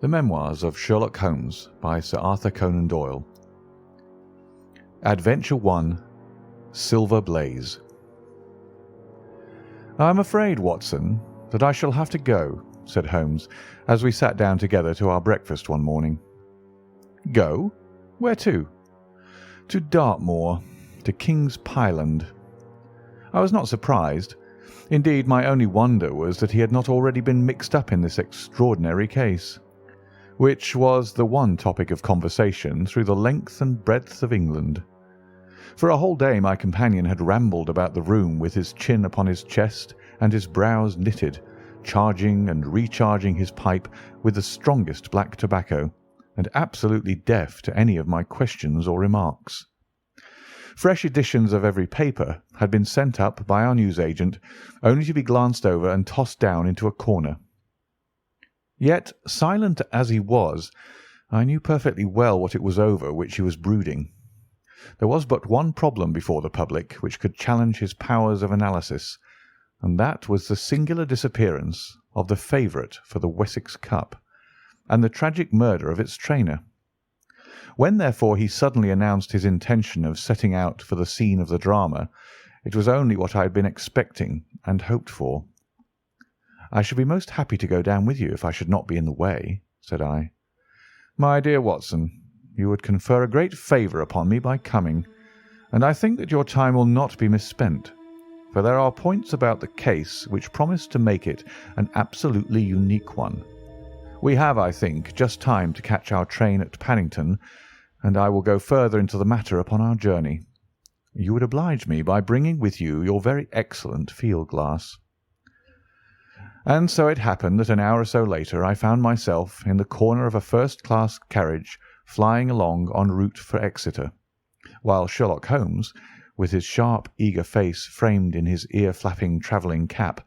The Memoirs of Sherlock Holmes by Sir Arthur Conan Doyle. Adventure 1. Silver Blaze. "I am afraid, Watson, that I shall have to go," said Holmes, as we sat down together to our breakfast one morning. "Go? Where to?" "To Dartmoor, to King's Pyland." I was not surprised. Indeed, my only wonder was that he had not already been mixed up in this extraordinary case, which was the one topic of conversation through the length and breadth of England. For a whole day my companion had rambled about the room with his chin upon his chest and his brows knitted, charging and recharging his pipe with the strongest black tobacco, and absolutely deaf to any of my questions or remarks. Fresh editions of every paper had been sent up by our newsagent, only to be glanced over and tossed down into a corner. Yet, silent as he was, I knew perfectly well what it was over which he was brooding. There was but one problem before the public which could challenge his powers of analysis, and that was the singular disappearance of the favourite for the Wessex Cup, and the tragic murder of its trainer. When, therefore, he suddenly announced his intention of setting out for the scene of the drama, it was only what I had been expecting and hoped for. "I should be most happy to go down with you if I should not be in the way," said I. "My dear Watson, you would confer a great favour upon me by coming, and I think that your time will not be misspent, for there are points about the case which promise to make it an absolutely unique one. We have, I think, just time to catch our train at Paddington, and I will go further into the matter upon our journey. You would oblige me by bringing with you your very excellent field-glass." And so it happened that an hour or so later I found myself in the corner of a first-class carriage flying along en route for Exeter, while Sherlock Holmes, with his sharp, eager face framed in his ear-flapping travelling cap,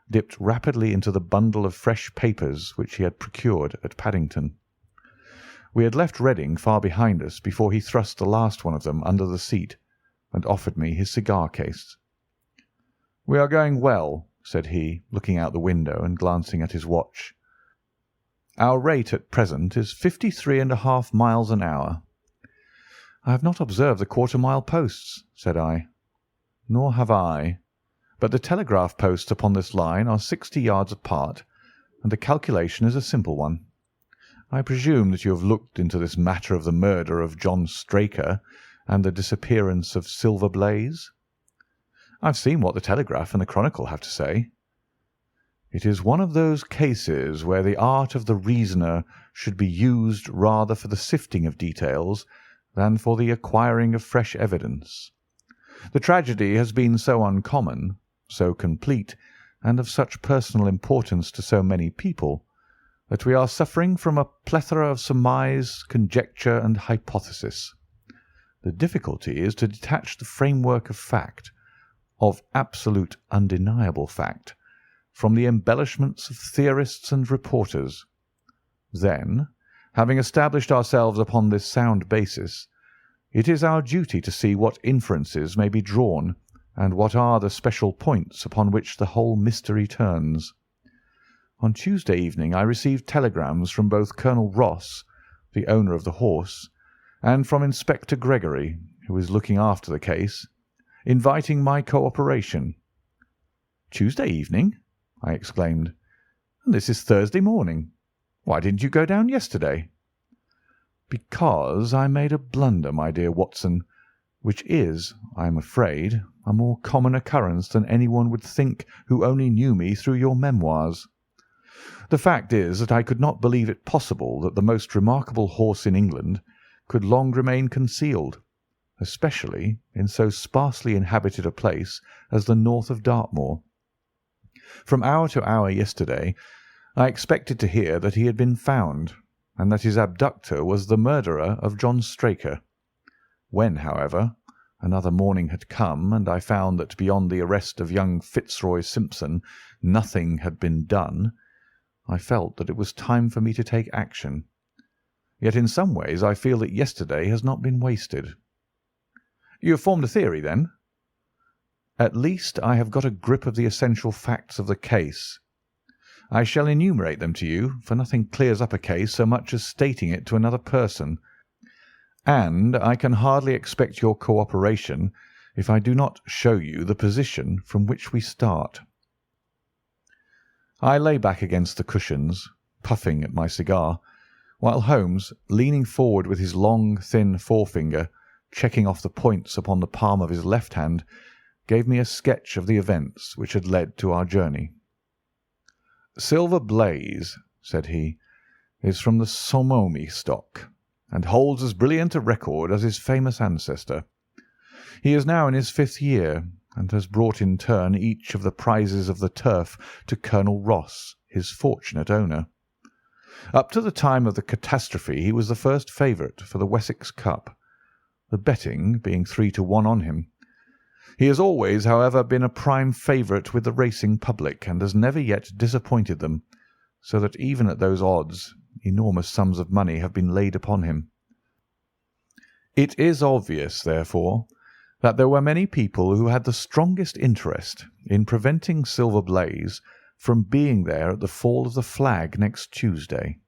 dipped rapidly into the bundle of fresh papers which he had procured at Paddington. We had left Reading far behind us before he thrust the last one of them under the seat and offered me his cigar-case. "We are going well," said he, looking out the window and glancing at his watch. "Our rate at present is 53½ miles an hour." "I have not observed the quarter-mile posts," said I. "Nor have I, but the telegraph posts upon this line are 60 yards apart, and the calculation is a simple one. I presume that you have looked into this matter of the murder of John Straker and the disappearance of Silver Blaze?" "I've seen what the Telegraph and the Chronicle have to say." "It is one of those cases where the art of the reasoner should be used rather for the sifting of details than for the acquiring of fresh evidence. The tragedy has been so uncommon, so complete, and of such personal importance to so many people, that we are suffering from a plethora of surmise, conjecture, and hypothesis. The difficulty is to detach the framework of fact, of absolute undeniable fact, from the embellishments of theorists and reporters. Then, having established ourselves upon this sound basis, it is our duty to see what inferences may be drawn and what are the special points upon which the whole mystery turns. On Tuesday evening I received telegrams from both Colonel Ross, the owner of the horse, and from Inspector Gregory, who is looking after the case, inviting my cooperation." "Tuesday evening!" I exclaimed. "And this is Thursday morning. Why didn't you go down yesterday?" "Because I made a blunder, my dear Watson, which is, I am afraid, a more common occurrence than anyone would think who only knew me through your memoirs. The fact is that I could not believe it possible that the most remarkable horse in England could long remain concealed, especially in so sparsely inhabited a place as the north of Dartmoor. From hour to hour yesterday I expected to hear that he had been found, and that his abductor was the murderer of John Straker. When, however, another morning had come, and I found that beyond the arrest of young Fitzroy Simpson nothing had been done, I felt that it was time for me to take action. Yet in some ways I feel that yesterday has not been wasted." "You have formed a theory, then?" "At least I have got a grip of the essential facts of the case. I shall enumerate them to you, for nothing clears up a case so much as stating it to another person, and I can hardly expect your cooperation if I do not show you the position from which we start." I lay back against the cushions, puffing at my cigar, while Holmes, leaning forward with his long, thin forefinger, checking off the points upon the palm of his left hand, gave me a sketch of the events which had led to our journey. "Silver Blaze," said he, "is from the Somomi stock, and holds as brilliant a record as his famous ancestor. He is now in his 5th year, and has brought in turn each of the prizes of the turf to Colonel Ross, his fortunate owner. Up to the time of the catastrophe he was the first favourite for the Wessex Cup, the betting being 3-1 on him. He has always, however, been a prime favourite with the racing public, and has never yet disappointed them, so that even at those odds enormous sums of money have been laid upon him. It is obvious, therefore, that there were many people who had the strongest interest in preventing Silver Blaze from being there at the fall of the flag next Tuesday.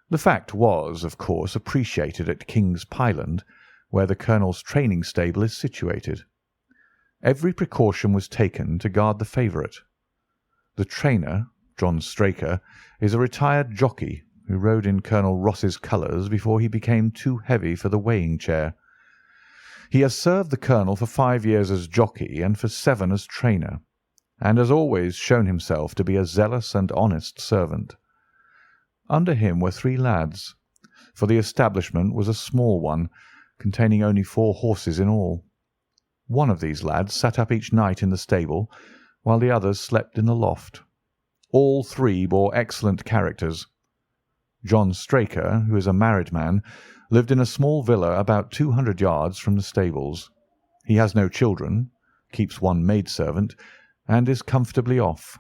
The fact was, of course, appreciated at King's Pyland, where the Colonel's training stable is situated. Every precaution was taken to guard the favourite. The trainer, John Straker, is a retired jockey who rode in Colonel Ross's colours before he became too heavy for the weighing chair. He has served the Colonel for 5 years as jockey and for 7 as trainer, and has always shown himself to be a zealous and honest servant. Under him were 3 lads, for the establishment was a small one, containing only 4 horses in all. One of these lads sat up each night in the stable, while the others slept in the loft. All 3 bore excellent characters. John Straker, who is a married man, lived in a small villa about 200 yards from the stables. He has no children, keeps 1 maidservant, and is comfortably off.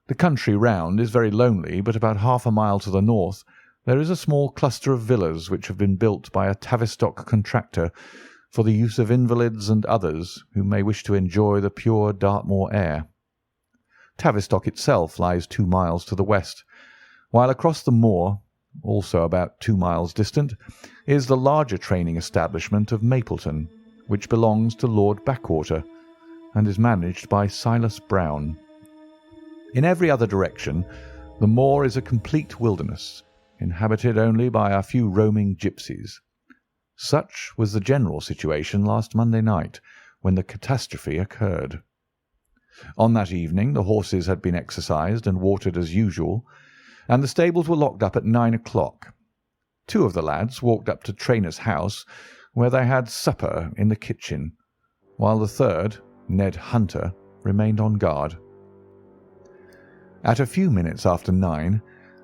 The country round is very lonely, but about half a mile to the north there is a small cluster of villas which have been built by a Tavistock contractor for the use of invalids and others who may wish to enjoy the pure Dartmoor air. Tavistock itself lies 2 miles to the west, while across the moor, also about 2 miles distant, is the larger training establishment of Mapleton, which belongs to Lord Backwater, and is managed by Silas Brown. In every other direction the moor is a complete wilderness, inhabited only by a few roaming gipsies. Such was the general situation last Monday night, when the catastrophe occurred. On that evening the horses had been exercised and watered as usual, and the stables were locked up at 9 o'clock. 2 of the lads walked up to Trainer's house, where they had supper in the kitchen, while the third, Ned Hunter, remained on guard. At a few minutes after 9,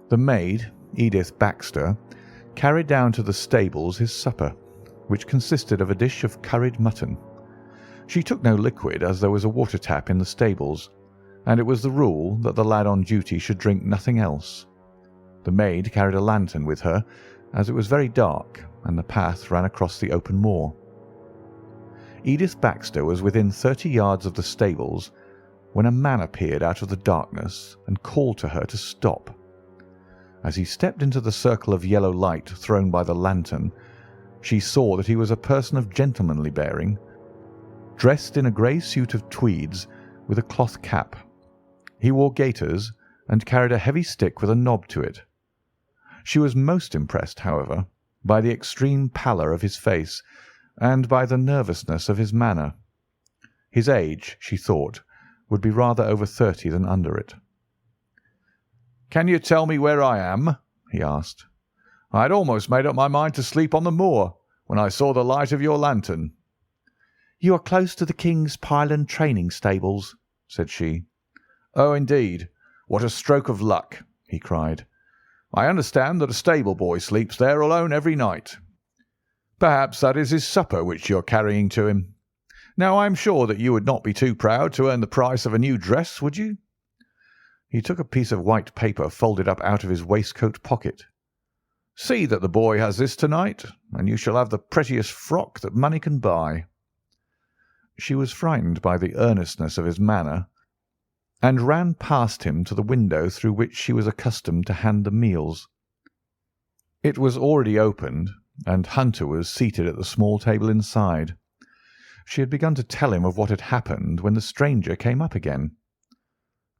the maid, Edith Baxter, carried down to the stables his supper, which consisted of a dish of curried mutton. She took no liquid, as there was a water tap in the stables, and it was the rule that the lad on duty should drink nothing else. The maid carried a lantern with her, as it was very dark and the path ran across the open moor. Edith Baxter was within 30 yards of the stables when a man appeared out of the darkness and called to her to stop. As he stepped into the circle of yellow light thrown by the lantern, she saw that he was a person of gentlemanly bearing, dressed in a grey suit of tweeds with a cloth cap. He wore gaiters and carried a heavy stick with a knob to it. She was most impressed, however, by the extreme pallor of his face and by the nervousness of his manner. His age, she thought, would be rather over 30 than under it. "Can you tell me where I am?" he asked. "I had almost made up my mind to sleep on the moor when I saw the light of your lantern." "You are close to the King's Pyland training stables," said she. "Oh, indeed. What a stroke of luck!" he cried. "I understand that a stable boy sleeps there alone every night. Perhaps that is his supper which you are carrying to him. Now I am sure that you would not be too proud to earn the price of a new dress, would you?" He took a piece of white paper folded up out of his waistcoat pocket. "See that the boy has this to-night, and you shall have the prettiest frock that money can buy." She was frightened by the earnestness of his manner, and ran past him to the window through which she was accustomed to hand the meals. It was already opened, and Hunter was seated at the small table inside. She had begun to tell him of what had happened when the stranger came up again.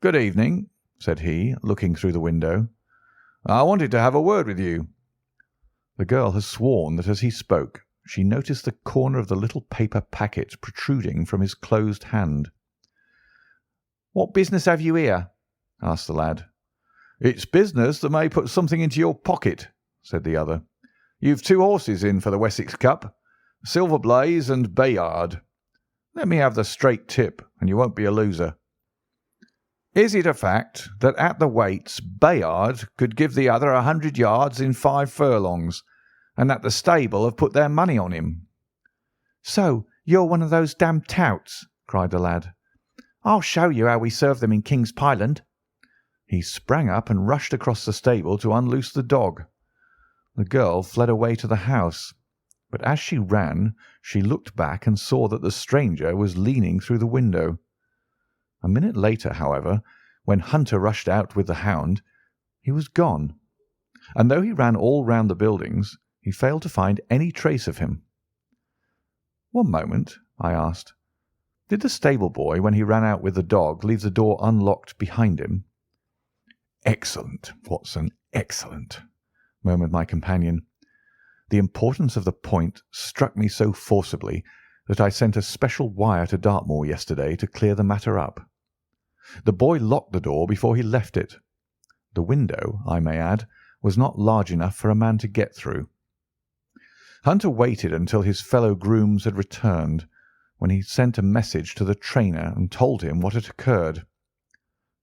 "Good evening," said he, looking through the window. "I wanted to have a word with you." The girl has sworn that as he spoke she noticed the corner of the little paper packet protruding from his closed hand. "What business have you here?" asked the lad. "It's business that may put something into your pocket," said the other. "You've 2 horses in for the Wessex Cup, Silver Blaze and Bayard. Let me have the straight tip, and you won't be a loser. Is it a fact that at the weights Bayard could give the other 100 yards in 5 furlongs, and that the stable have put their money on him?" "So you're one of those damned touts," cried the lad. "I'll show you how we serve them in King's Pyland." He sprang up and rushed across the stable to unloose the dog. The girl fled away to the house, but as she ran she looked back and saw that the stranger was leaning through the window. A minute later, however, when Hunter rushed out with the hound, he was gone, and though he ran all round the buildings, he failed to find any trace of him. "One moment," I asked. "Did the stable boy, when he ran out with the dog, leave the door unlocked behind him?" "Excellent, Watson, excellent," murmured my companion. The importance of the point struck me so forcibly that I sent a special wire to Dartmoor yesterday to clear the matter up. The boy locked the door before he left it. The window, I may add, was not large enough for a man to get through. Hunter waited until his fellow grooms had returned, when he sent a message to the trainer and told him what had occurred.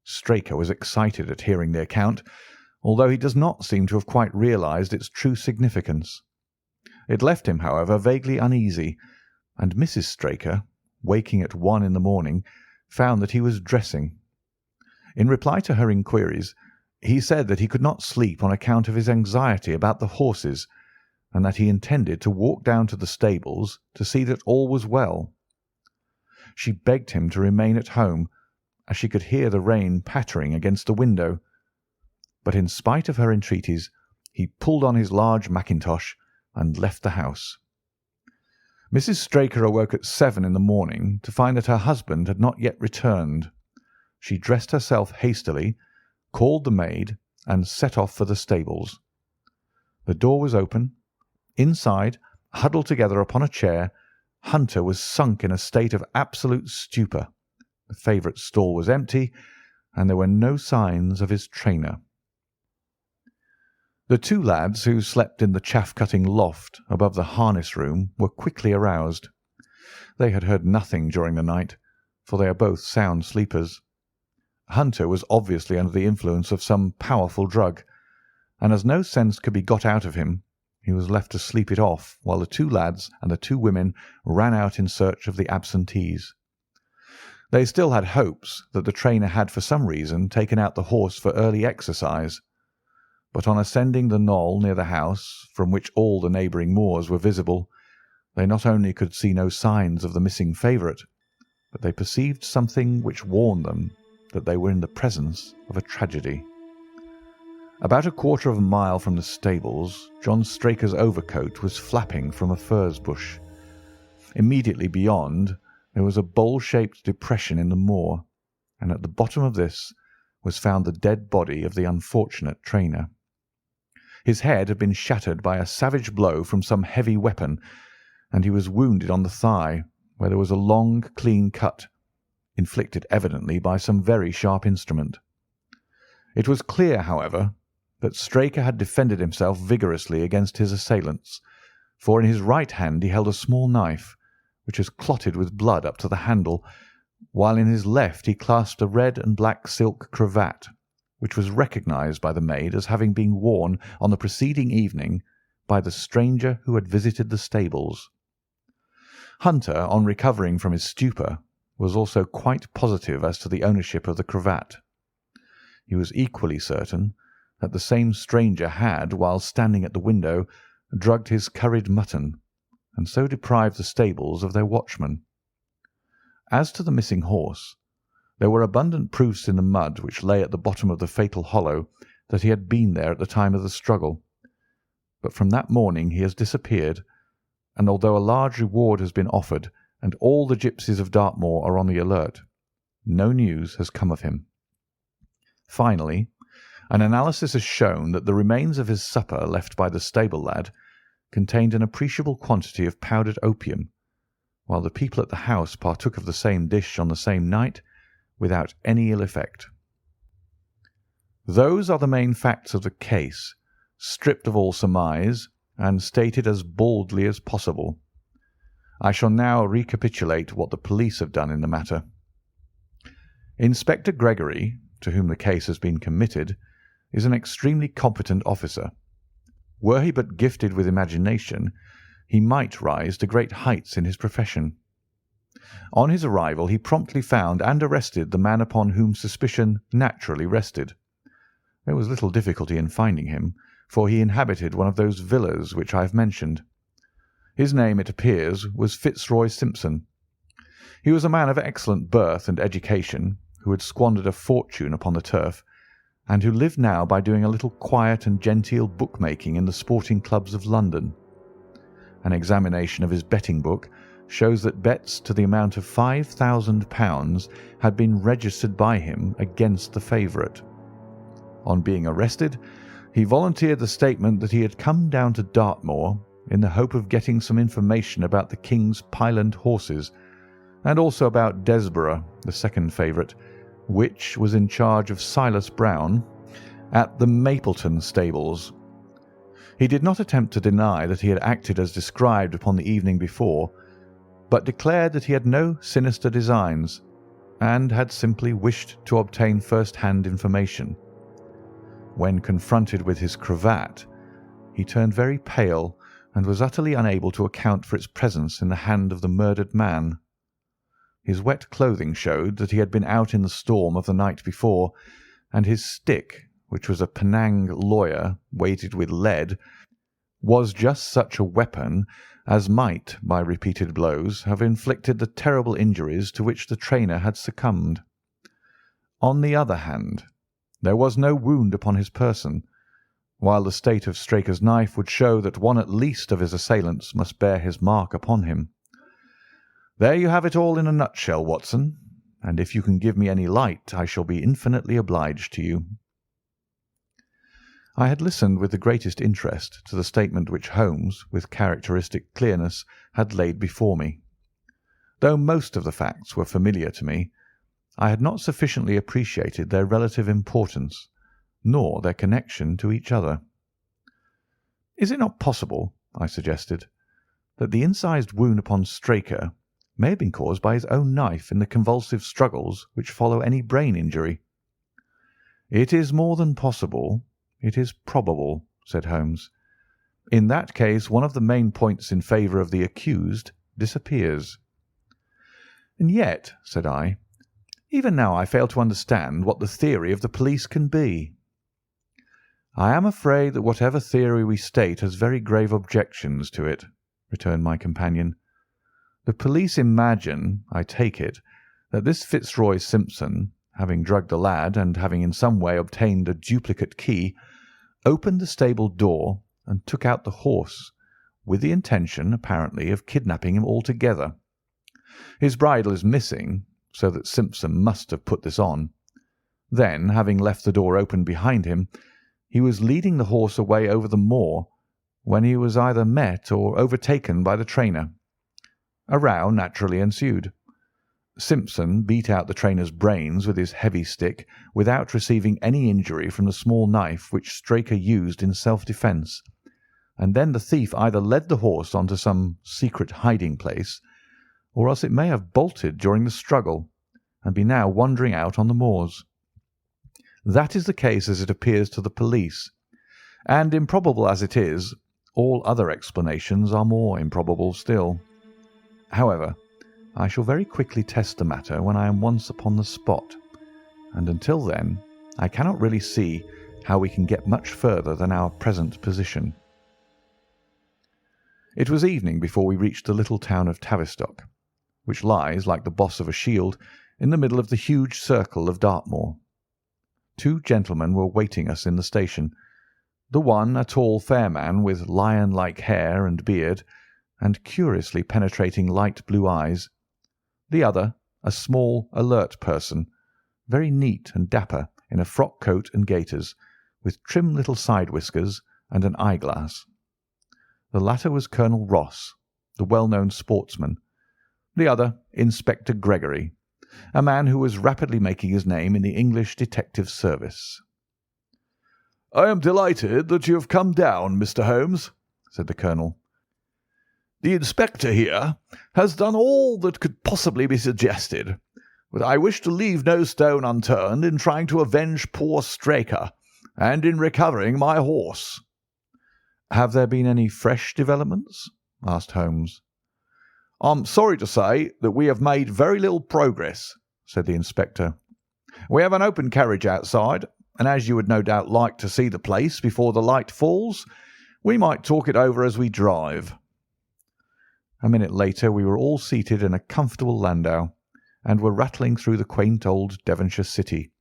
Straker was excited at hearing the account, although he does not seem to have quite realized its true significance. It left him, however, vaguely uneasy, and Mrs. Straker, waking at 1 in the morning, found that he was dressing. In reply to her inquiries, he said that he could not sleep on account of his anxiety about the horses, and that he intended to walk down to the stables to see that all was well. She begged him to remain at home, as she could hear the rain pattering against the window, but in spite of her entreaties he pulled on his large mackintosh and left the house. Mrs. Straker awoke at 7 in the morning to find that her husband had not yet returned. She dressed herself hastily, called the maid, and set off for the stables. The door was open. Inside, huddled together upon a chair, Hunter was sunk in a state of absolute stupor. The favourite stall was empty, and there were no signs of his trainer. The 2 lads who slept in the chaff-cutting loft above the harness room were quickly aroused. They had heard nothing during the night, for they are both sound sleepers. Hunter was obviously under the influence of some powerful drug, and as no sense could be got out of him, he was left to sleep it off while the 2 lads and the 2 women ran out in search of the absentees. They still had hopes that the trainer had for some reason taken out the horse for early exercise, but on ascending the knoll near the house, from which all the neighbouring moors were visible, they not only could see no signs of the missing favourite, but they perceived something which warned them that they were in the presence of a tragedy. About a quarter of a mile from the stables, John Straker's overcoat was flapping from a furze bush. Immediately beyond there was a bowl-shaped depression in the moor, and at the bottom of this was found the dead body of the unfortunate trainer. His head had been shattered by a savage blow from some heavy weapon, and he was wounded on the thigh, where there was a long, clean cut, inflicted evidently by some very sharp instrument. It was clear, however, that Straker had defended himself vigorously against his assailants, for in his right hand he held a small knife, which was clotted with blood up to the handle, while in his left he clasped a red and black silk cravat, which was recognized by the maid as having been worn on the preceding evening by the stranger who had visited the stables. Hunter, on recovering from his stupor, was also quite positive as to the ownership of the cravat. He was equally certain that the same stranger had, while standing at the window, drugged his curried mutton, and so deprived the stables of their watchman. As to the missing horse, There were abundant proofs in the mud which lay at the bottom of the fatal hollow that he had been there at the time of the struggle. But from that morning he has disappeared, and although a large reward has been offered and all the gipsies of Dartmoor are on the alert, no news has come of him. Finally, an analysis has shown that the remains of his supper left by the stable lad contained an appreciable quantity of powdered opium, while the people at the house partook of the same dish on the same night without any ill effect. Those are the main facts of the case, stripped of all surmise and stated as baldly as possible. I shall now recapitulate what the police have done in the matter. Inspector Gregory, to whom the case has been committed, is an extremely competent officer. Were he but gifted with imagination, he might rise to great heights in his profession. On his arrival he promptly found and arrested the man upon whom suspicion naturally rested. There was little difficulty in finding him, for he inhabited one of those villas which I have mentioned. His name, it appears, was Fitzroy Simpson. He was a man of excellent birth and education, who had squandered a fortune upon the turf, and who lived now by doing a little quiet and genteel bookmaking in the sporting clubs of London. An examination of his betting book shows that bets to the amount of £5,000 had been registered by him against the favourite. On being arrested, he volunteered the statement that he had come down to Dartmoor in the hope of getting some information about the King's Pyland horses, and also about Desborough, the second favourite, which was in charge of Silas Brown at the Mapleton stables. He did not attempt to deny that he had acted as described upon the evening before, but declared that he had no sinister designs, and had simply wished to obtain first-hand information. When confronted with his cravat, he turned very pale and was utterly unable to account for its presence in the hand of the murdered man. His wet clothing showed that he had been out in the storm of the night before, and his stick, which was a Penang lawyer weighted with lead, was just such a weapon as might, by repeated blows, have inflicted the terrible injuries to which the trainer had succumbed. On the other hand, there was no wound upon his person, while the state of Straker's knife would show that one at least of his assailants must bear his mark upon him. There you have it all in a nutshell, Watson, and if you can give me any light I shall be infinitely obliged to you. I had listened with the greatest interest to the statement which Holmes, with characteristic clearness, had laid before me. Though most of the facts were familiar to me, I had not sufficiently appreciated their relative importance, nor their connection to each other. "Is it not possible," I suggested, "that the incised wound upon Straker may have been caused by his own knife in the convulsive struggles which follow any brain injury?" "It is more than possible. It is probable," said Holmes. "In that case one of the main points in favour of the accused disappears." "And yet," said I, "even now I fail to understand what the theory of the police can be." "I am afraid that whatever theory we state has very grave objections to it," returned my companion. "The police imagine, I take it, that this Fitzroy Simpson, having drugged the lad and having in some way obtained a duplicate key, opened the stable door and took out the horse, with the intention, apparently, of kidnapping him altogether. His bridle is missing, so that Simpson must have put this on. Then, having left the door open behind him, he was leading the horse away over the moor, when he was either met or overtaken by the trainer. A row naturally ensued. Simpson beat out the trainer's brains with his heavy stick without receiving any injury from the small knife which Straker used in self-defence, and then the thief either led the horse on to some secret hiding-place, or else it may have bolted during the struggle, and be now wandering out on the moors. That is the case as it appears to the police, and improbable as it is, all other explanations are more improbable still. However, I shall very quickly test the matter when I am once upon the spot, and until then I cannot really see how we can get much further than our present position. It was evening before we reached the little town of Tavistock, which lies, like the boss of a shield, in the middle of the huge circle of Dartmoor. Two gentlemen were waiting us in the station. The one a tall, fair man with lion-like hair and beard, and curiously penetrating light blue eyes. The other a small, alert person, very neat and dapper in a frock coat and gaiters, with trim little side whiskers and an eyeglass. The latter was Colonel Ross, the well-known sportsman. The other, Inspector Gregory, a man who was rapidly making his name in the English detective service. "I am delighted that you have come down, Mr. Holmes," said the Colonel. "The Inspector here has done all that could possibly be suggested, but I wish to leave no stone unturned in trying to avenge poor Straker and in recovering my horse." "Have there been any fresh developments?" asked Holmes. "I'm sorry to say that we have made very little progress," said the Inspector. "We have an open carriage outside, and as you would no doubt like to see the place before the light falls, we might talk it over as we drive." A minute later we were all seated in a comfortable landau, and were rattling through the quaint old Devonshire city.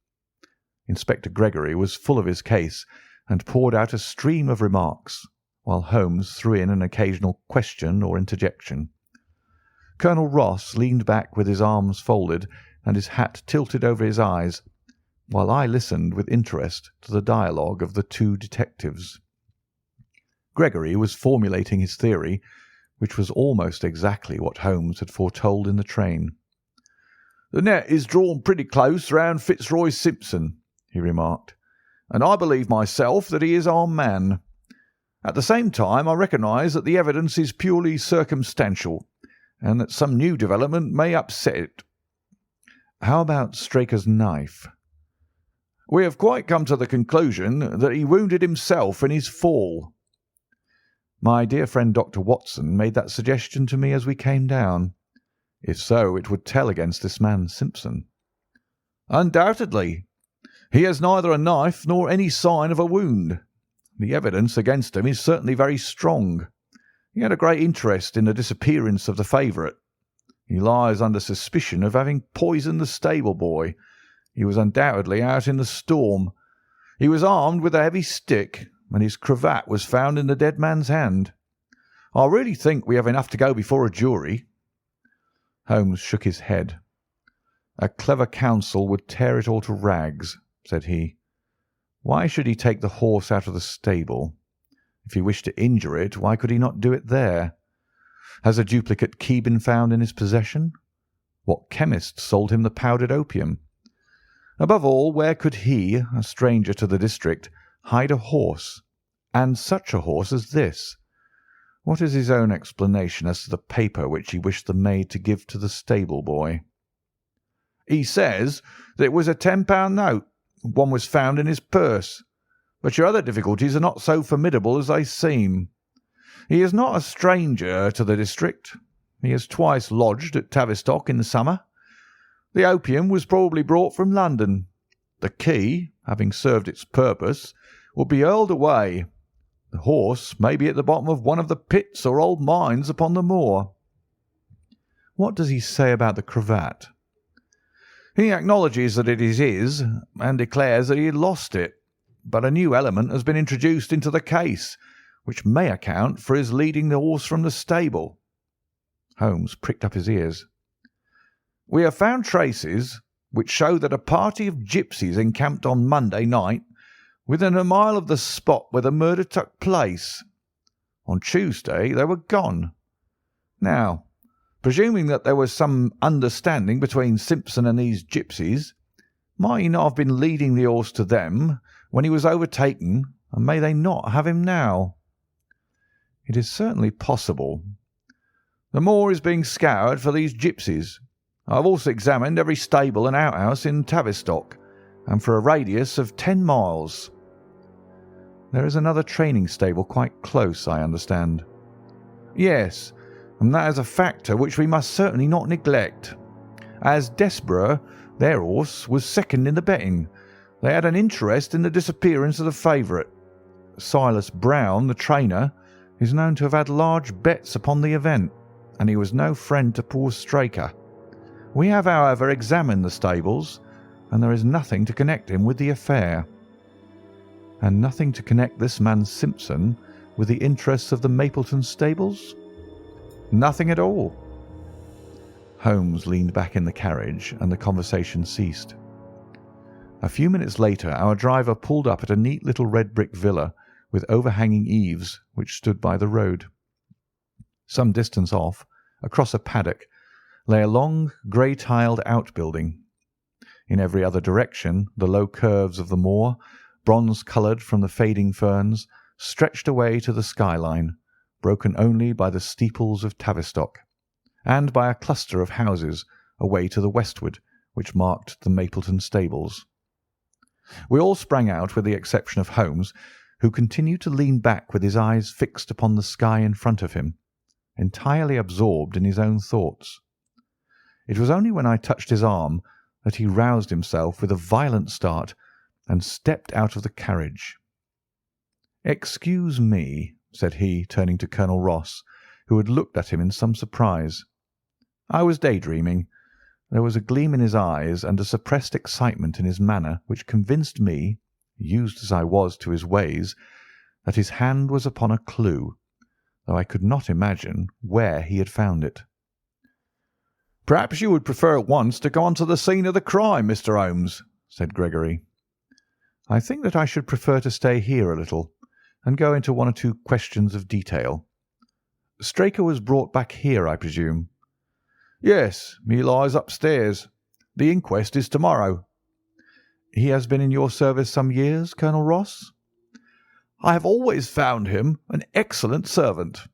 Inspector Gregory was full of his case, and poured out a stream of remarks, while Holmes threw in an occasional question or interjection. Colonel Ross leaned back with his arms folded and his hat tilted over his eyes, while I listened with interest to the dialogue of the two detectives. Gregory was formulating his theory, which was almost exactly what Holmes had foretold in the train. "The net is drawn pretty close round Fitzroy Simpson," he remarked, "and I believe myself that he is our man. At the same time, I recognise that the evidence is purely circumstantial, and that some new development may upset it." "How about Straker's knife?" "We have quite come to the conclusion that he wounded himself in his fall." "My dear friend Dr. Watson made that suggestion to me as we came down. If so, it would tell against this man Simpson." "Undoubtedly. He has neither a knife nor any sign of a wound. The evidence against him is certainly very strong. He had a great interest in the disappearance of the favourite. He lies under suspicion of having poisoned the stable boy. He was undoubtedly out in the storm. He was armed with a heavy stick, and his cravat was found in the dead man's hand. I really think we have enough to go before a jury." Holmes shook his head. "A clever counsel would tear it all to rags," said he. "Why should he take the horse out of the stable? If he wished to injure it, why could he not do it there? Has a duplicate key been found in his possession? What chemist sold him the powdered opium? Above all, where could he, a stranger to the district, hide a horse, and such a horse as this? What is his own explanation as to the paper which he wished the maid to give to the stable boy?" "He says that it was a £10 note. One was found in his purse. But your other difficulties are not so formidable as they seem. He is not a stranger to the district. He has twice lodged at Tavistock in the summer. The opium was probably brought from London. The key, having served its purpose, will be hurled away. The horse may be at the bottom of one of the pits or old mines upon the moor." "What does he say about the cravat?" "He acknowledges that it is his, and declares that he had lost it. But a new element has been introduced into the case, which may account for his leading the horse from the stable." Holmes pricked up his ears. "We have found traces which show that a party of gipsies encamped on Monday night within a mile of the spot where the murder took place. On Tuesday they were gone. Now, presuming that there was some understanding between Simpson and these gipsies, might he not have been leading the horse to them when he was overtaken, and may they not have him now?" "It is certainly possible." "The moor is being scoured for these gipsies. I have also examined every stable and outhouse in Tavistock, and for a radius of 10 miles. "There is another training stable quite close, I understand." "Yes, and that is a factor which we must certainly not neglect. As Desborough, their horse, was second in the betting, they had an interest in the disappearance of the favourite. Silas Brown, the trainer, is known to have had large bets upon the event, and he was no friend to poor Straker. We have, however, examined the stables, and there is nothing to connect him with the affair." "And nothing to connect this man Simpson with the interests of the Mapleton stables?" "Nothing at all." Holmes leaned back in the carriage, and the conversation ceased. A few minutes later our driver pulled up at a neat little red brick villa with overhanging eaves which stood by the road. Some distance off, across a paddock, lay a long grey-tiled outbuilding. In every other direction the low curves of the moor, bronze-coloured from the fading ferns, stretched away to the skyline, broken only by the steeples of Tavistock, and by a cluster of houses away to the westward which marked the Mapleton stables. We all sprang out with the exception of Holmes, who continued to lean back with his eyes fixed upon the sky in front of him, entirely absorbed in his own thoughts. It was only when I touched his arm that he roused himself with a violent start and stepped out of the carriage. "Excuse me," said he, turning to Colonel Ross, who had looked at him in some surprise. "I was daydreaming." There was a gleam in his eyes and a suppressed excitement in his manner which convinced me, used as I was to his ways, that his hand was upon a clue, though I could not imagine where he had found it. "Perhaps you would prefer at once to go on to the scene of the crime, Mr. Holmes," said Gregory. "I think that I should prefer to stay here a little and go into one or two questions of detail. Straker was brought back here, I presume?" "Yes, he lies upstairs. The inquest is to-morrow." "He has been in your service some years, Colonel Ross?" "I have always found him an excellent servant."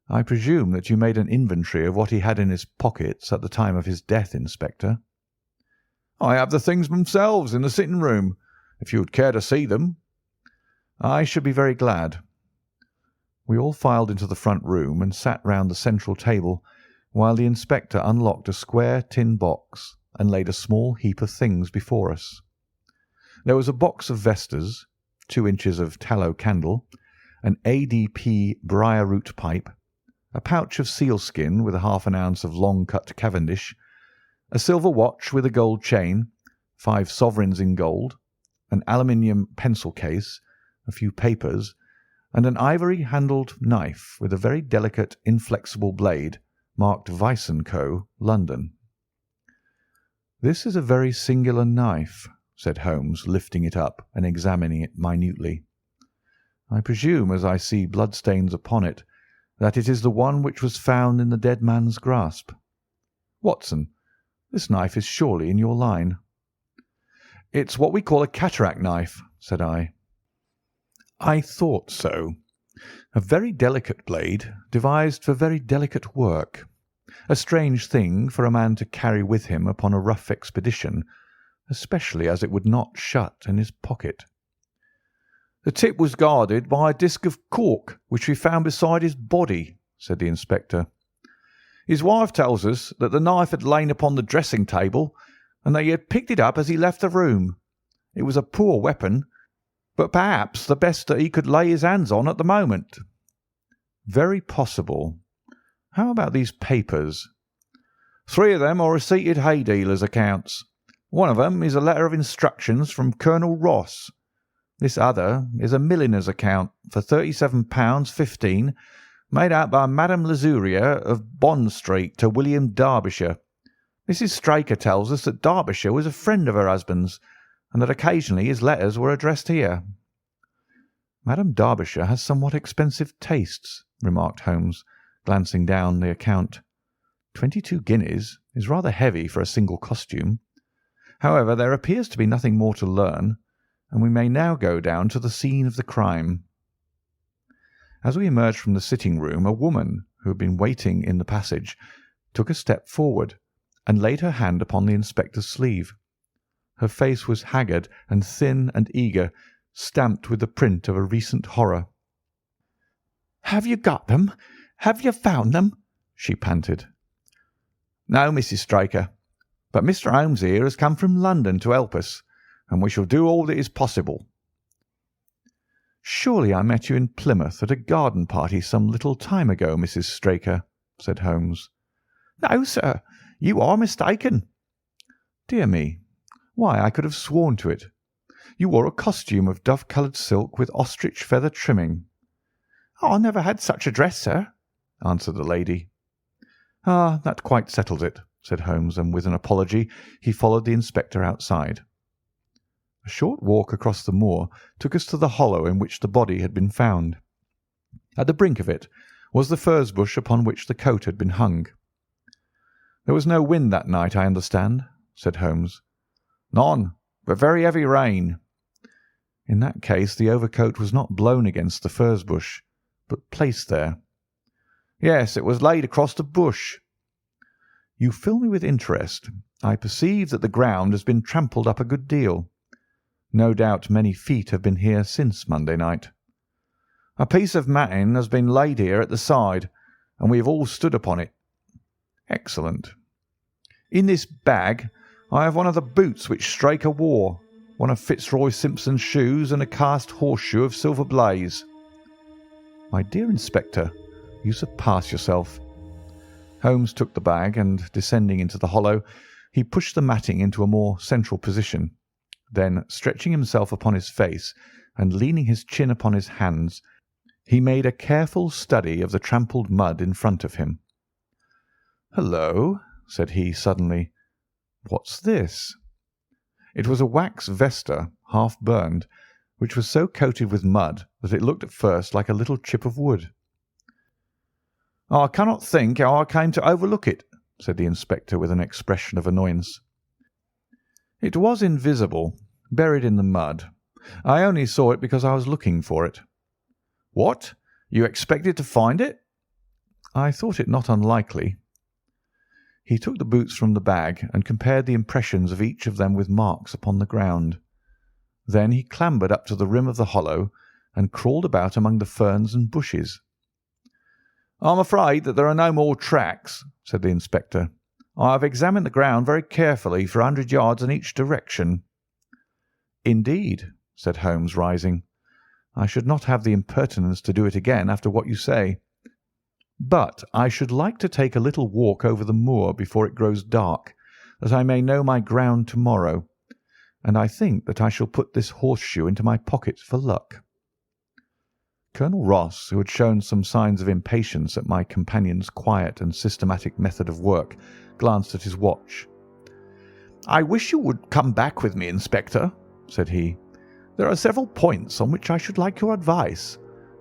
"I presume that you made an inventory of what he had in his pockets at the time of his death, Inspector?" "I have the things themselves in the sitting-room, if you would care to see them." "I should be very glad." We all filed into the front room and sat round the central table, while the inspector unlocked a square tin box and laid a small heap of things before us. There was a box of vestas, 2 inches of tallow candle, an ADP briar-root pipe, a pouch of sealskin with half an ounce of long-cut Cavendish, a silver watch with a gold chain, 5 sovereigns in gold, an aluminium pencil case, a few papers, and an ivory-handled knife with a very delicate, inflexible blade, marked Weiss & Co., London. "This is a very singular knife," said Holmes, lifting it up and examining it minutely. "I presume, as I see bloodstains upon it, that it is the one which was found in the dead man's grasp. Watson, this knife is surely in your line." "It's what we call a cataract knife," said I. "I thought so. A very delicate blade, devised for very delicate work. A strange thing for a man to carry with him upon a rough expedition, especially as it would not shut in his pocket." "The tip was guarded by a disc of cork which we found beside his body," said the inspector. "His wife tells us that the knife had lain upon the dressing-table and that he had picked it up as he left the room. It was a poor weapon, but perhaps the best that he could lay his hands on at the moment." "Very possible. How about these papers?" "3 of them are receipted hay dealers' accounts. One of them is a letter of instructions from Colonel Ross. This other is a milliner's account for £37.15, made out by Madame Lesuria of Bond Street to William Derbyshire. Mrs. Straker tells us that Derbyshire was a friend of her husband's, and that occasionally his letters were addressed here." "Madame Derbyshire has somewhat expensive tastes," remarked Holmes, glancing down the account. 22 guineas is rather heavy for a single costume. However, there appears to be nothing more to learn, and we may now go down to the scene of the crime. As we emerged from the sitting-room, a woman, who had been waiting in the passage, took a step forward and laid her hand upon the inspector's sleeve. Her face was haggard and thin and eager, stamped with the print of a recent horror. "Have you got them? Have you found them?" she panted. "No, Mrs. Straker, but Mr. Holmes here has come from London to help us, and we shall do all that is possible." "Surely I met you in Plymouth at a garden party some little time ago, Mrs. Straker," said Holmes. "No, sir, You are mistaken." "Dear me! Why, I could have sworn to it. You wore a costume of dove-coloured silk with ostrich feather trimming." "I never had such a dress, sir," answered the lady. "Ah, that quite settles it," said Holmes, and with an apology he followed the inspector outside. A short walk across the moor took us to the hollow in which the body had been found. At the brink of it was the furze bush upon which the coat had been hung. "There was no wind that night, I understand," said Holmes. "None, but very heavy rain." "In that case the overcoat was not blown against the furze bush, but placed there." "Yes, it was laid across the bush." "You fill me with interest. I perceive that the ground has been trampled up a good deal. No doubt many feet have been here since Monday night." "A piece of matting has been laid here at the side, and we have all stood upon it." "Excellent." "In this bag I have one of the boots which Straker wore, one of Fitzroy Simpson's shoes, and a cast horseshoe of Silver Blaze." "My dear Inspector, you surpass yourself." Holmes took the bag, and, descending into the hollow, he pushed the matting into a more central position. Then, stretching himself upon his face and leaning his chin upon his hands, he made a careful study of the trampled mud in front of him. "Hullo!" said he suddenly. "What's this?" It was a wax vesta, half burned, which was so coated with mud that it looked at first like a little chip of wood. "I cannot think how I came to overlook it," said the inspector with an expression of annoyance. "It was invisible, buried in the mud. I only saw it because I was looking for it." "What? You expected to find it?" "I thought it not unlikely." He took the boots from the bag and compared the impressions of each of them with marks upon the ground. Then he clambered up to the rim of the hollow and crawled about among the ferns and bushes. "I am afraid that there are no more tracks," said the inspector. "I have examined the ground very carefully for 100 yards in each direction." "Indeed," said Holmes, rising. "I should not have the impertinence to do it again after what you say. But I should like to take a little walk over the moor before it grows dark, that I may know my ground to-morrow, and I think that I shall put this horseshoe into my pocket for luck." Colonel Ross, who had shown some signs of impatience at my companion's quiet and systematic method of work, glanced at his watch. "I wish you would come back with me, Inspector," said he. "There are several points on which I should like your advice,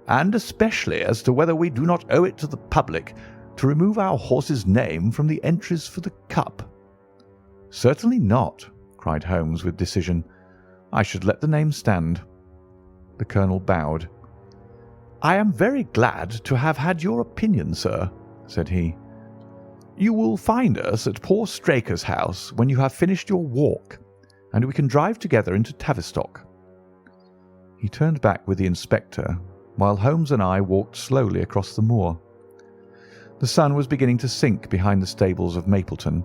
and especially as to whether we do not owe it to the public to remove our horse's name from the entries for the cup." "Certainly not," cried Holmes with decision. "I should let the name stand." The colonel bowed. "I am very glad to have had your opinion, sir," said he. "You will find us at poor Straker's house when you have finished your walk, and we can drive together into Tavistock." He turned back with the inspector, while Holmes and I walked slowly across the moor. The sun was beginning to sink behind the stables of Mapleton,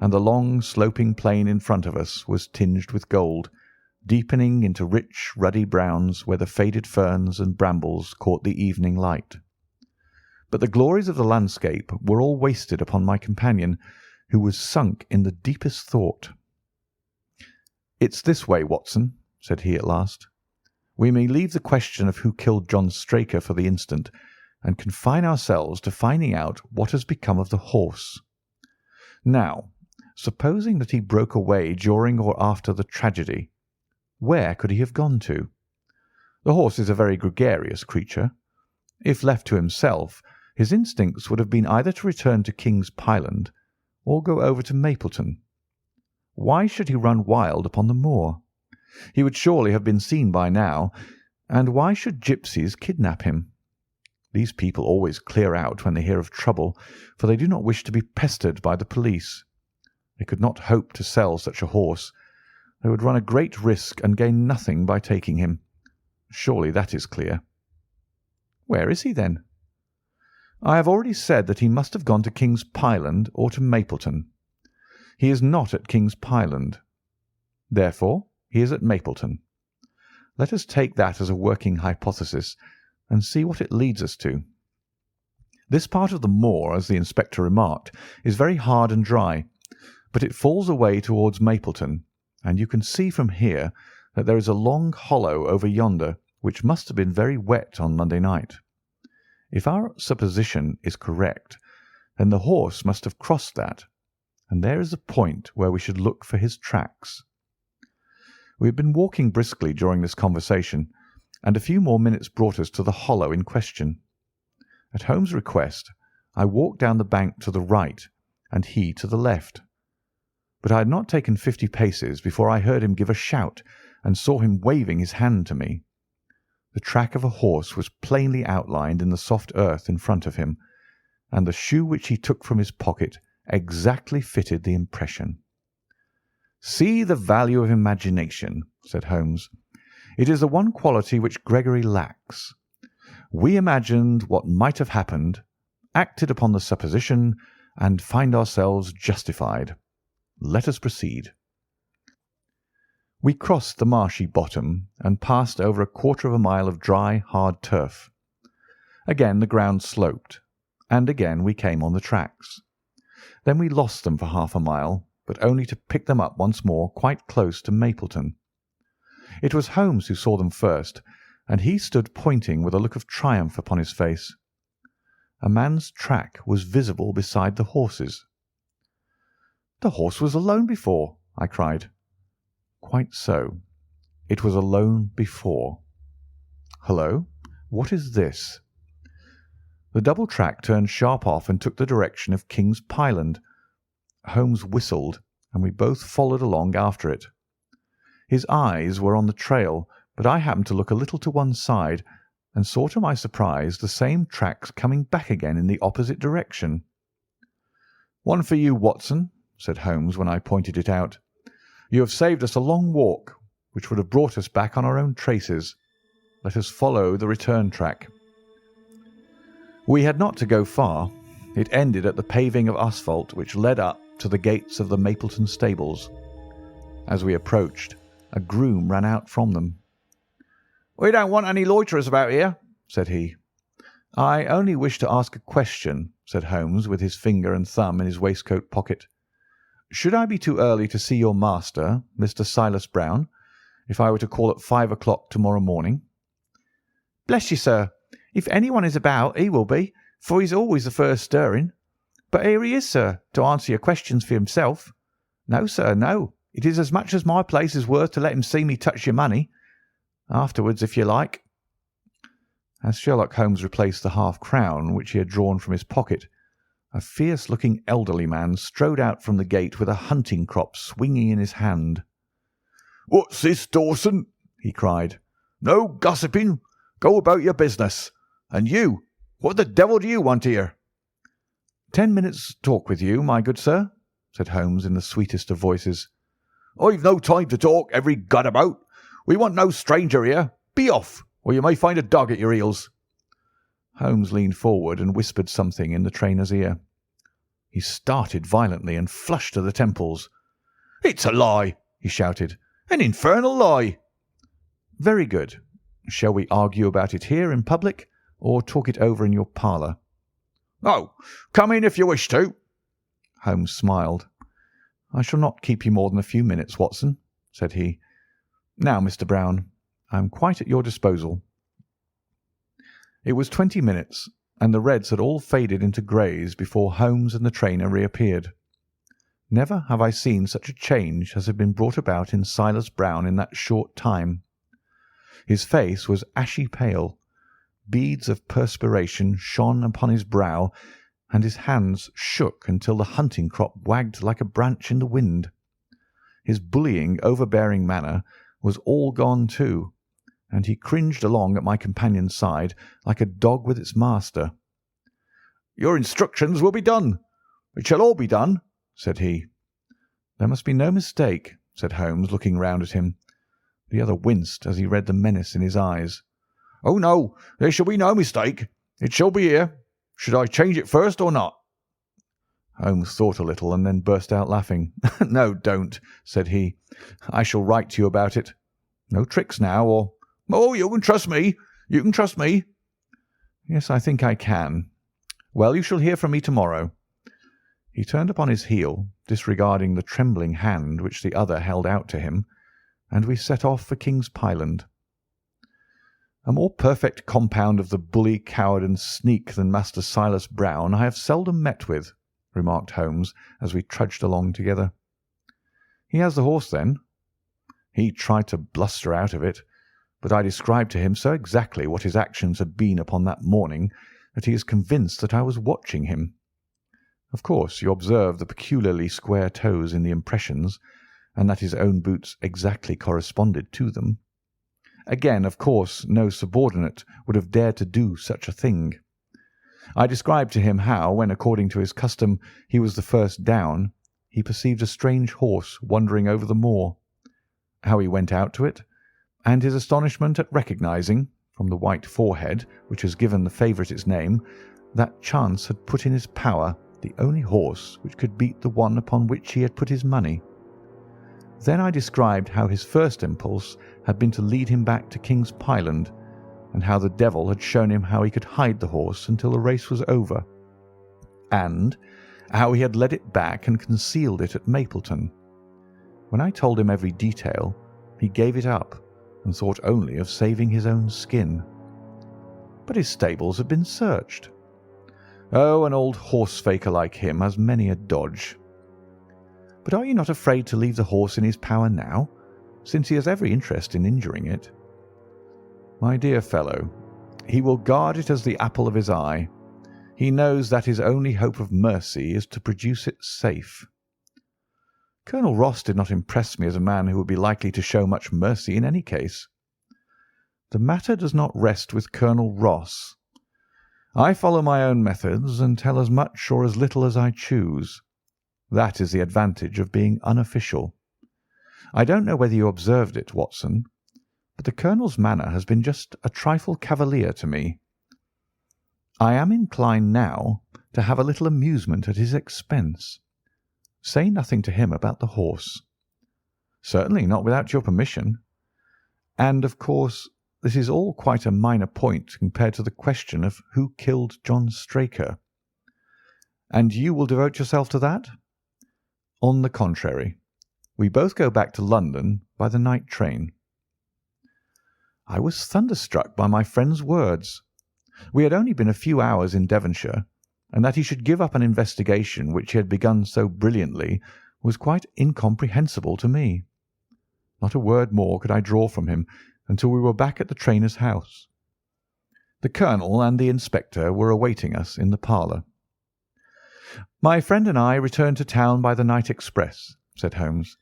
and the long sloping plain in front of us was tinged with gold, deepening into rich ruddy browns where the faded ferns and brambles caught the evening light. But the glories of the landscape were all wasted upon my companion, who was sunk in the deepest thought. "It's this way, Watson," said he at last. "We may leave the question of who killed John Straker for the instant, and confine ourselves to finding out what has become of the horse. Now, supposing that he broke away during or after the tragedy, where could he have gone to? The horse is a very gregarious creature. If left to himself, his instincts would have been either to return to King's Pyland or go over to Mapleton. Why should he run wild upon the moor? He would surely have been seen by now, and why should gipsies kidnap him? These people always clear out when they hear of trouble, for they do not wish to be pestered by the police. They could not hope to sell such a horse. They would run a great risk and gain nothing by taking him. Surely that is clear." "Where is he, then?" "I have already said that he must have gone to King's Pyland or to Mapleton. He is not at King's Pyland. Therefore, he is at Mapleton. Let us take that as a working hypothesis and see what it leads us to. This part of the moor, as the inspector remarked, is very hard and dry, but it falls away towards Mapleton, and you can see from here that there is a long hollow over yonder which must have been very wet on Monday night. If our supposition is correct, then the horse must have crossed that, and there is the point where we should look for his tracks. We had been walking briskly during this conversation, and a few more minutes brought us to the hollow in question. At Holmes' request, I walked down the bank to the right, and he to the left. But I had not taken 50 paces before I heard him give a shout, and saw him waving his hand to me. The track of a horse was plainly outlined in the soft earth in front of him, and the shoe which he took from his pocket exactly fitted the impression. "See the value of imagination," said Holmes. "It is the one quality which Gregory lacks. We imagined what might have happened, acted upon the supposition, and find ourselves justified. Let us proceed." We crossed the marshy bottom and passed over a quarter of a mile of dry, hard turf. Again the ground sloped, and again we came on the tracks. Then we lost them for half a mile, but only to pick them up once more quite close to Mapleton. It was Holmes who saw them first, and he stood pointing with a look of triumph upon his face. A man's track was visible beside the horse's. "The horse was alone before," I cried. "Quite so. It was alone before. Hullo, what is this?" The double track turned sharp off and took the direction of King's Pyland. Holmes whistled, and we both followed along after it. His eyes were on the trail, but I happened to look a little to one side, and saw to my surprise the same tracks coming back again in the opposite direction. "One for you, Watson," said Holmes when I pointed it out. "You have saved us a long walk, which would have brought us back on our own traces. Let us follow the return track." We had not to go far. It ended at the paving of asphalt which led up to the gates of the Mapleton stables. As we approached, a groom ran out from them. "We don't want any loiterers about here," said he. "I only wish to ask a question," said Holmes, with his finger and thumb in his waistcoat pocket. "Should I be too early to see your master, Mr. Silas Brown, if I were to call at 5 o'clock tomorrow morning?" "Bless you, sir, if anyone is about he will be, for he's always the first stirring. But here he is, sir, to answer your questions for himself. No, sir, no. It is as much as my place is worth to let him see me touch your money. Afterwards, if you like." As Sherlock Holmes replaced the half-crown which he had drawn from his pocket, a fierce-looking elderly man strode out from the gate with a hunting crop swinging in his hand. "What's this, Dawson?" he cried. "No gossiping. Go about your business. And you, what the devil do you want here?" "10 minutes' talk with you, my good sir," said Holmes in the sweetest of voices. "I've no time to talk every gadabout. We want no stranger here. Be off, or you may find a dog at your heels." Holmes leaned forward and whispered something in the trainer's ear. He started violently and flushed to the temples. "It's a lie!" he shouted. "An infernal lie!" "Very good. Shall we argue about it here in public, or talk it over in your parlour?" "Oh, come in if you wish to." Holmes smiled. "I shall not keep you more than a few minutes, Watson," said he. "Now, Mr. Brown, I am quite at your disposal." It was 20 minutes, and the reds had all faded into greys before Holmes and the trainer reappeared. Never have I seen such a change as had been brought about in Silas Brown in that short time. His face was ashy pale, beads of perspiration shone upon his brow, and his hands shook until the hunting crop wagged like a branch in the wind. His bullying, overbearing manner was all gone too, and he cringed along at my companion's side like a dog with its master. "Your instructions will be done. It shall all be done," said he. "There must be no mistake," said Holmes, looking round at him. The other winced as he read the menace in his eyes. "Oh, no, there shall be no mistake. It shall be here. Should I change it first or not?" Holmes thought a little and then burst out laughing. "No, don't," said he. "I shall write to you about it. No tricks now, or—" "Oh, you can trust me. You can trust me." "Yes, I think I can. Well, you shall hear from me tomorrow." He turned upon his heel, disregarding the trembling hand which the other held out to him, and we set off for King's Pyland. "A more perfect compound of the bully, coward, and sneak than Master Silas Brown I have seldom met with," remarked Holmes as we trudged along together. "He has the horse, then?" "He tried to bluster out of it, but I described to him so exactly what his actions had been upon that morning that he is convinced that I was watching him. Of course, you observe the peculiarly square toes in the impressions, and that his own boots exactly corresponded to them. Again, of course, no subordinate would have dared to do such a thing. I described to him how, when according to his custom he was the first down, he perceived a strange horse wandering over the moor, how he went out to it, and his astonishment at recognizing, from the white forehead which has given the favourite its name, that chance had put in his power the only horse which could beat the one upon which he had put his money. Then I described how his first impulse had been to lead him back to King's Pyland, and how the devil had shown him how he could hide the horse until the race was over, and how he had led it back and concealed it at Mapleton. When I told him every detail, he gave it up and thought only of saving his own skin. But his stables had been searched. Oh, an old horse-faker like him has many a dodge. But are you not afraid to leave the horse in his power now, since he has every interest in injuring it?" "My dear fellow, he will guard it as the apple of his eye. He knows that his only hope of mercy is to produce it safe." "Colonel Ross did not impress me as a man who would be likely to show much mercy in any case." "The matter does not rest with Colonel Ross. I follow my own methods and tell as much or as little as I choose. That is the advantage of being unofficial. I don't know whether you observed it, Watson, but the Colonel's manner has been just a trifle cavalier to me. I am inclined now to have a little amusement at his expense. Say nothing to him about the horse." "Certainly not without your permission." "And, of course, this is all quite a minor point compared to the question of who killed John Straker." "And you will devote yourself to that?" "On the contrary, we both go back to London by the night train." I was thunderstruck by my friend's words. We had only been a few hours in Devonshire, and that he should give up an investigation which he had begun so brilliantly was quite incomprehensible to me. Not a word more could I draw from him until we were back at the trainer's house. The Colonel and the Inspector were awaiting us in the parlour. "My friend and I returned to town by the night express," said Holmes.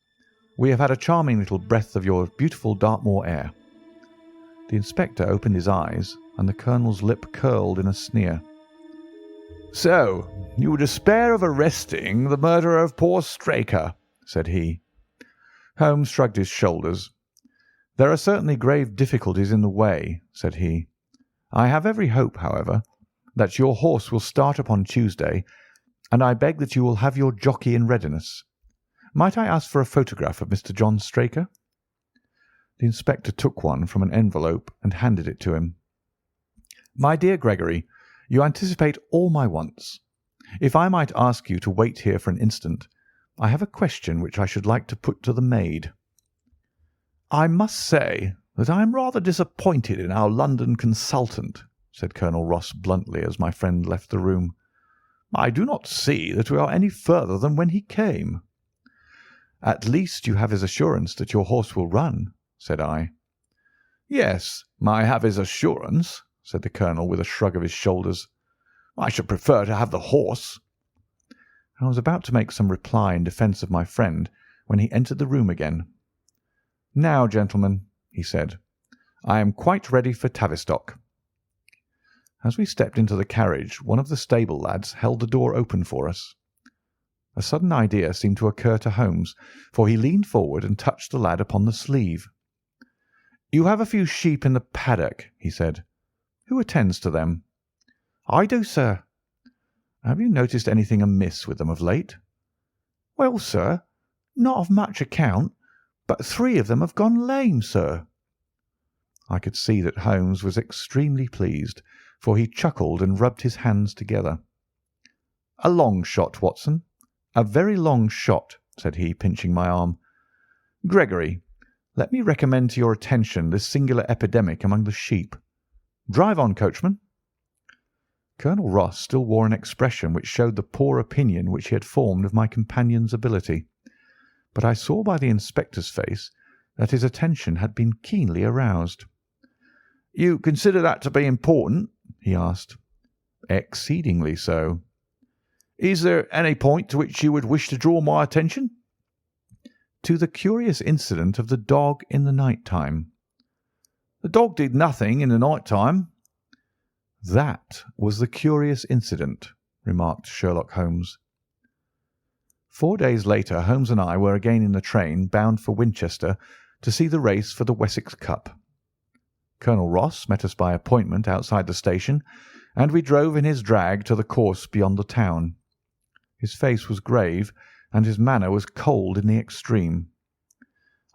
"We have had a charming little breath of your beautiful Dartmoor air." The Inspector opened his eyes, and the Colonel's lip curled in a sneer. "So you despair of arresting the murderer of poor Straker?" said he. Holmes shrugged his shoulders. "There are certainly grave difficulties in the way," said he. "I have every hope, however, that your horse will start upon Tuesday, and I beg that you will have your jockey in readiness. Might I ask for a photograph of Mr. John Straker?" The Inspector took one from an envelope and handed it to him. "My dear Gregory, you anticipate all my wants. If I might ask you to wait here for an instant, I have a question which I should like to put to the maid." "I must say that I am rather disappointed in our London consultant," said Colonel Ross bluntly as my friend left the room. "I do not see that we are any further than when he came." "At least you have his assurance that your horse will run," said I. "Yes, I have his assurance," said the Colonel with a shrug of his shoulders. "I should prefer to have the horse." I was about to make some reply in defence of my friend when he entered the room again. "Now, gentlemen," he said, "I am quite ready for Tavistock." As we stepped into the carriage, one of the stable lads held the door open for us. A sudden idea seemed to occur to Holmes, for he leaned forward and touched the lad upon the sleeve. "You have a few sheep in the paddock," he said. "Who attends to them?" "I do, sir." "Have you noticed anything amiss with them of late?" "Well, sir, not of much account, but 3 of them have gone lame, sir." I could see that Holmes was extremely pleased, for he chuckled and rubbed his hands together. A long shot, Watson. A very long shot," said he, pinching my arm. "Gregory, let me recommend to your attention this singular epidemic among the sheep. Drive on, coachman." Colonel Ross still wore an expression which showed the poor opinion which he had formed of my companion's ability, but I saw by the inspector's face that his attention had been keenly aroused. "You consider that to be important?" he asked. "Exceedingly so." "Is there any point to which you would wish to draw my attention?" "To the curious incident of the dog in the night time." "The dog did nothing in the night time." "That was the curious incident," remarked Sherlock Holmes. 4 days later Holmes and I were again in the train bound for Winchester to see the race for the Wessex Cup. Colonel Ross met us by appointment outside the station, and we drove in his drag to the course beyond the town. His face was grave, and his manner was cold in the extreme.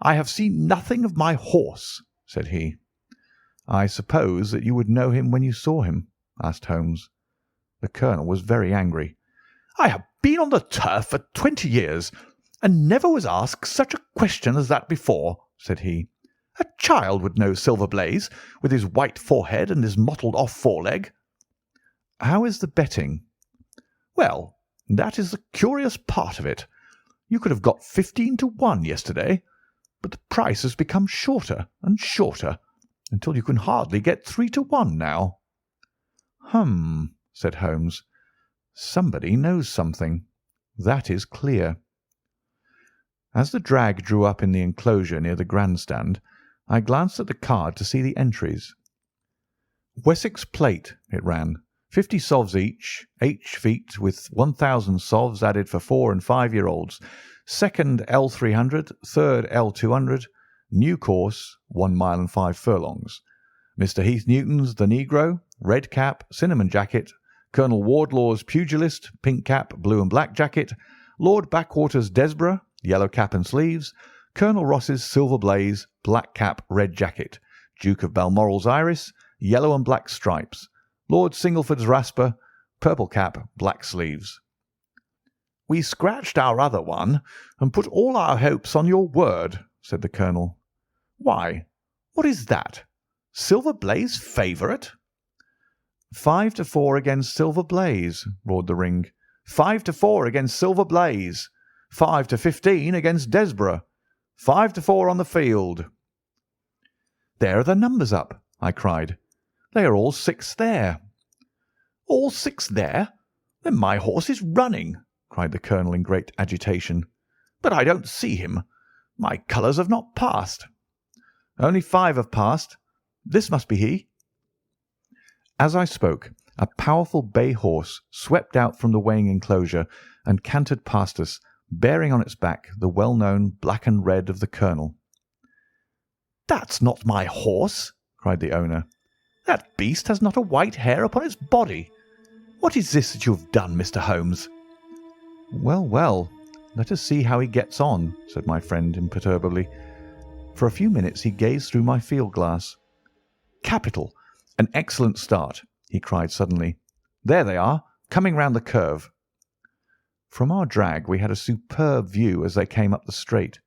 "I have seen nothing of my horse," said he. "I suppose that you would know him when you saw him?" asked Holmes. The colonel was very angry. "I have been on the turf for 20 years, and never was asked such a question as that before," said he. "A child would know Silver Blaze, with his white forehead and his mottled-off foreleg." "How is the betting?" "Well, that is the curious part of it. You could have got 15-1 yesterday, but the price has become shorter and shorter, until you can hardly get 3-1 now." "Hum," said Holmes. "Somebody knows something. That is clear." As the drag drew up in the enclosure near the grandstand, I glanced at the card to see the entries. "Wessex Plate," it ran. 50 sovs each, H feet, with 1,000 sovs added for 4 and 5-year-olds. Second L300, third L200. New course, 1 mile and 5 furlongs. Mr. Heath Newton's The Negro, red cap, cinnamon jacket. Colonel Wardlaw's Pugilist, pink cap, blue and black jacket. Lord Backwater's Desborough, yellow cap and sleeves. Colonel Ross's Silver Blaze, black cap, red jacket. Duke of Balmoral's Iris, yellow and black stripes. Lord Singleford's Rasper, purple cap, black sleeves. "We scratched our other one and put all our hopes on your word," said the colonel. "Why, what is that? Silver Blaze favourite?" 5-4 against Silver Blaze," roared the ring. 5-4 against Silver Blaze. 5-15 against Desborough. 5-4 on the field. "There are the numbers up," I cried. "They are all 6 there." "All 6 there? Then my horse is running," cried the colonel in great agitation. "But I don't see him. My colours have not passed." "Only 5 have passed. This must be he." As I spoke, a powerful bay horse swept out from the weighing enclosure and cantered past us, bearing on its back the well-known black and red of the colonel. "That's not my horse," cried the owner. "That beast has not a white hair upon its body. What is this that you have done, Mr. Holmes?" "Well, well, let us see how he gets on," said my friend imperturbably. For a few minutes he gazed through my field-glass. "Capital! An excellent start!" he cried suddenly. "There they are, coming round the curve." From our drag we had a superb view as they came up the straight.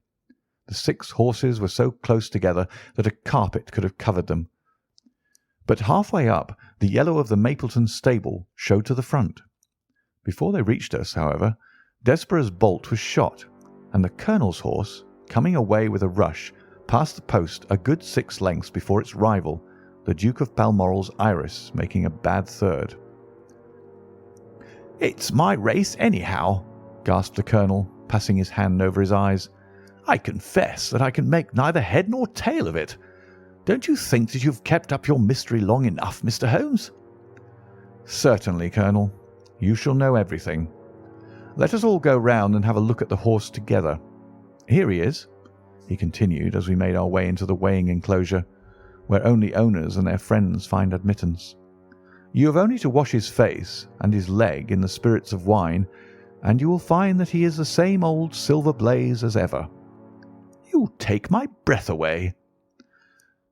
The 6 horses were so close together that a carpet could have covered them. But halfway up, the yellow of the Mapleton stable showed to the front. Before they reached us, however, Desborough's bolt was shot, and the colonel's horse, coming away with a rush, passed the post a good 6 lengths before its rival, the Duke of Balmoral's Iris, making a bad third. "It's my race anyhow," gasped the colonel, passing his hand over his eyes. "I confess that I can make neither head nor tail of it. Don't you think that you've kept up your mystery long enough, Mr. Holmes?" "Certainly, Colonel. You shall know everything. Let us all go round and have a look at the horse together. Here he is," he continued as we made our way into the weighing enclosure, where only owners and their friends find admittance. "You have only to wash his face and his leg in the spirits of wine, and you will find that he is the same old Silver Blaze as ever." "You take my breath away."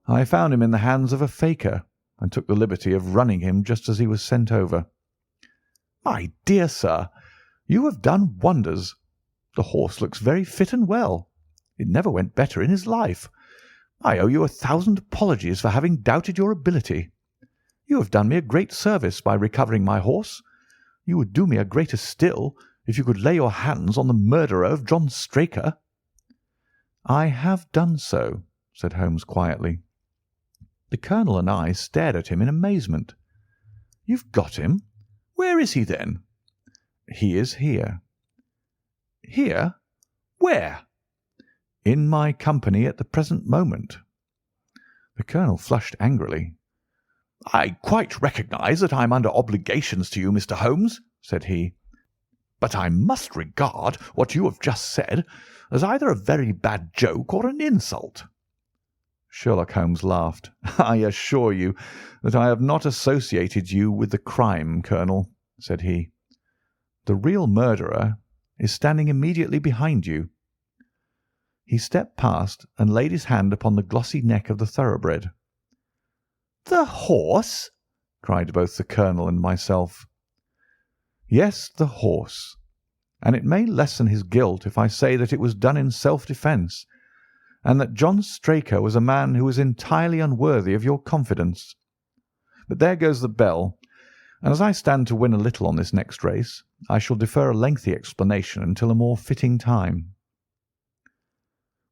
"I found him in the hands of a faker, and took the liberty of running him just as he was sent over." My dear sir, you have done wonders. The horse looks very fit and well. It never went better in his life. I owe you 1,000 apologies for having doubted your ability. You have done me a great service by recovering my horse. You would do me a greater still if you could lay your hands on the murderer of John Straker." "I have done so," said Holmes quietly. The Colonel and I stared at him in amazement. "You've got him? Where is he, then?" "He is here." "Here? Where?" "In my company at the present moment." The Colonel flushed angrily. "I quite recognise that I am under obligations to you, Mr. Holmes," said he, "but I must regard what you have just said as either a very bad joke or an insult." Sherlock Holmes laughed. "I assure you that I have not associated you with the crime, Colonel," said he. "The real murderer is standing immediately behind you." He stepped past and laid his hand upon the glossy neck of the thoroughbred. "The horse!" cried both the Colonel and myself. "Yes, the horse. And it may lessen his guilt if I say that it was done in self-defence, and that John Straker was a man who was entirely unworthy of your confidence. But there goes the bell, and as I stand to win a little on this next race, I shall defer a lengthy explanation until a more fitting time."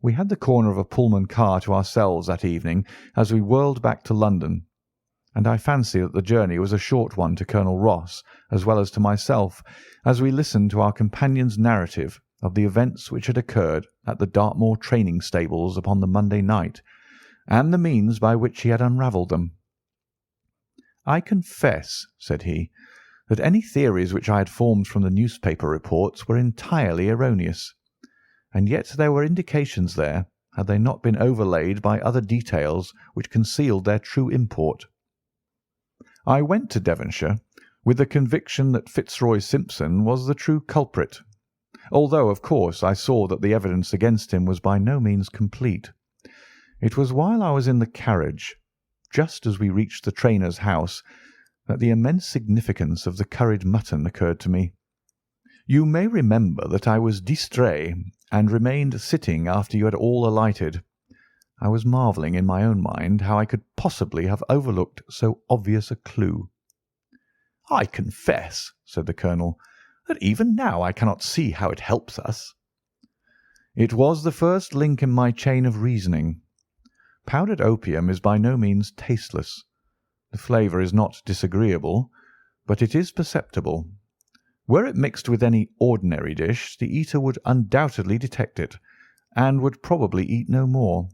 We had the corner of a Pullman car to ourselves that evening as we whirled back to London, and I fancy that the journey was a short one to Colonel Ross as well as to myself, as we listened to our companion's narrative of the events which had occurred at the Dartmoor training stables upon the Monday night, and the means by which he had unravelled them. "I confess," said he, "that any theories which I had formed from the newspaper reports were entirely erroneous, and yet there were indications there, had they not been overlaid by other details which concealed their true import. I went to Devonshire with the conviction that Fitzroy Simpson was the true culprit, although, of course, I saw that the evidence against him was by no means complete. It was while I was in the carriage, just as we reached the trainer's house, that the immense significance of the curried mutton occurred to me. You may remember that I was distrait and remained sitting after you had all alighted. I was marvelling in my own mind how I could possibly have overlooked so obvious a clue. "I confess," said the Colonel, "that even now I cannot see how it helps us." "It was the first link in my chain of reasoning. Powdered opium is by no means tasteless. The flavour is not disagreeable, but it is perceptible. Were it mixed with any ordinary dish, the eater would undoubtedly detect it, and would probably eat no more.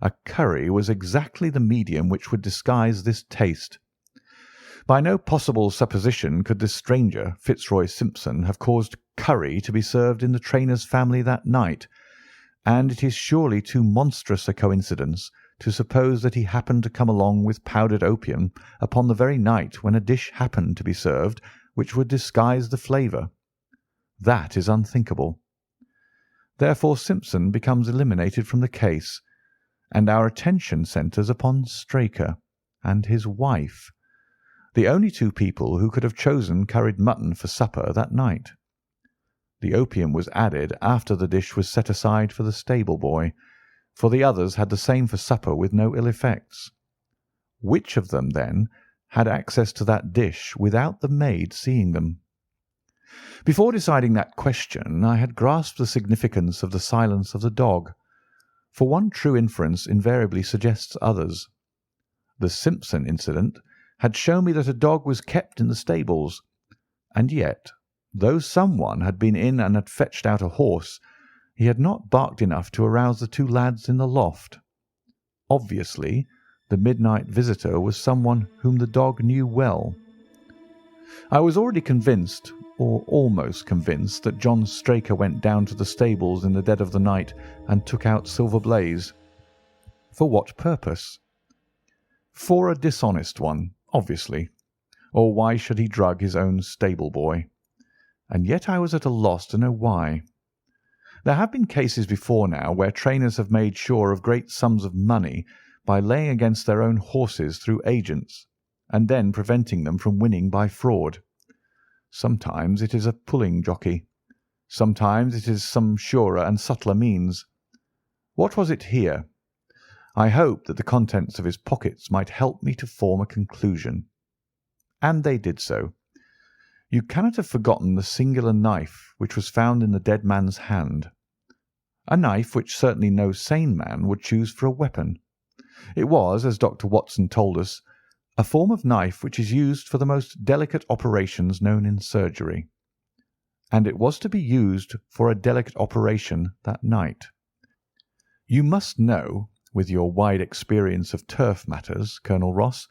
A curry was exactly the medium which would disguise this taste. By no possible supposition could this stranger, Fitzroy Simpson, have caused curry to be served in the trainer's family that night, and it is surely too monstrous a coincidence to suppose that he happened to come along with powdered opium upon the very night when a dish happened to be served which would disguise the flavour. That is unthinkable. Therefore Simpson becomes eliminated from the case, and our attention centres upon Straker and his wife, the only two people who could have chosen curried mutton for supper that night. The opium was added after the dish was set aside for the stable boy, for the others had the same for supper with no ill effects. Which of them, then, had access to that dish without the maid seeing them? Before deciding that question, I had grasped the significance of the silence of the dog, for one true inference invariably suggests others. The Simpson incident had shown me that a dog was kept in the stables, and yet, though someone had been in and had fetched out a horse, he had not barked enough to arouse the two lads in the loft. Obviously, the midnight visitor was someone whom the dog knew well. I was already convinced, or almost convinced, that John Straker went down to the stables in the dead of the night and took out Silver Blaze. For what purpose? For a dishonest one, obviously, or why should he drug his own stable boy? And yet I was at a loss to know why. There have been cases before now where trainers have made sure of great sums of money by laying against their own horses through agents, and then preventing them from winning by fraud. Sometimes it is a pulling jockey. Sometimes it is some surer and subtler means. What was it here? I hoped that the contents of his pockets might help me to form a conclusion. And they did so. You cannot have forgotten the singular knife which was found in the dead man's hand. A knife which certainly no sane man would choose for a weapon. It was, as Dr. Watson told us, a form of knife which is used for the most delicate operations known in surgery. And it was to be used for a delicate operation that night. You must know, with your wide experience of turf matters, Colonel Ross,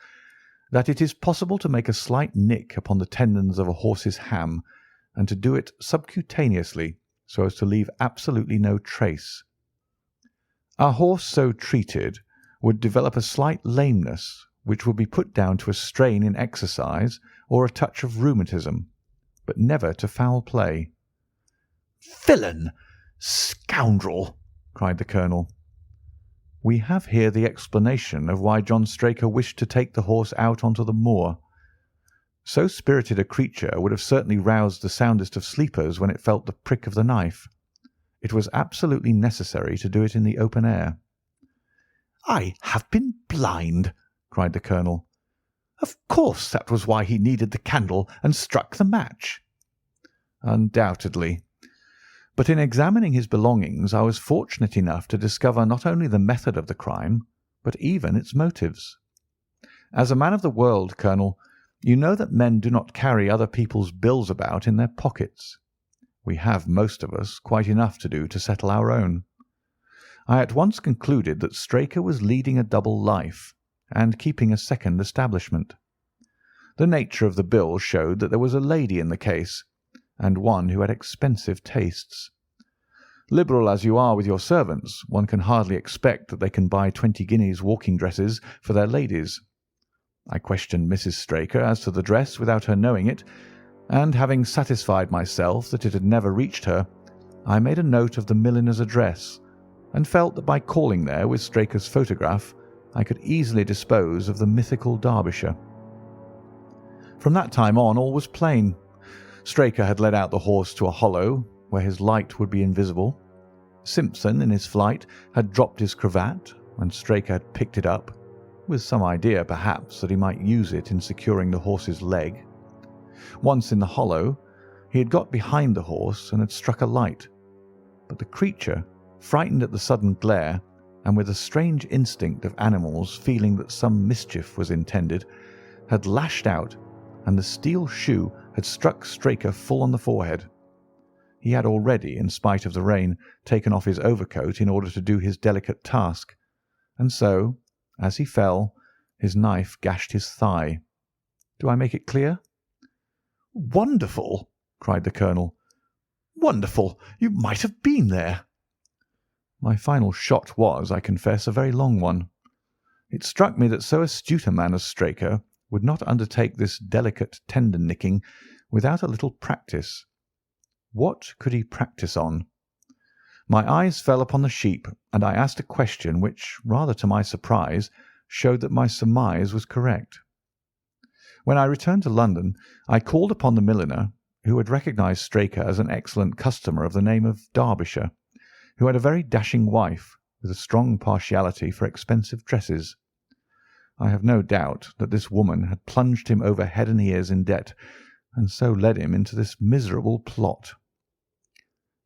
that it is possible to make a slight nick upon the tendons of a horse's ham, and to do it subcutaneously, so as to leave absolutely no trace. A horse so treated would develop a slight lameness, which would be put down to a strain in exercise or a touch of rheumatism, but never to foul play. "Villain! Scoundrel!" cried the Colonel. We have here the explanation of why John Straker wished to take the horse out onto the moor. So spirited a creature would have certainly roused the soundest of sleepers when it felt the prick of the knife. It was absolutely necessary to do it in the open air. "I have been blind!" cried the Colonel. "Of course that was why he needed the candle and struck the match." Undoubtedly. But in examining his belongings I was fortunate enough to discover not only the method of the crime, but even its motives. As a man of the world, Colonel, you know that men do not carry other people's bills about in their pockets. We have, most of us, quite enough to do to settle our own. I at once concluded that Straker was leading a double life, and keeping a second establishment. The nature of the bill showed that there was a lady in the case, and one who had expensive tastes. Liberal as you are with your servants, one can hardly expect that they can buy 20 guineas walking dresses for their ladies. I questioned Mrs. Straker as to the dress without her knowing it, and having satisfied myself that it had never reached her, I made a note of the milliner's address, and felt that by calling there with Straker's photograph I could easily dispose of the mythical Derbyshire. From that time on all was plain. Straker had led out the horse to a hollow where his light would be invisible. Simpson, in his flight, had dropped his cravat, and Straker had picked it up, with some idea, perhaps, that he might use it in securing the horse's leg. Once in the hollow, he had got behind the horse and had struck a light, but the creature, frightened at the sudden glare, and with a strange instinct of animals feeling that some mischief was intended, had lashed out, and the steel shoe had struck Straker full on the forehead. He had already, in spite of the rain, taken off his overcoat in order to do his delicate task, and so, as he fell, his knife gashed his thigh. Do I make it clear? "Wonderful!" cried the Colonel. "Wonderful! You might have been there." My final shot was, I confess, a very long one. It struck me that so astute a man as Straker would not undertake this delicate tendon-nicking without a little practice. What could he practise on? My eyes fell upon the sheep, and I asked a question which, rather to my surprise, showed that my surmise was correct. When I returned to London, I called upon the milliner, who had recognised Straker as an excellent customer of the name of Derbyshire, who had a very dashing wife, with a strong partiality for expensive dresses. I have no doubt that this woman had plunged him over head and ears in debt, and so led him into this miserable plot.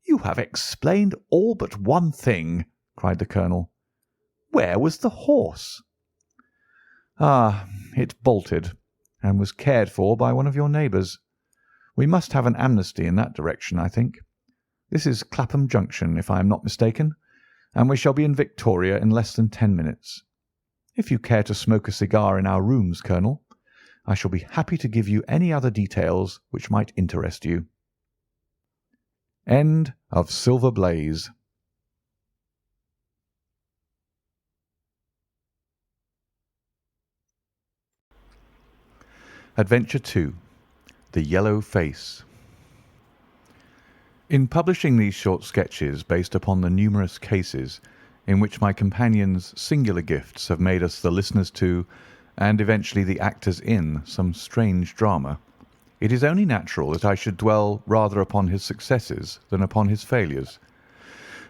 "You have explained all but one thing," cried the Colonel. "Where was the horse?" "Ah, it bolted, and was cared for by one of your neighbours. We must have an amnesty in that direction, I think. This is Clapham Junction, if I am not mistaken, and we shall be in Victoria in less than 10 minutes. If you care to smoke a cigar in our rooms, Colonel, I shall be happy to give you any other details which might interest you." End of Silver Blaze. Adventure 2. The Yellow Face. In publishing these short sketches based upon the numerous cases in which my companions' singular gifts have made us the listeners to, and eventually the actors in, some strange drama, It is only natural that I should dwell rather upon his successes than upon his failures,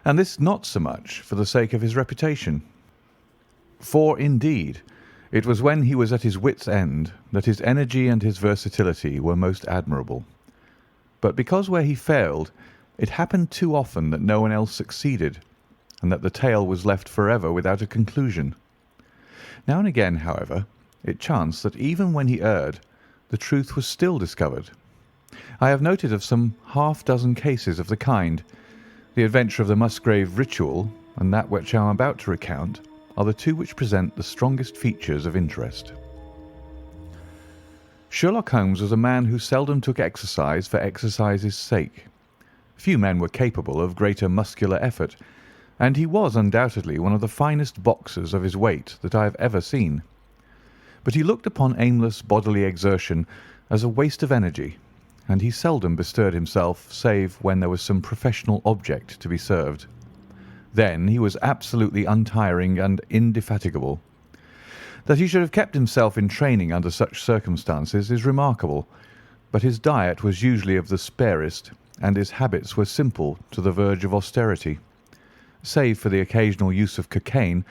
and this not so much for the sake of his reputation. For, indeed, it was when he was at his wits' end that his energy and his versatility were most admirable, but because where he failed, it happened too often that no one else succeeded, and that the tale was left forever without a conclusion. Now and again, however, it chanced that even when he erred, the truth was still discovered. I have noted of some half-dozen cases of the kind. The adventure of the Musgrave ritual and that which I am about to recount are the two which present the strongest features of interest. Sherlock Holmes was a man who seldom took exercise for exercise's sake. Few men were capable of greater muscular effort, and he was undoubtedly one of the finest boxers of his weight that I have ever seen. But he looked upon aimless bodily exertion as a waste of energy, and he seldom bestirred himself save when there was some professional object to be served. Then he was absolutely untiring and indefatigable. That he should have kept himself in training under such circumstances is remarkable, but his diet was usually of the sparest, and his habits were simple to the verge of austerity. Save for the occasional use of cocaine,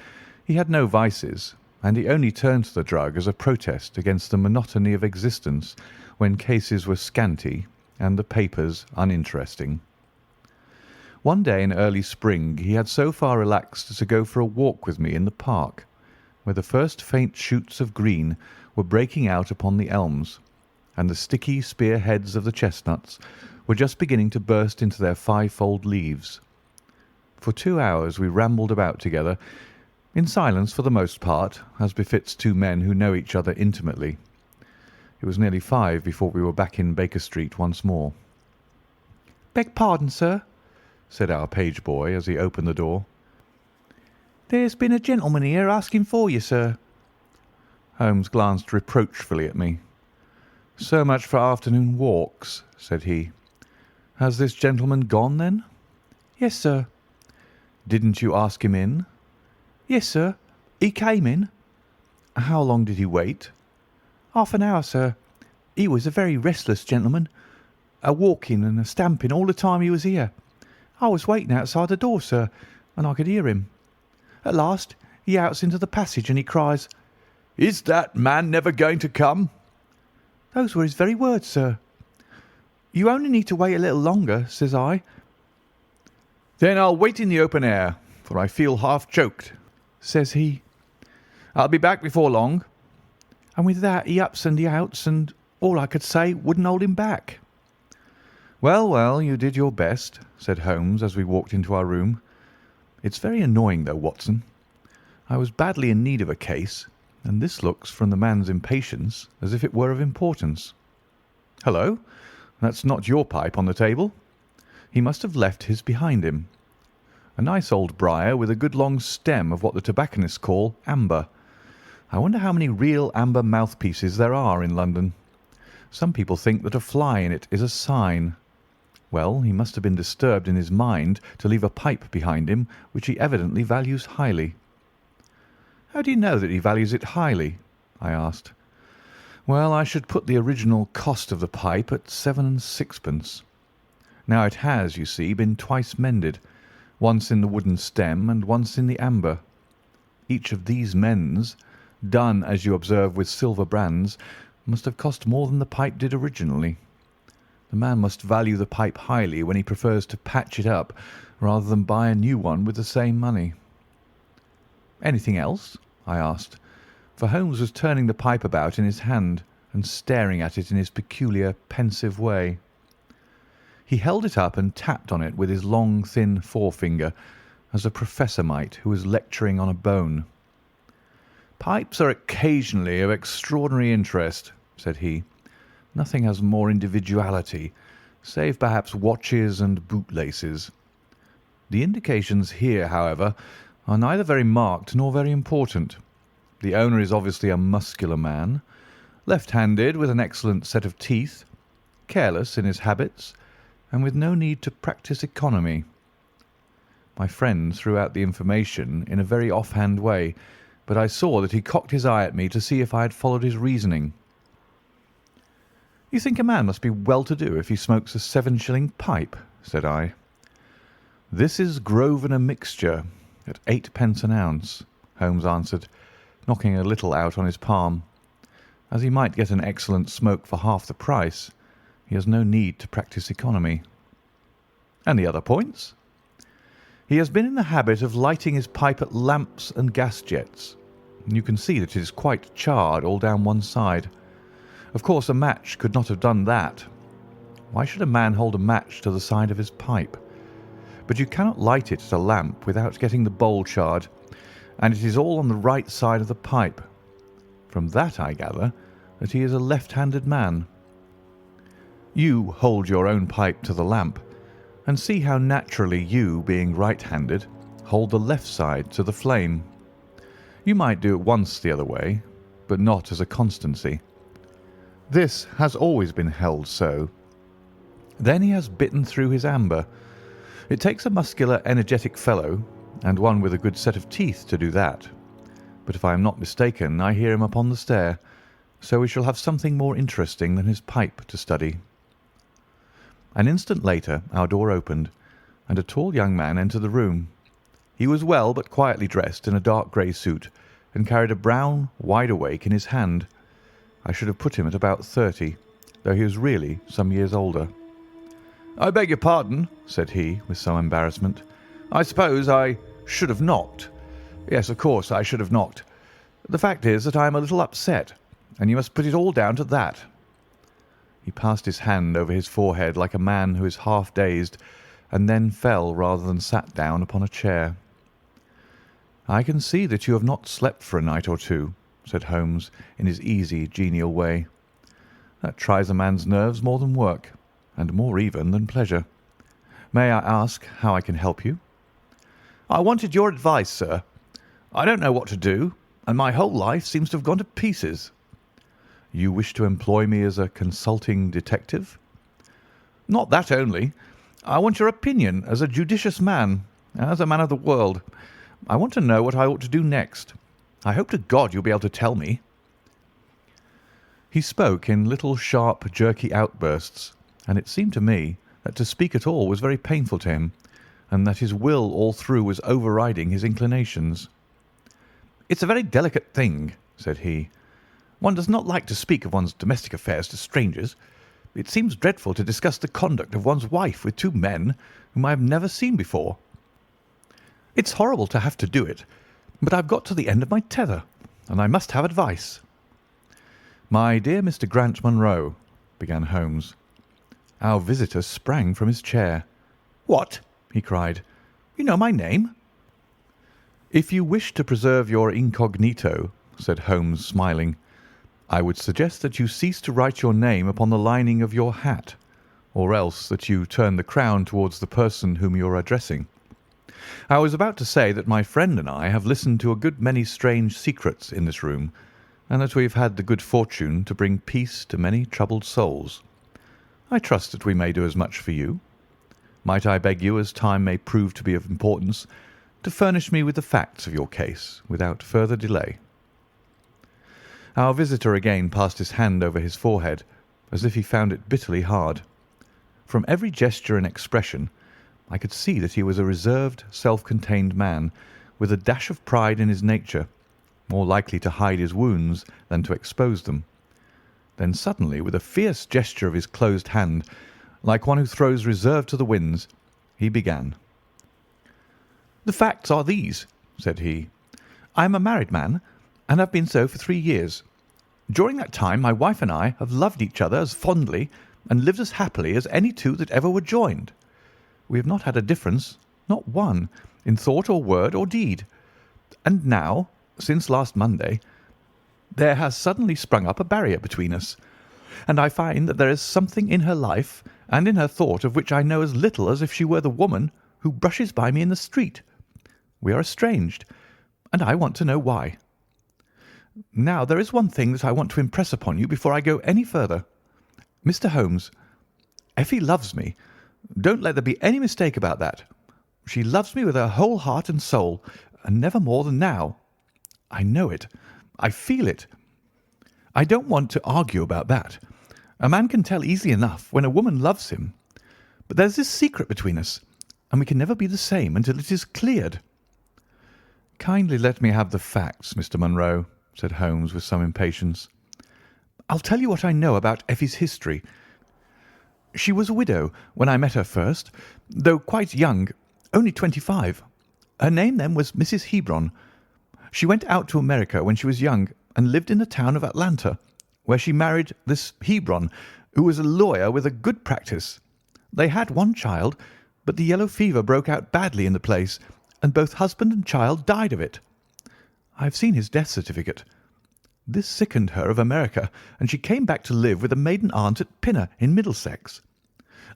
he had no vices, and he only turned to the drug as a protest against the monotony of existence when cases were scanty and the papers uninteresting. One day in early spring he had so far relaxed as to go for a walk with me in the park, where the first faint shoots of green were breaking out upon the elms, and the sticky spear heads of the chestnuts were just beginning to burst into their fivefold leaves. For 2 hours we rambled about together, in silence for the most part, as befits two men who know each other intimately. It was nearly 5 before we were back in Baker Street once more. "Beg pardon, sir," said our page boy as he opened the door. "There's been a gentleman here asking for you, sir." Holmes glanced reproachfully at me. "So much for afternoon walks," said he. "Has this gentleman gone, then?" "Yes, sir." "Didn't you ask him in?" "Yes, sir. He came in." "How long did he wait?" "Half an hour, sir. He was a very restless gentleman, a walking and a stamping all the time he was here. I was waiting outside the door, sir, and I could hear him. At last he outs into the passage and he cries, 'Is that man never going to come?' Those were his very words, sir. 'You only need to wait a little longer,' says I. 'Then I'll wait in the open air, for I feel half choked,' says he. 'I'll be back before long.' And with that he ups and he outs, and all I could say wouldn't hold him back." "Well, well, you did your best," said Holmes as we walked into our room. "It's very annoying, though, Watson. I was badly in need of a case, and this looks, from the man's impatience, as if it were of importance. Hullo, that's not your pipe on the table. He must have left his behind him. A nice old briar with a good long stem of what the tobacconists call amber. I wonder how many real amber mouthpieces there are in London. Some people think that a fly in it is a sign. Well, he must have been disturbed in his mind to leave a pipe behind him which he evidently values highly." "How do you know that he values it highly?" I asked. "Well, I should put the original cost of the pipe at 7 6d. Now it has, you see, been twice mended, once in the wooden stem and once in the amber. Each of these mends, done, as you observe, with silver brands, must have cost more than the pipe did originally. The man must value the pipe highly when he prefers to patch it up rather than buy a new one with the same money." "Anything else?" I asked, for Holmes was turning the pipe about in his hand and staring at it in his peculiar pensive way. He held it up and tapped on it with his long, thin forefinger, as a professor might who was lecturing on a bone. "Pipes are occasionally of extraordinary interest," said he. "Nothing has more individuality, save perhaps watches and bootlaces. The indications here, however, are neither very marked nor very important. The owner is obviously a muscular man, left-handed with an excellent set of teeth, careless in his habits, and with no need to practise economy." My friend threw out the information in a very off-hand way, but I saw that he cocked his eye at me to see if I had followed his reasoning. You think a man must be well-to-do if he smokes a 7-shilling pipe, said I. This is Grosvenor mixture at 8 pence an ounce, Holmes answered, knocking a little out on his palm. As he might get an excellent smoke for half the price, he has no need to practise economy. And the other points? He has been in the habit of lighting his pipe at lamps and gas jets. You can see that it is quite charred all down one side. Of course, a match could not have done that. Why should a man hold a match to the side of his pipe? But you cannot light it at a lamp without getting the bowl charred, and it is all on the right side of the pipe. From that I gather that he is a left-handed man. You hold your own pipe to the lamp, and see how naturally you, being right-handed, hold the left side to the flame. You might do it once the other way, but not as a constancy. This has always been held so. Then he has bitten through his amber. It takes a muscular, energetic fellow, and one with a good set of teeth to do that. But if I am not mistaken, I hear him upon the stair, so we shall have something more interesting than his pipe to study. An instant later our door opened, and a tall young man entered the room. He was well but quietly dressed in a dark grey suit, and carried a brown wide-awake in his hand. I should have put him at about 30, though he was really some years older. "I beg your pardon," said he, with some embarrassment. "I suppose I should have knocked. Yes, of course, I should have knocked. The fact is that I am a little upset, and you must put it all down to that." He passed his hand over his forehead like a man who is half dazed, and then fell rather than sat down upon a chair. "I can see that you have not slept for a night or two," said Holmes, in his easy, genial way. "That tries a man's nerves more than work, and more even than pleasure. May I ask how I can help you?" "I wanted your advice, sir. I don't know what to do, and my whole life seems to have gone to pieces." "You wish to employ me as a consulting detective?" "Not that only. I want your opinion as a judicious man, as a man of the world. I want to know what I ought to do next. I hope to God you'll be able to tell me." He spoke in little sharp, jerky outbursts, and it seemed to me that to speak at all was very painful to him, and that his will all through was overriding his inclinations. "It's a very delicate thing," said he. "One does not like to speak of one's domestic affairs to strangers. It seems dreadful to discuss the conduct of one's wife with two men whom I have never seen before. It's horrible to have to do it, but I've got to the end of my tether, and I must have advice." "My dear Mr. Grant Munro," began Holmes. Our visitor sprang from his chair. "What?" he cried. "You know my name?" "If you wish to preserve your incognito," said Holmes, smiling, "I would suggest that you cease to write your name upon the lining of your hat, or else that you turn the crown towards the person whom you are addressing. I was about to say that my friend and I have listened to a good many strange secrets in this room, and that we have had the good fortune to bring peace to many troubled souls. I trust that we may do as much for you. Might I beg you, as time may prove to be of importance, to furnish me with the facts of your case without further delay?" Our visitor again passed his hand over his forehead, as if he found it bitterly hard. From every gesture and expression, I could see that he was a reserved, self-contained man, with a dash of pride in his nature, more likely to hide his wounds than to expose them. Then suddenly, with a fierce gesture of his closed hand, like one who throws reserve to the winds, he began. "The facts are these," said he. "I am a married man, and have been so for 3 years. During that time my wife and I have loved each other as fondly and lived as happily as any two that ever were joined. We have not had a difference, not one, in thought or word or deed. And now, since last Monday, there has suddenly sprung up a barrier between us, and I find that there is something in her life and in her thought of which I know as little as if she were the woman who brushes by me in the street. We are estranged, and I want to know why. Now, there is one thing that I want to impress upon you before I go any further. Mr. Holmes, Effie loves me. Don't let there be any mistake about that. She loves me with her whole heart and soul, and never more than now. I know it. I feel it. I don't want to argue about that. A man can tell easily enough when a woman loves him. But there's this secret between us, and we can never be the same until it is cleared." "Kindly let me have the facts, Mr. Munro," said Holmes with some impatience. "I'll tell you what I know about Effie's history. She was a widow when I met her first, though quite young, only 25. Her name then was Mrs. Hebron. She went out to America when she was young and lived in the town of Atlanta, where she married this Hebron, who was a lawyer with a good practice. They had one child, but the yellow fever broke out badly in the place, and both husband and child died of it. I have seen his death certificate. This sickened her of America, and she came back to live with a maiden aunt at Pinner in Middlesex.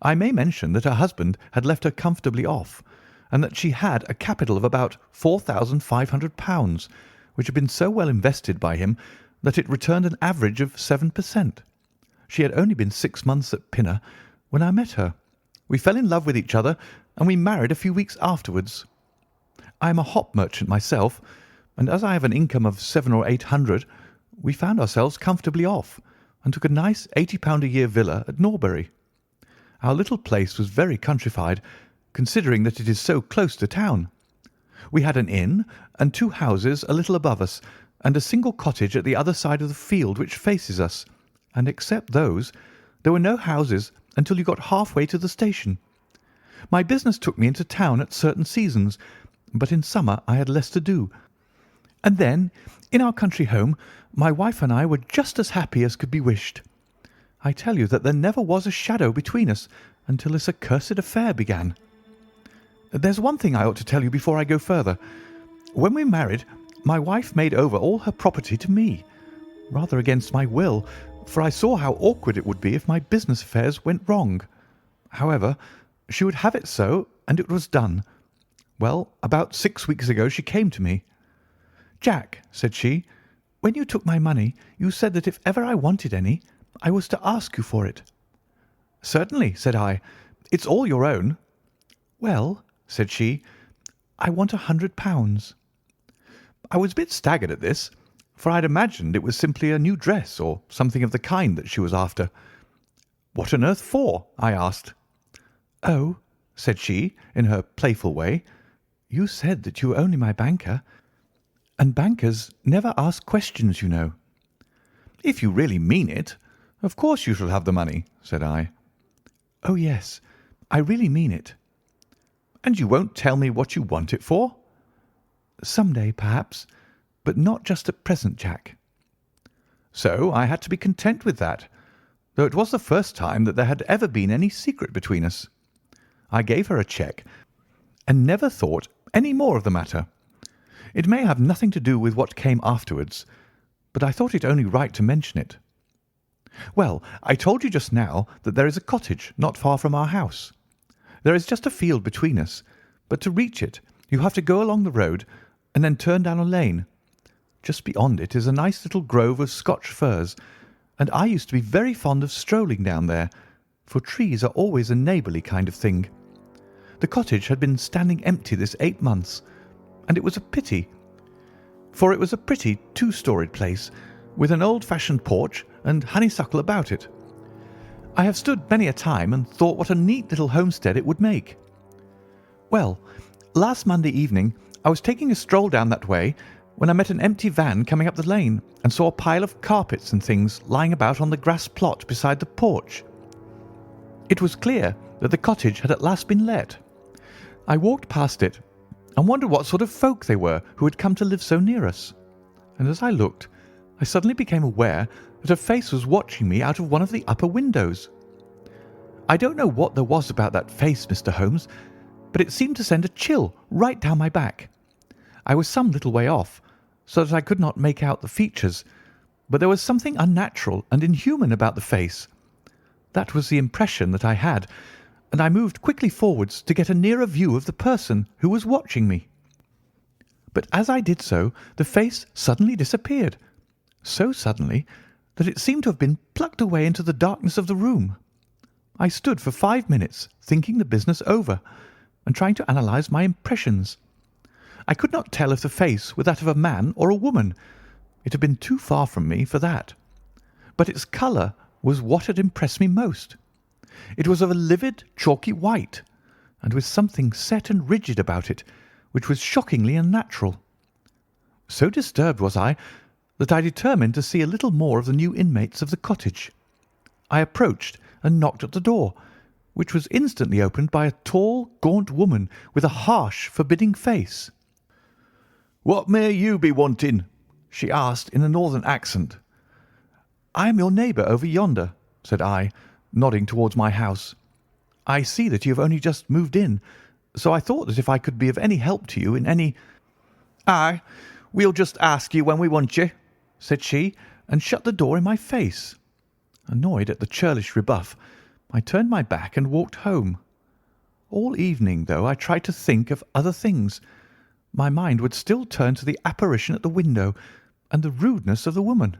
I may mention that her husband had left her comfortably off, and that she had a capital of about £4,500, which had been so well invested by him that it returned an average of 7%. She had only been 6 months at Pinner when I met her. We fell in love with each other, and we married a few weeks afterwards. I am a hop merchant myself, and as I have an income of 700 or 800, we found ourselves comfortably off, and took a nice £80 a year villa at Norbury. Our little place was very countrified, considering that it is so close to town. We had an inn and 2 houses a little above us, and a single cottage at the other side of the field which faces us, and except those, there were no houses until you got half-way to the station. My business took me into town at certain seasons, but in summer I had less to do. And then, in our country home, my wife and I were just as happy as could be wished. I tell you that there never was a shadow between us until this accursed affair began. There's one thing I ought to tell you before I go further. When we married, my wife made over all her property to me, rather against my will, for I saw how awkward it would be if my business affairs went wrong. However, she would have it so, and it was done. Well, about 6 weeks ago she came to me. "Jack," said she, "when you took my money, you said that if ever I wanted any, I was to ask you for it." "Certainly," said I. "It's all your own." "Well," said she, "I want £100. I was a bit staggered at this, for I had imagined it was simply a new dress or something of the kind that she was after. "What on earth for?" I asked. "Oh," said she, in her playful way, "you said that you were only my banker, and bankers never ask questions, you know." "If you really mean it, of course you shall have the money," said I. "Oh, yes, I really mean it." "And you won't tell me what you want it for?" "Some day, perhaps, but not just at present, Jack." So I had to be content with that, though it was the first time that there had ever been any secret between us. I gave her a cheque, and never thought any more of the matter. It may have nothing to do with what came afterwards, but I thought it only right to mention it. Well, I told you just now that there is a cottage not far from our house. There is just a field between us, but to reach it you have to go along the road and then turn down a lane. Just beyond it is a nice little grove of Scotch firs, and I used to be very fond of strolling down there, for trees are always a neighbourly kind of thing. The cottage had been standing empty this 8 months, and it was a pity, for it was a pretty 2-storied place, with an old-fashioned porch and honeysuckle about it. I have stood many a time and thought what a neat little homestead it would make. Well, last Monday evening I was taking a stroll down that way when I met an empty van coming up the lane and saw a pile of carpets and things lying about on the grass plot beside the porch. It was clear that the cottage had at last been let. I walked past it and wondered what sort of folk they were who had come to live so near us. And as I looked, I suddenly became aware that a face was watching me out of one of the upper windows. I don't know what there was about that face, Mr. Holmes, but it seemed to send a chill right down my back. I was some little way off, so that I could not make out the features, but there was something unnatural and inhuman about the face. That was the impression that I had, and I moved quickly forwards to get a nearer view of the person who was watching me. But as I did so, the face suddenly disappeared, so suddenly that it seemed to have been plucked away into the darkness of the room. I stood for 5 minutes thinking the business over and trying to analyse my impressions. I could not tell if the face were that of a man or a woman. It had been too far from me for that. But its colour was what had impressed me most. It was of a livid, chalky white, and with something set and rigid about it, which was shockingly unnatural. So disturbed was I that I determined to see a little more of the new inmates of the cottage. I approached and knocked at the door, which was instantly opened by a tall, gaunt woman with a harsh, forbidding face. "What may you be wanting?" she asked in a northern accent. "I am your neighbour over yonder," said I, nodding towards my house. "I see that you have only just moved in, so I thought that if I could be of any help to you in any—" "Aye, we'll just ask you when we want you," said she, and shut the door in my face. Annoyed at the churlish rebuff, I turned my back and walked home. All evening, though I tried to think of other things, my mind would still turn to the apparition at the window and the rudeness of the woman.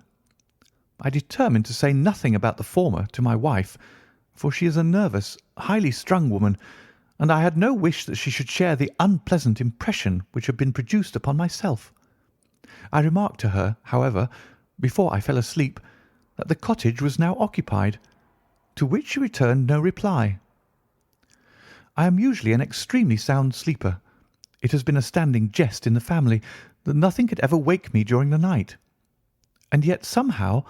I determined to say nothing about the former to my wife, for she is a nervous, highly strung woman, and I had no wish that she should share the unpleasant impression which had been produced upon myself. I remarked to her, however, before I fell asleep, that the cottage was now occupied, to which she returned no reply. I am usually an extremely sound sleeper. It has been a standing jest in the family that nothing could ever wake me during the night. And yet somehow,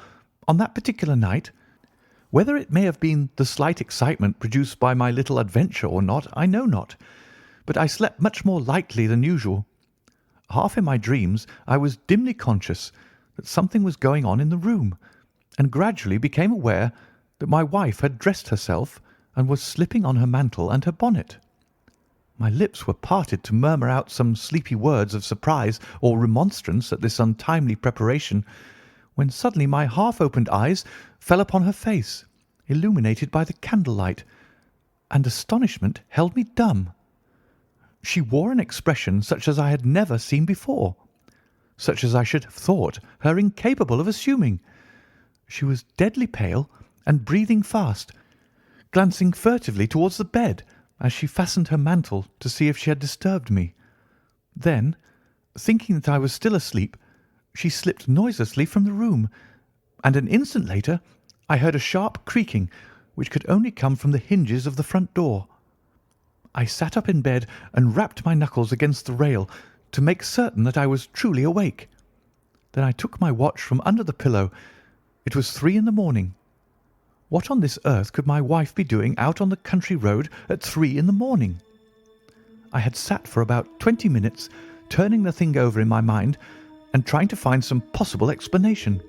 on that particular night, whether it may have been the slight excitement produced by my little adventure or not, I know not, but I slept much more lightly than usual. Half in my dreams I was dimly conscious that something was going on in the room, and gradually became aware that my wife had dressed herself and was slipping on her mantle and her bonnet. My lips were parted to murmur out some sleepy words of surprise or remonstrance at this untimely preparation, when suddenly my half-opened eyes fell upon her face, illuminated by the candlelight, and astonishment held me dumb. She wore an expression such as I had never seen before, such as I should have thought her incapable of assuming. She was deadly pale and breathing fast, glancing furtively towards the bed as she fastened her mantle to see if she had disturbed me. Then, thinking that I was still asleep, she slipped noiselessly from the room, and an instant later I heard a sharp creaking which could only come from the hinges of the front door. I sat up in bed and rapped my knuckles against the rail to make certain that I was truly awake. Then I took my watch from under the pillow. It was 3 in the morning. What on this earth could my wife be doing out on the country road at 3 in the morning? I had sat for about 20 minutes, turning the thing over in my mind and trying to find some possible explanation.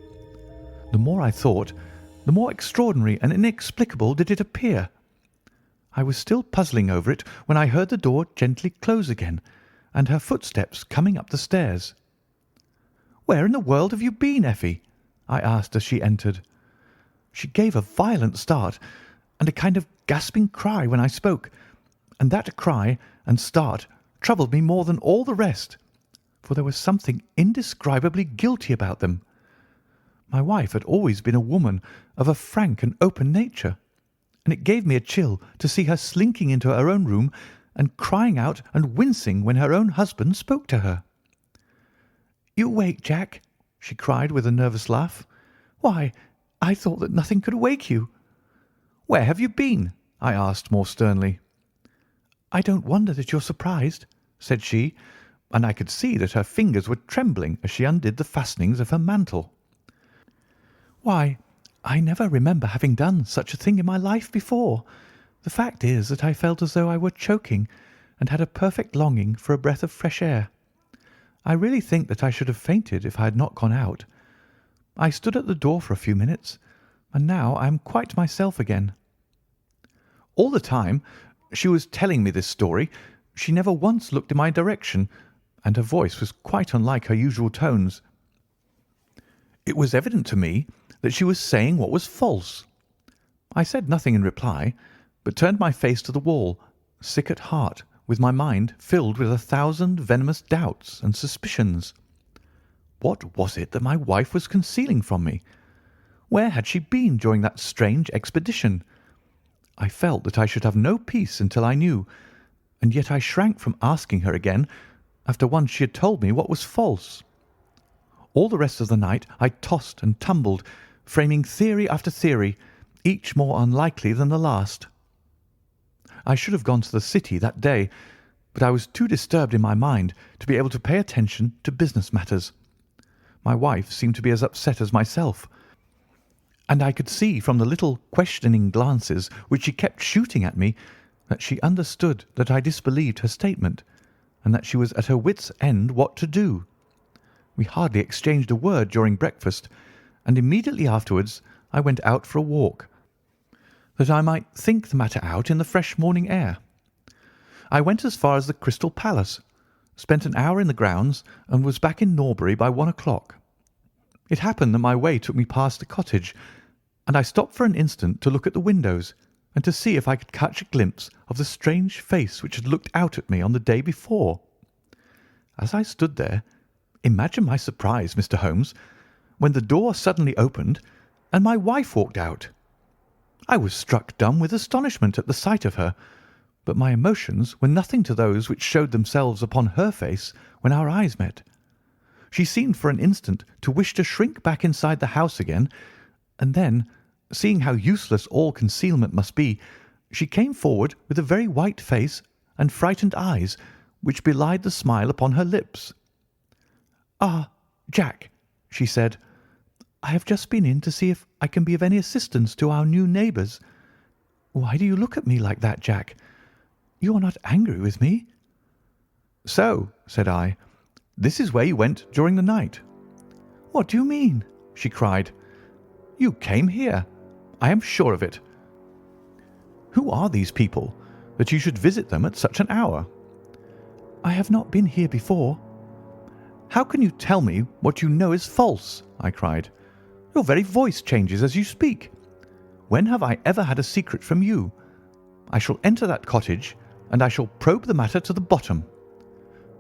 The more I thought, the more extraordinary and inexplicable did it appear. I was still puzzling over it when I heard the door gently close again, and her footsteps coming up the stairs. "Where in the world have you been, Effie?" I asked as she entered. She gave a violent start and a kind of gasping cry when I spoke, and that cry and start troubled me more than all the rest, for there was something indescribably guilty about them. My wife had always been a woman of a frank and open nature, and it gave me a chill to see her slinking into her own room and crying out and wincing when her own husband spoke to her. "You awake, Jack?" she cried with a nervous laugh. "Why, I thought that nothing could wake you." "Where have you been?" I asked more sternly. "I don't wonder that you're surprised," said she, and I could see that her fingers were trembling as she undid the fastenings of her mantle. "Why, I never remember having done such a thing in my life before. The fact is that I felt as though I were choking and had a perfect longing for a breath of fresh air. I really think that I should have fainted if I had not gone out. I stood at the door for a few minutes, and now I am quite myself again." All the time she was telling me this story, she never once looked in my direction, and her voice was quite unlike her usual tones. It was evident to me that she was saying what was false. I said nothing in reply, but turned my face to the wall, sick at heart, with my mind filled with 1,000 venomous doubts and suspicions. What was it that my wife was concealing from me? Where had she been during that strange expedition? I felt that I should have no peace until I knew, and yet I shrank from asking her again after once she had told me what was false. All the rest of the night I tossed and tumbled, framing theory after theory, each more unlikely than the last. I should have gone to the city that day, but I was too disturbed in my mind to be able to pay attention to business matters. My wife seemed to be as upset as myself, and I could see from the little questioning glances which she kept shooting at me that she understood that I disbelieved her statement, and that she was at her wits' end what to do. We hardly exchanged a word during breakfast, and immediately afterwards I went out for a walk, that I might think the matter out in the fresh morning air. I went as far as the Crystal Palace, spent an hour in the grounds, and was back in Norbury by 1 o'clock. It happened that my way took me past the cottage, and I stopped for an instant to look at the windows and to see if I could catch a glimpse of the strange face which had looked out at me on the day before. As I stood there, imagine my surprise, Mr. Holmes, when the door suddenly opened and my wife walked out. I was struck dumb with astonishment at the sight of her, but my emotions were nothing to those which showed themselves upon her face when our eyes met. She seemed for an instant to wish to shrink back inside the house again, and then, seeing how useless all concealment must be, she came forward with a very white face and frightened eyes, which belied the smile upon her lips. "Ah, Jack," she said, "I have just been in to see if I can be of any assistance to our new neighbours. Why do you look at me like that, Jack? You are not angry with me?" "So," said I, "this is where you went during the night." "What do you mean?" she cried. "You came here. I am sure of it." "Who are these people, that you should visit them at such an hour?" "I have not been here before." "How can you tell me what you know is false?" I cried. "Your very voice changes as you speak. When have I ever had a secret from you? I shall enter that cottage, and I shall probe the matter to the bottom."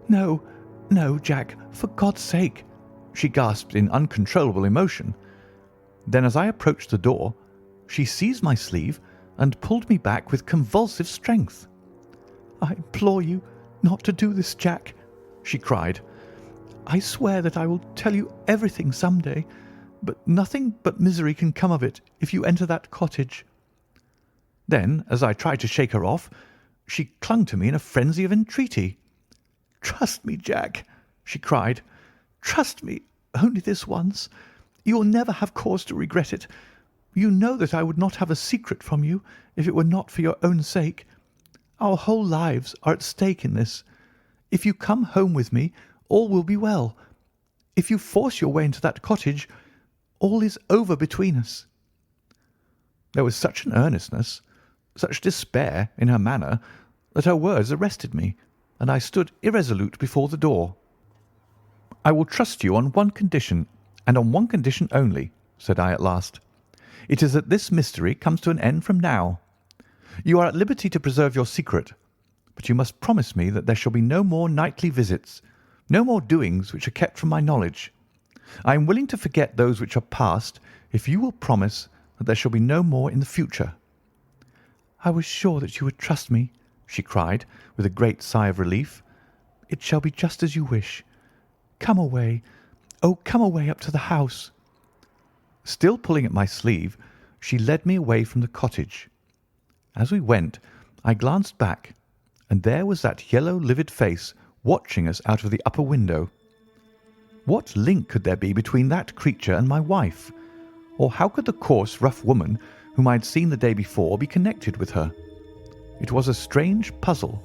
"No, no, Jack, for God's sake!" she gasped in uncontrollable emotion. Then, as I approached the door, she seized my sleeve and pulled me back with convulsive strength. "I implore you not to do this, Jack," she cried. "I swear that I will tell you everything some day, but nothing but misery can come of it if you enter that cottage." Then, as I tried to shake her off, she clung to me in a frenzy of entreaty. "Trust me, Jack," she cried. "Trust me only this once. You will never have cause to regret it. You know that I would not have a secret from you if it were not for your own sake. Our whole lives are at stake in this. If you come home with me, all will be well. If you force your way into that cottage, all is over between us." There was such an earnestness, such despair in her manner, that her words arrested me, and I stood irresolute before the door. "I will trust you on one condition, and on one condition only," said I at last. "It is that this mystery comes to an end from now. You are at liberty to preserve your secret, but you must promise me that there shall be no more nightly visits, no more doings which are kept from my knowledge. I am willing to forget those which are past if you will promise that there shall be no more in the future." "I was sure that you would trust me," she cried, with a great sigh of relief. "It shall be just as you wish. Come away. Oh, come away up to the house." Still pulling at my sleeve, she led me away from the cottage. As we went, I glanced back, and there was that yellow, livid face watching us out of the upper window. What link could there be between that creature and my wife? Or how could the coarse, rough woman whom I had seen the day before be connected with her? It was a strange puzzle,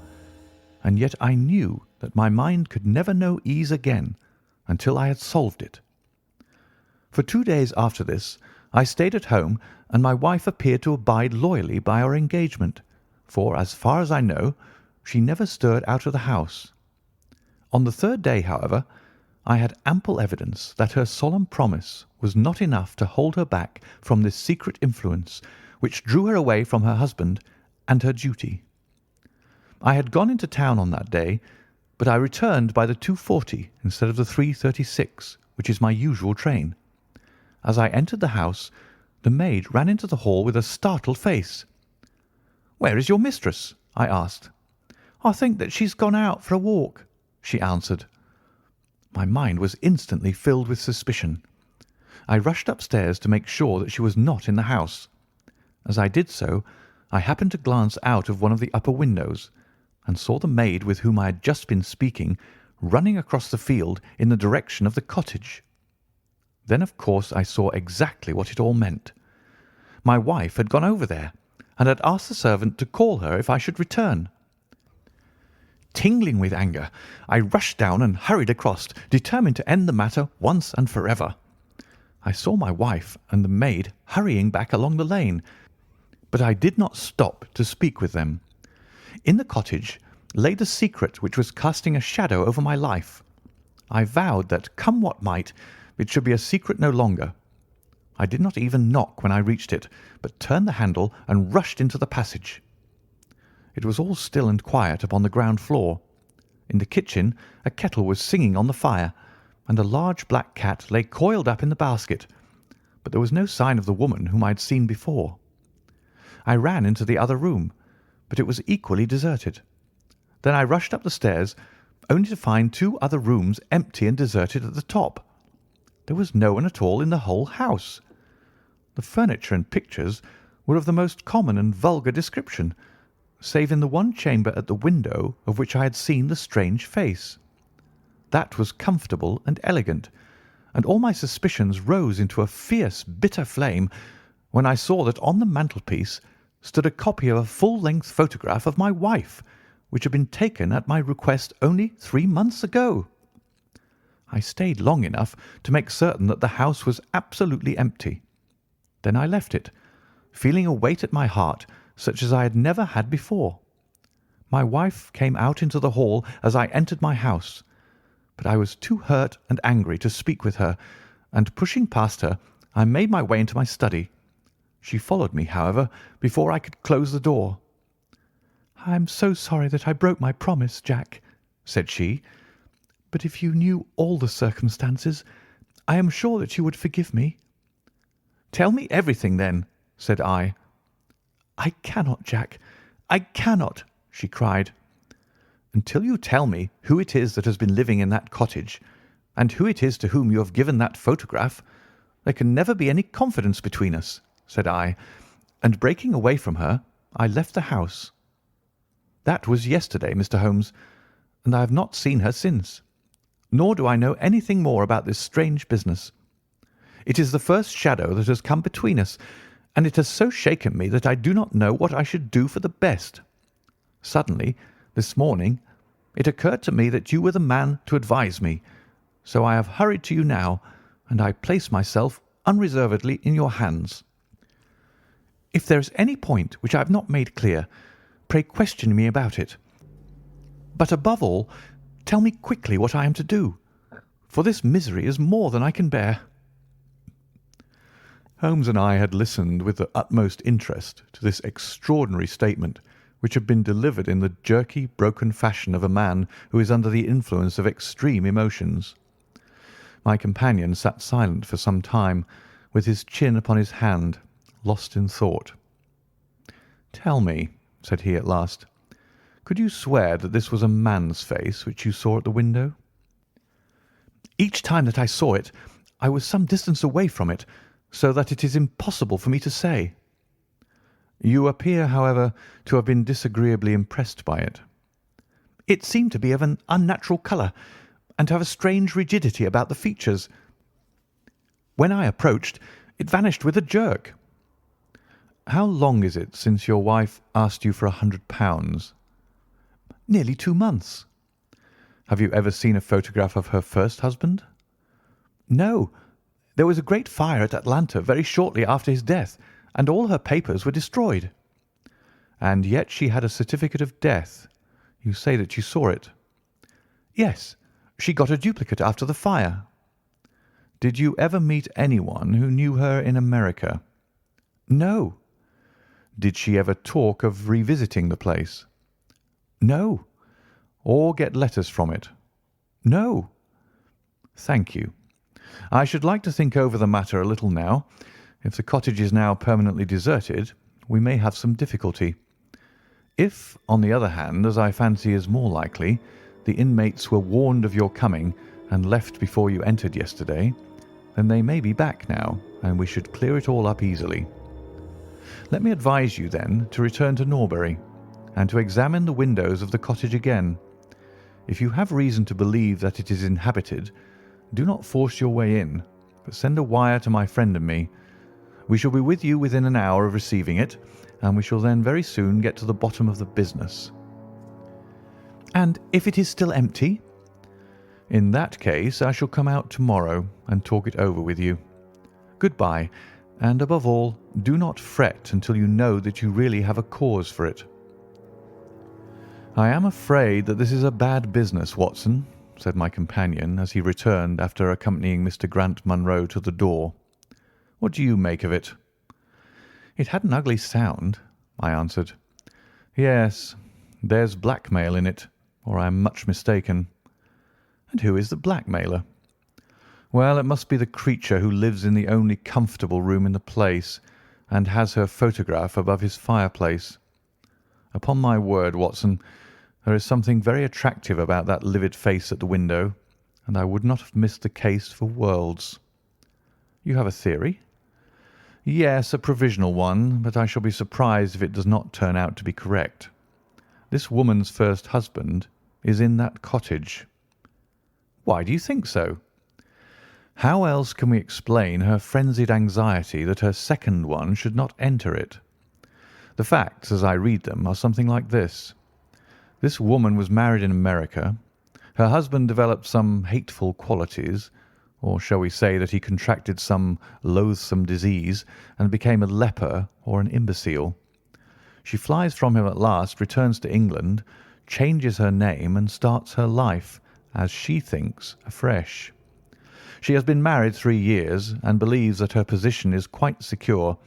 and yet I knew that my mind could never know ease again until I had solved it. For 2 days after this I stayed at home, and my wife appeared to abide loyally by our engagement, for, as far as I know, she never stirred out of the house. On the 3rd day, however, I had ample evidence that her solemn promise was not enough to hold her back from this secret influence which drew her away from her husband and her duty. I had gone into town on that day, but I returned by the 2:40 instead of the 3:36, which is my usual train. As I entered the house, the maid ran into the hall with a startled face. "Where is your mistress?" I asked. "I think that she's gone out for a walk," she answered. My mind was instantly filled with suspicion. I rushed upstairs to make sure that she was not in the house. As I did so, I happened to glance out of one of the upper windows and saw the maid with whom I had just been speaking running across the field in the direction of the cottage. Then, of course, I saw exactly what it all meant. My wife had gone over there and had asked the servant to call her if I should return. Tingling with anger, I rushed down and hurried across, determined to end the matter once and forever. I saw my wife and the maid hurrying back along the lane, but I did not stop to speak with them. In the cottage lay the secret which was casting a shadow over my life. I vowed that, come what might, it should be a secret no longer. I did not even knock when I reached it, but turned the handle and rushed into the passage. It was all still and quiet upon the ground floor. In the kitchen a kettle was singing on the fire, and a large black cat lay coiled up in the basket, but there was no sign of the woman whom I had seen before. I ran into the other room, but it was equally deserted. Then I rushed up the stairs, only to find two other rooms empty and deserted at the top. There was no one at all in the whole house. The furniture and pictures were of the most common and vulgar description, save in the one chamber at the window of which I had seen the strange face. That was comfortable and elegant, and all my suspicions rose into a fierce, bitter flame when I saw that on the mantelpiece stood a copy of a full-length photograph of my wife, which had been taken at my request only 3 months ago. I stayed long enough to make certain that the house was absolutely empty. Then I left it, feeling a weight at my heart such as I had never had before. My wife came out into the hall as I entered my house, but I was too hurt and angry to speak with her, and pushing past her, I made my way into my study. She followed me, however, before I could close the door. "I am so sorry that I broke my promise, Jack," said she, "but if you knew all the circumstances, I am sure that you would forgive me." "Tell me everything, then," said I. "I cannot, Jack, I cannot," she cried. "Until you tell me who it is that has been living in that cottage, and who it is to whom you have given that photograph, there can never be any confidence between us," said I, and breaking away from her, I left the house. That was yesterday, Mr. Holmes, and I have not seen her since, nor do I know anything more about this strange business. It is the first shadow that has come between us, and it has so shaken me that I do not know what I should do for the best. Suddenly, this morning, it occurred to me that you were the man to advise me, so I have hurried to you now, and I place myself unreservedly in your hands. If there is any point which I have not made clear, pray question me about it. But above all, tell me quickly what I am to do, for this misery is more than I can bear." Holmes and I had listened with the utmost interest to this extraordinary statement, which had been delivered in the jerky, broken fashion of a man who is under the influence of extreme emotions. My companion sat silent for some time, with his chin upon his hand, lost in thought. "Tell me," said he at last, "could you swear that this was a man's face which you saw at the window?" "Each time that I saw it, I was some distance away from it, so that it is impossible for me to say." "You appear, however, to have been disagreeably impressed by it." "It seemed to be of an unnatural colour, and to have a strange rigidity about the features. When I approached, it vanished with a jerk." "How long is it since your wife asked you for £100? "Nearly 2 months." "Have you ever seen a photograph of her first husband?" "No. There was a great fire at Atlanta very shortly after his death, and all her papers were destroyed." "And yet she had a certificate of death. You say that you saw it?" "Yes. She got a duplicate after the fire." "Did you ever meet anyone who knew her in America?" "No." "Did she ever talk of revisiting the place?" "No." "Or get letters from it?" "No." "Thank you. I should like to think over the matter a little now. If the cottage is now permanently deserted, we may have some difficulty. If, on the other hand, as I fancy is more likely, the inmates were warned of your coming and left before you entered yesterday, then they may be back now, and we should clear it all up easily. Let me advise you, then, to return to Norbury, and to examine the windows of the cottage again. If you have reason to believe that it is inhabited, do not force your way in, but send a wire to my friend and me. We shall be with you within an hour of receiving it, and we shall then very soon get to the bottom of the business." "And if it is still empty?" "In that case I shall come out tomorrow and talk it over with you. Good-bye, and above all, do not fret until you know that you really have a cause for it." "I am afraid that this is a bad business, Watson," said my companion as he returned after accompanying Mr. Grant Munro to the door. "What do you make of it?" "It had an ugly sound," I answered. "Yes, there's blackmail in it, or I am much mistaken." "And who is the blackmailer?" "Well, it must be the creature who lives in the only comfortable room in the place, and has her photograph above his fireplace. Upon my word, Watson, there is something very attractive about that livid face at the window, and I would not have missed the case for worlds." "You have a theory?" "Yes, a provisional one, but I shall be surprised if it does not turn out to be correct. This woman's first husband is in that cottage." "Why do you think so?" "How else can we explain her frenzied anxiety that her second one should not enter it? The facts, as I read them, are something like this. This woman was married in America. Her husband developed some hateful qualities, or shall we say that he contracted some loathsome disease and became a leper or an imbecile. She flies from him at last, returns to England, changes her name, and starts her life, as she thinks, afresh. She has been married 3 years, and believes that her position is quite secure,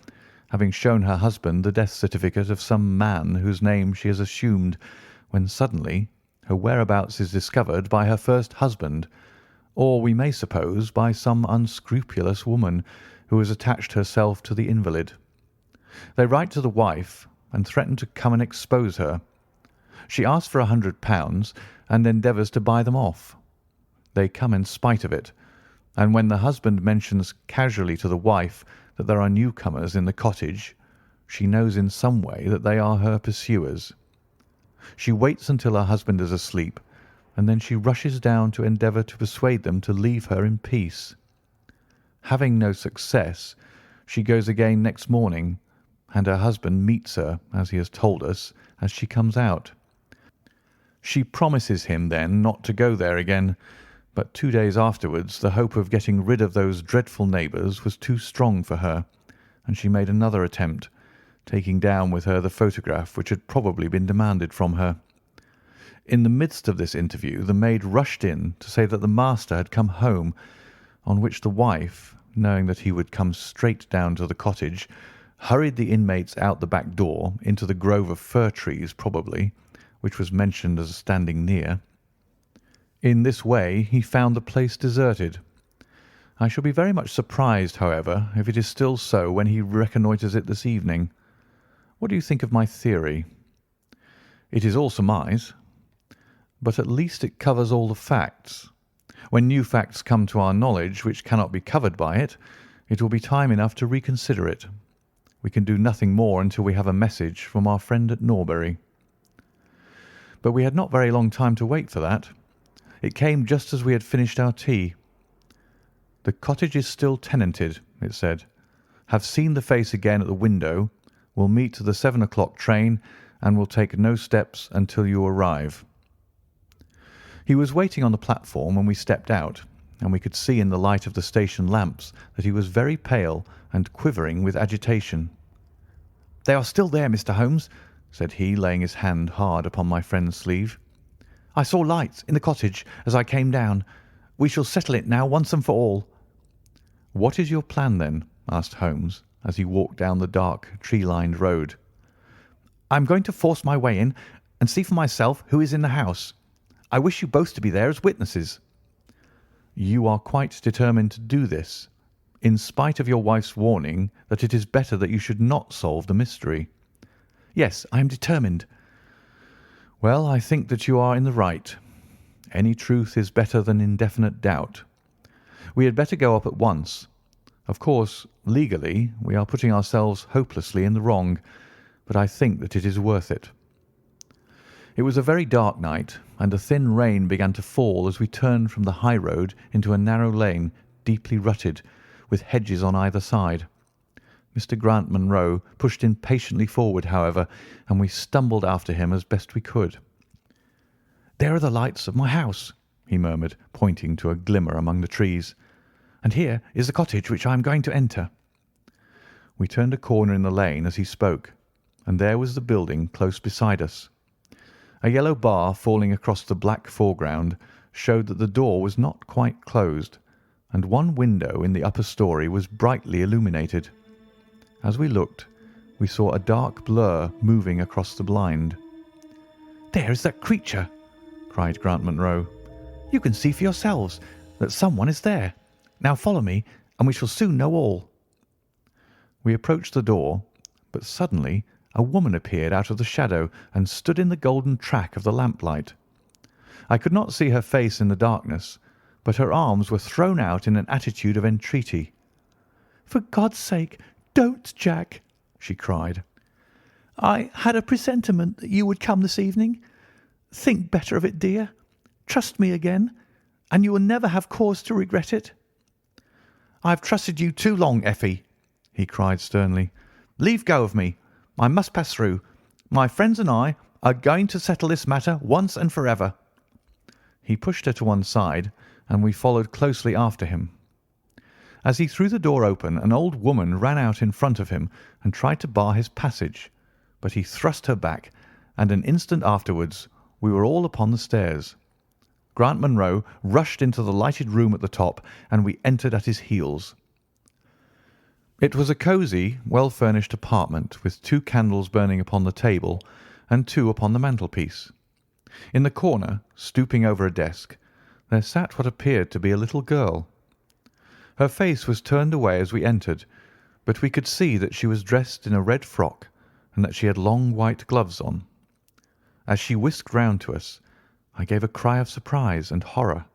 having shown her husband the death certificate of some man whose name she has assumed, when suddenly her whereabouts is discovered by her first husband, or we may suppose by some unscrupulous woman who has attached herself to the invalid. They write to the wife and threaten to come and expose her. She asks for £100 and endeavours to buy them off. They come in spite of it, and when the husband mentions casually to the wife that there are newcomers in the cottage, she knows in some way that they are her pursuers. She waits until her husband is asleep, and then she rushes down to endeavour to persuade them to leave her in peace. Having no success, she goes again next morning, and her husband meets her, as he has told us, as she comes out. She promises him then not to go there again, but 2 days afterwards the hope of getting rid of those dreadful neighbours was too strong for her, and she made another attempt, taking down with her the photograph which had probably been demanded from her. In the midst of this interview the maid rushed in to say that the master had come home, on which the wife, knowing that he would come straight down to the cottage, hurried the inmates out the back door into the grove of fir trees probably, which was mentioned as standing near. In this way he found the place deserted. I shall be very much surprised, however, if it is still so when he reconnoitres it this evening. What do you think of my theory?" "It is all surmise." "But at least it covers all the facts. When new facts come to our knowledge which cannot be covered by it, it will be time enough to reconsider it. We can do nothing more until we have a message from our friend at Norbury." But we had not very long time to wait for that. It came just as we had finished our tea. "The cottage is still tenanted," it said. "Have seen the face again at the window. Will meet the 7 o'clock train, and will take no steps until you arrive." He was waiting on the platform when we stepped out, and we could see in the light of the station lamps that he was very pale and quivering with agitation. "They are still there, Mr. Holmes," said he, laying his hand hard upon my friend's sleeve. "I saw lights in the cottage as I came down. We shall settle it now once and for all." "What is your plan, then?" asked Holmes, as he walked down the dark, tree-lined road. "I am going to force my way in and see for myself who is in the house. I wish you both to be there as witnesses." "You are quite determined to do this, in spite of your wife's warning that it is better that you should not solve the mystery?" "Yes, I am determined." "Well, I think that you are in the right. Any truth is better than indefinite doubt. We had better go up at once. Of course, legally, we are putting ourselves hopelessly in the wrong, but I think that it is worth it. It was a very dark night, and a thin rain began to fall as we turned from the high road into a narrow lane, deeply rutted, with hedges on either side. Mr. Grant Munro pushed impatiently forward, however, and we stumbled after him as best we could. "There are the lights of my house," he murmured, pointing to a glimmer among the trees. "And here is the cottage which I am going to enter." We turned a corner in the lane as he spoke, and there was the building close beside us. A yellow bar falling across the black foreground showed that the door was not quite closed, and one window in the upper story was brightly illuminated. As we looked, we saw a dark blur moving across the blind. "There is that creature!" cried Grant Munro. "You can see for yourselves that someone is there. Now follow me, and we shall soon know all." We approached the door, but suddenly a woman appeared out of the shadow and stood in the golden track of the lamplight. I could not see her face in the darkness, but her arms were thrown out in an attitude of entreaty. "For God's sake, don't, Jack!" she cried. "I had a presentiment that you would come this evening. Think better of it, dear. Trust me again, and you will never have cause to regret it." "I have trusted you too long, Effie," he cried sternly. "Leave go of me. I must pass through. My friends and I are going to settle this matter once and forever." He pushed her to one side, and we followed closely after him. As he threw the door open, an old woman ran out in front of him and tried to bar his passage, but he thrust her back, and an instant afterwards we were all upon the stairs. Grant Munro rushed into the lighted room at the top, and we entered at his heels. It was a cosy, well-furnished apartment, with 2 candles burning upon the table and 2 upon the mantelpiece. In the corner, stooping over a desk, there sat what appeared to be a little girl. Her face was turned away as we entered, but we could see that she was dressed in a red frock and that she had long white gloves on. As she whisked round to us, I gave a cry of surprise and horror.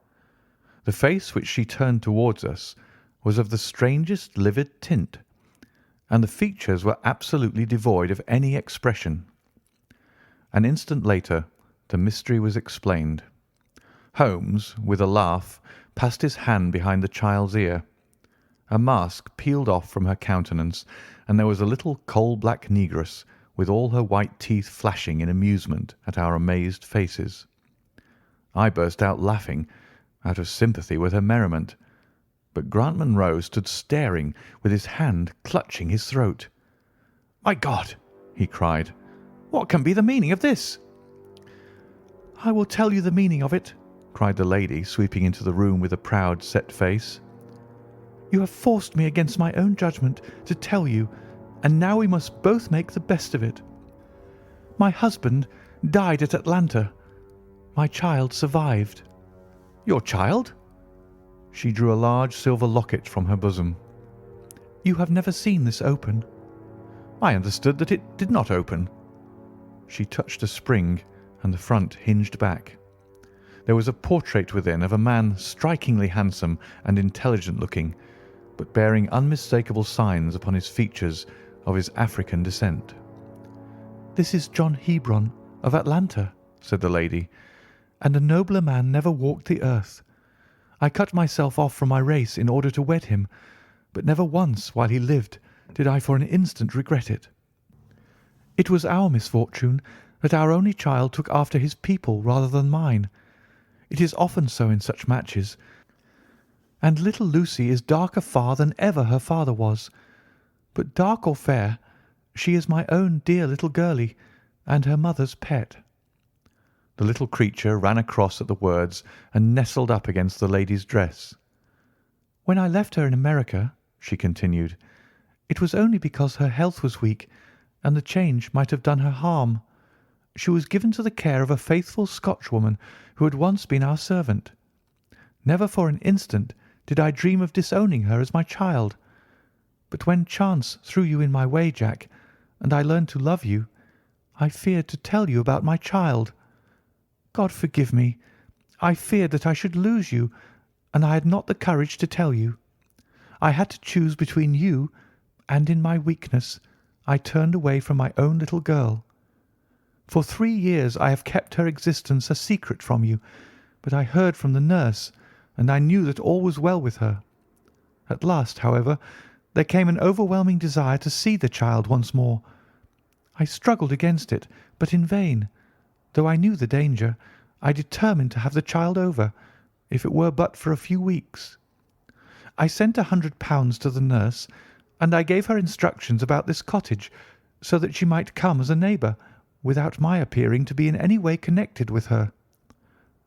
The face which she turned towards us was of the strangest livid tint, and the features were absolutely devoid of any expression. An instant later the mystery was explained. Holmes, with a laugh, passed his hand behind the child's ear. A mask peeled off from her countenance, and there was a little coal-black negress, with all her white teeth flashing in amusement at our amazed faces. I burst out laughing, out of sympathy with her merriment, but Grant Munro stood staring, with his hand clutching his throat. "My God!" he cried. "What can be the meaning of this?" "I will tell you the meaning of it," cried the lady, sweeping into the room with a proud, set face. "You have forced me against my own judgment to tell you, and now we must both make the best of it. My husband died at Atlanta. My child survived." "Your child?" She drew a large silver locket from her bosom. "You have never seen this open." "I understood that it did not open." She touched a spring, and the front hinged back. There was a portrait within of a man strikingly handsome and intelligent-looking, but bearing unmistakable signs upon his features of his African descent. "This is John Hebron of Atlanta," said the lady, "and a nobler man never walked the earth. I cut myself off from my race in order to wed him, but never once while he lived did I for an instant regret it. It was our misfortune that our only child took after his people rather than mine. It is often so in such matches, and little Lucy is darker far than ever her father was. But dark or fair, she is my own dear little girlie, and her mother's pet." The little creature ran across at the words and nestled up against the lady's dress. "When I left her in America," she continued, "it was only because her health was weak, and the change might have done her harm. She was given to the care of a faithful Scotchwoman who had once been our servant. Never for an instant did I dream of disowning her as my child. But when chance threw you in my way, Jack, and I learned to love you, I feared to tell you about my child. God forgive me. I feared that I should lose you, and I had not the courage to tell you. I had to choose between you, and in my weakness I turned away from my own little girl. For 3 years I have kept her existence a secret from you, but I heard from the nurse, and I knew that all was well with her. At last, however, there came an overwhelming desire to see the child once more. I struggled against it, but in vain. Though I knew the danger, I determined to have the child over, if it were but for a few weeks. I sent £100 to the nurse, and I gave her instructions about this cottage, so that she might come as a neighbour, without my appearing to be in any way connected with her.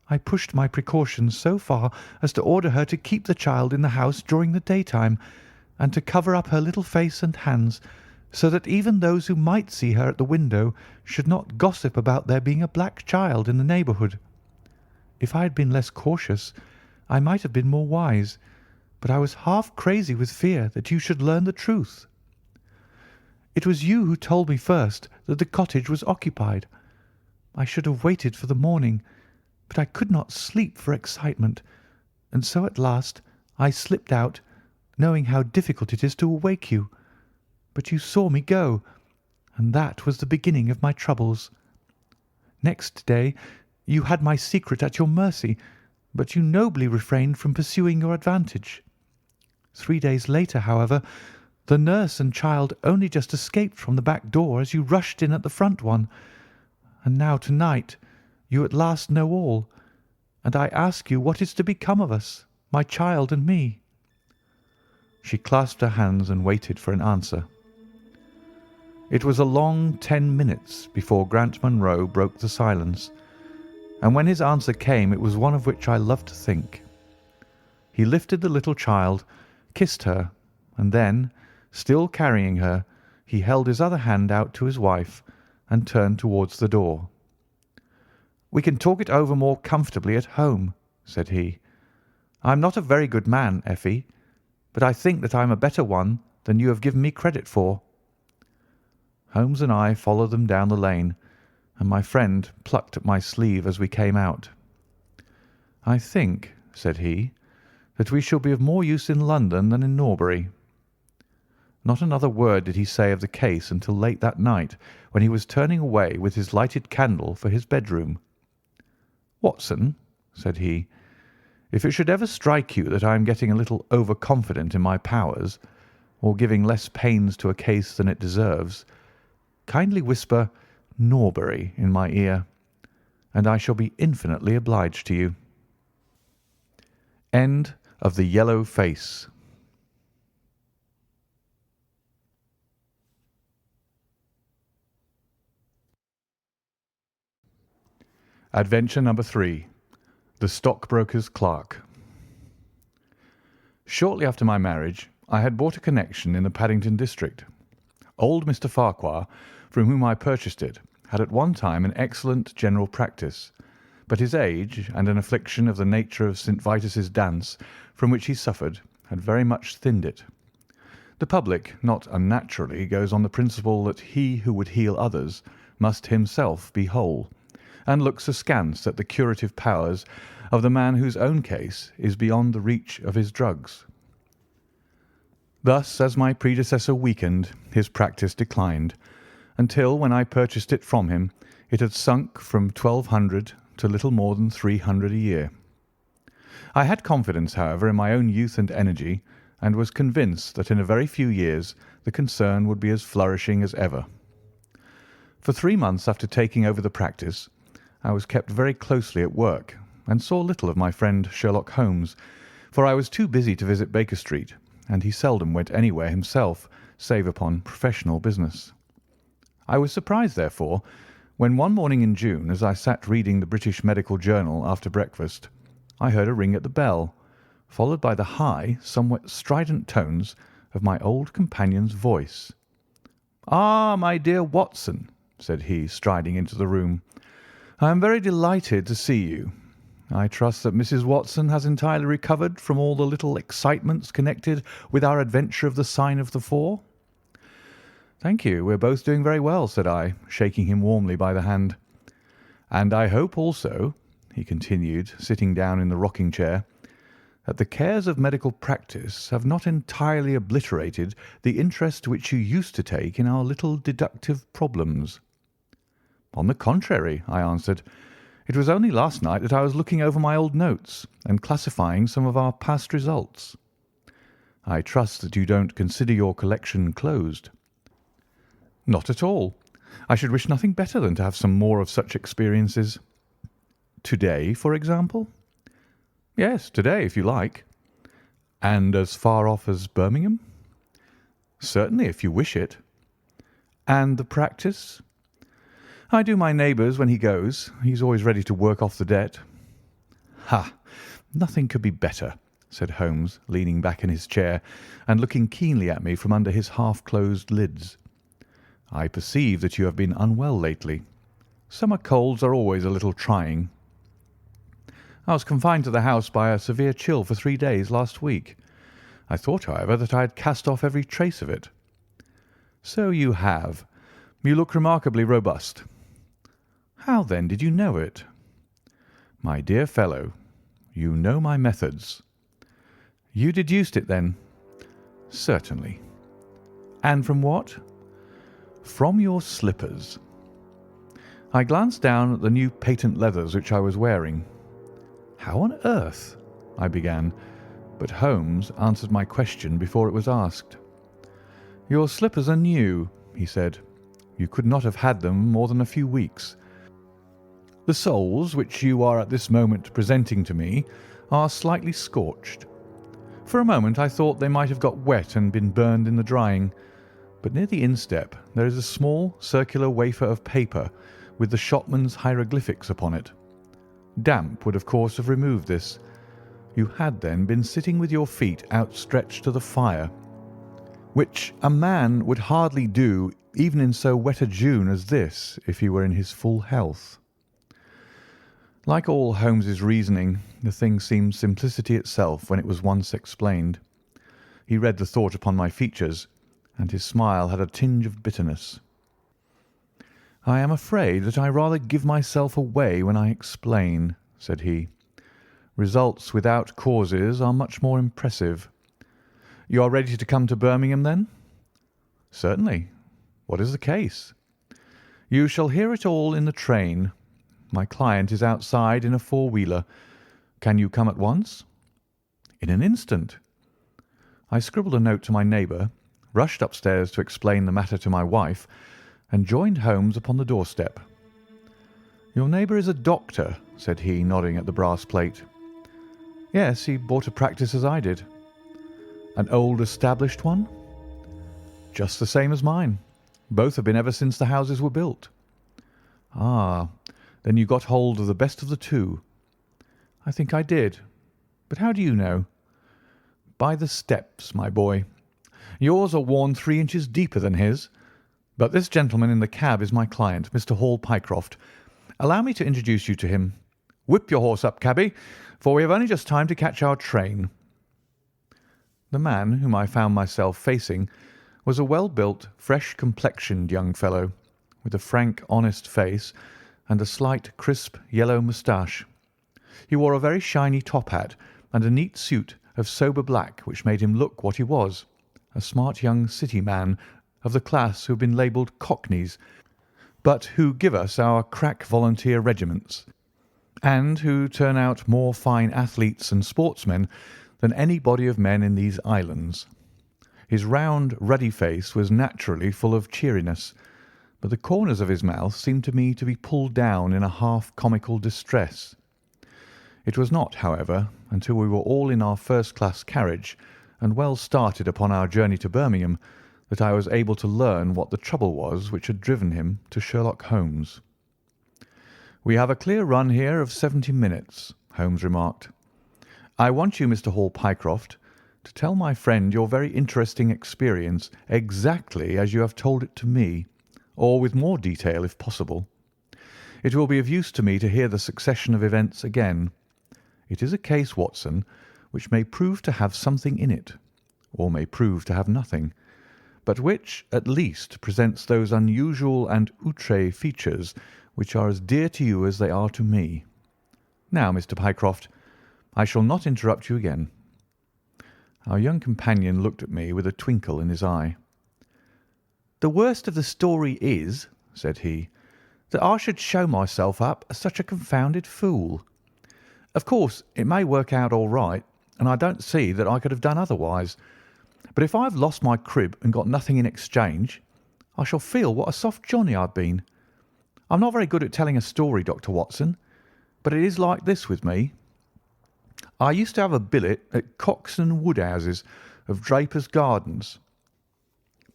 I pushed my precautions so far as to order her to keep the child in the house during the daytime, and to cover up her little face and hands, so that even those who might see her at the window should not gossip about there being a black child in the neighbourhood. If I had been less cautious, I might have been more wise, but I was half crazy with fear that you should learn the truth. It was you who told me first that the cottage was occupied. I should have waited for the morning, but I could not sleep for excitement, and so at last I slipped out, knowing how difficult it is to awake you. But you saw me go, and that was the beginning of my troubles. Next day you had my secret at your mercy, but you nobly refrained from pursuing your advantage. 3 days later, however, the nurse and child only just escaped from the back door as you rushed in at the front one, and now tonight you at last know all, and I ask you what is to become of us, my child and me." She clasped her hands and waited for an answer. It was a long 10 minutes before Grant Munro broke the silence, and when his answer came it was one of which I love to think. He lifted the little child, kissed her, and then, still carrying her, he held his other hand out to his wife and turned towards the door. "We can talk it over more comfortably at home," said he. "I am not a very good man, Effie, but I think that I am a better one than you have given me credit for." Holmes and I followed them down the lane, and my friend plucked at my sleeve as we came out. "I think," said he, "that we shall be of more use in London than in Norbury." Not another word did he say of the case until late that night, when he was turning away with his lighted candle for his bedroom. "Watson," said he, "if it should ever strike you that I am getting a little over-confident in my powers, or giving less pains to a case than it deserves, kindly whisper 'Norbury' in my ear, and I shall be infinitely obliged to you." End of The Yellow Face. Adventure number 3. The Stockbroker's Clerk. Shortly after my marriage, I had bought a connection in the Paddington district. Old Mr. Farquhar, from whom I purchased it, had at one time an excellent general practice, but his age and an affliction of the nature of St. Vitus's dance, from which he suffered, had very much thinned it. The public, not unnaturally, goes on the principle that he who would heal others must himself be whole, and looks askance at the curative powers of the man whose own case is beyond the reach of his drugs. Thus, as my predecessor weakened, his practice declined, until, when I purchased it from him, it had sunk from 1,200 to little more than 300 a year. I had confidence, however, in my own youth and energy, and was convinced that in a very few years the concern would be as flourishing as ever. For 3 months after taking over the practice, I was kept very closely at work, and saw little of my friend Sherlock Holmes, for I was too busy to visit Baker Street, and he seldom went anywhere himself, save upon professional business. I was surprised, therefore, when one morning in June, as I sat reading the British Medical Journal after breakfast, I heard a ring at the bell, followed by the high, somewhat strident tones of my old companion's voice. "Ah, my dear Watson," said he, striding into the room, "I am very delighted to see you. I trust that Mrs. Watson has entirely recovered from all the little excitements connected with our adventure of the Sign of the Four." "Thank you, we're both doing very well," said I, shaking him warmly by the hand. "And I hope also," he continued, sitting down in the rocking-chair, that the cares of medical practice have not entirely obliterated the interest which you used to take in our little deductive problems." "On the contrary," I answered, "it was only last night that I was looking over my old notes and classifying some of our past results." "I trust that you don't consider your collection closed." "Not at all. I should wish nothing better than to have some more of such experiences." "To-day, for example?" "Yes, to-day, if you like." "And as far off as Birmingham?" "Certainly, if you wish it." "And the practice?" "I do my neighbour's when he goes. He's always ready to work off the debt." "Ha! Nothing could be better," said Holmes, leaning back in his chair and looking keenly at me from under his half-closed lids. "I perceive that you have been unwell lately. Summer colds are always a little trying." "I was confined to the house by a severe chill for 3 days last week. I thought, however, that I had cast off every trace of it." "So you have. You look remarkably robust." "How, then, did you know it?" "My dear fellow, you know my methods." "You deduced it, then?" "Certainly." "And from what?" "From your slippers." I glanced down at the new patent leathers which I was wearing. "How on earth—" I began, but Holmes answered my question before it was asked. "Your slippers are new," he said. "You could not have had them more than a few weeks. The soles, which you are at this moment presenting to me, are slightly scorched. For a moment I thought they might have got wet and been burned in the drying, but near the instep there is a small circular wafer of paper with the shopman's hieroglyphics upon it. Damp would of course have removed this. You had then been sitting with your feet outstretched to the fire, which a man would hardly do even in so wet a June as this if he were in his full health." Like all Holmes's reasoning, the thing seemed simplicity itself when it was once explained. He read the thought upon my features, and his smile had a tinge of bitterness. "I am afraid that I rather give myself away when I explain," said he. "Results without causes are much more impressive. You are ready to come to Birmingham, then?" "Certainly. What is the case?" "You shall hear it all in the train. My client is outside in a four-wheeler. Can you come at once?" "In an instant." I scribbled a note to my neighbour, rushed upstairs to explain the matter to my wife, and joined Holmes upon the doorstep. "Your neighbour is a doctor," said he, nodding at the brass plate. "Yes, he bought a practice as I did." "An old established one?" "Just the same as mine. Both have been ever since the houses were built." "Ah, then you got hold of the best of the two." "I think I did. But how do you know?" "By the steps, my boy. Yours are worn 3 inches deeper than his. But this gentleman in the cab is my client, Mr. Hall Pycroft. Allow me to introduce you to him. Whip your horse up, cabby, for we have only just time to catch our train." The man whom I found myself facing was a well-built, fresh-complexioned young fellow, with a frank, honest face and a slight, crisp, yellow moustache. He wore a very shiny top hat and a neat suit of sober black which made him look what he was, a smart young city man of the class who have been labelled cockneys, but who give us our crack volunteer regiments, and who turn out more fine athletes and sportsmen than any body of men in these islands. His round, ruddy face was naturally full of cheeriness, but the corners of his mouth seemed to me to be pulled down in a half-comical distress. It was not, however, until we were all in our first-class carriage and well started upon our journey to Birmingham that I was able to learn what the trouble was which had driven him to Sherlock Holmes. "We have a clear run here of 70 minutes," Holmes remarked. "I want you, Mr. Hall Pycroft, to tell my friend your very interesting experience exactly as you have told it to me, or with more detail if possible. It will be of use to me to hear the succession of events again. It is a case, Watson, which may prove to have something in it, or may prove to have nothing, but which, at least, presents those unusual and outre features which are as dear to you as they are to me. Now, Mr. Pycroft, I shall not interrupt you again. Our young companion looked at me with a twinkle in his eye. "The worst of the story is," said he, "that I should show myself up as such a confounded fool. Of course, it may work out all right, and I don't see that I could have done otherwise. But if I have lost my crib and got nothing in exchange, I shall feel what a soft Johnny I've been. I'm not very good at telling a story, Dr. Watson, but it is like this with me. I used to have a billet at Cox and Woodhouse's of Draper's Gardens,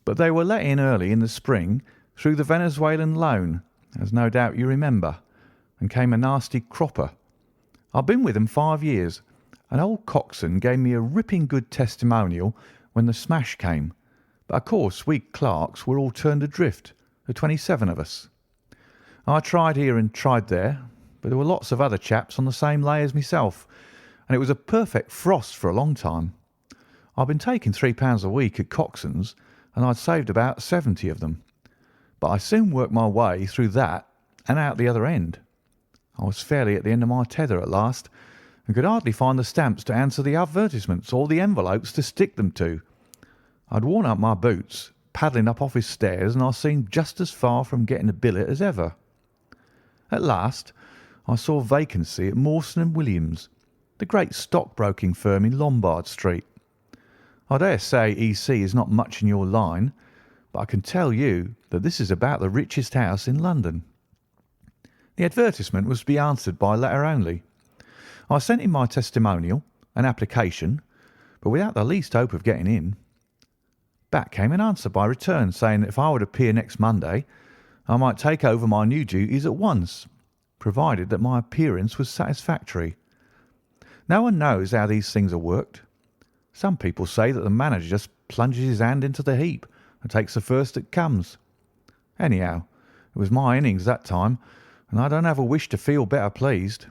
but they were let in early in the spring through the Venezuelan loan, as no doubt you remember, and came a nasty cropper. I've been with them 5 years, and old Coxon gave me a ripping good testimonial when the smash came, but of course we clerks were all turned adrift, the 27 of us. I tried here and tried there, but there were lots of other chaps on the same lay as myself, and it was a perfect frost for a long time. I'd been taking £3 a week at Coxon's, and I'd saved about 70 of them, but I soon worked my way through that and out the other end. I was fairly at the end of my tether at last, and could hardly find the stamps to answer the advertisements or the envelopes to stick them to. I'd worn out my boots, paddling up office stairs, and I seemed just as far from getting a billet as ever. At last I saw a vacancy at Mawson and Williams, the great stockbroking firm in Lombard Street. I dare say E.C. is not much in your line, but I can tell you that this is about the richest house in London. The advertisement was to be answered by letter only. I sent in my testimonial, an application, but without the least hope of getting in. Back came an answer by return saying that if I would appear next Monday, I might take over my new duties at once, provided that my appearance was satisfactory. No one knows how these things are worked. Some people say that the manager just plunges his hand into the heap and takes the first that comes. Anyhow, it was my innings that time, and I don't have a wish to feel better pleased.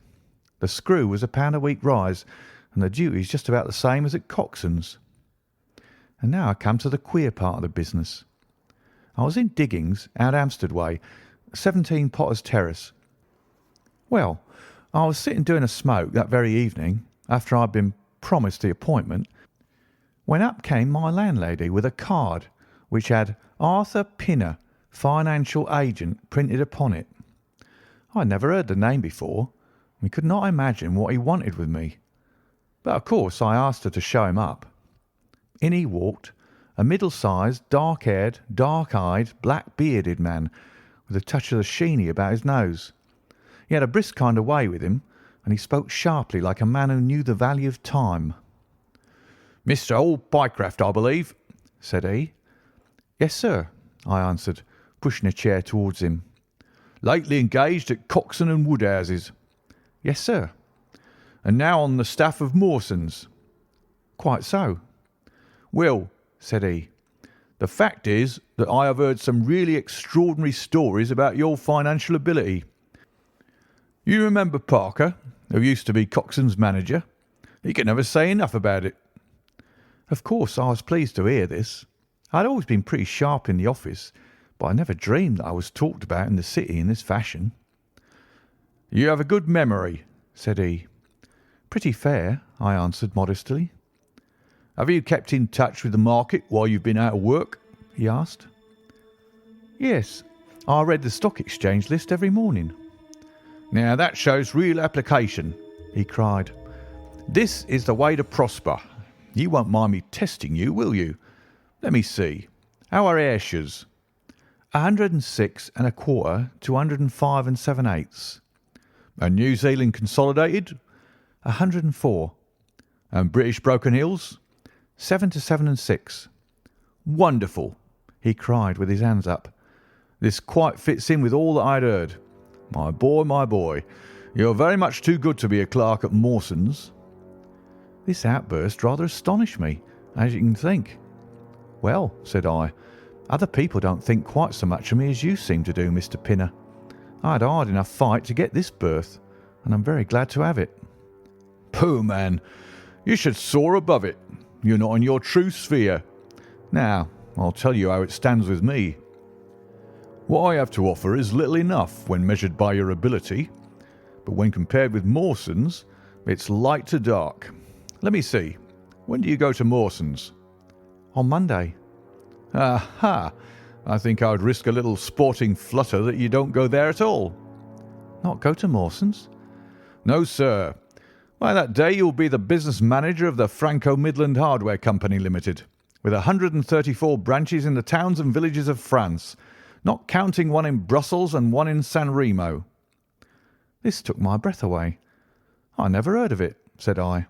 The screw was £1 a week rise, and the duties just about the same as at Coxon's. And now I come to the queer part of the business. I was in diggings out Hampstead way, 17 Potter's Terrace. Well, I was sitting doing a smoke that very evening, after I'd been promised the appointment, when up came my landlady with a card which had Arthur Pinner, financial agent, printed upon it. I had never heard the name before, and could not imagine what he wanted with me. But of course I asked her to show him up. In he walked, a middle-sized, dark-haired, dark-eyed, black-bearded man, with a touch of the sheeny about his nose. He had a brisk kind of way with him, and he spoke sharply like a man who knew the value of time. "Mr. Old Pycraft, I believe," said he. "Yes, sir," I answered, pushing a chair towards him. "Lately engaged at Coxon and Woodhouse's." "Yes, sir." "And now on the staff of Mawson's." "Quite so." "Well," said he, "the fact is that I have heard some really extraordinary stories about your financial ability. You remember Parker, who used to be Coxon's manager? He could never say enough about it." Of course I was pleased to hear this. I had always been pretty sharp in the office, but I never dreamed that I was talked about in the city in this fashion. "You have a good memory," said he. "Pretty fair," I answered modestly. "Have you kept in touch with the market while you've been out of work?" he asked. "Yes, I read the stock exchange list every morning." "Now that shows real application," he cried. "This is the way to prosper. You won't mind me testing you, will you? Let me see. How are Ayrshire's?" 106 1/4 to 105 7/8. "And New Zealand Consolidated?" 104. "And British Broken Hills?" 7 to 7 6. "Wonderful!" he cried with his hands up. "This quite fits in with all that I had heard. My boy, you're very much too good to be a clerk at Mawson's." This outburst rather astonished me, as you can think. "Well," said I, "other people don't think quite so much of me as you seem to do, Mr. Pinner. I had a hard enough fight to get this berth, and I'm very glad to have it." "Pooh, man, you should soar above it. You're not in your true sphere. Now, I'll tell you how it stands with me. What I have to offer is little enough when measured by your ability, but when compared with Mawson's, it's light to dark. Let me see. When do you go to Mawson's?" "On Monday." "Aha! I think I would risk a little sporting flutter that you don't go there at all." "Not go to Mawson's?" "No, sir. By that day you'll be the business manager of the Franco-Midland Hardware Company Limited, with 134 branches in the towns and villages of France, not counting one in Brussels and one in San Remo." This took my breath away. "I never heard of it," said I.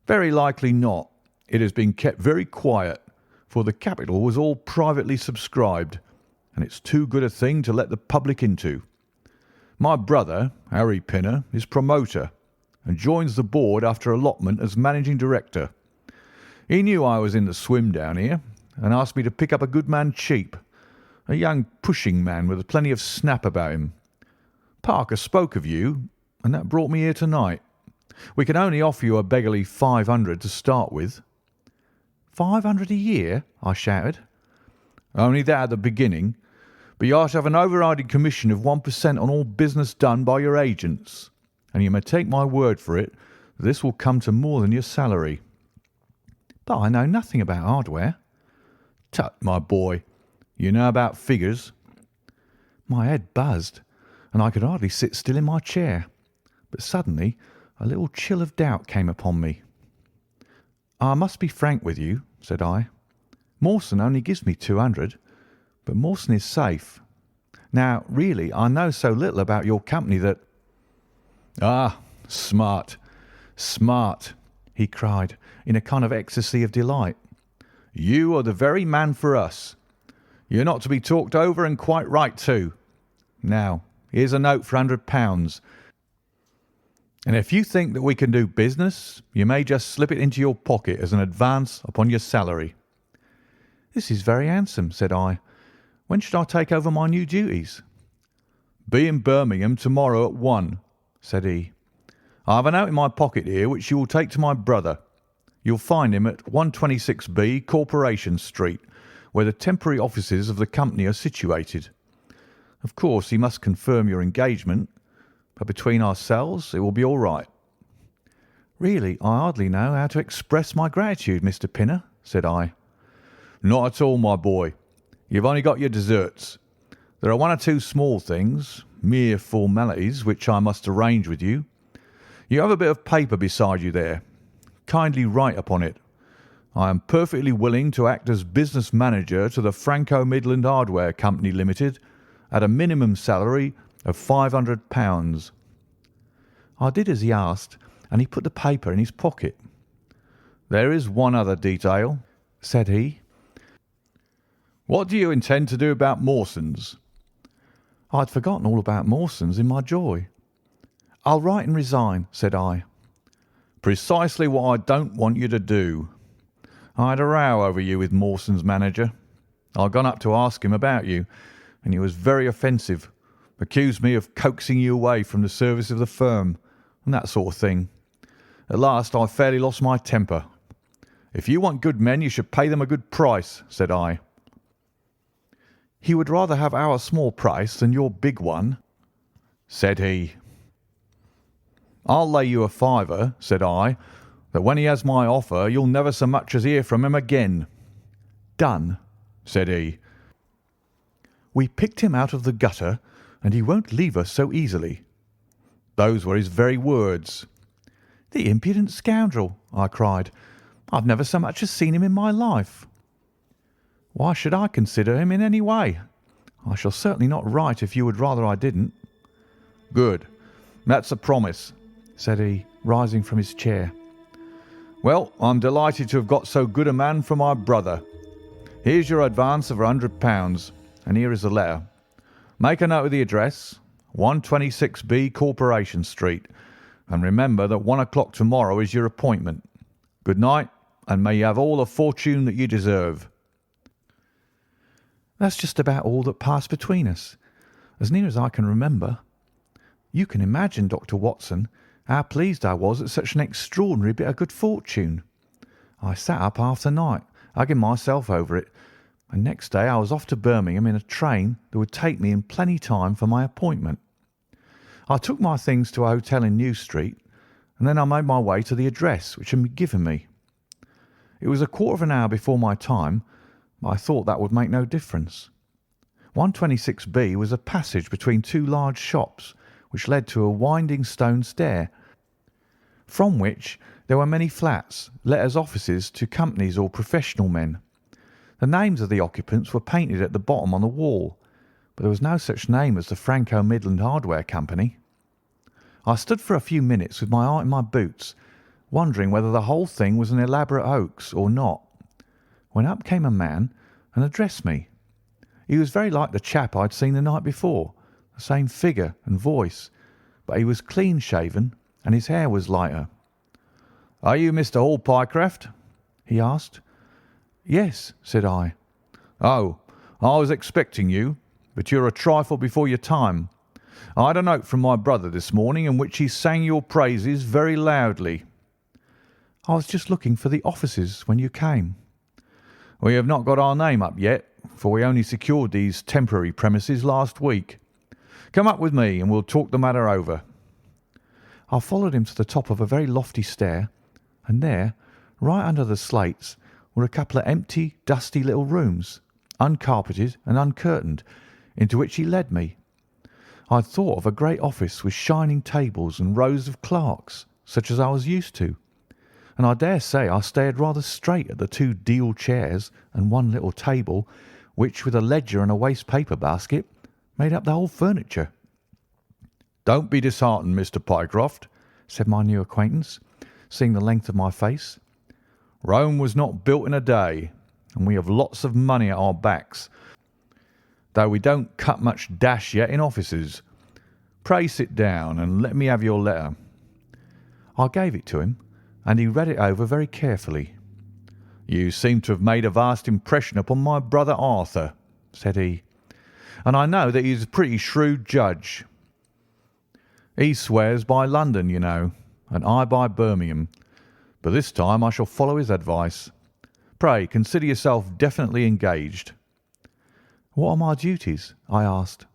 "Very likely not. It has been kept very quiet, for the capital was all privately subscribed, and it's too good a thing to let the public into. My brother, Harry Pinner, is promoter, and joins the board after allotment as managing director. He knew I was in the swim down here, and asked me to pick up a good man cheap, a young pushing man with plenty of snap about him. Parker spoke of you, and that brought me here tonight. We can only offer you a beggarly 500 to start with." "500 a year?" I shouted. "Only that at the beginning, but you are to have an overriding commission of 1% on all business done by your agents, and you may take my word for it that this will come to more than your salary." "But I know nothing about hardware." "Tut, my boy, you know about figures." My head buzzed, and I could hardly sit still in my chair. But suddenly a little chill of doubt came upon me. "I must be frank with you," said I. "Mawson only gives me 200, but Mawson is safe. Now, really, I know so little about your company that—" "Ah, smart, smart!" he cried in a kind of ecstasy of delight. "You are the very man for us. You're not to be talked over, and quite right too. Now, here's a note for £100, and if you think that we can do business, you may just slip it into your pocket as an advance upon your salary." "This is very handsome," said I. "When should I take over my new duties?" "Be in Birmingham tomorrow at 1, said he. "I have a note in my pocket here which you will take to my brother. You'll find him at 126B Corporation Street, where the temporary offices of the company are situated. Of course, he must confirm your engagement, but between ourselves it will be all right." "Really, I hardly know how to express my gratitude, Mr. Pinner," said I. "Not at all, my boy. You've only got your deserts. There are one or two small things, mere formalities, which I must arrange with you. You have a bit of paper beside you there. Kindly write upon it, 'I am perfectly willing to act as business manager to the Franco-Midland Hardware Company Limited at a minimum salary of £500. I did as he asked, and he put the paper in his pocket. "There is one other detail," said he. "What do you intend to do about Mawson's?" I had forgotten all about Mawson's in my joy. "I'll write and resign," said I. "Precisely what I don't want you to do. I had a row over you with Mawson's manager. I'd gone up to ask him about you, and he was very offensive, accused me of coaxing you away from the service of the firm, and that sort of thing. At last I fairly lost my temper. 'If you want good men, you should pay them a good price,' said I. "He would rather have our small price than your big one," said he. "I'll lay you a fiver," said I, "that when he has my offer you'll never so much as hear from him again." "Done," said he. "We picked him out of the gutter, and he won't leave us so easily." Those were his very words. "The impudent scoundrel!" I cried. "I've never so much as seen him in my life." "Why should I consider him in any way? I shall certainly not write if you would rather I didn't." "Good. That's a promise," said he, rising from his chair. "Well, I'm delighted to have got so good a man for my brother. Here's your advance of £100, and here is the letter. Make a note of the address, 126B Corporation Street, and remember that 1 o'clock tomorrow is your appointment. Good night, and may you have all the fortune that you deserve." That's just about all that passed between us, as near as I can remember. You can imagine, Dr. Watson, how pleased I was at such an extraordinary bit of good fortune. I sat up half the night, hugging myself over it, and next day I was off to Birmingham in a train that would take me in plenty time for my appointment. I took my things to a hotel in New Street, and then I made my way to the address which had been given me. It was a quarter of an hour before my time, but I thought that would make no difference. 126B was a passage between two large shops, which led to a winding stone stair, from which there were many flats let as offices to companies or professional men. The names of the occupants were painted at the bottom on the wall, but there was no such name as the Franco-Midland Hardware Company. I stood for a few minutes with my heart in my boots, wondering whether the whole thing was an elaborate hoax or not, when up came a man and addressed me. He was very like the chap I'd seen the night before, the same figure and voice, but he was clean-shaven and his hair was lighter. "Are you Mr. Hall Pycraft?" he asked. "Yes," said I. "Oh, I was expecting you, but you're a trifle before your time. I had a note from my brother this morning in which he sang your praises very loudly." "I was just looking for the offices when you came." "We have not got our name up yet, for we only secured these temporary premises last week. Come up with me and we'll talk the matter over." I followed him to the top of a very lofty stair, and there, right under the slates, were a couple of empty, dusty little rooms, uncarpeted and uncurtained, into which he led me. I had thought of a great office with shining tables and rows of clerks, such as I was used to, and I dare say I stared rather straight at the two deal chairs and one little table, which, with a ledger and a waste paper basket, made up the whole furniture. "Don't be disheartened, Mr. Pycroft," said my new acquaintance, seeing the length of my face. "Rome was not built in a day, and we have lots of money at our backs, though we don't cut much dash yet in offices. Pray sit down and let me have your letter." I gave it to him, and he read it over very carefully. "You seem to have made a vast impression upon my brother Arthur," said he, "and I know that he is a pretty shrewd judge. He swears by London, you know, and I by Birmingham, but this time I shall follow his advice. Pray consider yourself definitely engaged." "What are my duties?" I asked.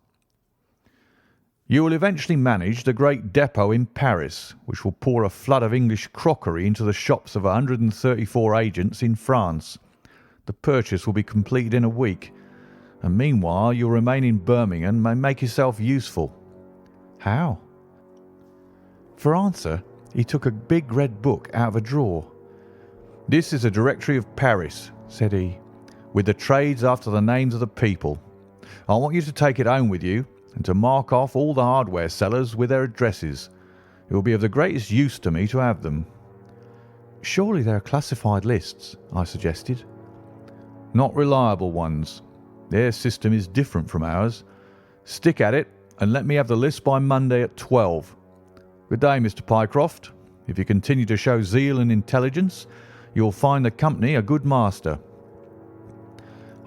"You will eventually manage the great depot in Paris, which will pour a flood of English crockery into the shops of 134 agents in France. The purchase will be completed in a week, and meanwhile you'll remain in Birmingham and make yourself useful." "How?" For answer, he took a big red book out of a drawer. "This is a directory of Paris," said he, "with the trades after the names of the people. I want you to take it home with you and to mark off all the hardware sellers with their addresses. It will be of the greatest use to me to have them." "Surely they are classified lists," I suggested. "Not reliable ones. Their system is different from ours. Stick at it and let me have the list by Monday at 12. Good day, Mr. Pycroft. If you continue to show zeal and intelligence, you'll find the company a good master."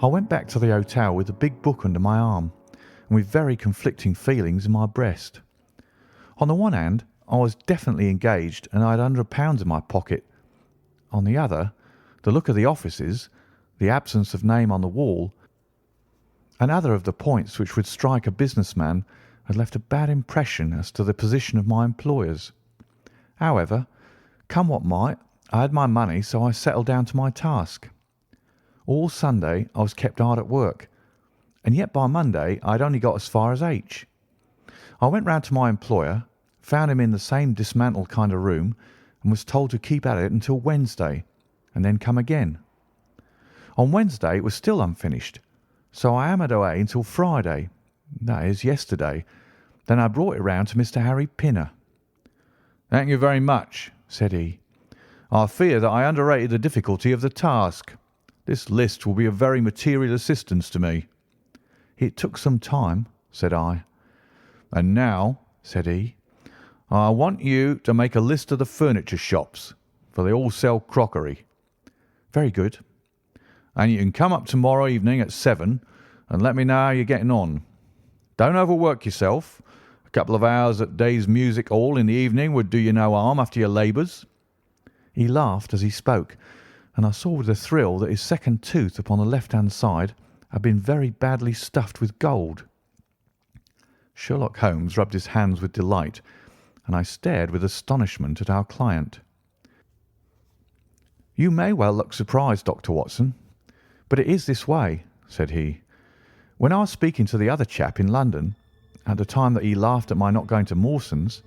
I went back to the hotel with the big book under my arm, and with very conflicting feelings in my breast. On the one hand, I was definitely engaged, and I had £100 in my pocket. On the other, the look of the offices, the absence of name on the wall, and other of the points which would strike a businessman, had left a bad impression as to the position of my employers. However, come what might, I had my money, so I settled down to my task. All Sunday I was kept hard at work, and yet by Monday I had only got as far as H. I went round to my employer, found him in the same dismantled kind of room, and was told to keep at it until Wednesday, and then come again. On Wednesday it was still unfinished, so I hammered away until Friday, that is, yesterday. Then I brought it round to Mr. Harry Pinner. "Thank you very much," said he. "I fear that I underrated the difficulty of the task. This list will be of very material assistance to me." "It took some time," said I. "And now," said he, "I want you to make a list of the furniture shops, for they all sell crockery." "Very good." "And you can come up tomorrow evening at 7 and let me know how you're getting on. Don't overwork yourself. A couple of hours at Day's Music Hall in the evening would do you no harm after your labours." He laughed as he spoke, and I saw with a thrill that his second tooth upon the left-hand side had been very badly stuffed with gold. Sherlock Holmes rubbed his hands with delight, and I stared with astonishment at our client. "You may well look surprised, Dr. Watson, but it is this way," said he. "When I was speaking to the other chap in London, at the time that he laughed at my not going to Mawson's,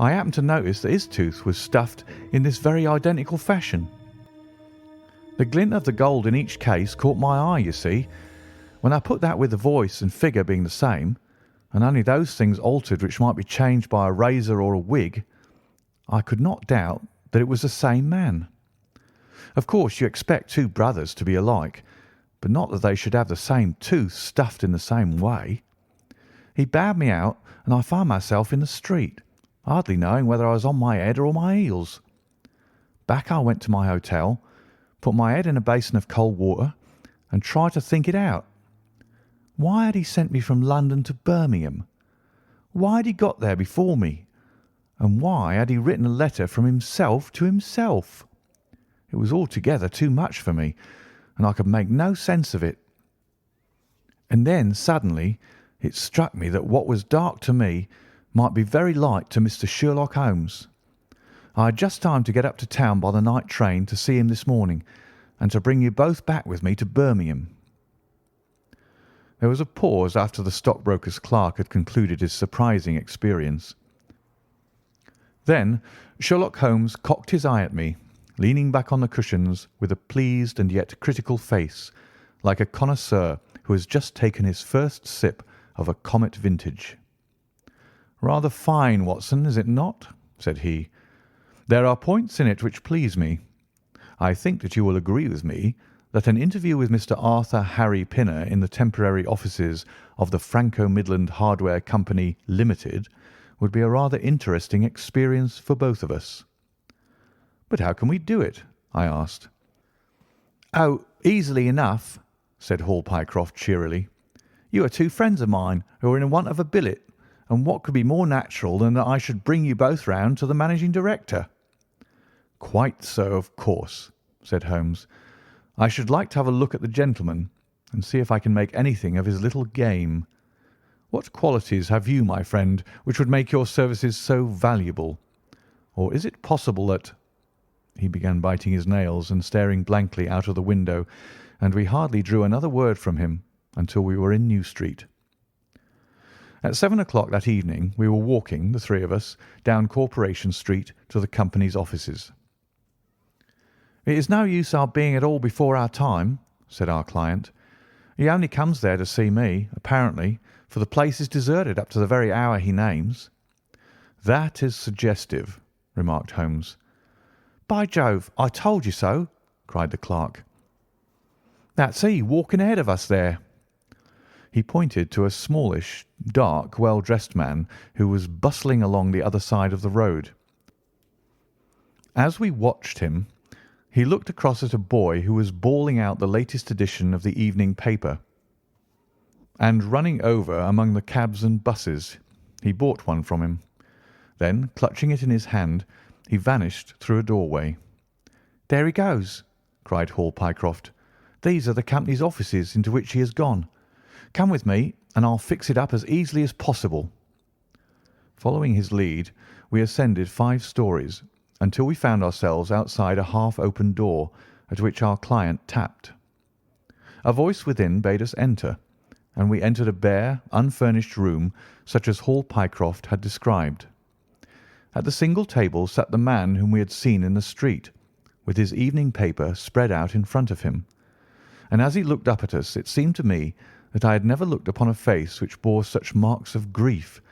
I happened to notice that his tooth was stuffed in this very identical fashion. The glint of the gold in each case caught my eye, you see. When I put that with the voice and figure being the same, and only those things altered which might be changed by a razor or a wig, I could not doubt that it was the same man. Of course, you expect two brothers to be alike, but not that they should have the same tooth stuffed in the same way. He bowed me out, and I found myself in the street, hardly knowing whether I was on my head or on my heels. Back I went to my hotel, put my head in a basin of cold water, and tried to think it out. Why had he sent me from London to Birmingham? Why had he got there before me? And why had he written a letter from himself to himself? It was altogether too much for me, and I could make no sense of it. And then suddenly it struck me that what was dark to me might be very light to Mr. Sherlock Holmes. I had just time to get up to town by the night train to see him this morning, and to bring you both back with me to Birmingham." There was a pause after the stockbroker's clerk had concluded his surprising experience. Then Sherlock Holmes cocked his eye at me, leaning back on the cushions with a pleased and yet critical face, like a connoisseur who has just taken his first sip of a Comet vintage. "Rather fine, Watson, is it not?" said he. "There are points in it which please me. I think that you will agree with me that an interview with Mr. Arthur Harry Pinner in the temporary offices of the Franco-Midland Hardware Company, Limited, would be a rather interesting experience for both of us." "But how can we do it?" I asked. "Oh, easily enough," said Hall Pycroft cheerily. "You are two friends of mine who are in want of a billet, and what could be more natural than that I should bring you both round to the managing director?" "Quite so, of course," said Holmes. "I should like to have a look at the gentleman and see if I can make anything of his little game. What qualities have you, my friend, which would make your services so valuable? Or is it possible that—" He began biting his nails and staring blankly out of the window, and we hardly drew another word from him until we were in New Street. At 7 o'clock that evening we were walking, the three of us, down Corporation Street to the company's offices. "It is no use our being at all before our time," said our client. "He only comes there to see me, apparently, for the place is deserted up to the very hour he names." "That is suggestive," remarked Holmes. "By Jove, I told you so!" cried the clerk. "That's he walking ahead of us there." He pointed to a smallish, dark, well-dressed man who was bustling along the other side of the road. As we watched him, he looked across at a boy who was bawling out the latest edition of the evening paper, and running over among the cabs and buses. He bought one from him. Then, clutching it in his hand, he vanished through a doorway. "There he goes!" cried Hall Pycroft. "These are the company's offices into which he has gone. Come with me, and I'll fix it up as easily as possible." Following his lead, we ascended 5 stories until we found ourselves outside a half-open door at which our client tapped. A voice within bade us enter, and we entered a bare, unfurnished room such as Hall Pycroft had described. At the single table sat the man whom we had seen in the street, with his evening paper spread out in front of him, and as he looked up at us it seemed to me that I had never looked upon a face which bore such marks of grief,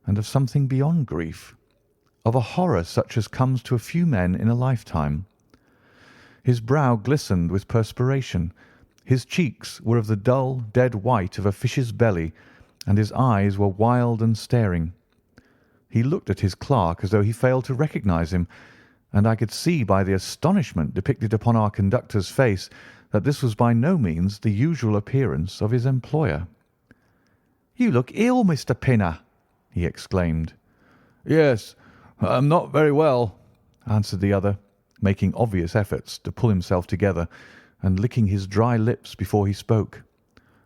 and of something beyond grief, of a horror such as comes to a few men in a lifetime. His brow glistened with perspiration, his cheeks were of the dull, dead white of a fish's belly, and his eyes were wild and staring. He looked at his clerk as though he failed to recognize him, and I could see by the astonishment depicted upon our conductor's face that this was by no means the usual appearance of his employer. "You look ill, Mr. Pinner," he exclaimed. "Yes, I'm not very well," answered the other, making obvious efforts to pull himself together and licking his dry lips before he spoke.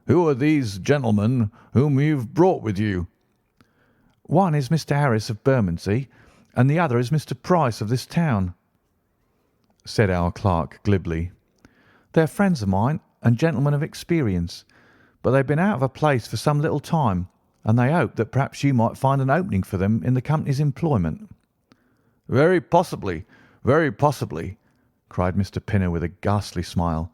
"Who are these gentlemen whom you've brought with you?" "One is Mr. Harris of Bermondsey, and the other is Mr. Price of this town." said our clerk glibly. "They're friends of mine and gentlemen of experience, but they've been out of a place for some little time, and they hope that perhaps you might find an opening for them in the company's employment." Very possibly, cried Mr. Pinner with a ghastly smile.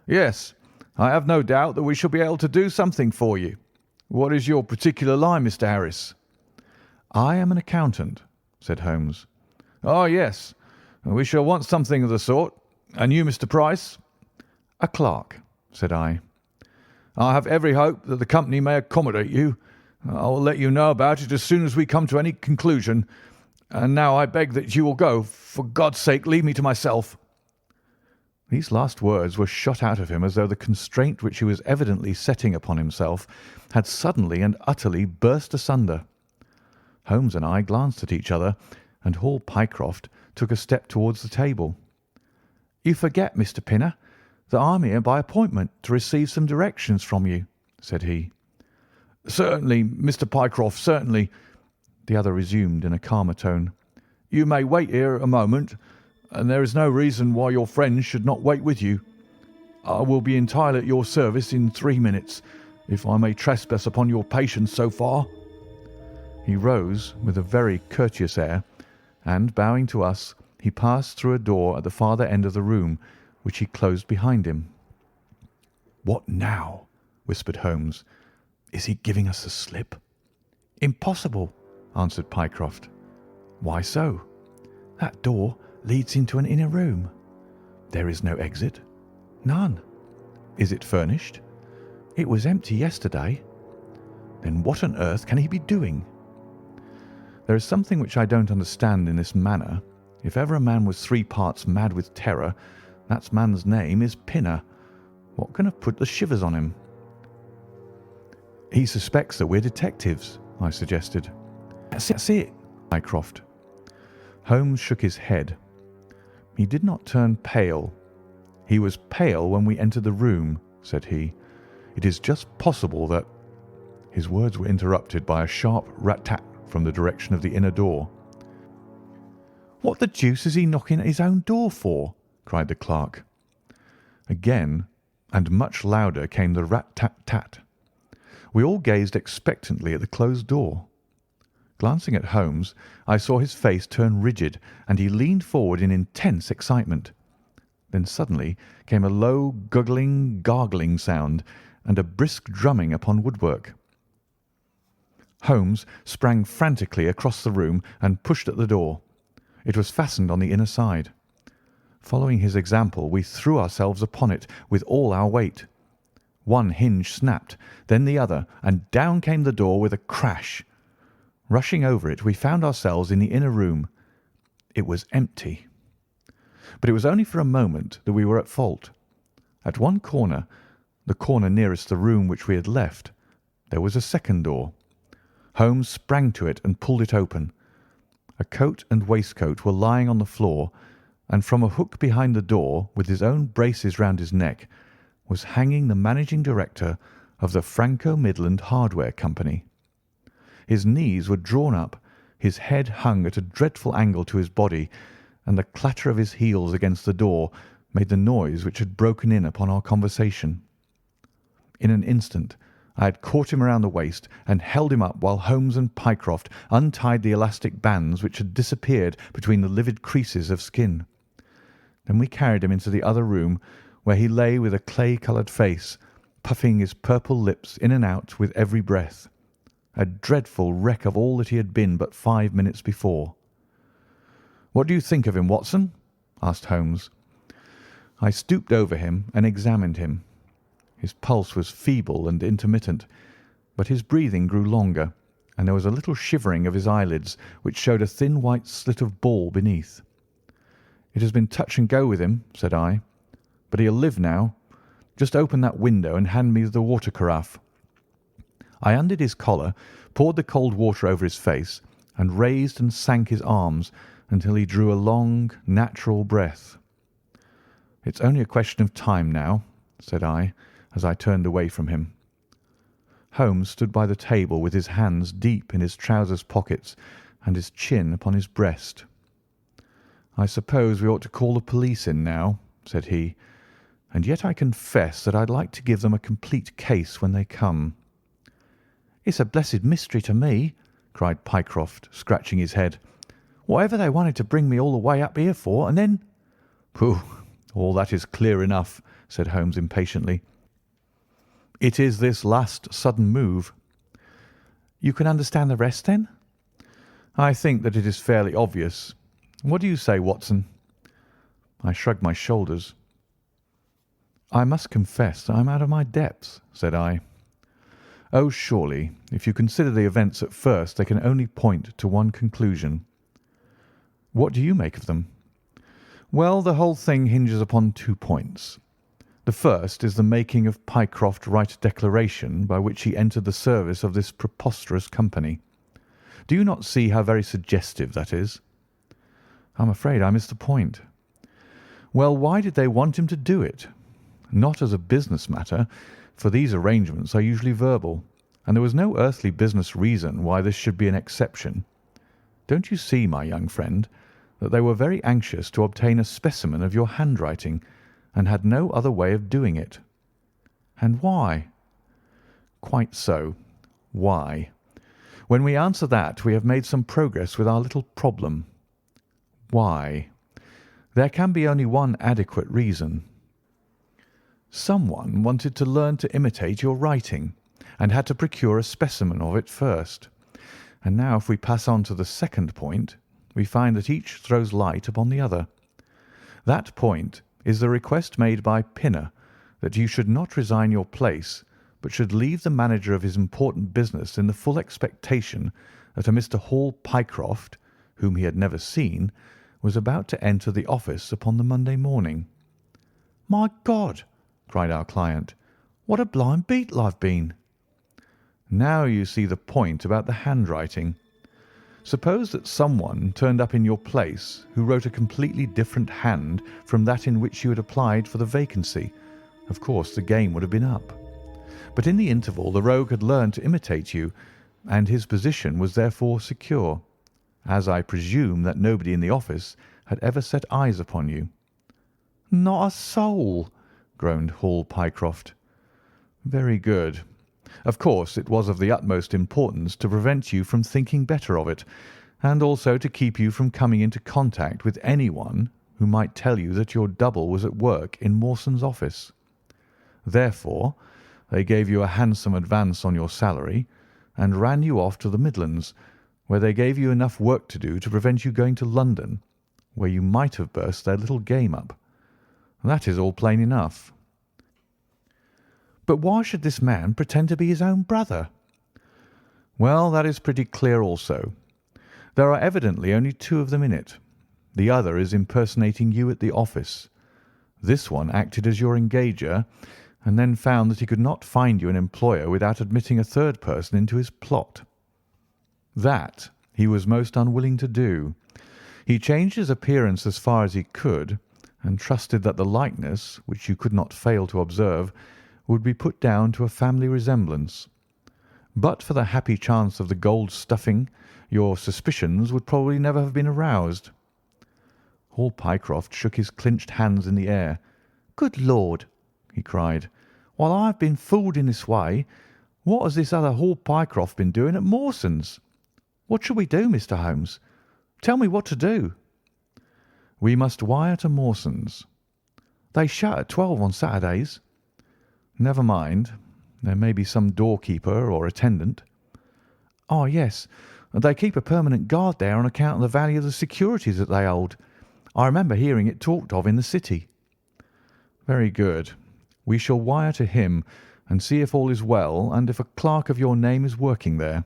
"Yes, I have no doubt that we shall be able to do something for you. What is your particular line, Mr. Harris?" "I am an accountant," said Holmes. "Ah, yes. We shall want something of the sort. And you, Mr. Price?" "A clerk," said I. "I have every hope that the company may accommodate you. I will let you know about it as soon as we come to any conclusion. And now I beg that you will go. For God's sake, leave me to myself." These last words were shot out of him as though the constraint which he was evidently setting upon himself had suddenly and utterly burst asunder. Holmes and I glanced at each other, and Hall Pycroft took a step towards the table. "You forget, Mr. Pinner, that I'm here by appointment to receive some directions from you," said he. "Certainly, Mr. Pycroft, certainly," the other resumed in a calmer tone. "You may wait here a moment, and there is no reason why your friends should not wait with you. I will be entirely at your service in 3 minutes, if I may trespass upon your patience so far." He rose with a very courteous air, and, bowing to us, he passed through a door at the farther end of the room, which he closed behind him. "What now?" whispered Holmes. "Is he giving us the slip?" "Impossible," answered Pycroft. "Why so?" "That door leads into an inner room." "There is no exit?" "None." "Is it furnished?" "It was empty yesterday." "Then what on earth can he be doing?" There is something which I don't understand in this manner. If ever a man was 3 parts mad with terror, that man's name is Pinner. What can have put the shivers on him? "He suspects that we're detectives," I suggested. That's it, Mycroft. Holmes shook his head. He did not turn pale. "He was pale when we entered the room," said he. "It is just possible that—" His words were interrupted by a sharp rat-tat from the direction of the inner door. "What the deuce is he knocking at his own door for?" cried the clerk. Again, and much louder, came the rat-tat-tat. We all gazed expectantly at the closed door. Glancing at Holmes, I saw his face turn rigid, and he leaned forward in intense excitement. Then suddenly came a low, guggling, gargling sound, and a brisk drumming upon woodwork. Holmes sprang frantically across the room and pushed at the door. It was fastened on the inner side. Following his example, we threw ourselves upon it with all our weight. One hinge snapped, then the other, and down came the door with a crash. Rushing over it, we found ourselves in the inner room. It was empty. But it was only for a moment that we were at fault. At one corner, the corner nearest the room which we had left, there was a second door. Holmes sprang to it and pulled it open. A coat and waistcoat were lying on the floor, and from a hook behind the door, with his own braces round his neck, was hanging the managing director of the Franco Midland Hardware Company. His knees were drawn up, his head hung at a dreadful angle to his body, and the clatter of his heels against the door made the noise which had broken in upon our conversation. In an instant I had caught him around the waist and held him up while Holmes and Pycroft untied the elastic bands which had disappeared between the livid creases of skin. Then we carried him into the other room, where he lay with a clay-coloured face, puffing his purple lips in and out with every breath, a dreadful wreck of all that he had been but 5 minutes before. "What do you think of him, Watson?" asked Holmes. I stooped over him and examined him. His pulse was feeble and intermittent, but his breathing grew longer, and there was a little shivering of his eyelids which showed a thin white slit of ball beneath. "It has been touch and go with him," said I, "but he'll live now. Just open that window and hand me the water carafe." I undid his collar, poured the cold water over his face, and raised and sank his arms until he drew a long, natural breath. "It's only a question of time now," said I, as I turned away from him. Holmes stood by the table with his hands deep in his trousers pockets and his chin upon his breast. I suppose we ought to call the police in now, said he, and yet I confess that I'd like to give them a complete case when they come. It's a blessed mystery to me, cried Pycroft, scratching his head. Whatever they wanted to bring me all the way up here for, and then— Pooh, all that is clear enough, said Holmes impatiently. It is this last sudden move. You can understand the rest, then? I think that it is fairly obvious. What do you say, Watson? I shrugged my shoulders. I must confess that I'm out of my depths, said I. Oh, surely, if you consider the events at first, they can only point to one conclusion. What do you make of them? Well, the whole thing hinges upon 2 points. The first is the making of Pycroft write a declaration by which he entered the service of this preposterous company. Do you not see how very suggestive that is? I'm afraid I missed the point. Well, why did they want him to do it? Not as a business matter, for these arrangements are usually verbal, and there was no earthly business reason why this should be an exception. Don't you see, my young friend, that they were very anxious to obtain a specimen of your handwriting, and had no other way of doing it? And why? Quite so. Why? When we answer that, we have made some progress with our little problem. Why? There can be only one adequate reason. Someone wanted to learn to imitate your writing, and had to procure a specimen of it first. And now, if we pass on to the second point, we find that each throws light upon the other. That point is the request made by Pinner that you should not resign your place, but should leave the manager of his important business in the full expectation that a Mr. Hall Pycroft, whom he had never seen, was about to enter the office upon the Monday morning. My God! Cried our client. What a blind beetle I've been! Now you see the point about the handwriting. Suppose that someone turned up in your place who wrote a completely different hand from that in which you had applied for the vacancy. Of course, the game would have been up. But in the interval the rogue had learned to imitate you, and his position was therefore secure, as I presume that nobody in the office had ever set eyes upon you. Not a soul, groaned Hall Pycroft. Very good. Of course, it was of the utmost importance to prevent you from thinking better of it, and also to keep you from coming into contact with anyone who might tell you that your double was at work in Mawson's office. Therefore, they gave you a handsome advance on your salary, and ran you off to the Midlands, where they gave you enough work to do to prevent you going to London, where you might have burst their little game up. That is all plain enough. But why should this man pretend to be his own brother? Well, that is pretty clear also. There are evidently only 2 of them in it. The other is impersonating you at the office. This one acted as your engager, and then found that he could not find you an employer without admitting a third person into his plot. That he was most unwilling to do. He changed his appearance as far as he could, and trusted that the likeness, which you could not fail to observe, would be put down to a family resemblance. But for the happy chance of the gold stuffing, your suspicions would probably never have been aroused. Hall Pycroft shook his clinched hands in the air. Good Lord! He cried. While I've been fooled in this way, what has this other Hall Pycroft been doing at Mawson's? What shall we do, Mr. Holmes? Tell me what to do. We must wire to Mawson's. They shut at 12 on Saturdays. Never mind. There may be some doorkeeper or attendant. Oh, yes. They keep a permanent guard there on account of the value of the securities that they hold. I remember hearing it talked of in the city. Very good. We shall wire to him and see if all is well and if a clerk of your name is working there.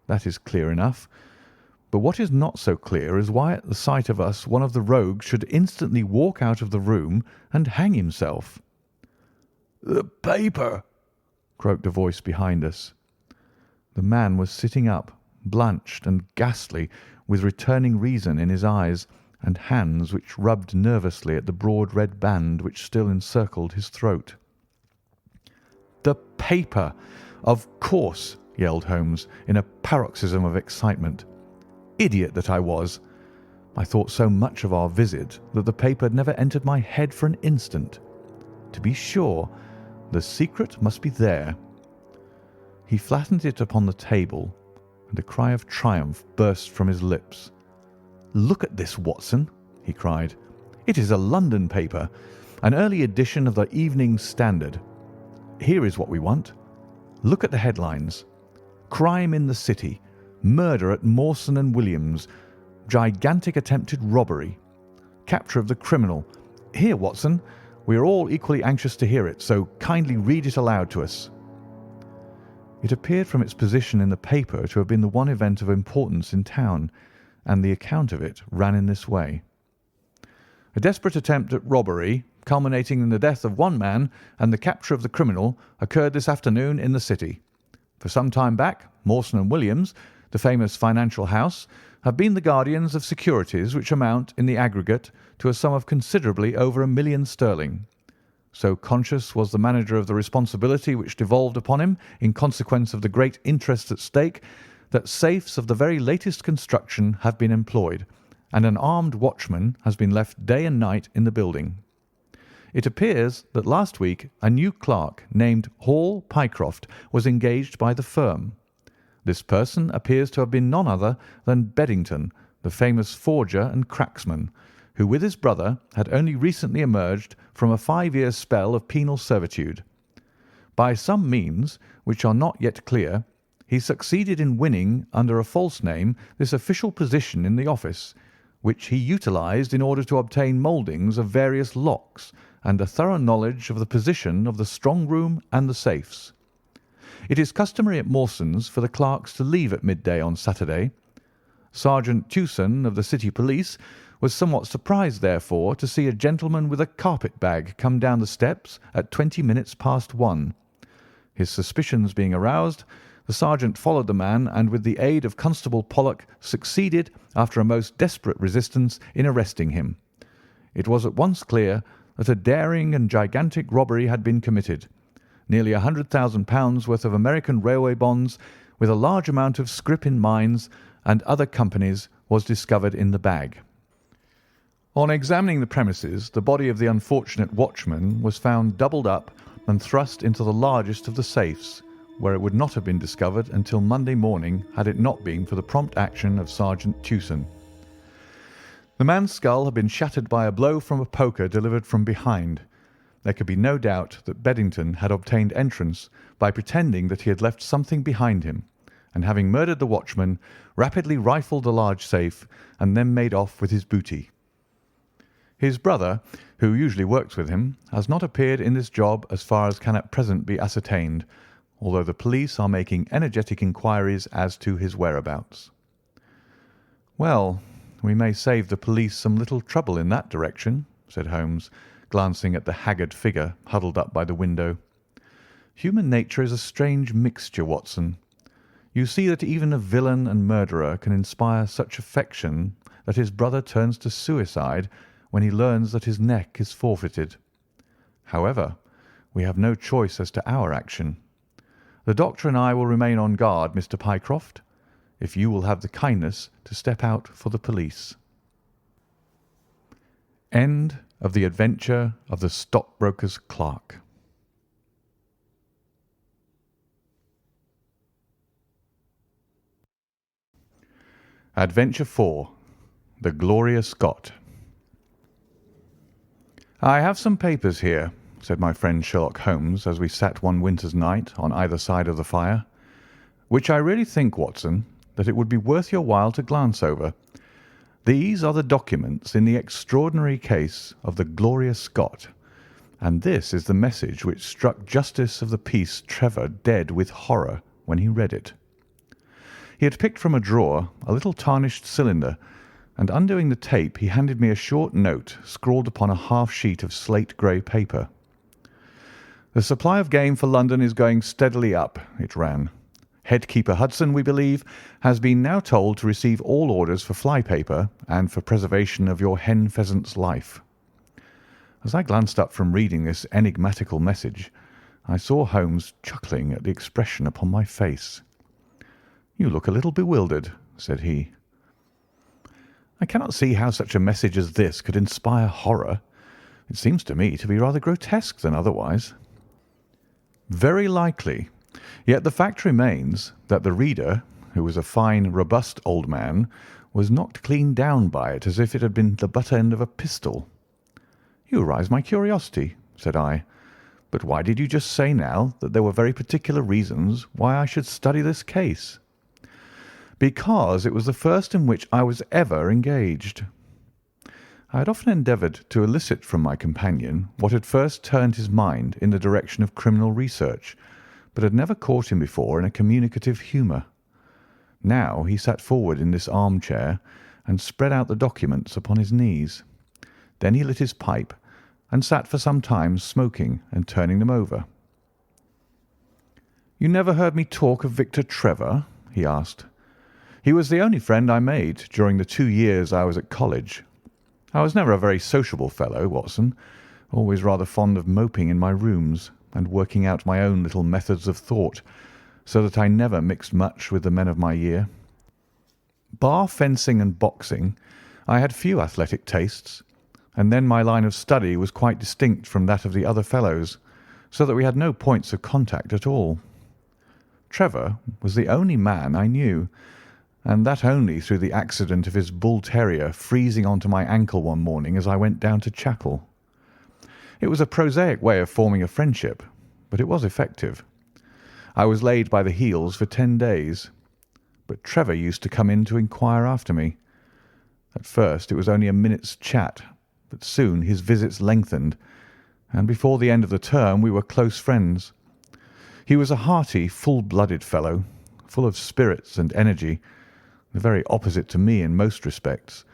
That is clear enough. But what is not so clear is why at the sight of us one of the rogues should instantly walk out of the room and hang himself. The paper, croaked a voice behind us. The man was sitting up, blanched and ghastly, with returning reason in his eyes, and hands which rubbed nervously at the broad red band which still encircled his throat. The paper! Of course! Yelled Holmes, in a paroxysm of excitement. Idiot that I was! I thought so much of our visit that the paper never entered my head for an instant. To be sure, the secret must be there. He flattened it upon the table, and a cry of triumph burst from his lips. "Look at this, Watson," he cried. "It is a London paper, an early edition of the Evening Standard. Here is what we want. Look at the headlines. Crime in the City. Murder at Mawson and Williams. Gigantic attempted robbery. Capture of the criminal. Here, Watson, we are all equally anxious to hear it, so kindly read it aloud to us." It appeared from its position in the paper to have been the one event of importance in town, and the account of it ran in this way. "A desperate attempt at robbery, culminating in the death of one man and the capture of the criminal, occurred this afternoon in the City. For some time back, Mawson and Williams, the famous financial house, have been the guardians of securities which amount, in the aggregate, to a sum of considerably over £1,000,000. So conscious was the manager of the responsibility which devolved upon him in consequence of the great interests at stake, that safes of the very latest construction have been employed, and an armed watchman has been left day and night in the building. It appears that last week a new clerk named Hall Pycroft was engaged by the firm. This person appears to have been none other than Beddington, the famous forger and cracksman, who with his brother had only recently emerged from a 5-year spell of penal servitude. By some means, which are not yet clear, he succeeded in winning, under a false name, this official position in the office, which he utilised in order to obtain mouldings of various locks and a thorough knowledge of the position of the strong room and the safes. It is customary at Mawson's for the clerks to leave at midday on Saturday. Sergeant Tewson of the City Police was somewhat surprised, therefore, to see a gentleman with a carpet-bag come down the steps at 20 minutes past 1. His suspicions being aroused, the sergeant followed the man and, with the aid of Constable Pollock, succeeded, after a most desperate resistance, in arresting him. It was at once clear that a daring and gigantic robbery had been committed. Nearly £100,000 worth of American railway bonds, with a large amount of scrip in mines and other companies, was discovered in the bag. On examining the premises, the body of the unfortunate watchman was found doubled up and thrust into the largest of the safes, where it would not have been discovered until Monday morning had it not been for the prompt action of Sergeant Tewson. The man's skull had been shattered by a blow from a poker delivered from behind. There could be no doubt that Beddington had obtained entrance by pretending that he had left something behind him, and having murdered the watchman, rapidly rifled the large safe and then made off with his booty. His brother, who usually works with him, has not appeared in this job as far as can at present be ascertained, although the police are making energetic inquiries as to his whereabouts. "Well, we may save the police some little trouble in that direction," said Holmes, glancing at the haggard figure huddled up by the window. "Human nature is a strange mixture, Watson. You see that even a villain and murderer can inspire such affection that his brother turns to suicide when he learns that his neck is forfeited. However, we have no choice as to our action. The doctor and I will remain on guard, Mr. Pycroft, if you will have the kindness to step out for the police." End of The Adventure of the Stockbroker's Clerk. Adventure 4. The Gloria Scott. "I have some papers here," said my friend Sherlock Holmes, as we sat one winter's night on either side of the fire, "which I really think, Watson, that it would be worth your while to glance over. These are the documents in the extraordinary case of the Gloria Scott, and this is the message which struck Justice of the Peace Trevor dead with horror when he read it." He had picked from a drawer a little tarnished cylinder, and undoing the tape he handed me a short note scrawled upon a half sheet of slate-grey paper. "The supply of game for London is going steadily up," it ran. "Headkeeper Hudson, we believe, has been now told to receive all orders for fly-paper and for preservation of your hen pheasant's life." As I glanced up from reading this enigmatical message, I saw Holmes chuckling at the expression upon my face. "You look a little bewildered," said he. I cannot see how such a message as this could inspire horror. It seems to me to be rather grotesque than otherwise. Very likely. Yet the fact remains that the reader, who was a fine, robust old man, was knocked clean down by it as if it had been the butt end of a pistol. You arouse my curiosity, said I. But why did you just say now that there were very particular reasons why I should study this case? Because it was the first in which I was ever engaged. I had often endeavoured to elicit from my companion what had first turned his mind in the direction of criminal research, but had never caught him before in a communicative humour. Now he sat forward in this armchair and spread out the documents upon his knees. Then he lit his pipe and sat for some time smoking and turning them over. "You never heard me talk of Victor Trevor?" he asked. "He was the only friend I made during the 2 years I was at college. I was never a very sociable fellow, Watson, always rather fond of moping in my rooms and working out my own little methods of thought, so that I never mixed much with the men of my year. Bar fencing and boxing, I had few athletic tastes, and then my line of study was quite distinct from that of the other fellows, so that we had no points of contact at all. Trevor was the only man I knew, and that only through the accident of his bull terrier freezing onto my ankle one morning as I went down to chapel. It was a prosaic way of forming a friendship, but it was effective. I was laid by the heels for 10 days, but Trevor used to come in to inquire after me. At first it was only a minute's chat, but soon his visits lengthened, and before the end of the term we were close friends. He was a hearty, full-blooded fellow, full of spirits and energy, the very opposite to me in most respects,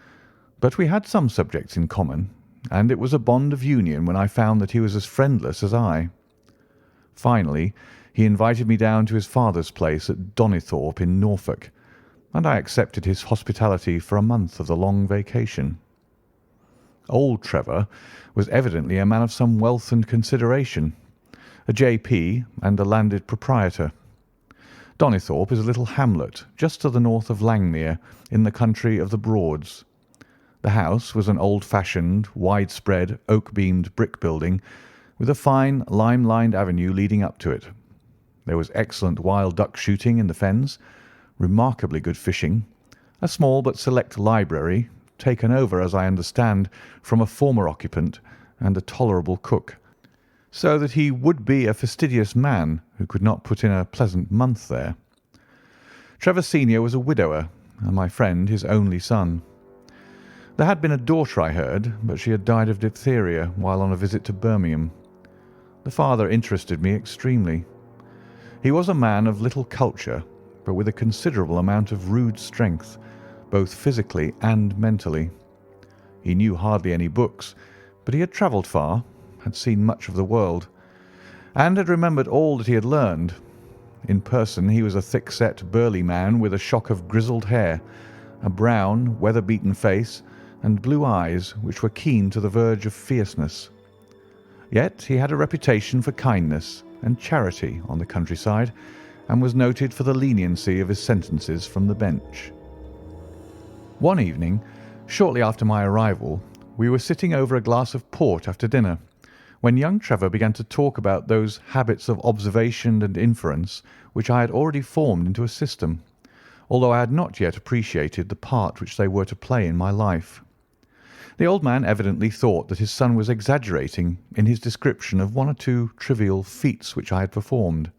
but we had some subjects in common, and it was a bond of union when I found that he was as friendless as I. Finally, he invited me down to his father's place at Donnithorpe in Norfolk, and I accepted his hospitality for a month of the long vacation. Old Trevor was evidently a man of some wealth and consideration, a J.P. and a landed proprietor. Donnithorpe is a little hamlet just to the north of Langmere in the country of the Broads. The house was an old-fashioned, widespread, oak-beamed brick building with a fine lime-lined avenue leading up to it. There was excellent wild duck shooting in the fens, remarkably good fishing, a small but select library, taken over, as I understand, from a former occupant, and a tolerable cook, so that he would be a fastidious man who could not put in a pleasant month there. Trevor senior was a widower, and my friend his only son. There had been a daughter, I heard, but she had died of diphtheria while on a visit to Birmingham. The father interested me extremely. He was a man of little culture, but with a considerable amount of rude strength, both physically and mentally. He knew hardly any books, but he had travelled far, had seen much of the world, and had remembered all that he had learned. In person he was a thick-set, burly man with a shock of grizzled hair, a brown, weather-beaten face, and blue eyes which were keen to the verge of fierceness. Yet he had a reputation for kindness and charity on the countryside, and was noted for the leniency of his sentences from the bench. One evening, shortly after my arrival, we were sitting over a glass of port after dinner, when young Trevor began to talk about those habits of observation and inference which I had already formed into a system, although I had not yet appreciated the part which they were to play in my life. The old man evidently thought that his son was exaggerating in his description of one or two trivial feats which I had performed.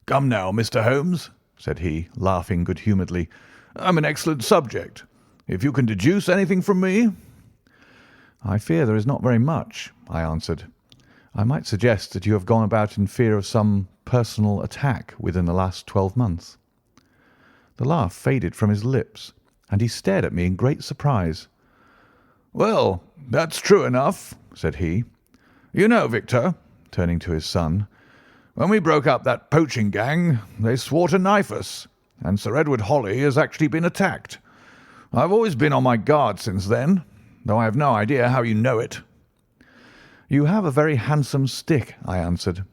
"Come now, Mr. Holmes," said he, laughing good-humouredly, "I'm an excellent subject. If you can deduce anything from me—" "I fear there is not very much," I answered. "I might suggest that you have gone about in fear of some personal attack within the last 12 months." The laugh faded from his lips, and he stared at me in great surprise. "Well, that's true enough," said he. "You know, Victor," turning to his son, "when we broke up that poaching gang, they swore to knife us, and Sir Edward Holly has actually been attacked. I've always been on my guard since then, though I have no idea how you know it." "You have a very handsome stick," I answered.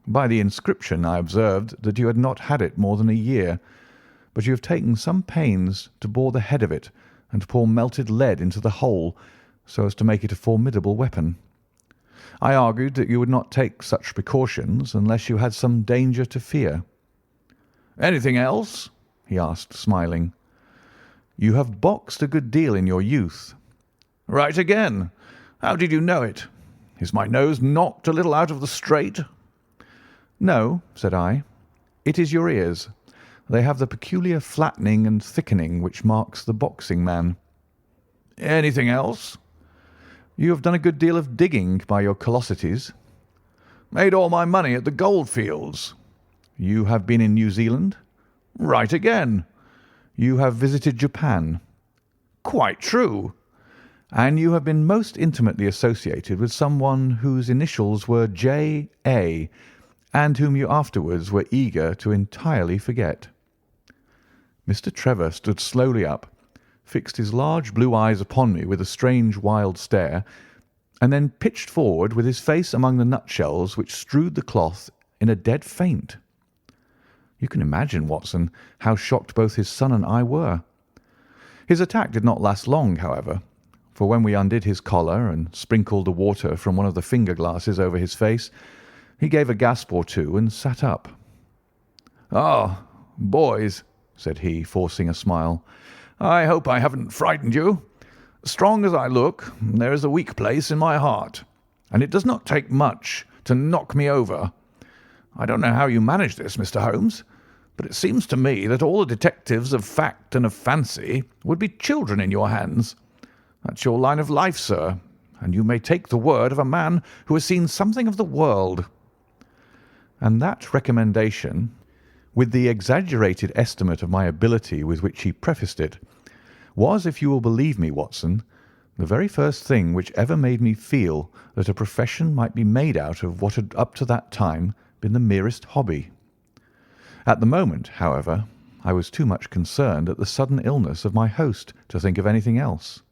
"By the inscription I observed that you had not had it more than a year, but you have taken some pains to bore the head of it and pour melted lead into the hole so as to make it a formidable weapon. I argued that you would not take such precautions unless you had some danger to fear. "Anything else?" he asked, smiling. "You have boxed a good deal in your youth." "Right again. How did you know it? Is my nose knocked a little out of the straight?" "No," said I. "It is your ears. They have the peculiar flattening and thickening which marks the boxing man." "Anything else?" "You have done a good deal of digging by your callosities." "Made all my money at the goldfields." "You have been in New Zealand?" "Right again." "You have visited Japan?" "Quite true." "And you have been most intimately associated with someone whose initials were J.A., and whom you afterwards were eager to entirely forget." Mr. Trevor stood slowly up, fixed his large blue eyes upon me with a strange wild stare, and then pitched forward with his face among the nutshells which strewed the cloth in a dead faint. You can imagine, Watson, how shocked both his son and I were. His attack did not last long, however, for when we undid his collar and sprinkled the water from one of the finger glasses over his face, he gave a gasp or two and sat up. "Ah, boys," said he, forcing a smile, "I hope I haven't frightened you. Strong as I look, there is a weak place in my heart, and it does not take much to knock me over. I don't know how you manage this, Mr. Holmes, but it seems to me that all the detectives of fact and of fancy would be children in your hands. That's your line of life, sir, and you may take the word of a man who has seen something of the world." And that recommendation, with the exaggerated estimate of my ability with which he prefaced it, was, if you will believe me, Watson, the very first thing which ever made me feel that a profession might be made out of what had up to that time been the merest hobby. At the moment, however, I was too much concerned at the sudden illness of my host to think of anything else.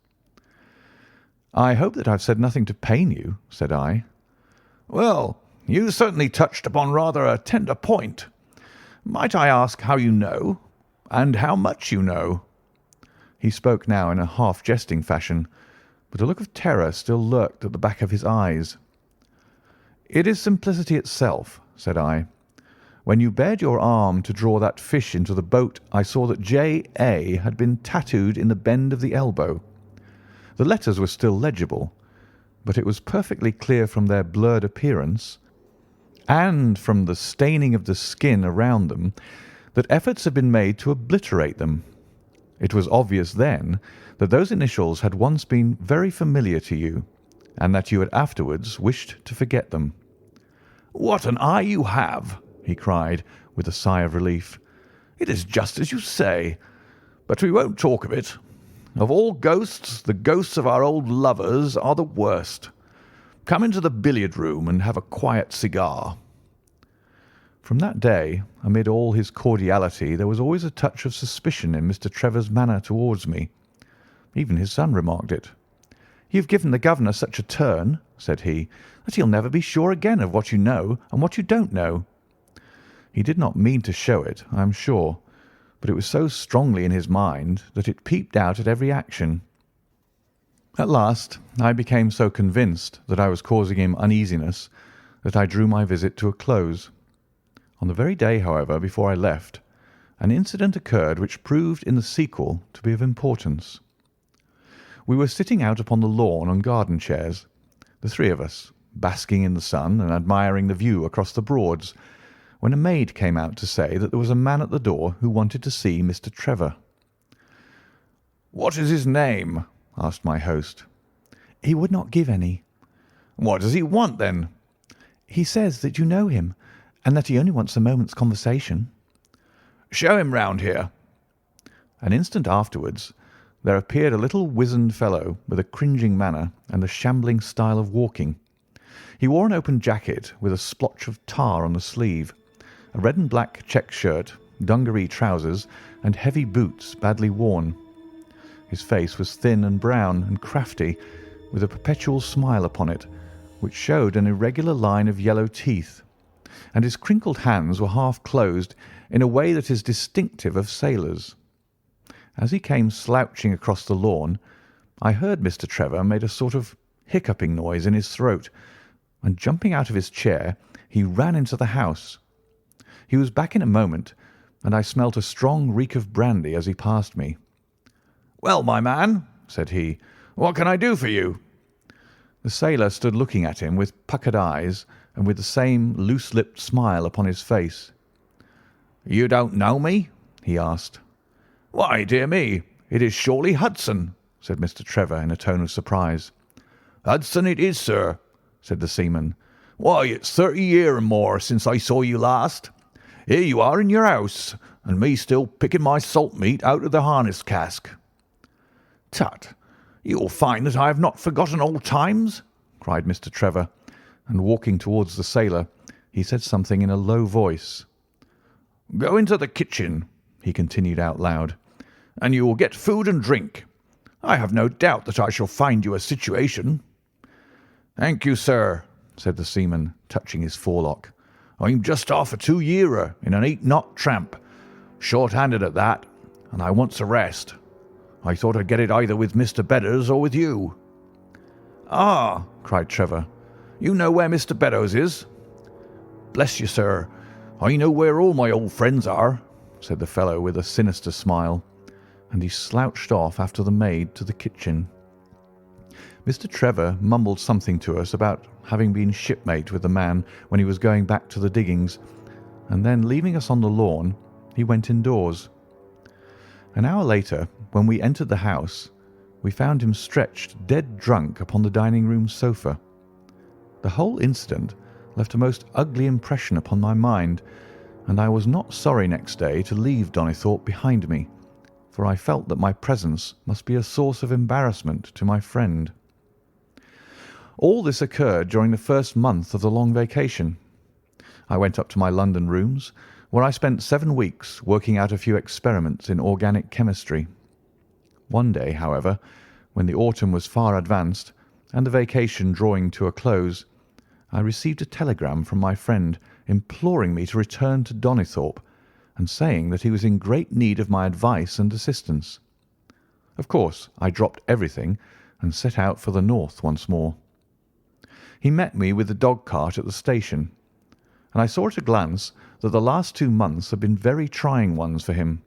"I hope that I've said nothing to pain you," said I. "Well, you certainly touched upon rather a tender point. Might I ask how you know, and how much you know?" He spoke now in a half-jesting fashion, but a look of terror still lurked at the back of his eyes. "It is simplicity itself," said I. "When you bared your arm to draw that fish into the boat, I saw that J.A. had been tattooed in the bend of the elbow. The letters were still legible, but it was perfectly clear from their blurred appearance, and from the staining of the skin around them, that efforts had been made to obliterate them. It was obvious then that those initials had once been very familiar to you, and that you had afterwards wished to forget them." "What an eye you have!" he cried, with a sigh of relief. "It is just as you say. But we won't talk of it. Of all ghosts, the ghosts of our old lovers are the worst. Come into the billiard room and have a quiet cigar." From that day, amid all his cordiality, there was always a touch of suspicion in Mr. Trevor's manner towards me. Even his son remarked it. "You've given the governor such a turn," said he, "that he'll never be sure again of what you know and what you don't know." He did not mean to show it, I am sure, but it was so strongly in his mind that it peeped out at every action. At last I became so convinced that I was causing him uneasiness that I drew my visit to a close. On the very day, however, before I left, an incident occurred which proved in the sequel to be of importance. We were sitting out upon the lawn on garden chairs, the three of us, basking in the sun and admiring the view across the Broads, when a maid came out to say that there was a man at the door who wanted to see Mr. Trevor. "What is his name?" asked my host. "He would not give any." "What does he want, then?" "He says that you know him, and that he only wants a moment's conversation." "Show him round here." An instant afterwards there appeared a little wizened fellow with a cringing manner and a shambling style of walking. He wore an open jacket with a splotch of tar on the sleeve, a red and black check shirt, dungaree trousers, and heavy boots badly worn. His face was thin and brown and crafty, with a perpetual smile upon it, which showed an irregular line of yellow teeth, and his crinkled hands were half closed in a way that is distinctive of sailors. As he came slouching across the lawn, I heard Mr. Trevor made a sort of hiccuping noise in his throat, and jumping out of his chair, he ran into the house. He was back in a moment, and I smelt a strong reek of brandy as he passed me. "Well, my man," said he, "what can I do for you?" The sailor stood looking at him with puckered eyes and with the same loose-lipped smile upon his face. "You don't know me?" he asked. "Why, dear me, it is surely Hudson," said Mr. Trevor in a tone of surprise. "Hudson it is, sir," said the seaman. "Why, it's 30 year and more since I saw you last. Here you are in your house, and me still picking my salt meat out of the harness cask." "Tut, you will find that I have not forgotten old times," cried Mr. Trevor, and walking towards the sailor, he said something in a low voice. "Go into the kitchen," he continued out loud, "and you will get food and drink. I have no doubt that I shall find you a situation." "Thank you, sir," said the seaman, touching his forelock. "I'm just off a 2-yearer in an 8-knot tramp, short-handed at that, and I wants a rest. I thought I'd get it either with Mr. Beddoes or with you." "Ah," cried Trevor, "you know where Mr. Beddoes is?" "Bless you, sir, I know where all my old friends are," said the fellow with a sinister smile, and he slouched off after the maid to the kitchen. Mr. Trevor mumbled something to us about having been shipmate with the man when he was going back to the diggings, and then leaving us on the lawn, he went indoors. An hour later, when we entered the house, we found him stretched dead drunk upon the dining-room sofa. The whole incident left a most ugly impression upon my mind, and I was not sorry next day to leave Donnithorpe behind me, for I felt that my presence must be a source of embarrassment to my friend. All this occurred during the first month of the long vacation. I went up to my London rooms, where I spent 7 weeks working out a few experiments in organic chemistry. One day, however, when the autumn was far advanced and the vacation drawing to a close, I received a telegram from my friend imploring me to return to Donnithorpe and saying that he was in great need of my advice and assistance. Of course, I dropped everything and set out for the north once more. He met me with the dog-cart at the station, and I saw at a glance that the last 2 months had been very trying ones for him.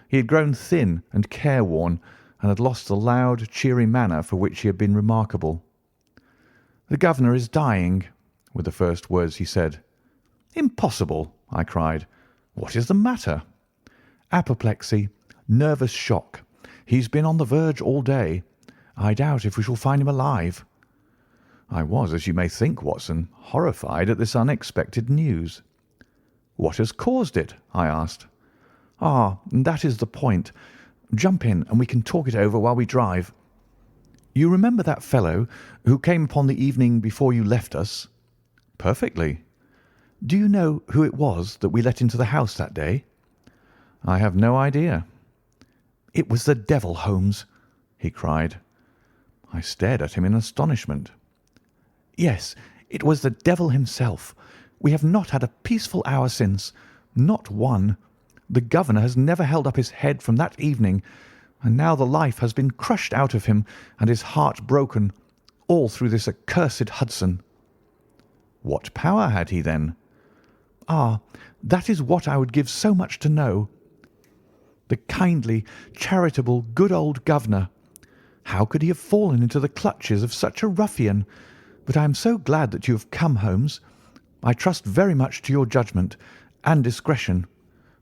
He had grown thin and careworn, and had lost the loud, cheery manner for which he had been remarkable. "The governor is dying," were the first words he said. "Impossible!" I cried. "What is the matter?" "Apoplexy, nervous shock. He's been on the verge all day. I doubt if we shall find him alive." I was, as you may think, Watson, horrified at this unexpected news. "What has caused it?" I asked. "Ah, that is the point. Jump in, and we can talk it over while we drive. You remember that fellow who came upon the evening before you left us?" "Perfectly." "Do you know who it was that we let into the house that day?" "I have no idea." "It was the devil, Holmes," he cried. I stared at him in astonishment. "Yes, it was the devil himself. We have not had a peaceful hour since, not one. The governor has never held up his head from that evening, and now the life has been crushed out of him and his heart broken, all through this accursed Hudson." "What power had he, then?" "Ah, that is what I would give so much to know. The kindly, charitable, good old governor. How could he have fallen into the clutches of such a ruffian? But I am so glad that you have come, Holmes. I trust very much to your judgment and discretion,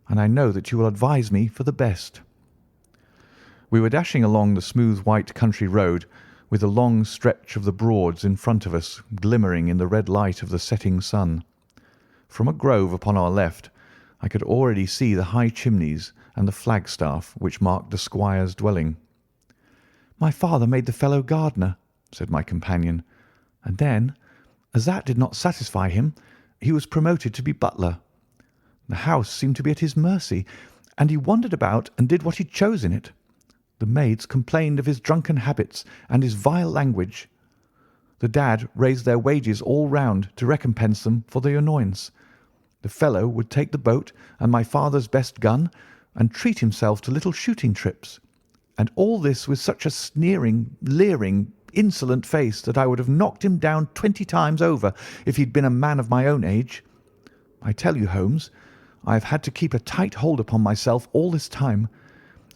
and I know that you will advise me for the best." We were dashing along the smooth white country road, with the long stretch of the Broads in front of us glimmering in the red light of the setting sun. From a grove upon our left I could already see the high chimneys and the flagstaff which marked the squire's dwelling. "My father made the fellow gardener," said my companion, "and then, as that did not satisfy him, he was promoted to be butler. The house seemed to be at his mercy, and he wandered about and did what he chose in it. The maids complained of his drunken habits and his vile language. The dad raised their wages all round to recompense them for the annoyance. The fellow would take the boat and my father's best gun, and treat himself to little shooting trips, and all this with such a sneering, leering, insolent face that I would have knocked him down 20 times over if he'd been a man of my own age. I tell you, Holmes, I have had to keep a tight hold upon myself all this time,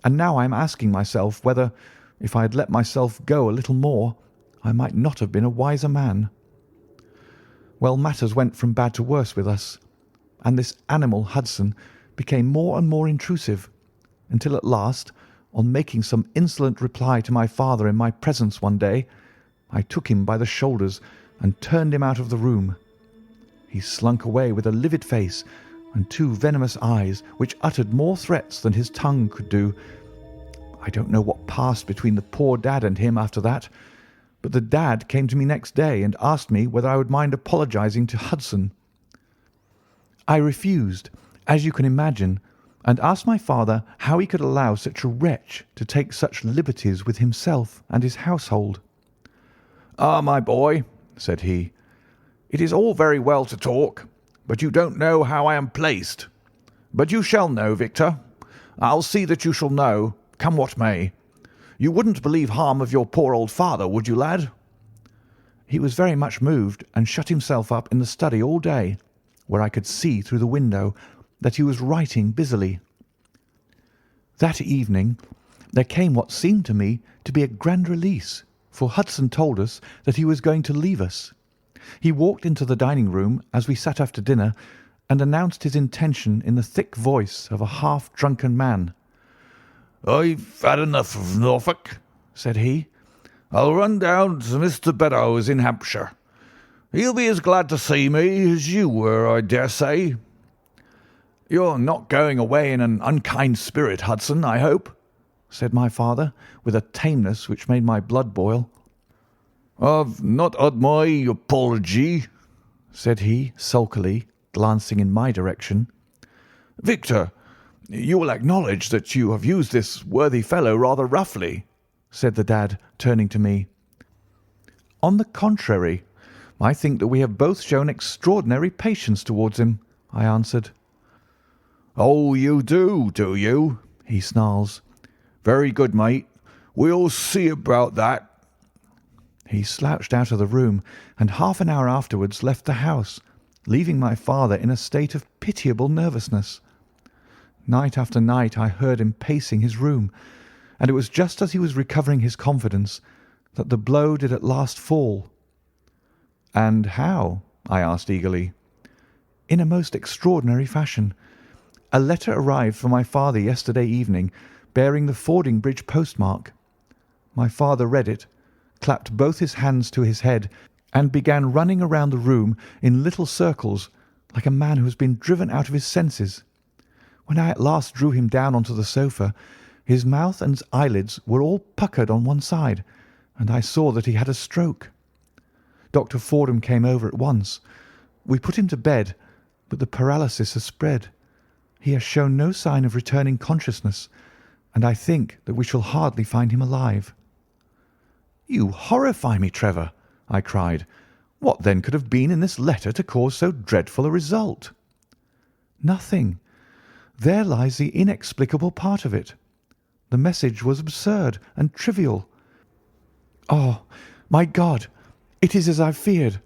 and now I am asking myself whether, if I had let myself go a little more, I might not have been a wiser man. Well, matters went from bad to worse with us, and this animal Hudson became more and more intrusive, until at last, on making some insolent reply to my father in my presence one day, I took him by the shoulders and turned him out of the room. He slunk away with a livid face and two venomous eyes which uttered more threats than his tongue could do. I don't know what passed between the poor dad and him after that, but the dad came to me next day and asked me whether I would mind apologizing to Hudson. I refused, as you can imagine, and asked my father how he could allow such a wretch to take such liberties with himself and his household. "Ah, my boy," said he, "it is all very well to talk, but you don't know how I am placed. But you shall know, Victor. I'll see that you shall know, come what may. You wouldn't believe harm of your poor old father, would you, lad?" He was very much moved and shut himself up in the study all day, where I could see through the window that he was writing busily. That evening there came what seemed to me to be a grand release, for Hudson told us that he was going to leave us. He walked into the dining room as we sat after dinner and announced his intention in the thick voice of a half-drunken man. "I've had enough of Norfolk," said he. "I'll run down to Mr. Beddoes in Hampshire. He'll be as glad to see me as you were, I dare say." "You're not going away in an unkind spirit, Hudson, I hope?" said my father, with a tameness which made my blood boil. "I've not had my apology," said he, sulkily, glancing in my direction. "Victor, you will acknowledge that you have used this worthy fellow rather roughly," said the dad, turning to me. "On the contrary, I think that we have both shown extraordinary patience towards him," I answered. "Oh, you do you?" he snarls. "Very good, mate. We'll see about that." He slouched out of the room, and half an hour afterwards left the house, leaving my father in a state of pitiable nervousness. Night after night I heard him pacing his room, and it was just as he was recovering his confidence that the blow did at last fall. "And how?" I asked eagerly. "In a most extraordinary fashion. A letter arrived for my father yesterday evening, bearing the Fordingbridge postmark. My father read it, clapped both his hands to his head, and began running around the room in little circles, like a man who has been driven out of his senses. When I at last drew him down onto the sofa, his mouth and eyelids were all puckered on one side, and I saw that he had a stroke. Dr. Fordham came over at once. We put him to bed, but the paralysis has spread. He has shown no sign of returning consciousness, and I think that we shall hardly find him alive." "You horrify me, Trevor," I cried. "What then could have been in this letter to cause so dreadful a result?" "Nothing. There lies the inexplicable part of it. The message was absurd and trivial. Oh, my God! It is as I feared."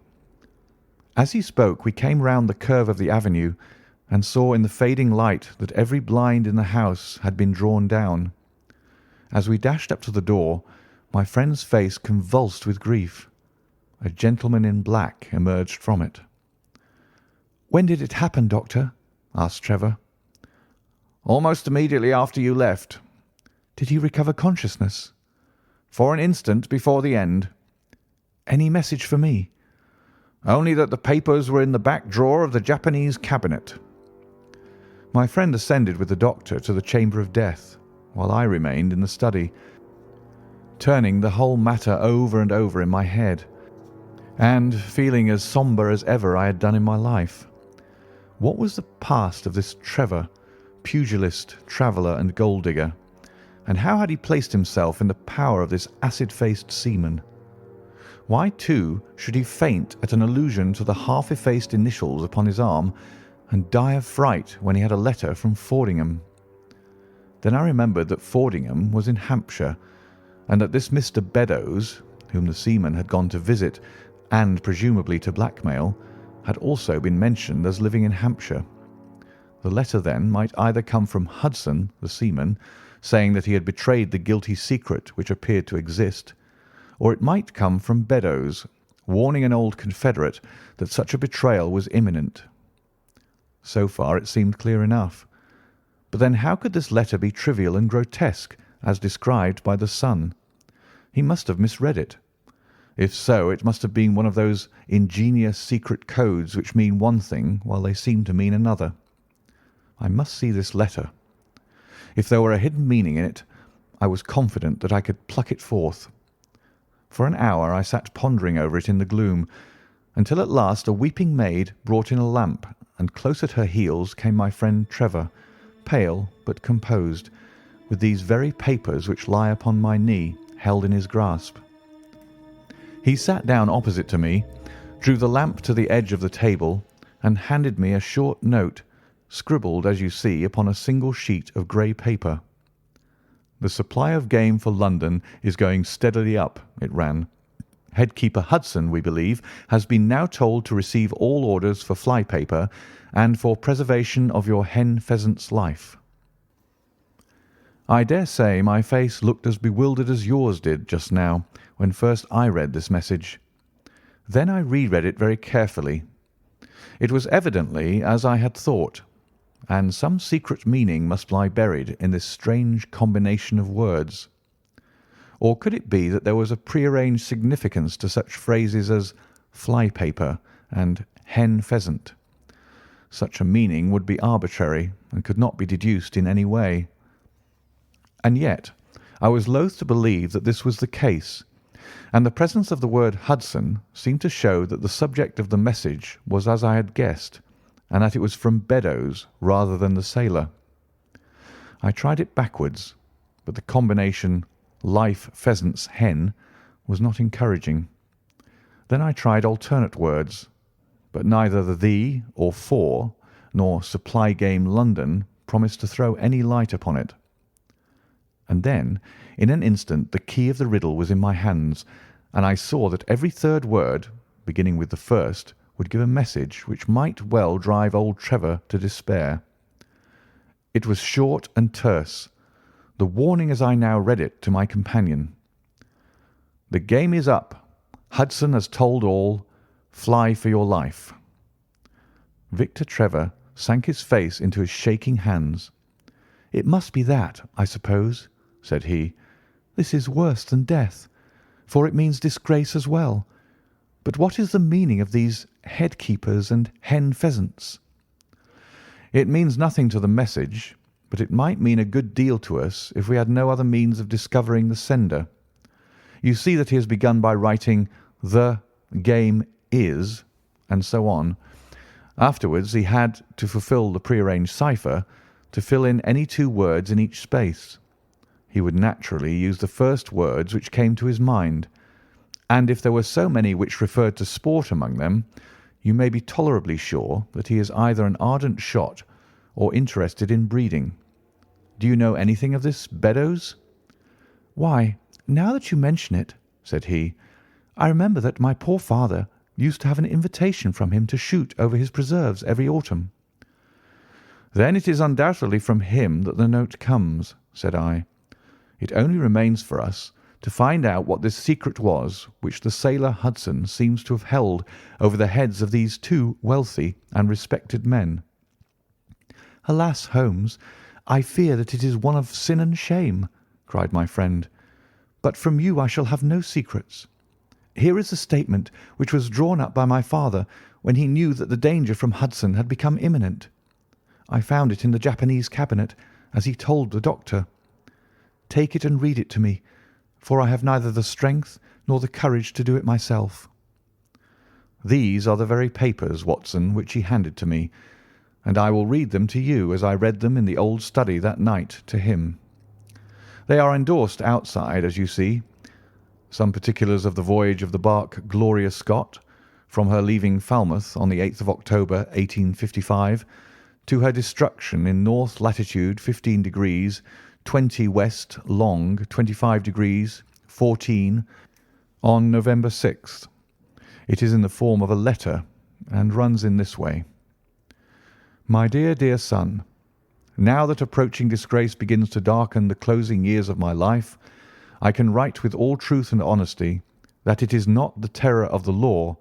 As he spoke we came round the curve of the avenue, and saw in the fading light that every blind in the house had been drawn down. As we dashed up to the door, my friend's face convulsed with grief. A gentleman in black emerged from it. "When did it happen, Doctor?" asked Trevor. "Almost immediately after you left." "Did he recover consciousness?" "For an instant before the end." "Any message for me?" "Only that the papers were in the back drawer of the Japanese cabinet." My friend ascended with the doctor to the chamber of death, while I remained in the study, turning the whole matter over and over in my head, and feeling as sombre as ever I had done in my life. What was the past of this Trevor, pugilist, traveller, and gold digger, and how had he placed himself in the power of this acid-faced seaman? Why, too, should he faint at an allusion to the half-effaced initials upon his arm, and die of fright when he had a letter from Fordingham? Then I remembered that Fordingham was in Hampshire, and that this Mr. Beddoes, whom the seaman had gone to visit and presumably to blackmail, had also been mentioned as living in Hampshire. The letter, then, might either come from Hudson, the seaman, saying that he had betrayed the guilty secret which appeared to exist, or it might come from Beddoes, warning an old confederate that such a betrayal was imminent. So far it seemed clear enough. But then how could this letter be trivial and grotesque, as described by the son? He must have misread it. If so, it must have been one of those ingenious secret codes which mean one thing while they seem to mean another. I must see this letter. If there were a hidden meaning in it, I was confident that I could pluck it forth. For an hour I sat pondering over it in the gloom, until at last a weeping maid brought in a lamp, and close at her heels came my friend Trevor, pale but composed, with these very papers which lie upon my knee, held in his grasp. He sat down opposite to me, drew the lamp to the edge of the table, and handed me a short note, scribbled, as you see, upon a single sheet of grey paper. "The supply of game for London is going steadily up," it ran. "Headkeeper Hudson, we believe, has been now told to receive all orders for fly paper and for preservation of your hen pheasant's life." I dare say my face looked as bewildered as yours did just now when first I read this message. Then I reread it very carefully. It was evidently as I had thought, and some secret meaning must lie buried in this strange combination of words. Or could it be that there was a prearranged significance to such phrases as fly paper and hen pheasant? Such a meaning would be arbitrary and could not be deduced in any way. And yet I was loath to believe that this was the case, and the presence of the word Hudson seemed to show that the subject of the message was as I had guessed, and that it was from Beddoes rather than the sailor. I tried it backwards, but the combination life pheasant's hen was not encouraging. Then I tried alternate words, but neither the or for nor supply game London promised to throw any light upon it. And then, in an instant, the key of the riddle was in my hands, and I saw that every third word, beginning with the first, would give a message which might well drive old Trevor to despair. It was short and terse, the warning as I now read it to my companion. "The game is up. Hudson has told all. Fly for your life." Victor Trevor sank his face into his shaking hands. "It must be that, I suppose," said he. "This is worse than death, for it means disgrace as well. But what is the meaning of these headkeepers and hen pheasants?" "It means nothing to the message, but it might mean a good deal to us if we had no other means of discovering the sender. You see that he has begun by writing 'the game is,' and so on. Afterwards he had, to fulfil the prearranged cipher, to fill in any two words in each space. He would naturally use the first words which came to his mind, and if there were so many which referred to sport among them, you may be tolerably sure that he is either an ardent shot or interested in breeding. Do you know anything of this Beddoes?" "Why, now that you mention it," said he, "I remember that my poor father used to have an invitation from him to shoot over his preserves every autumn." "Then it is undoubtedly from him that the note comes," said I. "It only remains for us to find out what this secret was which the sailor Hudson seems to have held over the heads of these two wealthy and respected men." "Alas, Holmes, I fear that it is one of sin and shame," cried my friend. "But from you I shall have no secrets. Here is the statement which was drawn up by my father when he knew that the danger from Hudson had become imminent. I found it in the Japanese cabinet, as he told the doctor. Take it and read it to me, for I have neither the strength nor the courage to do it myself." "These are the very papers, Watson, which he handed to me, and I will read them to you as I read them in the old study that night to him. They are endorsed outside, as you see. Some particulars of the voyage of the barque Gloria Scott, from her leaving Falmouth on the 8th of October, 1855, to her destruction in north latitude 15 degrees 20 West, long, 25 degrees, 14, on November 6th. It is in the form of a letter and runs in this way. My dear, dear son, now that approaching disgrace begins to darken the closing years of my life, I can write with all truth and honesty that it is not the terror of the law,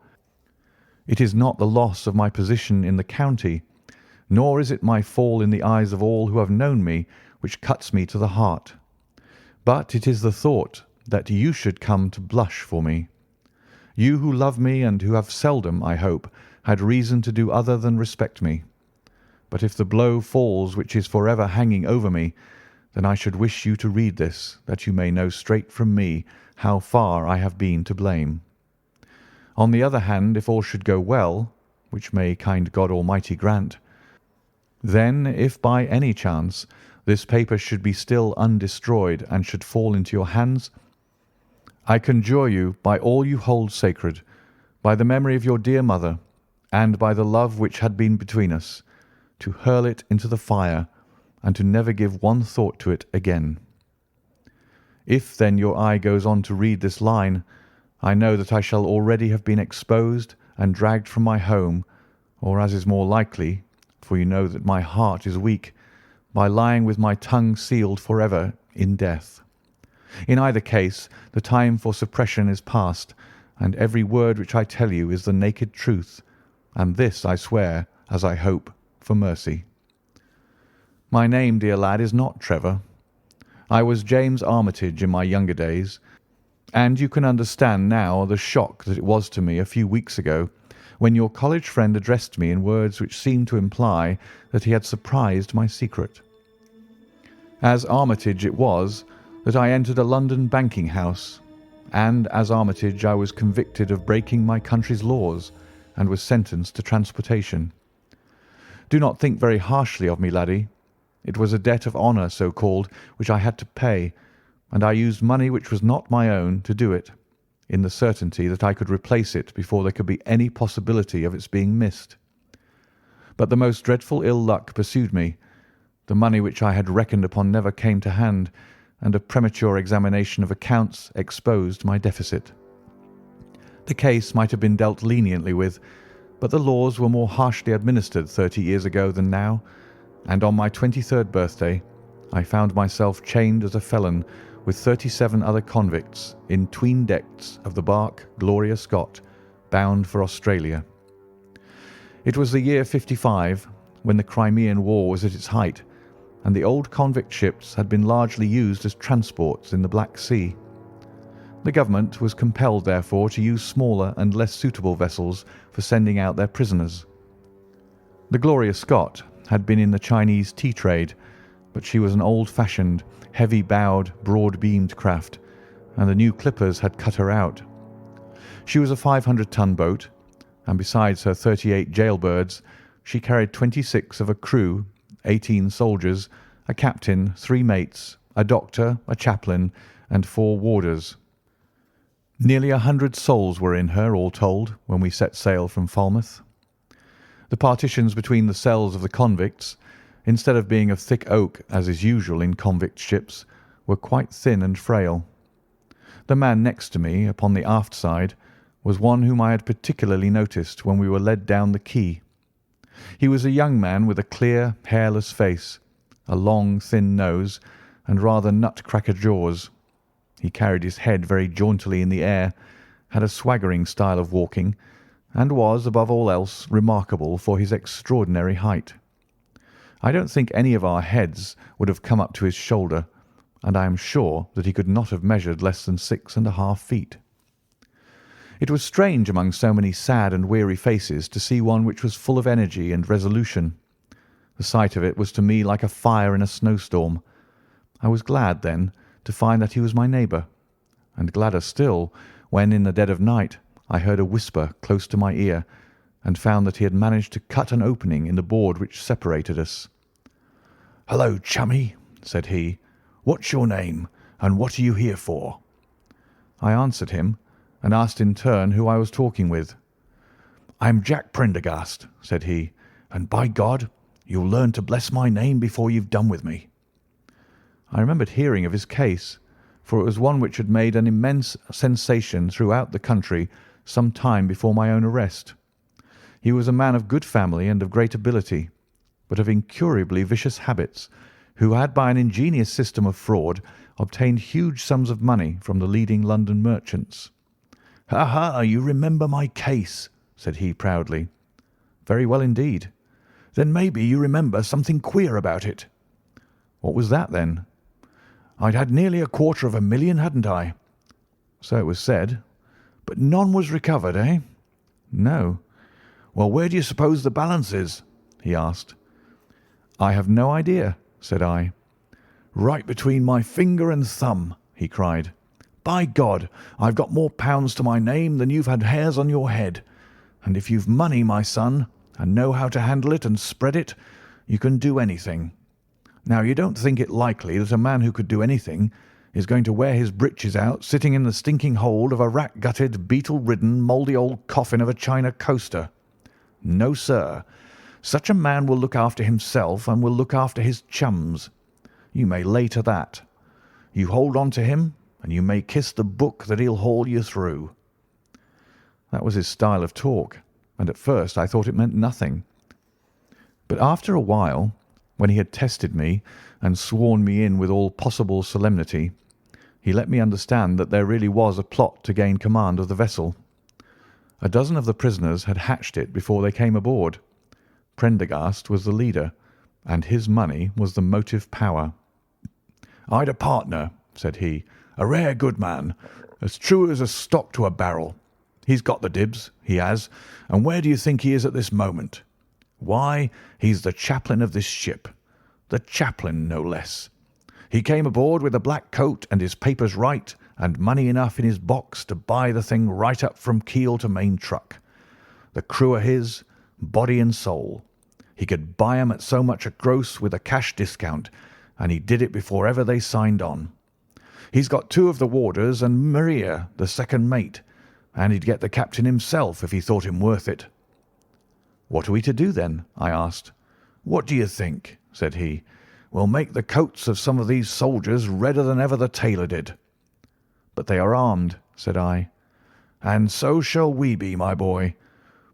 it is not the loss of my position in the county, nor is it my fall in the eyes of all who have known me which cuts me to the heart. But it is the thought that you should come to blush for me. You who love me and who have seldom, I hope, had reason to do other than respect me. But if the blow falls which is forever hanging over me, then I should wish you to read this, that you may know straight from me how far I have been to blame. On the other hand, if all should go well, which may kind God Almighty grant, then if by any chance this paper should be still undestroyed and should fall into your hands, I conjure you by all you hold sacred, by the memory of your dear mother, and by the love which had been between us, to hurl it into the fire, and to never give one thought to it again. If then your eye goes on to read this line, I know that I shall already have been exposed and dragged from my home, or as is more likely, for you know that my heart is weak, by lying with my tongue sealed forever in death. In either case, the time for suppression is past, and every word which I tell you is the naked truth, and this I swear, as I hope, for mercy. My name, dear lad, is not Trevor. I was James Armitage in my younger days, and you can understand now the shock that it was to me a few weeks ago when your college friend addressed me in words which seemed to imply that he had surprised my secret. As Armitage it was that I entered a London banking house, and as Armitage I was convicted of breaking my country's laws and was sentenced to transportation. Do not think very harshly of me, laddie. It was a debt of honour, so called, which I had to pay, and I used money which was not my own to do it, in the certainty that I could replace it before there could be any possibility of its being missed. But the most dreadful ill luck pursued me. The money which I had reckoned upon never came to hand, and a premature examination of accounts exposed my deficit. The case might have been dealt leniently with, but the laws were more harshly administered 30 years ago than now, and on my 23rd birthday I found myself chained as a felon with 37 other convicts in 'tween decks of the barque Gloria Scott, bound for Australia. It was the year '55, when the Crimean War was at its height, and the old convict ships had been largely used as transports in the Black Sea. The government was compelled, therefore, to use smaller and less suitable vessels for sending out their prisoners. The Gloria Scott had been in the Chinese tea trade, but she was an old-fashioned, heavy-bowed, broad-beamed craft, and the new clippers had cut her out. She was a 500-ton boat, and besides her 38 jailbirds, she carried 26 of a crew, 18 soldiers, a captain, 3 mates, a doctor, a chaplain, and 4 warders. Nearly 100 souls were in her, all told, when we set sail from Falmouth. The partitions between the cells of the convicts, instead of being of thick oak, as is usual in convict ships, were quite thin and frail. The man next to me, upon the aft side, was one whom I had particularly noticed when we were led down the quay. He was a young man with a clear, hairless face, a long, thin nose, and rather nut-cracker jaws. He carried his head very jauntily in the air, had a swaggering style of walking, and was, above all else, remarkable for his extraordinary height. I don't think any of our heads would have come up to his shoulder, and I am sure that he could not have measured less than 6½ feet. It was strange among so many sad and weary faces to see one which was full of energy and resolution. The sight of it was to me like a fire in a snowstorm. I was glad, then, to find that he was my neighbour, and gladder still when, in the dead of night, I heard a whisper close to my ear, and found that he had managed to cut an opening in the board which separated us. "Hello, chummy," said he. "What's your name, and what are you here for?" I answered him, and asked in turn who I was talking with. "I am Jack Prendergast," said he, "and by God, you'll learn to bless my name before you've done with me." I remembered hearing of his case, for it was one which had made an immense sensation throughout the country some time before my own arrest. He was a man of good family and of great ability, but of incurably vicious habits, who had by an ingenious system of fraud obtained huge sums of money from the leading London merchants. "Ha, ha, you remember my case," said he proudly. "Very well indeed." "Then maybe you remember something queer about it." "What was that, then?" "I'd had nearly $250,000, hadn't I?" "So it was said." "But none was recovered, eh?" "No." "Well, where do you suppose the balance is?" he asked. "I have no idea," said I. "Right between my finger and thumb," he cried. "By God, I've got more pounds to my name than you've had hairs on your head. And if you've money, my son, and know how to handle it and spread it, you can do anything. Now, you don't think it likely that a man who could do anything is going to wear his breeches out sitting in the stinking hold of a rat-gutted, beetle-ridden, mouldy old coffin of a China coaster. No, sir. Such a man will look after himself and will look after his chums. You may lay to that. You hold on to him, and you may kiss the book that he'll haul you through." That was his style of talk, and at first I thought it meant nothing. But after a while, when he had tested me and sworn me in with all possible solemnity, he let me understand that there really was a plot to gain command of the vessel. A dozen of the prisoners had hatched it before they came aboard. Prendergast was the leader, and his money was the motive power. "I'd a partner," said he, "a rare good man, as true as a stock to a barrel. He's got the dibs, he has, and where do you think he is at this moment? Why, he's the chaplain of this ship. The chaplain, no less. He came aboard with a black coat and his papers right, and money enough in his box to buy the thing right up from keel to main truck. The crew are his, body and soul. He could buy 'em at so much a gross with a cash discount, and he did it before ever they signed on. He's got 2 of the warders and Maria, the second mate, and he'd get the captain himself if he thought him worth it." "What are we to do, then?" I asked. "What do you think?" said he. "We'll make the coats of some of these soldiers redder than ever the tailor did." "But they are armed," said I. "And so shall we be, my boy.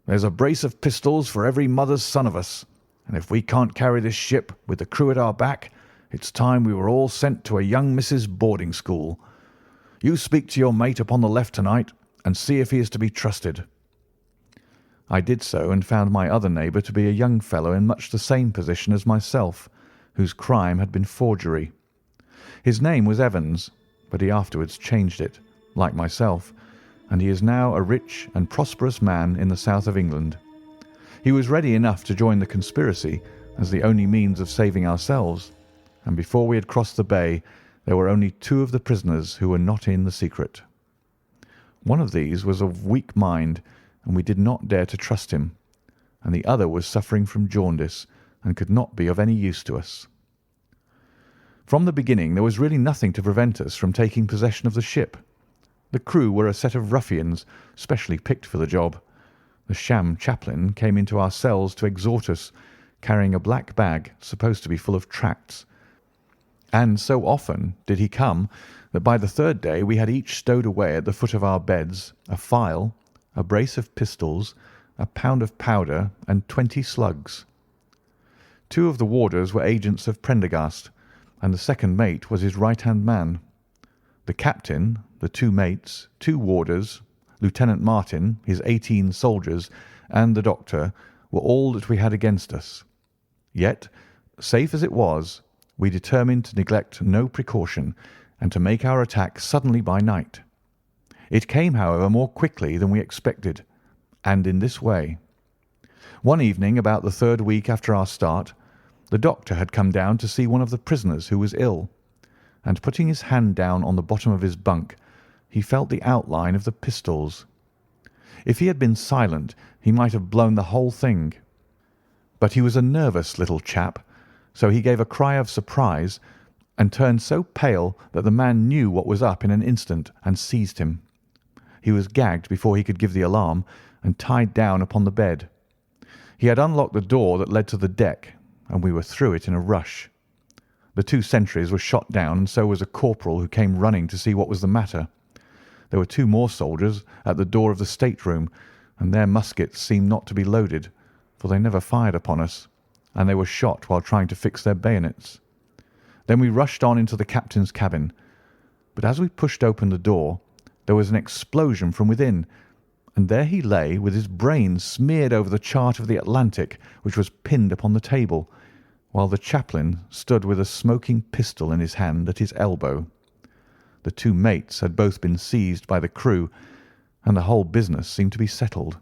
There's a brace of pistols for every mother's son of us, and if we can't carry this ship with the crew at our back, it's time we were all sent to a young missus' boarding school. You speak to your mate upon the left tonight, and see if he is to be trusted." I did so, and found my other neighbour to be a young fellow in much the same position as myself, whose crime had been forgery. His name was Evans, but he afterwards changed it, like myself, and he is now a rich and prosperous man in the south of England. He was ready enough to join the conspiracy as the only means of saving ourselves, and before we had crossed the bay there were only 2 of the prisoners who were not in the secret. One of these was of weak mind, and we did not dare to trust him, and the other was suffering from jaundice and could not be of any use to us. From the beginning there was really nothing to prevent us from taking possession of the ship. The crew were a set of ruffians specially picked for the job. The sham chaplain came into our cells to exhort us, carrying a black bag supposed to be full of tracts, and so often did he come that by the 3rd day we had each stowed away at the foot of our beds a file, a brace of pistols, a pound of powder, and 20 slugs. 2 of the warders were agents of Prendergast, and the second mate was his right-hand man. The captain, the 2 mates, 2 warders, Lieutenant Martin, his 18 soldiers, and the doctor were all that we had against us. Yet, safe as it was, we determined to neglect no precaution, and to make our attack suddenly by night. It came, however, more quickly than we expected, and in this way. One evening, about the 3rd week after our start, the doctor had come down to see one of the prisoners who was ill, and putting his hand down on the bottom of his bunk, he felt the outline of the pistols. If he had been silent, he might have blown the whole thing. But he was a nervous little chap, so he gave a cry of surprise, and turned so pale that the man knew what was up in an instant and seized him. He was gagged before he could give the alarm, and tied down upon the bed. He had unlocked the door that led to the deck, and we were through it in a rush. The 2 sentries were shot down, and so was a corporal who came running to see what was the matter. There were 2 more soldiers at the door of the state-room, and their muskets seemed not to be loaded, for they never fired upon us, and they were shot while trying to fix their bayonets. Then we rushed on into the captain's cabin, but as we pushed open the door, there was an explosion from within, and there he lay with his brains smeared over the chart of the Atlantic, which was pinned upon the table, while the chaplain stood with a smoking pistol in his hand at his elbow. The 2 mates had both been seized by the crew, and the whole business seemed to be settled.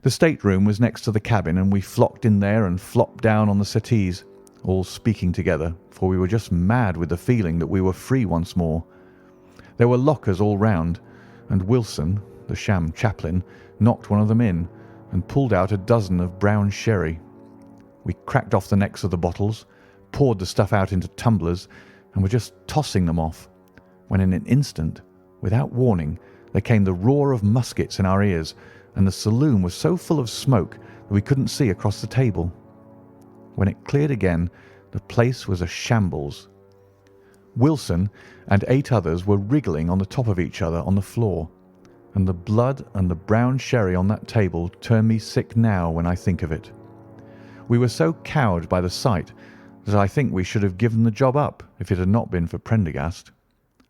The state-room was next to the cabin, and we flocked in there and flopped down on the settees, all speaking together, for we were just mad with the feeling that we were free once more. There were lockers all round, and Wilson, the sham chaplain, knocked one of them in and pulled out a dozen of brown sherry. We cracked off the necks of the bottles, poured the stuff out into tumblers, and were just tossing them off, when in an instant, without warning, there came the roar of muskets in our ears, and the saloon was so full of smoke that we couldn't see across the table. When it cleared again, the place was a shambles. Wilson and 8 others were wriggling on the top of each other on the floor, and the blood and the brown sherry on that table turn me sick now when I think of it. We were so cowed by the sight that I think we should have given the job up if it had not been for Prendergast.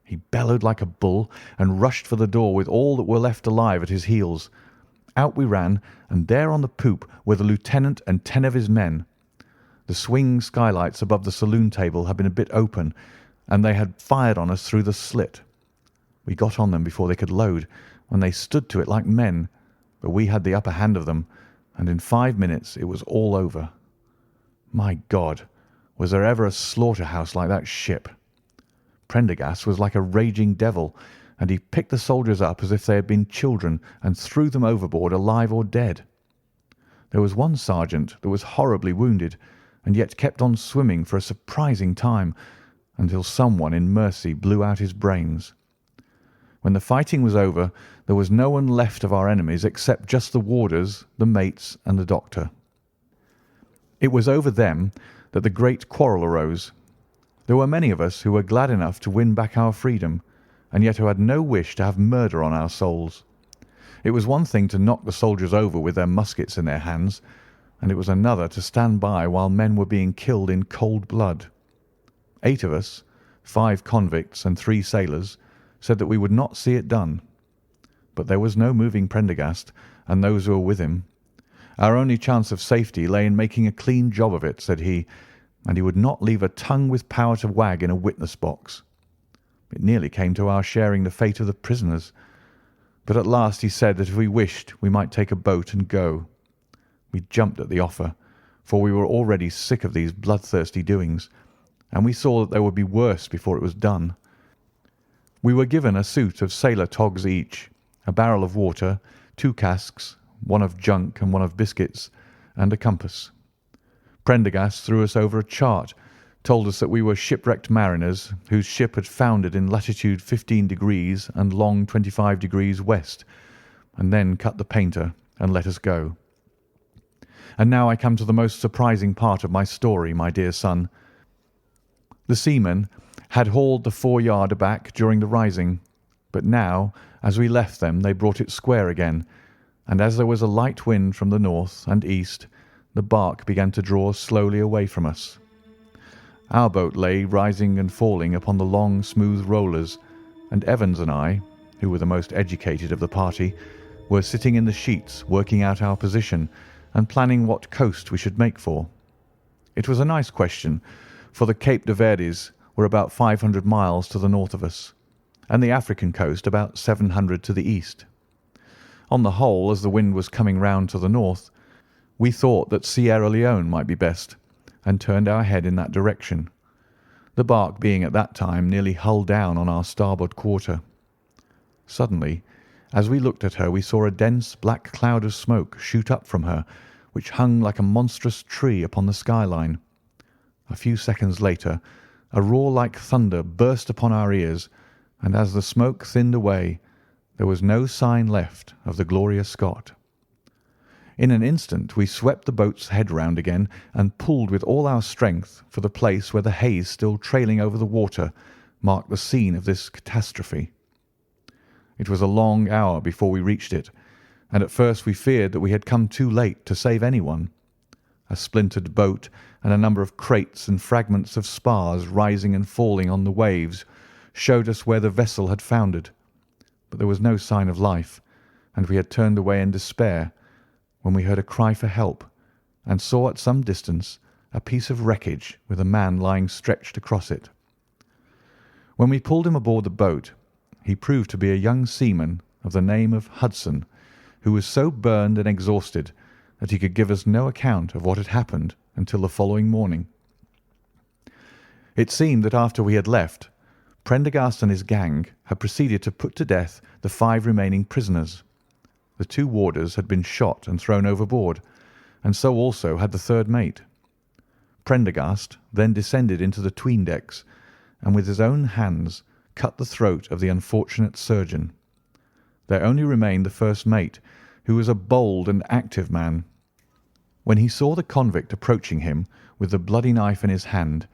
He bellowed like a bull and rushed for the door with all that were left alive at his heels. Out we ran, and there on the poop were the lieutenant and 10 of his men. The swing skylights above the saloon table had been a bit open, and they had fired on us through the slit. We got on them before they could load, when they stood to it like men, but we had the upper hand of them, and in 5 minutes it was all over. My God, was there ever a slaughterhouse like that ship? Prendergast was like a raging devil, and he picked the soldiers up as if they had been children and threw them overboard alive or dead. There was one sergeant that was horribly wounded, and yet kept on swimming for a surprising time, until someone in mercy blew out his brains. When the fighting was over, there was no one left of our enemies except just the warders, the mates, and the doctor. It was over them that the great quarrel arose. There were many of us who were glad enough to win back our freedom, and yet who had no wish to have murder on our souls. It was one thing to knock the soldiers over with their muskets in their hands, and it was another to stand by while men were being killed in cold blood. 8 of us, 5 convicts and 3 sailors, said that we would not see it done. But there was no moving Prendergast and those who were with him. Our only chance of safety lay in making a clean job of it, said he, and he would not leave a tongue with power to wag in a witness box. It nearly came to our sharing the fate of the prisoners, but at last he said that if we wished we might take a boat and go. We jumped at the offer, for we were already sick of these bloodthirsty doings, and we saw that there would be worse before it was done. We were given a suit of sailor togs each, a barrel of water, 2 casks, one of junk and one of biscuits, and a compass. Prendergast threw us over a chart, told us that we were shipwrecked mariners whose ship had foundered in latitude 15 degrees and long 25 degrees west, and then cut the painter and let us go. And now I come to the most surprising part of my story, my dear son. The seamen had hauled the foreyard aback during the rising, but now, as we left them, they brought it square again, and as there was a light wind from the north and east, the bark began to draw slowly away from us. Our boat lay rising and falling upon the long, smooth rollers, and Evans and I, who were the most educated of the party, were sitting in the sheets working out our position and planning what coast we should make for. It was a nice question, for the Cape de Verdes were about 500 miles to the north of us, and the African coast about 700 to the east. On the whole, as the wind was coming round to the north, we thought that Sierra Leone might be best, and turned our head in that direction, the bark being at that time nearly hull down on our starboard quarter. Suddenly, as we looked at her, we saw a dense black cloud of smoke shoot up from her, which hung like a monstrous tree upon the skyline. A few seconds later, a roar like thunder burst upon our ears, and as the smoke thinned away, there was no sign left of the Gloria Scott. In an instant we swept the boat's head round again and pulled with all our strength for the place where the haze still trailing over the water marked the scene of this catastrophe. It was a long hour before we reached it, and at first we feared that we had come too late to save anyone. A splintered boat and a number of crates and fragments of spars rising and falling on the waves showed us where the vessel had foundered, but there was no sign of life, and we had turned away in despair when we heard a cry for help and saw at some distance a piece of wreckage with a man lying stretched across it. When we pulled him aboard the boat, he proved to be a young seaman of the name of Hudson, who was so burned and exhausted that he could give us no account of what had happened until the following morning. It seemed that after we had left, Prendergast and his gang had proceeded to put to death the 5 remaining prisoners. The 2 warders had been shot and thrown overboard, and so also had the 3rd mate. Prendergast then descended into the 'tween decks, and with his own hands cut the throat of the unfortunate surgeon. There only remained the 1st mate, who was a bold and active man. When he saw the convict approaching him with the bloody knife in his hand,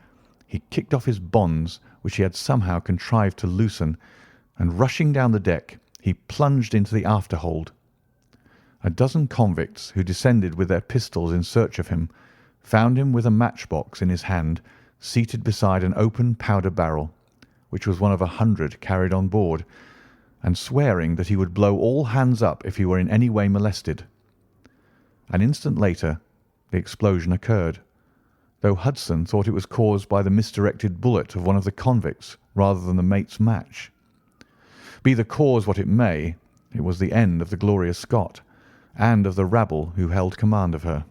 he kicked off his bonds, which he had somehow contrived to loosen, and rushing down the deck, he plunged into the afterhold. A dozen convicts, who descended with their pistols in search of him, found him with a matchbox in his hand, seated beside an open powder barrel, which was one of 100 carried on board, and swearing that he would blow all hands up if he were in any way molested. An instant later the explosion occurred, though Hudson thought it was caused by the misdirected bullet of one of the convicts rather than the mate's match. Be the cause what it may, it was the end of the Gloria Scott, and of the rabble who held command of her.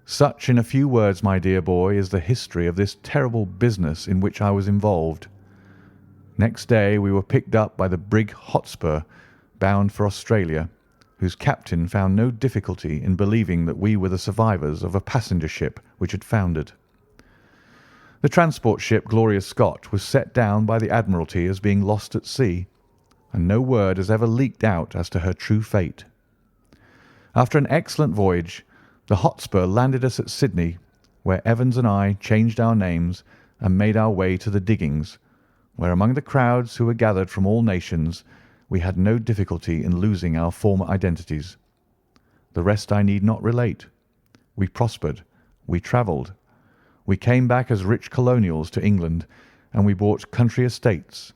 Such, in a few words, my dear boy, is the history of this terrible business in which I was involved. Next day we were picked up by the brig Hotspur, bound for Australia, whose captain found no difficulty in believing that we were the survivors of a passenger ship which had foundered. The transport ship Gloria Scott was set down by the Admiralty as being lost at sea, and no word has ever leaked out as to her true fate. After an excellent voyage, the Hotspur landed us at Sydney, where Evans and I changed our names and made our way to the diggings, where among the crowds who were gathered from all nations we had no difficulty in losing our former identities. The rest I need not relate. We prospered, we travelled, we came back as rich colonials to England, and we bought country estates.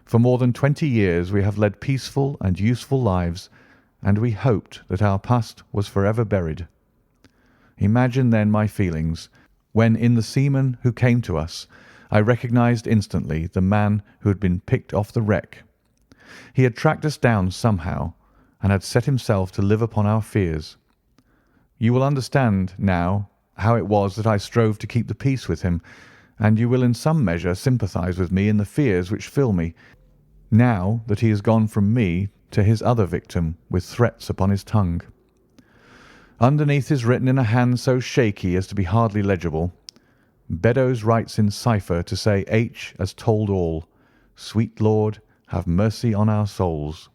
For more than 20 years we have led peaceful and useful lives, and we hoped that our past was forever buried. Imagine then my feelings when in the seaman who came to us I recognised instantly the man who had been picked off the wreck. He had tracked us down somehow, and had set himself to live upon our fears. You will understand now how it was that I strove to keep the peace with him, and you will in some measure sympathise with me in the fears which fill me, now that he has gone from me to his other victim with threats upon his tongue. Underneath is written in a hand so shaky as to be hardly legible. Beddoes writes in cipher to say H has told all. Sweet Lord, have mercy on our souls.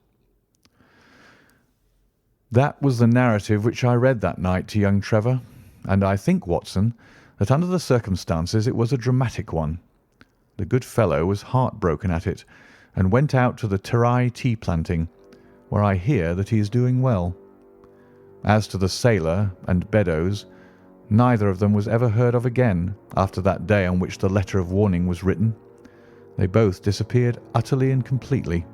That was the narrative which I read that night to young Trevor, and I think, Watson, that under the circumstances it was a dramatic one. The good fellow was heartbroken at it, and went out to the Terai tea planting, where I hear that he is doing well. As to the sailor and Beddoes, neither of them was ever heard of again after that day on which the letter of warning was written. They both disappeared utterly and completely.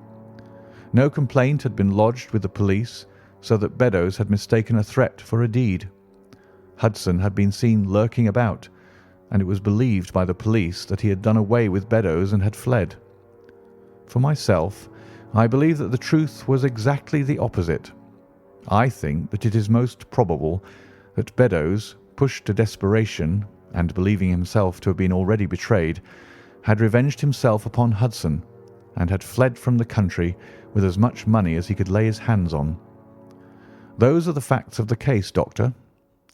No complaint had been lodged with the police, so that Beddoes had mistaken a threat for a deed. Hudson had been seen lurking about, and it was believed by the police that he had done away with Beddoes and had fled. For myself, I believe that the truth was exactly the opposite. I think that it is most probable that Beddoes, pushed to desperation, and believing himself to have been already betrayed, had revenged himself upon Hudson, and had fled from the country with as much money as he could lay his hands on. Those are the facts of the case, Doctor,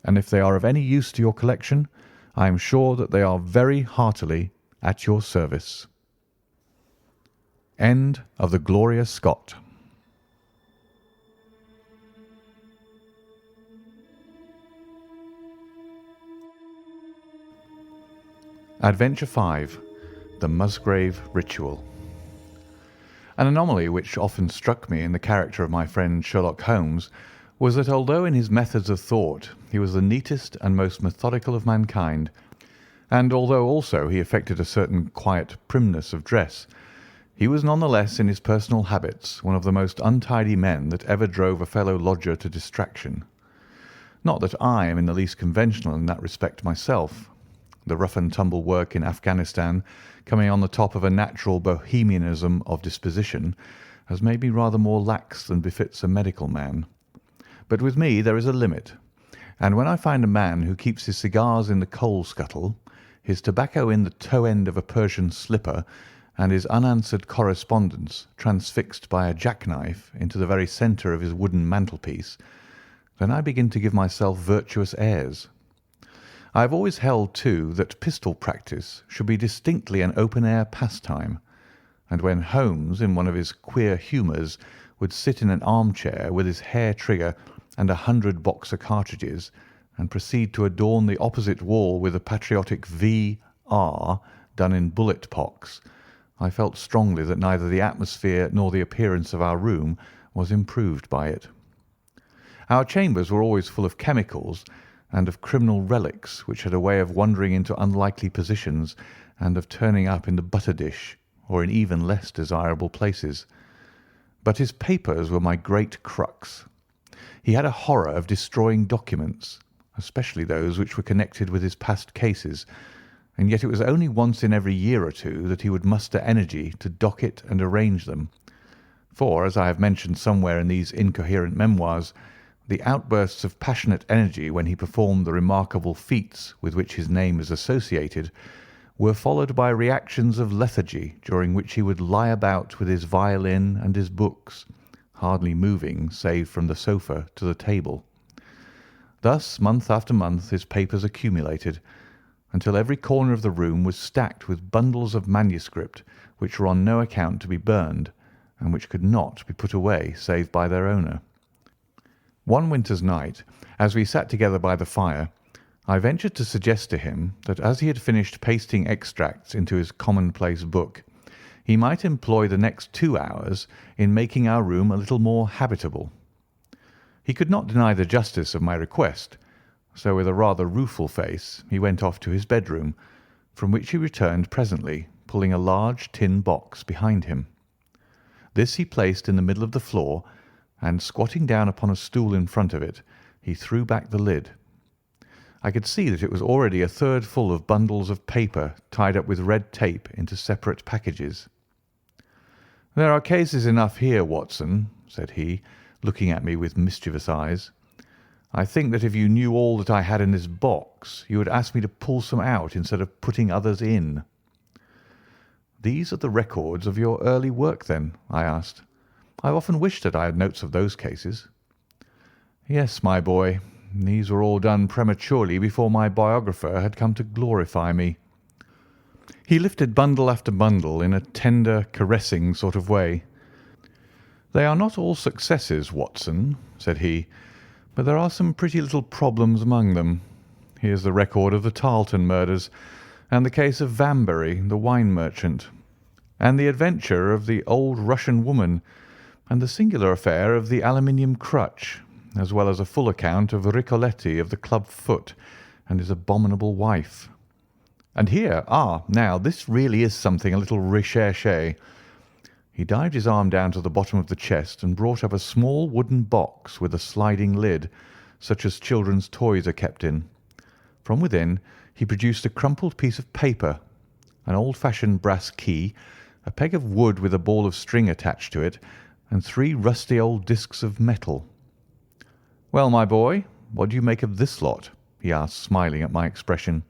and if they are of any use to your collection, I am sure that they are very heartily at your service. End of the Gloria Scott. Adventure 5. The Musgrave Ritual. An anomaly which often struck me in the character of my friend Sherlock Holmes was that although in his methods of thought he was the neatest and most methodical of mankind, and although also he affected a certain quiet primness of dress, he was none the less in his personal habits one of the most untidy men that ever drove a fellow lodger to distraction. Not that I am in the least conventional in that respect myself. The rough-and-tumble work in Afghanistan, coming on the top of a natural bohemianism of disposition, has made me rather more lax than befits a medical man. But with me there is a limit, and when I find a man who keeps his cigars in the coal scuttle, his tobacco in the toe end of a Persian slipper, and his unanswered correspondence transfixed by a jackknife into the very centre of his wooden mantelpiece, then I begin to give myself virtuous airs. I have always held, too, that pistol practice should be distinctly an open-air pastime, and when Holmes, in one of his queer humours, would sit in an armchair with his hair trigger and 100 Boxer cartridges, and proceed to adorn the opposite wall with a patriotic V.R. done in bullet pocks, I felt strongly that neither the atmosphere nor the appearance of our room was improved by it. Our chambers were always full of chemicals and of criminal relics which had a way of wandering into unlikely positions and of turning up in the butter dish or in even less desirable places. But his papers were my great crux. He had a horror of destroying documents, especially those which were connected with his past cases, and yet it was only once in every year or two that he would muster energy to docket and arrange them. For, as I have mentioned somewhere in these incoherent memoirs, the outbursts of passionate energy when he performed the remarkable feats with which his name is associated were followed by reactions of lethargy during which he would lie about with his violin and his books, hardly moving save from the sofa to the table. Thus, month after month, his papers accumulated, until every corner of the room was stacked with bundles of manuscript which were on no account to be burned, and which could not be put away save by their owner. One winter's night, as we sat together by the fire, I ventured to suggest to him that as he had finished pasting extracts into his commonplace book, he might employ the next 2 hours in making our room a little more habitable. He could not deny the justice of my request, so with a rather rueful face he went off to his bedroom, from which he returned presently, pulling a large tin box behind him. This he placed in the middle of the floor, and squatting down upon a stool in front of it, he threw back the lid. I could see that it was already a third full of bundles of paper tied up with red tape into separate packages. "There are cases enough here, Watson," said he, looking at me with mischievous eyes. "I think that if you knew all that I had in this box, you would ask me to pull some out instead of putting others in." "These are the records of your early work, then?" I asked. "I have often wished that I had notes of those cases." "Yes, my boy. These were all done prematurely before my biographer had come to glorify me." He lifted bundle after bundle in a tender, caressing sort of way. "They are not all successes, Watson," said he, "but there are some pretty little problems among them. Here's the record of the Tarleton murders, and the case of Vanbury, the wine merchant, and the adventure of the old Russian woman, and the singular affair of the aluminium crutch, as well as a full account of Ricoletti of the club foot and his abominable wife. And here, now, this really is something a little recherché." He dived his arm down to the bottom of the chest and brought up a small wooden box with a sliding lid, such as children's toys are kept in. From within he produced a crumpled piece of paper, an old-fashioned brass key, a peg of wood with a ball of string attached to it, and 3 rusty old discs of metal. "Well, my boy, what do you make of this lot?" he asked, smiling at my expression.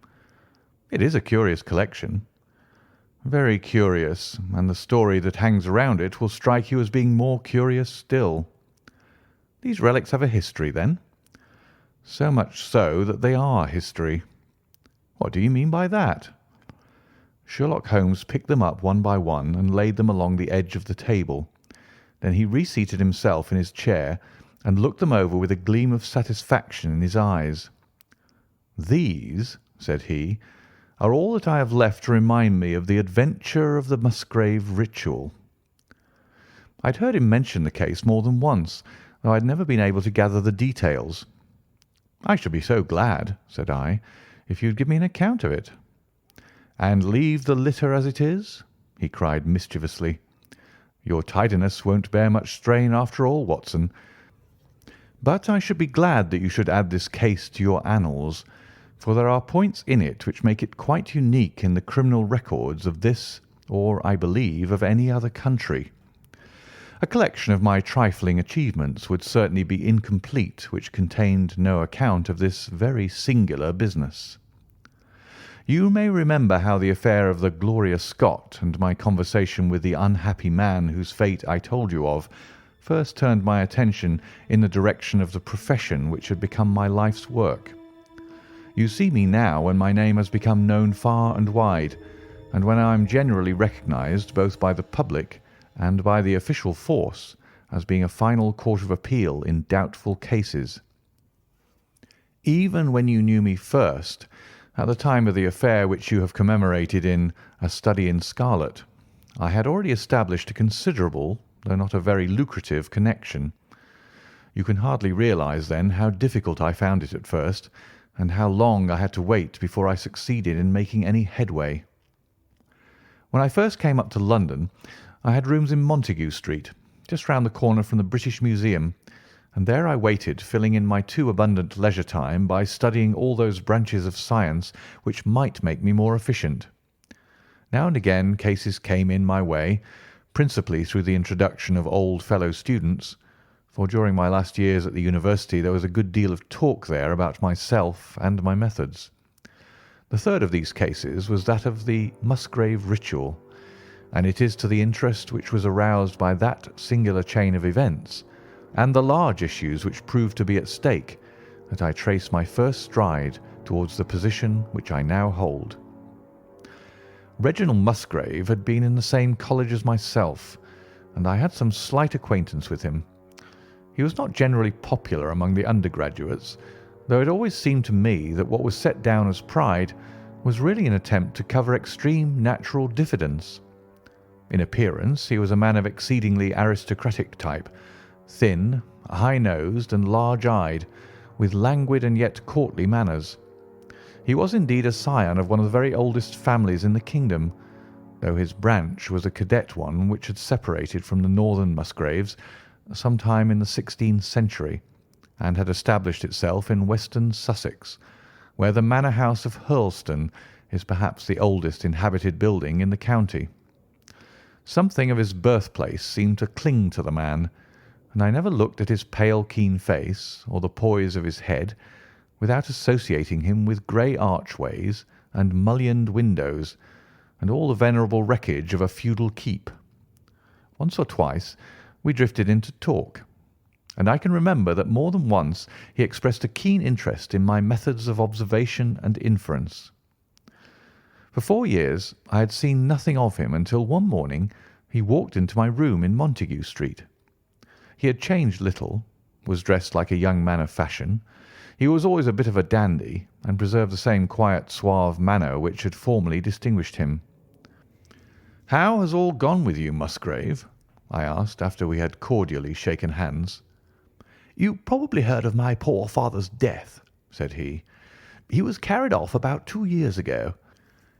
"It is a curious collection." "Very curious, and the story that hangs around it will strike you as being more curious still." "These relics have a history, then?" "So much so that they are history." "What do you mean by that?" Sherlock Holmes picked them up one by one and laid them along the edge of the table. Then he reseated himself in his chair and looked them over with a gleam of satisfaction in his eyes. "These," said he, are all that I have left to remind me of the adventure of the Musgrave ritual. I'd heard him mention the case more than once, though I'd never been able to gather the details. "I should be so glad," said I, "if you'd give me an account of it." "And leave the litter as it is?" he cried mischievously. "Your tidiness won't bear much strain after all, Watson. But I should be glad that you should add this case to your annals, for there are points in it which make it quite unique in the criminal records of this, or, I believe, of any other country. A collection of my trifling achievements would certainly be incomplete which contained no account of this very singular business. You may remember how the affair of the Gloria Scott and my conversation with the unhappy man whose fate I told you of first turned my attention in the direction of the profession which had become my life's work. You see me now when my name has become known far and wide, and when I am generally recognized both by the public and by the official force as being a final court of appeal in doubtful cases. Even when you knew me first, at the time of the affair which you have commemorated in A Study in Scarlet, I had already established a considerable, though not a very lucrative, connection. You can hardly realize, then, how difficult I found it at first, and how long I had to wait before I succeeded in making any headway. When I first came up to London, I had rooms in Montague Street, just round the corner from the British Museum, and there I waited, filling in my too abundant leisure time by studying all those branches of science which might make me more efficient. Now and again cases came in my way, principally through the introduction of old fellow students, for during my last years at the university there was a good deal of talk there about myself and my methods. The third of these cases was that of the Musgrave ritual, and it is to the interest which was aroused by that singular chain of events, and the large issues which proved to be at stake, that I trace my first stride towards the position which I now hold. Reginald Musgrave had been in the same college as myself, and I had some slight acquaintance with him. He was not generally popular among the undergraduates, though it always seemed to me that what was set down as pride was really an attempt to cover extreme natural diffidence. In appearance he was a man of exceedingly aristocratic type, thin, high-nosed, and large-eyed, with languid and yet courtly manners. He was indeed a scion of one of the very oldest families in the kingdom, though his branch was a cadet one which had separated from the northern Musgraves some time in the 16th century, and had established itself in western Sussex, where the manor house of Hurlstone is perhaps the oldest inhabited building in the county. Something of his birthplace seemed to cling to the man, and I never looked at his pale, keen face or the poise of his head without associating him with grey archways and mullioned windows and all the venerable wreckage of a feudal keep. Once or twice we drifted into talk, and I can remember that more than once he expressed a keen interest in my methods of observation and inference. For 4 years I had seen nothing of him until one morning he walked into my room in Montague Street. He had changed little, was dressed like a young man of fashion. He was always a bit of a dandy, and preserved the same quiet, suave manner which had formerly distinguished him. "How has all gone with you, Musgrave?" I asked, after we had cordially shaken hands. "You probably heard of my poor father's death," said he. "He was carried off about 2 years ago.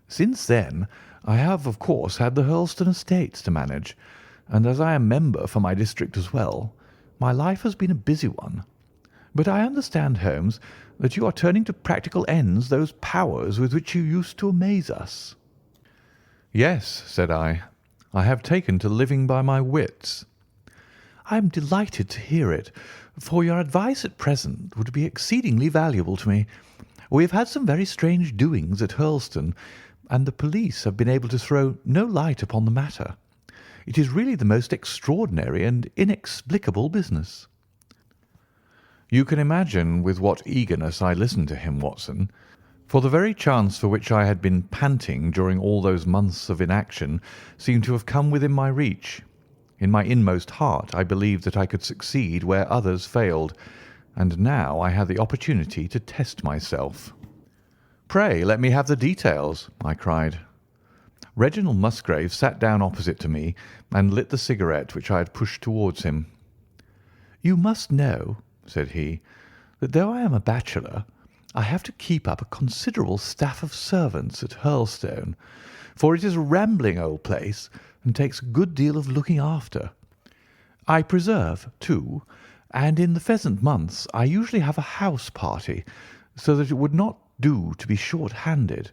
Since then I have, of course, had the Hurlstone estates to manage, and as I am member for my district as well, my life has been a busy one. But I understand, Holmes, that you are turning to practical ends those powers with which you used to amaze us." "Yes," said I. "I have taken to living by my wits." "I am delighted to hear it, for your advice at present would be exceedingly valuable to me. We have had some very strange doings at Hurlstone, and the police have been able to throw no light upon the matter. It is really the most extraordinary and inexplicable business." You can imagine with what eagerness I listened to him, Watson, for the very chance for which I had been panting during all those months of inaction seemed to have come within my reach. In my inmost heart I believed that I could succeed where others failed, and now I had the opportunity to test myself. "Pray let me have the details," I cried. Reginald Musgrave sat down opposite to me and lit the cigarette which I had pushed towards him. "You must know," said he, "that though I am a bachelor, I have to keep up a considerable staff of servants at Hurlstone, for it is a rambling old place and takes a good deal of looking after. I preserve, too, and in the pheasant months I usually have a house party, so that it would not do to be short-handed.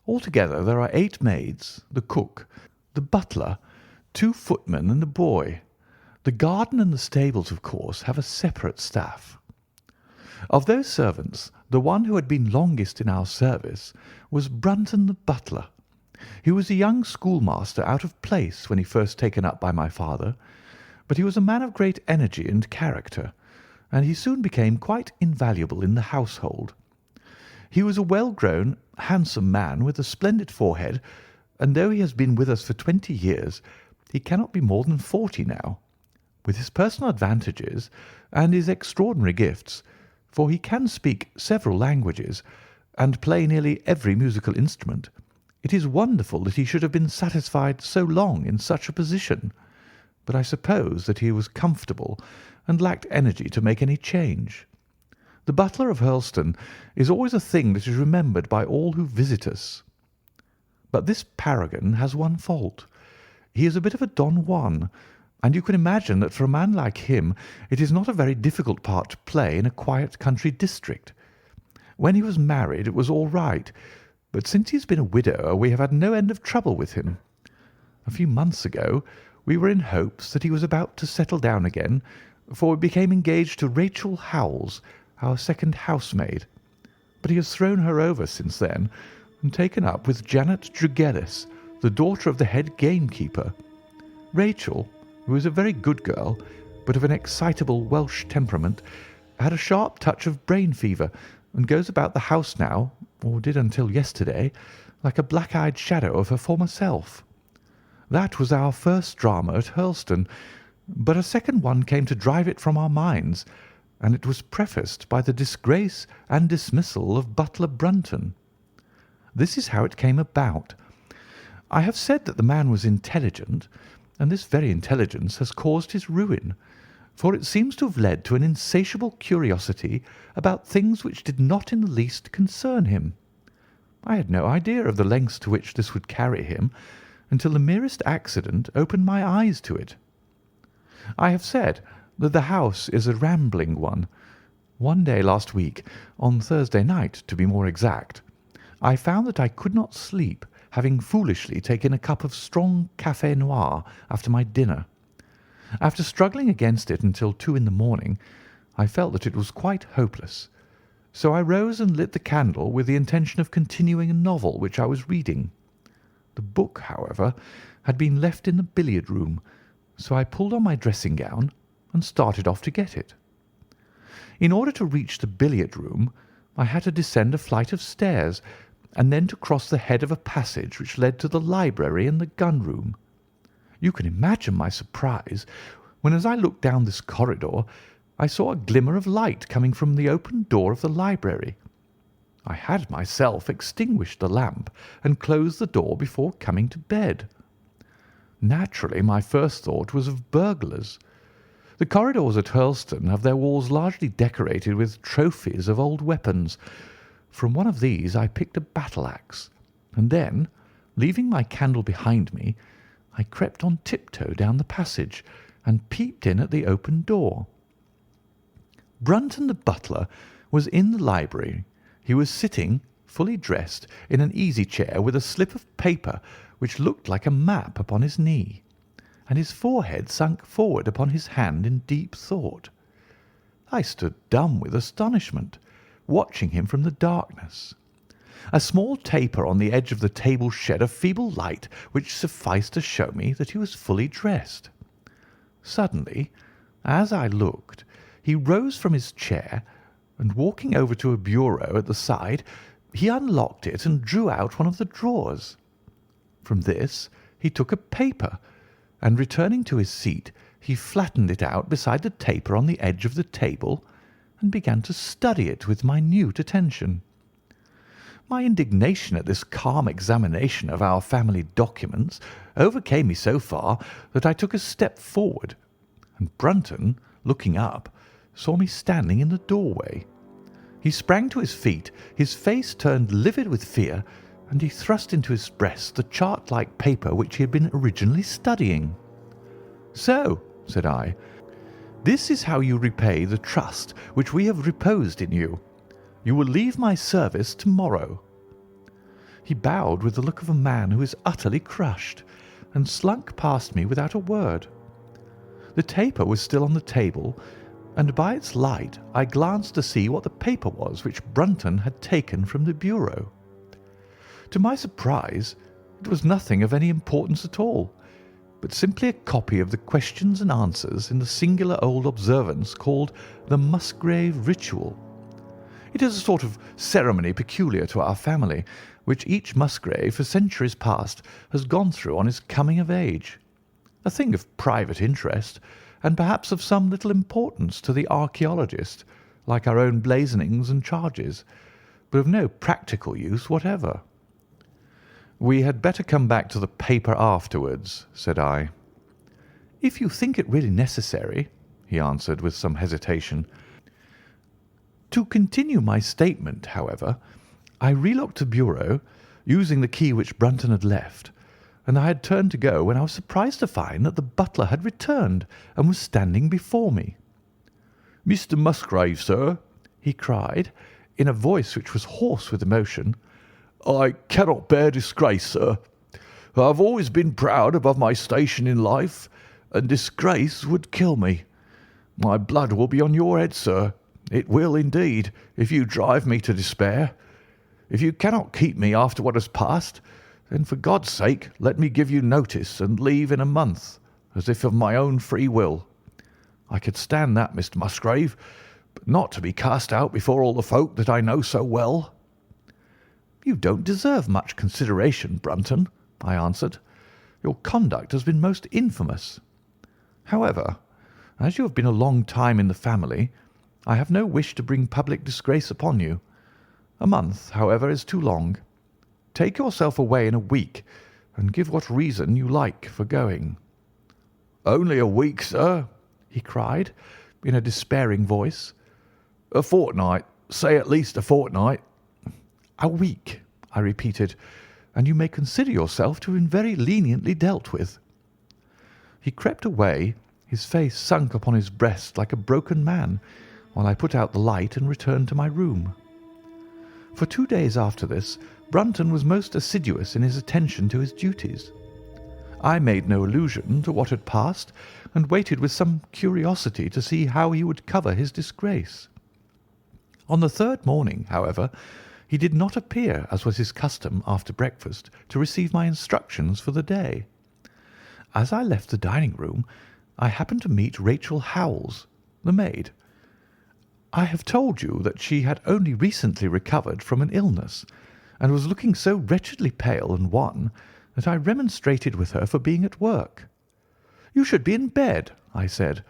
Altogether there are 8 maids, the cook, the butler, 2 footmen and a boy. The garden and the stables, of course, have a separate staff. Of those servants, the one who had been longest in our service was Brunton the butler. He was a young schoolmaster out of place when he first taken up by my father, but he was a man of great energy and character, and he soon became quite invaluable in the household. He was a well-grown, handsome man with a splendid forehead, and though he has been with us for 20 years, he cannot be more than 40 now. With his personal advantages and his extraordinary gifts, for he can speak several languages and play nearly every musical instrument, it is wonderful that he should have been satisfied so long in such a position. But I suppose that he was comfortable and lacked energy to make any change. The butler of Hurlstone is always a thing that is remembered by all who visit us. But this paragon has one fault. He is a bit of a Don Juan, and you can imagine that for a man like him it is not a very difficult part to play in a quiet country district. When he was married it was all right, but since he has been a widower we have had no end of trouble with him. A few months ago we were in hopes that he was about to settle down again, for we became engaged to Rachel Howells, our second housemaid, but he has thrown her over since then and taken up with Janet Drugellis, the daughter of the head gamekeeper. Rachel, who is a very good girl, but of an excitable Welsh temperament, had a sharp touch of brain fever and goes about the house now, or did until yesterday, like a black-eyed shadow of her former self. That was our first drama at Hurlstone, but a second one came to drive it from our minds, and it was prefaced by the disgrace and dismissal of Butler Brunton. This is how it came about. I have said that the man was intelligent, and this very intelligence has caused his ruin, for it seems to have led to an insatiable curiosity about things which did not in the least concern him. I had no idea of the lengths to which this would carry him until the merest accident opened my eyes to it. I have said that the house is a rambling one. One day last week, on Thursday night to be more exact, I found that I could not sleep, having foolishly taken a cup of strong café noir after my dinner. After struggling against it until 2 in the morning, I felt that it was quite hopeless. So I rose and lit the candle with the intention of continuing a novel which I was reading. The book, however, had been left in the billiard-room, so I pulled on my dressing-gown and started off to get it. In order to reach the billiard-room, I had to descend a flight of stairs and then to cross the head of a passage which led to the library and the gun-room. You can imagine my surprise when, as I looked down this corridor, I saw a glimmer of light coming from the open door of the library. I had myself extinguished the lamp and closed the door before coming to bed. Naturally, my first thought was of burglars. The corridors at Hurlstone have their walls largely decorated with trophies of old weapons. From one of these I picked a battle-axe, and then, leaving my candle behind me, I crept on tiptoe down the passage and peeped in at the open door. Brunton the butler was in the library. He was sitting, fully dressed, in an easy-chair with a slip of paper which looked like a map upon his knee, and his forehead sunk forward upon his hand in deep thought. I stood dumb with astonishment, watching him from the darkness. A small taper on the edge of the table shed a feeble light which sufficed to show me that he was fully dressed. Suddenly, as I looked, he rose from his chair, and walking over to a bureau at the side, he unlocked it and drew out one of the drawers. From this he took a paper, and returning to his seat, he flattened it out beside the taper on the edge of the table and began to study it with minute attention. My indignation at this calm examination of our family documents overcame me so far that I took a step forward, and Brunton, looking up, saw me standing in the doorway. He sprang to his feet, his face turned livid with fear, and he thrust into his breast the chart-like paper which he had been originally studying. "So," said I, "this is how you repay the trust which we have reposed in you. You will leave my service tomorrow." He bowed with the look of a man who is utterly crushed, and slunk past me without a word. The taper was still on the table, and by its light I glanced to see what the paper was which Brunton had taken from the bureau. To my surprise, it was nothing of any importance at all, but simply a copy of the questions and answers in the singular old observance called the Musgrave Ritual. It is a sort of ceremony peculiar to our family, which each Musgrave for centuries past has gone through on his coming of age. A thing of private interest, and perhaps of some little importance to the archaeologist, like our own blazonings and charges, but of no practical use whatever. "We had better come back to the paper afterwards," said I. "If you think it really necessary," he answered with some hesitation. To continue my statement, however, I relocked the bureau, using the key which Brunton had left, and I had turned to go when I was surprised to find that the butler had returned and was standing before me. "Mr. Musgrave, sir," he cried, in a voice which was hoarse with emotion, "I cannot bear disgrace, sir. I have always been proud above my station in life, and disgrace would kill me. My blood will be on your head, sir. It will indeed, if you drive me to despair. If you cannot keep me after what has passed, then for God's sake let me give you notice and leave in a month, as if of my own free will. I could stand that, Mr. Musgrave, but not to be cast out before all the folk that I know so well." "You don't deserve much consideration, Brunton," I answered. "Your conduct has been most infamous. However, as you have been a long time in the family, I have no wish to bring public disgrace upon you. A month, however, is too long. Take yourself away in a week, and give what reason you like for going." "Only a week, sir," he cried, in a despairing voice. "A fortnight, say at least a fortnight." "A week," I repeated, "and you may consider yourself to have been very leniently dealt with." He crept away, his face sunk upon his breast like a broken man, while I put out the light and returned to my room. For 2 days after this, Brunton was most assiduous in his attention to his duties. I made no allusion to what had passed, and waited with some curiosity to see how he would cover his disgrace. On the third morning, however, he did not appear, as was his custom after breakfast, to receive my instructions for the day. As I left the dining-room, I happened to meet Rachel Howells, the maid. I have told you that she had only recently recovered from an illness, and was looking so wretchedly pale and wan that I remonstrated with her for being at work. "You should be in bed," I said.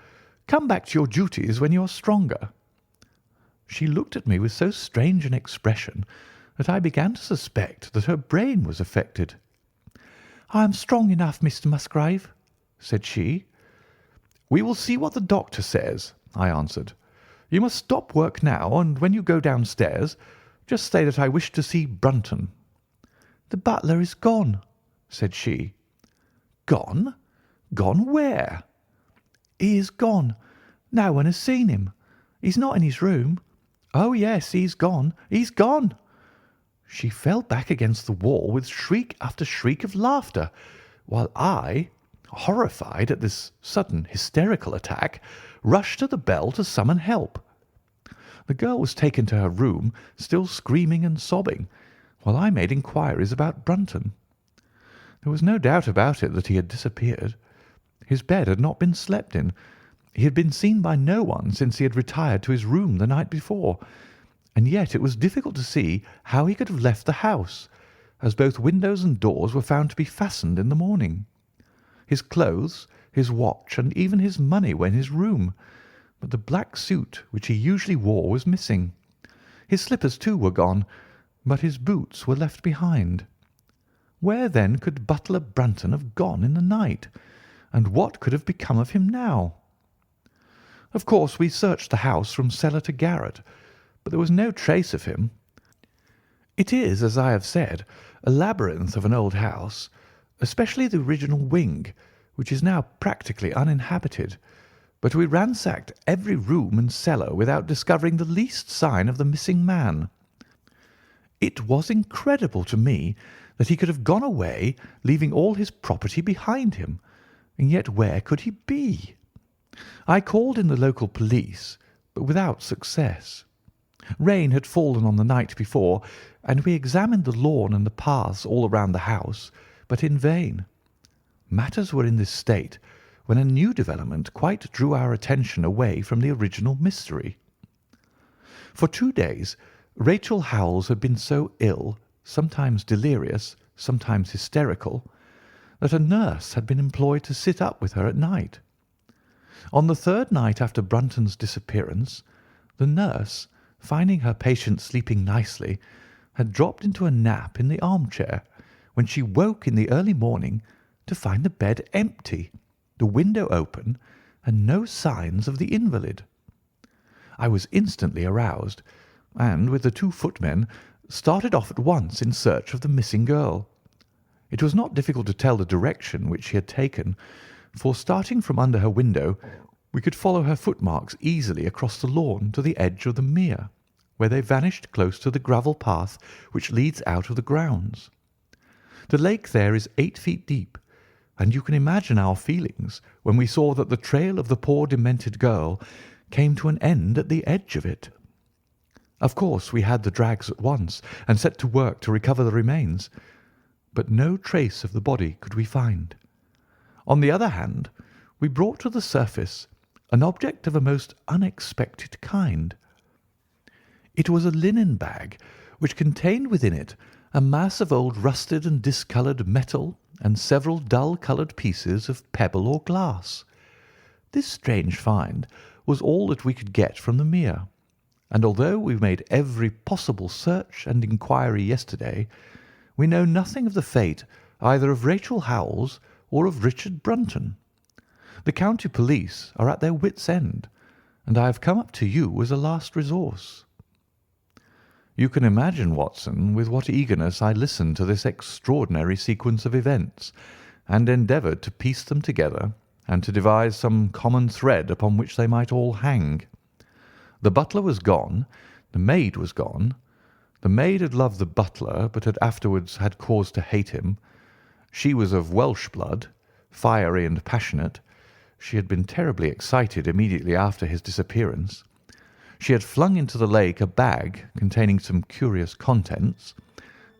"Come back to your duties when you are stronger." She looked at me with so strange an expression that I began to suspect that her brain was affected. "I am strong enough, Mr. Musgrave," said she. "We will see what the doctor says," I answered. "You must stop work now, and when you go downstairs, just say that I wish to see Brunton." "The butler is gone," said she. "Gone? Gone where?" "He is gone. No one has seen him. He's not in his room. Oh, yes, he's gone. He's gone." She fell back against the wall with shriek after shriek of laughter, while I, horrified at this sudden hysterical attack, rushed to the bell to summon help. The girl was taken to her room, still screaming and sobbing, while I made inquiries about Brunton. There was no doubt about it that he had disappeared. His bed had not been slept in. He had been seen by no one since he had retired to his room the night before, and yet it was difficult to see how he could have left the house, as both windows and doors were found to be fastened in the morning. His clothes, his watch, and even his money were in his room, but the black suit which he usually wore was missing. His slippers, too, were gone, but his boots were left behind. Where then could butler Brunton have gone in the night, and what could have become of him now? Of course, we searched the house from cellar to garret, but there was no trace of him. It is, as I have said, a labyrinth of an old house, especially the original wing, which is now practically uninhabited, but we ransacked every room and cellar without discovering the least sign of the missing man. It was incredible to me that he could have gone away, leaving all his property behind him, and yet where could he be? I called in the local police, but without success. Rain had fallen on the night before, and we examined the lawn and the paths all around the house, but in vain. Matters were in this state when a new development quite drew our attention away from the original mystery. For 2 days Rachel Howells had been so ill, sometimes delirious, sometimes hysterical, that a nurse had been employed to sit up with her at night. On the 3rd night after Brunton's disappearance, the nurse, finding her patient sleeping nicely, had dropped into a nap in the armchair, when she woke in the early morning to find the bed empty, the window open, and no signs of the invalid. I was instantly aroused, and, with the 2 footmen, started off at once in search of the missing girl. It was not difficult to tell the direction which she had taken, for, starting from under her window, we could follow her footmarks easily across the lawn to the edge of the mere, where they vanished close to the gravel path which leads out of the grounds. The lake there is 8 feet deep, and you can imagine our feelings when we saw that the trail of the poor demented girl came to an end at the edge of it. Of course, we had the drags at once and set to work to recover the remains, but no trace of the body could we find. On the other hand, we brought to the surface an object of a most unexpected kind. It was a linen bag which contained within it a mass of old rusted and discoloured metal and several dull-coloured pieces of pebble or glass. This strange find was all that we could get from the mere, and although we made every possible search and inquiry yesterday, we know nothing of the fate either of Rachel Howells or of Richard Brunton. The county police are at their wits' end, and I have come up to you as a last resource." You can imagine, Watson, with what eagerness I listened to this extraordinary sequence of events, and endeavoured to piece them together and to devise some common thread upon which they might all hang. The butler was gone, the maid was gone. The maid had loved the butler, but had afterwards had cause to hate him. She was of Welsh blood, fiery and passionate. She had been terribly excited immediately after his disappearance. She had flung into the lake a bag containing some curious contents.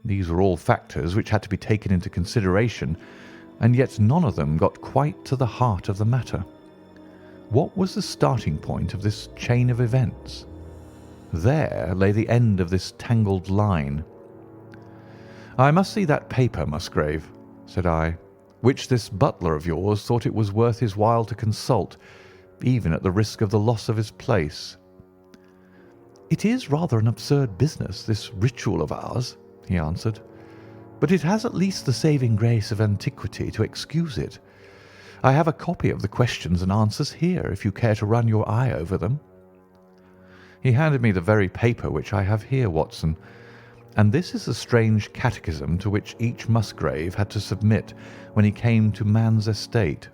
These were all factors which had to be taken into consideration, and yet none of them got quite to the heart of the matter. What was the starting point of this chain of events? There lay the end of this tangled line. "I must see that paper, Musgrave," said I, "which this butler of yours thought it was worth his while to consult, even at the risk of the loss of his place." "It is rather an absurd business, this ritual of ours," he answered, "but it has at least the saving grace of antiquity to excuse it. I have a copy of the questions and answers here, if you care to run your eye over them." He handed me the very paper which I have here, Watson, and this is the strange catechism to which each Musgrave had to submit when he came to man's estate.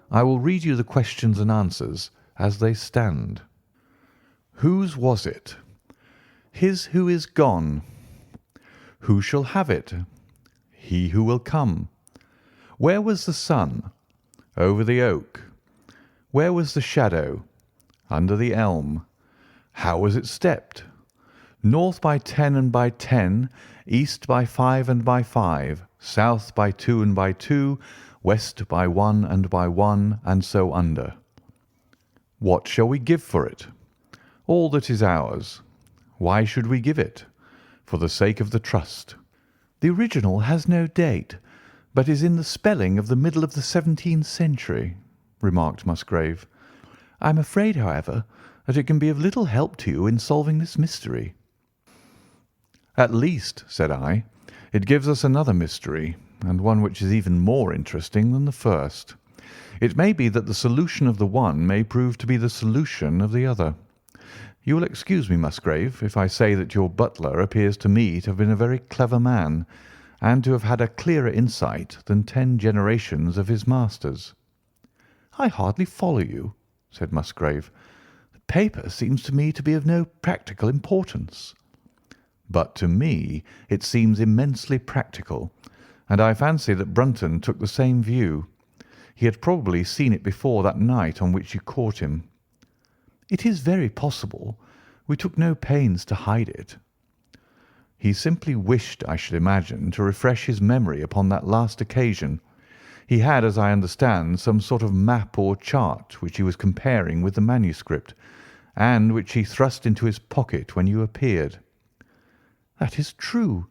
I will read you the questions and answers as they stand. Whose was it? His who is gone. Who shall have it? He who will come. Where was the sun? Over the oak. Where was the shadow? Under the elm. How was it stepped? North by 10 and by 10, east by 5 and by 5, south by 2 and by 2, west by 1 and by 1, and so under. What shall we give for it? All that is ours. Why should we give it? For the sake of the trust. The original has no date, but is in the spelling of the middle of the 17th century, remarked Musgrave. I am afraid, however, that it can be of little help to you in solving this mystery. At least, said I, it gives us another mystery, and one which is even more interesting than the first. It may be that the solution of the one may prove to be the solution of the other. You will excuse me, Musgrave, if I say that your butler appears to me to have been a very clever man, and to have had a clearer insight than 10 generations of his masters. I hardly follow you, said Musgrave. The paper seems to me to be of no practical importance. But to me it seems immensely practical, and I fancy that Brunton took the same view. He had probably seen it before that night on which you caught him. It is very possible. We took no pains to hide it. He simply wished, I should imagine, to refresh his memory upon that last occasion. He had, as I understand, some sort of map or chart which he was comparing with the manuscript, and which he thrust into his pocket when you appeared. That is true.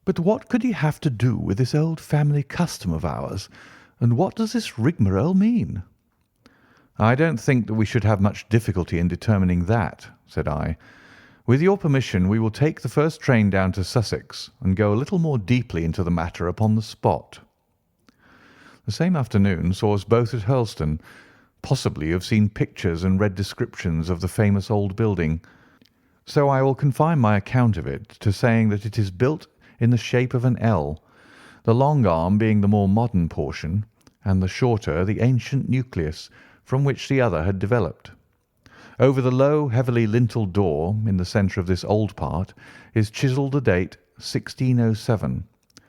But what could he have to do with this old family custom of ours, and what does this rigmarole mean? I don't think that we should have much difficulty in determining that, said I. With your permission, we will take the first train down to Sussex and go a little more deeply into the matter upon the spot. The same afternoon saw us both at Hurlstone. Possibly you have seen pictures and read descriptions of the famous old building, so I will confine my account of it to saying that it is built in the shape of an L, the long arm being the more modern portion, and the shorter the ancient nucleus from which the other had developed. Over the low, heavily linteled door in the centre of this old part is chiselled the date 1607,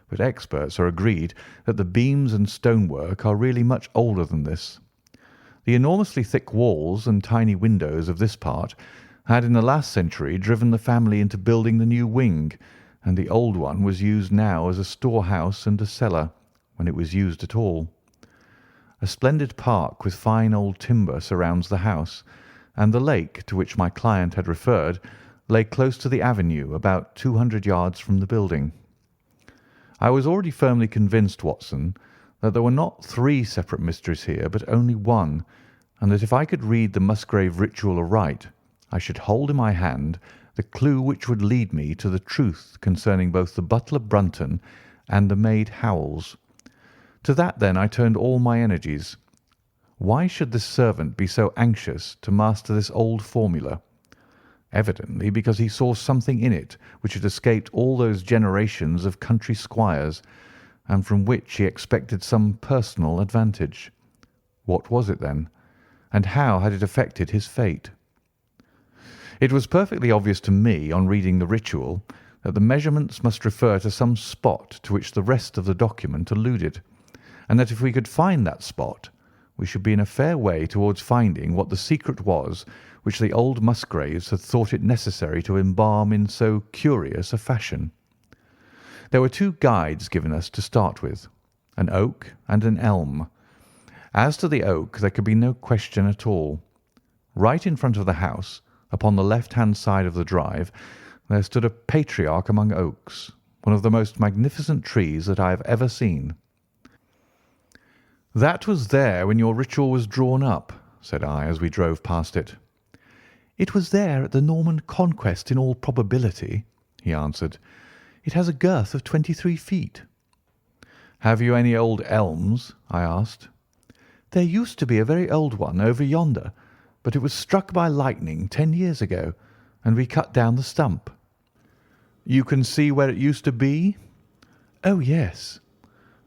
but experts are agreed that the beams and stonework are really much older than this. The enormously thick walls and tiny windows of this part had in the last century driven the family into building the new wing, and the old one was used now as a storehouse and a cellar, when it was used at all. A splendid park with fine old timber surrounds the house, and the lake to which my client had referred lay close to the avenue about 200 yards from the building. I was already firmly convinced, Watson, that there were not 3 separate mysteries here, but only one, and that if I could read the Musgrave ritual aright, I should hold in my hand the clue which would lead me to the truth concerning both the butler Brunton and the maid Howells. To that, then, I turned all my energies. Why should this servant be so anxious to master this old formula? Evidently because he saw something in it which had escaped all those generations of country squires, and from which he expected some personal advantage. What was it, then, and how had it affected his fate? It was perfectly obvious to me, on reading the ritual, that the measurements must refer to some spot to which the rest of the document alluded, and that if we could find that spot, we should be in a fair way towards finding what the secret was which the old Musgraves had thought it necessary to embalm in so curious a fashion. There were 2 guides given us to start with, an oak and an elm. As to the oak, there could be no question at all. Right in front of the house, upon the left-hand side of the drive, there stood a patriarch among oaks, one of the most magnificent trees that I have ever seen. That was there when your ritual was drawn up, said I, as we drove past it. It was there at the Norman Conquest in all probability, he answered. It has a girth of 23 feet. Have you any old elms? I asked. There used to be a very old one over yonder, but it was struck by lightning 10 years ago, and we cut down the stump. You can see where it used to be? Oh, yes.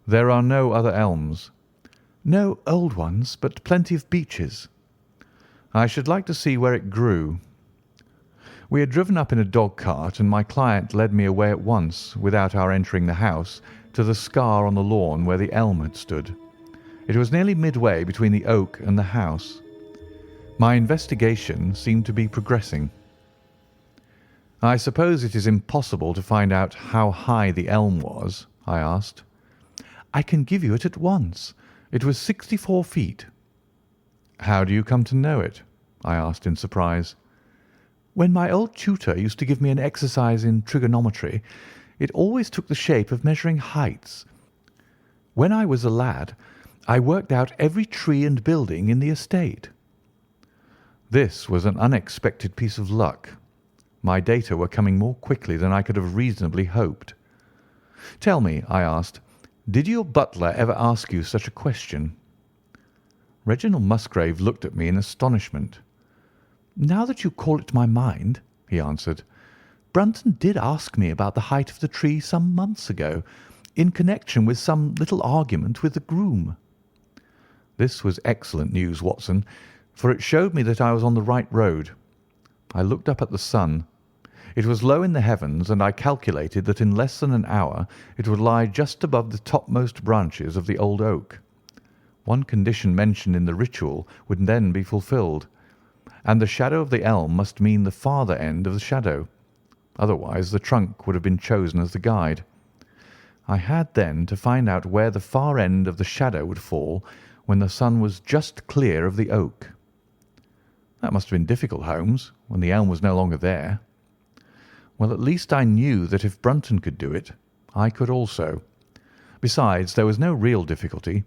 There are no other elms? No old ones, but plenty of beeches. I should like to see where it grew. We had driven up in a dog-cart, and my client led me away at once, without our entering the house, to the scar on the lawn where the elm had stood. It was nearly midway between the oak and the house. My investigation seemed to be progressing. I suppose it is impossible to find out how high the elm was? I asked. I can give you it at once. It was 64 feet. How do you come to know it? I asked in surprise. When my old tutor used to give me an exercise in trigonometry, it always took the shape of measuring heights. When I was a lad, I worked out every tree and building in the estate. This was an unexpected piece of luck. My data were coming more quickly than I could have reasonably hoped. "Tell me," I asked, "did your butler ever ask you such a question?" Reginald Musgrave looked at me in astonishment. "Now that you call it to my mind," he answered, "Brunton did ask me about the height of the tree some months ago, in connection with some little argument with the groom." This was excellent news, Watson, for it showed me that I was on the right road. I looked up at the sun. It was low in the heavens, and I calculated that in less than an hour it would lie just above the topmost branches of the old oak. One condition mentioned in the ritual would then be fulfilled, and the shadow of the elm must mean the farther end of the shadow. Otherwise the trunk would have been chosen as the guide. I had then to find out where the far end of the shadow would fall when the sun was just clear of the oak. That must have been difficult, Holmes, when the elm was no longer there. Well, at least I knew that if Brunton could do it, I could also. Besides, there was no real difficulty.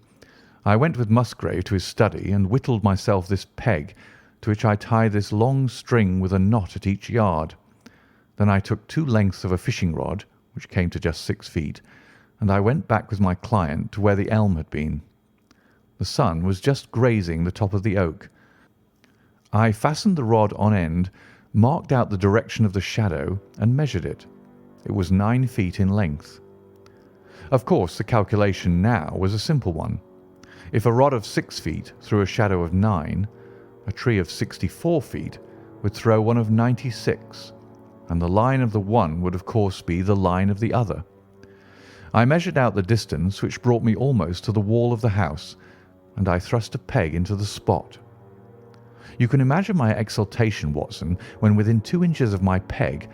I went with Musgrave to his study and whittled myself this peg, to which I tied this long string with a knot at each yard. Then I took 2 lengths of a fishing rod, which came to just 6 feet, and I went back with my client to where the elm had been. The sun was just grazing the top of the oak. I fastened the rod on end, marked out the direction of the shadow, and measured it. It was 9 feet in length. Of course, the calculation now was a simple one. If a rod of 6 feet threw a shadow of 9, a tree of 64 feet would throw one of 96, and the line of the one would of course be the line of the other. I measured out the distance, which brought me almost to the wall of the house, and I thrust a peg into the spot. You can imagine my exultation, Watson, when within 2 inches of my peg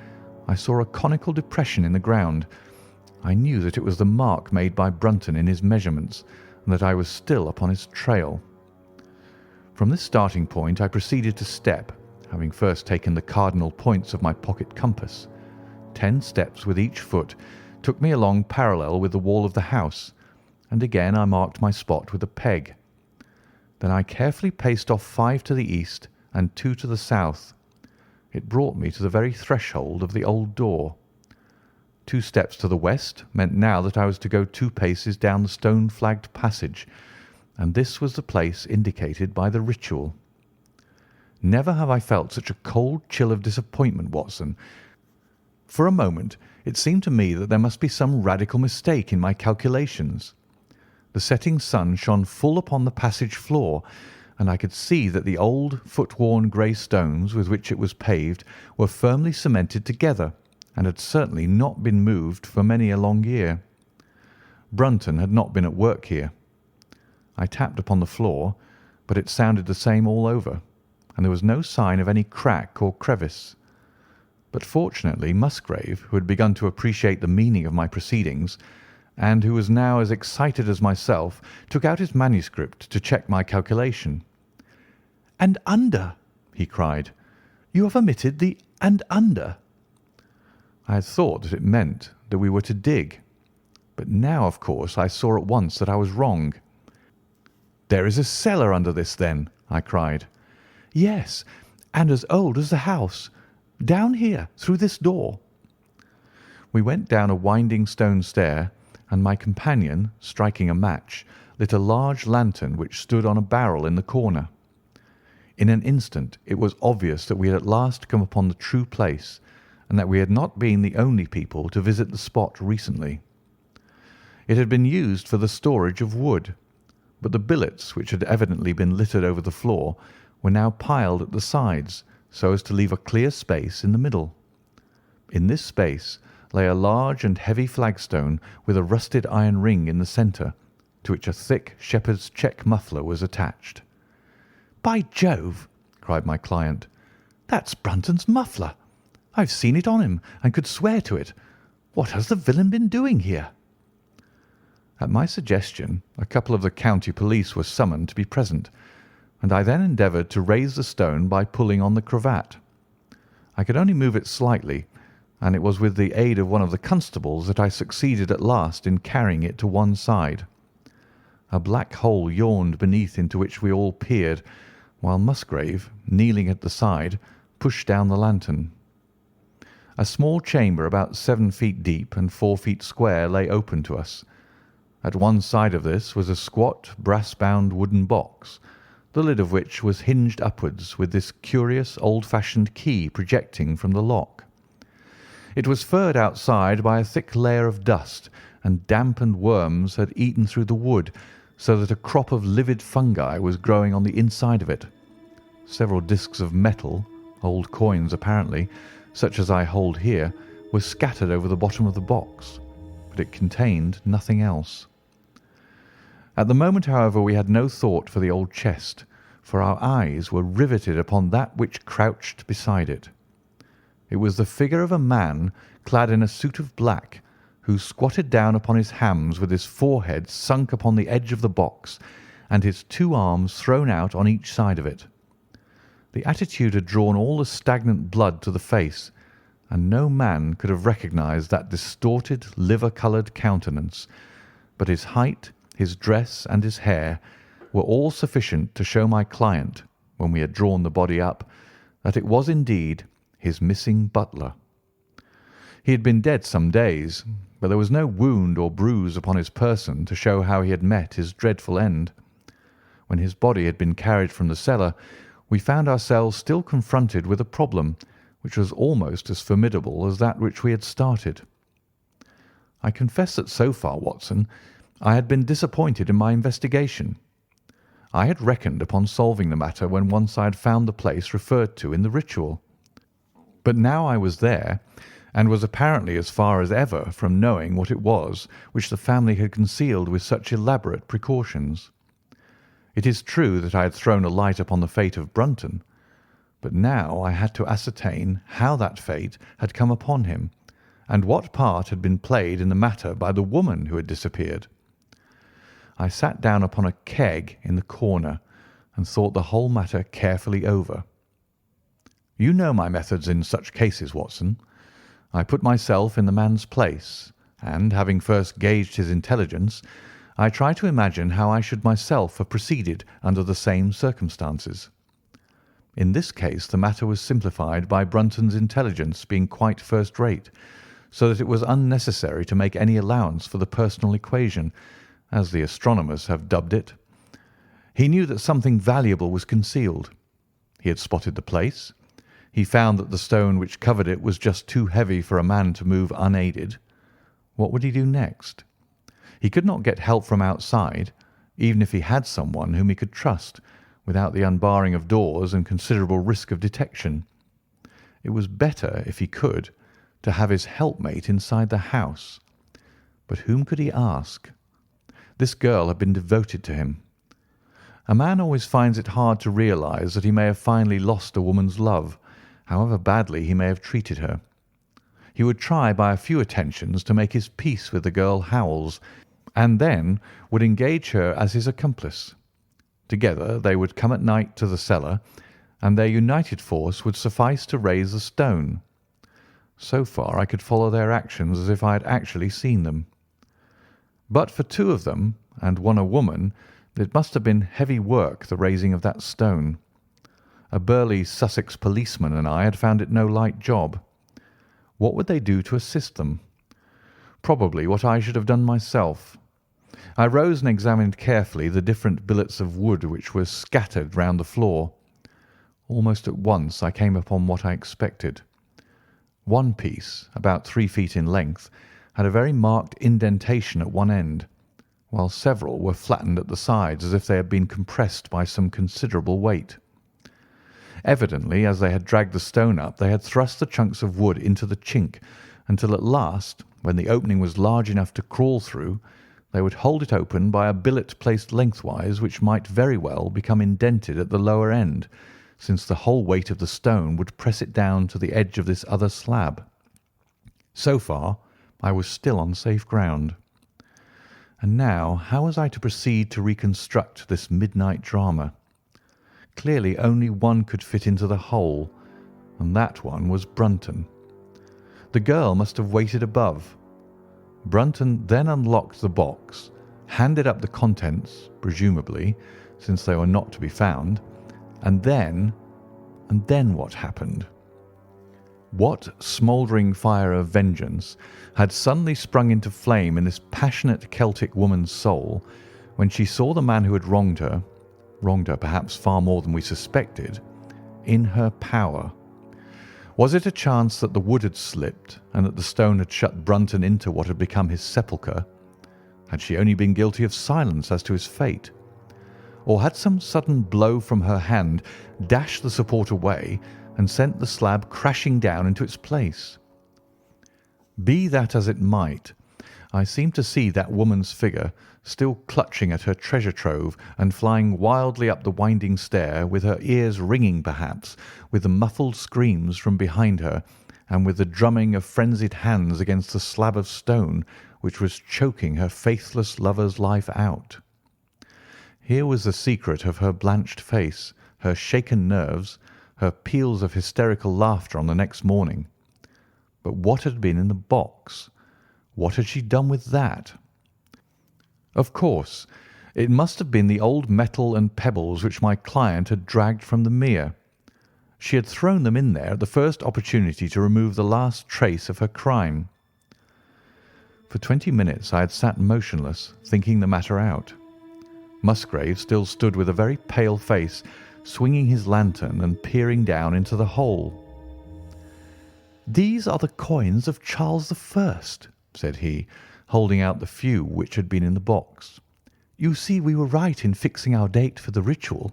I saw a conical depression in the ground. I knew that it was the mark made by Brunton in his measurements, and that I was still upon his trail. From this starting point I proceeded to step, having first taken the cardinal points of my pocket compass. 10 steps with each foot took me along parallel with the wall of the house, and again I marked my spot with a peg. Then I carefully paced off 5 to the east and 2 to the south. It brought me to the very threshold of the old door. 2 steps to the west meant now that I was to go 2 paces down the stone-flagged passage, and this was the place indicated by the ritual. Never have I felt such a cold chill of disappointment, Watson. For a moment it seemed to me that there must be some radical mistake in my calculations. The setting sun shone full upon the passage floor, and I could see that the old, foot-worn grey stones with which it was paved were firmly cemented together, and had certainly not been moved for many a long year. Brunton had not been at work here. I tapped upon the floor, but it sounded the same all over, and there was no sign of any crack or crevice. But fortunately Musgrave, who had begun to appreciate the meaning of my proceedings, and who was now as excited as myself, took out his manuscript to check my calculation. "And under," he cried. "You have omitted the 'and under.'" I had thought that it meant that we were to dig, but now, of course, I saw at once that I was wrong. "There is a cellar under this, then?" I cried. "Yes, and as old as the house. Down here, through this door." We went down a winding stone stair, and my companion, striking a match, lit a large lantern which stood on a barrel in the corner. In an instant it was obvious that we had at last come upon the true place, and that we had not been the only people to visit the spot recently. It had been used for the storage of wood, but the billets, which had evidently been littered over the floor, were now piled at the sides, so as to leave a clear space in the middle. In this space lay a large and heavy flagstone with a rusted iron ring in the centre, to which a thick shepherd's check muffler was attached. "By Jove!" cried my client, "that's Brunton's muffler. I've seen it on him and could swear to it. What has the villain been doing here?" At my suggestion a couple of the county police were summoned to be present, and I then endeavoured to raise the stone by pulling on the cravat. I could only move it slightly, and it was with the aid of one of the constables that I succeeded at last in carrying it to one side. A black hole yawned beneath, into which we all peered, while Musgrave, kneeling at the side, pushed down the lantern. A small chamber about 7 feet deep and 4 feet square lay open to us. At one side of this was a squat, brass-bound wooden box, the lid of which was hinged upwards with this curious old-fashioned key projecting from the lock. It was furred outside by a thick layer of dust, and damp and worms had eaten through the wood, so that a crop of livid fungi was growing on the inside of it. Several discs of metal, old coins apparently, such as I hold here, were scattered over the bottom of the box, but it contained nothing else. At the moment, however, we had no thought for the old chest, for our eyes were riveted upon that which crouched beside it. It was the figure of a man clad in a suit of black, who squatted down upon his hams with his forehead sunk upon the edge of the box and his 2 arms thrown out on each side of it. The attitude had drawn all the stagnant blood to the face, and no man could have recognized that distorted, liver-coloured countenance, but his height, his dress, and his hair were all sufficient to show my client, when we had drawn the body up, that it was indeed his missing butler. He had been dead some days, but there was no wound or bruise upon his person to show how he had met his dreadful end. When his body had been carried from the cellar, we found ourselves still confronted with a problem which was almost as formidable as that which we had started. I confess that so far, Watson, I had been disappointed in my investigation. I had reckoned upon solving the matter when once I had found the place referred to in the ritual. But now I was there, and was apparently as far as ever from knowing what it was which the family had concealed with such elaborate precautions. It is true that I had thrown a light upon the fate of Brunton, but now I had to ascertain how that fate had come upon him, and what part had been played in the matter by the woman who had disappeared. I sat down upon a keg in the corner and thought the whole matter carefully over. You know my methods in such cases, Watson. I put myself in the man's place, and, having first gauged his intelligence, I try to imagine how I should myself have proceeded under the same circumstances. In this case the matter was simplified by Brunton's intelligence being quite first-rate, so that it was unnecessary to make any allowance for the personal equation, as the astronomers have dubbed it. He knew that something valuable was concealed. He had spotted the place. He found that the stone which covered it was just too heavy for a man to move unaided. What would he do next? He could not get help from outside, even if he had someone whom he could trust, without the unbarring of doors and considerable risk of detection. It was better, if he could, to have his helpmate inside the house. But whom could he ask? This girl had been devoted to him. A man always finds it hard to realize that he may have finally lost a woman's love, however badly he may have treated her. He would try by a few attentions to make his peace with the girl Howells, and then would engage her as his accomplice. Together they would come at night to the cellar, and their united force would suffice to raise the stone. So far I could follow their actions as if I had actually seen them. But for 2 of them, and one a woman, it must have been heavy work, the raising of that stone. A burly Sussex policeman and I had found it no light job. What would they do to assist them? Probably what I should have done myself. I rose and examined carefully the different billets of wood which were scattered round the floor. Almost at once I came upon what I expected. One piece, about 3 feet in length, had a very marked indentation at one end, while several were flattened at the sides as if they had been compressed by some considerable weight. Evidently, as they had dragged the stone up, they had thrust the chunks of wood into the chink, until at last, when the opening was large enough to crawl through, they would hold it open by a billet placed lengthwise, which might very well become indented at the lower end, since the whole weight of the stone would press it down to the edge of this other slab. So far I was still on safe ground. And now how was I to proceed to reconstruct this midnight drama? Clearly only one could fit into the hole, and that one was Brunton. The girl must have waited above. Brunton then unlocked the box, handed up the contents, presumably, since they were not to be found, and then what happened? What smouldering fire of vengeance had suddenly sprung into flame in this passionate Celtic woman's soul when she saw the man who had wronged her perhaps far more than we suspected, in her power? Was it a chance that the wood had slipped and that the stone had shut Brunton into what had become his sepulchre? Had she only been guilty of silence as to his fate? Or had some sudden blow from her hand dashed the support away and sent the slab crashing down into its place? Be that as it might, I seemed to see that woman's figure still clutching at her treasure trove and flying wildly up the winding stair, with her ears ringing perhaps with the muffled screams from behind her and with the drumming of frenzied hands against the slab of stone which was choking her faithless lover's life out. Here was the secret of her blanched face, her shaken nerves, her peals of hysterical laughter on the next morning. But what had been in the box? What had she done with that? Of course, it must have been the old metal and pebbles which my client had dragged from the mere. She had thrown them in there at the first opportunity to remove the last trace of her crime. For 20 minutes I had sat motionless, thinking the matter out. Musgrave still stood with a very pale face, swinging his lantern and peering down into the hole. "These are the coins of Charles I," said he, holding out the few which had been in the box. "You see we were right in fixing our date for the ritual."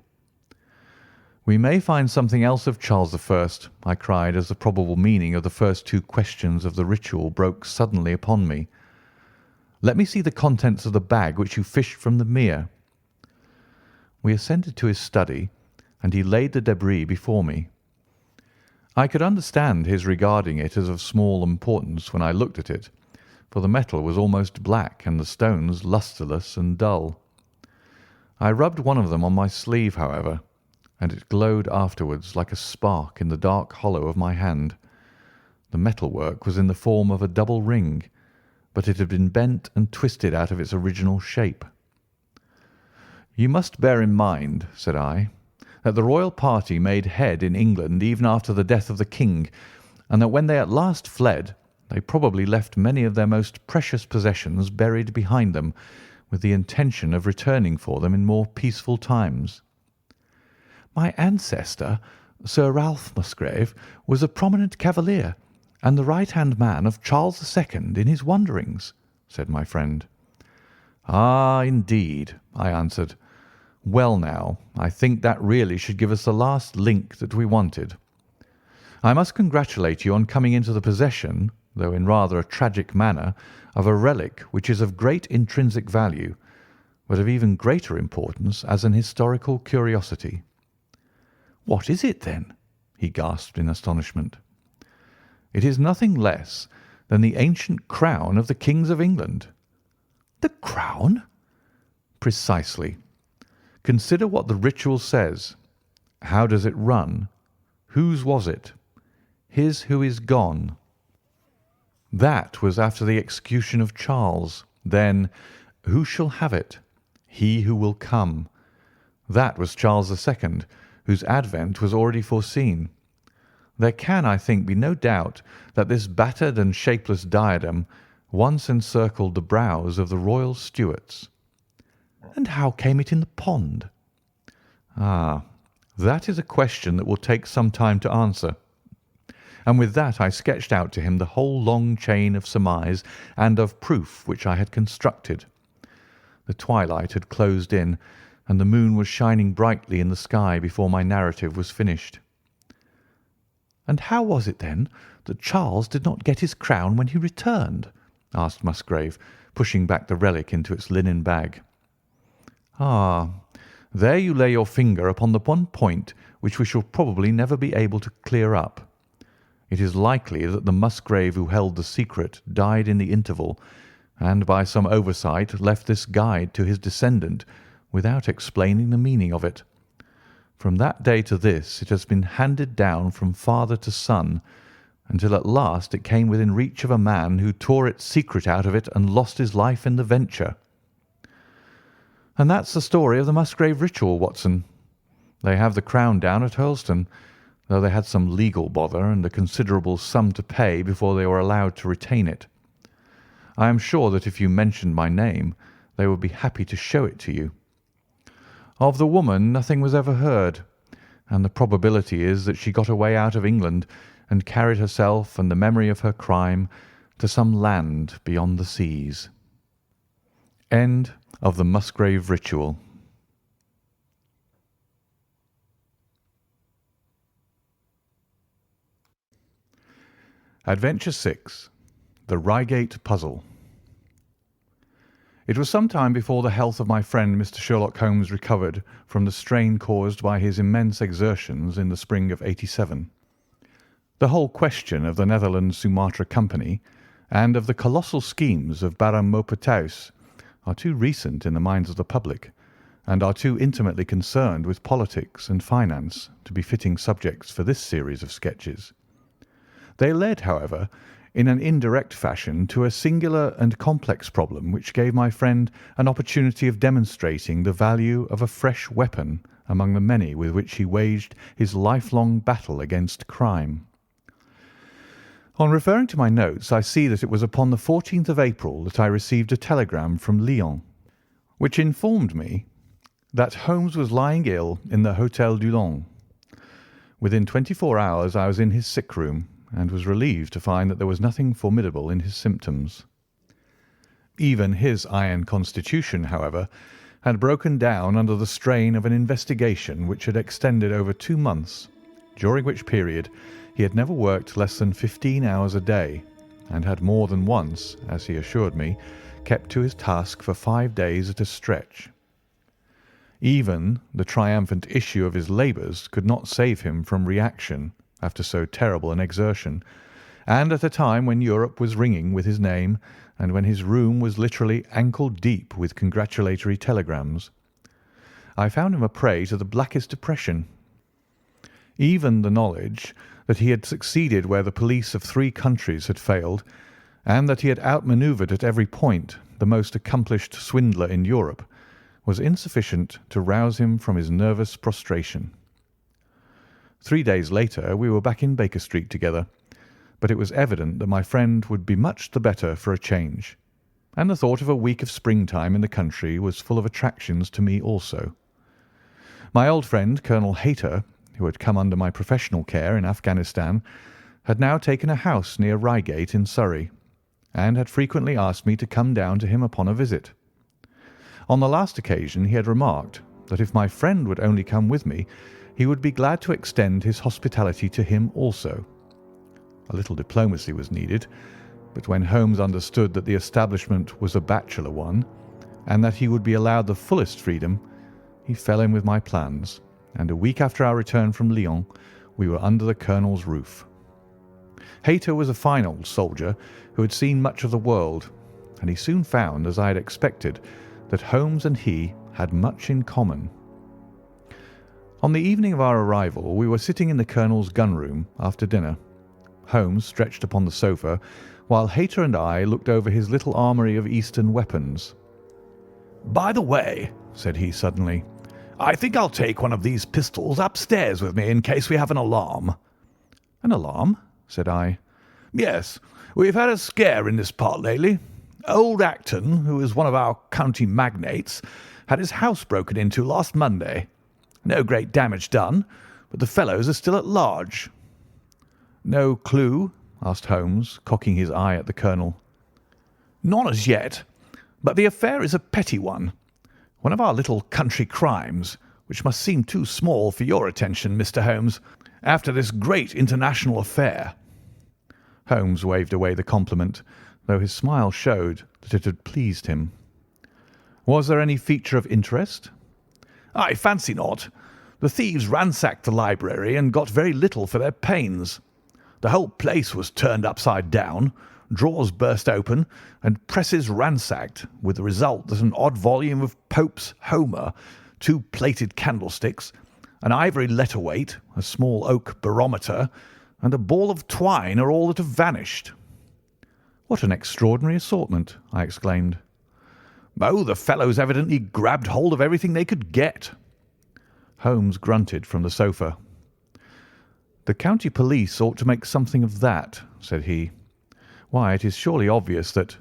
"We may find something else of Charles I," I cried, as the probable meaning of the first two questions of the ritual broke suddenly upon me. "Let me see the contents of the bag which you fished from the mere." We ascended to his study, and he laid the debris before me. I could understand his regarding it as of small importance when I looked at it, for the metal was almost black and the stones lustreless and dull. I rubbed one of them on my sleeve, however, and it glowed afterwards like a spark in the dark hollow of my hand. The metalwork was in the form of a double ring, but it had been bent and twisted out of its original shape. "You must bear in mind," said I, "that the royal party made head in England even after the death of the king, and that when they at last fled, they probably left many of their most precious possessions buried behind them, with the intention of returning for them in more peaceful times." "My ancestor, Sir Ralph Musgrave, was a prominent cavalier and the right-hand man of Charles II in his wanderings," said my friend. "Ah, indeed," I answered. "Well now, I think that really should give us the last link that we wanted. I must congratulate you on coming into the possession, though in rather a tragic manner, of a relic which is of great intrinsic value, but of even greater importance as an historical curiosity." "What is it, then?" he gasped in astonishment. "It is nothing less than the ancient crown of the kings of England." "The crown?" "Precisely. Consider what the ritual says. How does it run? Whose was it? His who is gone. That was after the execution of Charles. Then, who shall have it? He who will come. That was Charles II, whose advent was already foreseen. There can, I think, be no doubt that this battered and shapeless diadem once encircled the brows of the royal Stuarts." "And how came it in the pond?" "Ah, that is a question that will take some time to answer." And with that I sketched out to him the whole long chain of surmise and of proof which I had constructed. The twilight had closed in, and the moon was shining brightly in the sky before my narrative was finished. "And how was it, then, that Charles did not get his crown when he returned?" asked Musgrave, pushing back the relic into its linen bag. "Ah, there you lay your finger upon the one point which we shall probably never be able to clear up. It is likely that the Musgrave who held the secret died in the interval, and by some oversight left this guide to his descendant without explaining the meaning of it. From that day to this it has been handed down from father to son, until at last it came within reach of a man who tore its secret out of it and lost his life in the venture. And that's the story of the Musgrave ritual, Watson. They have the crown down at Hurlstone, though they had some legal bother and a considerable sum to pay before they were allowed to retain it. I am sure that if you mentioned my name, they would be happy to show it to you. Of the woman nothing was ever heard, and the probability is that she got away out of England and carried herself and the memory of her crime to some land beyond the seas. End of the Musgrave Ritual. Adventure 6. The Reigate Puzzle. It was some time before the health of my friend Mr. Sherlock Holmes recovered from the strain caused by his immense exertions in the spring of '87. The whole question of the Netherlands Sumatra Company and of the colossal schemes of Baron Maupertuis are too recent in the minds of the public, and are too intimately concerned with politics and finance to be fitting subjects for this series of sketches. They led, however, in an indirect fashion to a singular and complex problem which gave my friend an opportunity of demonstrating the value of a fresh weapon among the many with which he waged his lifelong battle against crime. On referring to my notes, I see that it was upon the 14th of April that I received a telegram from Lyon, which informed me that Holmes was lying ill in the Hôtel Dulong. Within 24 hours I was in his sick room, and was relieved to find that there was nothing formidable in his symptoms. Even his iron constitution, however, had broken down under the strain of an investigation which had extended over 2 months, during which period he had never worked less than 15 hours a day, and had more than once, as he assured me, kept to his task for 5 days at a stretch. Even the triumphant issue of his labours could not save him from reaction after so terrible an exertion, and at a time when Europe was ringing with his name, and when his room was literally ankle-deep with congratulatory telegrams. I found him a prey to the blackest depression. Even the knowledge that he had succeeded where the police of 3 countries had failed, and that he had outmanoeuvred at every point the most accomplished swindler in Europe, was insufficient to rouse him from his nervous prostration. 3 days later we were back in Baker Street together, but it was evident that my friend would be much the better for a change, and the thought of a week of springtime in the country was full of attractions to me also. My old friend Colonel Hayter, who had come under my professional care in Afghanistan, had now taken a house near Reigate in Surrey, and had frequently asked me to come down to him upon a visit. On the last occasion he had remarked that if my friend would only come with me, he would be glad to extend his hospitality to him also. A little diplomacy was needed, but when Holmes understood that the establishment was a bachelor one, and that he would be allowed the fullest freedom, he fell in with my plans, and a week after our return from Lyon we were under the colonel's roof. Hayter was a fine old soldier who had seen much of the world, and he soon found, as I had expected, that Holmes and he had much in common. On the evening of our arrival we were sitting in the colonel's gun-room after dinner, Holmes stretched upon the sofa, while Hayter and I looked over his little armoury of Eastern weapons. "By the way," said he suddenly, "I think I'll take one of these pistols upstairs with me in case we have an alarm." "An alarm?" said I. "Yes, we've had a scare in this part lately. Old Acton, who is one of our county magnates, had his house broken into last Monday. No great damage done, but the fellows are still at large." "No clue?" asked Holmes, cocking his eye at the colonel. "None as yet, but the affair is a petty one. One of our little country crimes, which must seem too small for your attention, Mr. Holmes, after this great international affair." Holmes waved away the compliment, though his smile showed that it had pleased him. "Was there any feature of interest?" "I fancy not. The thieves ransacked the library and got very little for their pains. The whole place was turned upside down, drawers burst open, and presses ransacked, with the result that an odd volume of Pope's Homer, 2 plated candlesticks, an ivory letter-weight, a small oak barometer, and a ball of twine are all that have vanished." "What an extraordinary assortment!" I exclaimed. "Oh, the fellows evidently grabbed hold of everything they could get." Holmes grunted from the sofa. "The county police ought to make something of that," said he. "Why, it is surely obvious that—"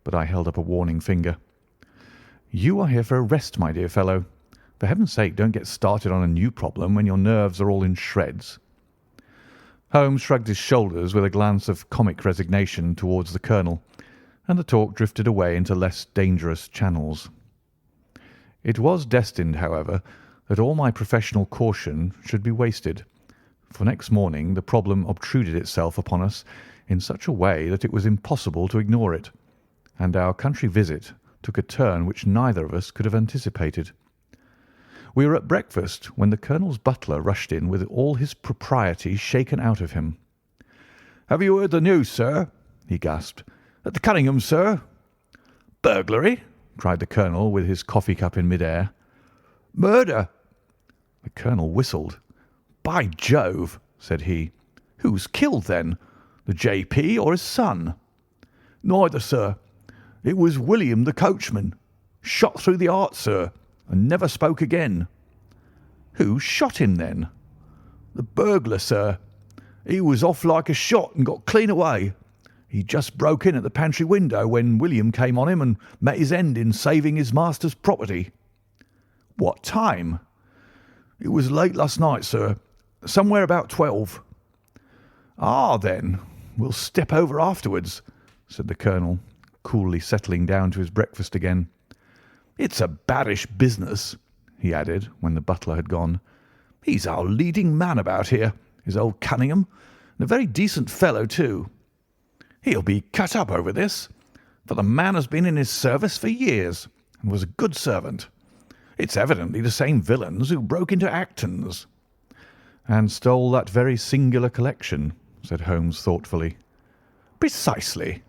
But I held up a warning finger. "You are here for a rest, my dear fellow. For heaven's sake, don't get started on a new problem when your nerves are all in shreds." Holmes shrugged his shoulders with a glance of comic resignation towards the Colonel, and the talk drifted away into less dangerous channels. It was destined, however, that all my professional caution should be wasted, for next morning the problem obtruded itself upon us in such a way that it was impossible to ignore it, and our country visit took a turn which neither of us could have anticipated. We were at breakfast when the Colonel's butler rushed in with all his propriety shaken out of him. "Have you heard the news, sir?" he gasped. "At the Cunningham, sir." "Burglary?" cried the Colonel, with his coffee cup in mid-air. "Murder." The Colonel whistled. "By Jove!" said he. "Who's killed, then? The J.P. or his son?" "Neither, sir. It was William, the coachman. Shot through the heart, sir, and never spoke again." "Who shot him, then?" "The burglar, sir. He was off like a shot and got clean away. He just broke in at the pantry window when William came on him and met his end in saving his master's property." "What time?" "It was late last night, sir. Somewhere about 12. "Ah, then, we'll step over afterwards," said the Colonel, coolly settling down to his breakfast again. "It's a baddish business," he added, when the butler had gone. "He's our leading man about here, is old Cunningham, and a very decent fellow, too. He'll be cut up over this, for the man has been in his service for years and was a good servant. It's evidently the same villains who broke into Acton's." "And stole that very singular collection," said Holmes thoughtfully. "Precisely."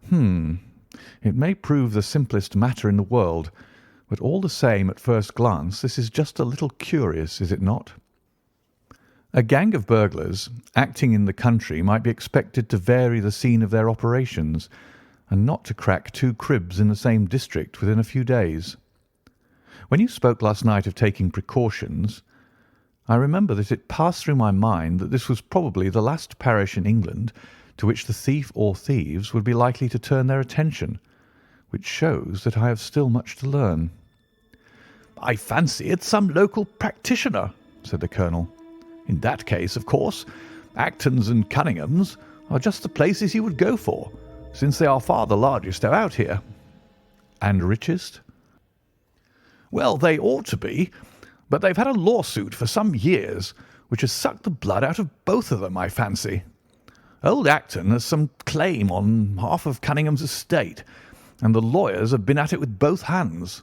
It may prove the simplest matter in the world, but all the same, at first glance, this is just a little curious, is it not? A gang of burglars acting in the country might be expected to vary the scene of their operations, and not to crack 2 cribs in the same district within a few days. When you spoke last night of taking precautions, I remember that it passed through my mind that this was probably the last parish in England to which the thief or thieves would be likely to turn their attention, which shows that I have still much to learn. "I fancy it's some local practitioner," said the Colonel. "In that case, of course, Acton's and Cunningham's are just the places you would go for, since they are far the largest about here." "And richest?" "Well, they ought to be, but they've had a lawsuit for some years which has sucked the blood out of both of them, I fancy. Old Acton has some claim on half of Cunningham's estate, and the lawyers have been at it with both hands."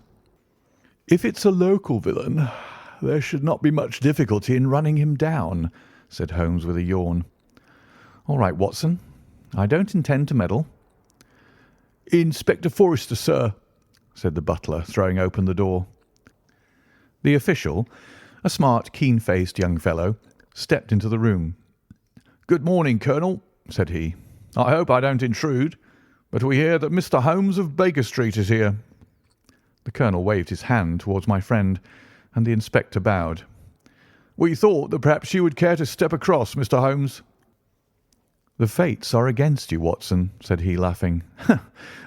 "If it's a local villain, there should not be much difficulty in running him down," said Holmes with a yawn. "All right, Watson. I don't intend to meddle." "Inspector Forrester, sir," said the butler, throwing open the door. The official, a smart, keen-faced young fellow, stepped into the room. "Good morning, Colonel," said he. "I hope I don't intrude, but we hear that Mr. Holmes of Baker Street is here." The Colonel waved his hand towards my friend, and the inspector bowed. "We thought that perhaps you would care to step across, Mr. Holmes." "The fates are against you, Watson," said he, laughing.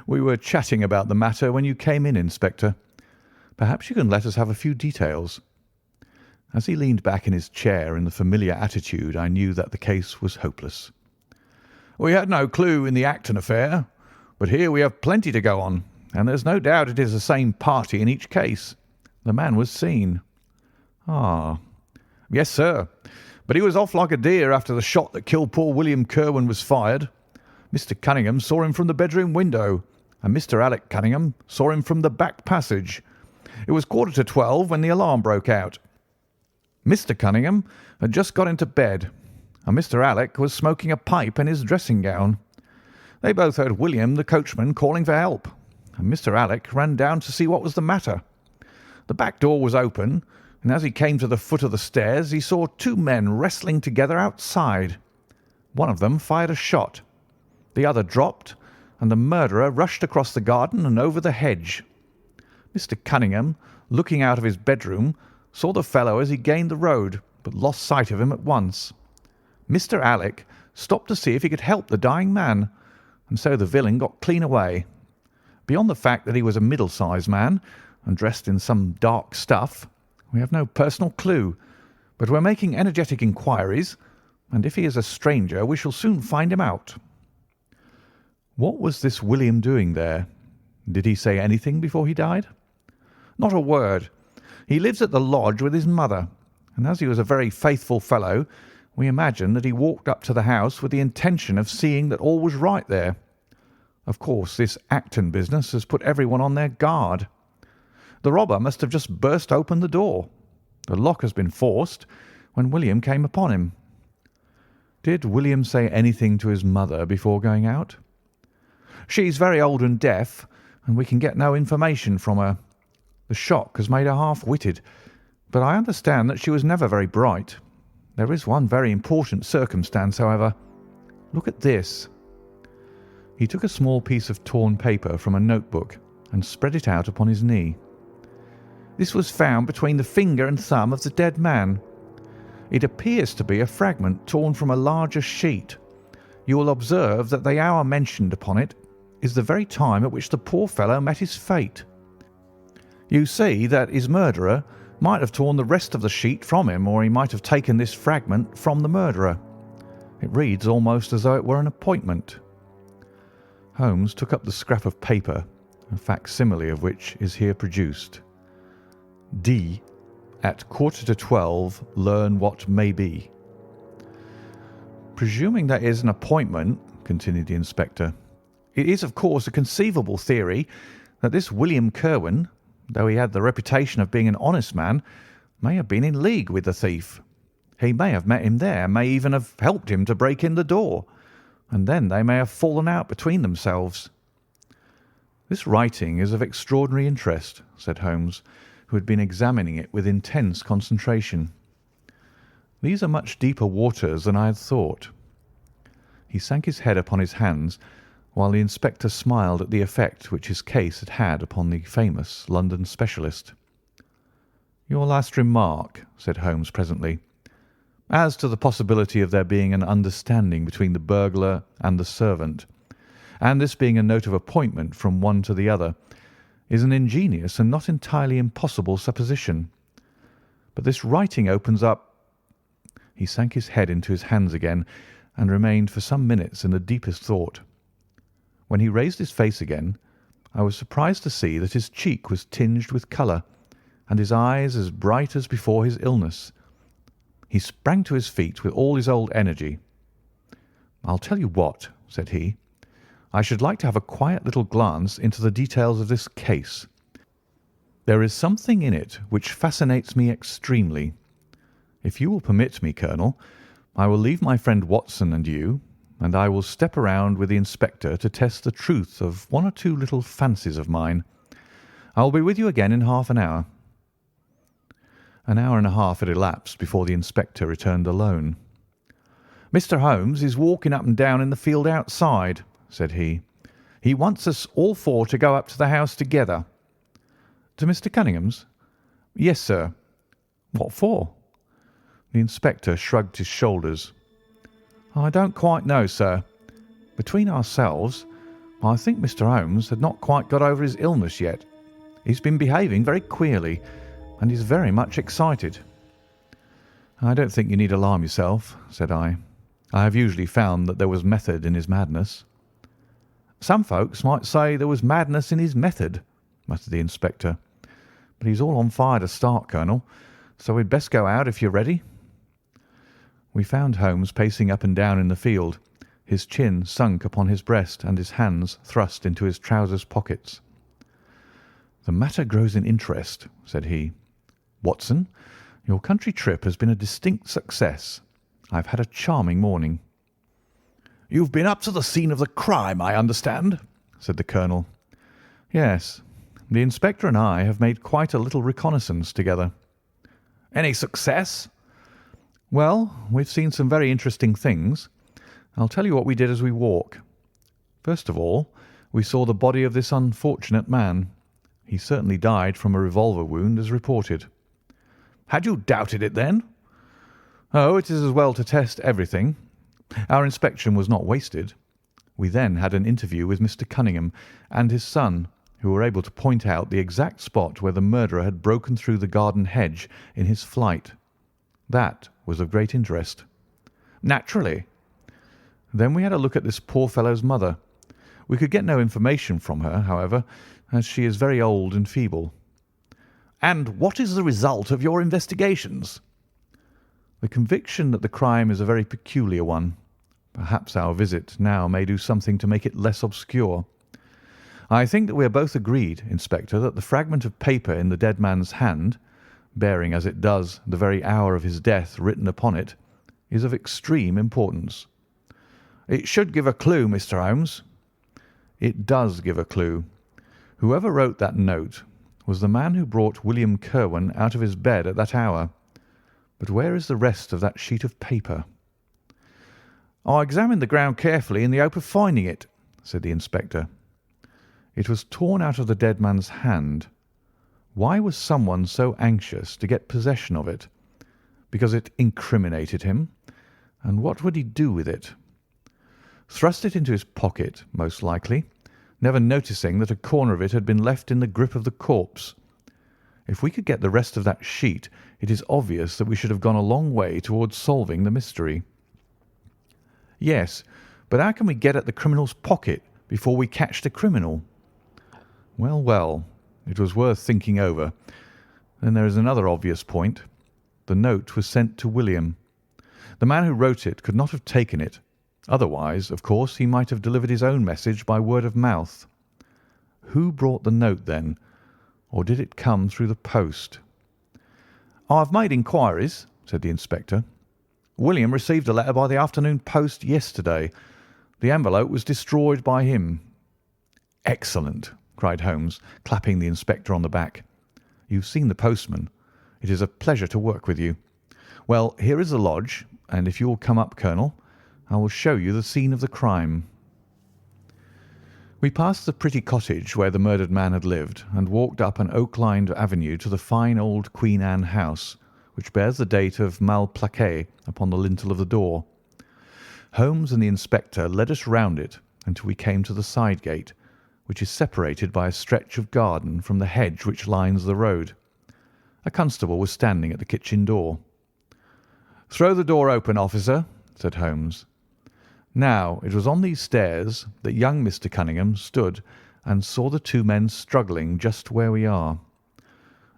"We were chatting about the matter when you came in, Inspector. Perhaps you can let us have a few details." As he leaned back in his chair in the familiar attitude, I knew that the case was hopeless. "We had no clue in the Acton affair, but here we have plenty to go on, and there's no doubt it is the same party in each case. The man was seen." "Ah." "Yes, sir, but he was off like a deer after the shot that killed poor William Kerwin was fired. Mr. Cunningham saw him from the bedroom window, and Mr. Alec Cunningham saw him from the back passage. It was 11:45 when the alarm broke out. Mr. Cunningham had just got into bed, and Mr. Alec was smoking a pipe in his dressing gown. They both heard William, the coachman, calling for help, and Mr. Alec ran down to see what was the matter. The back door was open, and as he came to the foot of the stairs he saw 2 men wrestling together outside. One of them fired a shot. The other dropped, and the murderer rushed across the garden and over the hedge. Mr. Cunningham, looking out of his bedroom, saw the fellow as he gained the road but lost sight of him at once. Mr. Alec stopped to see if he could help the dying man, and so the villain got clean away. Beyond the fact that he was a middle-sized man and dressed in some dark stuff, we have no personal clue, but we're making energetic inquiries, and if he is a stranger, we shall soon find him out." "What was this William doing there? Did he say anything before he died?" "Not a word. He lives at the lodge with his mother, and as he was a very faithful fellow, we imagine that he walked up to the house with the intention of seeing that all was right there. Of course, this Acton business has put everyone on their guard. The robber must have just burst open the door. The lock has been forced when William came upon him." "Did William say anything to his mother before going out?" "She's very old and deaf, and we can get no information from her. The shock has made her half-witted, but I understand that she was never very bright. There is one very important circumstance, however. Look at this." He took a small piece of torn paper from a notebook and spread it out upon his knee. "This was found between the finger and thumb of the dead man. It appears to be a fragment torn from a larger sheet. You will observe that the hour mentioned upon it is the very time at which the poor fellow met his fate. You see that his murderer might have torn the rest of the sheet from him, or he might have taken this fragment from the murderer. It reads almost as though it were an appointment." Holmes took up the scrap of paper, a facsimile of which is here produced. "D. At 11:45, learn what may be." "Presuming that is an appointment," continued the inspector, "it is of course a conceivable theory that this William Kirwan, though he had the reputation of being an honest man, may have been in league with the thief. He may have met him there, may even have helped him to break in the door, and then they may have fallen out between themselves." "This writing is of extraordinary interest," said Holmes, who had been examining it with intense concentration. "These are much deeper waters than I had thought." He sank his head upon his hands, while the inspector smiled at the effect which his case had had upon the famous London specialist. "Your last remark," said Holmes presently, "as to the possibility of there being an understanding between the burglar and the servant, and this being a note of appointment from one to the other, is an ingenious and not entirely impossible supposition. But this writing opens up—" He sank his head into his hands again, and remained for some minutes in the deepest thought. When he raised his face again, I was surprised to see that his cheek was tinged with colour, and his eyes as bright as before his illness. He sprang to his feet with all his old energy. "I'll tell you what," said he. "I should like to have a quiet little glance into the details of this case. There is something in it which fascinates me extremely. If you will permit me, Colonel, I will leave my friend Watson and you, and I will step around with the inspector to test the truth of one or two little fancies of mine. I will be with you again in half an hour." An hour and a half had elapsed before the inspector returned alone. "Mr. Holmes is walking up and down in the field outside," said he. "He wants us all four to go up to the house together." "To Mr. Cunningham's?" "Yes, sir." "What for?" The inspector shrugged his shoulders. "I don't quite know, sir. Between ourselves, I think Mr. Holmes had not quite got over his illness yet. He's been behaving very queerly, and is very much excited." "I don't think you need alarm yourself," said I. "I have usually found that there was method in his madness." "Some folks might say there was madness in his method," muttered the inspector. "But he's all on fire to start, Colonel, so we'd best go out if you're ready." We found Holmes pacing up and down in the field, his chin sunk upon his breast and his hands thrust into his trousers pockets. "The matter grows in interest," said he. "Watson, your country trip has been a distinct success. I've had a charming morning." "You've been up to the scene of the crime, I understand," said the colonel. "Yes. The inspector and I have made quite a little reconnaissance together." "Any success?" "Well, we've seen some very interesting things. I'll tell you what we did as we walk. First of all, we saw the body of this unfortunate man. He certainly died from a revolver wound, as reported." "Had you doubted it then?" Oh, it is as well to test everything. Our inspection was not wasted. We then had an interview with Mr. Cunningham and his son, who were able to point out the exact spot where the murderer had broken through the garden hedge in his flight. That was of great interest. Naturally. Then we had a look at this poor fellow's mother. We could get no information from her, however, as she is very old and feeble. And what is the result of your investigations? The conviction that the crime is a very peculiar one. Perhaps our visit now may do something to make it less obscure. I think that we are both agreed, Inspector, that the fragment of paper in the dead man's hand, bearing as it does the very hour of his death written upon it, is of extreme importance. It should give a clue, Mr. Holmes. It does give a clue. Whoever wrote that note was the man who brought William Kirwan out of his bed at that hour. But where is the rest of that sheet of paper? I examined the ground carefully in the hope of finding it, said the inspector. It was torn out of the dead man's hand. Why was someone so anxious to get possession of it? Because it incriminated him? And what would he do with it? Thrust it into his pocket, most likely, never noticing that a corner of it had been left in the grip of the corpse. If we could get the rest of that sheet, it is obvious that we should have gone a long way towards solving the mystery. Yes, but how can we get at the criminal's pocket before we catch the criminal? Well, well, it was worth thinking over. Then there is another obvious point. The note was sent to William. The man who wrote it could not have taken it. Otherwise, of course, he might have delivered his own message by word of mouth. Who brought the note, then? Or did it come through the post? I've made inquiries, said the inspector. William received a letter by the afternoon post yesterday. The envelope was destroyed by him. Excellent, cried Holmes, clapping the inspector on the back. You've seen the postman. It is a pleasure to work with you. Well, here is the lodge, and if you will come up, Colonel, I will show you the scene of the crime. We passed the pretty cottage where the murdered man had lived and walked up an oak-lined avenue to the fine old Queen Anne house, which bears the date of Malplaquet upon the lintel of the door. Holmes and the inspector led us round it until we came to the side gate, which is separated by a stretch of garden from the hedge which lines the road. A constable was standing at the kitchen door. "Throw the door open, officer," said Holmes. Now, it was on these stairs that young Mr. Cunningham stood and saw the two men struggling just where we are.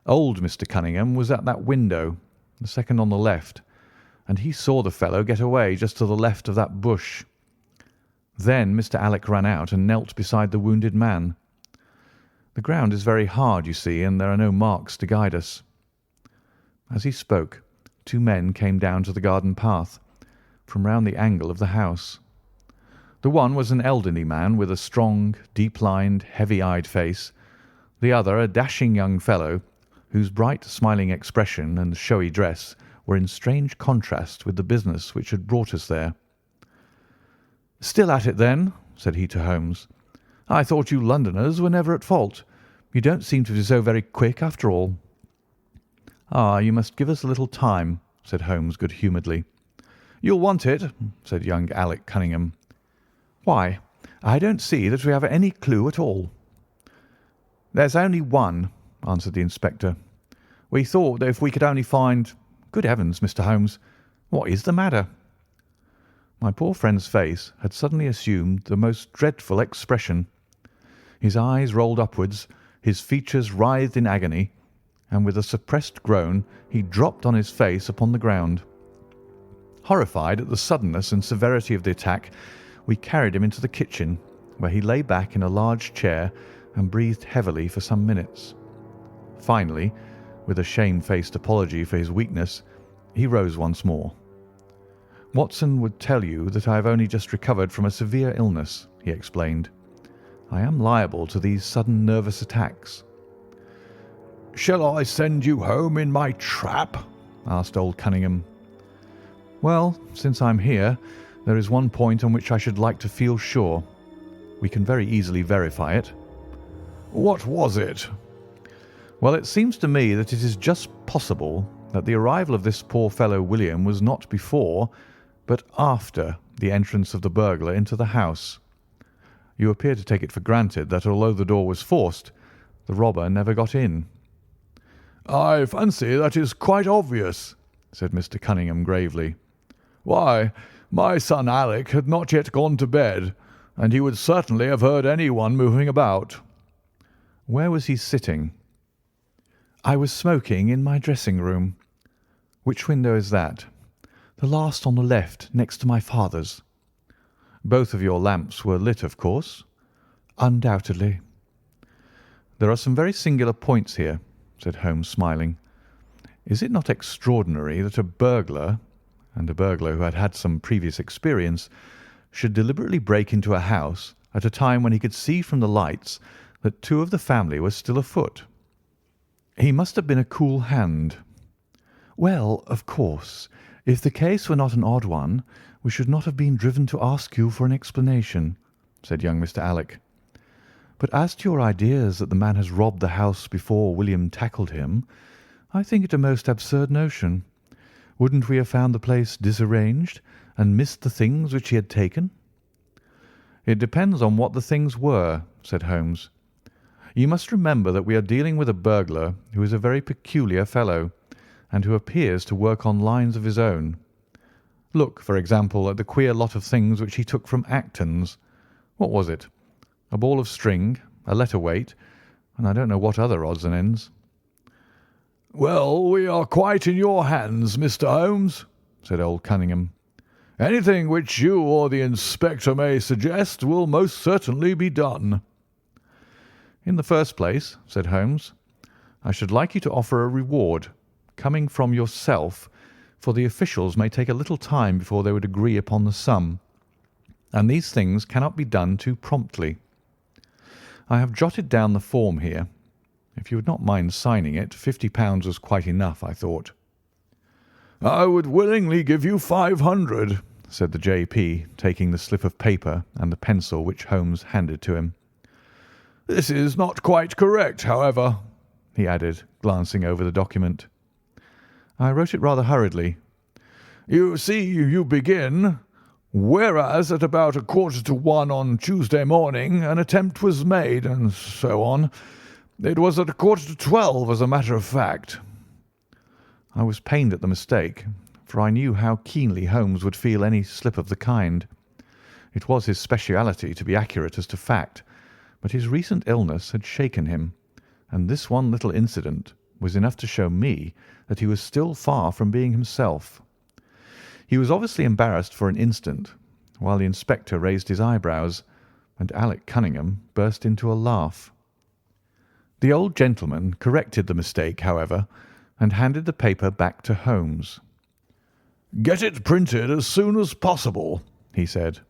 Old Mr. Cunningham was at that window, the second on the left, and he saw the fellow get away just to the left of that bush. Then Mr. Alec ran out and knelt beside the wounded man. The ground is very hard, you see, and there are no marks to guide us. As he spoke, two men came down to the garden path, from round the angle of the house. The one was an elderly man with a strong, deep-lined, heavy-eyed face. The other a dashing young fellow, whose bright, smiling expression and showy dress were in strange contrast with the business which had brought us there. "Still at it, then?" said he to Holmes. "I thought you Londoners were never at fault. You don't seem to be so very quick, after all." "Ah, you must give us a little time," said Holmes good-humouredly. "You'll want it," said young Alec Cunningham. "Why, I don't see that we have any clue at all." "There's only one," answered the inspector. "We thought that if we could only find— Good heavens, Mr. Holmes, what is the matter?" My poor friend's face had suddenly assumed the most dreadful expression. His eyes rolled upwards, his features writhed in agony, and with a suppressed groan he dropped on his face upon the ground. Horrified at the suddenness and severity of the attack, we carried him into the kitchen, where he lay back in a large chair and breathed heavily for some minutes. Finally, with a shamefaced apology for his weakness, he rose once more. "Watson would tell you that I have only just recovered from a severe illness," he explained. "I am liable to these sudden nervous attacks." "Shall I send you home in my trap?" asked old Cunningham. "Well, since I'm here, there is one point on which I should like to feel sure. We can very easily verify it." "What was it?" "Well, it seems to me that it is just possible that the arrival of this poor fellow William was not before, but after the entrance of the burglar into the house. You appear to take it for granted that although the door was forced, the robber never got in." "I fancy that is quite obvious," said Mr. Cunningham gravely. "Why, my son Alec had not yet gone to bed, and he would certainly have heard anyone moving about." "Where was he sitting?" "I was smoking in my dressing room." "Which window is that?" "The last on the left, next to my father's." "Both of your lamps were lit, of course?" "Undoubtedly." "There are some very singular points here," said Holmes, smiling. "Is it not extraordinary that a burglar, and a burglar who had had some previous experience, should deliberately break into a house at a time when he could see from the lights that two of the family were still afoot? He must have been a cool hand." "Well, of course, if the case were not an odd one, we should not have been driven to ask you for an explanation," said young Mr. Alec. "But as to your ideas that the man has robbed the house before William tackled him, I think it a most absurd notion. Wouldn't we have found the place disarranged and missed the things which he had taken?" "It depends on what the things were," said Holmes. "You must remember that we are dealing with a burglar who is a very peculiar fellow, and who appears to work on lines of his own. Look, for example, at the queer lot of things which he took from Acton's. What was it? A ball of string, a letter weight, and I don't know what other odds and ends." "Well, we are quite in your hands, Mr. Holmes," said old Cunningham. "Anything which you or the inspector may suggest will most certainly be done." "In the first place," said Holmes, "I should like you to offer a reward, coming from yourself, for the officials may take a little time before they would agree upon the sum, and these things cannot be done too promptly. I have jotted down the form here. If you would not mind signing it, £50 was quite enough, I thought." "I would willingly give you 500, said the J.P., taking the slip of paper and the pencil which Holmes handed to him. "This is not quite correct, however," he added, glancing over the document. "I wrote it rather hurriedly." "You see, you begin, 'Whereas at about 1:45 on Tuesday morning an attempt was made,' and so on. It was at 11:45, as a matter of fact." I was pained at the mistake, for I knew how keenly Holmes would feel any slip of the kind. It was his speciality to be accurate as to fact, but his recent illness had shaken him, and this one little incident was enough to show me that he was still far from being himself. He was obviously embarrassed for an instant, while the inspector raised his eyebrows, and Alec Cunningham burst into a laugh. The old gentleman corrected the mistake, however, and handed the paper back to Holmes. "Get it printed as soon as possible," he said.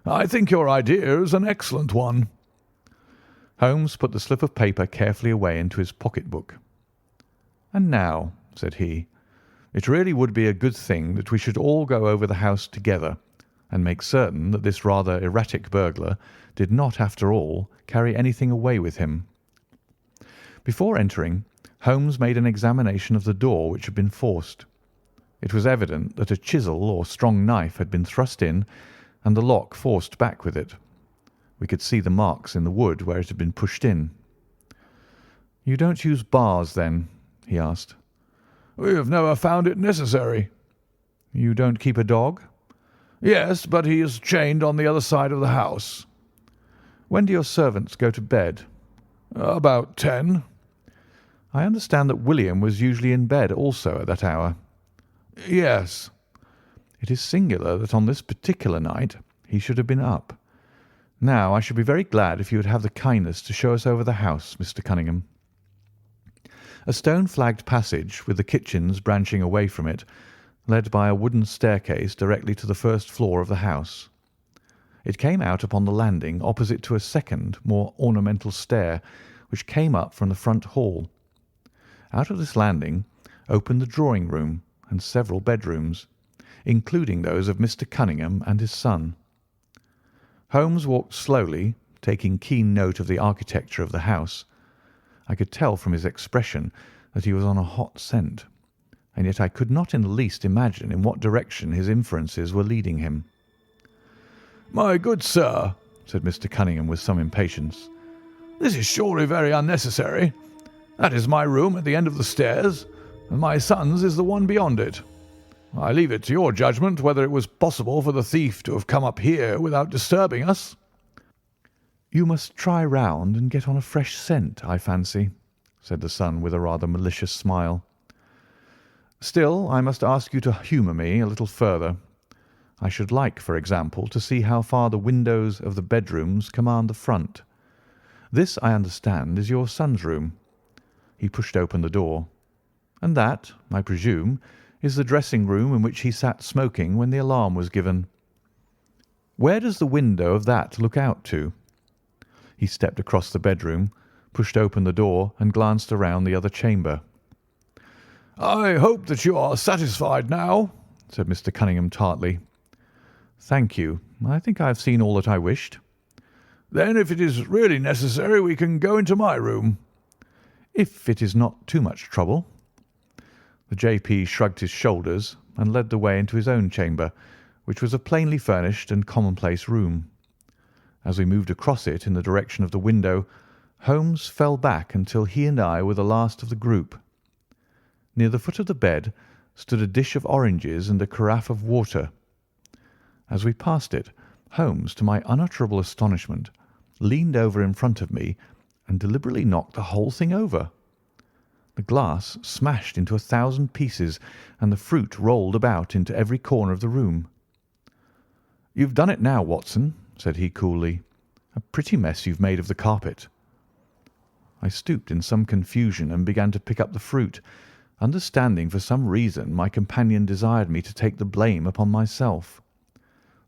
"I think your idea is an excellent one." Holmes put the slip of paper carefully away into his pocket-book. "And now," said he, "it really would be a good thing that we should all go over the house together and make certain that this rather erratic burglar did not, after all, carry anything away with him." Before entering, Holmes made an examination of the door which had been forced. It was evident that a chisel or strong knife had been thrust in and the lock forced back with it. We could see the marks in the wood where it had been pushed in. "You don't use bars, then?" he asked. "We have never found it necessary." "You don't keep a dog?" "Yes, but he is chained on the other side of the house." "When do your servants go to bed?" "About 10. "I understand that William was usually in bed also at that hour." "Yes." "It is singular that on this particular night he should have been up. Now, I should be very glad if you would have the kindness to show us over the house, Mr. Cunningham." A stone-flagged passage, with the kitchens branching away from it, led by a wooden staircase directly to the first floor of the house. It came out upon the landing opposite to a second, more ornamental stair, which came up from the front hall. Out of this landing opened the drawing-room and several bedrooms, including those of Mr. Cunningham and his son. Holmes walked slowly, taking keen note of the architecture of the house. I could tell from his expression that he was on a hot scent, and yet I could not in the least imagine in what direction his inferences were leading him. "My good sir," said Mr. Cunningham with some impatience, "this is surely very unnecessary. That is my room at the end of the stairs, and my son's is the one beyond it. I leave it to your judgment whether it was possible for the thief to have come up here without disturbing us." "You must try round and get on a fresh scent, I fancy," said the son with a rather malicious smile. "Still, I must ask you to humour me a little further. I should like, for example, to see how far the windows of the bedrooms command the front. This, I understand, is your son's room." He pushed open the door. "And that, I presume, is the dressing room in which he sat smoking when the alarm was given. Where does the window of that look out to?" He stepped across the bedroom, pushed open the door, and glanced around the other chamber. "I hope that you are satisfied now," said Mr. Cunningham tartly. "Thank you. I think I have seen all that I wished." "Then if it is really necessary we can go into my room." "If it is not too much trouble." The J.P. shrugged his shoulders and led the way into his own chamber, which was a plainly furnished and commonplace room. As we moved across it in the direction of the window, Holmes fell back until he and I were the last of the group. Near the foot of the bed stood a dish of oranges and a carafe of water. As we passed it, Holmes, to my unutterable astonishment, leaned over in front of me and deliberately knocked the whole thing over. The glass smashed into 1,000 pieces, and the fruit rolled about into every corner of the room. "You've done it now, Watson," said he coolly. "A pretty mess you've made of the carpet." I stooped in some confusion and began to pick up the fruit, understanding for some reason my companion desired me to take the blame upon myself.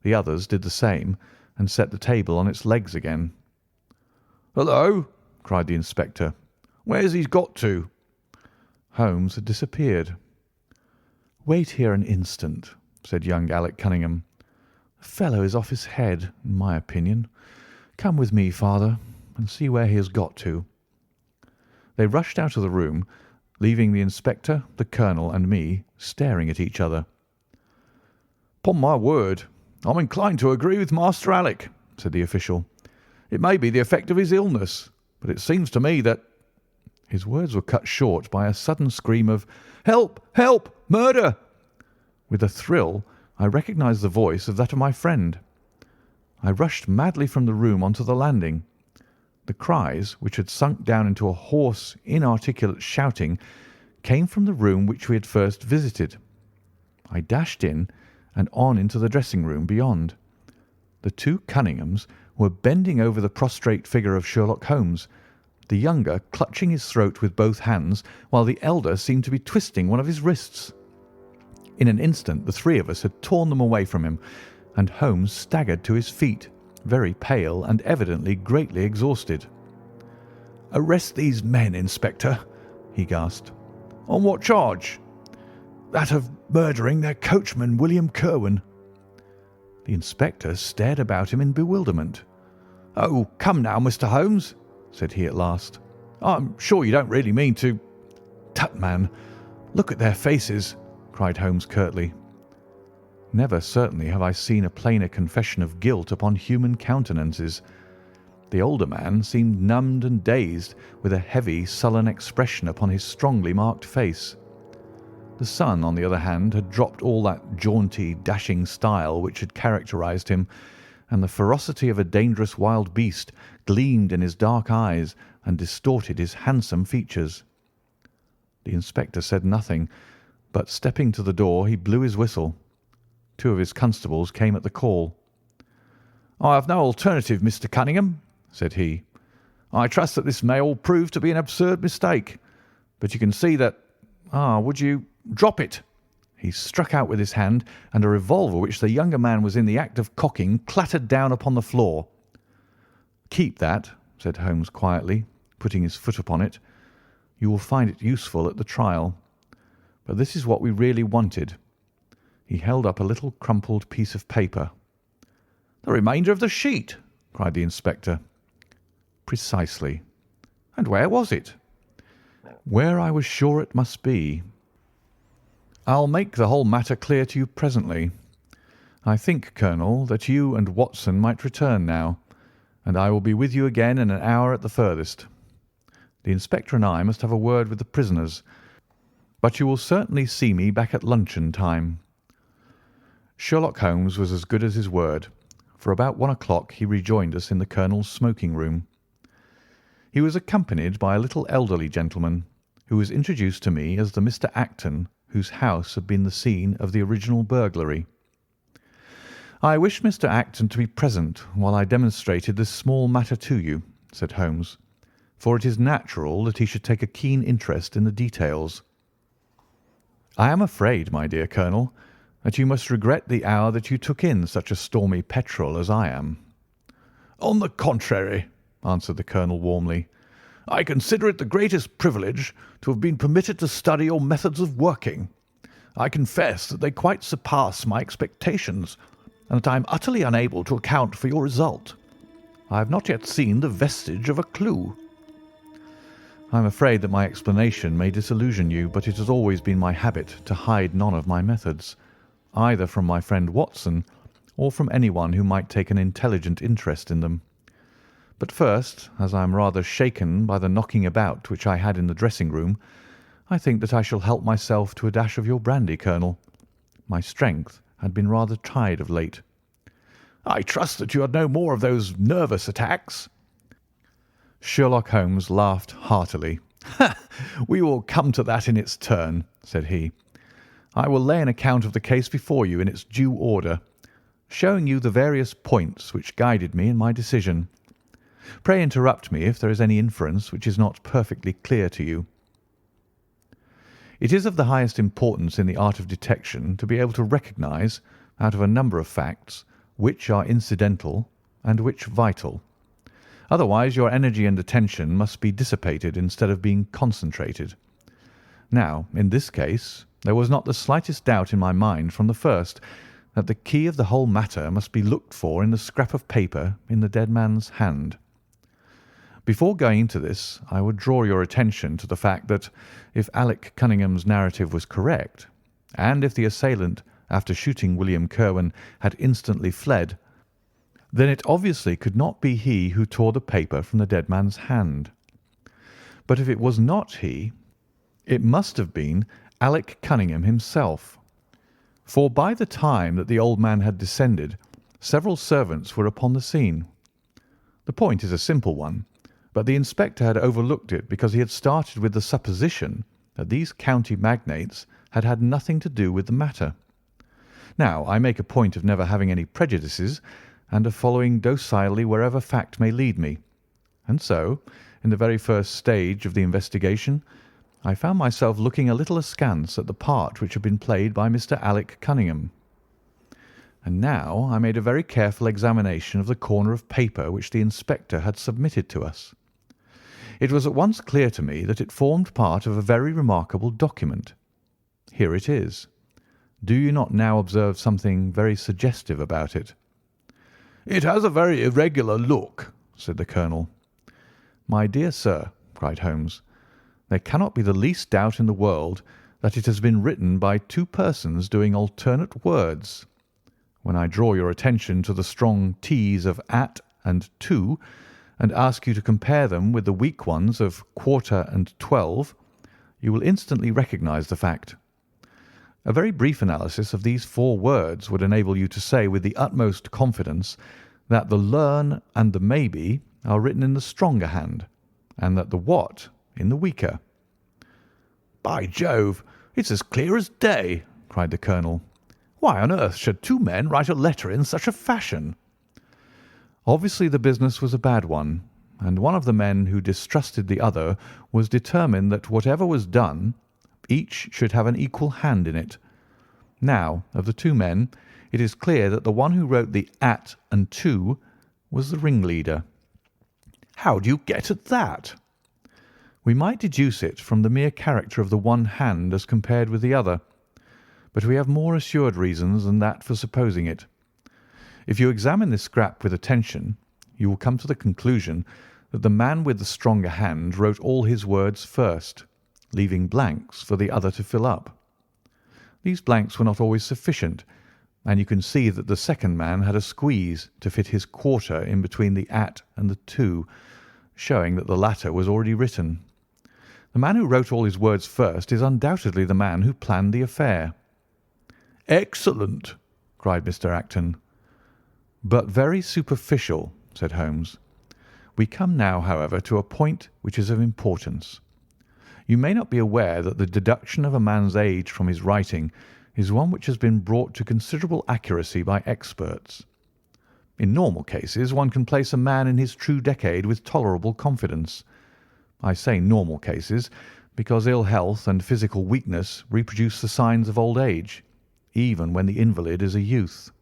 The others did the same and set the table on its legs again. "Hullo!" cried the inspector. "Where's he got to?" Holmes had disappeared. "Wait here an instant," said young Alec Cunningham. "The fellow is off his head, in my opinion. Come with me, father, and see where he has got to." They rushed out of the room, leaving the inspector, the colonel, and me staring at each other. "'Pon my word, I'm inclined to agree with Master Alec," said the official. "It may be the effect of his illness, but it seems to me that—" His words were cut short by a sudden scream of "Help! Help! Murder!" With a thrill, I recognised the voice of that of my friend. I rushed madly from the room onto the landing. The cries, which had sunk down into a hoarse, inarticulate shouting, came from the room which we had first visited. I dashed in and on into the dressing-room beyond. The two Cunninghams were bending over the prostrate figure of Sherlock Holmes, the younger clutching his throat with both hands, while the elder seemed to be twisting one of his wrists. In an instant the three of us had torn them away from him, and Holmes staggered to his feet, very pale and evidently greatly exhausted. "Arrest these men, Inspector," he gasped. "On what charge?" "That of murdering their coachman, William Kirwan." The inspector stared about him in bewilderment. "Oh, come now, Mr. Holmes," said he at last. "I'm sure you don't really mean to—" "Tut, man, look at their faces," cried Holmes curtly. Never certainly have I seen a plainer confession of guilt upon human countenances. The older man seemed numbed and dazed, with a heavy, sullen expression upon his strongly marked face. The son, on the other hand, had dropped all that jaunty, dashing style which had characterized him, and the ferocity of a dangerous wild beast gleamed in his dark eyes and distorted his handsome features. The inspector said nothing, but stepping to the door, he blew his whistle. Two of his constables came at the call. "I have no alternative, Mr. Cunningham," said he. "I trust that this may all prove to be an absurd mistake, but you can see that— would you drop it?" He struck out with his hand, and a revolver which the younger man was in the act of cocking clattered down upon the floor. "Keep that," said Holmes quietly, putting his foot upon it. "You will find it useful at the trial. But this is what we really wanted." He held up a little crumpled piece of paper. "The remainder of the sheet!" cried the inspector. "Precisely." "And where was it?" "Where I was sure it must be." I'll make the whole matter clear to you presently. I think, Colonel, that you and Watson might return now, and I will be with you again in an hour at the furthest. The inspector and I must have a word with the prisoners, but you will certainly see me back at luncheon time." Sherlock Holmes was as good as his word, for about 1 o'clock he rejoined us in the Colonel's smoking room. He was accompanied by a little elderly gentleman, who was introduced to me as the Mr. Acton whose house had been the scene of the original burglary. "I wish Mr. Acton to be present while I demonstrated this small matter to you," said Holmes, "for it is natural that he should take a keen interest in the details. I am afraid, my dear Colonel, that you must regret the hour that you took in such a stormy petrel as I am." "On the contrary," answered the Colonel warmly, "I consider it the greatest privilege to have been permitted to study your methods of working. I confess that they quite surpass my expectations, and that I am utterly unable to account for your result. I have not yet seen the vestige of a clue." "I am afraid that my explanation may disillusion you, but it has always been my habit to hide none of my methods, either from my friend Watson or from anyone who might take an intelligent interest in them. But first, as I am rather shaken by the knocking about which I had in the dressing-room, I think that I shall help myself to a dash of your brandy, Colonel. My strength had been rather tried of late." "I trust that you had no more of those nervous attacks." Sherlock Holmes laughed heartily. "We will come to that in its turn," said he. "I will lay an account of the case before you in its due order, showing you the various points which guided me in my decision. Pray interrupt me if there is any inference which is not perfectly clear to you. It is of the highest importance in the art of detection to be able to recognize, out of a number of facts, which are incidental and which vital. Otherwise your energy and attention must be dissipated instead of being concentrated. Now, in this case, there was not the slightest doubt in my mind from the first that the key of the whole matter must be looked for in the scrap of paper in the dead man's hand. Before going into this, I would draw your attention to the fact that if Alec Cunningham's narrative was correct, and if the assailant, after shooting William Kirwan, had instantly fled, then it obviously could not be he who tore the paper from the dead man's hand. But if it was not he, it must have been Alec Cunningham himself, for by the time that the old man had descended, several servants were upon the scene. The point is a simple one, but the inspector had overlooked it because he had started with the supposition that these county magnates had had nothing to do with the matter. Now, I make a point of never having any prejudices, and of following docilely wherever fact may lead me. And so, in the very first stage of the investigation, I found myself looking a little askance at the part which had been played by Mr. Alec Cunningham. And now I made a very careful examination of the corner of paper which the inspector had submitted to us. It was at once clear to me that it formed part of a very remarkable document. Here it is. Do you not now observe something very suggestive about it? "It has a very irregular look," said the Colonel. "My dear sir," cried Holmes, "there cannot be the least doubt in the world that it has been written by two persons doing alternate words. When I draw your attention to the strong T's of at and to, and ask you to compare them with the weak ones of quarter and 12, you will instantly recognize the fact. A very brief analysis of these four words would enable you to say with the utmost confidence that the learn and the maybe are written in the stronger hand, and that the what in the weaker." "By Jove, it's as clear as day," cried the Colonel. "Why on earth should two men write a letter in such a fashion?" Obviously the business was a bad one, and one of the men who distrusted the other was determined that whatever was done, each should have an equal hand in it. Now, of the two men, it is clear that the one who wrote the at and to was the ringleader. "How do you get at that?" We might deduce it from the mere character of the one hand as compared with the other, but we have more assured reasons than that for supposing it. If you examine this scrap with attention, you will come to the conclusion that the man with the stronger hand wrote all his words first, leaving blanks for the other to fill up. These blanks were not always sufficient, and you can see that the second man had a squeeze to fit his quarter in between the at and the to, showing that the latter was already written. The man who wrote all his words first is undoubtedly the man who planned the affair." "Excellent!" cried Mr. Acton. "But very superficial," said Holmes. "We come now, however, to a point which is of importance. You may not be aware that the deduction of a man's age from his writing is one which has been brought to considerable accuracy by experts. In normal cases one can place a man in his true decade with tolerable confidence. I say normal cases because ill health and physical weakness reproduce the signs of old age, even when the invalid is a youth.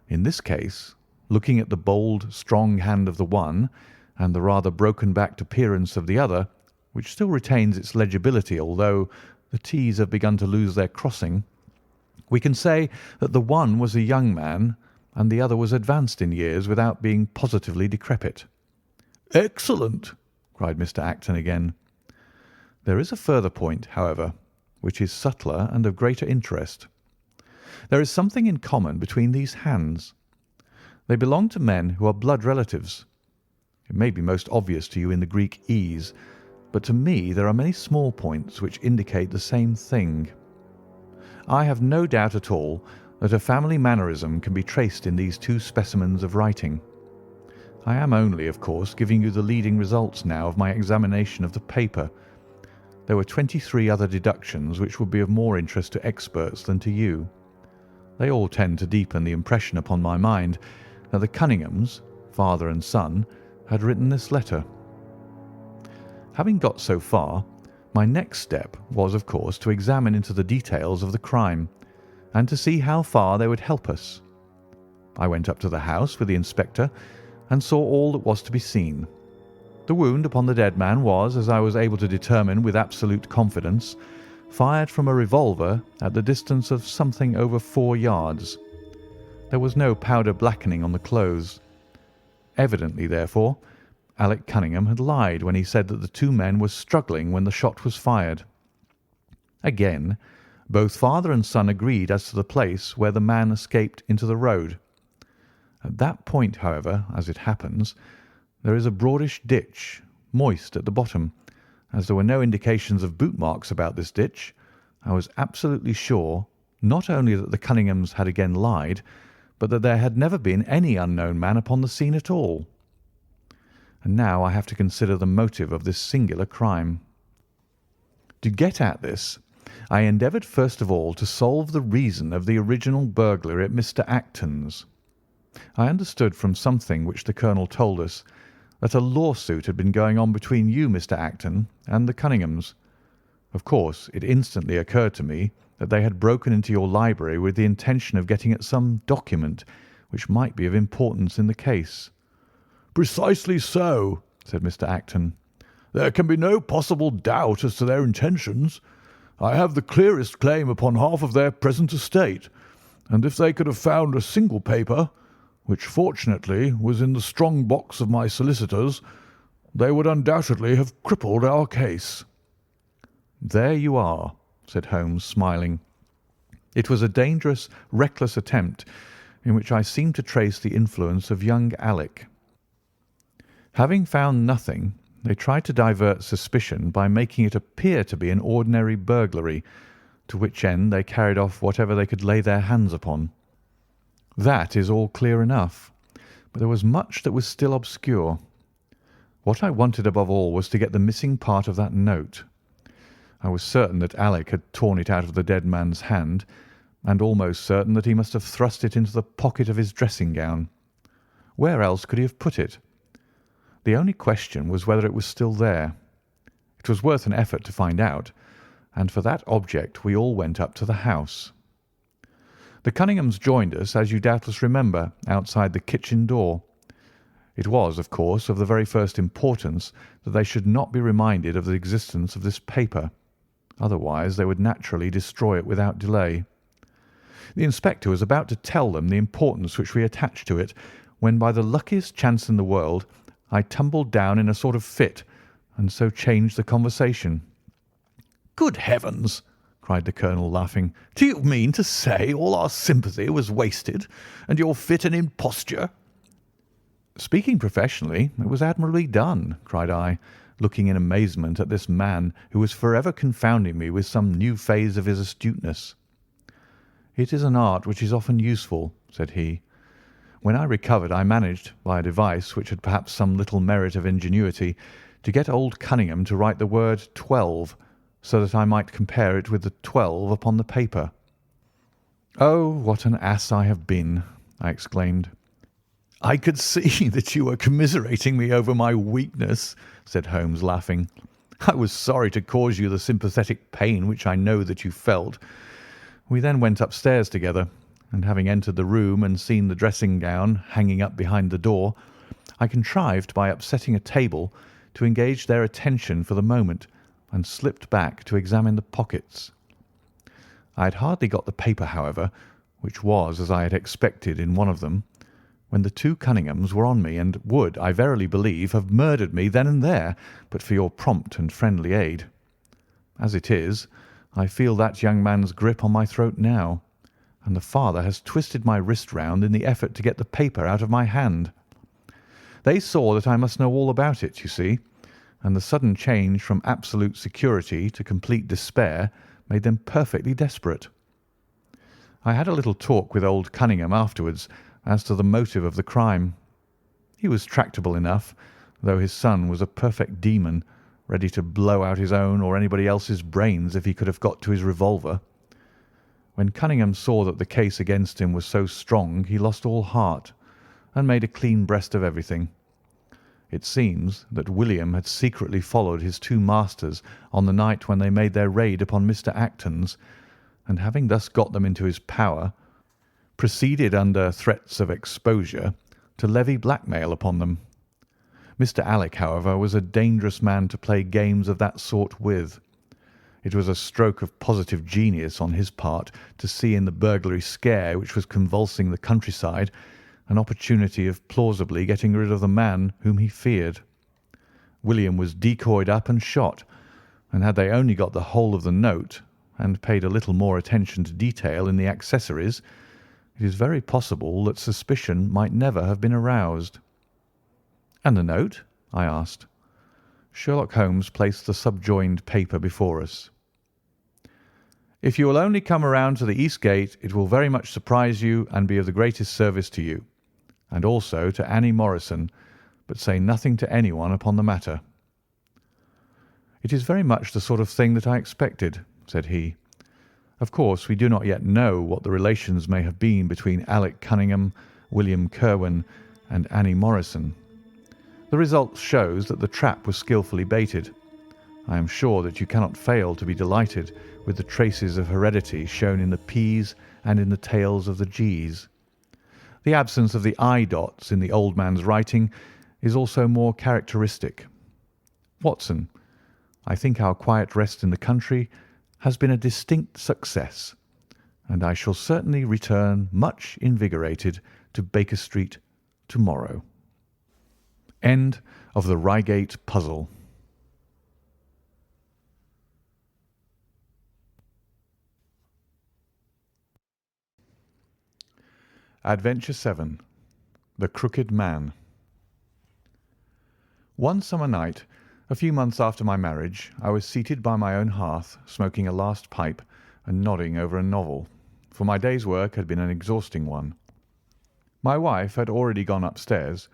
In this case, looking at the bold, strong hand of the one and the rather broken-backed appearance of the other, which still retains its legibility although the T's have begun to lose their crossing, we can say that the one was a young man and the other was advanced in years without being positively decrepit." "Excellent!" cried Mr. Acton again. "There is a further point, however, which is subtler and of greater interest. There is something in common between these hands. They belong to men who are blood relatives. It may be most obvious to you in the Greek E's, but to me there are many small points which indicate the same thing. I have no doubt at all that a family mannerism can be traced in these two specimens of writing. I am only, of course, giving you the leading results now of my examination of the paper. There were 23 other deductions which would be of more interest to experts than to you. They all tend to deepen the impression upon my mind that the Cunninghams, father and son, had written this letter. Having got so far, my next step was, of course, to examine into the details of the crime, and to see how far they would help us. I went up to the house with the inspector and saw all that was to be seen. The wound upon the dead man was, as I was able to determine with absolute confidence, fired from a revolver at the distance of something over 4 yards. There was no powder blackening on the clothes. Evidently, therefore, Alec Cunningham had lied when he said that the two men were struggling when the shot was fired. Again, both father and son agreed as to the place where the man escaped into the road. At that point, however, as it happens, there is a broadish ditch, moist at the bottom. As there were no indications of boot marks about this ditch, I was absolutely sure not only that the Cunninghams had again lied, but that there had never been any unknown man upon the scene at all. And now I have to consider the motive of this singular crime. To get at this, I endeavoured first of all to solve the reason of the original burglary at Mr. Acton's. I understood from something which the colonel told us that a lawsuit had been going on between you, Mr. Acton, and the Cunninghams. Of course, it instantly occurred to me that they had broken into your library with the intention of getting at some document which might be of importance in the case. "Precisely so," said Mr. Acton. "There can be no possible doubt as to their intentions. I have the clearest claim upon half of their present estate, and if they could have found a single paper, which fortunately was in the strong box of my solicitors, they would undoubtedly have crippled our case." "There you are," said Holmes, smiling. "It was a dangerous, reckless attempt in which I seemed to trace the influence of young Alec. Having found nothing, they tried to divert suspicion by making it appear to be an ordinary burglary, to which end they carried off whatever they could lay their hands upon. That is all clear enough, but there was much that was still obscure. What I wanted above all was to get the missing part of that note. I was certain that Alec had torn it out of the dead man's hand, and almost certain that he must have thrust it into the pocket of his dressing gown. Where else could he have put it? The only question was whether it was still there. It was worth an effort to find out, and for that object we all went up to the house. The Cunninghams joined us, as you doubtless remember, outside the kitchen door. It was, of course, of the very first importance that they should not be reminded of the existence of this paper. Otherwise they would naturally destroy it without delay. The inspector was about to tell them the importance which we attached to it, when by the luckiest chance in the world I tumbled down in a sort of fit, and so changed the conversation. "Good heavens!" cried the colonel, laughing. "Do you mean to say all our sympathy was wasted, and your fit an imposture?" "Speaking professionally, it was admirably done," cried I, looking in amazement at this man who was forever confounding me with some new phase of his astuteness. "It is an art which is often useful," said he. "When I recovered, I managed, by a device which had perhaps some little merit of ingenuity, to get old Cunningham to write the word 12, so that I might compare it with the 12 upon the paper." "Oh, what an ass I have been!" I exclaimed. "I could see that you were commiserating me over my weakness," said Holmes, laughing. "I was sorry to cause you the sympathetic pain which I know that you felt." We then went upstairs together, and having entered the room and seen the dressing-gown hanging up behind the door, I contrived, by upsetting a table, to engage their attention for the moment, and slipped back to examine the pockets. I had hardly got the paper, however, which was, as I had expected, in one of them, when the two Cunninghams were on me, and would, I verily believe, have murdered me then and there, but for your prompt and friendly aid. As it is, I feel that young man's grip on my throat now, and the father has twisted my wrist round in the effort to get the paper out of my hand. They saw that I must know all about it, you see, and the sudden change from absolute security to complete despair made them perfectly desperate. I had a little talk with old Cunningham afterwards as to the motive of the crime. He was tractable enough, though his son was a perfect demon, ready to blow out his own or anybody else's brains if he could have got to his revolver. When Cunningham saw that the case against him was so strong, he lost all heart, and made a clean breast of everything. It seems that William had secretly followed his two masters on the night when they made their raid upon Mr. Acton's, and having thus got them into his power, proceeded under threats of exposure to levy blackmail upon them. Mr. Alec, however, was a dangerous man to play games of that sort with. It was a stroke of positive genius on his part to see in the burglary scare which was convulsing the countryside an opportunity of plausibly getting rid of the man whom he feared. William was decoyed up and shot, and had they only got the whole of the note, and paid a little more attention to detail in the accessories, it is very possible that suspicion might never have been aroused. "And the note?" I asked. Sherlock Holmes placed the subjoined paper before us. "If you will only come around to the east gate, it will very much surprise you and be of the greatest service to you, and also to Annie Morrison, but say nothing to anyone upon the matter." "It is very much the sort of thing that I expected," said he. "Of course, we do not yet know what the relations may have been between Alec Cunningham, William Kirwan, and Annie Morrison. The result shows that the trap was skilfully baited. I am sure that you cannot fail to be delighted with the traces of heredity shown in the P's and in the tails of the G's. The absence of the I dots in the old man's writing is also more characteristic. Watson, I think our quiet rest in the country has been a distinct success, and I shall certainly return much invigorated to Baker Street tomorrow." End of the Reigate Puzzle. Adventure 7. The Crooked Man. One summer night, a few months after my marriage, I was seated by my own hearth, smoking a last pipe and nodding over a novel, for my day's work had been an exhausting one. My wife had already gone upstairs,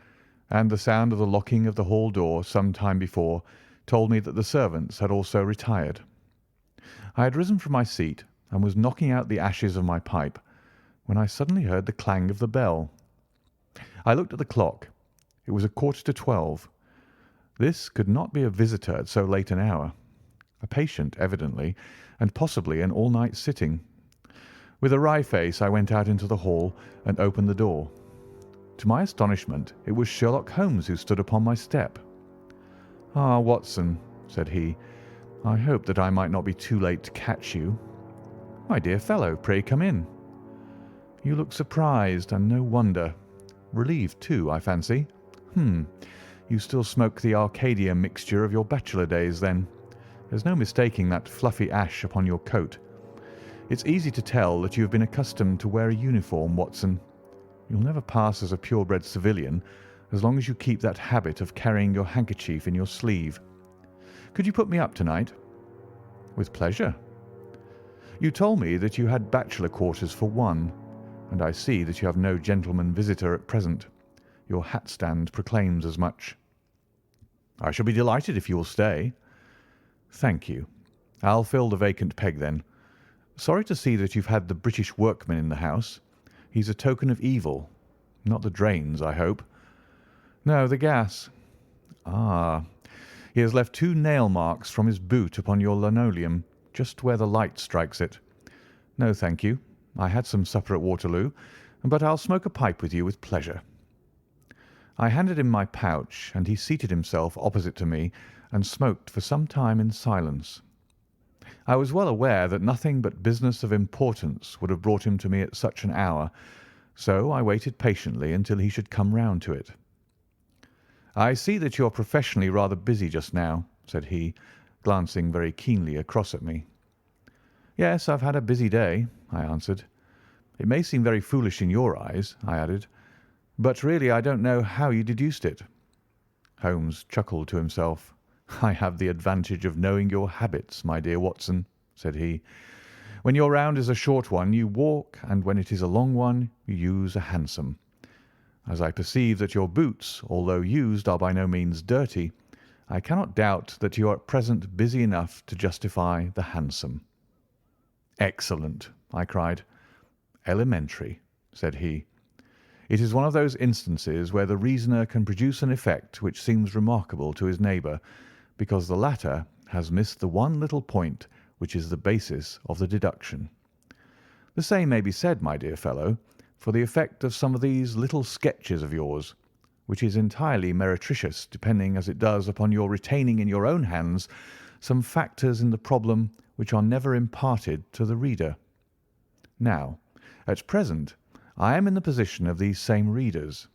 and the sound of the locking of the hall door some time before told me that the servants had also retired. I had risen from my seat and was knocking out the ashes of my pipe, when I suddenly heard the clang of the bell. I looked at the clock. It was 11:45. This could not be a visitor at so late an hour. A patient, evidently, and possibly an all-night sitting. With a wry face, I went out into the hall and opened the door. To my astonishment, it was Sherlock Holmes who stood upon my step. "Ah, Watson," said he, "I hoped that I might not be too late to catch you." "My dear fellow, pray come in." "You look surprised, and no wonder. Relieved, too, I fancy. You still smoke the Arcadia mixture of your bachelor days, then. There's no mistaking that fluffy ash upon your coat. It's easy to tell that you have been accustomed to wear a uniform, Watson. You'll never pass as a purebred civilian as long as you keep that habit of carrying your handkerchief in your sleeve. Could you put me up tonight?" "With pleasure." "You told me that you had bachelor quarters for one, and I see that you have no gentleman visitor at present. Your hat stand proclaims as much." "I shall be delighted if you will stay." "Thank you. I'll fill the vacant peg then. Sorry to see that you've had the British workman in the house. He's a token of evil. Not the drains, I hope." "No, the gas." "Ah, he has left 2 nail marks from his boot upon your linoleum, just where the light strikes it. No, thank you. I had some supper at Waterloo, but I'll smoke a pipe with you with pleasure." I handed him my pouch, and he seated himself opposite to me and smoked for some time in silence. I was well aware that nothing but business of importance would have brought him to me at such an hour, so I waited patiently until he should come round to it. "I see that you are professionally rather busy just now," said he, glancing very keenly across at me. "Yes, I've had a busy day," I answered. "It may seem very foolish in your eyes," I added, "but really I don't know how you deduced it." Holmes chuckled to himself. "I have the advantage of knowing your habits, my dear Watson," said he. "When your round is a short one, you walk, and when it is a long one, you use a hansom. As I perceive that your boots, although used, are by no means dirty, I cannot doubt that you are at present busy enough to justify the hansom." "Excellent!" I cried. "Elementary," said he. "It is one of those instances where the reasoner can produce an effect which seems remarkable to his neighbour, because the latter has missed the one little point which is the basis of the deduction. The same may be said, my dear fellow, for the effect of some of these little sketches of yours, which is entirely meretricious, depending as it does upon your retaining in your own hands some factors in the problem which are never imparted to the reader. Now, at present, I am in the position of these same readers,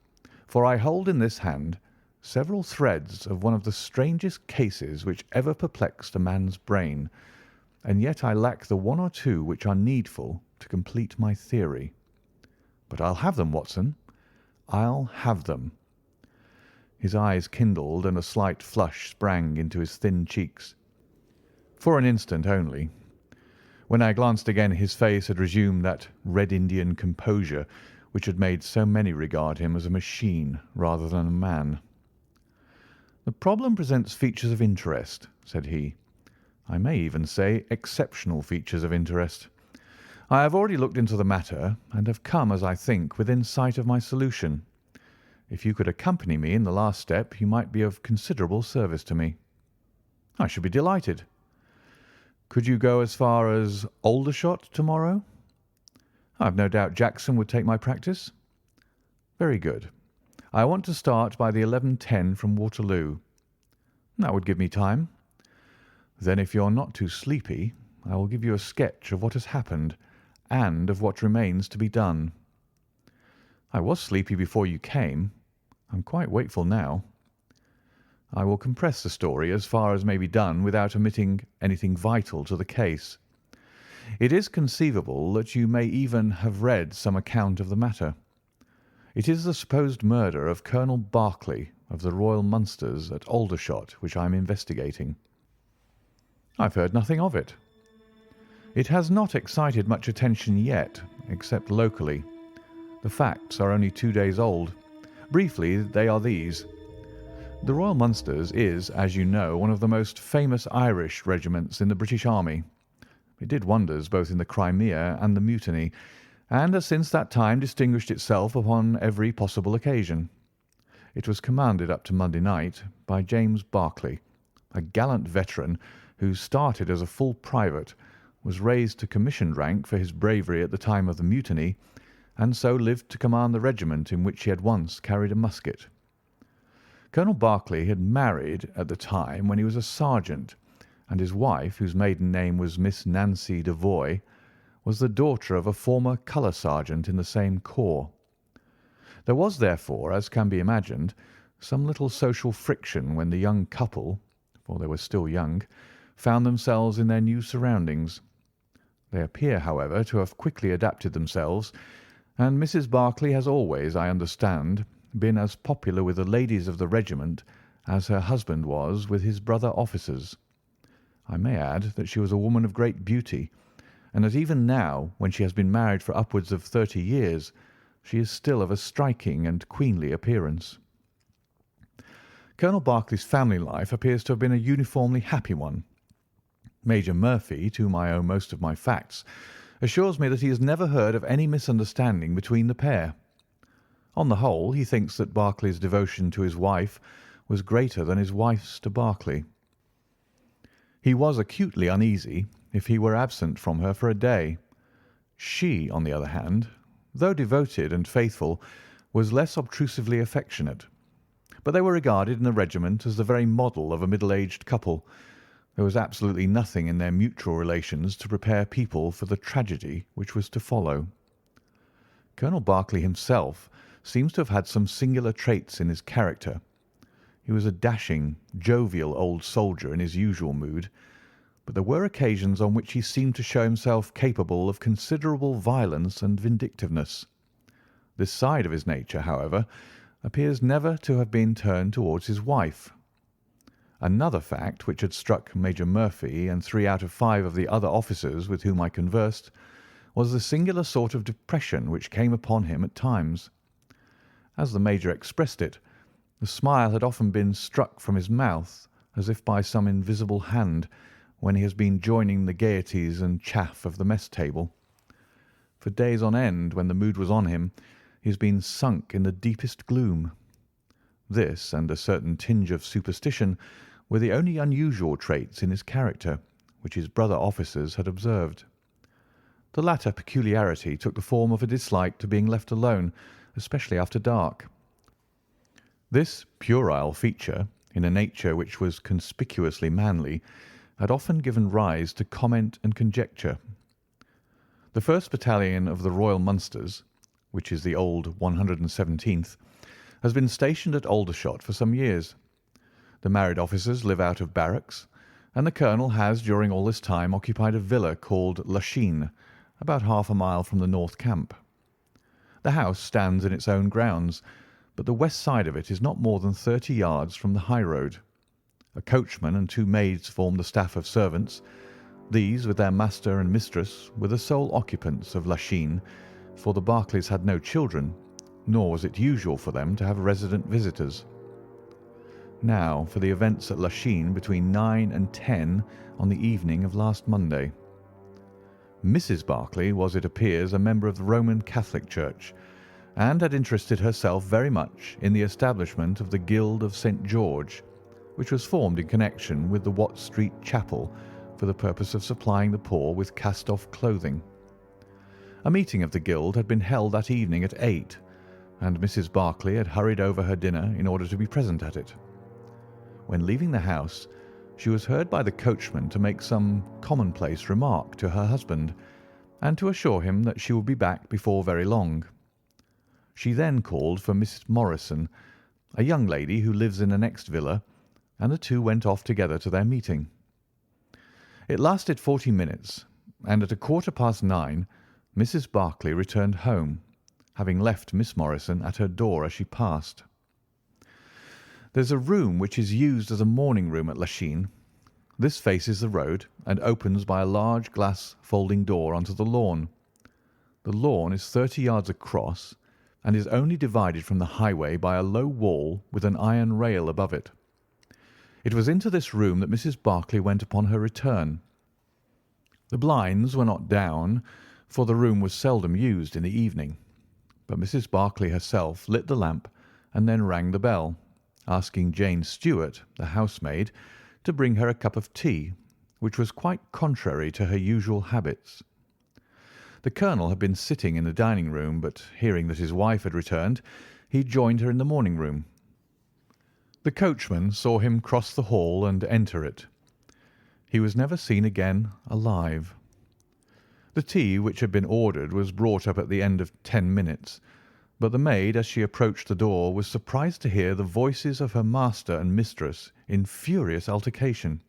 for I hold in this hand several threads of one of the strangest cases which ever perplexed a man's brain, and yet I lack the one or two which are needful to complete my theory. But I'll have them, Watson. I'll have them." His eyes kindled and a slight flush sprang into his thin cheeks. For an instant only. When I glanced again, his face had resumed that Red Indian composure which had made so many regard him as a machine rather than a man. "The problem presents features of interest," said he. "I may even say exceptional features of interest. I have already looked into the matter, and have come, as I think, within sight of my solution. If you could accompany me in the last step, you might be of considerable service to me." "I should be delighted." "Could you go as far as Aldershot to-morrow?" "I have no doubt Jackson would take my practice." "Very good. I want to start by the 11:10 from Waterloo." "That would give me time." "Then, if you're not too sleepy, I will give you a sketch of what has happened and of what remains to be done." "I was sleepy before you came. I'm quite wakeful now." "I will compress the story as far as may be done without omitting anything vital to the case. It is conceivable that you may even have read some account of the matter. It is the supposed murder of Colonel Berkeley of the Royal Munsters at Aldershot which I am investigating." "I've heard nothing of it." "It has not excited much attention yet, except locally. The facts are only 2 days old. Briefly, they are these. The Royal Munsters is, as you know, one of the most famous Irish regiments in the British Army. It did wonders both in the Crimea and the Mutiny, and has since that time distinguished itself upon every possible occasion. It was commanded up to Monday night by James Berkeley, a gallant veteran who started as a full private, was raised to commissioned rank for his bravery at the time of the Mutiny, and so lived to command the regiment in which he had once carried a musket. Colonel Berkeley had married at the time when he was a sergeant, and his wife, whose maiden name was Miss Nancy Devoy, was the daughter of a former colour sergeant in the same corps. There was, therefore, as can be imagined, some little social friction when the young couple, for they were still young, found themselves in their new surroundings. They appear, however, to have quickly adapted themselves, and Mrs. Barclay has always, I understand, been as popular with the ladies of the regiment as her husband was with his brother officers. I may add that she was a woman of great beauty, and that even now, when she has been married for upwards of 30 years, she is still of a striking and queenly appearance. Colonel Berkeley's family life appears to have been a uniformly happy one. Major Murphy, to whom I owe most of my facts, assures me that he has never heard of any misunderstanding between the pair. On the whole, he thinks that Berkeley's devotion to his wife was greater than his wife's to Berkeley. He was acutely uneasy if he were absent from her for a day. She, on the other hand, though devoted and faithful, was less obtrusively affectionate. But they were regarded in the regiment as the very model of a middle-aged couple. There was absolutely nothing in their mutual relations to prepare people for the tragedy which was to follow. Colonel Berkeley himself seems to have had some singular traits in his character. He was a dashing, jovial old soldier in his usual mood, but there were occasions on which he seemed to show himself capable of considerable violence and vindictiveness. This side of his nature, however, appears never to have been turned towards his wife. Another fact which had struck Major Murphy and 3 out of 5 of the other officers with whom I conversed was the singular sort of depression which came upon him at times. As the Major expressed it, the smile had often been struck from his mouth as if by some invisible hand when he has been joining the gaieties and chaff of the mess table. For days on end, when the mood was on him, he has been sunk in the deepest gloom. This, and a certain tinge of superstition, were the only unusual traits in his character which his brother officers had observed. The latter peculiarity took the form of a dislike to being left alone, especially after dark. This puerile feature, in a nature which was conspicuously manly, had often given rise to comment and conjecture. The 1st Battalion of the Royal Munsters, which is the old 117th, has been stationed at Aldershot for some years. The married officers live out of barracks, and the colonel has during all this time occupied a villa called Lachine, about half a mile from the North Camp. The house stands in its own grounds, but the west side of it is not more than 30 yards from the high road. A coachman and 2 maids form the staff of servants. These, with their master and mistress, were the sole occupants of Lachine, for the Berkeleys had no children, nor was it usual for them to have resident visitors. Now for the events at Lachine between 9 and 10 on the evening of last Monday. Mrs. Berkeley was, it appears, a member of the Roman Catholic Church, and had interested herself very much in the establishment of the Guild of St. George, which was formed in connection with the Watt Street Chapel for the purpose of supplying the poor with cast-off clothing. A meeting of the guild had been held that evening at 8, and Mrs. Berkeley had hurried over her dinner in order to be present at it. When leaving the house, she was heard by the coachman to make some commonplace remark to her husband, and to assure him that she would be back before very long. She then called for Miss Morrison, a young lady who lives in the next villa, and the two went off together to their meeting. It lasted 40 minutes, and at 9:15 Mrs. Berkeley returned home, having left Miss Morrison at her door as she passed. There's a room which is used as a morning room at Lachine. This faces the road and opens by a large glass folding door onto the lawn. The lawn is 30 yards across and is only divided from the highway by a low wall with an iron rail above it. It was into this room that Mrs. Berkeley went upon her return. The blinds were not down, for the room was seldom used in the evening, but Mrs. Berkeley herself lit the lamp and then rang the bell, asking Jane Stewart, the housemaid, to bring her a cup of tea, which was quite contrary to her usual habits. The colonel had been sitting in the dining room, but hearing that his wife had returned, he joined her in the morning room. The coachman saw him cross the hall and enter it. He was never seen again alive. The tea which had been ordered was brought up at the end of 10 minutes, but the maid, as she approached the door, was surprised to hear the voices of her master and mistress in furious altercation.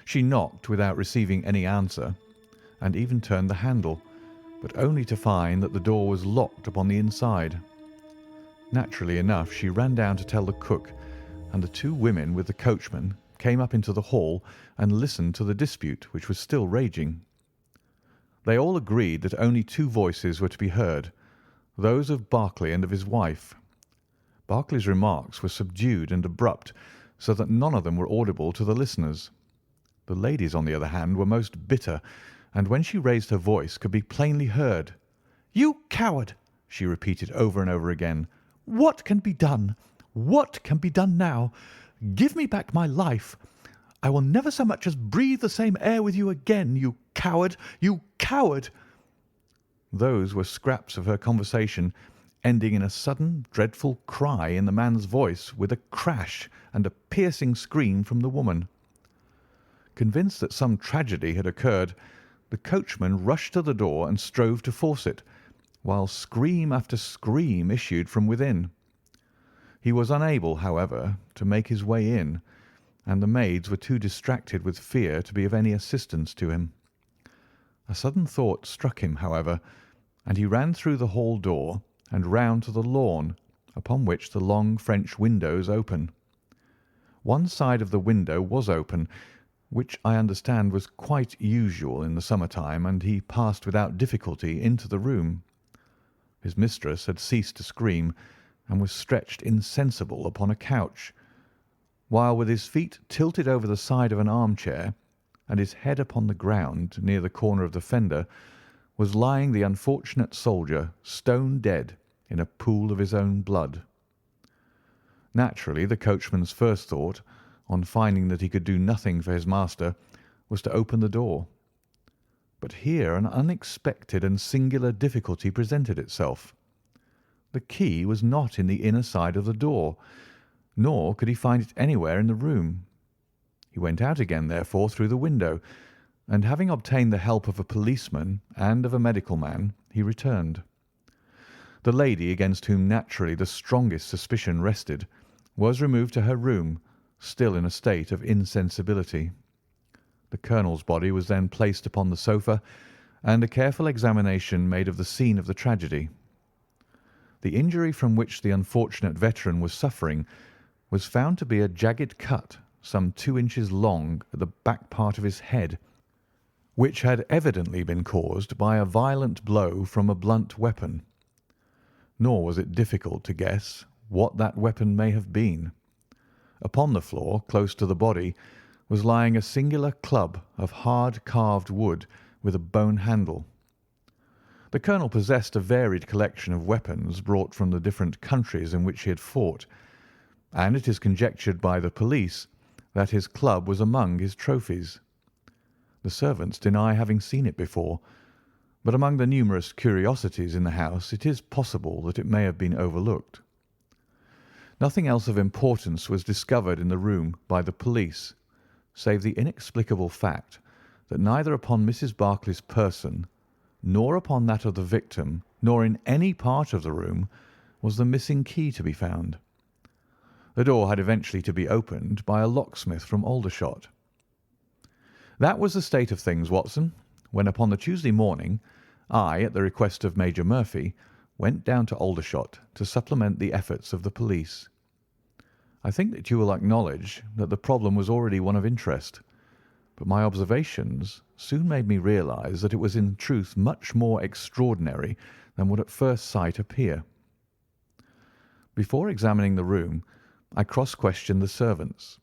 She knocked without receiving any answer, and even turned the handle, but only to find that the door was locked upon the inside. Naturally enough, she ran down to tell the cook, and the two women with the coachman came up into the hall and listened to the dispute, which was still raging. They all agreed that only two voices were to be heard, those of Berkeley and of his wife. Berkeley's remarks were subdued and abrupt, so that none of them were audible to the listeners. The ladies, on the other hand, were most bitter, and when she raised her voice could be plainly heard. "You coward!" she repeated over and over again. "What can be done? What can be done now? Give me back my life. I will never so much as breathe the same air with you again, you coward, you coward!" Those were scraps of her conversation, ending in a sudden, dreadful cry in the man's voice, with a crash and a piercing scream from the woman. Convinced that some tragedy had occurred, the coachman rushed to the door and strove to force it, while scream after scream issued from within. He was unable, however, to make his way in, and the maids were too distracted with fear to be of any assistance to him. A sudden thought struck him, however, and he ran through the hall door and round to the lawn, upon which the long French windows open. One side of the window was open, which I understand was quite usual in the summer-time, and he passed without difficulty into the room. His mistress had ceased to scream, and was stretched insensible upon a couch, while with his feet tilted over the side of an armchair and his head upon the ground near the corner of the fender, was lying the unfortunate soldier, stone dead, in a pool of his own blood. Naturally, the coachman's first thought, on finding that he could do nothing for his master, was to open the door. But here an unexpected and singular difficulty presented itself. The key was not in the inner side of the door, nor could he find it anywhere in the room. He went out again, therefore, through the window, and having obtained the help of a policeman and of a medical man, he returned. The lady, against whom naturally the strongest suspicion rested, was removed to her room, still in a state of insensibility. The colonel's body was then placed upon the sofa, and a careful examination made of the scene of the tragedy. The injury from which the unfortunate veteran was suffering was found to be a jagged cut some 2 inches long at the back part of his head, which had evidently been caused by a violent blow from a blunt weapon. Nor was it difficult to guess what that weapon may have been. Upon the floor, close to the body, was lying a singular club of hard carved wood with a bone handle. The colonel possessed a varied collection of weapons brought from the different countries in which he had fought, and it is conjectured by the police that his club was among his trophies. The servants deny having seen it before, but among the numerous curiosities in the house it is possible that it may have been overlooked. Nothing else of importance was discovered in the room by the police, save the inexplicable fact that neither upon Mrs. Berkeley's person, nor upon that of the victim, nor in any part of the room, was the missing key to be found. The door had eventually to be opened by a locksmith from Aldershot. That was the state of things, Watson, when upon the Tuesday morning I, at the request of Major Murphy, went down to Aldershot to supplement the efforts of the police. I think that you will acknowledge that the problem was already one of interest, but my observations soon made me realize that it was in truth much more extraordinary than would at first sight appear. Before examining the room, I cross-questioned the servants,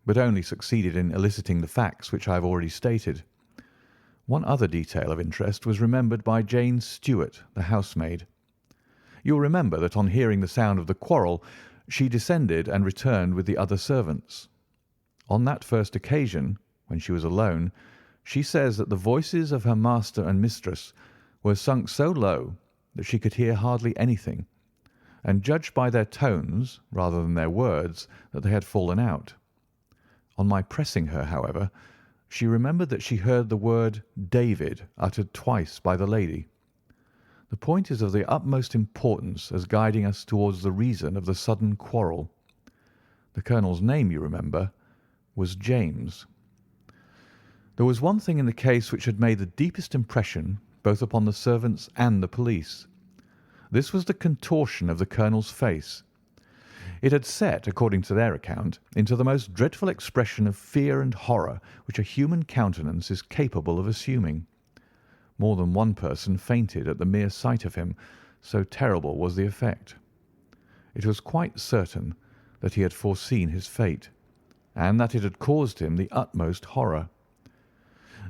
but only succeeded in eliciting the facts which I have already stated. One other detail of interest was remembered by Jane Stewart, the housemaid. You will remember that on hearing the sound of the quarrel, she descended and returned with the other servants. On that first occasion, when she was alone, she says that the voices of her master and mistress were sunk so low that she could hear hardly anything, and judged by their tones rather than their words that they had fallen out. On my pressing her, however, she remembered that she heard the word David uttered twice by the lady. The point is of the utmost importance as guiding us towards the reason of the sudden quarrel. The colonel's name, you remember, was James. There was one thing in the case which had made the deepest impression both upon the servants and the police. This was the contortion of the colonel's face. It had set, according to their account, into the most dreadful expression of fear and horror which a human countenance is capable of assuming. More than one person fainted at the mere sight of him, so terrible was the effect. It was quite certain that he had foreseen his fate, and that it had caused him the utmost horror.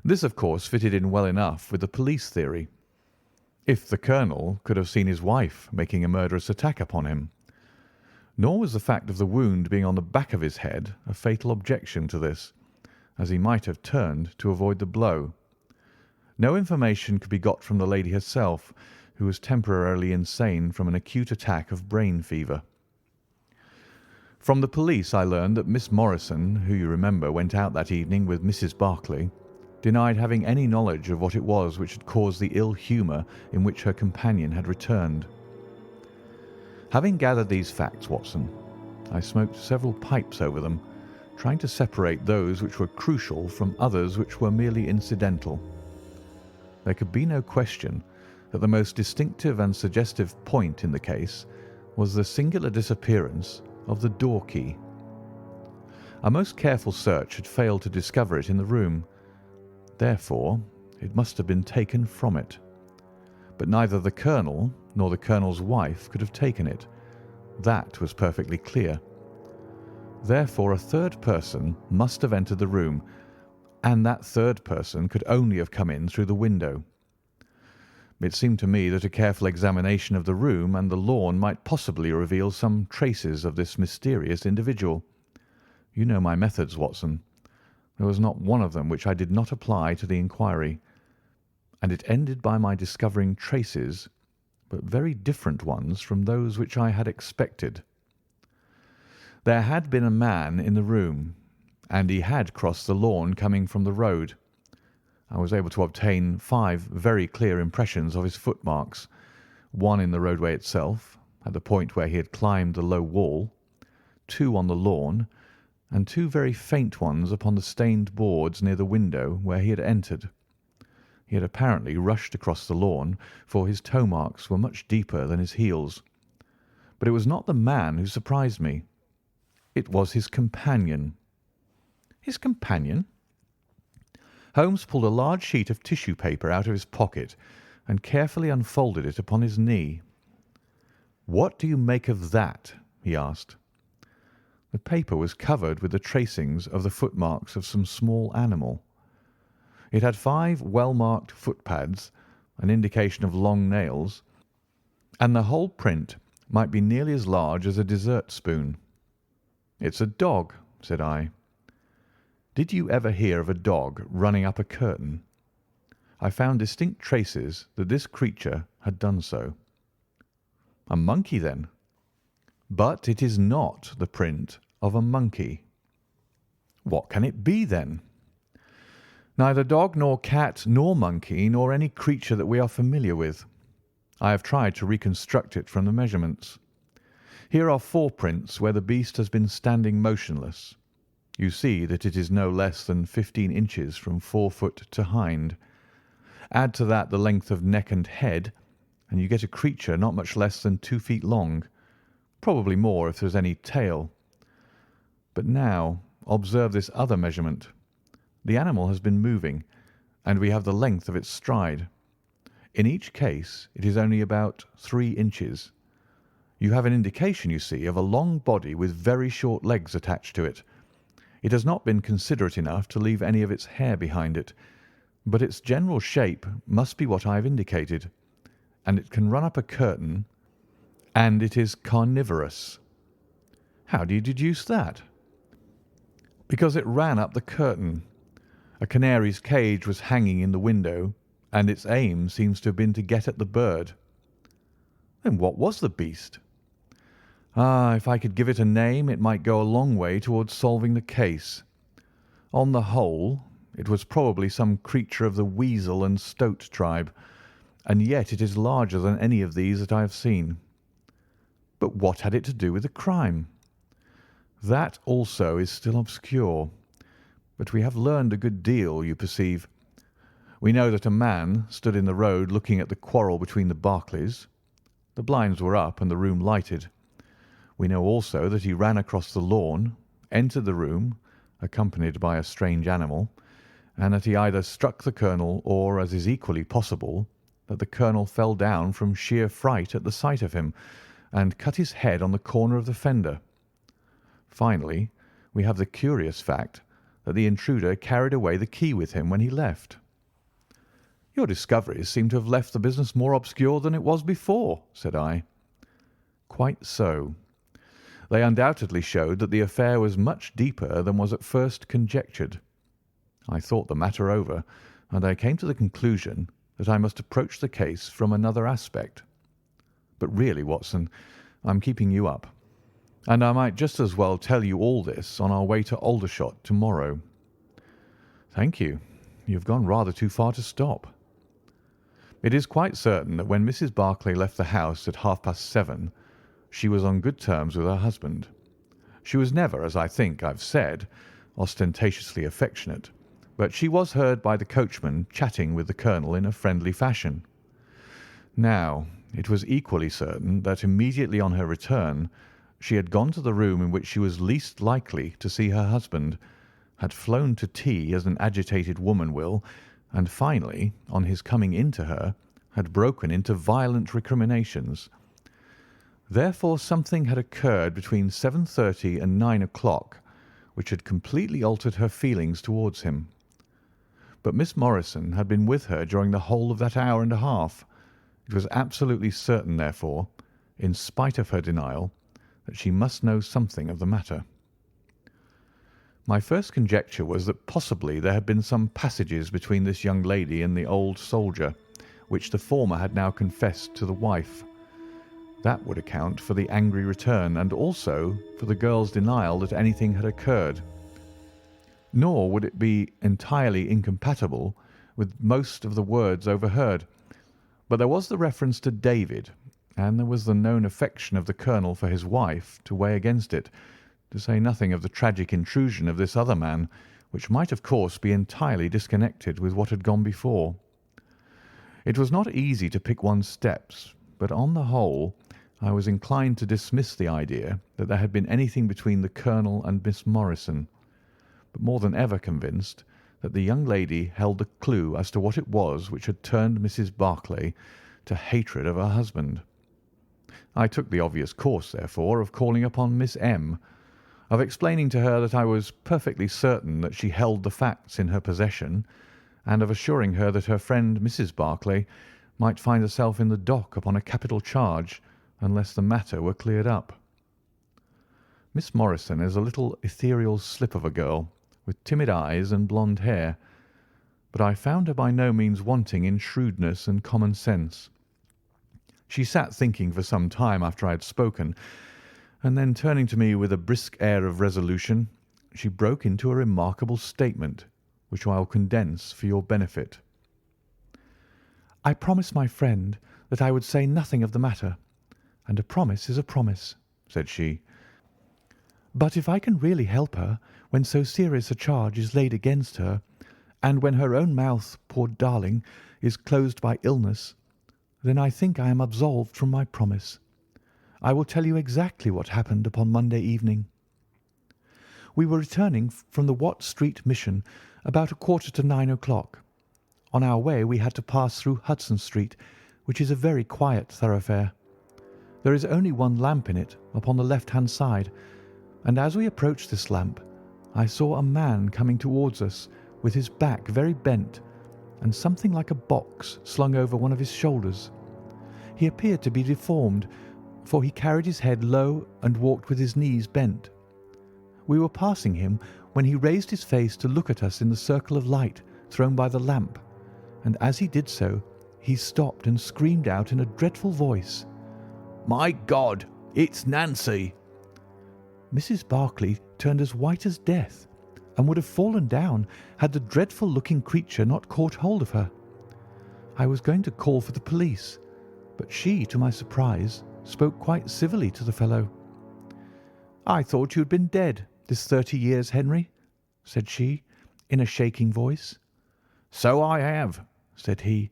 This, of course, fitted in well enough with the police theory. If the colonel could have seen his wife making a murderous attack upon him. Nor was the fact of the wound being on the back of his head a fatal objection to this, as he might have turned to avoid the blow. No information could be got from the lady herself, who was temporarily insane from an acute attack of brain fever. From the police I learned that Miss Morrison, who you remember went out that evening with Mrs. Barclay, denied having any knowledge of what it was which had caused the ill humour in which her companion had returned. Having gathered these facts, Watson, I smoked several pipes over them, trying to separate those which were crucial from others which were merely incidental. There could be no question that the most distinctive and suggestive point in the case was the singular disappearance of the door key. A most careful search had failed to discover it in the room. Therefore, it must have been taken from it. But neither the colonel nor the colonel's wife could have taken it. That was perfectly clear. Therefore, a third person must have entered the room, and that third person could only have come in through the window. It seemed to me that a careful examination of the room and the lawn might possibly reveal some traces of this mysterious individual. You know my methods, Watson. There was not one of them which I did not apply to the inquiry, and it ended by my discovering traces, but very different ones from those which I had expected. There had been a man in the room, and he had crossed the lawn coming from the road. I was able to obtain 5 very clear impressions of his footmarks, one in the roadway itself, at the point where he had climbed the low wall, 2 on the lawn, and 2 very faint ones upon the stained boards near the window where he had entered. He had apparently rushed across the lawn, for his toe marks were much deeper than his heels. But it was not the man who surprised me. It was his companion. His companion? Holmes pulled a large sheet of tissue paper out of his pocket and carefully unfolded it upon his knee. "What do you make of that?" he asked. The paper was covered with the tracings of the footmarks of some small animal. It had 5 well-marked footpads, an indication of long nails, and the whole print might be nearly as large as a dessert spoon. "It's a dog," said I. "Did you ever hear of a dog running up a curtain?" I found distinct traces that this creature had done so. "A monkey, then?" "But it is not the print of a monkey." "What can it be, then?" "Neither dog nor cat nor monkey nor any creature that we are familiar with. I have tried to reconstruct it from the measurements. Here are 4 prints where the beast has been standing motionless. You see that it is no less than 15 inches from forefoot to hind. Add to that the length of neck and head, and you get a creature not much less than 2 feet long, probably more if there is any tail. But now observe this other measurement. The animal has been moving, and we have the length of its stride. In each case it is only about 3 inches. You have an indication, you see, of a long body with very short legs attached to it. It has not been considerate enough to leave any of its hair behind it, but its general shape must be what I have indicated, and it can run up a curtain, and it is carnivorous." "How do you deduce that?" "Because it ran up the curtain. A canary's cage was hanging in the window, and its aim seems to have been to get at the bird." "Then what was the beast?" "Ah, if I could give it a name, it might go a long way towards solving the case. On the whole, it was probably some creature of the weasel and stoat tribe, and yet it is larger than any of these that I have seen." "But what had it to do with the crime?" "That also is still obscure. but we have learned a good deal, you perceive. We know that a man stood in the road looking at the quarrel between the Barclays. The blinds were up and the room lighted. We know also that he ran across the lawn, entered the room, accompanied by a strange animal, and that he either struck the colonel or, as is equally possible, that the colonel fell down from sheer fright at the sight of him and cut his head on the corner of the fender. Finally, we have the curious fact that the intruder carried away the key with him when he left." "Your discoveries seem to have left the business more obscure than it was before," said I. "Quite so. They undoubtedly showed that the affair was much deeper than was at first conjectured. I thought the matter over, and I came to the conclusion that I must approach the case from another aspect. But really, Watson, I'm keeping you up, and I might just as well tell you all this on our way to Aldershot tomorrow." "Thank you. You've gone rather too far to stop." "It is quite certain that when Mrs. Barclay left the house at 7:30, she was on good terms with her husband. She was never, as I think I've said, ostentatiously affectionate, but she was heard by the coachman chatting with the colonel in a friendly fashion. Now, it was equally certain that immediately on her return she had gone to the room in which she was least likely to see her husband, had flown to tea as an agitated woman will, and finally, on his coming in to her, had broken into violent recriminations. Therefore something had occurred between 7:30 and 9 o'clock which had completely altered her feelings towards him. But Miss Morrison had been with her during the whole of that hour and a half. It was absolutely certain, therefore, in spite of her denial, that she must know something of the matter. My first conjecture was that possibly there had been some passages between this young lady and the old soldier, which the former had now confessed to the wife. That would account for the angry return, and also for the girl's denial that anything had occurred. Nor would it be entirely incompatible with most of the words overheard. But there was the reference to David, and there was the known affection of the colonel for his wife to weigh against it, to say nothing of the tragic intrusion of this other man, which might of course be entirely disconnected with what had gone before. It was not easy to pick one's steps, but on the whole I was inclined to dismiss the idea that there had been anything between the colonel and Miss Morrison, but more than ever convinced that the young lady held the clue as to what it was which had turned Mrs. Barclay to hatred of her husband. I took the obvious course, therefore, of calling upon Miss M., of explaining to her that I was perfectly certain that she held the facts in her possession, and of assuring her that her friend Mrs. Barclay might find herself in the dock upon a capital charge unless the matter were cleared up. Miss Morrison is a little ethereal slip of a girl, with timid eyes and blonde hair, but I found her by no means wanting in shrewdness and common sense. She sat thinking for some time after I had spoken, and then turning to me with a brisk air of resolution, she broke into a remarkable statement, which I will condense for your benefit. "I promised my friend that I would say nothing of the matter, and a promise is a promise," said she. "But if I can really help her when so serious a charge is laid against her, and when her own mouth, poor darling, is closed by illness, then I think I am absolved from my promise. I will tell you exactly what happened upon Monday evening. We were returning from the Watt Street Mission about 9:15 o'clock. On our way we had to pass through Hudson Street, which is a very quiet thoroughfare. There is only one lamp in it upon the left-hand side, and as we approached this lamp, I saw a man coming towards us with his back very bent and something like a box slung over one of his shoulders. He appeared to be deformed, for he carried his head low and walked with his knees bent. We were passing him when he raised his face to look at us in the circle of light thrown by the lamp, and as he did so, he stopped and screamed out in a dreadful voice, 'My God, it's Nancy!' Mrs. Barclay turned as white as death, and would have fallen down had the dreadful-looking creature not caught hold of her. I was going to call for the police, but she, to my surprise, spoke quite civilly to the fellow. 'I thought you had been dead this 30 years, Henry,' said she, in a shaking voice. "So I have," said he,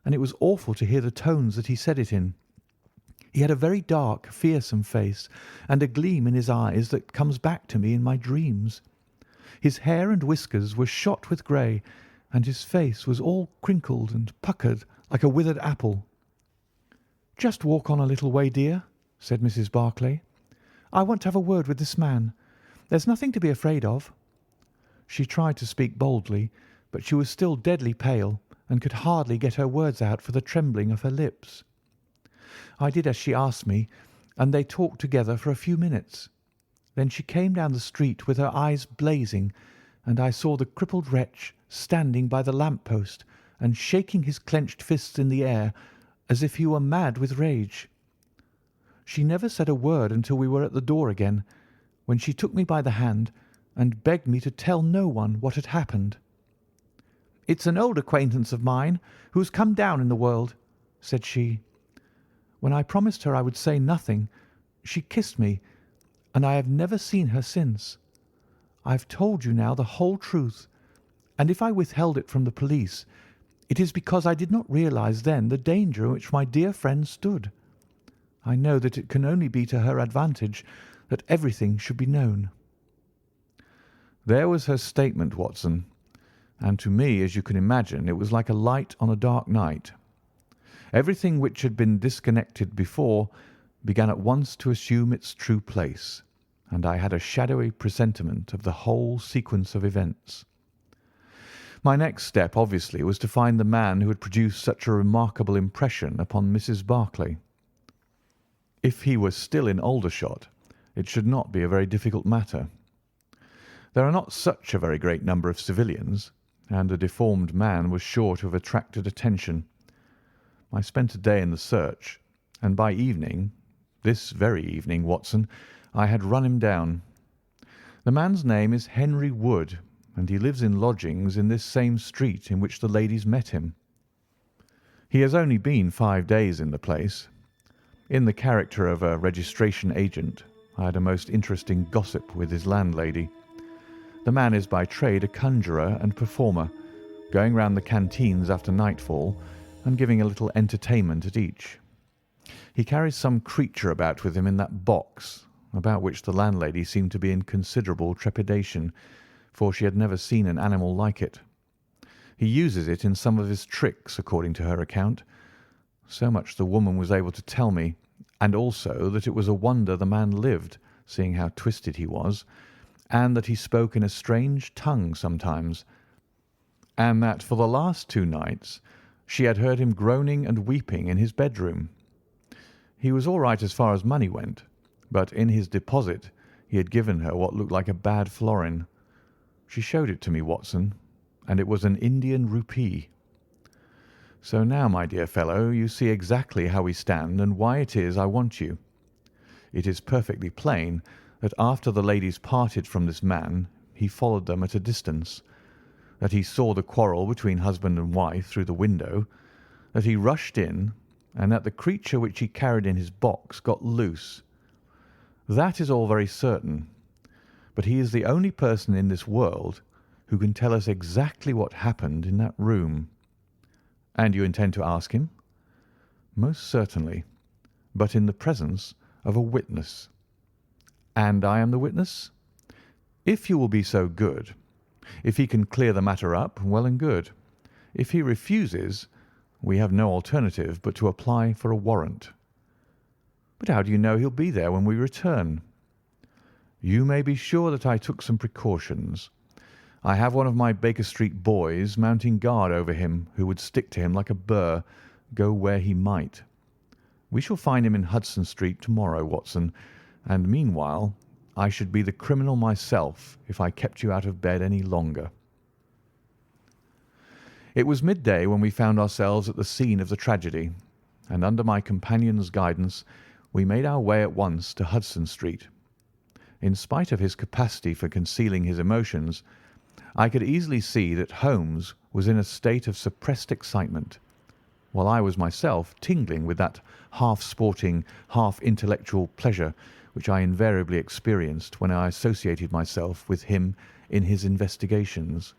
and it was awful to hear the tones that he said it in. He had a very dark, fearsome face, and a gleam in his eyes that comes back to me in my dreams. His hair and whiskers were shot with grey, and his face was all crinkled and puckered like a withered apple. "Just walk on a little way, dear," said Mrs. Barclay. "I want to have a word with this man. There's nothing to be afraid of." She tried to speak boldly, but she was still deadly pale, and could hardly get her words out for the trembling of her lips. I did as she asked me, and they talked together for a few minutes. Then she came down the street with her eyes blazing, and I saw the crippled wretch standing by the lamp-post and shaking his clenched fists in the air as if he were mad with rage. She never said a word until we were at the door again, when she took me by the hand and begged me to tell no one what had happened. "It's an old acquaintance of mine who has come down in the world," said she. When I promised her I would say nothing, she kissed me, and I have never seen her since. I have told you now the whole truth, and if I withheld it from the police, it is because I did not realize then the danger in which my dear friend stood. I know that it can only be to her advantage that everything should be known." There was her statement, Watson, and to me, as you can imagine, it was like a light on a dark night. Everything which had been disconnected before began at once to assume its true place, and I had a shadowy presentiment of the whole sequence of events. My next step, obviously, was to find the man who had produced such a remarkable impression upon Mrs. Barclay. If he was still in Aldershot, it should not be a very difficult matter. There are not such a very great number of civilians, and a deformed man was sure to have attracted attention. I spent a day in the search, and by evening, this very evening, Watson, I had run him down. The man's name is Henry Wood, and he lives in lodgings in this same street in which the ladies met him. He has only been 5 days in the place. In the character of a registration agent, I had a most interesting gossip with his landlady. The man is by trade a conjurer and performer, going round the canteens after nightfall and giving a little entertainment at each. He carries some creature about with him in that box, about which the landlady seemed to be in considerable trepidation, for she had never seen an animal like it. He uses it in some of his tricks, according to her account. So much the woman was able to tell me, and also that it was a wonder the man lived, seeing how twisted he was, and that he spoke in a strange tongue sometimes, and that for the last 2 nights she had heard him groaning and weeping in his bedroom. He was all right as far as money went, but in his deposit he had given her what looked like a bad florin. She showed it to me, Watson, and it was an Indian rupee. So now, my dear fellow, you see exactly how we stand and why it is I want you. It is perfectly plain that after the ladies parted from this man, he followed them at a distance, that he saw the quarrel between husband and wife through the window, that he rushed in, and that the creature which he carried in his box got loose. That is all very certain, but he is the only person in this world who can tell us exactly what happened in that room. And you intend to ask him? Most certainly, but in the presence of a witness. And I am the witness? If you will be so good. If he can clear the matter up, well and good. If he refuses, we have no alternative but to apply for a warrant. But how do you know he'll be there when we return? You may be sure that I took some precautions. I have one of my Baker Street boys mounting guard over him who would stick to him like a burr, go where he might. We shall find him in Hudson Street tomorrow, Watson, and meanwhile I should be the criminal myself if I kept you out of bed any longer. It was midday when we found ourselves at the scene of the tragedy, and under my companion's guidance we made our way at once to Hudson Street. In spite of his capacity for concealing his emotions, I could easily see that Holmes was in a state of suppressed excitement, while I was myself tingling with that half-sporting, half-intellectual pleasure which I invariably experienced when I associated myself with him in his investigations.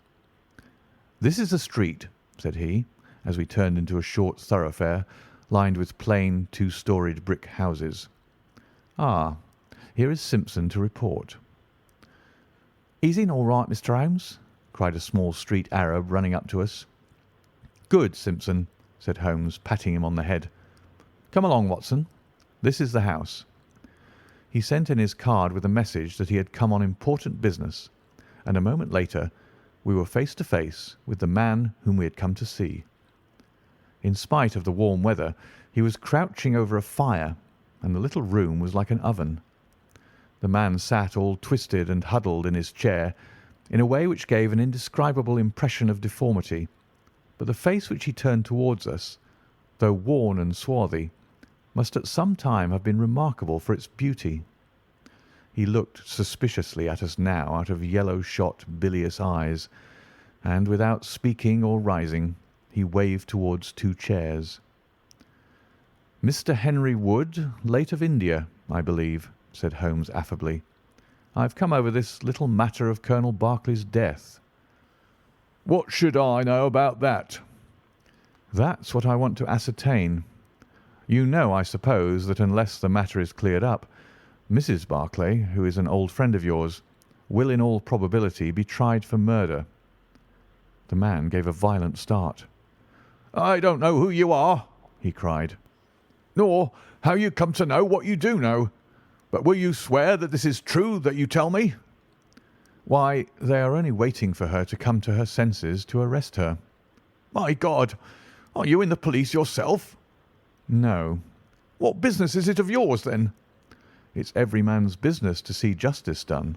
This is the street," said he, as we turned into a short thoroughfare lined with plain two-storied brick houses. "Ah, here is Simpson to report." "Is he all right, Mr. Holmes?" cried a small street Arab running up to us. "Good, Simpson," said Holmes, patting him on the head. "Come along, Watson. This is the house." He sent in his card with a message that he had come on important business, and a moment later we were face to face with the man whom we had come to see. In spite of the warm weather, he was crouching over a fire, and the little room was like an oven. The man sat all twisted and huddled in his chair in a way which gave an indescribable impression of deformity, but the face which he turned towards us, though worn and swarthy, must at some time have been remarkable for its beauty. He looked suspiciously at us now out of yellow-shot, bilious eyes, and without speaking or rising, he waved towards two chairs. "Mr. Henry Wood, late of India, I believe," said Holmes affably. "I've come over this little matter of Colonel Berkeley's death." "What should I know about that?" "That's what I want to ascertain. You know, I suppose, that unless the matter is cleared up, Mrs. Berkeley, who is an old friend of yours, will in all probability be tried for murder." The man gave a violent start. "I don't know who you are," he cried, "nor how you come to know what you do know. But will you swear that this is true that you tell me?" "Why, they are only waiting for her to come to her senses to arrest her." "My God! Are you in the police yourself?" "No." "What business is it of yours, then?" "It's every man's business to see justice done."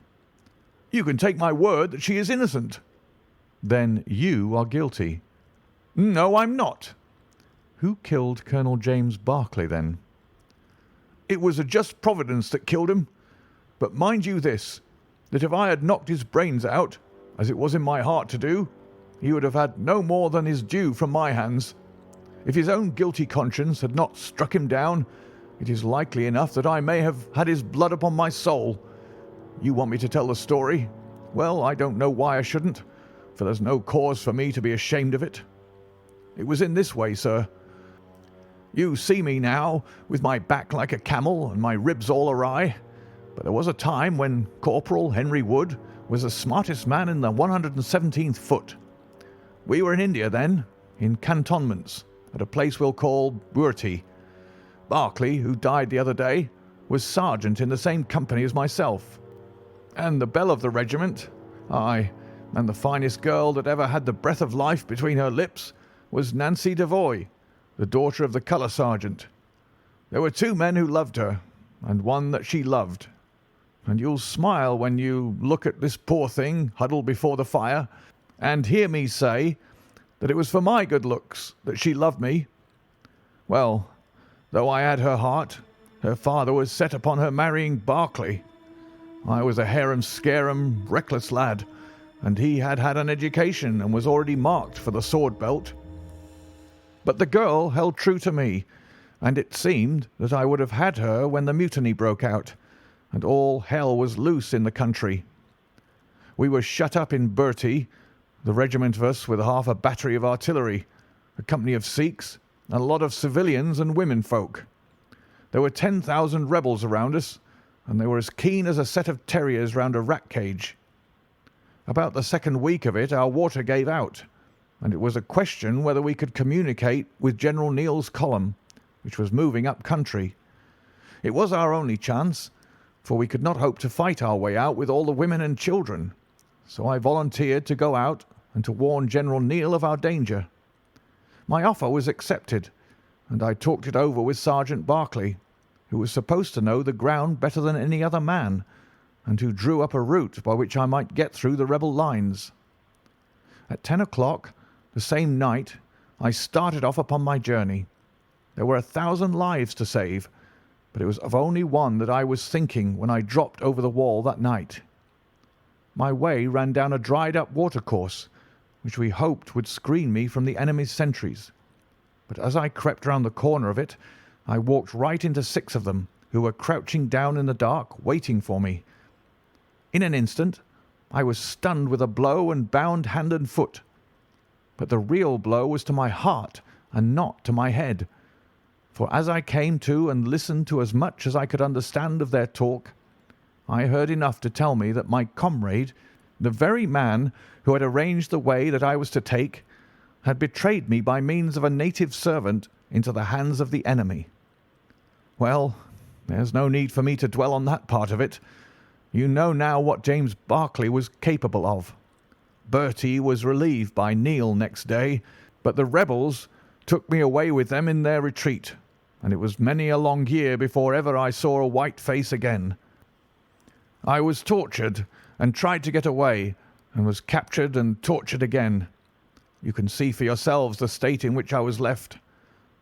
"You can take my word that she is innocent." "Then you are guilty." "No, I'm not." "Who killed Colonel James Berkeley, then?" "It was a just providence that killed him. But mind you this, that if I had knocked his brains out, as it was in my heart to do, he would have had no more than his due from my hands. If his own guilty conscience had not struck him down, it is likely enough that I may have had his blood upon my soul. You want me to tell the story? Well, I don't know why I shouldn't, for there's no cause for me to be ashamed of it. It was in this way, sir. You see me now, with my back like a camel and my ribs all awry, but there was a time when Corporal Henry Wood was the smartest man in the 117th foot. We were in India then, in cantonments, at a place we'll call Burti. Berkeley, who died the other day, was sergeant in the same company as myself. And the belle of the regiment, aye, and the finest girl that ever had the breath of life between her lips, was Nancy Devoy, the daughter of the colour sergeant. There were two men who loved her, and one that she loved. And you'll smile when you look at this poor thing huddled before the fire, and hear me say that it was for my good looks that she loved me. Well, though I had her heart, her father was set upon her marrying Berkeley. I was a harum-scarum, reckless lad, and he had had an education and was already marked for the sword belt. But the girl held true to me, and it seemed that I would have had her when the mutiny broke out, and all hell was loose in the country. We were shut up in Burti, the regiment of us with half a battery of artillery, a company of Sikhs, and a lot of civilians and women folk. There were 10,000 rebels around us, and they were as keen as a set of terriers round a rat cage. About the second week of it our water gave out, and it was a question whether we could communicate with General Neill's column, which was moving up country. It was our only chance, for we could not hope to fight our way out with all the women and children, so I volunteered to go out and to warn General Neill of our danger. My offer was accepted, and I talked it over with Sergeant Berkeley, who was supposed to know the ground better than any other man, and who drew up a route by which I might get through the rebel lines. At 10 o'clock the same night I started off upon my journey. There were 1,000 lives to save, but it was of only one that I was thinking when I dropped over the wall that night. My way ran down a dried-up watercourse, which we hoped would screen me from the enemy's sentries. But as I crept round the corner of it, I walked right into 6 of them, who were crouching down in the dark, waiting for me. In an instant I was stunned with a blow and bound hand and foot. but the real blow was to my heart and not to my head. For as I came to and listened to as much as I could understand of their talk, I heard enough to tell me that my comrade, the very man who had arranged the way that I was to take, had betrayed me by means of a native servant into the hands of the enemy. Well, there's no need for me to dwell on that part of it. You know now what James Barclay was capable of. Bertie was relieved by Neil next day, but the rebels took me away with them in their retreat, and it was many a long year before ever I saw a white face again. I was tortured and tried to get away, and was captured and tortured again. You can see for yourselves the state in which I was left.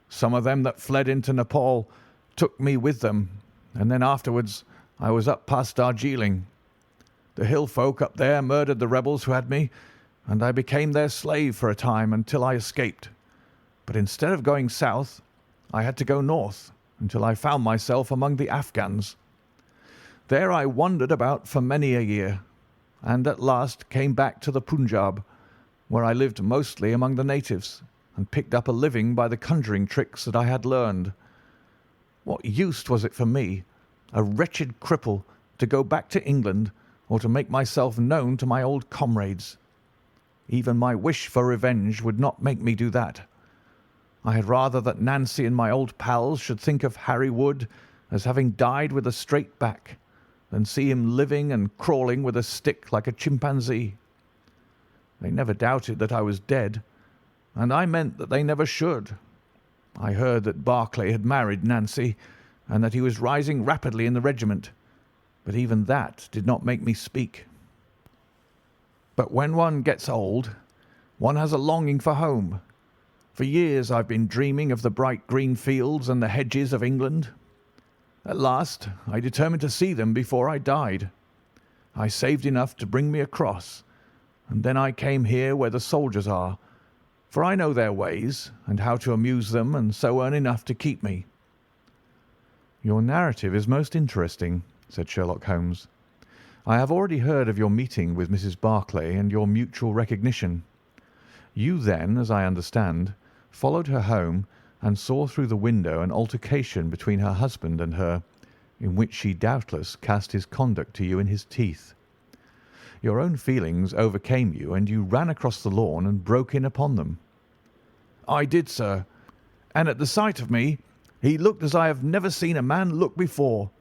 Some of them that fled into Nepal took me with them, and then afterwards I was up past Darjeeling. The hill folk up there murdered the rebels who had me, and I became their slave for a time until I escaped. But instead of going south, I had to go north until I found myself among the Afghans. There I wandered about for many a year, and at last came back to the Punjab, where I lived mostly among the natives, and picked up a living by the conjuring tricks that I had learned. What use was it for me, a wretched cripple, to go back to England or to make myself known to my old comrades? Even my wish for revenge would not make me do that. I had rather that Nancy and my old pals should think of Harry Wood as having died with a straight back, than see him living and crawling with a stick like a chimpanzee. They never doubted that I was dead, and I meant that they never should. I heard that Barclay had married Nancy, and that he was rising rapidly in the regiment, but even that did not make me speak. But when one gets old, one has a longing for home. For years I've been dreaming of the bright green fields and the hedges of England. At last I determined to see them before I died. I saved enough to bring me across, and then I came here where the soldiers are, for I know their ways and how to amuse them and so earn enough to keep me." "Your narrative is most interesting," said Sherlock Holmes. "I have already heard of your meeting with Mrs. Barclay and your mutual recognition. You then, as I understand, followed her home and saw through the window an altercation between her husband and her, in which she doubtless cast his conduct to you in his teeth. Your own feelings overcame you, and you ran across the lawn and broke in upon them." "I did, sir, and at the sight of me he looked as I have never seen a man look before,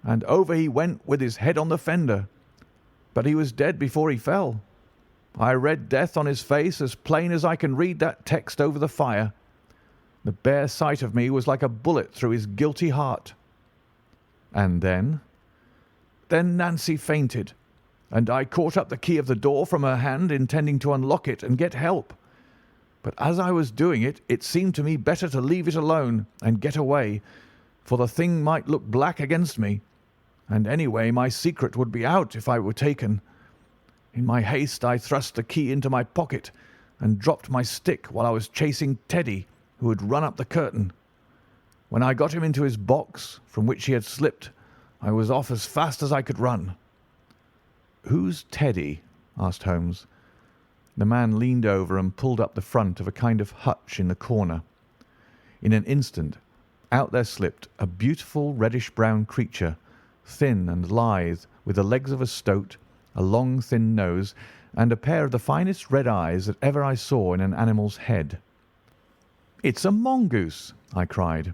and over he went with his head on the fender. But he was dead before he fell. I read death on his face as plain as I can read that text over the fire. The bare sight of me was like a bullet through his guilty heart." "And then?" "Then Nancy fainted, and I caught up the key of the door from her hand, intending to unlock it and get help. But as I was doing it, it seemed to me better to leave it alone and get away, for the thing might look black against me, and anyway my secret would be out if I were taken. In my haste I thrust the key into my pocket and dropped my stick while I was chasing Teddy, who had run up the curtain. When I got him into his box, from which he had slipped, I was off as fast as I could run." "Who's Teddy?" asked Holmes. The man leaned over and pulled up the front of a kind of hutch in the corner. In an instant out there slipped a beautiful reddish-brown creature, thin and lithe, with the legs of a stoat, a long thin nose, and a pair of the finest red eyes that ever I saw in an animal's head. "It's a mongoose!" I cried.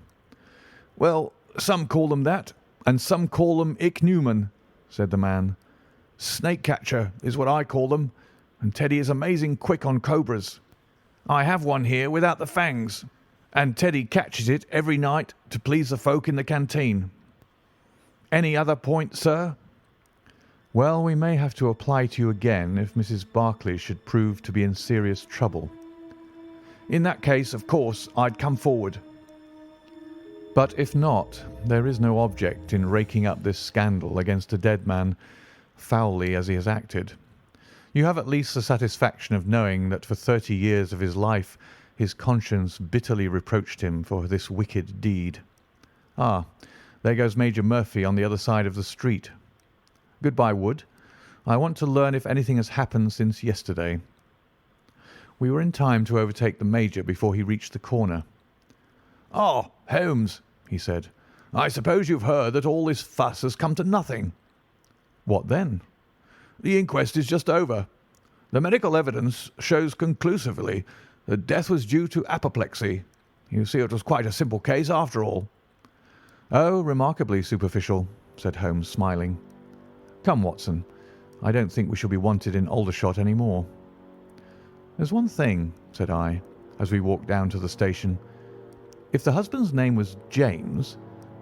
"Well, some call them that, and some call them ichneumon," said the man. "Snake catcher is what I call them, and Teddy is amazing quick on cobras. I have one here without the fangs, and Teddy catches it every night to please the folk in the canteen. Any other point, sir?" "Well, we may have to apply to you again if Mrs. Barclay should prove to be in serious trouble." "In that case, of course, I'd come forward." "But if not, there is no object in raking up this scandal against a dead man, foully as he has acted. You have at least the satisfaction of knowing that for 30 years of his life his conscience bitterly reproached him for this wicked deed. Ah, there goes Major Murphy on the other side of the street. Good-bye, Wood. I want to learn if anything has happened since yesterday." We were in time to overtake the Major before he reached the corner. "Ah, Holmes," he said, "I suppose you've heard that all this fuss has come to nothing." What then? "The inquest is just over. The medical evidence shows conclusively that death was due to apoplexy. You see, it was quite a simple case after all." "Oh, remarkably superficial," said Holmes, smiling. "Come, Watson, I don't think we shall be wanted in Aldershot any more." "There's one thing," said I, as we walked down to the station. "If the husband's name was James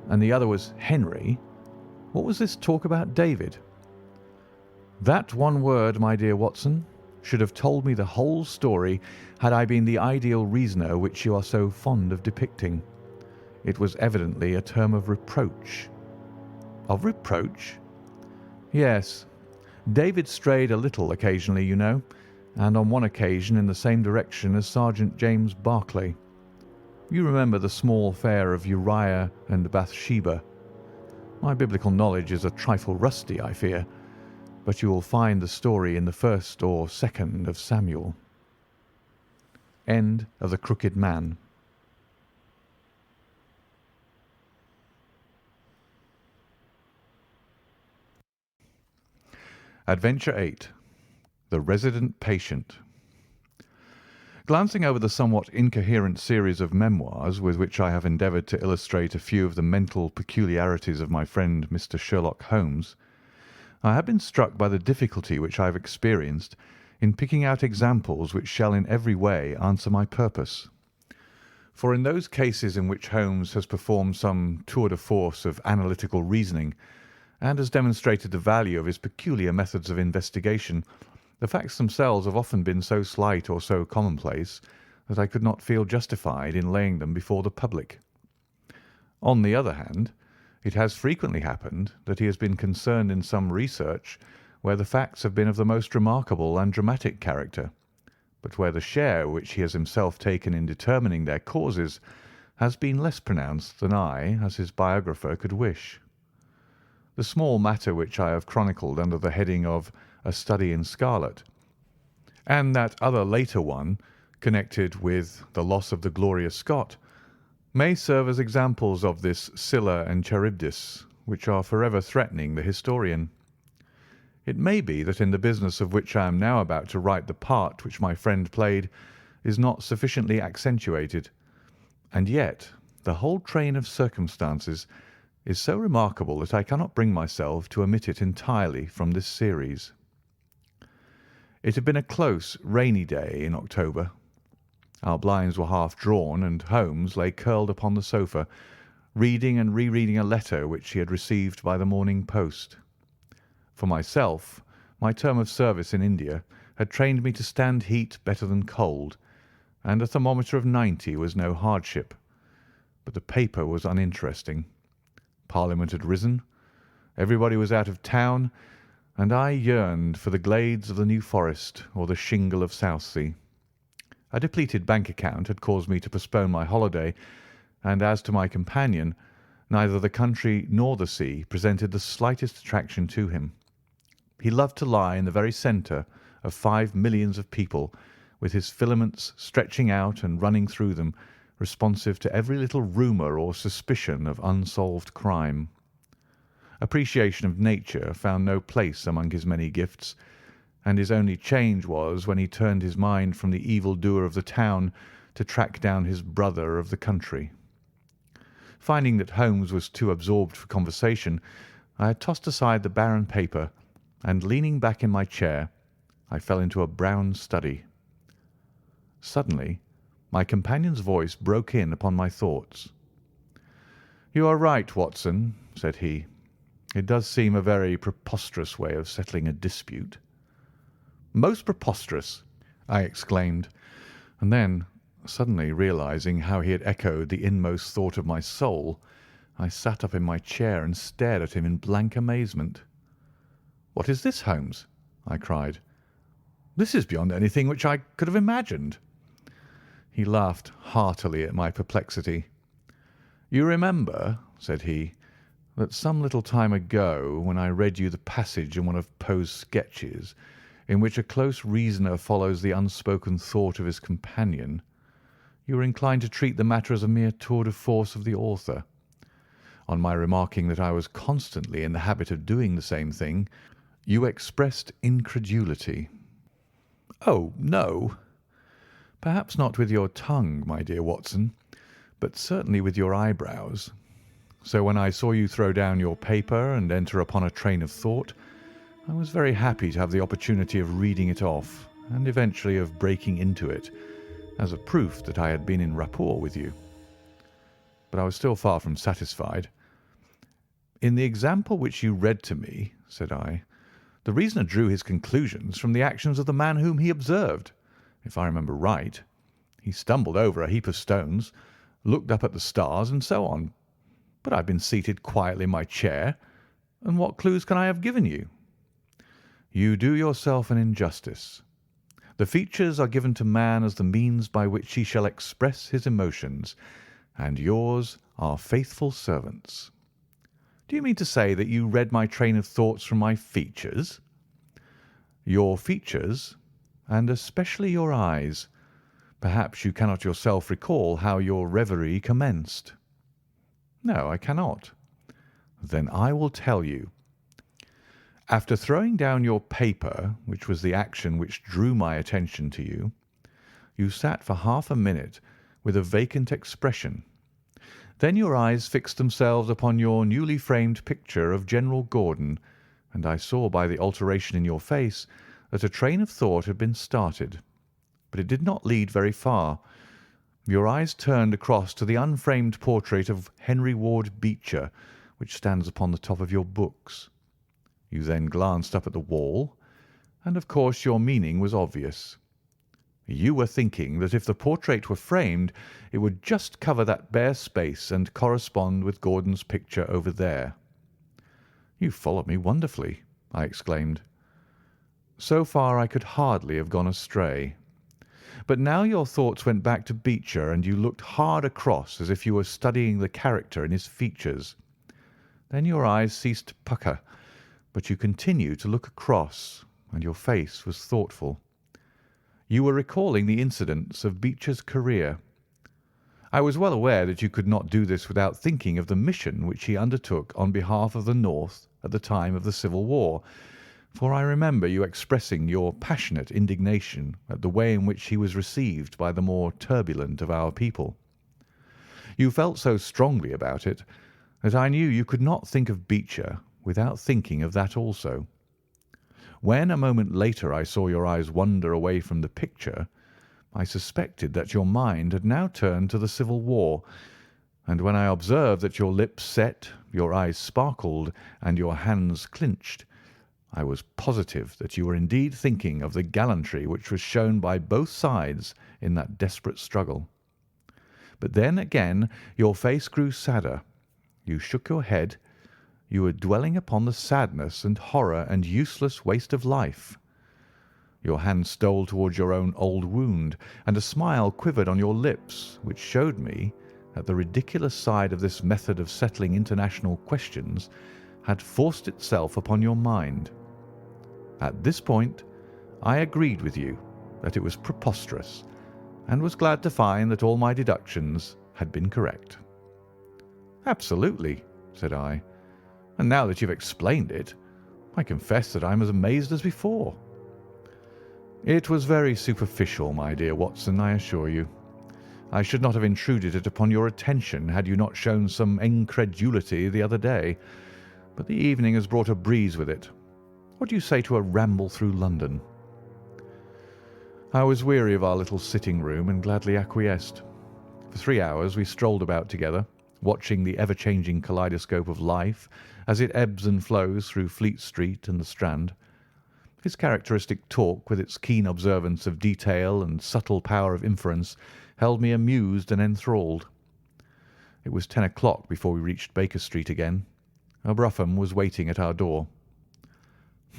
and the other was Henry, what was this talk about David?" "That one word, my dear Watson, should have told me the whole story had I been the ideal reasoner which you are so fond of depicting. It was evidently a term of reproach." "Of reproach?" "Yes. David strayed a little occasionally, you know, and on one occasion in the same direction as Sergeant James Barclay. You remember the small affair of Uriah and Bathsheba. My biblical knowledge is a trifle rusty, I fear, but you will find the story in the 1st or 2nd of Samuel. End of The Crooked Man. Adventure 8. The Resident Patient. Glancing over the somewhat incoherent series of memoirs with which I have endeavoured to illustrate a few of the mental peculiarities of my friend Mr. Sherlock Holmes, I have been struck by the difficulty which I have experienced in picking out examples which shall in every way answer my purpose. For in those cases in which Holmes has performed some tour de force of analytical reasoning, and has demonstrated the value of his peculiar methods of investigation, the facts themselves have often been so slight or so commonplace that I could not feel justified in laying them before the public. On the other hand, it has frequently happened that he has been concerned in some research where the facts have been of the most remarkable and dramatic character, but where the share which he has himself taken in determining their causes has been less pronounced than I, as his biographer, could wish. The small matter which I have chronicled under the heading of A Study in Scarlet, and that other later one connected with the loss of the Gloria Scott, may serve as examples of this Scylla and Charybdis, which are forever threatening the historian. It may be that in the business of which I am now about to write the part which my friend played is not sufficiently accentuated, and yet the whole train of circumstances is so remarkable that I cannot bring myself to omit it entirely from this series. It had been a close, rainy day in October. Our blinds were half drawn, and Holmes lay curled upon the sofa, reading and rereading a letter which he had received by the morning post. For myself, my term of service in India had trained me to stand heat better than cold, and a thermometer of 90 was no hardship. But the paper was uninteresting. Parliament had risen, everybody was out of town, and I yearned for the glades of the New Forest or the shingle of Southsea. A depleted bank account had caused me to postpone my holiday, and as to my companion, neither the country nor the sea presented the slightest attraction to him. He loved to lie in the very centre of 5 millions of people, with his filaments stretching out and running through them, responsive to every little rumour or suspicion of unsolved crime. Appreciation of nature found no place among his many gifts, and his only change was when he turned his mind from the evil-doer of the town to track down his brother of the country. Finding that Holmes was too absorbed for conversation, I had tossed aside the barren paper, and leaning back in my chair, I fell into a brown study. Suddenly, my companion's voice broke in upon my thoughts. "You are right, Watson," said he. "It does seem a very preposterous way of settling a dispute." "Most preposterous!" I exclaimed, and then, suddenly realizing how he had echoed the inmost thought of my soul, I sat up in my chair and stared at him in blank amazement. "What is this, Holmes?" I cried. "This is beyond anything which I could have imagined." He laughed heartily at my perplexity. "You remember," said he, "that some little time ago, when I read you the passage in one of Poe's sketches, in which a close reasoner follows the unspoken thought of his companion, you were inclined to treat the matter as a mere tour de force of the author. On my remarking that I was constantly in the habit of doing the same thing, you expressed incredulity. "Oh, no." "Perhaps not with your tongue, my dear Watson, but certainly with your eyebrows. So when I saw you throw down your paper and enter upon a train of thought, I was very happy to have the opportunity of reading it off and eventually of breaking into it, as a proof that I had been in rapport with you." But I was still far from satisfied. "In the example which you read to me," said I, "the reasoner drew his conclusions from the actions of the man whom he observed. If I remember right, he stumbled over a heap of stones, looked up at the stars, and so on. But I've been seated quietly in my chair, and what clues can I have given you?" "You do yourself an injustice. The features are given to man as the means by which he shall express his emotions, and yours are faithful servants." "Do you mean to say that you read my train of thoughts from my features?" "Your features, and especially your eyes. Perhaps you cannot yourself recall how your reverie commenced?" "No, I cannot." "Then I will tell you. After throwing down your paper, which was the action which drew my attention to you, you sat for half a minute with a vacant expression. Then your eyes fixed themselves upon your newly framed picture of General Gordon, and I saw by the alteration in your face that a train of thought had been started. But it did not lead very far. Your eyes turned across to the unframed portrait of Henry Ward Beecher, which stands upon the top of your books. You then glanced up at the wall, and of course your meaning was obvious. You were thinking that if the portrait were framed, it would just cover that bare space and correspond with Gordon's picture over there." "You followed me wonderfully," I exclaimed. "So far I could hardly have gone astray. But now your thoughts went back to Beecher, and you looked hard across as if you were studying the character in his features. Then your eyes ceased to pucker, but you continued to look across, and your face was thoughtful. You were recalling the incidents of Beecher's career. I was well aware that you could not do this without thinking of the mission which he undertook on behalf of the North at the time of the Civil War, for I remember you expressing your passionate indignation at the way in which he was received by the more turbulent of our people. You felt so strongly about it that I knew you could not think of Beecher without thinking of that also. When a moment later I saw your eyes wander away from the picture, I suspected that your mind had now turned to the Civil War, and when I observed that your lips set, your eyes sparkled, and your hands clinched, I was positive that you were indeed thinking of the gallantry which was shown by both sides in that desperate struggle. But then again your face grew sadder. You shook your head. You were dwelling upon the sadness and horror and useless waste of life. Your hand stole towards your own old wound, and a smile quivered on your lips, which showed me that the ridiculous side of this method of settling international questions had forced itself upon your mind. At this point, I agreed with you that it was preposterous, and was glad to find that all my deductions had been correct. "Absolutely," said I. "And now that you've explained it, I confess that I'm as amazed as before." "It was very superficial, my dear Watson, I assure you. I should not have intruded it upon your attention had you not shown some incredulity the other day, but the evening has brought a breeze with it. What do you say to a ramble through London?" I was weary of our little sitting-room and gladly acquiesced. For 3 hours we strolled about together, watching the ever-changing kaleidoscope of life as it ebbs and flows through Fleet Street and the Strand. His characteristic talk, with its keen observance of detail and subtle power of inference, held me amused and enthralled. It was 10 o'clock before we reached Baker Street again. A brougham was waiting at our door.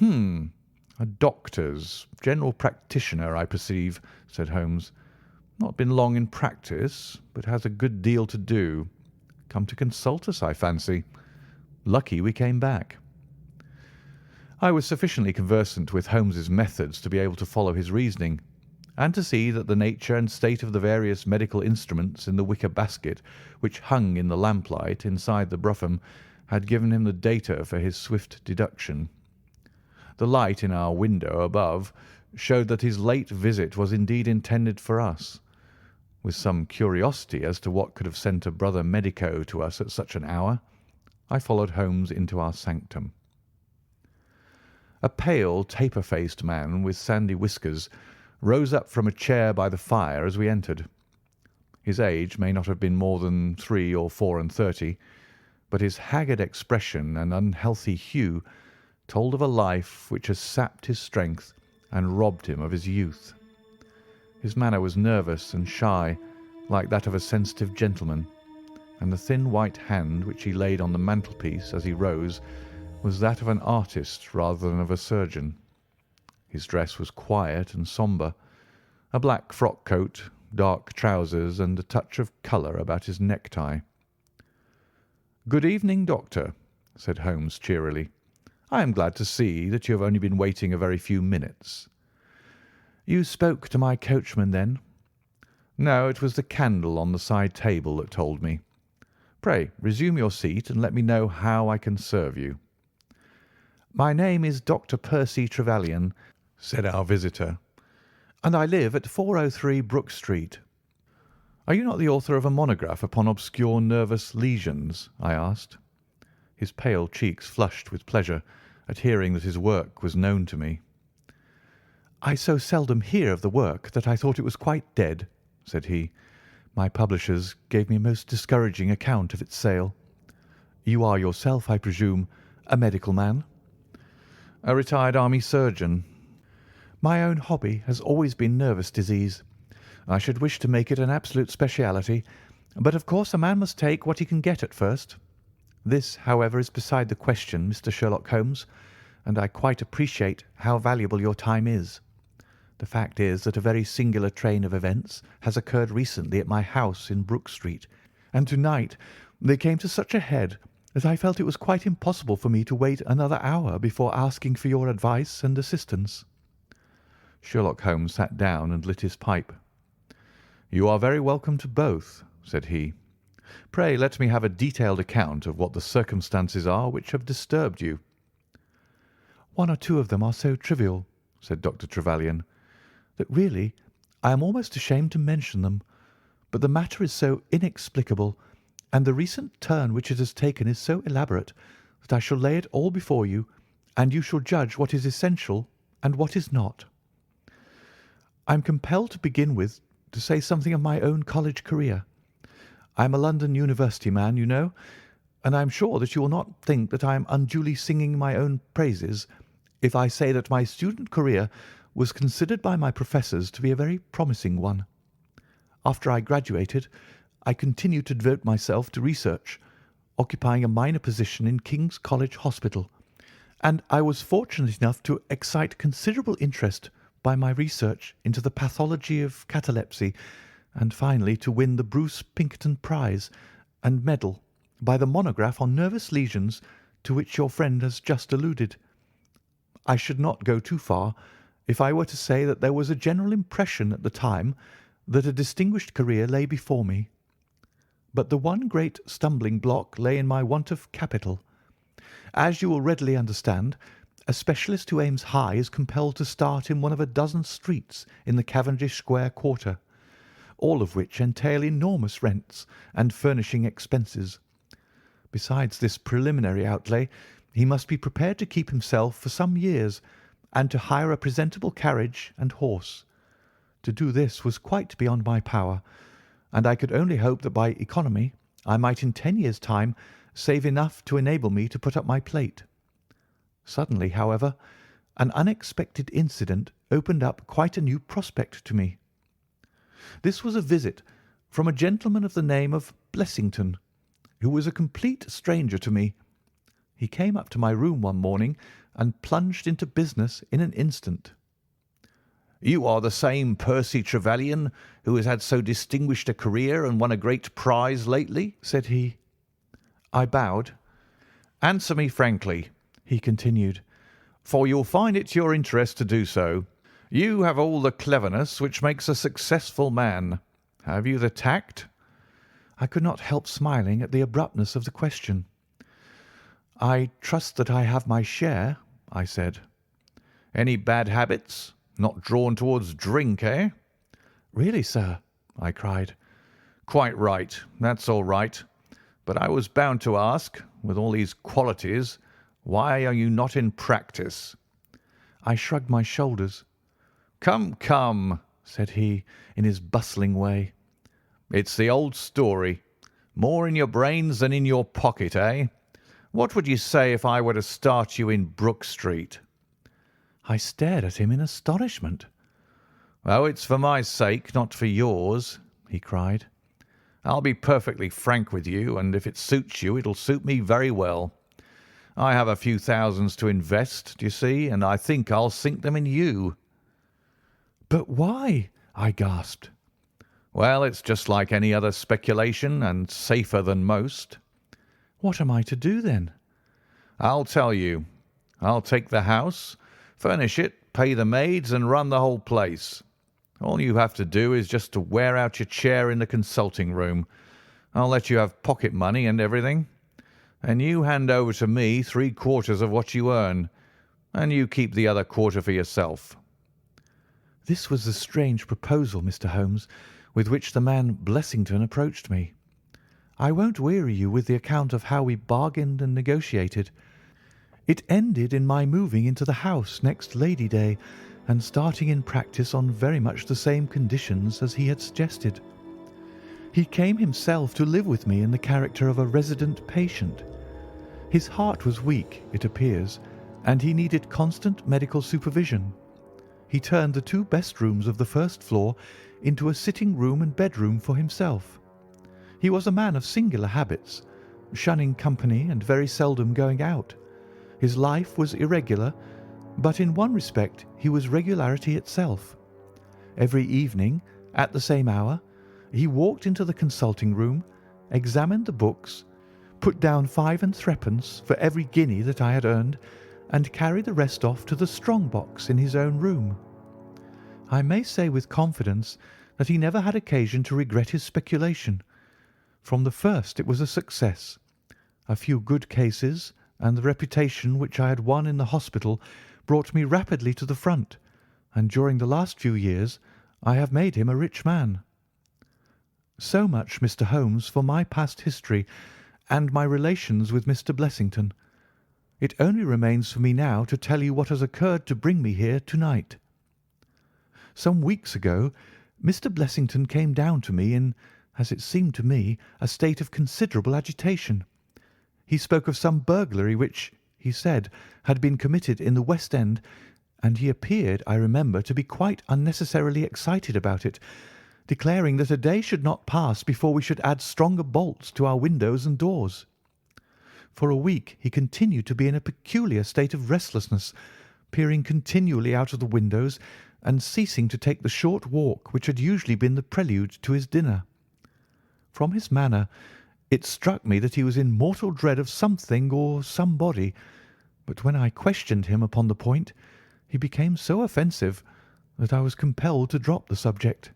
A doctor's, general practitioner, I perceive," said Holmes. "Not been long in practice, but has a good deal to do. Come to consult us, I fancy. Lucky we came back." I was sufficiently conversant with Holmes's methods to be able to follow his reasoning, and to see that the nature and state of the various medical instruments in the wicker basket which hung in the lamplight inside the brougham had given him the data for his swift deduction. The light in our window above showed that his late visit was indeed intended for us. With some curiosity as to what could have sent a brother medico to us at such an hour, I followed Holmes into our sanctum. A pale, taper-faced man with sandy whiskers rose up from a chair by the fire as we entered. His age may not have been more than 3 or 34, but his haggard expression and unhealthy hue told of a life which has sapped his strength and robbed him of his youth. His manner was nervous and shy, like that of a sensitive gentleman, and the thin white hand which he laid on the mantelpiece as he rose was that of an artist rather than of a surgeon. His dress was quiet and sombre, a black frock coat, dark trousers, and a touch of colour about his necktie. "Good evening, Doctor," said Holmes cheerily. "I am glad to see that you have only been waiting a very few minutes." "You spoke to my coachman, then?" "No, it was the candle on the side table that told me. Pray resume your seat and let me know how I can serve you." "My name is Dr. Percy Trevelyan," said our visitor, "and I live at 403 Brook Street." "Are you not the author of a monograph upon obscure nervous lesions?" I asked. His pale cheeks flushed with pleasure at hearing that his work was known to me. "I so seldom hear of the work that I thought it was quite dead," said he. "My publishers gave me a most discouraging account of its sale. You are yourself, I presume, a medical man?" "A retired army surgeon." "My own hobby has always been nervous disease. I should wish to make it an absolute speciality, but of course a man must take what he can get at first. This, however, is beside the question, Mr. Sherlock Holmes, and I quite appreciate how valuable your time is. The fact is that a very singular train of events has occurred recently at my house in Brook Street, and to-night they came to such a head that I felt it was quite impossible for me to wait another hour before asking for your advice and assistance." Sherlock Holmes sat down and lit his pipe. "You are very welcome to both," said he. "Pray let me have a detailed account of what the circumstances are which have disturbed you." "One or two of them are so trivial," said Dr. Trevelyan, "that really I am almost ashamed to mention them. But the matter is so inexplicable, and the recent turn which it has taken is so elaborate, that I shall lay it all before you, and you shall judge what is essential and what is not. I am compelled to begin with to say something of my own college career. I am a London University man, you know, and I am sure that you will not think that I am unduly singing my own praises if I say that my student career was considered by my professors to be a very promising one. After I graduated, I continued to devote myself to research, occupying a minor position in King's College Hospital, and I was fortunate enough to excite considerable interest by my research into the pathology of catalepsy, and finally to win the Bruce Pinkerton Prize and medal by the monograph on nervous lesions to which your friend has just alluded. I should not go too far if I were to say that there was a general impression at the time that a distinguished career lay before me. But the one great stumbling block lay in my want of capital. As you will readily understand, a specialist who aims high is compelled to start in one of a dozen streets in the Cavendish Square quarter, all of which entail enormous rents and furnishing expenses. Besides this preliminary outlay, he must be prepared to keep himself for some years and to hire a presentable carriage and horse. To do this was quite beyond my power, and I could only hope that by economy I might in 10 years' time save enough to enable me to put up my plate. Suddenly, however, an unexpected incident opened up quite a new prospect to me. This was a visit from a gentleman of the name of Blessington, who was a complete stranger to me. He came up to my room one morning and plunged into business in an instant. "You are the same Percy Trevelyan who has had so distinguished a career and won a great prize lately?" said he. I bowed. "Answer me frankly," he continued. for you'll find it to your interest to do so. You have all the cleverness which makes a successful man. Have you the tact?" I could not help smiling at the abruptness of the question. "I trust that I have my share," I said. "Any bad habits? Not drawn towards drink, eh?" "Really, sir?" I cried. "Quite right. That's all right. But I was bound to ask, with all these qualities, why are you not in practice?" I shrugged my shoulders. "Come, come," said he, in his bustling way. "It's the old story. More in your brains than in your pocket, eh? What would you say if I were to start you in Brook Street?" I stared at him in astonishment. "Oh, it's for my sake, not for yours," he cried. "I'll be perfectly frank with you, and if it suits you, it'll suit me very well. I have a few thousands to invest, do you see, and I think I'll sink them in you." "But why?" I gasped. "Well, it's just like any other speculation, and safer than most." "What am I to do, then?" "I'll tell you. I'll take the house, furnish it, pay the maids, and run the whole place. All you have to do is just to wear out your chair in the consulting room. I'll let you have pocket money and everything. And you hand over to me 3/4 of what you earn, and you keep the other quarter for yourself." This was the strange proposal, Mr. Holmes, with which the man Blessington approached me. I won't weary you with the account of how we bargained and negotiated. It ended in my moving into the house next Lady Day and starting in practice on very much the same conditions as he had suggested. He came himself to live with me in the character of a resident patient. His heart was weak, it appears, and he needed constant medical supervision. He turned the 2 best rooms of the first floor into a sitting room and bedroom for himself. He was a man of singular habits, shunning company and very seldom going out. His life was irregular, but in one respect he was regularity itself. Every evening, at the same hour, he walked into the consulting room, examined the books, put down 5 and 3 for every guinea that I had earned, and carried the rest off to the strong box in his own room. I may say with confidence that he never had occasion to regret his speculation. From the first it was a success. A few good cases and the reputation which I had won in the hospital brought me rapidly to the front, and during the last few years I have made him a rich man. So much, Mr. Holmes, for my past history and my relations with Mr. Blessington. It only remains for me now to tell you what has occurred to bring me here to-night. Some weeks ago Mr. Blessington came down to me in, as it seemed to me, a state of considerable agitation. He spoke of some burglary which, he said, had been committed in the West End, and he appeared, I remember, to be quite unnecessarily excited about it, declaring that a day should not pass before we should add stronger bolts to our windows and doors. For a week he continued to be in a peculiar state of restlessness, peering continually out of the windows and ceasing to take the short walk which had usually been the prelude to his dinner. From his manner, it struck me that he was in mortal dread of something or somebody, but when I questioned him upon the point, he became so offensive that I was compelled to drop the subject.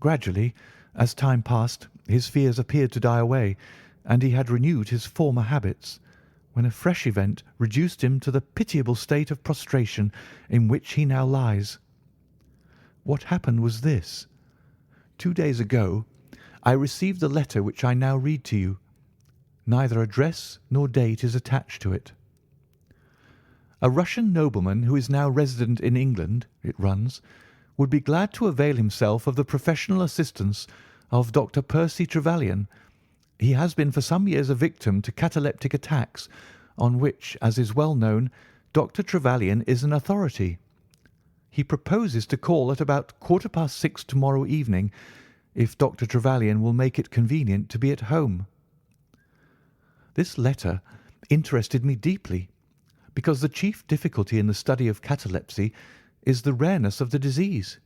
Gradually, as time passed, his fears appeared to die away, and he had renewed his former habits, when a fresh event reduced him to the pitiable state of prostration in which he now lies. What happened was this. 2 days ago I received the letter which I now read to you. Neither address nor date is attached to it. "A Russian nobleman who is now resident in England," it runs, "would be glad to avail himself of the professional assistance of Dr. Percy Trevelyan. He has been for some years a victim to cataleptic attacks, on which, as is well known, Dr. Trevelyan is an authority. He proposes to call at about 6:15 tomorrow evening, if Dr. Trevelyan will make it convenient to be at home." This letter interested me deeply, because the chief difficulty in the study of catalepsy is the rareness of the disease.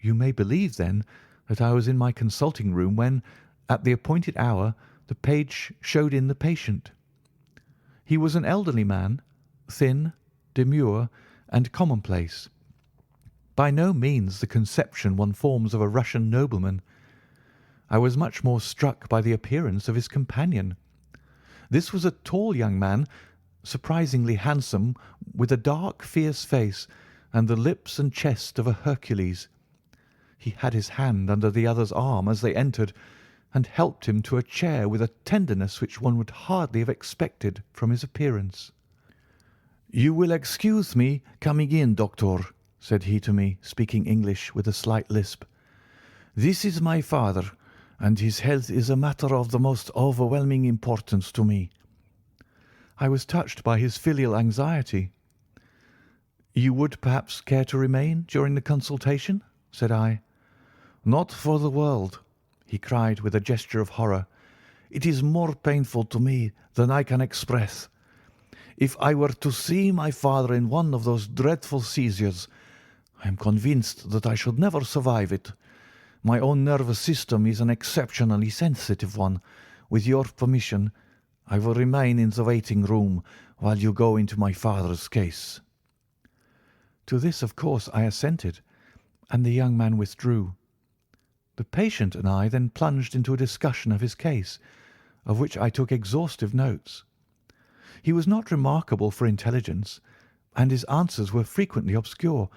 You may believe, then, that I was in my consulting room when, at the appointed hour, the page showed in the patient. He was an elderly man, thin, demure, and commonplace. By no means the conception one forms of a Russian nobleman. I was much more struck by the appearance of his companion. This was a tall young man, surprisingly handsome, with a dark, fierce face and the lips and chest of a Hercules. He had his hand under the other's arm as they entered, and helped him to a chair with a tenderness which one would hardly have expected from his appearance. "You will excuse me coming in, doctor," said he to me, speaking English with a slight lisp. "This is my father, and his health is a matter of the most overwhelming importance to me." I was touched by his filial anxiety. "You would perhaps care to remain during the consultation?" said I. "Not for the world," he cried with a gesture of horror. "It is more painful to me than I can express. If I were to see my father in one of those dreadful seizures, I am convinced that I should never survive it. My own nervous system is an exceptionally sensitive one. With your permission, I will remain in the waiting room while you go into my father's case." To this, of course, I assented, and the young man withdrew. The patient and I then plunged into a discussion of his case, of which I took exhaustive notes. He was not remarkable for intelligence, and his answers were frequently obscure,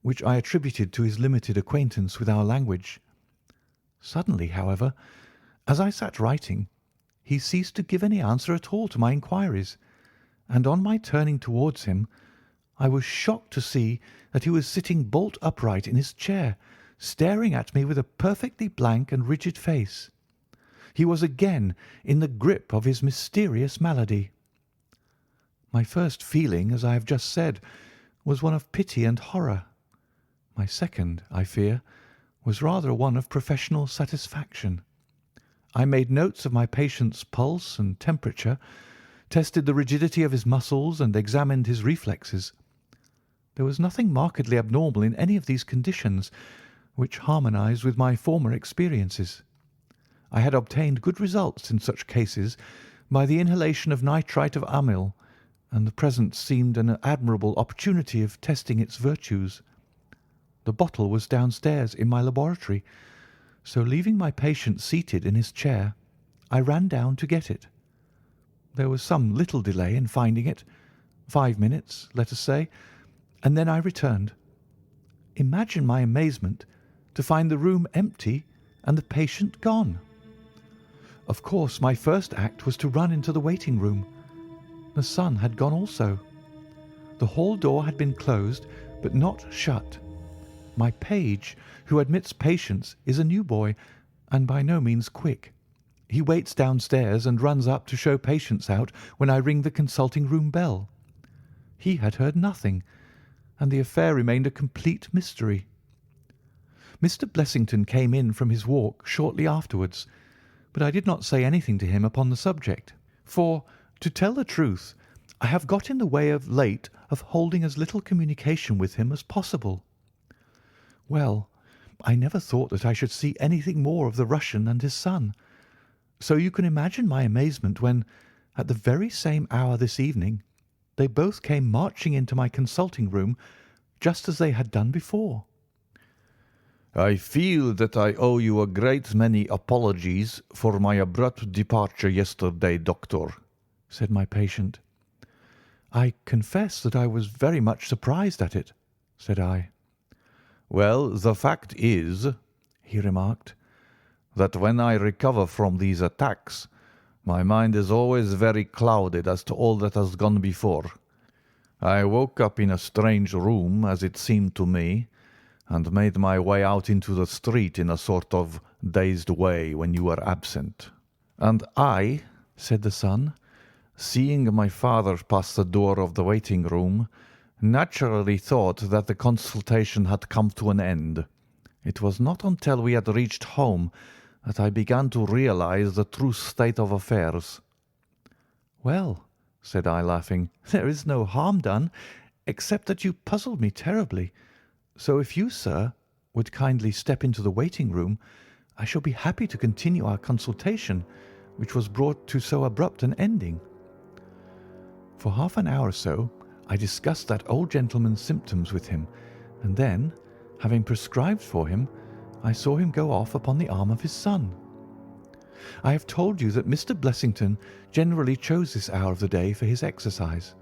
which I attributed to his limited acquaintance with our language. Suddenly, however, as I sat writing, he ceased to give any answer at all to my inquiries, and on my turning towards him, I was shocked to see that he was sitting bolt upright in his chair, staring at me with a perfectly blank and rigid face. He was again in the grip of his mysterious malady. My first feeling, as I have just said, was one of pity and horror. My second, I fear, was rather one of professional satisfaction. I made notes of my patient's pulse and temperature, tested the rigidity of his muscles, and examined his reflexes. There was nothing markedly abnormal in any of these conditions, which harmonized with my former experiences. I had obtained good results in such cases by the inhalation of nitrite of amyl, and the present seemed an admirable opportunity of testing its virtues. The bottle was downstairs in my laboratory, so leaving my patient seated in his chair, I ran down to get it. There was some little delay in finding it, 5 minutes, let us say, and then I returned. Imagine my amazement to find the room empty and the patient gone. Of course, my first act was to run into the waiting room. The son had gone also. The hall door had been closed, but not shut. My page, who admits patients, is a new boy, and by no means quick. He waits downstairs and runs up to show patients out when I ring the consulting room bell. He had heard nothing, and the affair remained a complete mystery. Mr. Blessington came in from his walk shortly afterwards, but I did not say anything to him upon the subject, for, to tell the truth, I have got in the way of late of holding as little communication with him as possible. Well, I never thought that I should see anything more of the Russian and his son, so you can imagine my amazement when, at the very same hour this evening, they both came marching into my consulting room just as they had done before. "I feel that I owe you a great many apologies for my abrupt departure yesterday, doctor," said my patient. "I confess that I was very much surprised at it," said I. "Well, the fact is," he remarked, "that when I recover from these attacks, my mind is always very clouded as to all that has gone before. I woke up in a strange room, as it seemed to me, and made my way out into the street in a sort of dazed way when you were absent. And I," said the son, "seeing my father pass the door of the waiting room, naturally thought that the consultation had come to an end. It was not until we had reached home that I began to realize the true state of affairs." "Well," said I, laughing, "there is no harm done, except that you puzzled me terribly. So if you, sir, would kindly step into the waiting room, I shall be happy to continue our consultation, which was brought to so abrupt an ending." For half an hour or so I discussed that old gentleman's symptoms with him, and then, having prescribed for him, I saw him go off upon the arm of his son. I have told you that Mr. Blessington generally chose this hour of the day for his exercise.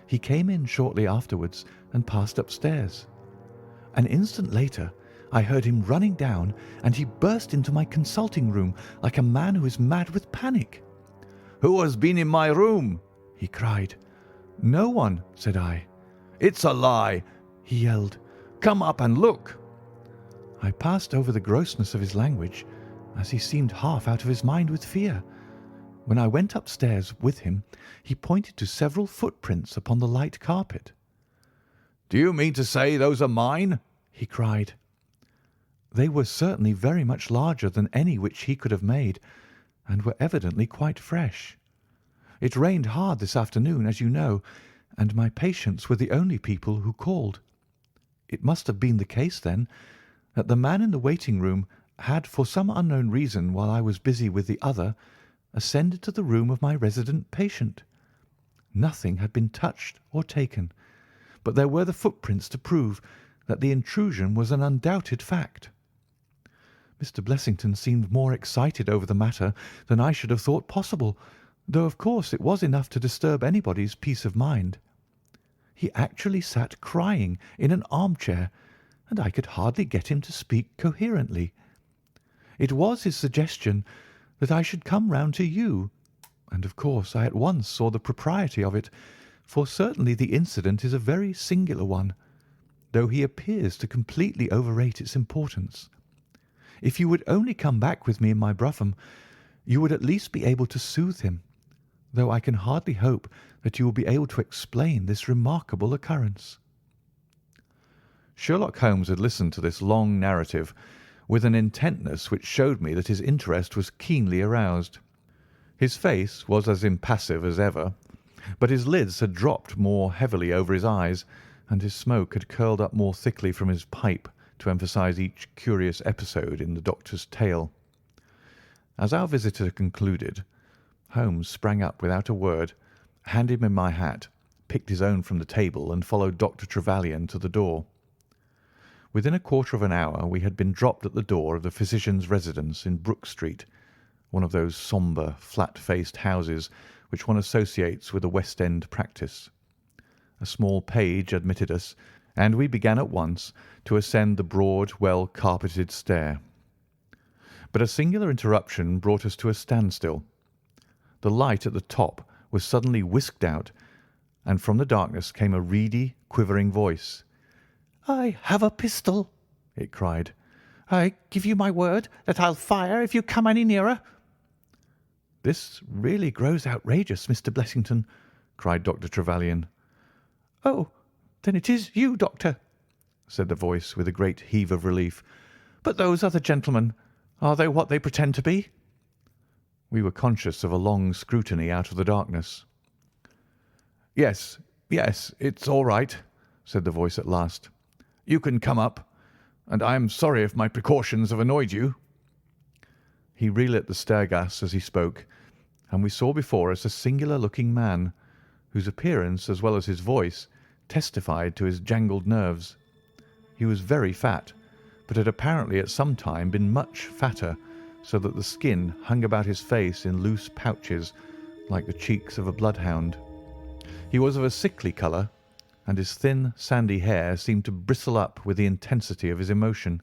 He came in shortly afterwards and passed upstairs. An instant later, I heard him running down, and he burst into my consulting room like a man who is mad with panic. "Who has been in my room?" he cried. "No one," said I. "It's a lie!" he yelled. "Come up and look." I passed over the grossness of his language, as he seemed half out of his mind with fear. When I went upstairs with him, he pointed to several footprints upon the light carpet. "Do you mean to say those are mine?" he cried. They were certainly very much larger than any which he could have made, and were evidently quite fresh. It rained hard this afternoon, as you know, and my patients were the only people who called. It must have been the case, then, that the man in the waiting-room had, for some unknown reason, while I was busy with the other, ascended to the room of my resident patient. Nothing had been touched or taken, but there were the footprints to prove that the intrusion was an undoubted fact. Mr. Blessington seemed more excited over the matter than I should have thought possible, though of course it was enough to disturb anybody's peace of mind. He actually sat crying in an armchair, and I could hardly get him to speak coherently. It was his suggestion that I should come round to you, and of course I at once saw the propriety of it, for certainly the incident is a very singular one, though he appears to completely overrate its importance. If you would only come back with me in my brougham, you would at least be able to soothe him, though I can hardly hope that you will be able to explain this remarkable occurrence." Sherlock Holmes had listened to this long narrative with an intentness which showed me that his interest was keenly aroused. His face was as impassive as ever, but his lids had dropped more heavily over his eyes, and his smoke had curled up more thickly from his pipe to emphasize each curious episode in the doctor's tale. As our visitor concluded, Holmes sprang up without a word, handed me my hat, picked his own from the table, and followed Dr. Trevelyan to the door. Within a quarter of an hour we had been dropped at the door of the physician's residence in Brook Street, one of those sombre, flat-faced houses which one associates with a West End practice. A small page admitted us, and we began at once to ascend the broad, well-carpeted stair. But a singular interruption brought us to a standstill. The light at the top was suddenly whisked out, and from the darkness came a reedy, quivering voice. "I have a pistol," it cried. "I give you my word that I'll fire if you come any nearer." "This really grows outrageous, Mr. Blessington," cried Dr. Trevelyan. "Oh, then it is you, Doctor," said the voice with a great heave of relief. "But those other gentlemen, are they what they pretend to be?" We were conscious of a long scrutiny out of the darkness. "Yes, yes, it's all right," said the voice at last. "You can come up, and I am sorry if my precautions have annoyed you." He relit the stair-gas as he spoke, and we saw before us a singular-looking man, whose appearance as well as his voice testified to his jangled nerves. He was very fat, but had apparently at some time been much fatter, so that the skin hung about his face in loose pouches, like the cheeks of a bloodhound. He was of a sickly colour, and his thin, sandy hair seemed to bristle up with the intensity of his emotion.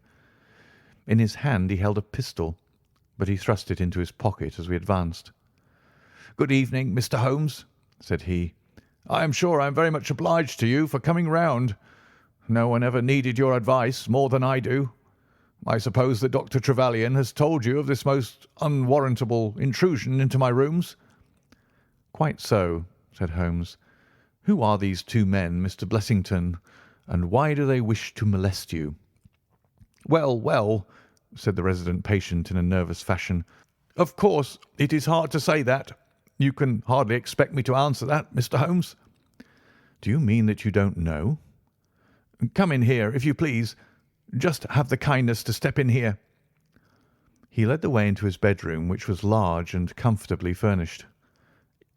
In his hand he held a pistol, but he thrust it into his pocket as we advanced. "Good evening, Mr. Holmes," said he. "I am sure I am very much obliged to you for coming round. No one ever needed your advice more than I do. I suppose that Dr. Trevelyan has told you of this most unwarrantable intrusion into my rooms?" "Quite so," said Holmes. "Who are these two men, Mr. Blessington, and why do they wish to molest you?" "Well, well," said the resident patient in a nervous fashion, "of course it is hard to say that. You can hardly expect me to answer that, Mr. Holmes." "Do you mean that you don't know?" "Come in here, if you please. Just have the kindness to step in here." He led the way into his bedroom, which was large and comfortably furnished.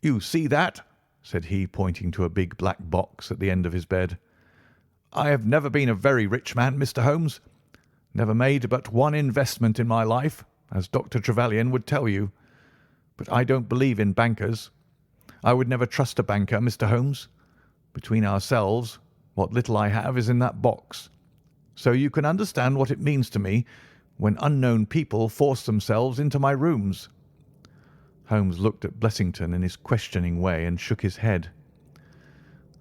"You see that?" said he, pointing to a big black box at the end of his bed. "I have never been a very rich man, Mr. Holmes. Never made but one investment in my life, as Dr. Trevelyan would tell you. But I don't believe in bankers. I would never trust a banker, Mr. Holmes. Between ourselves, what little I have is in that box. So you can understand what it means to me when unknown people force themselves into my rooms." Holmes looked at Blessington in his questioning way and shook his head.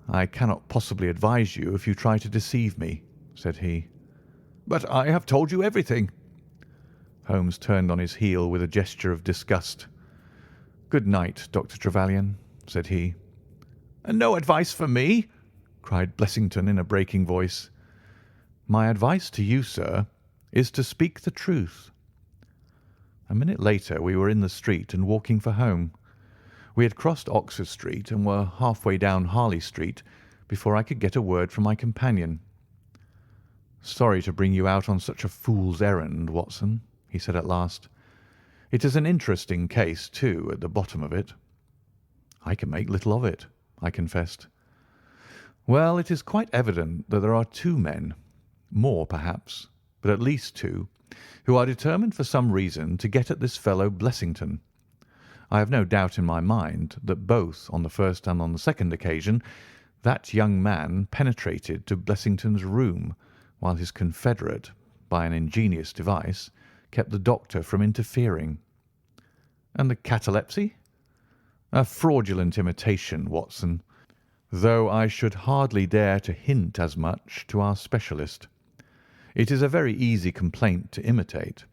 "I cannot possibly advise you if you try to deceive me," said he. "But I have told you everything." Holmes turned on his heel with a gesture of disgust. "Good night, Dr. Trevelyan," said he. "And no advice for me?" cried Blessington in a breaking voice. "My advice to you, sir, is to speak the truth." A minute later we were in the street and walking for home. We had crossed Oxford Street and were halfway down Harley Street before I could get a word from my companion. "Sorry to bring you out on such a fool's errand, Watson," he said at last. "It is an interesting case, too, at the bottom of it." "I can make little of it," I confessed. "Well, it is quite evident that there are two men, more perhaps, but at least two, who are determined for some reason to get at this fellow Blessington. I have no doubt in my mind that both on the first and on the second occasion that young man penetrated to Blessington's room while his confederate, by an ingenious device, kept the doctor from interfering." "And the catalepsy?" "A fraudulent imitation, Watson, though I should hardly dare to hint as much to our specialist. It is a very easy complaint to imitate.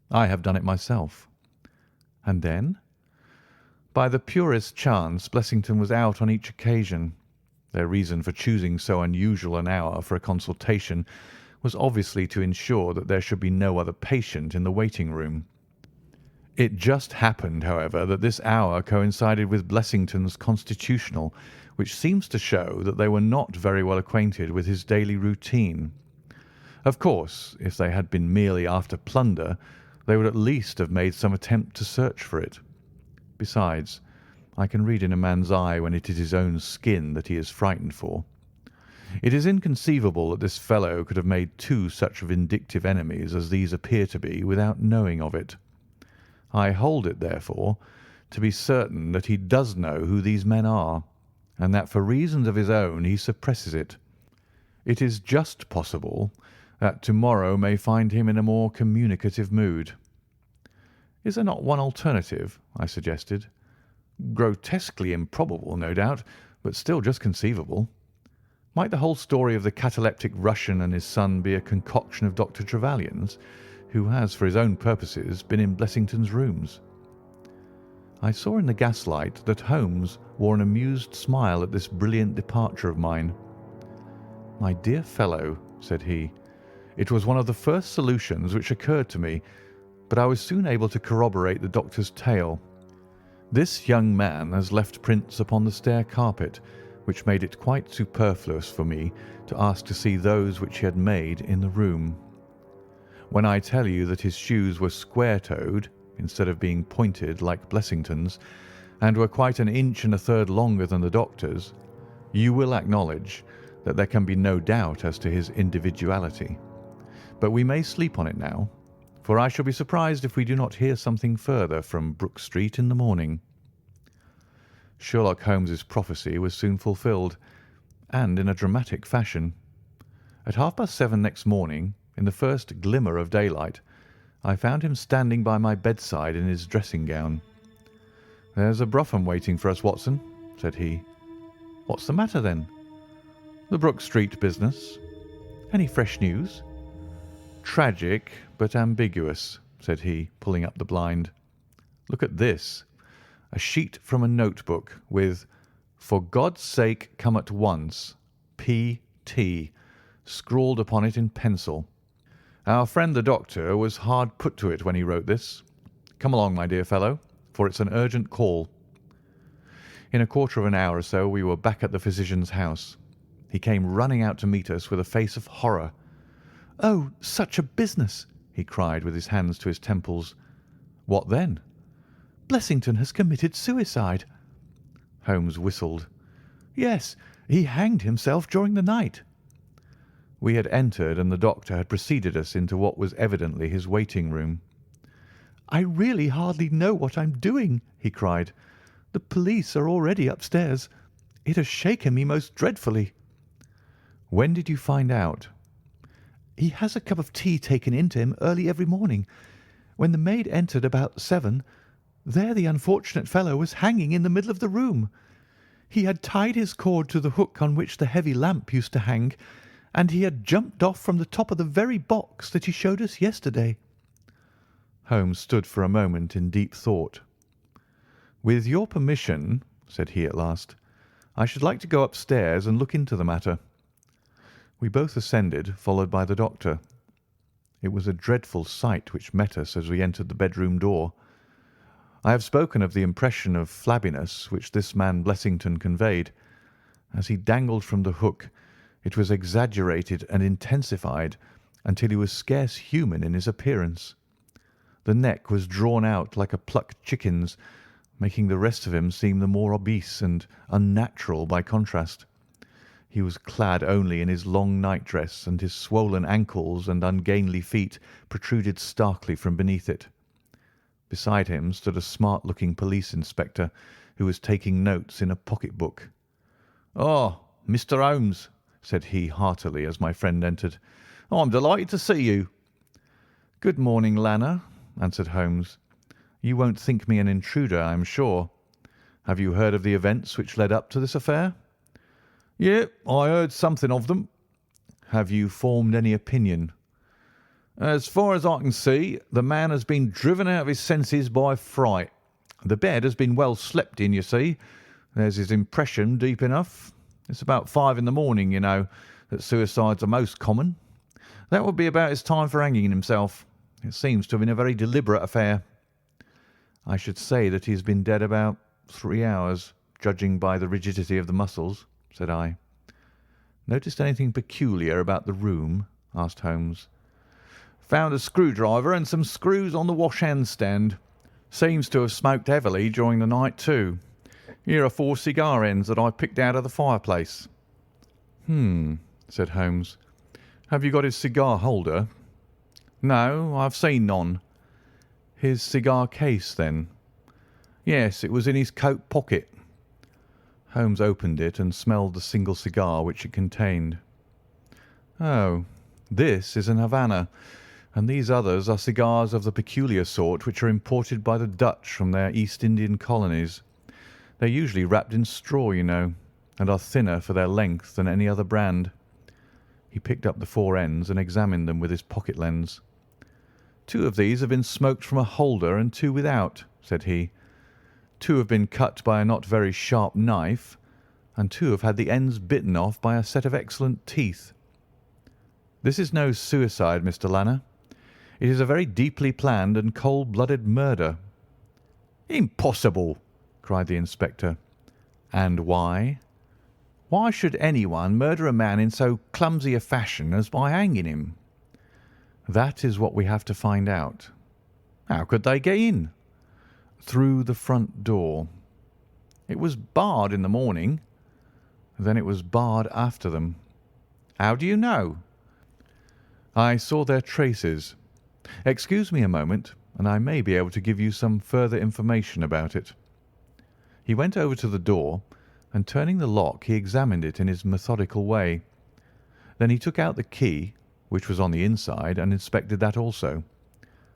I have done it myself." "And then?" "By the purest chance Blessington was out on each occasion. Their reason for choosing so unusual an hour for a consultation was obviously to ensure that there should be no other patient in the waiting room. It just happened, however, that this hour coincided with Blessington's constitutional, which seems to show that they were not very well acquainted with his daily routine. Of course, if they had been merely after plunder, they would at least have made some attempt to search for it. Besides, I can read in a man's eye when it is his own skin that he is frightened for. It is inconceivable that this fellow could have made two such vindictive enemies as these appear to be without knowing of it. I hold it, therefore, to be certain that he does know who these men are, and that for reasons of his own he suppresses it. It is just possible that tomorrow may find him in a more communicative mood." "Is there not one alternative?" I suggested. "Grotesquely improbable, no doubt, but still just conceivable. Might the whole story of the cataleptic Russian and his son be a concoction of Dr. Trevelyan's, who has, for his own purposes, been in Blessington's rooms?" I saw in the gaslight that Holmes wore an amused smile at this brilliant departure of mine. "My dear fellow," said he, "it was one of the first solutions which occurred to me, but I was soon able to corroborate the doctor's tale. This young man has left prints upon the stair carpet, which made it quite superfluous for me to ask to see those which he had made in the room. When I tell you that his shoes were square-toed, instead of being pointed like Blessington's, and were quite an inch and a third longer than the doctor's, you will acknowledge that there can be no doubt as to his individuality. But we may sleep on it now, for I shall be surprised if we do not hear something further from Brook Street in the morning." Sherlock Holmes's prophecy was soon fulfilled, and in a dramatic fashion. At 7:30 next morning, in the first glimmer of daylight, I found him standing by my bedside in his dressing gown. "There's a brougham waiting for us, Watson," said he. "What's the matter, then?" "The Brook Street business." "Any fresh news?" "Tragic, but ambiguous," said he, pulling up the blind. "Look at this. A sheet from a notebook with 'For God's sake, come at once. P.T.' scrawled upon it in pencil. Our friend the doctor was hard put to it when he wrote this. Come along, my dear fellow, for it's an urgent call." In a quarter of an hour or so we were back at the physician's house. He came running out to meet us with a face of horror. "Oh, such a business!" he cried with his hands to his temples. "What then?" "Blessington has committed suicide." Holmes whistled. "Yes, he hanged himself during the night." We had entered, and the doctor had preceded us into what was evidently his waiting room. "I really hardly know what I'm doing," he cried. "The police are already upstairs. It has shaken me most dreadfully." "When did you find out?" "He has a cup of tea taken in to him early every morning. When the maid entered about 7, there the unfortunate fellow was hanging in the middle of the room. He had tied his cord to the hook on which the heavy lamp used to hang, and he had jumped off from the top of the very box that he showed us yesterday." Holmes stood for a moment in deep thought. "With your permission," said he at last, "I should like to go upstairs and look into the matter." We both ascended, followed by the doctor. It was a dreadful sight which met us as we entered the bedroom door. I have spoken of the impression of flabbiness which this man Blessington conveyed. As he dangled from the hook, it was exaggerated and intensified until he was scarce human in his appearance. The neck was drawn out like a plucked chicken's, making the rest of him seem the more obese and unnatural by contrast. He was clad only in his long nightdress, and his swollen ankles and ungainly feet protruded starkly from beneath it. Beside him stood a smart-looking police inspector, who was taking notes in a pocket-book. "Ah, Mr. Holmes," said he heartily as my friend entered. "I'm delighted to see you." "Good morning, Lanner," answered Holmes. "You won't think me an intruder, I am sure. Have you heard of the events which led up to this affair?" "Yes, I heard something of them." "Have you formed any opinion?" "As far as I can see, the man has been driven out of his senses by fright. The bed has been well slept in, you see. There's his impression deep enough. It's about 5 in the morning, you know, that suicides are most common. That would be about his time for hanging himself. It seems to have been a very deliberate affair." "I should say that he has been dead about 3 hours, judging by the rigidity of the muscles," said I. "Noticed anything peculiar about the room?" asked Holmes. "Found a screwdriver and some screws on the wash-hand stand. Seems to have smoked heavily during the night, too. Here are 4 cigar ends that I picked out of the fireplace." Said Holmes. "Have you got his cigar holder?" "No, I've seen none." "His cigar case, then?" "Yes, it was in his coat pocket." Holmes opened it and smelled the single cigar which it contained. "Oh, this is an Havana, and these others are cigars of the peculiar sort which are imported by the Dutch from their East Indian colonies. They're usually wrapped in straw, you know, and are thinner for their length than any other brand." He picked up the 4 ends and examined them with his pocket lens. "2 of these have been smoked from a holder and 2 without," said he. "2 have been cut by a not very sharp knife, and 2 have had the ends bitten off by a set of excellent teeth. This is no suicide, Mr. Lanner. It is a very deeply planned and cold-blooded murder." "Impossible!" cried the inspector. "And why?" "Why should anyone murder a man in so clumsy a fashion as by hanging him?" "That is what we have to find out." "How could they get in?" "Through the front door." "It was barred in the morning." "Then it was barred after them." "How do you know?" "I saw their traces. Excuse me a moment, and I may be able to give you some further information about it." He went over to the door, and turning the lock, he examined it in his methodical way. Then he took out the key, which was on the inside, and inspected that also.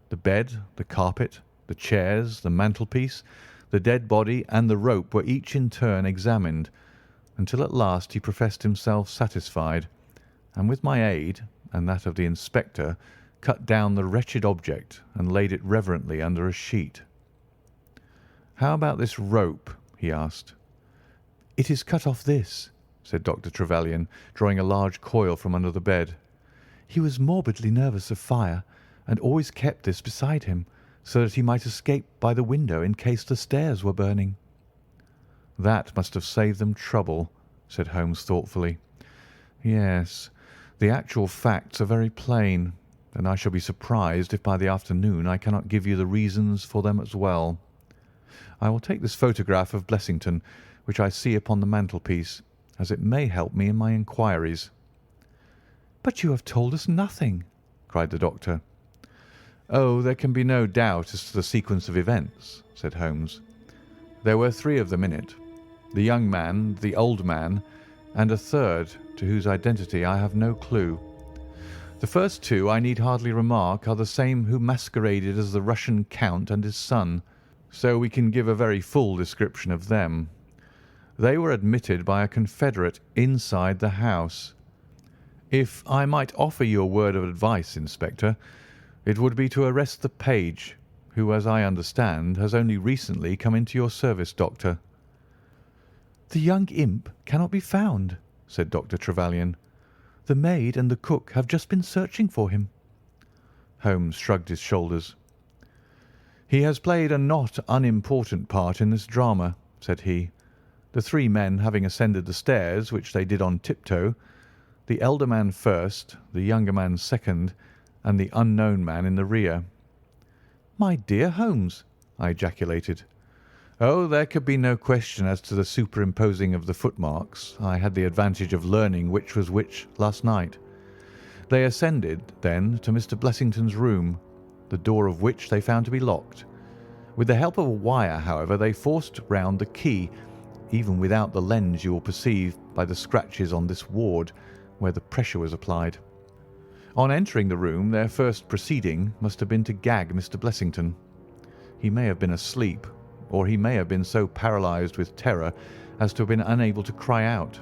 The bed, the carpet, the chairs, the mantelpiece, the dead body, and the rope were each in turn examined, until at last he professed himself satisfied, and with my aid and that of the inspector cut down the wretched object and laid it reverently under a sheet. "How about this rope?" he asked. "It is cut off this," said Dr. Trevelyan, drawing a large coil from under the bed. "He was morbidly nervous of fire, and always kept this beside him, so that he might escape by the window in case the stairs were burning." "That must have saved them trouble," said Holmes thoughtfully. "Yes, the actual facts are very plain, and I shall be surprised if by the afternoon I cannot give you the reasons for them as well. I will take this photograph of Blessington, which I see upon the mantelpiece, as it may help me in my inquiries." "But you have told us nothing," cried the doctor. "Oh, there can be no doubt as to the sequence of events," said Holmes. "There were three of them in it, the young man, the old man, and a third to whose identity I have no clue. The first two, I need hardly remark, are the same who masqueraded as the Russian count and his son, so we can give a very full description of them. They were admitted by a confederate inside the house. If I might offer you a word of advice, Inspector, it would be to arrest the page, who, as I understand, has only recently come into your service, Doctor." "The young imp cannot be found," said Dr. Trevelyan. "The maid and the cook have just been searching for him." Holmes shrugged his shoulders. "He has played a not unimportant part in this drama," said he. "The three men having ascended the stairs, which they did on tiptoe, the elder man first, the younger man second, and the unknown man in the rear." "My dear Holmes!" I ejaculated. "Oh, there could be no question as to the superimposing of the footmarks. I had the advantage of learning which was which last night. They ascended, then, to Mr. Blessington's room, the door of which they found to be locked. With the help of a wire, however, they forced round the key, even without the lens you will perceive by the scratches on this ward, where the pressure was applied. On entering the room, their first proceeding must have been to gag Mr. Blessington. He may have been asleep, or he may have been so paralysed with terror as to have been unable to cry out.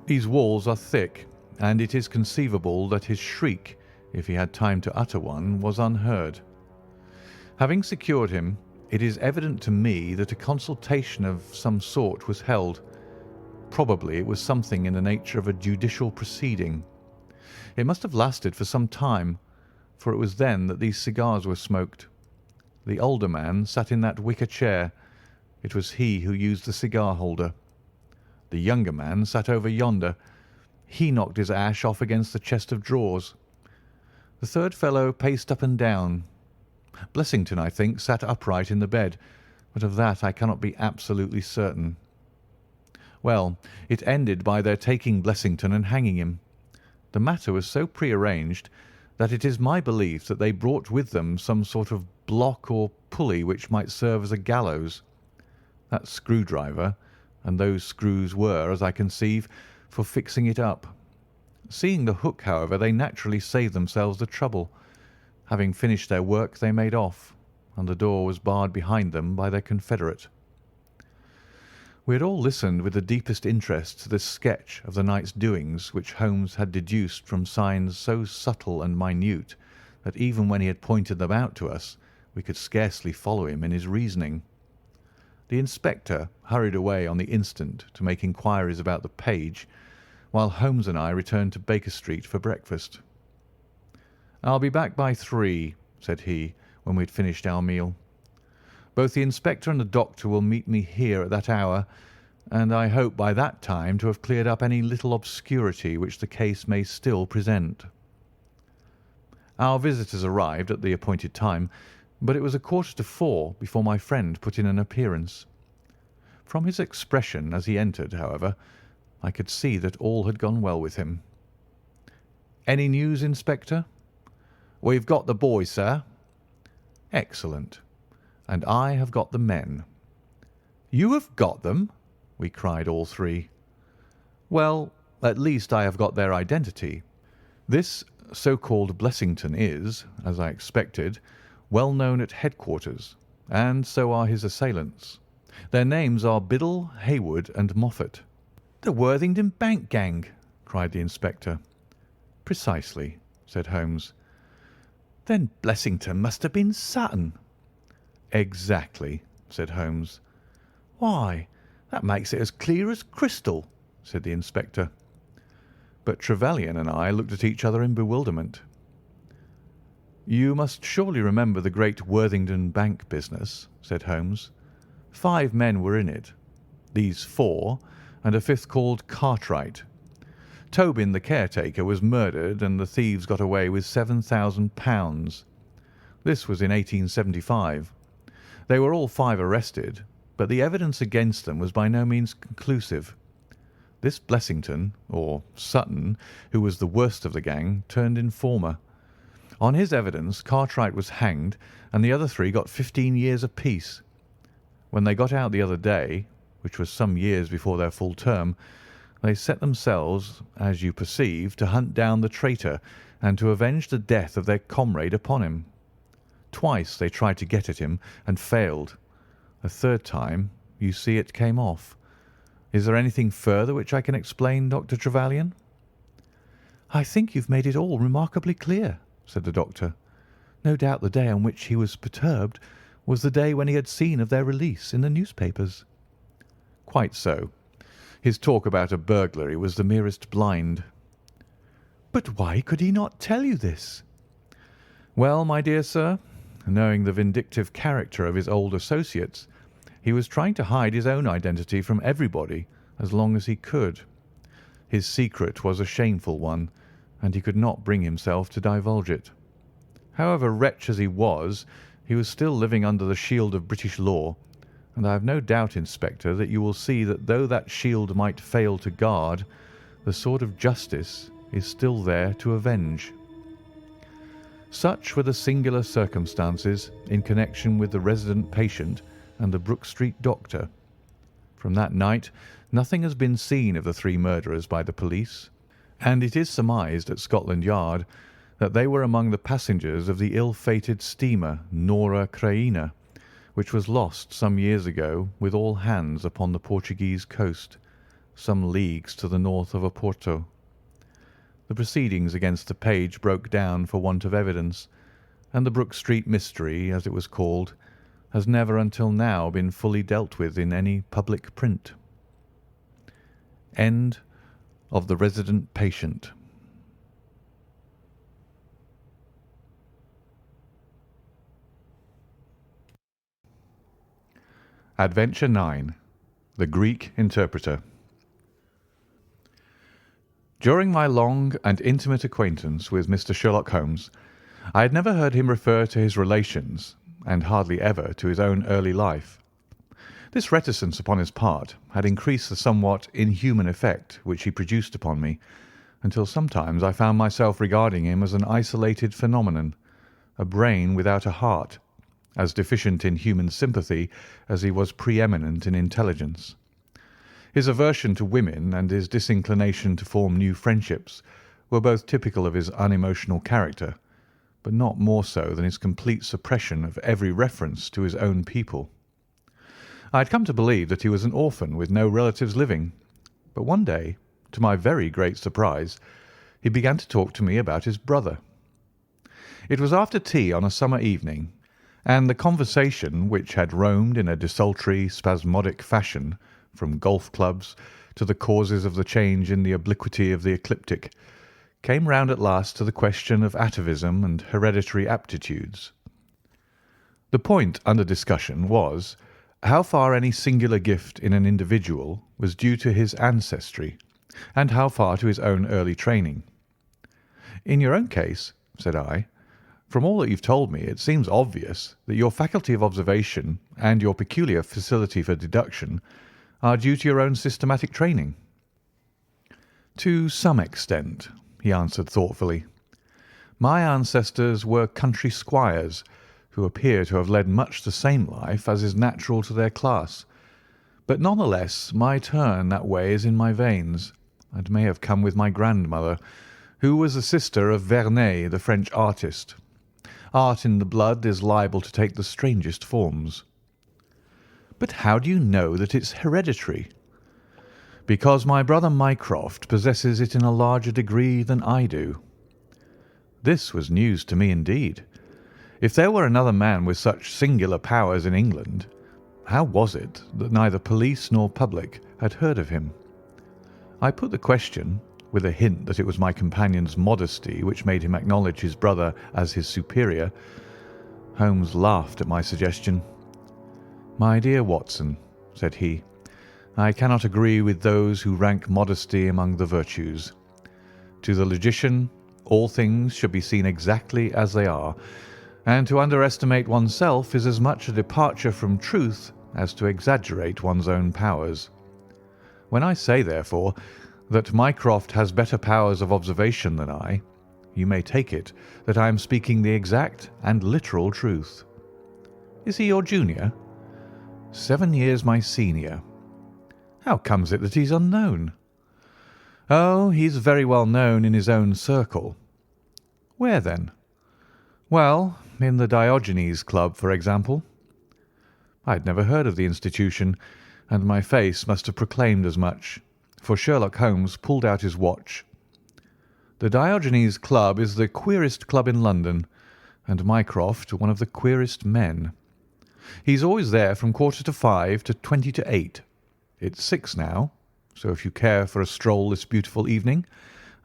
These walls are thick, and it is conceivable that his shriek, if he had time to utter one, was unheard. Having secured him, it is evident to me that a consultation of some sort was held. Probably it was something in the nature of a judicial proceeding. It must have lasted for some time, for it was then that these cigars were smoked. The older man sat in that wicker chair. It was he who used the cigar holder. The younger man sat over yonder. He knocked his ash off against the chest of drawers. The third fellow paced up and down. Blessington, I think, sat upright in the bed, but of that I cannot be absolutely certain. Well, it ended by their taking Blessington and hanging him. The matter was so prearranged that it is my belief that they brought with them some sort of block or pulley which might serve as a gallows. That screwdriver, and those screws were, as I conceive, for fixing it up. Seeing the hook, however, they naturally saved themselves the trouble. Having finished their work, they made off, and the door was barred behind them by their confederate. We had all listened with the deepest interest to this sketch of the night's doings, which Holmes had deduced from signs so subtle and minute that even when he had pointed them out to us, we could scarcely follow him in his reasoning. The inspector hurried away on the instant to make inquiries about the page, while Holmes and I returned to Baker Street for breakfast. "I'll be back by 3:00, said he, when we had finished our meal. "Both the inspector and the doctor will meet me here at that hour, and I hope by that time to have cleared up any little obscurity which the case may still present." Our visitors arrived at the appointed time, but it was 3:45 before my friend put in an appearance. From his expression as he entered, however, I could see that all had gone well with him. "Any news, Inspector?" "We've got the boy, sir." "Excellent. And I have got the men." "You have got them?" we cried all three. "Well, at least I have got their identity. This so-called Blessington is, as I expected, well known at headquarters, and so are his assailants. Their names are Biddle, Haywood, and Moffat." "The Worthington Bank gang!" cried the inspector. "Precisely," said Holmes. "Then Blessington must have been Sutton." "Exactly," said Holmes. "Why, that makes it as clear as crystal," said the inspector. But Trevelyan and I looked at each other in bewilderment. "You must surely remember the great Worthington Bank business," said Holmes. 5 men were in it. These 4, and a fifth called Cartwright. Tobin, the caretaker, was murdered, and the thieves got away with £7,000. This was in 1875. They were all 5 arrested, but the evidence against them was by no means conclusive. This Blessington, or Sutton, who was the worst of the gang, turned informer. On his evidence, Cartwright was hanged, and the other three got 15 years apiece. When they got out the other day, which was some years before their full term, they set themselves, as you perceive, to hunt down the traitor and to avenge the death of their comrade upon him. Twice they tried to get at him and failed. A third time, you see, it came off. Is there anything further which I can explain, Dr. Trevelyan?" "I think you've made it all remarkably clear," said the doctor. "No doubt the day on which he was perturbed was the day when he had seen of their release in the newspapers." "Quite so. His talk about a burglary was the merest blind." "But why could he not tell you this?" "Well, my dear sir, knowing the vindictive character of his old associates, he was trying to hide his own identity from everybody as long as he could. His secret was a shameful one, and he could not bring himself to divulge it. However, wretch as he was still living under the shield of British law, and I have no doubt, Inspector, that you will see that though that shield might fail to guard, the sword of justice is still there to avenge." Such were the singular circumstances in connection with the resident patient and the Brook Street doctor. From that night nothing has been seen of the three murderers by the police, and it is surmised at Scotland Yard that they were among the passengers of the ill-fated steamer Nora Creina, which was lost some years ago with all hands upon the Portuguese coast, some leagues to the north of Oporto. The proceedings against the page broke down for want of evidence, and the Brook Street mystery, as it was called, has never until now been fully dealt with in any public print. End of The Resident Patient. Adventure 9. The Greek Interpreter. During my long and intimate acquaintance with Mr. Sherlock Holmes, I had never heard him refer to his relations, and hardly ever to his own early life. This reticence upon his part had increased the somewhat inhuman effect which he produced upon me, until sometimes I found myself regarding him as an isolated phenomenon, a brain without a heart, as deficient in human sympathy as he was pre-eminent in intelligence. His aversion to women and his disinclination to form new friendships were both typical of his unemotional character, but not more so than his complete suppression of every reference to his own people. I had come to believe that he was an orphan with no relatives living, but one day, to my very great surprise, he began to talk to me about his brother. It was after tea on a summer evening, and the conversation, which had roamed in a desultory, spasmodic fashion from golf clubs to the causes of the change in the obliquity of the ecliptic, came round at last to the question of atavism and hereditary aptitudes. The point under discussion was how far any singular gift in an individual was due to his ancestry, and how far to his own early training. "In your own case," said I, "from all that you've told me, it seems obvious that your faculty of observation and your peculiar facility for deduction are due to your own systematic training." "To some extent," he answered thoughtfully. "My ancestors were country squires, who appear to have led much the same life as is natural to their class. But none the less my turn that way is in my veins, and may have come with my grandmother, who was the sister of Vernet, the French artist. Art in the blood is liable to take the strangest forms." "But how do you know that it's hereditary?" "Because my brother Mycroft possesses it in a larger degree than I do." This was news to me indeed. If there were another man with such singular powers in England, how was it that neither police nor public had heard of him? I put the question, with a hint that it was my companion's modesty which made him acknowledge his brother as his superior. Holmes laughed at my suggestion. "My dear Watson," said he, "I cannot agree with those who rank modesty among the virtues. To the logician, all things should be seen exactly as they are, and to underestimate oneself is as much a departure from truth as to exaggerate one's own powers. When I say, therefore, that Mycroft has better powers of observation than I, you may take it that I am speaking the exact and literal truth. Is he your junior? 7 years my senior. How comes it that he's unknown? Oh, he's very well known in his own circle. Where then? Well, in the Diogenes Club, for example. I had never heard of the institution, and my face must have proclaimed as much, for Sherlock Holmes pulled out his watch. The Diogenes Club is the queerest club in London, and Mycroft one of the queerest men. He's always there from 5:15 to 8:20. It's 6 now, so if you care for a stroll this beautiful evening,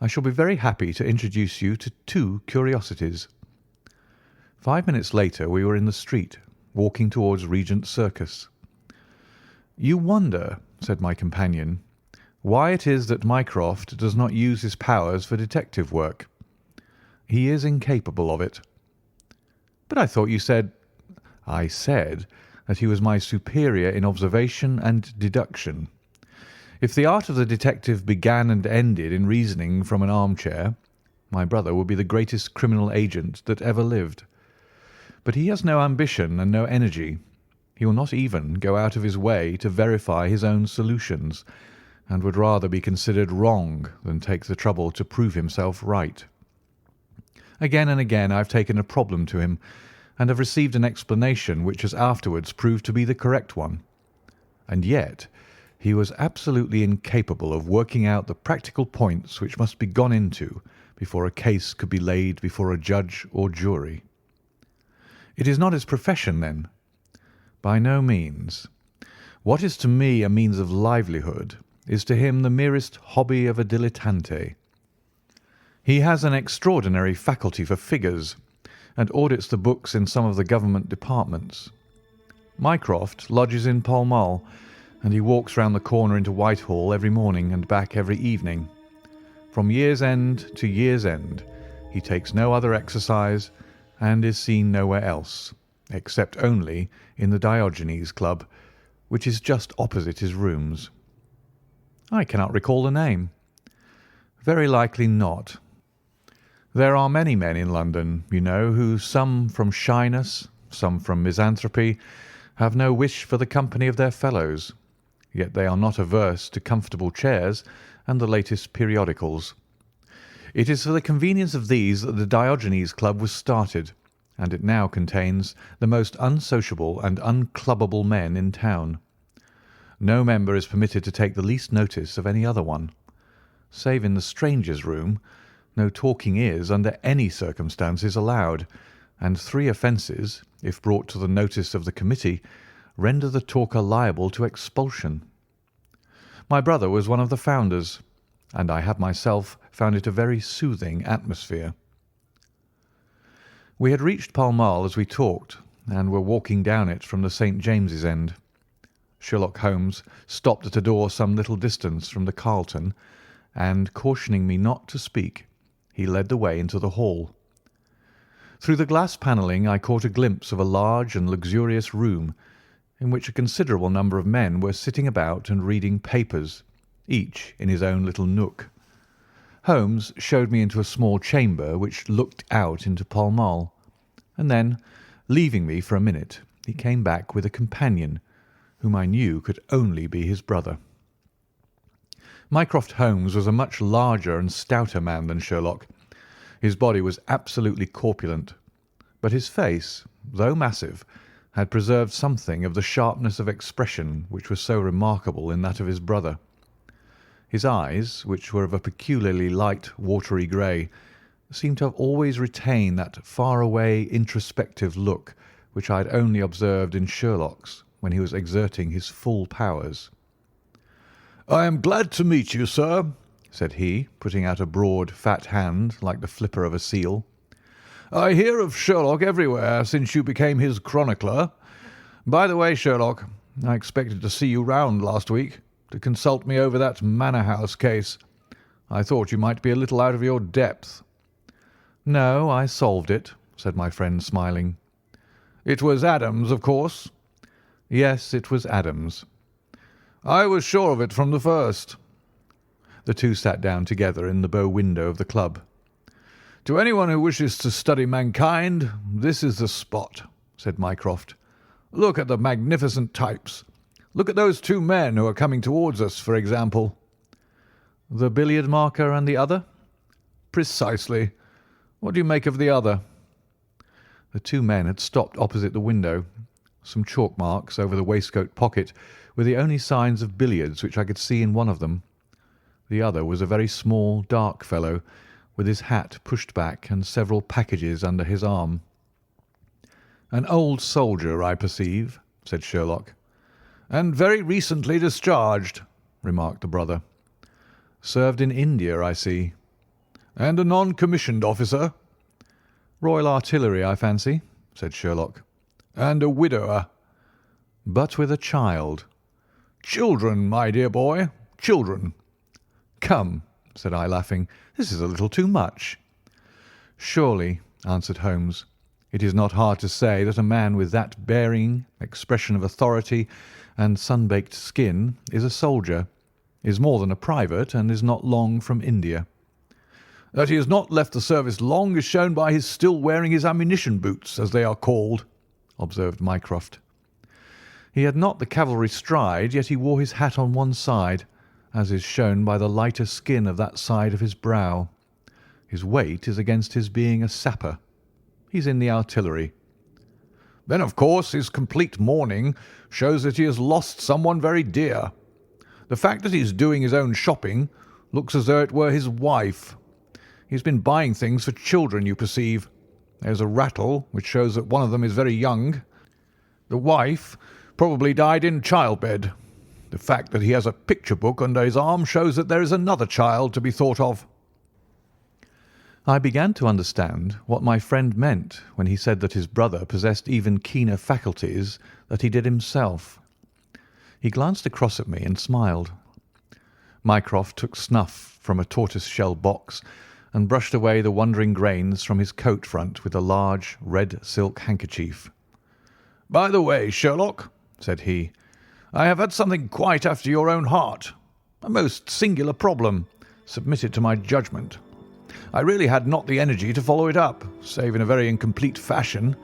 I shall be very happy to introduce you to 2 curiosities. 5 minutes later we were in the street, walking towards Regent Circus. You wonder, said my companion, why it is that Mycroft does not use his powers for detective work. He is incapable of it. But I thought you said— I said that he was my superior in observation and deduction. If the art of the detective began and ended in reasoning from an armchair, my brother would be the greatest criminal agent that ever lived. But he has no ambition and no energy. He will not even go out of his way to verify his own solutions, and would rather be considered wrong than take the trouble to prove himself right. Again and again I have taken a problem to him, and have received an explanation which has afterwards proved to be the correct one. And yet he was absolutely incapable of working out the practical points which must be gone into before a case could be laid before a judge or jury. It is not his profession, then? By no means. What is to me a means of livelihood is to him the merest hobby of a dilettante. He has an extraordinary faculty for figures, and audits the books in some of the government departments. Mycroft lodges in Pall Mall, and he walks round the corner into Whitehall every morning and back every evening. From year's end to year's end, he takes no other exercise, and is seen nowhere else, except only in the Diogenes Club, which is just opposite his rooms. I cannot recall the name. Very likely not. There are many men in London, you know, who, some from shyness, some from misanthropy, have no wish for the company of their fellows, yet they are not averse to comfortable chairs and the latest periodicals. It is for the convenience of these that the Diogenes Club was started, and it now contains the most unsociable and unclubbable men in town. No member is permitted to take the least notice of any other one. Save in the strangers' room, no talking is, under any circumstances, allowed, and 3 offences, if brought to the notice of the committee, render the talker liable to expulsion. My brother was one of the founders, and I have myself found it a very soothing atmosphere. We had reached Pall Mall as we talked, and were walking down it from the St. James's end. Sherlock Holmes stopped at a door some little distance from the Carlton, and, cautioning me not to speak, he led the way into the hall. Through the glass panelling I caught a glimpse of a large and luxurious room, in which a considerable number of men were sitting about and reading papers, each in his own little nook. Holmes showed me into a small chamber which looked out into Pall Mall, and then, leaving me for a minute, he came back with a companion, whom I knew could only be his brother. Mycroft Holmes was a much larger and stouter man than Sherlock. His body was absolutely corpulent, but his face, though massive, had preserved something of the sharpness of expression which was so remarkable in that of his brother. His eyes, which were of a peculiarly light watery grey, seemed to have always retained that far-away introspective look which I had only observed in Sherlock's when he was exerting his full powers. "I am glad to meet you, sir," said he, putting out a broad, fat hand like the flipper of a seal. "I hear of Sherlock everywhere since you became his chronicler. By the way, Sherlock, I expected to see you round last week to consult me over that Manor House case. I thought you might be a little out of your depth." "No, I solved it," said my friend, smiling. "It was Adams, of course?" Yes, it was Adams. I was sure of it from the first. The two sat down together in the bow window of the club. To anyone who wishes to study mankind, this is the spot, said Mycroft. Look at the magnificent types. Look at those two men who are coming towards us, for example. The billiard marker and the other? Precisely. What do you make of the other? The two men had stopped opposite the window. Some chalk marks over the waistcoat pocket were the only signs of billiards which I could see in one of them. The other was a very small, dark fellow, with his hat pushed back and several packages under his arm. An old soldier, I perceive, said Sherlock. And very recently discharged, remarked the brother. Served in India, I see. And a non-commissioned officer. Royal Artillery, I fancy, said Sherlock. And a widower. But with a child. Children, my dear boy, children. Come, said I, laughing, this is a little too much. Surely, answered Holmes, it is not hard to say that a man with that bearing, expression of authority, and sun-baked skin is a soldier, is more than a private, and is not long from India. That he has not left the service long is shown by his still wearing his ammunition boots, as they are called, observed Mycroft. He had not the cavalry stride, yet he wore his hat on one side, as is shown by the lighter skin of that side of his brow. His weight is against his being a sapper. He's in the artillery. Then, of course, his complete mourning shows that he has lost someone very dear. The fact that he's doing his own shopping looks as though it were his wife. He's been buying things for children, you perceive. There's a rattle, which shows that one of them is very young. The wife probably died in childbed. The fact that he has a picture book under his arm shows that there is another child to be thought of. I began to understand what my friend meant when he said that his brother possessed even keener faculties than he did himself. He glanced across at me and smiled. Mycroft took snuff from a tortoise-shell box and brushed away the wandering grains from his coat front with a large red silk handkerchief. "By the way, Sherlock," said he, "I have had something quite after your own heart. A most singular problem, submitted to my judgment. I really had not the energy to follow it up, save in a very incomplete fashion,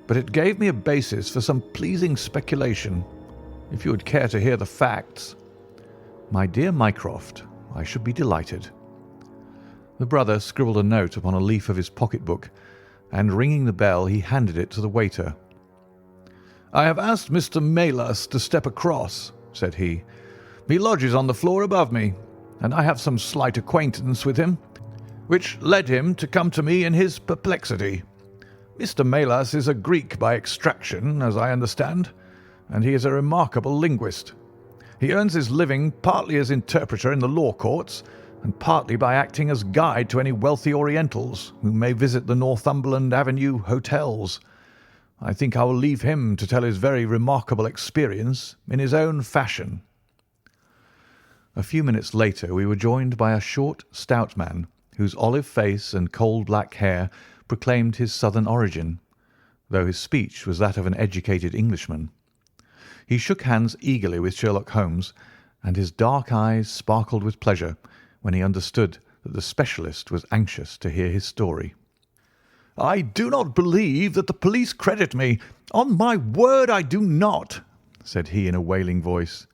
but it gave me a basis for some pleasing speculation. If you would care to hear the facts." "My dear Mycroft, I should be delighted." The brother scribbled a note upon a leaf of his pocket-book, and ringing the bell, he handed it to the waiter. "I have asked Mr. Melas to step across," said he. "He lodges on the floor above me, and I have some slight acquaintance with him, which led him to come to me in his perplexity. Mr. Melas is a Greek by extraction, as I understand, and he is a remarkable linguist. He earns his living partly as interpreter in the law courts, and partly by acting as guide to any wealthy Orientals who may visit the Northumberland Avenue hotels. I think I will leave him to tell his very remarkable experience in his own fashion." A few minutes later we were joined by a short, stout man, whose olive face and coal-black hair proclaimed his southern origin, though his speech was that of an educated Englishman. He shook hands eagerly with Sherlock Holmes, and his dark eyes sparkled with pleasure when he understood that the specialist was anxious to hear his story. "I do not believe that the police credit me. On my word, I do not," said he in a wailing voice.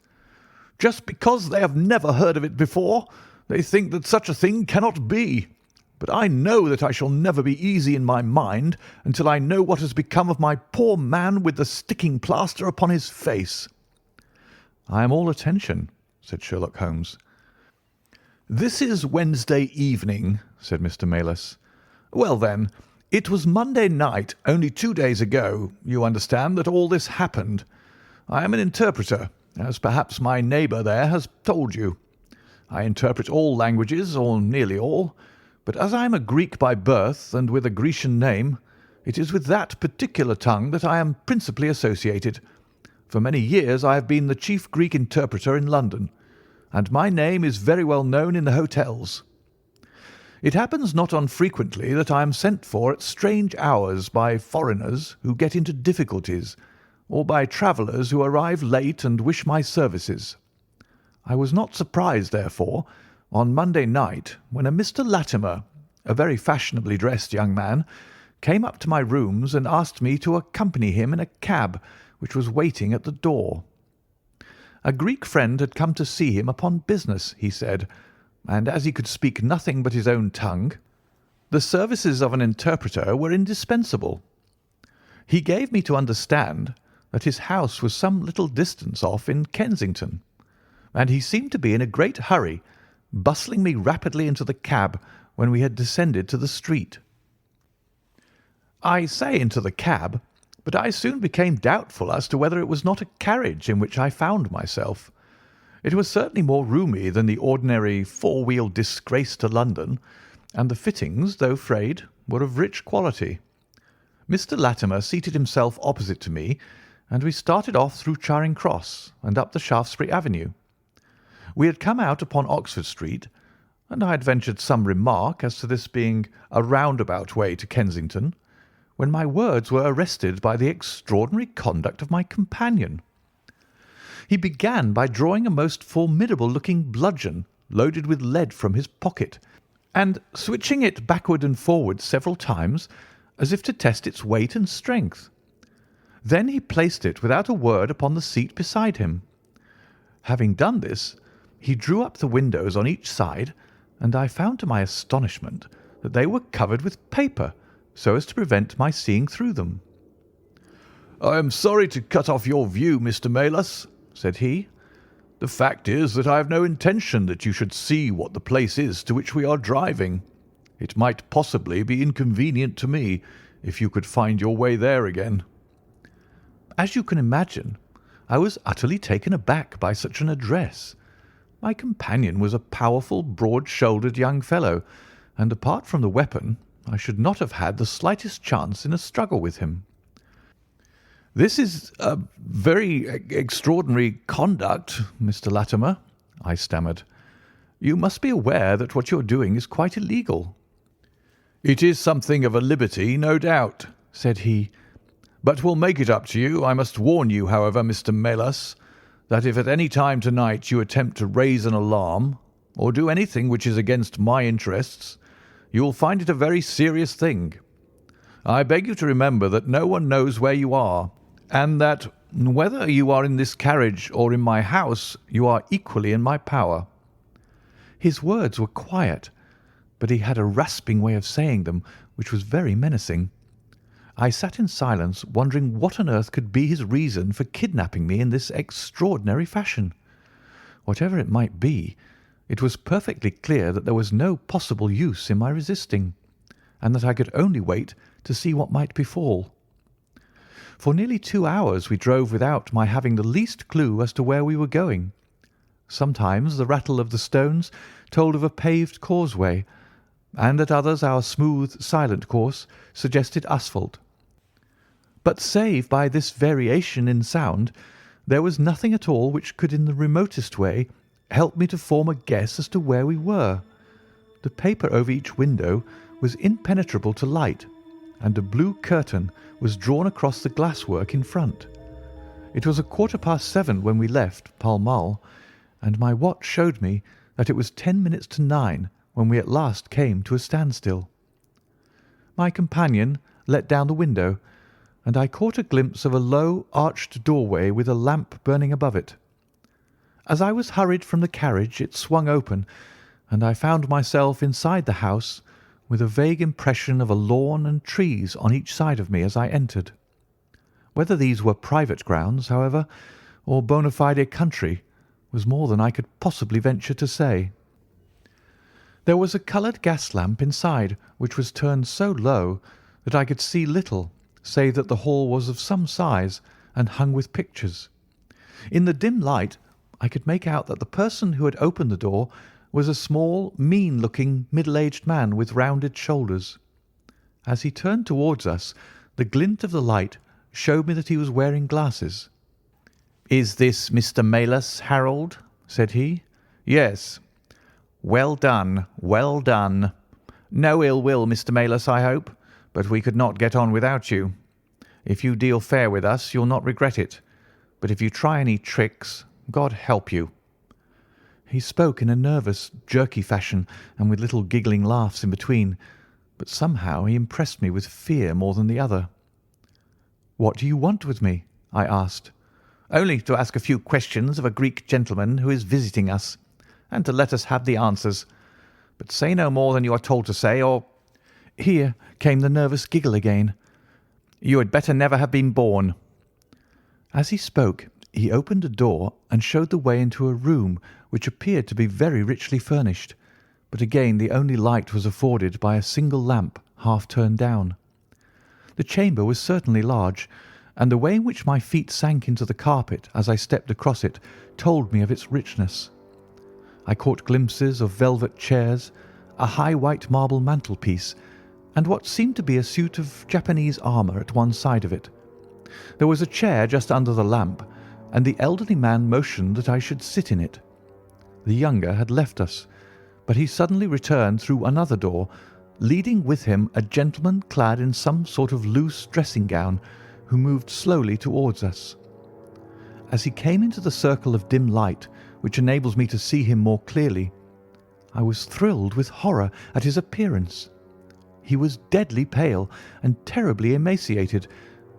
"Just because they have never heard of it before, they think that such a thing cannot be. But I know that I shall never be easy in my mind until I know what has become of my poor man with the sticking plaster upon his face." "I am all attention," said Sherlock Holmes. "This is Wednesday evening," said Mr. Melas. "Well, then, it was Monday night, only 2 days ago, you understand, that all this happened. I am an interpreter, as perhaps my neighbour there has told you. I interpret all languages, or nearly all, but as I am a Greek by birth and with a Grecian name, it is with that particular tongue that I am principally associated. For many years I have been the chief Greek interpreter in London, and my name is very well known in the hotels. It happens not unfrequently that I am sent for at strange hours by foreigners who get into difficulties, or by travellers who arrive late and wish my services. I was not surprised, therefore, on Monday night when a Mr. Latimer, a very fashionably dressed young man, came up to my rooms and asked me to accompany him in a cab which was waiting at the door. A Greek friend had come to see him upon business, he said, and as he could speak nothing but his own tongue, the services of an interpreter were indispensable. He gave me to understand that his house was some little distance off in Kensington, and he seemed to be in a great hurry, bustling me rapidly into the cab when we had descended to the street. I say into the cab, but I soon became doubtful as to whether it was not a carriage in which I found myself. It was certainly more roomy than the ordinary four-wheel disgrace to London, and the fittings, though frayed, were of rich quality. Mr. Latimer seated himself opposite to me, and we started off through Charing Cross and up the Shaftesbury Avenue. We had come out upon Oxford Street, and I had ventured some remark as to this being a roundabout way to Kensington, when my words were arrested by the extraordinary conduct of my companion. He began by drawing a most formidable-looking bludgeon loaded with lead from his pocket, and switching it backward and forward several times as if to test its weight and strength. Then he placed it without a word upon the seat beside him. Having done this, he drew up the windows on each side, and I found to my astonishment that they were covered with paper, so as to prevent my seeing through them. "I am sorry to cut off your view, Mr. Melas," said he. "The fact is that I have no intention that you should see what the place is to which we are driving. It might possibly be inconvenient to me if you could find your way there again." As you can imagine, I was utterly taken aback by such an address. My companion was a powerful, broad-shouldered young fellow, and apart from the weapon, I should not have had the slightest chance in a struggle with him. "This is a very extraordinary conduct, Mr. Latimer," I stammered. "You must be aware that what you are doing is quite illegal." "It is something of a liberty, no doubt," said he, "but we'll make it up to you. I must warn you, however, Mr. Melas, that if at any time tonight you attempt to raise an alarm or do anything which is against my interests, you will find it a very serious thing. I beg you to remember that no one knows where you are, and that whether you are in this carriage or in my house, you are equally in my power." His words were quiet, but he had a rasping way of saying them which was very menacing. I sat in silence, wondering what on earth could be his reason for kidnapping me in this extraordinary fashion. Whatever it might be, it was perfectly clear that there was no possible use in my resisting, and that I could only wait to see what might befall. For nearly 2 hours we drove without my having the least clue as to where we were going. Sometimes the rattle of the stones told of a paved causeway, and at others our smooth, silent course suggested asphalt. But save by this variation in sound, there was nothing at all which could in the remotest way help me to form a guess as to where we were. The paper over each window was impenetrable to light, and a blue curtain was drawn across the glasswork in front. It was 7:15 when we left Pall Mall, and my watch showed me that it was 10 minutes to 9 when we at last came to a standstill. My companion let down the window, and I caught a glimpse of a low, arched doorway with a lamp burning above it. As I was hurried from the carriage, it swung open, and I found myself inside the house with a vague impression of a lawn and trees on each side of me as I entered. Whether these were private grounds, however, or bona fide country, was more than I could possibly venture to say. There was a coloured gas lamp inside, which was turned so low that I could see little, save that the hall was of some size and hung with pictures. In the dim light I could make out that the person who had opened the door was a small, mean-looking, middle-aged man with rounded shoulders. As he turned towards us, the glint of the light showed me that he was wearing glasses. "Is this Mr. Melas, Harold?" said he. "Yes." "Well done, well done. No ill will, Mr. Melas, I hope, but we could not get on without you. If you deal fair with us, you'll not regret it. But if you try any tricks, God help you." He spoke in a nervous, jerky fashion, and with little giggling laughs in between, but somehow he impressed me with fear more than the other. "What do you want with me?" I asked. "Only to ask a few questions of a Greek gentleman who is visiting us, and to let us have the answers. But say no more than you are told to say, or—" Here came the nervous giggle again. "You had better never have been born." As he spoke, he opened a door and showed the way into a room which appeared to be very richly furnished, but again the only light was afforded by a single lamp half turned down. The chamber was certainly large, and the way in which my feet sank into the carpet as I stepped across it told me of its richness. I caught glimpses of velvet chairs, a high white marble mantelpiece, and what seemed to be a suit of Japanese armour at one side of it. There was a chair just under the lamp, and the elderly man motioned that I should sit in it. The younger had left us, but he suddenly returned through another door, leading with him a gentleman clad in some sort of loose dressing gown, who moved slowly towards us. As he came into the circle of dim light, which enables me to see him more clearly, I was thrilled with horror at his appearance. He was deadly pale and terribly emaciated,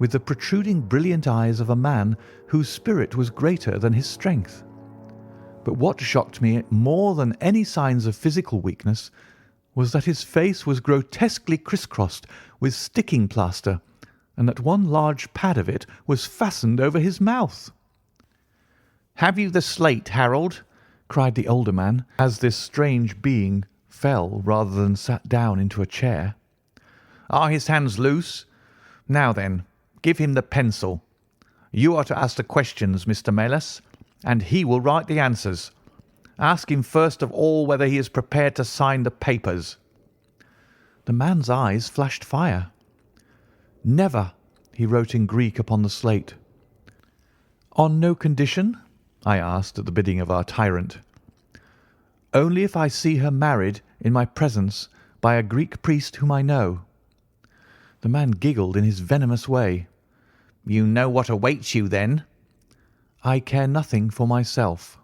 with the protruding brilliant eyes of a man whose spirit was greater than his strength. But what shocked me more than any signs of physical weakness was that his face was grotesquely crisscrossed with sticking plaster, and that one large pad of it was fastened over his mouth. "Have you the slate, Harold?" cried the older man, as this strange being fell rather than sat down into a chair. "Are his hands loose? Now then, give him the pencil. You are to ask the questions, Mr. Melas, and he will write the answers. Ask him first of all whether he is prepared to sign the papers." The man's eyes flashed fire. "Never," he wrote in Greek upon the slate. "On no condition?" I asked at the bidding of our tyrant. "Only if I see her married in my presence by a Greek priest whom I know." The man giggled in his venomous way. "You know what awaits you, then?" "I care nothing for myself."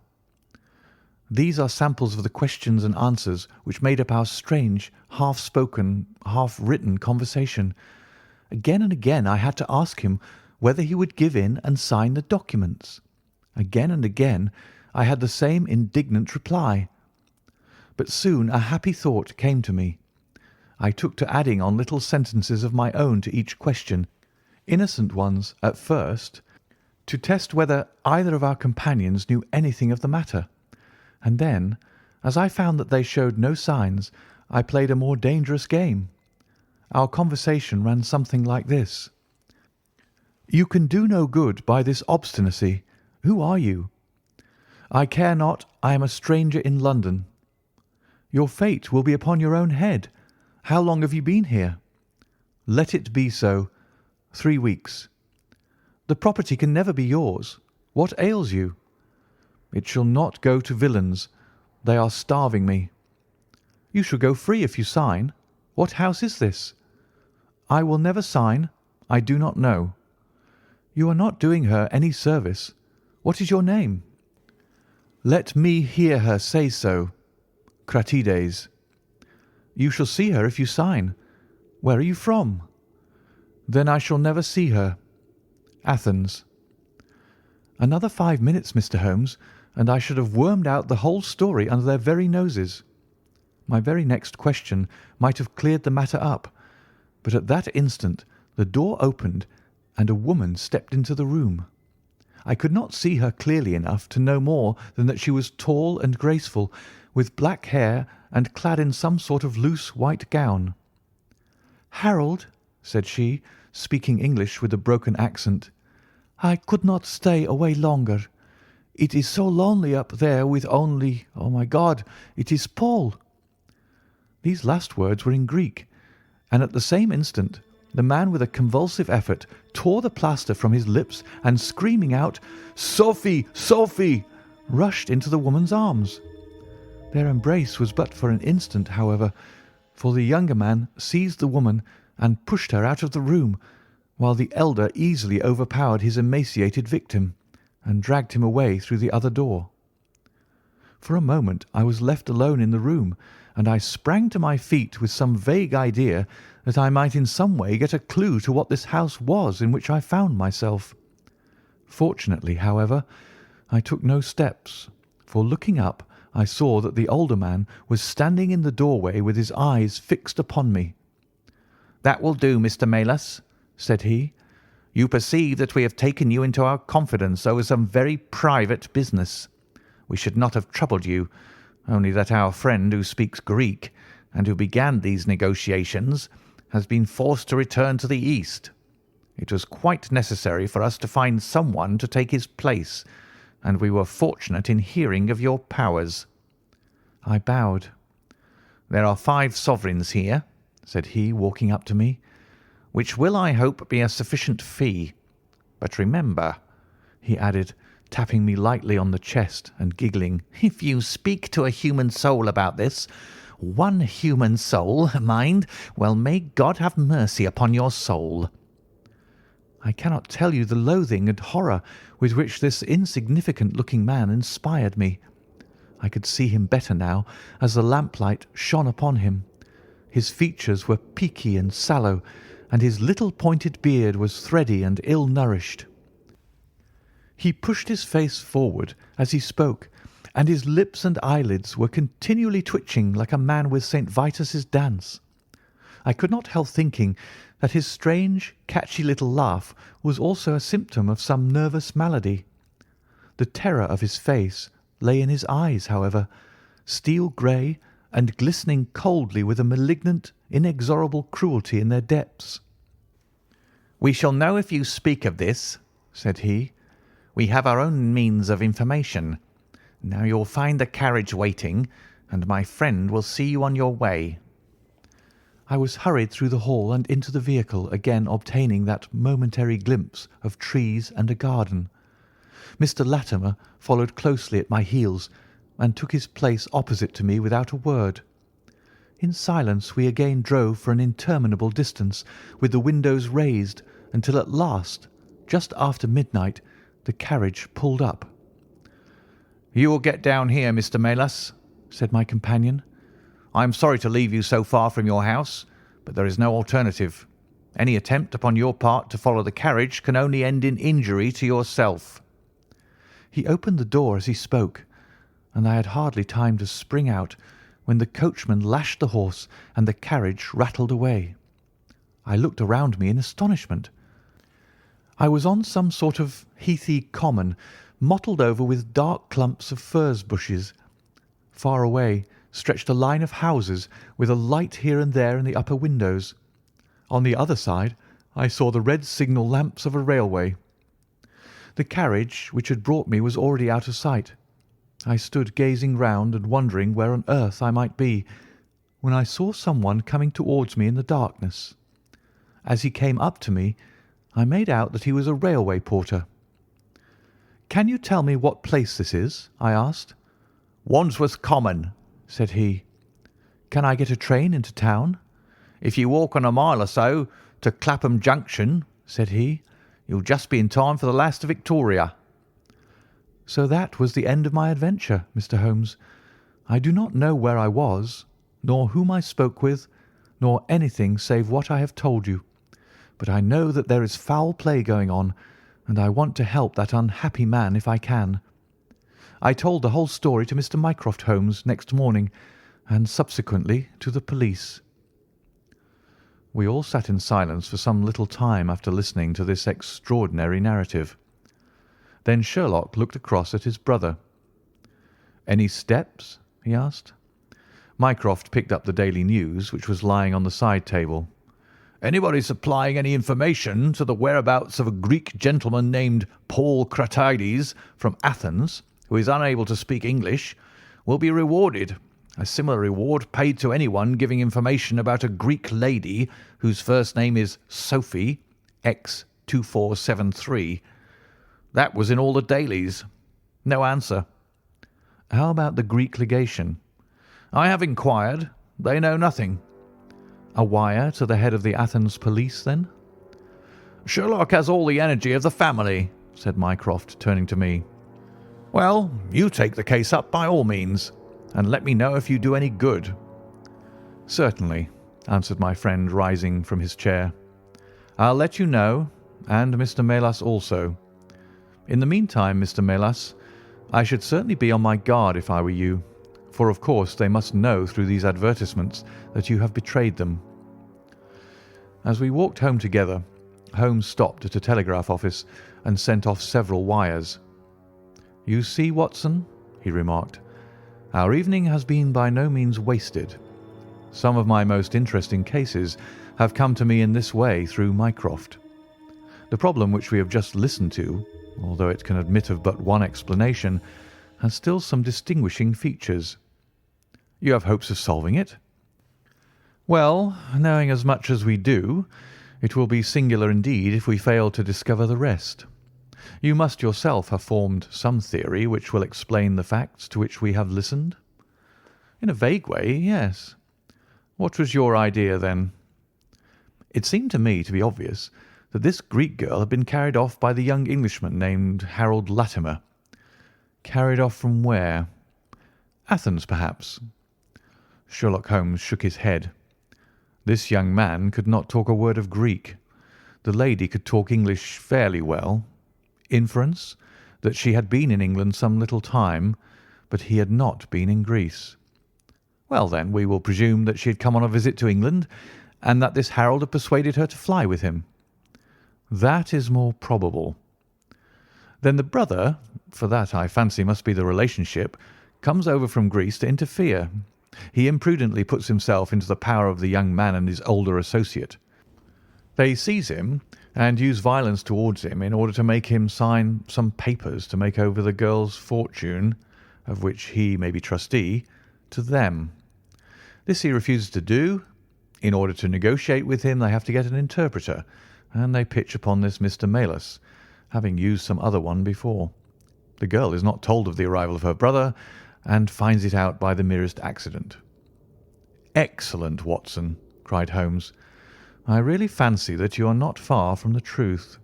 These are samples of the questions and answers which made up our strange, half-spoken, half-written conversation. Again and again I had to ask him whether he would give in and sign the documents. Again and again I had the same indignant reply. But soon a happy thought came to me. I took to adding on little sentences of my own to each question, innocent ones at first, to test whether either of our companions knew anything of the matter. And then, as I found that they showed no signs, I played a more dangerous game. Our conversation ran something like this. "You can do no good by this obstinacy. Who are you?" "I care not. I am a stranger in London." "Your fate will be upon your own head. How long have you been here?" "Let it be so. 3 weeks." "The property can never be yours. What ails you?" "It shall not go to villains. They are starving me." "You shall go free if you sign. What house is this?" "I will never sign. I do not know." "You are not doing her any service. What is your name?" "Let me hear her say so." "Cratides." "You shall see her if you sign. Where are you from?" "Then I shall never see her." "Athens." Another 5 minutes, Mr. Holmes, and I should have wormed out the whole story under their very noses. My very next question might have cleared the matter up, but at that instant the door opened and a woman stepped into the room. I could not see her clearly enough to know more than that she was tall and graceful, with black hair and clad in some sort of loose white gown. "Harold," said she, speaking English with a broken accent, "I could not stay away longer. It is so lonely up there with only, oh my God, it is Paul." These last words were in Greek, and at the same instant the man with a convulsive effort tore the plaster from his lips and screaming out, "Sophie, Sophie!" rushed into the woman's arms. Their embrace was but for an instant, however, for the younger man seized the woman and pushed her out of the room, while the elder easily overpowered his emaciated victim and dragged him away through the other door. For a moment I was left alone in the room, and I sprang to my feet with some vague idea that I might in some way get a clue to what this house was in which I found myself. Fortunately, however, I took no steps, for looking up I saw that the older man was standing in the doorway with his eyes fixed upon me. "That will do, Mr. Melas," said he. "You perceive that we have taken you into our confidence over some very private business. We should not have troubled you, only that our friend who speaks Greek, and who began these negotiations, has been forced to return to the East. It was quite necessary for us to find someone to take his place, and we were fortunate in hearing of your powers." I bowed. "There are 5 sovereigns here," said he, walking up to me, "which will, I hope, be a sufficient fee. But remember," he added, tapping me lightly on the chest and giggling, "if you speak to a human soul about this, one human soul, mind, well, may God have mercy upon your soul." I cannot tell you the loathing and horror with which this insignificant-looking man inspired me. I could see him better now as the lamplight shone upon him. His features were peaky and sallow, and his little pointed beard was thready and ill-nourished. He pushed his face forward as he spoke, and his lips and eyelids were continually twitching like a man with St. Vitus's dance. I could not help thinking that his strange, catchy little laugh was also a symptom of some nervous malady. The terror of his face lay in his eyes, however, steel grey and glistening coldly with a malignant, inexorable cruelty in their depths. "We shall know if you speak of this," said he. "We have our own means of information. Now you'll find the carriage waiting, and my friend will see you on your way." I was hurried through the hall and into the vehicle, again obtaining that momentary glimpse of trees and a garden. Mr. Latimer followed closely at my heels, and took his place opposite to me without a word. In silence we again drove for an interminable distance, with the windows raised, until at last, just after midnight, the carriage pulled up. "You will get down here, Mr. Melas," said my companion. "I am sorry to leave you so far from your house, but there is no alternative. Any attempt upon your part to follow the carriage can only end in injury to yourself." He opened the door as he spoke, and I had hardly time to spring out when the coachman lashed the horse and the carriage rattled away. I looked around me in astonishment. I was on some sort of heathy common, mottled over with dark clumps of furze bushes. Far away stretched a line of houses with a light here and there in the upper windows. On the other side I saw the red signal lamps of a railway. The carriage which had brought me was already out of sight. I stood gazing round and wondering where on earth I might be, when I saw someone coming towards me in the darkness. As he came up to me, I made out that he was a railway porter. "Can you tell me what place this is?" I asked. "Wandsworth Common," said he. "Can I get a train into town?" "If you walk on a mile or so to Clapham Junction," said he, "you'll just be in time for the last Victoria." So that was the end of my adventure, Mr. Holmes. I do not know where I was, nor whom I spoke with, nor anything save what I have told you. But I know that there is foul play going on, and I want to help that unhappy man if I can. I told the whole story to Mr. Mycroft Holmes next morning, and subsequently to the police. We all sat in silence for some little time after listening to this extraordinary narrative. Then Sherlock looked across at his brother. "Any steps?" he asked. Mycroft picked up the Daily News, which was lying on the side table. "Anybody supplying any information to the whereabouts of a Greek gentleman named Paul Cratides from Athens, who is unable to speak English, will be rewarded. A similar reward paid to anyone giving information about a Greek lady whose first name is Sophie, X2473. That was in all the dailies. No answer." "How about the Greek legation?" "I have inquired. They know nothing." "A wire to the head of the Athens police, then?" Sherlock has all the energy of the family," said Mycroft, turning to me. "Well, you take the case up by all means, and let me know if you do any good." "Certainly," answered my friend, rising from his chair. "I'll let you know, and Mr. Melas also. In the meantime, Mr. Melas, I should certainly be on my guard if I were you, for of course they must know through these advertisements that you have betrayed them." As we walked home together, Holmes stopped at a telegraph office and sent off several wires. "You see, Watson," he remarked, "our evening has been by no means wasted. Some of my most interesting cases have come to me in this way through Mycroft. The problem which we have just listened to, although it can admit of but one explanation, has still some distinguishing features." "You have hopes of solving it?" "Well, knowing as much as we do, it will be singular indeed if we fail to discover the rest. You must yourself have formed some theory which will explain the facts to which we have listened?" "In a vague way, yes." "What was your idea, then?" "It seemed to me to be obvious that this Greek girl had been carried off by the young Englishman named Harold Latimer." "Carried off from where?" "Athens, perhaps." Sherlock Holmes shook his head. This young man could not talk a word of Greek. The lady could talk English fairly well. Inference, that she had been in England some little time, but he had not been in Greece. Well, then, we will presume that she had come on a visit to England, and that this Harold had persuaded her to fly with him. That is more probable. Then the brother, for that I fancy must be the relationship, comes over from Greece to interfere. He imprudently puts himself into the power of the young man and his older associate. They seize him and use violence towards him in order to make him sign some papers to make over the girl's fortune, of which he may be trustee, to them. This he refuses to do. In order to negotiate with him, they have to get an interpreter, and they pitch upon this Mr. Melas, having used some other one before. The girl is not told of the arrival of her brother, and finds it out by the merest accident." "Excellent, Watson," cried Holmes. "I really fancy that you are not far from the truth.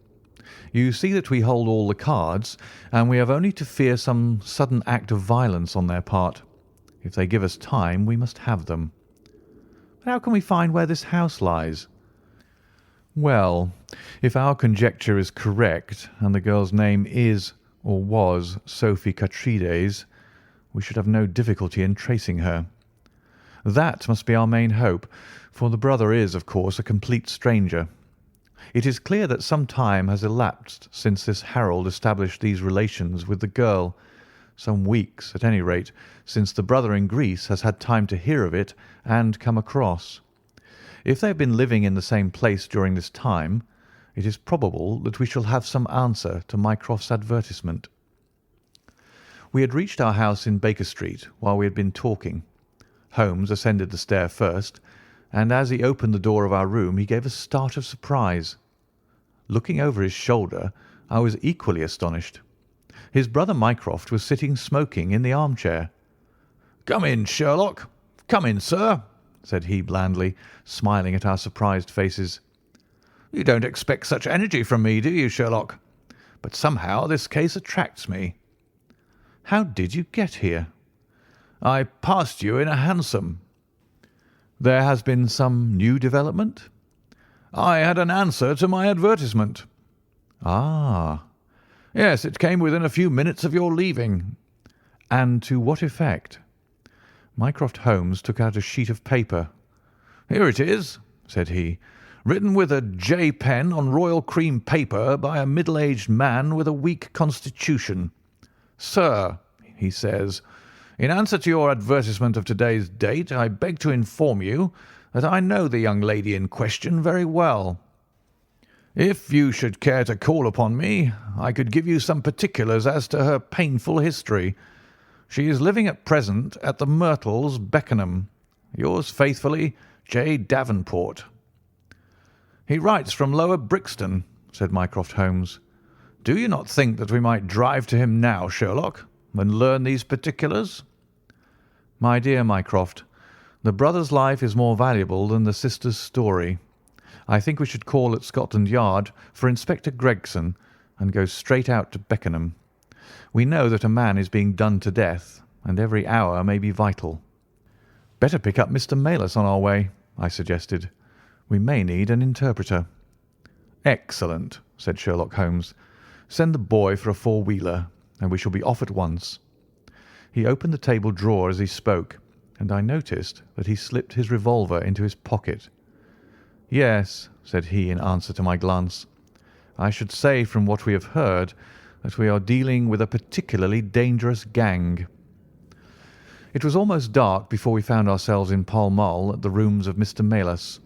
You see that we hold all the cards, and we have only to fear some sudden act of violence on their part. If they give us time, we must have them. But how can we find where this house lies?" "Well, if our conjecture is correct, and the girl's name is or was Sophie Catrides, we should have no difficulty in tracing her. That must be our main hope, for the brother is, of course, a complete stranger. It is clear that some time has elapsed since this Harold established these relations with the girl, some weeks, at any rate, since the brother in Greece has had time to hear of it and come across. If they have been living in the same place during this time, it is probable that we shall have some answer to Mycroft's advertisement." We had reached our house in Baker Street while we had been talking. Holmes ascended the stair first, and as he opened the door of our room he gave a start of surprise. Looking over his shoulder, I was equally astonished. His brother Mycroft was sitting smoking in the armchair. "Come in, Sherlock. Come in, sir," said he blandly, smiling at our surprised faces. "You don't expect such energy from me, do you, Sherlock? But somehow this case attracts me." "How did you get here?" "I passed you in a hansom." "There has been some new development?" "I had an answer to my advertisement." "Ah." "Yes, it came within a few minutes of your leaving." "And to what effect?" Mycroft Holmes took out a sheet of paper. "Here it is," said he, "written with a J pen on royal cream paper by a middle-aged man with a weak constitution. 'Sir,' he says, 'in answer to your advertisement of today's date, I beg to inform you that I know the young lady in question very well. If you should care to call upon me, I could give you some particulars as to her painful history. She is living at present at the Myrtles, Beckenham. Yours faithfully, J. Davenport.'" "He writes from Lower Brixton," said Mycroft Holmes. "Do you not think that we might drive to him now, Sherlock, and learn these particulars?" "My dear Mycroft, the brother's life is more valuable than the sister's story. I think we should call at Scotland Yard for Inspector Gregson and go straight out to Beckenham. We know that a man is being done to death, and every hour may be vital." "Better pick up Mr. Maylis on our way," I suggested. "We may need an interpreter." "Excellent," said Sherlock Holmes. "Send the boy for a four-wheeler, and we shall be off at once." He opened the table drawer as he spoke, and I noticed that he slipped his revolver into his pocket. "Yes," said he in answer to my glance. "I should say from what we have heard that we are dealing with a particularly dangerous gang." It was almost dark before we found ourselves in Pall Mall at the rooms of Mr. Maylis.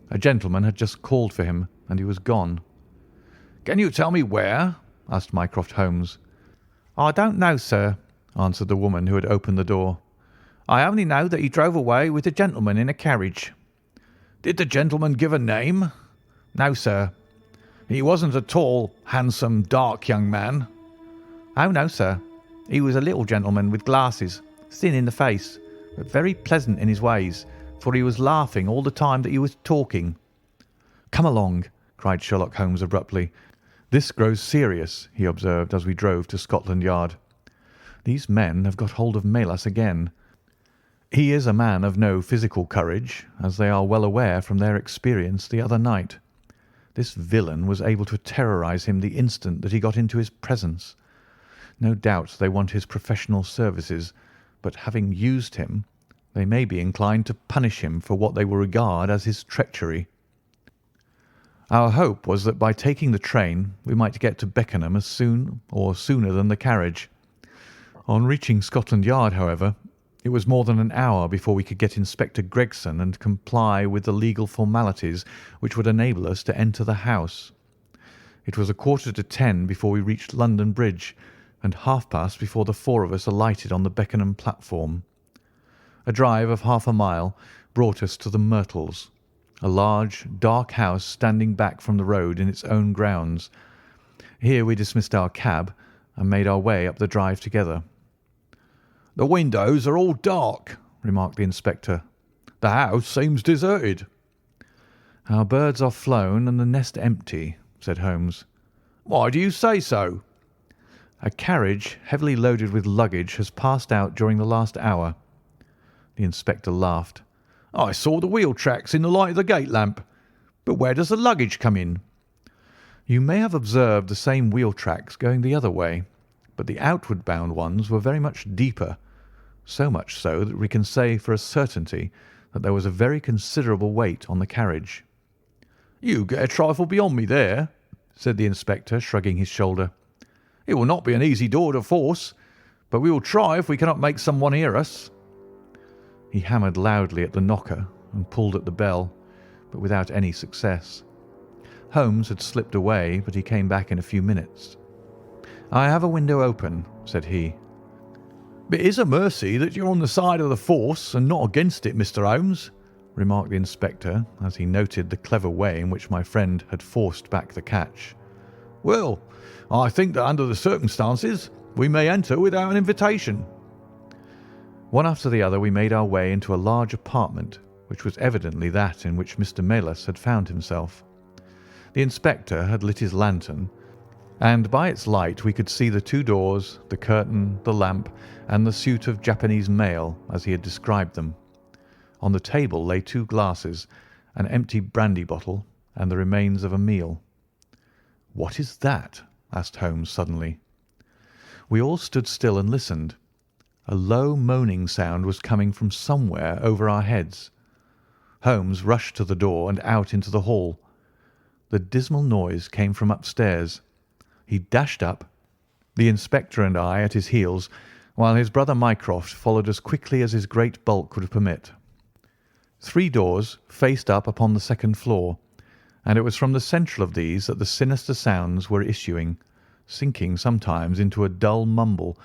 A gentleman had just called for him, and he was gone. "Can you tell me where?" asked Mycroft Holmes. "I don't know, sir," answered the woman who had opened the door. "I only know that he drove away with a gentleman in a carriage." "Did the gentleman give a name?" "No, sir." "He wasn't a tall, handsome, dark young man?" "Oh, no, sir. He was a little gentleman with glasses, thin in the face, but very pleasant in his ways, for he was laughing all the time that he was talking." "Come along," cried Sherlock Holmes abruptly. "This grows serious," he observed as we drove to Scotland Yard. "These men have got hold of Maylis again. He is a man of no physical courage, as they are well aware from their experience the other night. This villain was able to terrorise him the instant that he got into his presence. No doubt they want his professional services, but having used him, they may be inclined to punish him for what they will regard as his treachery." Our hope was that by taking the train we might get to Beckenham as soon or sooner than the carriage. On reaching Scotland Yard, however, it was more than an hour before we could get Inspector Gregson and comply with the legal formalities which would enable us to enter the house. It was 9:45 before we reached London Bridge, and 9:30 before the four of us alighted on the Beckenham platform. A drive of half a mile brought us to the Myrtles, a large, dark house standing back from the road in its own grounds. Here we dismissed our cab and made our way up the drive together. "The windows are all dark," remarked the inspector. "The house seems deserted." "Our birds are flown and the nest empty," said Holmes. "Why do you say so?" "A carriage heavily loaded with luggage has passed out during the last hour." The inspector laughed. "I saw the wheel tracks in the light of the gate lamp. But where does the luggage come in?" "You may have observed the same wheel tracks going the other way, but the outward bound ones were very much deeper, so much so that we can say for a certainty that there was a very considerable weight on the carriage." "You get a trifle beyond me there," said the inspector, shrugging his shoulder. "It will not be an easy door to force, but we will try if we cannot make someone hear us." He hammered loudly at the knocker and pulled at the bell, but without any success. Holmes had slipped away, but he came back in a few minutes. "I have a window open," said he. "It is a mercy that you're on the side of the force and not against it, Mr. Holmes," remarked the inspector as he noted the clever way in which my friend had forced back the catch. "Well, I think that under the circumstances we may enter without an invitation." One after the other we made our way into a large apartment, which was evidently that in which Mr. Maylis had found himself. The inspector had lit his lantern, and by its light we could see the two doors, the curtain, the lamp, and the suit of Japanese mail as he had described them. On the table lay two glasses, an empty brandy bottle, and the remains of a meal. "What is that?" asked Holmes suddenly. We all stood still and listened. A low moaning sound was coming from somewhere over our heads. Holmes rushed to the door and out into the hall. The dismal noise came from upstairs. He dashed up, the inspector and I at his heels, while his brother Mycroft followed as quickly as his great bulk would permit. 3 doors faced up upon the second floor, and it was from the central of these that the sinister sounds were issuing, sinking sometimes into a dull mumble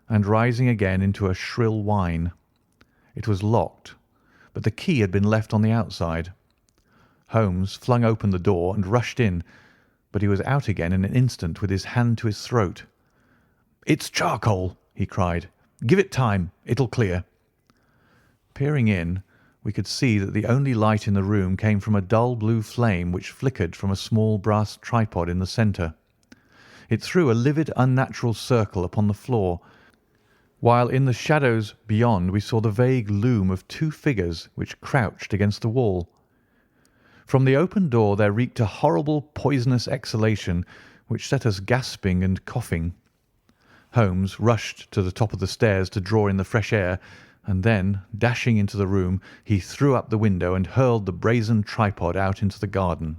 and rising again into a shrill whine. It was locked, but the key had been left on the outside. Holmes flung open the door and rushed in, but he was out again in an instant with his hand to his throat. "It's charcoal," he cried. "Give it time. It'll clear." Peering in, We could see that the only light in the room came from a dull blue flame which flickered from a small brass tripod in the centre. It threw a livid, unnatural circle upon the floor, while in the shadows beyond we saw the vague loom of two figures which crouched against the wall. From the open door there reeked a horrible poisonous exhalation which set us gasping and coughing. Holmes rushed to the top of the stairs to draw in the fresh air, and then, dashing into the room, he threw up the window and hurled the brazen tripod out into the garden.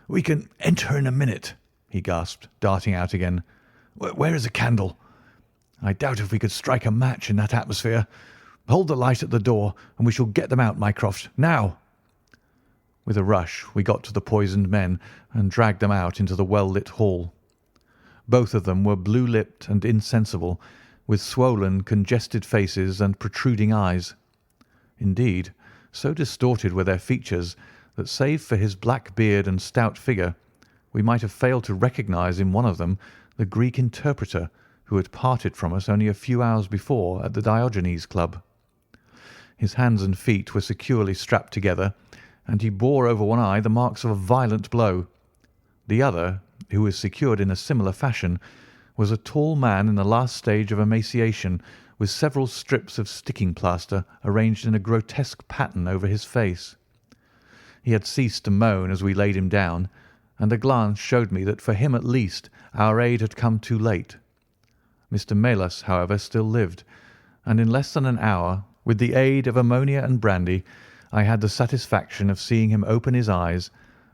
"We can enter in a minute," he gasped, darting out again. "Where is a candle? I doubt if we could strike a match in that atmosphere. Hold the light at the door, and we shall get them out, Mycroft. Now!" With a rush we got to the poisoned men and dragged them out into the well-lit hall. Both of them were blue-lipped and insensible, with swollen, congested faces and protruding eyes. Indeed, so distorted were their features that, save for his black beard and stout figure, we might have failed to recognize in one of them the Greek interpreter who had parted from us only a few hours before at the Diogenes Club. His hands and feet were securely strapped together, and he bore over one eye the marks of a violent blow. The other, who was secured in a similar fashion, was a tall man in the last stage of emaciation, with several strips of sticking plaster arranged in a grotesque pattern over his face. He had ceased to moan as we laid him down, and a glance showed me that for him at least our aid had come too late. Mr. Melas, however, still lived, and in less than an hour, with the aid of ammonia and brandy, I had the satisfaction of seeing him open his eyes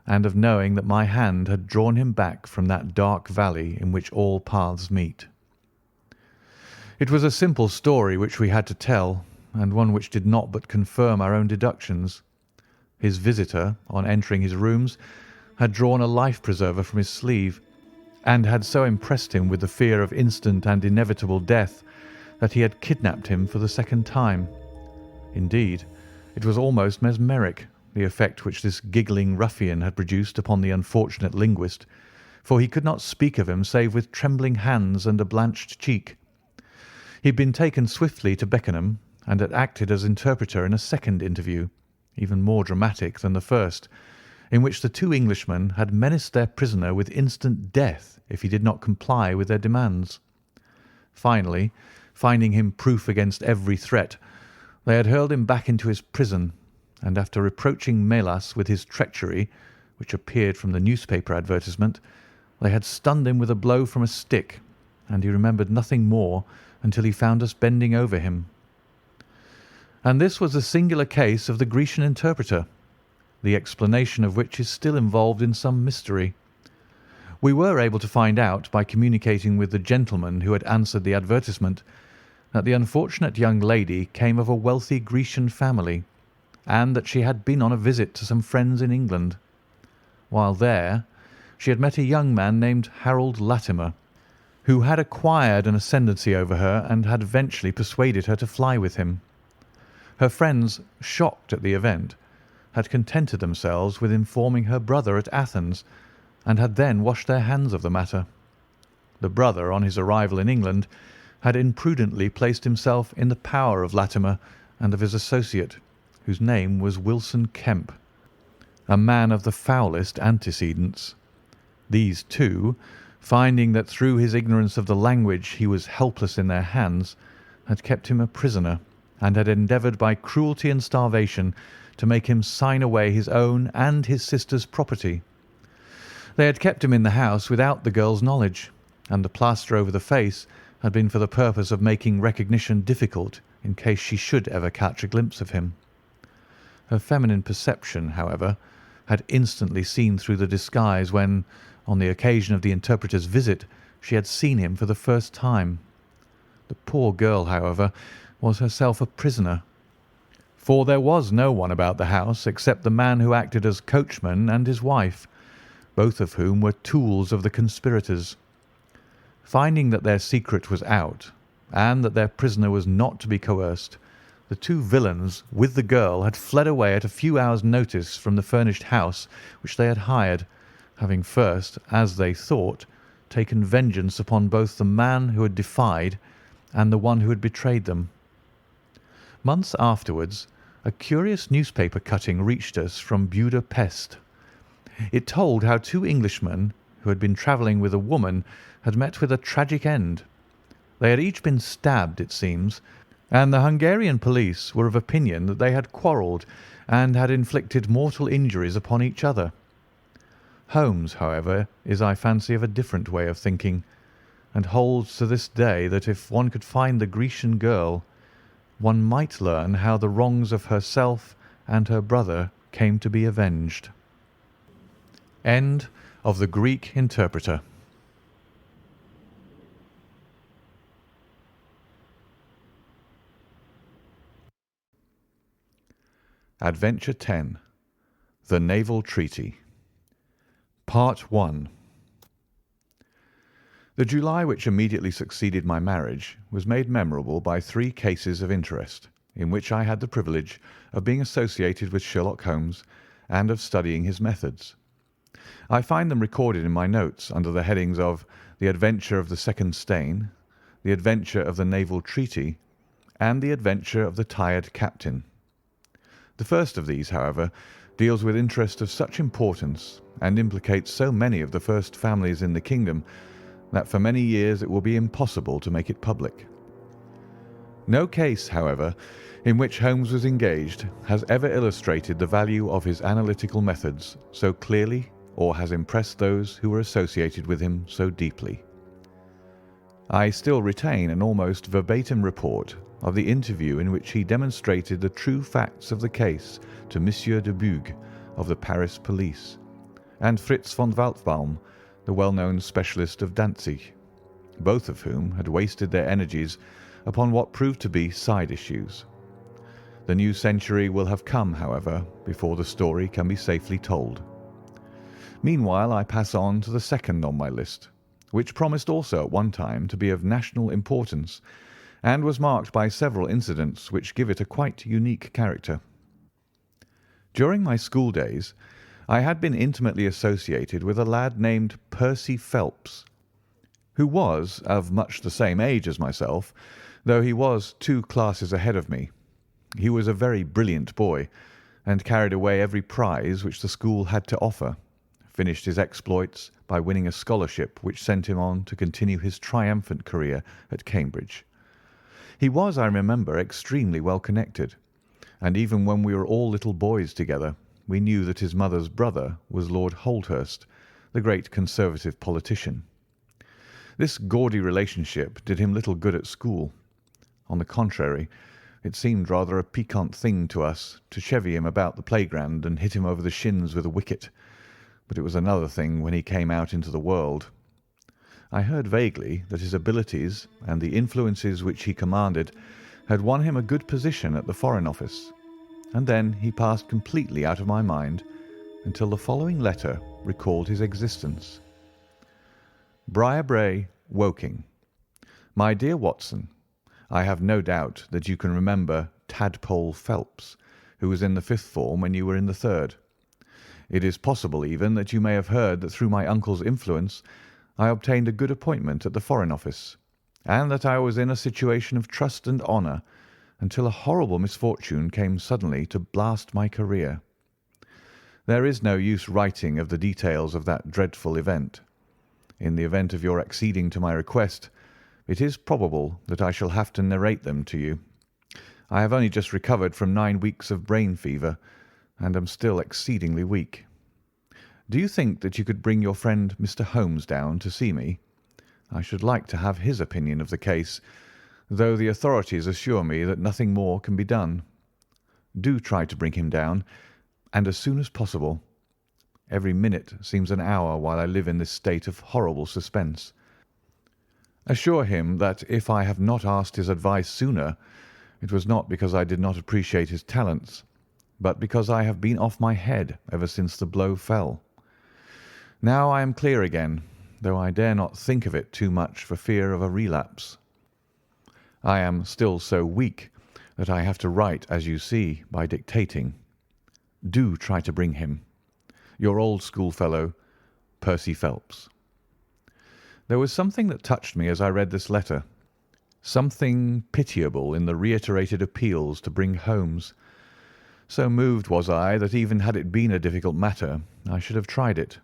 and of knowing that my hand had drawn him back from that dark valley in which all paths meet. It was a simple story which we had to tell, and one which did not but confirm our own deductions. His visitor, on entering his rooms, had drawn a life-preserver from his sleeve, and had so impressed him with the fear of instant and inevitable death that he had kidnapped him for the second time. Indeed, it was almost mesmeric, the effect which this giggling ruffian had produced upon the unfortunate linguist, for he could not speak of him save with trembling hands and a blanched cheek. He had been taken swiftly to Beckenham, and had acted as interpreter in a second interview, even more dramatic than the first, in which the two Englishmen had menaced their prisoner with instant death if he did not comply with their demands. Finally, finding him proof against every threat, they had hurled him back into his prison, and after reproaching Melas with his treachery, which appeared from the newspaper advertisement, they had stunned him with a blow from a stick, and he remembered nothing more until he found us bending over him. And this was the singular case of the Grecian interpreter, the explanation of which is still involved in some mystery. We were able to find out, by communicating with the gentleman who had answered the advertisement, that the unfortunate young lady came of a wealthy Grecian family, and that she had been on a visit to some friends in England. While there, she had met a young man named Harold Latimer, who had acquired an ascendancy over her and had eventually persuaded her to fly with him. Her friends, shocked at the event, had contented themselves with informing her brother at Athens, and had then washed their hands of the matter. The brother, on his arrival in England, had imprudently placed himself in the power of Latimer and of his associate, whose name was Wilson Kemp, a man of the foulest antecedents. These two, finding that through his ignorance of the language he was helpless in their hands, had kept him a prisoner, and had endeavoured by cruelty and starvation to make him sign away his own and his sister's property. They had kept him in the house without the girl's knowledge, and the plaster over the face had been for the purpose of making recognition difficult in case she should ever catch a glimpse of him. Her feminine perception, however, had instantly seen through the disguise when, on the occasion of the interpreter's visit, she had seen him for the first time. The poor girl, however, was herself a prisoner, for there was no one about the house except the man who acted as coachman and his wife, both of whom were tools of the conspirators. Finding that their secret was out, and that their prisoner was not to be coerced, the two villains, with the girl, had fled away at a few hours' notice from the furnished house which they had hired, having first, as they thought, taken vengeance upon both the man who had defied and the one who had betrayed them. Months afterwards, a curious newspaper cutting reached us from Budapest. It told how two Englishmen who had been travelling with a woman had met with a tragic end. They had each been stabbed, it seems, and the Hungarian police were of opinion that they had quarrelled and had inflicted mortal injuries upon each other. Holmes, however, is, I fancy, of a different way of thinking, and holds to this day that if one could find the Grecian girl, one might learn how the wrongs of herself and her brother came to be avenged. End of The Greek Interpreter. Adventure 10. The Naval Treaty. Part 1. The July which immediately succeeded my marriage was made memorable by 3 cases of interest, in which I had the privilege of being associated with Sherlock Holmes and of studying his methods. I find them recorded in my notes under the headings of The Adventure of the Second Stain, The Adventure of the Naval Treaty, and The Adventure of the Tired Captain. The first of these, however, deals with interest of such importance and implicates so many of the first families in the kingdom that for many years it will be impossible to make it public. No case, however, in which Holmes was engaged has ever illustrated the value of his analytical methods so clearly or has impressed those who were associated with him so deeply. I still retain an almost verbatim report of the interview in which he demonstrated the true facts of the case to Monsieur de Buch of the Paris police, and Fritz von Waldbaum, the well-known specialist of Danzig, both of whom had wasted their energies upon what proved to be side issues. The new century will have come, however, before the story can be safely told. Meanwhile, I pass on to the second on my list, which promised also at one time to be of national importance, and was marked by several incidents which give it a quite unique character. During my school days, I had been intimately associated with a lad named Percy Phelps, who was of much the same age as myself, though he was 2 classes ahead of me. He was a very brilliant boy, and carried away every prize which the school had to offer, finished his exploits by winning a scholarship which sent him on to continue his triumphant career at Cambridge. He was, I remember, extremely well connected, and even when we were all little boys together, we knew that his mother's brother was Lord Holdhurst, the great Conservative politician. This gaudy relationship did him little good at school. On the contrary, it seemed rather a piquant thing to us to chevy him about the playground and hit him over the shins with a wicket, but it was another thing when he came out into the world. I heard vaguely that his abilities and the influences which he commanded had won him a good position at the Foreign Office, and then he passed completely out of my mind until the following letter recalled his existence. Briarbrae, Woking. My dear Watson, I have no doubt that you can remember Tadpole Phelps, who was in the 5th form when you were in the 3rd. It is possible even that you may have heard that through my uncle's influence I obtained a good appointment at the Foreign Office, and that I was in a situation of trust and honour until a horrible misfortune came suddenly to blast my career. There is no use writing of the details of that dreadful event. In the event of your acceding to my request, it is probable that I shall have to narrate them to you. I have only just recovered from 9 weeks of brain fever, and am still exceedingly weak. Do you think that you could bring your friend Mr. Holmes down to see me? I should like to have his opinion of the case, though the authorities assure me that nothing more can be done. Do try to bring him down, and as soon as possible. Every minute seems an hour while I live in this state of horrible suspense. Assure him that if I have not asked his advice sooner, it was not because I did not appreciate his talents, but because I have been off my head ever since the blow fell. Now I am clear again, though I dare not think of it too much for fear of a relapse. I am still so weak that I have to write, as you see, by dictating. Do try to bring him. Your old schoolfellow, Percy Phelps. There was something that touched me as I read this letter, something pitiable in the reiterated appeals to bring Holmes. So moved was I that even had it been a difficult matter, I should have tried it.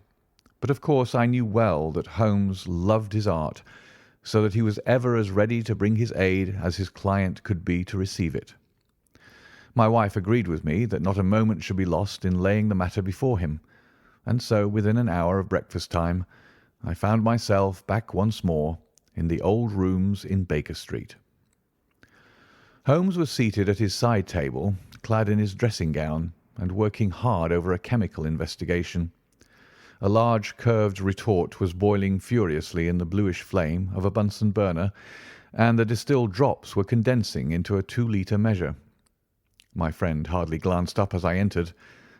But of course I knew well that Holmes loved his art, so that he was ever as ready to bring his aid as his client could be to receive it. My wife agreed with me that not a moment should be lost in laying the matter before him, and so within an hour of breakfast time I found myself back once more in the old rooms in Baker Street. Holmes was seated at his side table, clad in his dressing gown, and working hard over a chemical investigation. A large curved retort was boiling furiously in the bluish flame of a Bunsen burner, and the distilled drops were condensing into a 2-litre measure. My friend hardly glanced up as I entered,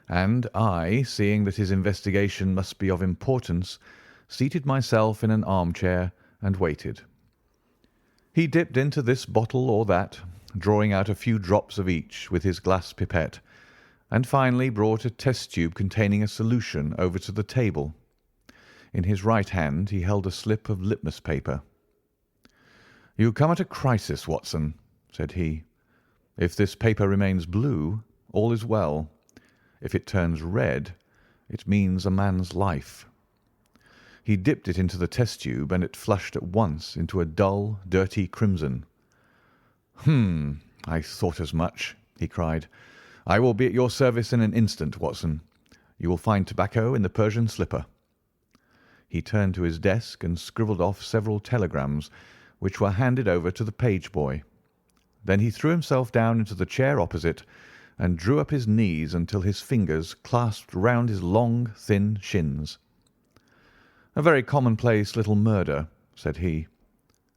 and I, seeing that his investigation must be of importance, seated myself in an armchair and waited. He dipped into this bottle or that, drawing out a few drops of each with his glass pipette, and finally brought a test tube containing a solution over to the table. In his right hand he held a slip of litmus paper. "You come at a crisis, Watson," said he. "If this paper remains blue, all is well. If it turns red, it means a man's life." He dipped it into the test tube, and it flushed at once into a dull, dirty crimson. I thought as much," he cried. "I will be at your service in an instant, Watson. You will find tobacco in the Persian slipper." He turned to his desk and scribbled off several telegrams, which were handed over to the page boy. Then he threw himself down into the chair opposite and drew up his knees until his fingers clasped round his long, thin shins. "A very commonplace little murder," said he.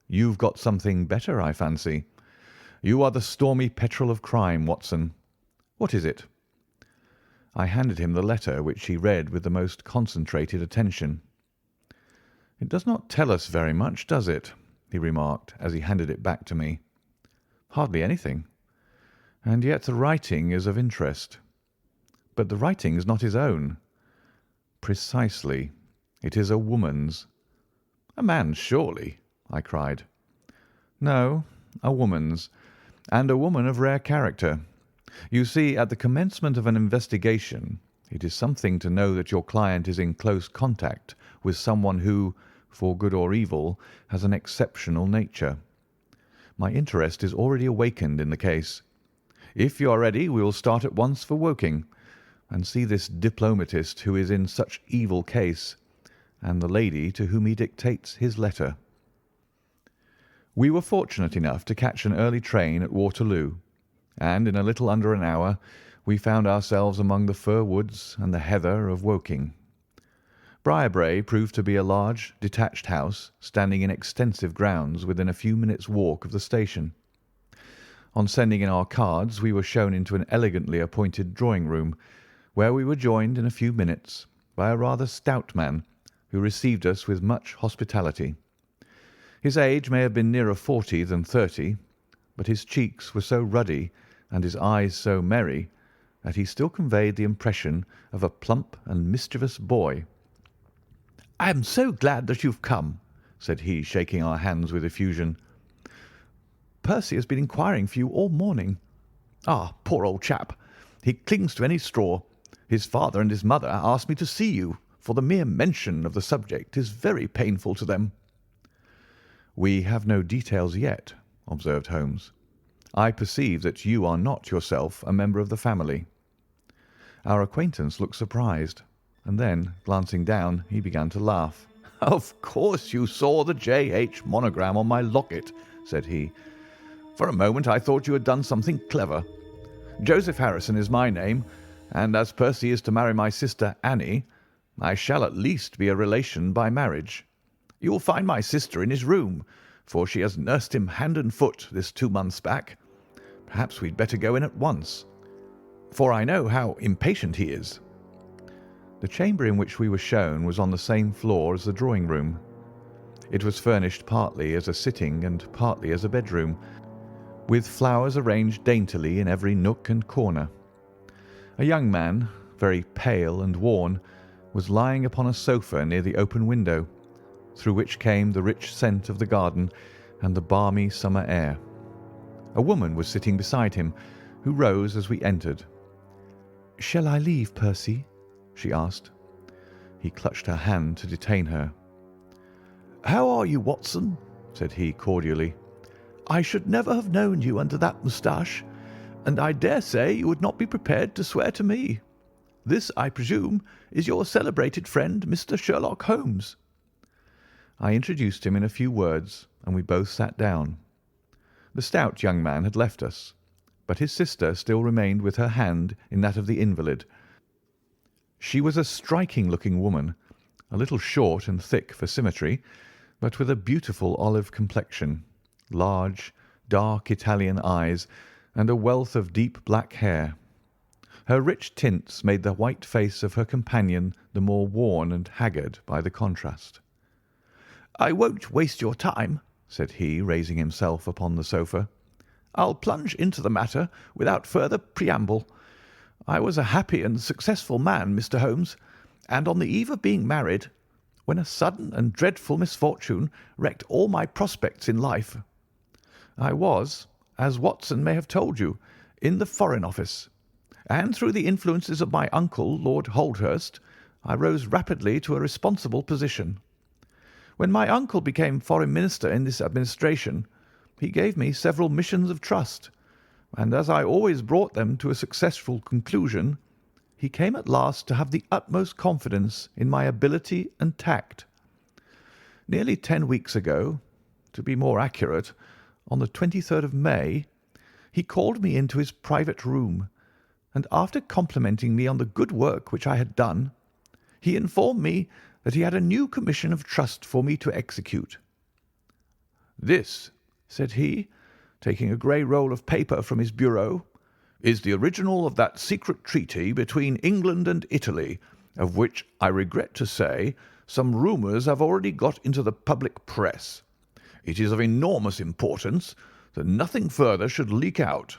"You've got something better, I fancy. You are the stormy petrel of crime, Watson. What is it?" I handed him the letter, which he read with the most concentrated attention. "It does not tell us very much, does it?" he remarked as he handed it back to me. "Hardly anything. And yet the writing is of interest. But the writing is not his own." "Precisely. It is a woman's." "A man's, surely," I cried. "No, a woman's, and a woman of rare character. You see, at the commencement of an investigation, it is something to know that your client is in close contact with someone who, for good or evil, has an exceptional nature. My interest is already awakened in the case. If you are ready, we will start at once for Woking, and see this diplomatist who is in such evil case, and the lady to whom he dictates his letter." We were fortunate enough to catch an early train at Waterloo, and in a little under an hour we found ourselves among the fir woods and the heather of Woking. Briarbrae proved to be a large, detached house standing in extensive grounds within a few minutes' walk of the station. On sending in our cards we were shown into an elegantly appointed drawing-room, where we were joined in a few minutes by a rather stout man, who received us with much hospitality. His age may have been nearer 40 than 30, but his cheeks were so ruddy and his eyes so merry that he still conveyed the impression of a plump and mischievous boy. "I am so glad that you've come," said he, shaking our hands with effusion. "Percy has been inquiring for you all morning. Ah, poor old chap! He clings to any straw. His father and his mother asked me to see you, for the mere mention of the subject is very painful to them." "We have no details yet," observed Holmes. "I perceive that you are not yourself a member of the family." Our acquaintance looked surprised, and then, glancing down, he began to laugh. "Of course you saw the J.H. monogram on my locket," said he. "For a moment I thought you had done something clever. Joseph Harrison is my name, and as Percy is to marry my sister Annie, I shall at least be a relation by marriage. You will find my sister in his room, for she has nursed him hand and foot this 2 months back. Perhaps we'd better go in at once, for I know how impatient he is." The chamber in which we were shown was on the same floor as the drawing-room. It was furnished partly as a sitting and partly as a bedroom, with flowers arranged daintily in every nook and corner. A young man, very pale and worn, was lying upon a sofa near the open window, through which came the rich scent of the garden and the balmy summer air. A woman was sitting beside him, who rose as we entered. Shall I leave, Percy? She asked. He clutched her hand to detain her. How are you, Watson? Said he cordially. I should never have known you under that moustache, and I dare say you would not be prepared to swear to me. This, I presume, is your celebrated friend, Mr. Sherlock Holmes. I introduced him in a few words, and we both sat down. The stout young man had left us, but his sister still remained with her hand in that of the invalid. She was a striking-looking woman, a little short and thick for symmetry, but with a beautiful olive complexion, large, dark Italian eyes, and a wealth of deep black hair. Her rich tints made the white face of her companion the more worn and haggard by the contrast. I won't waste your time, said he, raising himself upon the sofa. I'll plunge into the matter without further preamble. I was a happy and successful man, Mr. Holmes, and on the eve of being married, when a sudden and dreadful misfortune wrecked all my prospects in life. I was, as Watson may have told you, in the Foreign Office, and through the influences of my uncle, Lord Holdhurst, I rose rapidly to a responsible position. When my uncle became Foreign Minister in this administration, he gave me several missions of trust, and as I always brought them to a successful conclusion, he came at last to have the utmost confidence in my ability and tact. Nearly 10 weeks ago, to be more accurate, on the 23rd of May, he called me into his private room, and after complimenting me on the good work which I had done, he informed me that he had a new commission of trust for me to execute. "This," said he, taking a grey roll of paper from his bureau, "is the original of that secret treaty between England and Italy, of which, I regret to say, some rumours have already got into the public press. It is of enormous importance that nothing further should leak out.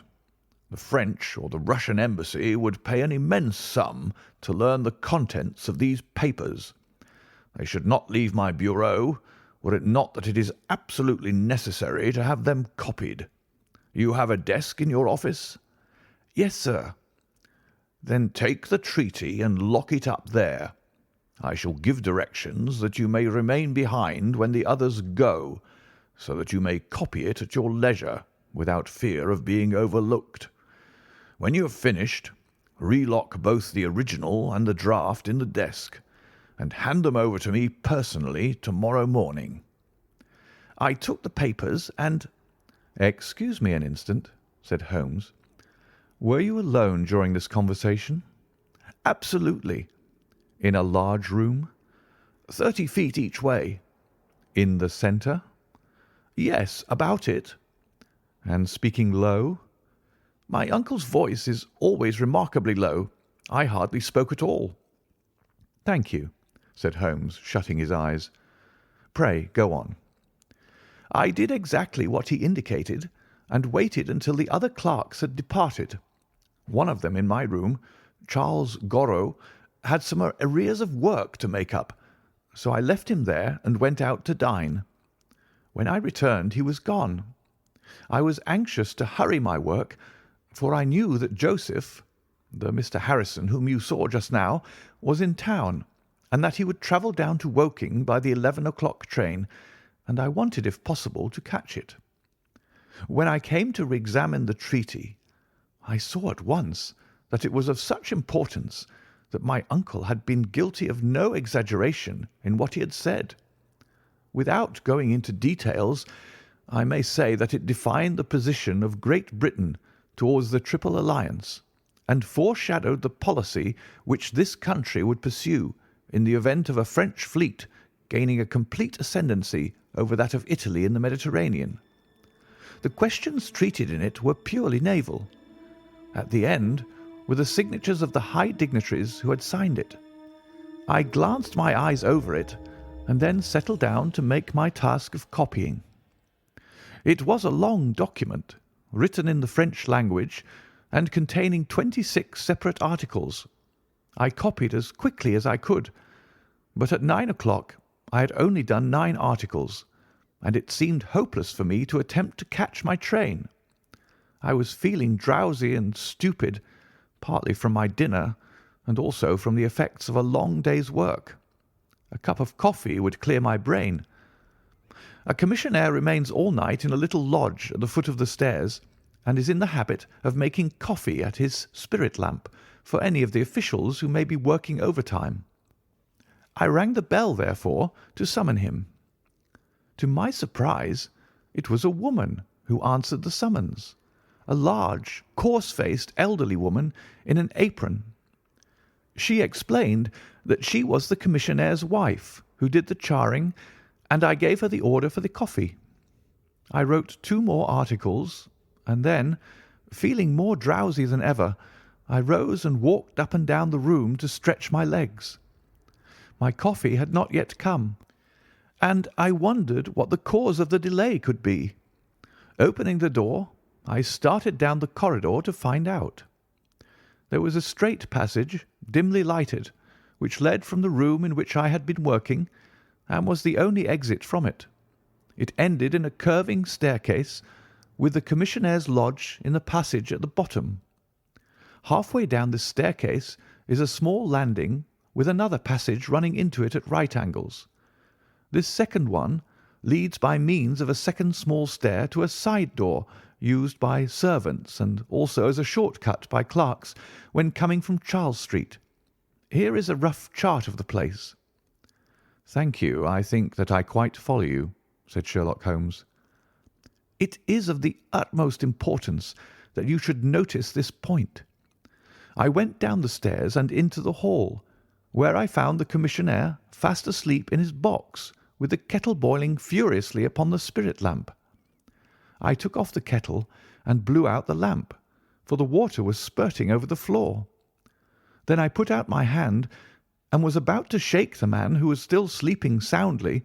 The French or the Russian embassy would pay an immense sum to learn the contents of these papers. They should not leave my bureau, were it not that it is absolutely necessary to have them copied. You have a desk in your office?" "Yes, sir." "Then take the treaty and lock it up there. I shall give directions that you may remain behind when the others go, so that you may copy it at your leisure without fear of being overlooked. When you have finished, relock both the original and the draft in the desk, and hand them over to me personally tomorrow morning." I took the papers and— "Excuse me an instant," said Holmes. "Were you alone during this conversation?" "Absolutely." "In a large room?" 30 feet each way." "In the centre?" "Yes, about it." "And speaking low?" "My uncle's voice is always remarkably low. I hardly spoke at all." "Thank you," said Holmes, shutting his eyes. "Pray go on." "I did exactly what he indicated, and waited until the other clerks had departed. One of them in my room, Charles Gorrow, had some arrears of work to make up, so I left him there and went out to dine. When I returned he was gone. I was anxious to hurry my work, for I knew that Joseph, the Mr. Harrison whom you saw just now, was in town, and that he would travel down to Woking by the 11 o'clock train, and I wanted, if possible, to catch it. When I came to re-examine the treaty, I saw at once that it was of such importance that my uncle had been guilty of no exaggeration in what he had said. Without going into details, I may say that it defined the position of Great Britain towards the Triple Alliance, and foreshadowed the policy which this country would pursue in the event of a French fleet gaining a complete ascendancy over that of Italy in the Mediterranean. The questions treated in it were purely naval. At the end were the signatures of the high dignitaries who had signed it. I glanced my eyes over it, and then settled down to make my task of copying. It was a long document, written in the French language, and containing 26 separate articles. I copied as quickly as I could, but at 9 o'clock I had only done 9 articles, and it seemed hopeless for me to attempt to catch my train. I was feeling drowsy and stupid, partly from my dinner and also from the effects of a long day's work. A cup of coffee would clear my brain. A commissionaire remains all night in a little lodge at the foot of the stairs, and is in the habit of making coffee at his spirit lamp for any of the officials who may be working overtime. I rang the bell, therefore, to summon him. To my surprise, it was a woman who answered the summons, a large, coarse-faced, elderly woman in an apron. She explained that she was the commissionnaire's wife who did the charring, and I gave her the order for the coffee. I wrote 2 more articles, and then, feeling more drowsy than ever, I rose and walked up and down the room to stretch my legs. My coffee had not yet come, and I wondered what the cause of the delay could be. Opening the door, I started down the corridor to find out. There was a straight passage, dimly lighted, which led from the room in which I had been working, and was the only exit from it. It ended in a curving staircase, with the commissionnaire's lodge in the passage at the bottom. Halfway down this staircase is a small landing with another passage running into it at right angles. This second one leads by means of a second small stair to a side door used by servants and also as a short-cut by clerks when coming from Charles Street. Here is a rough chart of the place. "Thank you. I think that I quite follow you," said Sherlock Holmes. "It is of the utmost importance that you should notice this point. I went down the stairs and into the hall, where I found the commissionaire fast asleep in his box with the kettle boiling furiously upon the spirit lamp. I took off the kettle and blew out the lamp, for the water was spurting over the floor. Then I put out my hand and was about to shake the man, who was still sleeping soundly,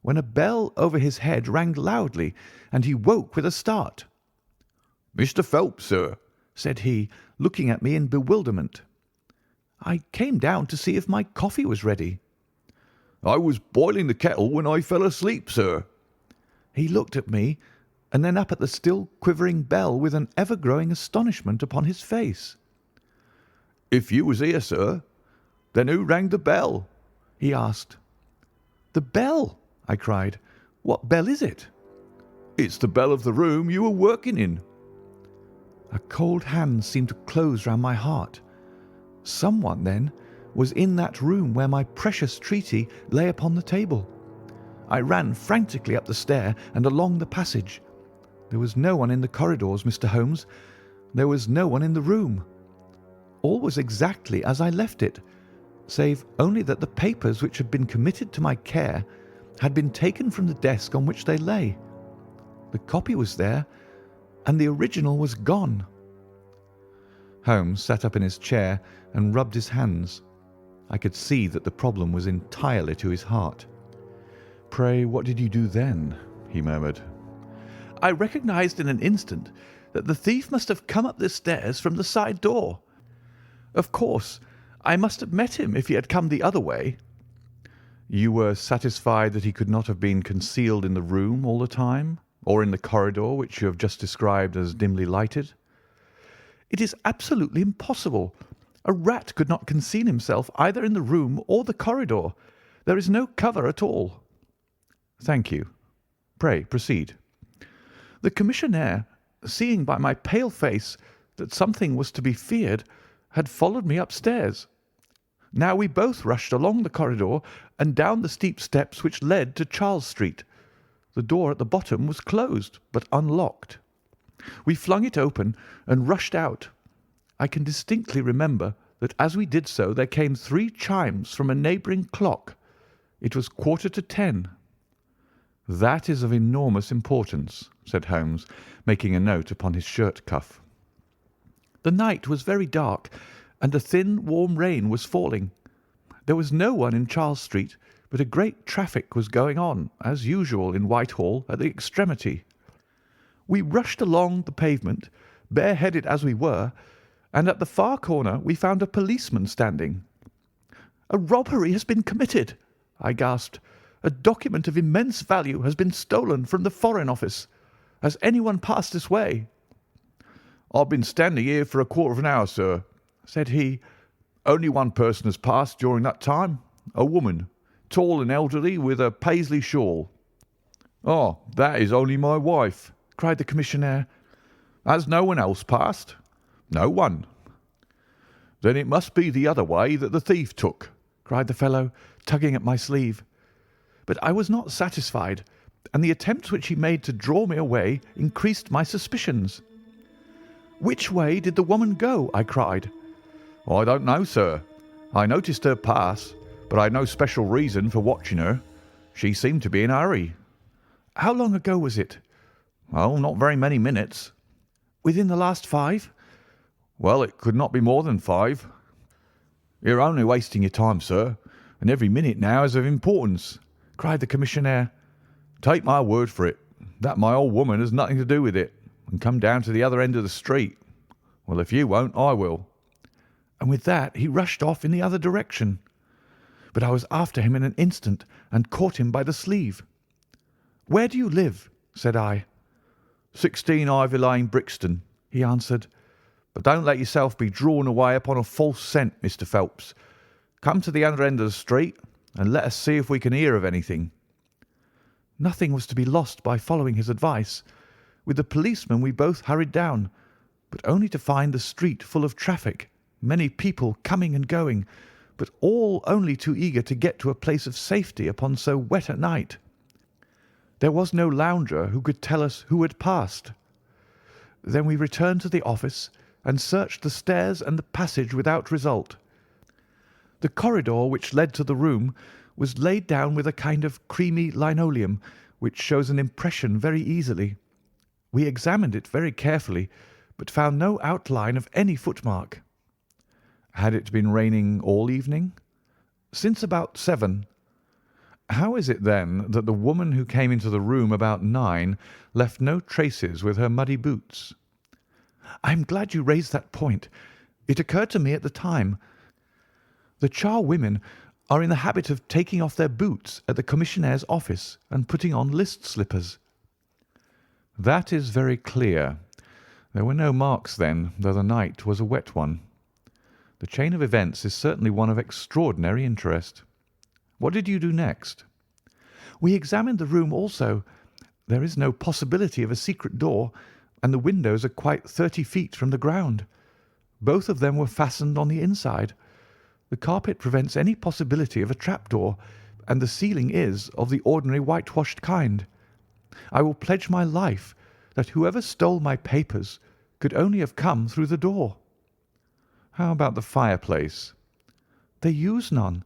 when a bell over his head rang loudly, and he woke with a start. "Mr. Phelps, sir," said he, looking at me in bewilderment. "I came down to see if my coffee was ready." "I was boiling the kettle when I fell asleep, sir." He looked at me, and then up at the still quivering bell with an ever-growing astonishment upon his face. "If you was here, sir, then who rang the bell?" he asked. "The bell!" I cried. "What bell is it?" "It's the bell of the room you were working in." A cold hand seemed to close round my heart. Someone, then, was in that room where my precious treaty lay upon the table. I ran frantically up the stair and along the passage. There was no one in the corridors, Mr. Holmes. There was no one in the room. All was exactly as I left it, save only that the papers which had been committed to my care had been taken from the desk on which they lay. The copy was there, and the original was gone. Holmes sat up in his chair and rubbed his hands. I could see that the problem was entirely to his heart. "Pray, what did you do then?" he murmured. "I recognized in an instant that the thief must have come up the stairs from the side door. Of course, I must have met him if he had come the other way." "You were satisfied that he could not have been concealed in the room all the time, or in the corridor which you have just described as dimly lighted?" "It is absolutely impossible. A rat could not conceal himself either in the room or the corridor. There is no cover at all." "Thank you. Pray proceed." "The commissionaire, seeing by my pale face that something was to be feared, had followed me upstairs. Now we both rushed along the corridor and down the steep steps which led to Charles Street. The door at the bottom was closed, but unlocked. We flung it open and rushed out. I can distinctly remember that as we did so there came 3 chimes from a neighbouring clock. It was 10:15. "That is of enormous importance," said Holmes, making a note upon his shirt cuff. "The night was very dark, and a thin, warm rain was falling. There was no one in Charles Street, but a great traffic was going on, as usual in Whitehall, at the extremity. We rushed along the pavement, bareheaded as we were, and at the far corner we found a policeman standing. "'A robbery has been committed,' I gasped. "'A document of immense value has been stolen from the Foreign Office. Has anyone passed this way?' "'I've been standing here for a quarter of an hour, sir,' said he. "Only one person has passed during that time, a woman, tall and elderly, with a Paisley shawl." "Oh, that is only my wife," cried the commissionaire. "Has no one else passed?" "No one." "Then it must be the other way that the thief took," cried the fellow, tugging at my sleeve. But I was not satisfied, and the attempts which he made to draw me away increased my suspicions. "Which way did the woman go?" I cried. "I don't know, sir. I noticed her pass, but I had no special reason for watching her. She seemed to be in a hurry." "How long ago was it?" "Oh, not very many minutes." "Within the last 5?" "Well, it could not be more than 5. You're only wasting your time, sir, and every minute now is of importance," cried the commissionaire. "Take my word for it, that my old woman has nothing to do with it, and come down to the other end of the street. Well, if you won't, I will." And with that he rushed off in the other direction. But I was after him in an instant and caught him by the sleeve. "Where do you live?" said I. 16 Ivy Lane, Brixton," he answered. "But don't let yourself be drawn away upon a false scent, Mr. Phelps. Come to the other end of the street and let us see if we can hear of anything." Nothing was to be lost by following his advice. With the policeman we both hurried down, but only to find the street full of traffic, many people coming and going, but all only too eager to get to a place of safety upon so wet a night. There was no lounger who could tell us who had passed. Then we returned to the office and searched the stairs and the passage without result. The corridor which led to the room was laid down with a kind of creamy linoleum, which shows an impression very easily. We examined it very carefully, but found no outline of any footmark. Had it been raining all evening? Since about 7. How is it then that the woman who came into the room about 9 left no traces with her muddy boots? I am glad you raised that point. It occurred to me at the time. The charwomen are in the habit of taking off their boots at the commissionnaire's office and putting on list slippers. That is very clear. There were no marks then, though the night was a wet one. The chain of events is certainly one of extraordinary interest. What did you do next? We examined the room also. There is no possibility of a secret door, and the windows are quite 30 feet from the ground. Both of them were fastened on the inside. The carpet prevents any possibility of a trapdoor, and the ceiling is of the ordinary whitewashed kind. I will pledge my life that whoever stole my papers could only have come through the door. How about the fireplace? They use none.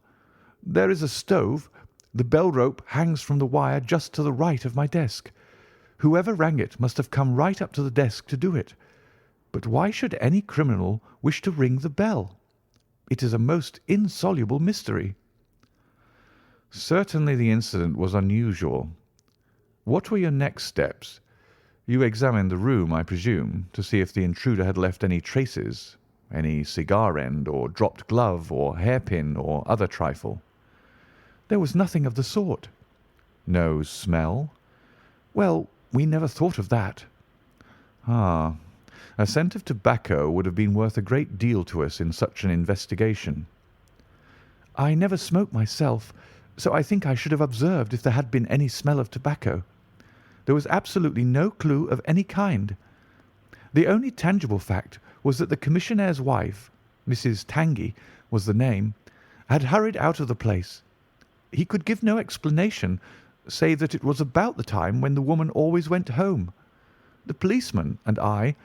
There is a stove. The bell rope hangs from the wire just to the right of my desk. Whoever rang it must have come right up to the desk to do it. But why should any criminal wish to ring the bell? It is a most insoluble mystery. Certainly the incident was unusual. What were your next steps? You examined the room, I presume, to see if the intruder had left any traces, any cigar end or dropped glove or hairpin or other trifle. There was nothing of the sort. No smell? Well, we never thought of that. Ah, a scent of tobacco would have been worth a great deal to us in such an investigation. I never smoke myself, so I think I should have observed if there had been any smell of tobacco. There was absolutely no clue of any kind. The only tangible fact was that the commissionnaire's wife, Mrs. Tangey was the name, had hurried out of the place. He could give no explanation, save that it was about the time when the woman always went home. The policeman and I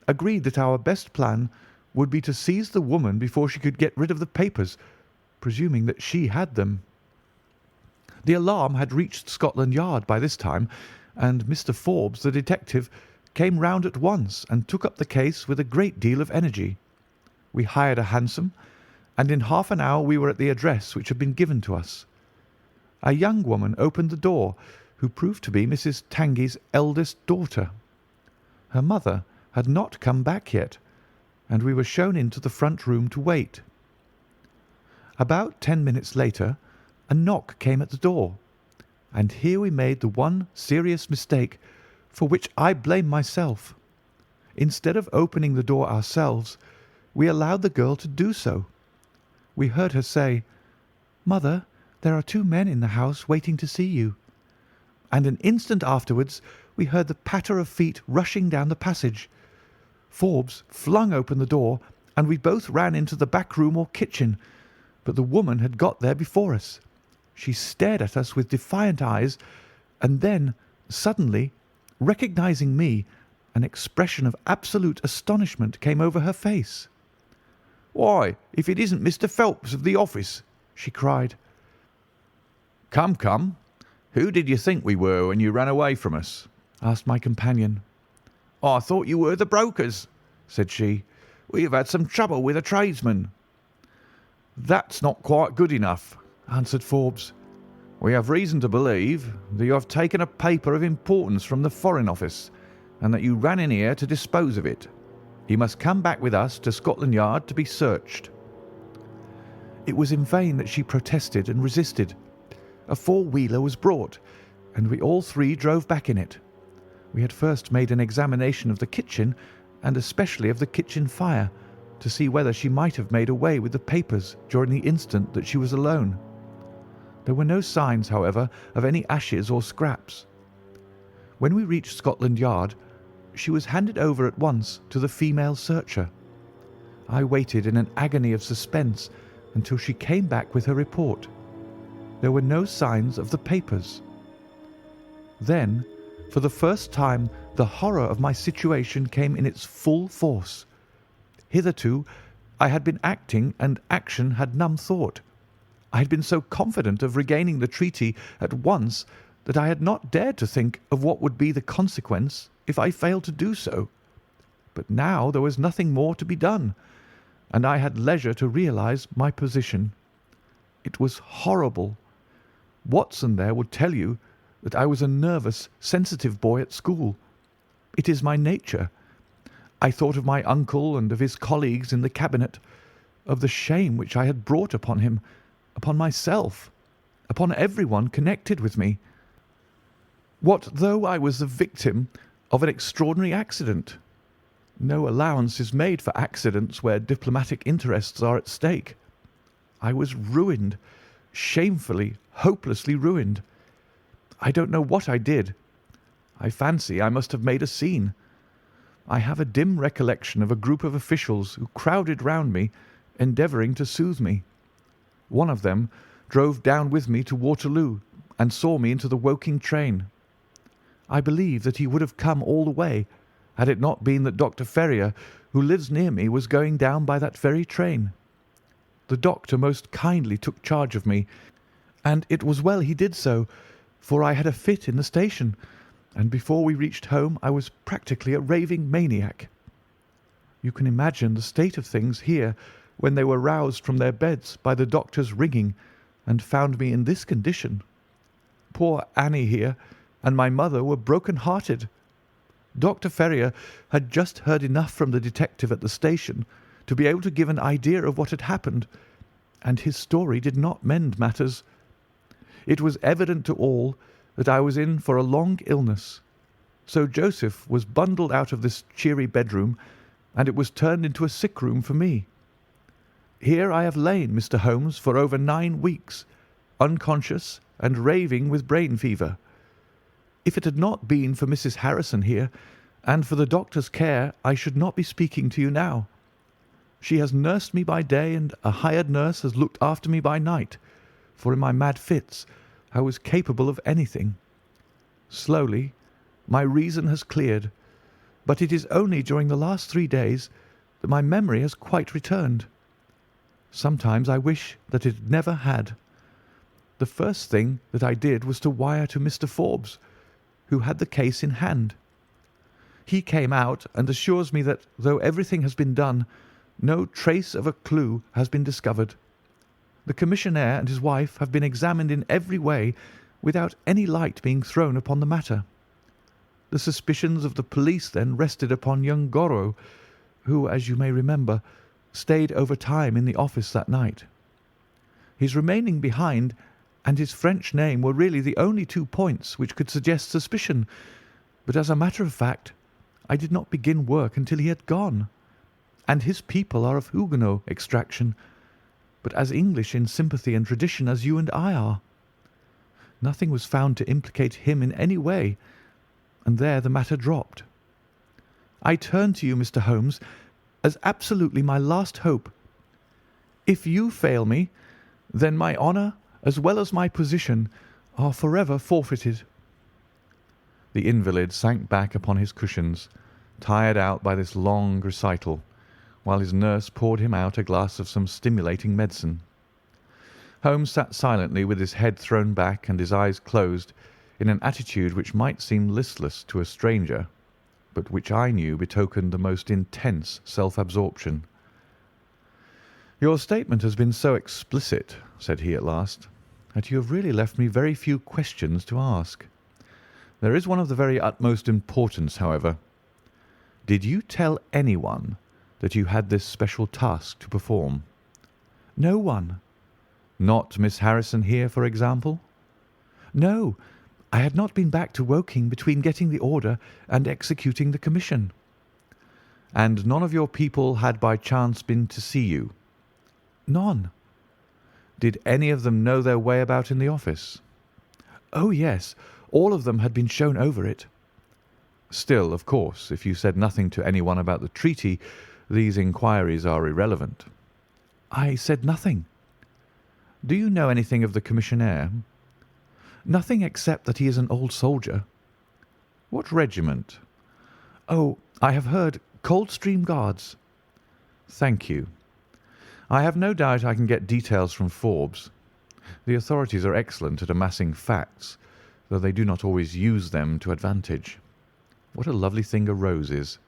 agreed that our best plan would be to seize the woman before she could get rid of the papers, presuming that she had them. The alarm had reached Scotland Yard by this time, and Mr. Forbes, the detective, came round at once and took up the case with a great deal of energy. We hired a hansom, and in half an hour we were at the address which had been given to us. A young woman opened the door, who proved to be Mrs. Tangey's eldest daughter. Her mother had not come back yet, and we were shown into the front room to wait. About 10 minutes later, a knock came at the door, and here we made the one serious mistake for which I blame myself. Instead of opening the door ourselves, we allowed the girl to do so. We heard her say, 'Mother, there are 2 men in the house waiting to see you.' And an instant afterwards we heard the patter of feet rushing down the passage. Forbes flung open the door, and we both ran into the back room or kitchen, but the woman had got there before us. She stared at us with defiant eyes, and then, suddenly, recognizing me, an expression of absolute astonishment came over her face. 'Why, if it isn't Mr. Phelps of the office!' she cried. Come, come. Who did you think we were when you ran away from us?" asked my companion. "I thought you were the brokers," said she. "We have had some trouble with a tradesman." "That's not quite good enough," answered Forbes. "We have reason to believe that you have taken a paper of importance from the Foreign Office, and that you ran in here to dispose of it. You must come back with us to Scotland Yard to be searched." It was in vain that she protested and resisted. A 4-wheeler was brought, and we all 3 drove back in it. We had first made an examination of the kitchen, and especially of the kitchen fire, to see whether she might have made away with the papers during the instant that she was alone. There were no signs, however, of any ashes or scraps. When we reached Scotland Yard, she was handed over at once to the female searcher. I waited in an agony of suspense until she came back with her report. There were no signs of the papers. Then, for the first time, the horror of my situation came in its full force. Hitherto, I had been acting, and action had numb thought. I had been so confident of regaining the treaty at once that I had not dared to think of what would be the consequence if I failed to do so. But now there was nothing more to be done, and I had leisure to realize my position. It was horrible. Watson there would tell you that I was a nervous, sensitive boy at school. It is my nature. I thought of my uncle and of his colleagues in the cabinet, of the shame which I had brought upon him, upon myself, upon everyone connected with me. What though I was the victim of an extraordinary accident? No allowance is made for accidents where diplomatic interests are at stake. I was ruined, shamefully, hopelessly ruined. I don't know what I did. I fancy I must have made a scene. I have a dim recollection of a group of officials who crowded round me, endeavouring to soothe me. One of them drove down with me to Waterloo and saw me into the Woking train. I believe that he would have come all the way, had it not been that Dr. Ferrier, who lives near me, was going down by that very train. The doctor most kindly took charge of me, and it was well he did so, for I had a fit in the station, and before we reached home I was practically a raving maniac. You can imagine the state of things here when they were roused from their beds by the doctor's ringing and found me in this condition. Poor Annie here and my mother were broken-hearted. Dr. Ferrier had just heard enough from the detective at the station to be able to give an idea of what had happened, and his story did not mend matters. It was evident to all that I was in for a long illness. So Joseph was bundled out of this cheery bedroom, and it was turned into a sick room for me. Here I have lain, Mr. Holmes, for over 9 weeks, unconscious and raving with brain fever. If it had not been for Mrs. Harrison here, and for the doctor's care, I should not be speaking to you now. She has nursed me by day, and a hired nurse has looked after me by night, for in my mad fits I was capable of anything. Slowly my reason has cleared, but it is only during the last 3 days that my memory has quite returned. Sometimes I wish that it never had. The first thing that I did was to wire to Mr. Forbes, who had the case in hand. He came out and assures me that, though everything has been done, no trace of a clue has been discovered. The commissionaire and his wife have been examined in every way without any light being thrown upon the matter. The suspicions of the police then rested upon young Goro, who, as you may remember, stayed over time in the office that night. His remaining behind and his French name were really the only 2 points which could suggest suspicion, but as a matter of fact I did not begin work until he had gone. and his people are of Huguenot extraction, but as English in sympathy and tradition as you and I are. Nothing was found to implicate him in any way, and there the matter dropped. I turn to you, Mr. Holmes, as absolutely my last hope. If you fail me, then my honour, as well as my position, are forever forfeited." The invalid sank back upon his cushions, tired out by this long recital, while his nurse poured him out a glass of some stimulating medicine. Holmes sat silently with his head thrown back and his eyes closed, in an attitude which might seem listless to a stranger, but which I knew betokened the most intense self-absorption. "Your statement has been so explicit," said he at last, "that you have really left me very few questions to ask. There is one of the very utmost importance, however. Did you tell anyone that you had this special task to perform?" "No one." "Not Miss Harrison here, for example?" "No. I had not been back to Woking between getting the order and executing the commission." "And none of your people had by chance been to see you?" "None." "Did any of them know their way about in the office?" "Oh, yes. All of them had been shown over it." "Still, of course, if you said nothing to anyone about the treaty, these inquiries are irrelevant." "I said nothing." "Do you know anything of the commissionaire?" "Nothing except that he is an old soldier." "What regiment?" "Oh, I have heard Coldstream Guards." "Thank you. I have no doubt I can get details from Forbes. The authorities are excellent at amassing facts, though they do not always use them to advantage. What a lovely thing a rose is."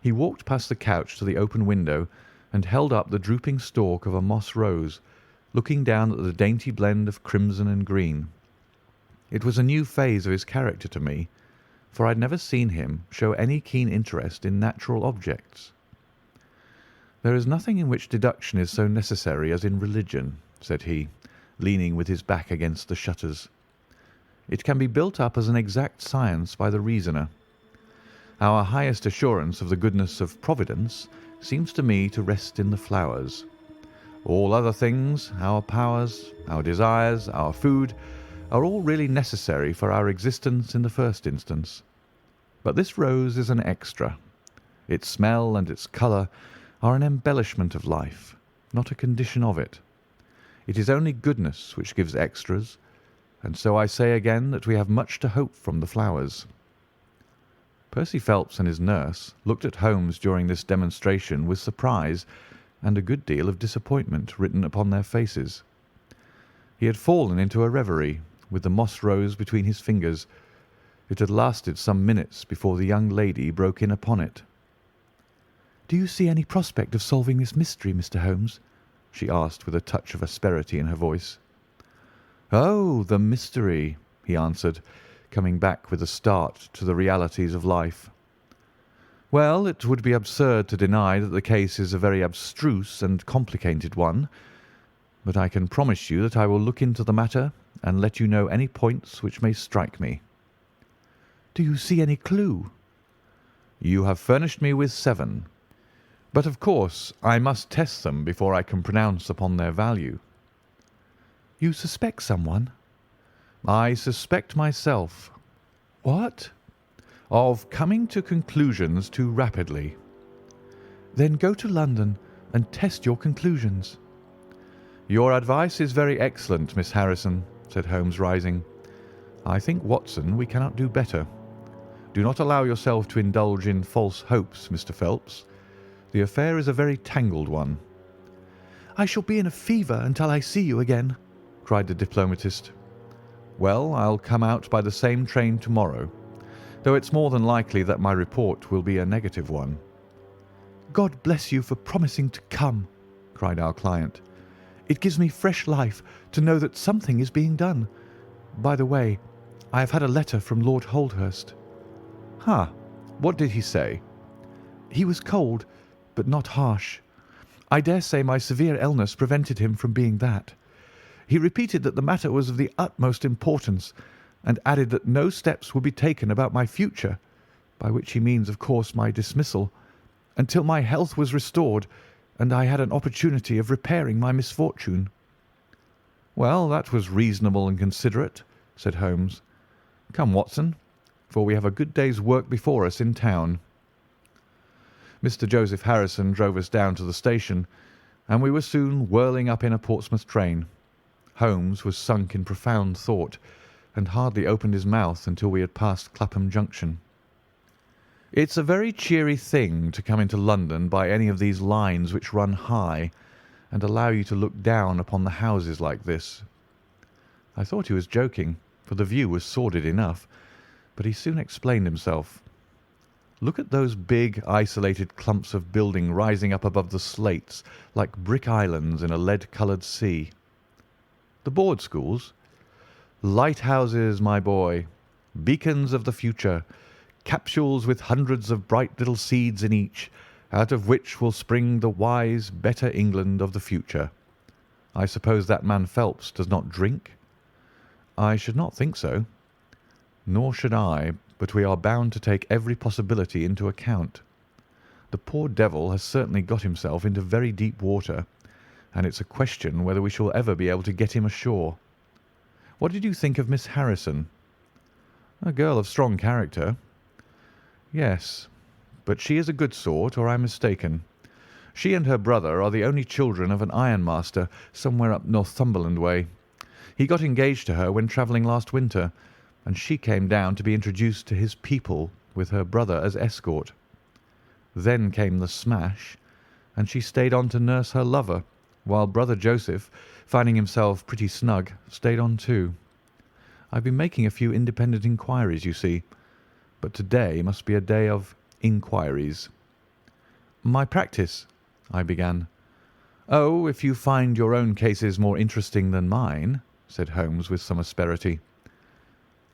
He walked past the couch to the open window and held up the drooping stalk of a moss rose, looking down at the dainty blend of crimson and green. It was a new phase of his character to me, for I had never seen him show any keen interest in natural objects. "There is nothing in which deduction is so necessary as in religion," said he, leaning with his back against the shutters. "It can be built up as an exact science by the reasoner. Our highest assurance of the goodness of Providence seems to me to rest in the flowers. All other things, our powers, our desires, our food, are all really necessary for our existence in the first instance. But this rose is an extra. Its smell and its colour are an embellishment of life, not a condition of it. It is only goodness which gives extras, and so I say again that we have much to hope from the flowers." Percy Phelps and his nurse looked at Holmes during this demonstration with surprise and a good deal of disappointment written upon their faces. He had fallen into a reverie, with the moss rose between his fingers. It had lasted some minutes before the young lady broke in upon it. "Do you see any prospect of solving this mystery, Mr. Holmes?" she asked with a touch of asperity in her voice. "Oh, the mystery," he answered, coming back with a start to the realities of life. "Well, it would be absurd to deny that the case is a very abstruse and complicated one, but I can promise you that I will look into the matter and let you know any points which may strike me." "Do you see any clue?" "You have furnished me with 7. But of course I must test them before I can pronounce upon their value." "You suspect someone?" "I suspect myself." "What?" "Of coming to conclusions too rapidly." "Then go to London and test your conclusions." "Your advice is very excellent, Miss Harrison," said Holmes, rising. "I think, Watson, we cannot do better. Do not allow yourself to indulge in false hopes, Mr. Phelps. The affair is a very tangled one." "I shall be in a fever until I see you again," cried the diplomatist. "Well, I'll come out by the same train tomorrow, though it's more than likely that my report will be a negative one." "God bless you for promising to come," cried our client. "It gives me fresh life to know that something is being done. By the way, I have had a letter from Lord Holdhurst." "Ha! What did he say?" "He was cold, but not harsh. I dare say my severe illness prevented him from being that. He repeated that the matter was of the utmost importance, and added that no steps would be taken about my future, by which he means, of course, my dismissal, until my health was restored and I had an opportunity of repairing my misfortune." "Well, that was reasonable and considerate," said Holmes. "Come, Watson, for we have a good day's work before us in town." Mr. Joseph Harrison drove us down to the station, and we were soon whirling up in a Portsmouth train. Holmes was sunk in profound thought, and hardly opened his mouth until we had passed Clapham Junction. "It's a very cheery thing to come into London by any of these lines which run high and allow you to look down upon the houses like this." I thought he was joking, for the view was sordid enough, but he soon explained himself. "Look at those big, isolated clumps of building rising up above the slates like brick islands in a lead-coloured sea. The board schools? Lighthouses, my boy, beacons of the future, capsules with hundreds of bright little seeds in each, out of which will spring the wise, better England of the future. I suppose that man Phelps does not drink?" "I should not think so." "Nor should I, but we are bound to take every possibility into account. The poor devil has certainly got himself into very deep water, and it's a question whether we shall ever be able to get him ashore. What did you think of Miss Harrison?" "A girl of strong character." "Yes, but she is a good sort, or I am mistaken. She and her brother are the only children of an ironmaster somewhere up Northumberland way. He got engaged to her when travelling last winter, and she came down to be introduced to his people with her brother as escort. Then came the smash, and she stayed on to nurse her lover, while brother Joseph, finding himself pretty snug, stayed on too. I've been making a few independent inquiries, you see, but to-day must be a day of inquiries." "My practice," I began. "Oh, if you find your own cases more interesting than mine," said Holmes with some asperity.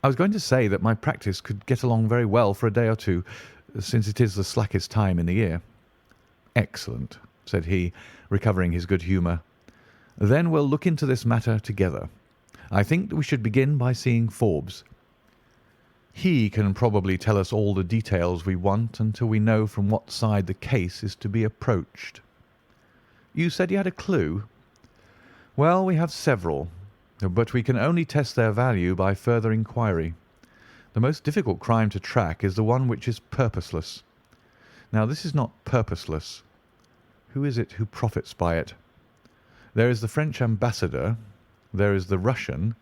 "I was going to say that my practice could get along very well for a day or two, since it is the slackest time in the year." "Excellent," said he, recovering his good humour. "Then we'll look into this matter together. I think that we should begin by seeing Forbes. He can probably tell us all the details we want until we know from what side the case is to be approached." "You said you had a clue?" "Well, we have several, but we can only test their value by further inquiry. The most difficult crime to track is the one which is purposeless. Now, this is not purposeless. Who is it who profits by it? There is the French ambassador, there is the Russian,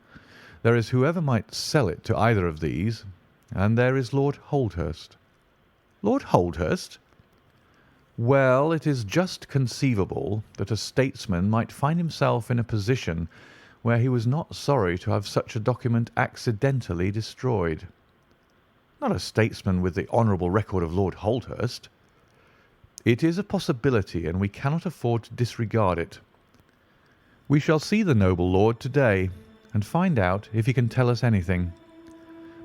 there is whoever might sell it to either of these, and there is Lord Holdhurst." "Lord Holdhurst?" "Well, it is just conceivable that a statesman might find himself in a position where he was not sorry to have such a document accidentally destroyed." "Not a statesman with the honourable record of Lord Holdhurst." "It is a possibility, and we cannot afford to disregard it. We shall see the noble lord to-day, and find out if he can tell us anything.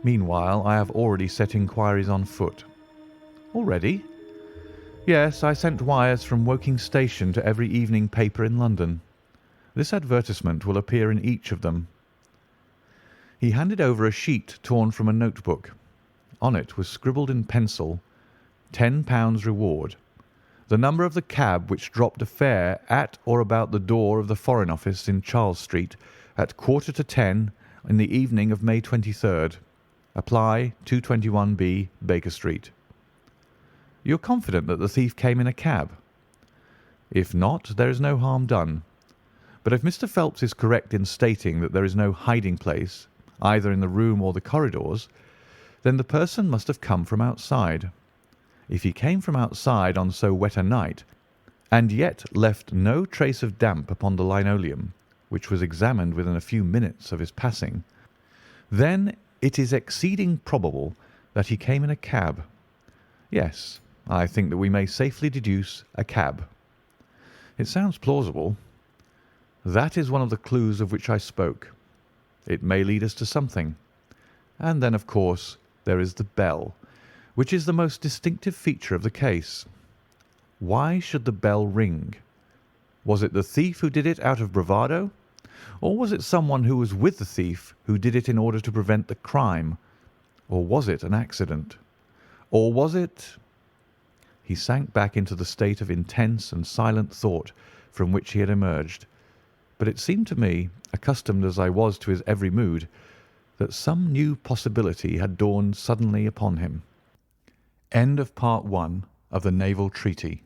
Meanwhile, I have already set inquiries on foot." "Already?" "Yes, I sent wires from Woking Station to every evening paper in London. This advertisement will appear in each of them." He handed over a sheet torn from a notebook. On it was scribbled in pencil, £10 reward, the number of the cab which dropped a fare at or about the door of the Foreign Office in Charles Street at 9:45 in the evening of May 23rd. Apply 221B, Baker Street. "You're confident that the thief came in a cab?" "If not, there is no harm done. But if Mr. Phelps is correct in stating that there is no hiding place, either in the room or the corridors, then the person must have come from outside. If he came from outside on so wet a night, and yet left no trace of damp upon the linoleum, which was examined within a few minutes of his passing, then it is exceeding probable that he came in a cab. Yes, I think that we may safely deduce a cab." "It sounds plausible." "That is one of the clues of which I spoke. It may lead us to something. And then, of course, there is the bell, which is the most distinctive feature of the case. Why should the bell ring? Was it the thief who did it out of bravado? Or was it someone who was with the thief who did it in order to prevent the crime? Or was it an accident? Or was it—" he sank back into the state of intense and silent thought from which he had emerged. But it seemed to me, accustomed as I was to his every mood, that some new possibility had dawned suddenly upon him. End of Part 1 of the Naval Treaty.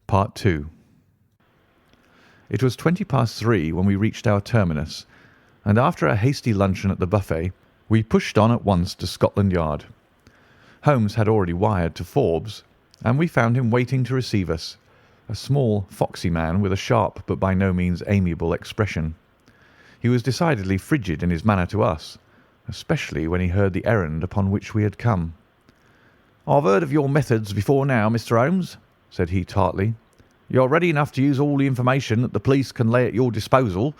Part 2. It was 3:20 when we reached our terminus, and after a hasty luncheon at the buffet, we pushed on at once to Scotland Yard. Holmes had already wired to Forbes, and we found him waiting to receive us, a small, foxy man with a sharp but by no means amiable expression. He was decidedly frigid in his manner to us, especially when he heard the errand upon which we had come. "I've heard of your methods before now, Mr. Holmes," said he tartly. "You're ready enough to use all the information that the police can lay at your disposal,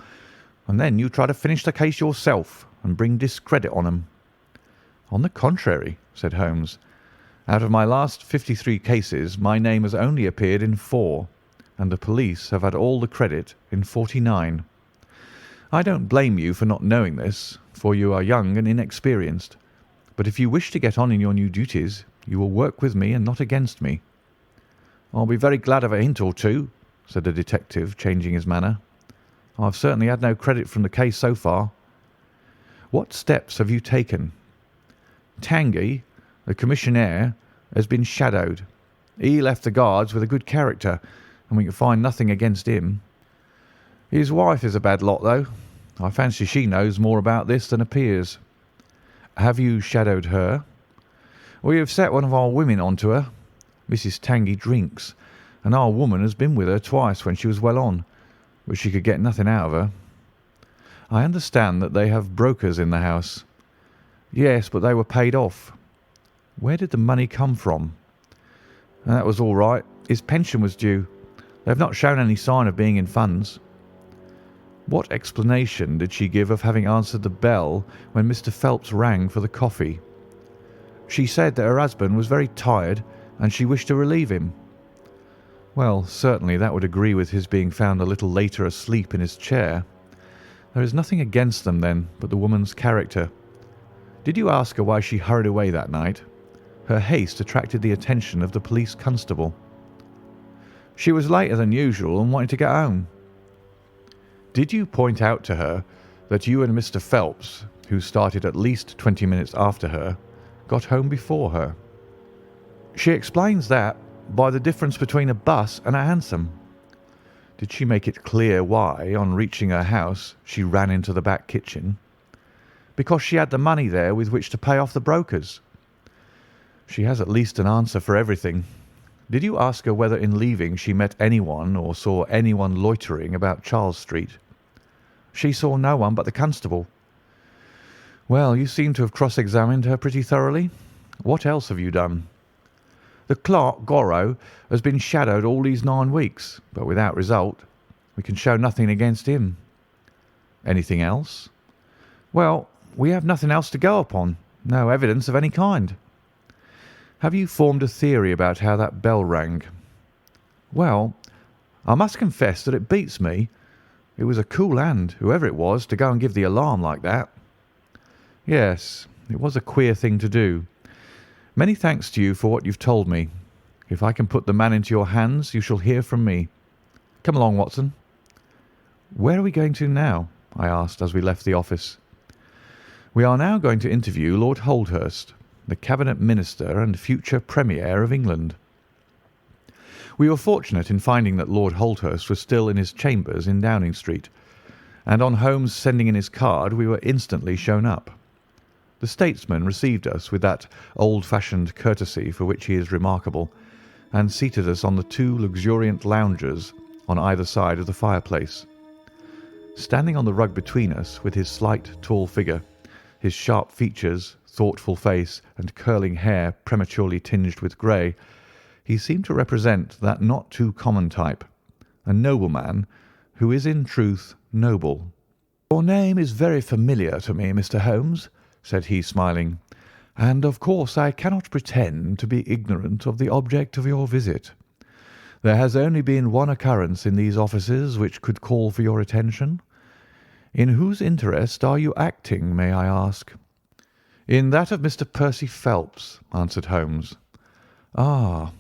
and then you try to finish the case yourself and bring discredit on 'em." "On the contrary," said Holmes, "out of my last 53 cases my name has only appeared in 4, and the police have had all the credit in 49. I don't blame you for not knowing this, for you are young and inexperienced, but if you wish to get on in your new duties, you will work with me and not against me." "I'll be very glad of a hint or two," said the detective, changing his manner. "I've certainly had no credit from the case so far." "What steps have you taken?" "Tanguy, the commissionaire, has been shadowed. He left the Guards with a good character, and we can find nothing against him. His wife is a bad lot, though. I fancy she knows more about this than appears." "Have you shadowed her?" "We have set one of our women on to her. Mrs. Tanguy drinks, and our woman has been with her twice when she was well on, but she could get nothing out of her." "I understand that they have brokers in the house." "Yes, but they were paid off." "Where did the money come from?" "That was all right. His pension was due. They have not shown any sign of being in funds." "What explanation did she give of having answered the bell when Mr. Phelps rang for the coffee?" "She said that her husband was very tired and she wished to relieve him." "Well, certainly that would agree with his being found a little later asleep in his chair. There is nothing against them, then, but the woman's character. Did you ask her why she hurried away that night? Her haste attracted the attention of the police constable." "She was later than usual and wanted to get home." "Did you point out to her that you and Mr. Phelps, who started at least 20 minutes after her, got home before her?" "She explains that by the difference between a bus and a hansom." "Did she make it clear why, on reaching her house, she ran into the back kitchen?" "Because she had the money there with which to pay off the brokers." "She has at least an answer for everything. Did you ask her whether in leaving she met anyone or saw anyone loitering about Charles Street?" "She saw no one but the constable." "Well, you seem to have cross-examined her pretty thoroughly. What else have you done?" "The clerk, Gorrow, has been shadowed all these 9 weeks, but without result. We can show nothing against him." "Anything else?" "Well, we have nothing else to go upon. No evidence of any kind." "Have you formed a theory about how that bell rang?" "Well, I must confess that it beats me. It was a cool hand, whoever it was, to go and give the alarm like that." "Yes, it was a queer thing to do. Many thanks to you for what you've told me. If I can put the man into your hands, you shall hear from me. Come along, Watson." "Where are we going to now?" I asked as we left the office. "We are now going to interview Lord Holdhurst, the Cabinet Minister and future Premier of England." We were fortunate in finding that Lord Holdhurst was still in his chambers in Downing Street, and on Holmes sending in his card we were instantly shown up. The statesman received us with that old-fashioned courtesy for which he is remarkable, and seated us on the 2 luxuriant loungers on either side of the fireplace. Standing on the rug between us, with his slight, tall figure, his sharp features, thoughtful face, and curling hair prematurely tinged with grey, he seemed to represent that not too common type, a nobleman who is in truth noble. "Your name is very familiar to me, Mr. Holmes," said he, smiling, "and of course I cannot pretend to be ignorant of the object of your visit. There has only been one occurrence in these offices which could call for your attention. In whose interest are you acting, may I ask?" "In that of Mr. Percy Phelps," answered Holmes. "Ah,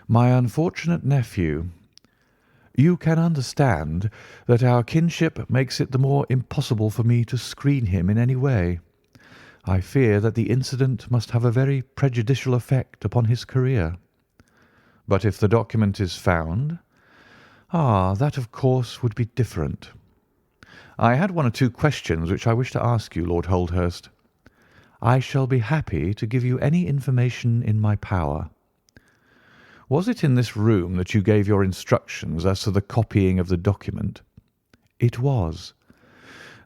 my unfortunate nephew. You can understand that our kinship makes it the more impossible for me to screen him in any way. I fear that the incident must have a very prejudicial effect upon his career." "But if the document is found?" "Ah, that of course would be different. I had one or two questions which I wish to ask you, Lord Holdhurst. I shall be happy to give you any information in my power. Was it in this room that you gave your instructions as to the copying of the document?" "It was."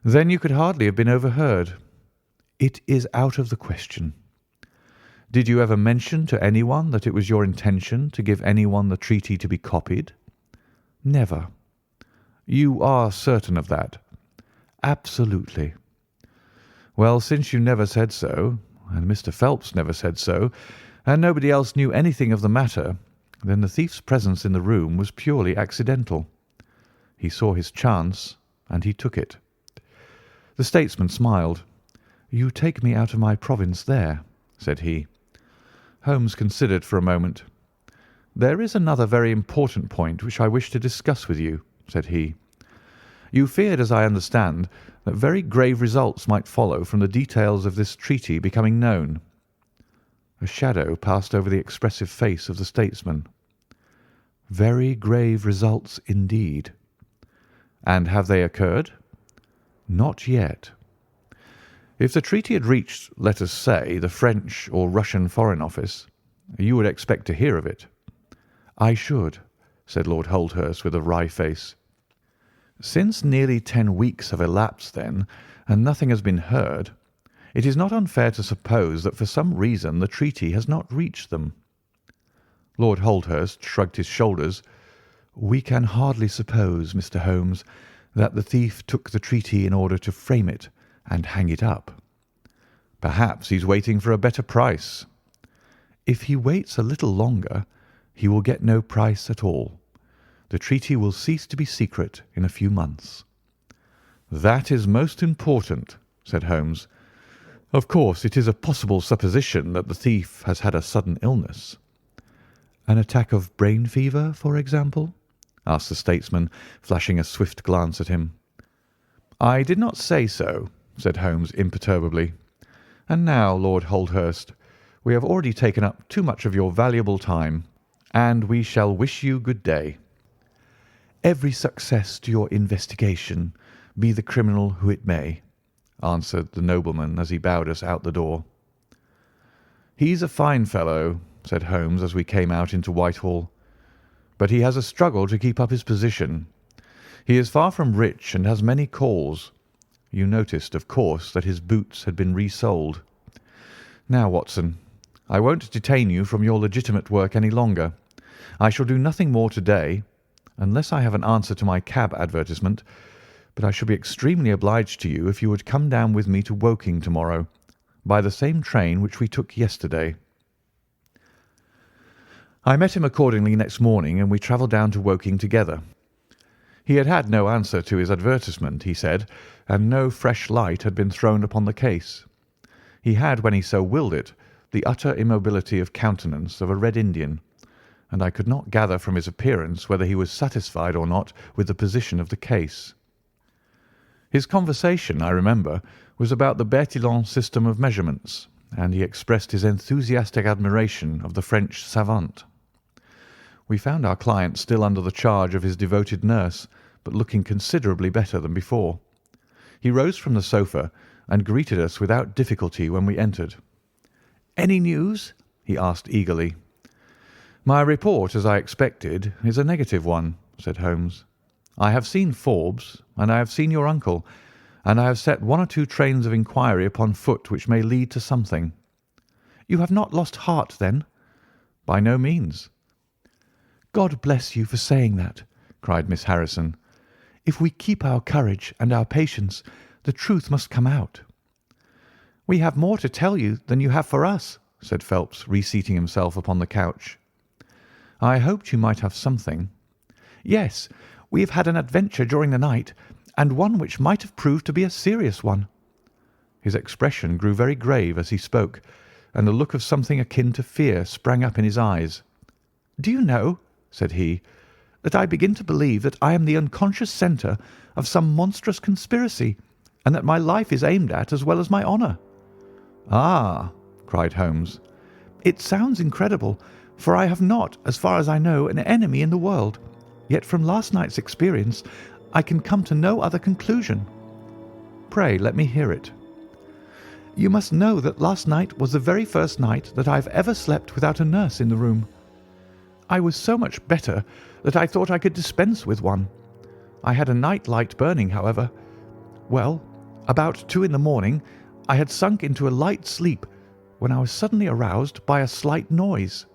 "Then you could hardly have been overheard." "It is out of the question." "Did you ever mention to anyone that it was your intention to give anyone the treaty to be copied?" "Never." "You are certain of that?" "Absolutely." "Well, since you never said so, and Mr. Phelps never said so, and nobody else knew anything of the matter, then the thief's presence in the room was purely accidental. He saw his chance, and he took it." The statesman smiled. "You take me out of my province there," said he. Holmes considered for a moment. "There is another very important point which I wish to discuss with you," said he. "You feared, as I understand, that very grave results might follow from the details of this treaty becoming known." A shadow passed over the expressive face of the statesman. "Very grave results indeed." "And have they occurred?" "Not yet." "If the treaty had reached, let us say, the French or Russian Foreign Office, you would expect to hear of it." "I should," said Lord Holdhurst with a wry face. "Since nearly 10 weeks have elapsed, then, and nothing has been heard, it is not unfair to suppose that for some reason the treaty has not reached them." Lord Holdhurst shrugged his shoulders. "We can hardly suppose, Mr. Holmes, that the thief took the treaty in order to frame it and hang it up." "Perhaps he's waiting for a better price." "If he waits a little longer, he will get no price at all. The treaty will cease to be secret in a few months." "That is most important," said Holmes. "Of course, it is a possible supposition that the thief has had a sudden illness." "An attack of brain fever, for example?" asked the statesman, flashing a swift glance at him. "I did not say so," said Holmes imperturbably. "And now, Lord Holdhurst, we have already taken up too much of your valuable time, and we shall wish you good day." "Every success to your investigation, be the criminal who it may," answered the nobleman as he bowed us out the door. "He's a fine fellow," said Holmes as we came out into Whitehall, "but he has a struggle to keep up his position. He is far from rich and has many calls. You noticed, of course, that his boots had been resold. Now, Watson, I won't detain you from your legitimate work any longer. I shall do nothing more to-day, unless I have an answer to my cab advertisement, but I shall be extremely obliged to you if you would come down with me to Woking to-morrow, by the same train which we took yesterday." I met him accordingly next morning, and we travelled down to Woking together. He had had no answer to his advertisement, he said, and no fresh light had been thrown upon the case. He had, when he so willed it, the utter immobility of countenance of a Red Indian, and I could not gather from his appearance whether he was satisfied or not with the position of the case. His conversation, I remember, was about the Bertillon system of measurements, and he expressed his enthusiastic admiration of the French savant. We found our client still under the charge of his devoted nurse, but looking considerably better than before. He rose from the sofa and greeted us without difficulty when we entered. "Any news?" he asked eagerly. "My report, as I expected, is a negative one," said Holmes. "I have seen Forbes, and I have seen your uncle, and I have set one or two trains of inquiry upon foot which may lead to something." "You have not lost heart, then?" "By no means." "God bless you for saying that," cried Miss Harrison. "If we keep our courage and our patience, the truth must come out." "We have more to tell you than you have for us," said Phelps, reseating himself upon the couch. "I hoped you might have something." "Yes, we have had an adventure during the night, and one which might have proved to be a serious one." His expression grew very grave as he spoke, and a look of something akin to fear sprang up in his eyes. "Do you know," said he, "that I begin to believe that I am the unconscious centre of some monstrous conspiracy, and that my life is aimed at as well as my honour?" "Ah!" cried Holmes. "It sounds incredible, for I have not, as far as I know, an enemy in the world. Yet from last night's experience I can come to no other conclusion." "Pray let me hear it." "You must know that last night was the very first night that I have ever slept without a nurse in the room. I was so much better that I thought I could dispense with one. I had a night light burning, however. Well, about 2 in the morning I had sunk into a light sleep when I was suddenly aroused by a slight noise.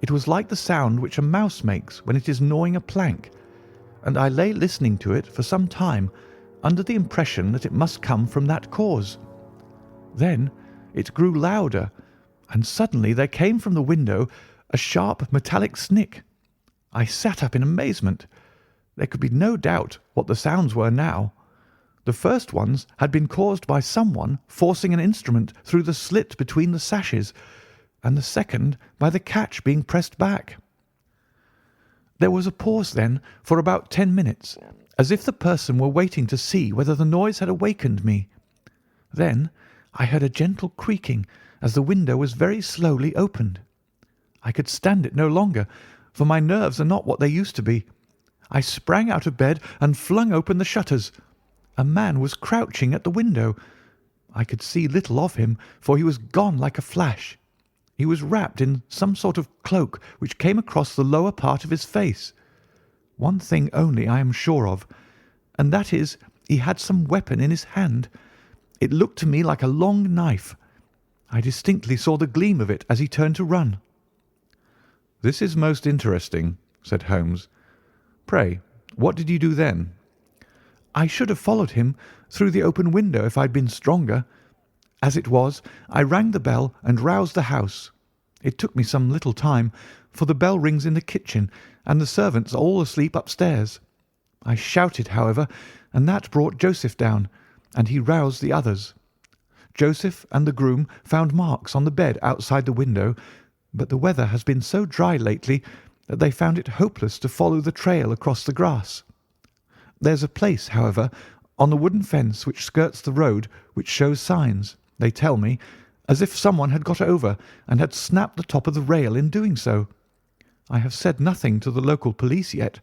It was like the sound which a mouse makes when it is gnawing a plank, and I lay listening to it for some time under the impression that it must come from that cause. Then it grew louder, and suddenly there came from the window a sharp metallic snick. I sat up in amazement. There could be no doubt what the sounds were now. The first ones had been caused by someone forcing an instrument through the slit between the sashes, and the second by the catch being pressed back. There was a pause then for about 10 minutes, as if the person were waiting to see whether the noise had awakened me. Then I heard a gentle creaking as the window was very slowly opened. I could stand it no longer, for my nerves are not what they used to be. I sprang out of bed and flung open the shutters. A man was crouching at the window. I could see little of him, for he was gone like a flash. He was wrapped in some sort of cloak which came across the lower part of his face. One thing only I am sure of, and that is he had some weapon in his hand. It looked to me like a long knife. I distinctly saw the gleam of it as he turned to run. "This is most interesting," said Holmes. "Pray, what did you do then?" I should have followed him through the open window if I had been stronger. As it was, I rang the bell and roused the house. It took me some little time, for the bell rings in the kitchen, and the servants are all asleep upstairs. I shouted, however, and that brought Joseph down, and he roused the others. Joseph and the groom found marks on the bed outside the window, but the weather has been so dry lately that they found it hopeless to follow the trail across the grass. There's a place, however, on the wooden fence which skirts the road which shows signs, they tell me, as if someone had got over and had snapped the top of the rail in doing so. I have said nothing to the local police yet,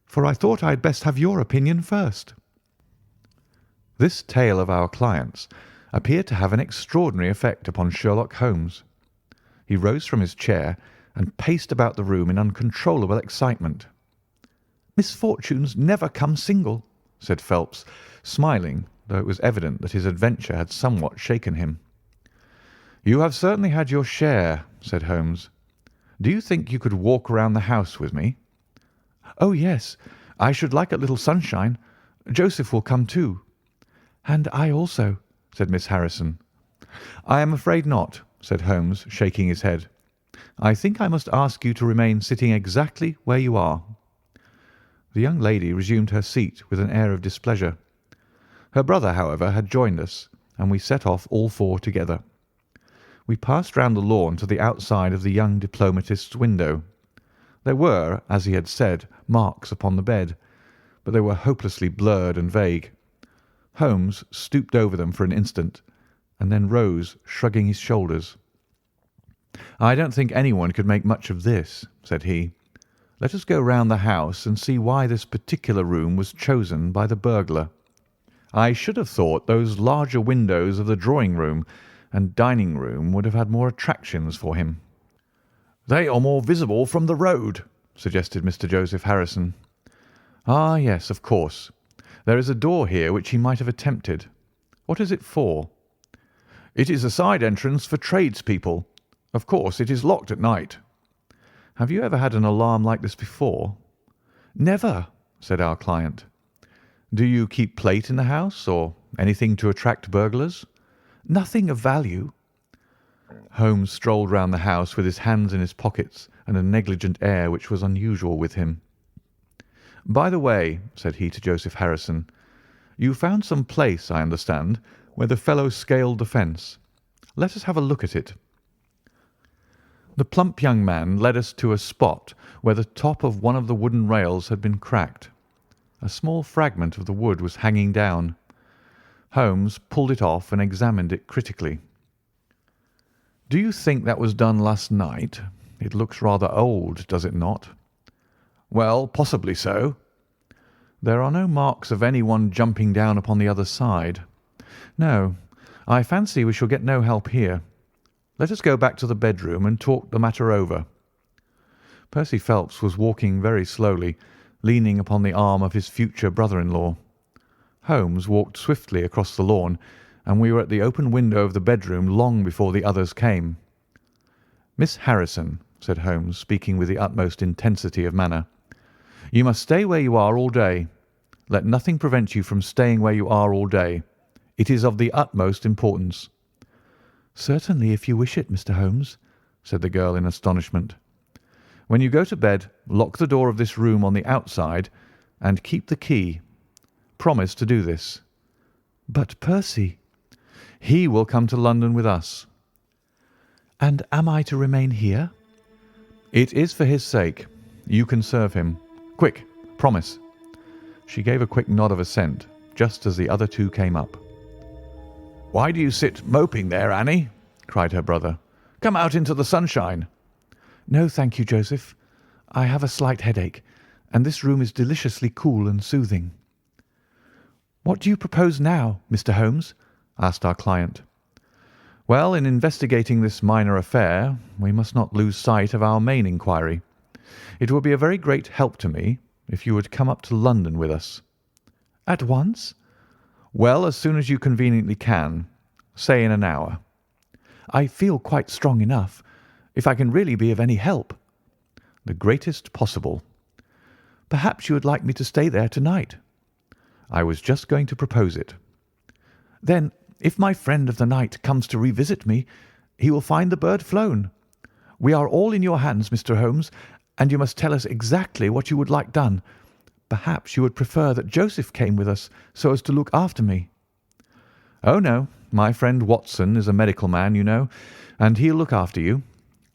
for I thought I had best have your opinion first." This tale of our client's appeared to have an extraordinary effect upon Sherlock Holmes. He rose from his chair and paced about the room in uncontrollable excitement. "Misfortunes never come single," said Phelps, smiling, though it was evident that his adventure had somewhat shaken him. "You have certainly had your share," said Holmes. "Do you think you could walk round the house with me?" "Oh, yes. I should like a little sunshine. Joseph will come too." "And I also," said Miss Harrison. "I am afraid not," said Holmes, shaking his head. "I think I must ask you to remain sitting exactly where you are." The young lady resumed her seat with an air of displeasure. Her brother, however, had joined us, and we set off all four together. We passed round the lawn to the outside of the young diplomatist's window. There were, as he had said, marks upon the bed, but they were hopelessly blurred and vague. Holmes stooped over them for an instant, and then rose, shrugging his shoulders. "I don't think anyone could make much of this," said he. "Let us go round the house and see why this particular room was chosen by the burglar. I should have thought those larger windows of the drawing-room and dining-room would have had more attractions for him." "They are more visible from the road," suggested Mr. Joseph Harrison. "Ah, yes, of course. There is a door here which he might have attempted. What is it for?" "It is a side entrance for tradespeople. Of course, it is locked at night." "Have you ever had an alarm like this before?" "Never," said our client. "Do you keep plate in the house, or anything to attract burglars?" "Nothing of value." Holmes strolled round the house with his hands in his pockets and a negligent air which was unusual with him. "By the way," said he to Joseph Harrison, You found some place, I understand, where the fellow scaled the fence. Let us have a look at it." The plump young man led us to a spot where the top of one of the wooden rails had been cracked. A small fragment of the wood was hanging down. Holmes pulled it off and examined it critically. "Do you think that was done last night? It looks rather old, does it not?" "Well, possibly so." "There are no marks of anyone jumping down upon the other side." "No, I fancy we shall get no help here. Let us go back to the bedroom and talk the matter over." Percy Phelps was walking very slowly, leaning upon the arm of his future brother-in-law. Holmes walked swiftly across the lawn, and we were at the open window of the bedroom long before the others came. "Miss Harrison," said Holmes, speaking with the utmost intensity of manner, "you must stay where you are all day. Let nothing prevent you from staying where you are all day. It is of the utmost importance." "Certainly, if you wish it, Mr. Holmes," said the girl in astonishment. "When you go to bed, lock the door of this room on the outside and keep the key. Promise to do this." "But Percy—" "He will come to London with us." "And am I to remain here?" "It is for his sake. You can serve him. Quick, promise." She gave a quick nod of assent, just as the other two came up. "Why do you sit moping there, Annie?" cried her brother. "Come out into the sunshine." "No, thank you, Joseph. I have a slight headache, and this room is deliciously cool and soothing." "What do you propose now, Mr. Holmes?" asked our client. "Well, in investigating this minor affair, we must not lose sight of our main inquiry. It would be a very great help to me if you would come up to London with us." "At once?" "Well, as soon as you conveniently can. Say in an hour." "I feel quite strong enough. If I can really be of any help." "The greatest possible." "Perhaps you would like me to stay there tonight?" "I was just going to propose it." "Then, if my friend of the night comes to revisit me, he will find the bird flown. We are all in your hands, Mr. Holmes, and you must tell us exactly what you would like done. Perhaps you would prefer that Joseph came with us so as to look after me." "Oh, no. My friend Watson is a medical man, you know, and he'll look after you.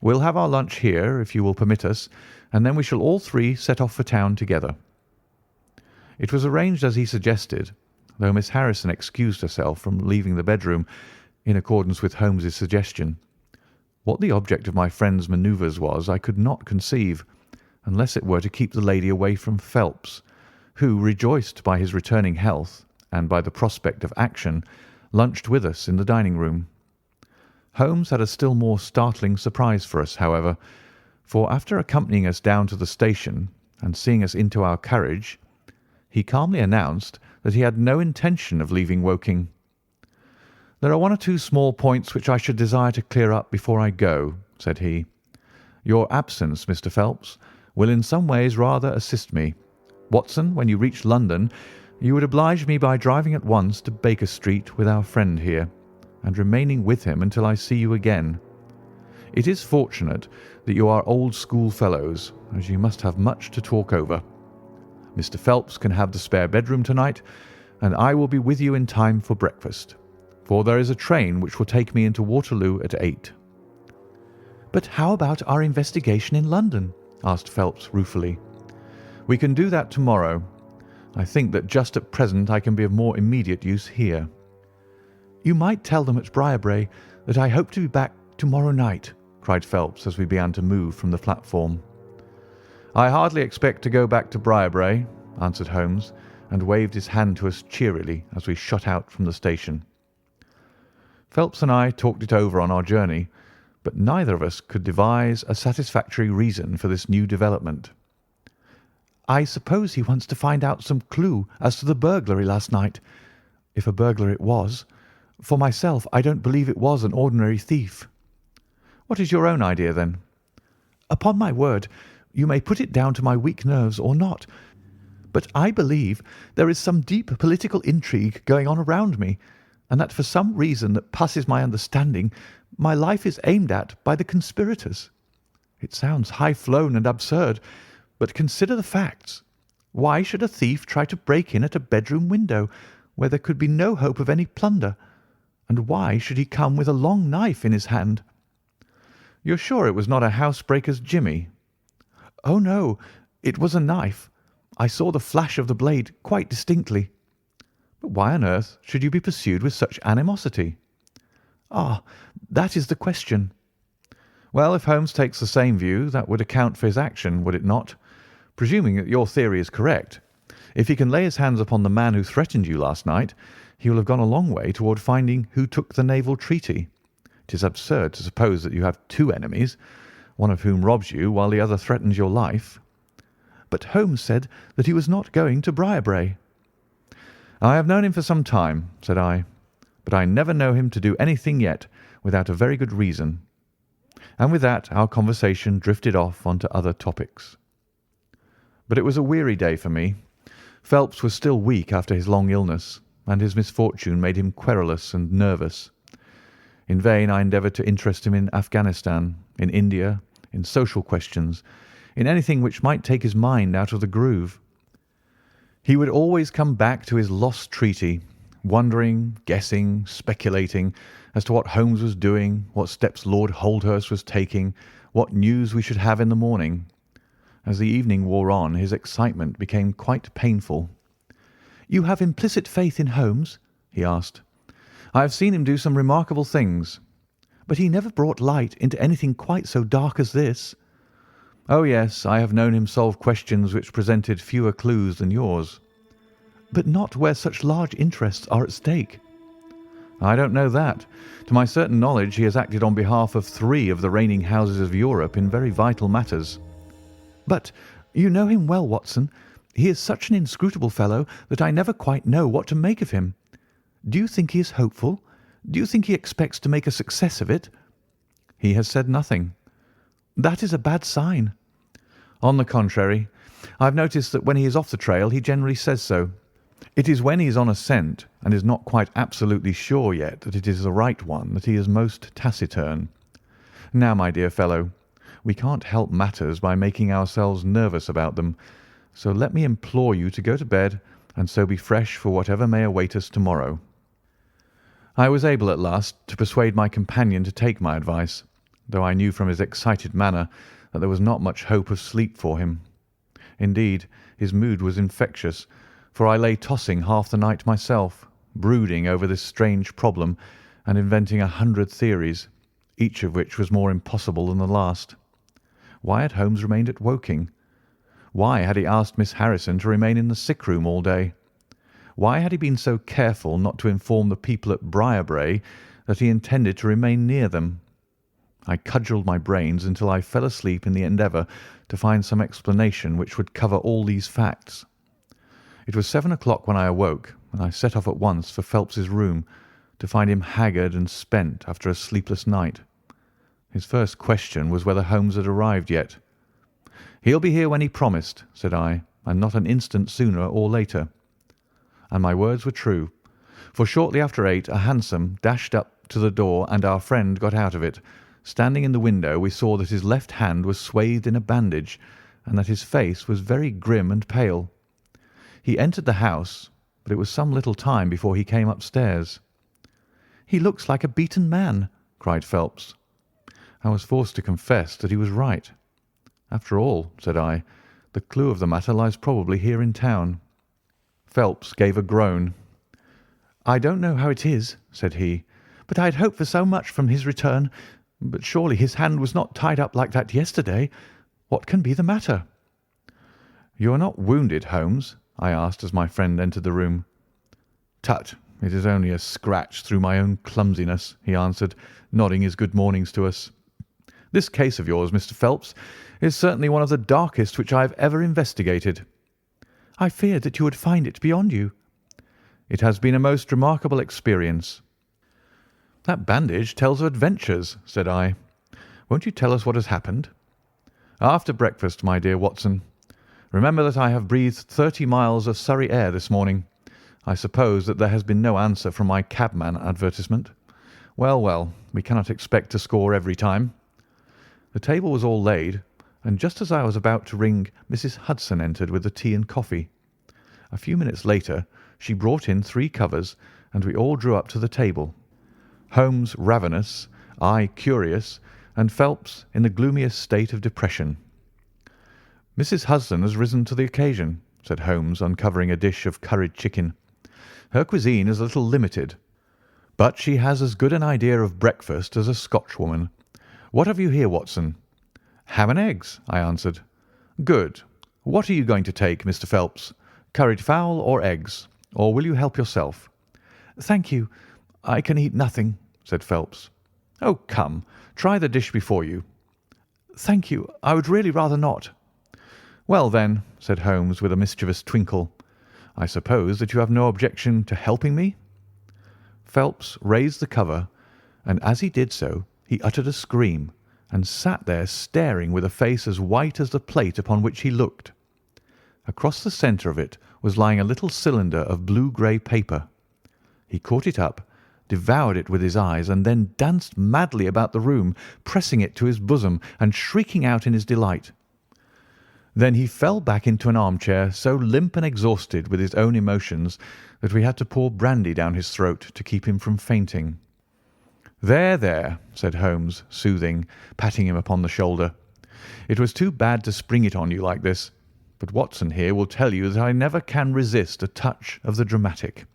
We'll have our lunch here, if you will permit us, and then we shall all three set off for town together." It was arranged as he suggested, though Miss Harrison excused herself from leaving the bedroom in accordance with Holmes's suggestion. What the object of my friend's manoeuvres was I could not conceive, unless it were to keep the lady away from Phelps, who, rejoiced by his returning health and by the prospect of action, lunched with us in the dining-room. Holmes had a still more startling surprise for us, however, for after accompanying us down to the station and seeing us into our carriage, he calmly announced that he had no intention of leaving Woking. "There are one or two small points which I should desire to clear up before I go," said he. "Your absence, Mr. Phelps, will in some ways rather assist me. Watson, when you reach London, you would oblige me by driving at once to Baker Street with our friend here, and remaining with him until I see you again. It is fortunate that you are old schoolfellows, as you must have much to talk over. Mr. Phelps can have the spare bedroom tonight, and I will be with you in time for breakfast, for there is a train which will take me into Waterloo at 8. "But how about our investigation in London?" asked Phelps ruefully. "We can do that tomorrow. I think that just at present I can be of more immediate use here." "You might tell them at Briarbrae that I hope to be back tomorrow night," cried Phelps as we began to move from the platform. "I hardly expect to go back to Briarbrae," answered Holmes, and waved his hand to us cheerily as we shot out from the station. Phelps and I talked it over on our journey, but neither of us could devise a satisfactory reason for this new development. "I suppose he wants to find out some clue as to the burglary last night, if a burglar it was. For myself, I don't believe it was an ordinary thief." "What is your own idea, then?" "Upon my word, you may put it down to my weak nerves or not, but I believe there is some deep political intrigue going on around me, and that for some reason that passes my understanding, my life is aimed at by the conspirators. It sounds high-flown and absurd, but consider the facts. Why should a thief try to break in at a bedroom window where there could be no hope of any plunder. And why should he come with a long knife in his hand?" "You're sure it was not a housebreaker's jimmy?" "Oh, no, it was a knife. I saw the flash of the blade quite distinctly." "But why on earth should you be pursued with such animosity?" "Ah, that is the question." "Well, if Holmes takes the same view, that would account for his action, would it not? Presuming that your theory is correct, if he can lay his hands upon the man who threatened you last night, he will have gone a long way toward finding who took the naval treaty. It is absurd to suppose that you have two enemies, one of whom robs you while the other threatens your life." "But Holmes said that he was not going to Briarbrae." "I have known him for some time," said I, "but I never know him to do anything yet without a very good reason." And with that our conversation drifted off on to other topics. But it was a weary day for me. Phelps was still weak after his long illness, and his misfortune made him querulous and nervous. In vain I endeavoured to interest him in Afghanistan, in India, in social questions, in anything which might take his mind out of the groove. He would always come back to his lost treaty, wondering, guessing, speculating as to what Holmes was doing, what steps Lord Holdhurst was taking, what news we should have in the morning. As the evening wore on, his excitement became quite painful. "You have implicit faith in Holmes?" he asked. "I have seen him do some remarkable things." "But he never brought light into anything quite so dark as this." "Oh, yes, I have known him solve questions which presented fewer clues than yours." "But not where such large interests are at stake." "I don't know that. To my certain knowledge he has acted on behalf of 3 of the reigning houses of Europe in very vital matters." "But you know him well, Watson. He is such an inscrutable fellow that I never quite know what to make of him. Do you think he is hopeful? Do you think he expects to make a success of it?" "He has said nothing." "That is a bad sign." "On the contrary, I have noticed that when he is off the trail he generally says so. It is when he is on a scent and is not quite absolutely sure yet that it is the right one that he is most taciturn. Now, my dear fellow, we can't help matters by making ourselves nervous about them, so let me implore you to go to bed and so be fresh for whatever may await us tomorrow." I was able at last to persuade my companion to take my advice, though I knew from his excited manner that there was not much hope of sleep for him. Indeed, his mood was infectious, for I lay tossing half the night myself, brooding over this strange problem and inventing 100 theories, each of which was more impossible than the last. Why had Holmes remained at Woking? Why had he asked Miss Harrison to remain in the sick room all day? Why had he been so careful not to inform the people at Briarbrae that he intended to remain near them? I cudgelled my brains until I fell asleep in the endeavour to find some explanation which would cover all these facts. It was 7 o'clock when I awoke, and I set off at once for Phelps's room to find him haggard and spent after a sleepless night. His first question was whether Holmes had arrived yet. "He'll be here when he promised," said I, "and not an instant sooner or later." And my words were true, for shortly after 8 a hansom dashed up to the door and our friend got out of it. Standing in the window we saw that his left hand was swathed in a bandage and that his face was very grim and pale. He entered the house, but it was some little time before he came upstairs. "He looks like a beaten man," cried Phelps. I was forced to confess that he was right. "After all," said I, "the clue of the matter lies probably here in town." Phelps gave a groan. "I don't know how it is," said he, "but I had hoped for so much from his return. But surely his hand was not tied up like that yesterday. What can be the matter?" "You are not wounded, Holmes?" I asked as my friend entered the room. "Tut, it is only a scratch through my own clumsiness," he answered, nodding his good mornings to us. "This case of yours, Mr. Phelps, is certainly one of the darkest which I have ever investigated." "I feared that you would find it beyond you." "It has been a most remarkable experience." "That bandage tells of adventures," said I. "Won't you tell us what has happened?" "After breakfast, my dear Watson. Remember that I have breathed 30 miles of Surrey air this morning. I suppose that there has been no answer from my cabman advertisement. Well, well, we cannot expect to score every time." The table was all laid, and just as I was about to ring, Mrs. Hudson entered with the tea and coffee. A few minutes later she brought in 3 covers, and we all drew up to the table. Holmes ravenous, I curious, and Phelps in the gloomiest state of depression. "Mrs. Hudson has risen to the occasion," said Holmes, uncovering a dish of curried chicken. "Her cuisine is a little limited, but she has as good an idea of breakfast as a Scotchwoman. What have you here, Watson?" "Ham and eggs," I answered. "Good. What are you going to take, Mr. Phelps? Curried fowl or eggs? Or will you help yourself?" "Thank you. I can eat nothing," said Phelps. "Oh, come, try the dish before you." "Thank you. I would really rather not." "Well, then," said Holmes with a mischievous twinkle, "I suppose that you have no objection to helping me?" Phelps raised the cover, and as he did so he uttered a scream, and sat there staring with a face as white as the plate upon which he looked. Across the centre of it was lying a little cylinder of blue-grey paper. He caught it up, devoured it with his eyes, and then danced madly about the room, pressing it to his bosom and shrieking out in his delight. Then he fell back into an armchair, so limp and exhausted with his own emotions that we had to pour brandy down his throat to keep him from fainting. "There, there," said Holmes, soothing, patting him upon the shoulder. "It was too bad to spring it on you like this, but Watson here will tell you that I never can resist a touch of the dramatic."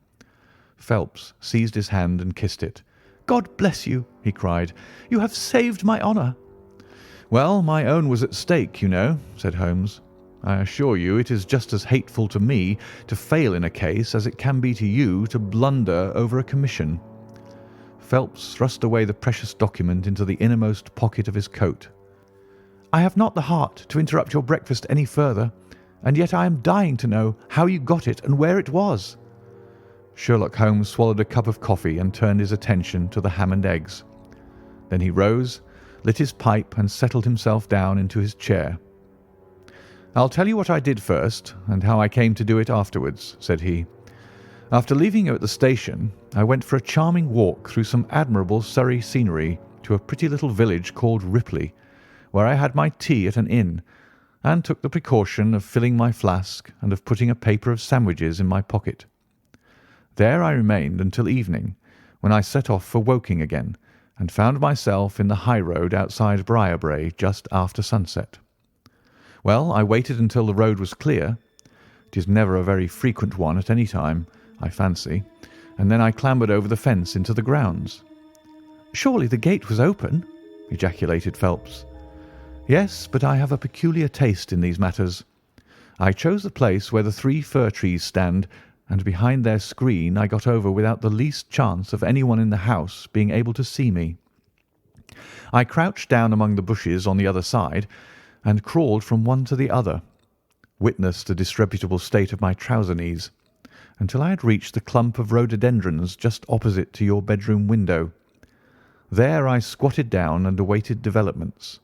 Phelps seized his hand and kissed it. "God bless you," he cried. "You have saved my honour." "Well, my own was at stake, you know," said Holmes. "I assure you it is just as hateful to me to fail in a case as it can be to you to blunder over a commission." Phelps thrust away the precious document into the innermost pocket of his coat. "I have not the heart to interrupt your breakfast any further, and yet I am dying to know how you got it and where it was." Sherlock Holmes swallowed a cup of coffee and turned his attention to the ham and eggs. Then he rose, lit his pipe, and settled himself down into his chair. "I'll tell you what I did first, and how I came to do it afterwards," said he. "After leaving you at the station, I went for a charming walk through some admirable Surrey scenery to a pretty little village called Ripley, where I had my tea at an inn, and took the precaution of filling my flask and of putting a paper of sandwiches in my pocket. There I remained until evening, when I set off for Woking again, and found myself in the high road outside Briarbrae just after sunset. Well, I waited until the road was clear. It is never a very frequent one at any time, I fancy, and then I clambered over the fence into the grounds." "Surely the gate was open?" ejaculated Phelps. "Yes, but I have a peculiar taste in these matters. I chose the place where the 3 fir trees stand, and behind their screen I got over without the least chance of anyone in the house being able to see me. I crouched down among the bushes on the other side, and crawled from one to the other, witness the disreputable state of my trouser knees, until I had reached the clump of rhododendrons just opposite to your bedroom window. There I squatted down and awaited developments.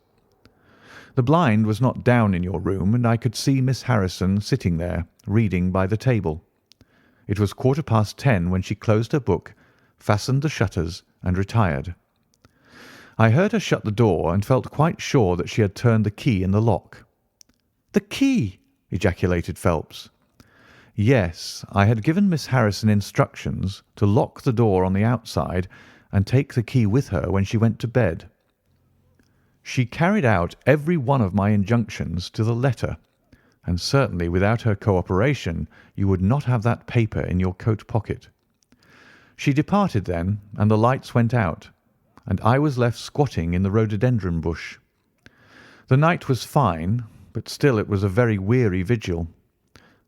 The blind was not down in your room, and I could see Miss Harrison sitting there, reading by the table. It was 10:15 when she closed her book, fastened the shutters, and retired. I heard her shut the door, and felt quite sure that she had turned the key in the lock." "The key!" ejaculated Phelps. "Yes, I had given Miss Harrison instructions to lock the door on the outside and take the key with her when she went to bed. She carried out every one of my injunctions to the letter, and certainly without her cooperation you would not have that paper in your coat pocket. She departed then, and the lights went out, and I was left squatting in the rhododendron bush. The night was fine, but still it was a very weary vigil.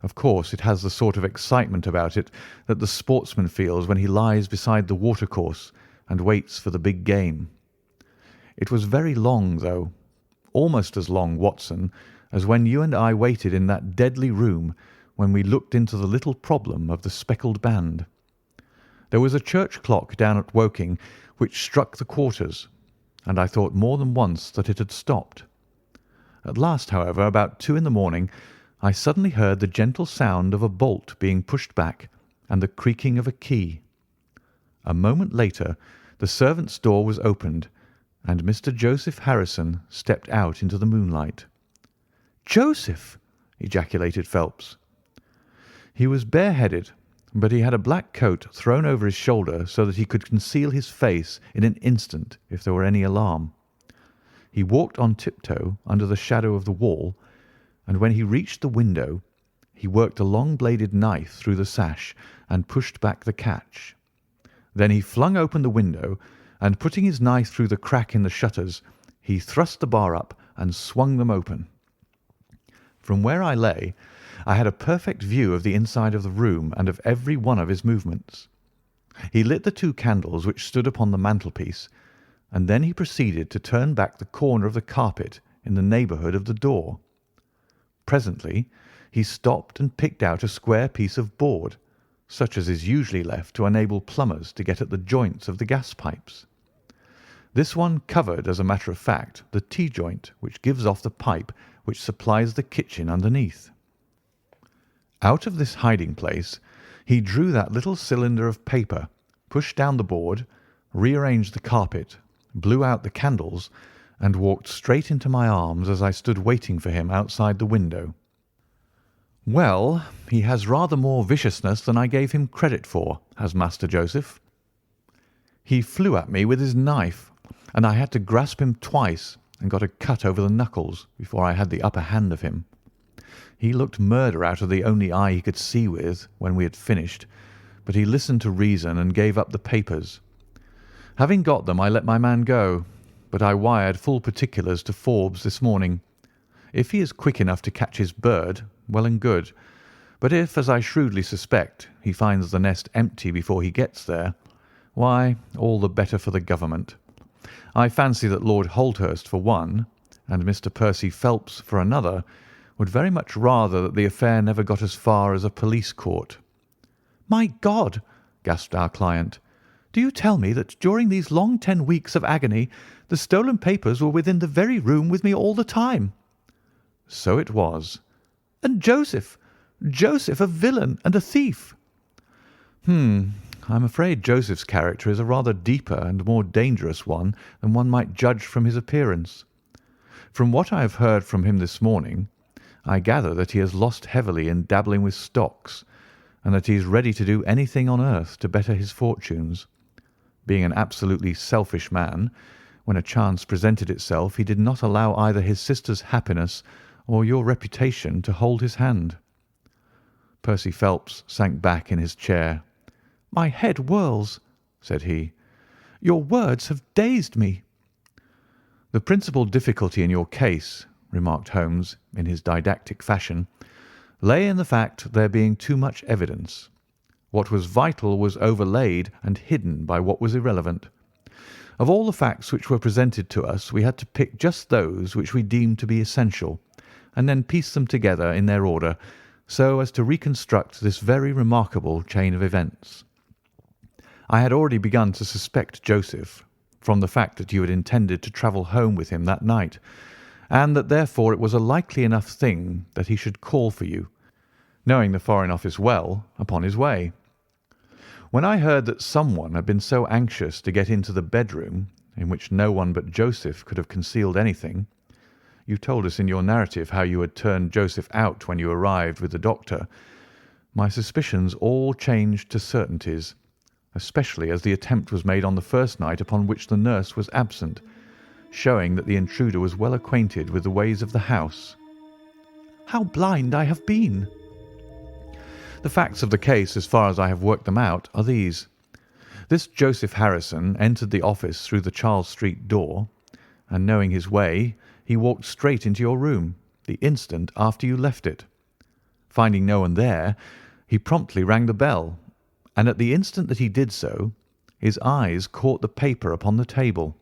Of course, it has the sort of excitement about it that the sportsman feels when he lies beside the watercourse and waits for the big game. It was very long, though, almost as long, Watson, as when you and I waited in that deadly room when we looked into the little problem of the speckled band. There was a church clock down at Woking which struck the quarters, and I thought more than once that it had stopped. At last, however, about 2 in the morning, I suddenly heard the gentle sound of a bolt being pushed back and the creaking of a key. A moment later the servants' door was opened, and Mr. Joseph Harrison stepped out into the moonlight. "Joseph!" ejaculated Phelps. He was bareheaded, but he had a black coat thrown over his shoulder so that he could conceal his face in an instant if there were any alarm. He walked on tiptoe under the shadow of the wall, and when he reached the window, he worked a long-bladed knife through the sash and pushed back the catch. Then he flung open the window, and putting his knife through the crack in the shutters, he thrust the bar up and swung them open. From where I lay, I had a perfect view of the inside of the room and of every one of his movements. He lit the 2 candles which stood upon the mantelpiece, and then he proceeded to turn back the corner of the carpet in the neighbourhood of the door. Presently he stopped and picked out a square piece of board, such as is usually left to enable plumbers to get at the joints of the gas pipes. This one covered, as a matter of fact, the T-joint which gives off the pipe which supplies the kitchen underneath. Out of this hiding place he drew that little cylinder of paper, pushed down the board, rearranged the carpet, blew out the candles, and walked straight into my arms as I stood waiting for him outside the window. Well, he has rather more viciousness than I gave him credit for, has Master Joseph. He flew at me with his knife, and I had to grasp him twice and got a cut over the knuckles before I had the upper hand of him. He looked murder out of the only eye he could see with when we had finished, but he listened to reason and gave up the papers. Having got them, I let my man go, but I wired full particulars to Forbes this morning. If he is quick enough to catch his bird, well and good, but if, as I shrewdly suspect, he finds the nest empty before he gets there, why, all the better for the government. I fancy that Lord Holdhurst, for one, and Mr. Percy Phelps, for another, would very much rather that the affair never got as far as a police court. "My God!" gasped our client. "Do you tell me that during these long 10 weeks of agony the stolen papers were within the very room with me all the time?" So it was. "And Joseph a villain and a thief?" I'm afraid Joseph's character is a rather deeper and more dangerous one than one might judge from his appearance. From what I have heard from him this morning, I gather that he has lost heavily in dabbling with stocks, and that he is ready to do anything on earth to better his fortunes. Being an absolutely selfish man, when a chance presented itself he did not allow either his sister's happiness or your reputation to hold his hand. Percy Phelps sank back in his chair. "My head whirls," said he. "Your words have dazed me." "The principal difficulty in your case," remarked Holmes in his didactic fashion, "lay in the fact there being too much evidence. What was vital was overlaid and hidden by what was irrelevant. Of all the facts which were presented to us, we had to pick just those which we deemed to be essential, and then piece them together in their order, so as to reconstruct this very remarkable chain of events. I had already begun to suspect Joseph, from the fact that you had intended to travel home with him that night, and that therefore it was a likely enough thing that he should call for you, knowing the Foreign Office well, upon his way. When I heard that someone had been so anxious to get into the bedroom, in which no one but Joseph could have concealed anything, you told us in your narrative how you had turned Joseph out when you arrived with the doctor, my suspicions all changed to certainties, especially as the attempt was made on the first night upon which the nurse was absent, showing that the intruder was well acquainted with the ways of the house. "How blind I have been!" The facts of the case, as far as I have worked them out, are these. This Joseph Harrison entered the office through the Charles Street door, and knowing his way, he walked straight into your room the instant after you left it. Finding no one there, he promptly rang the bell, and at the instant that he did so, his eyes caught the paper upon the table.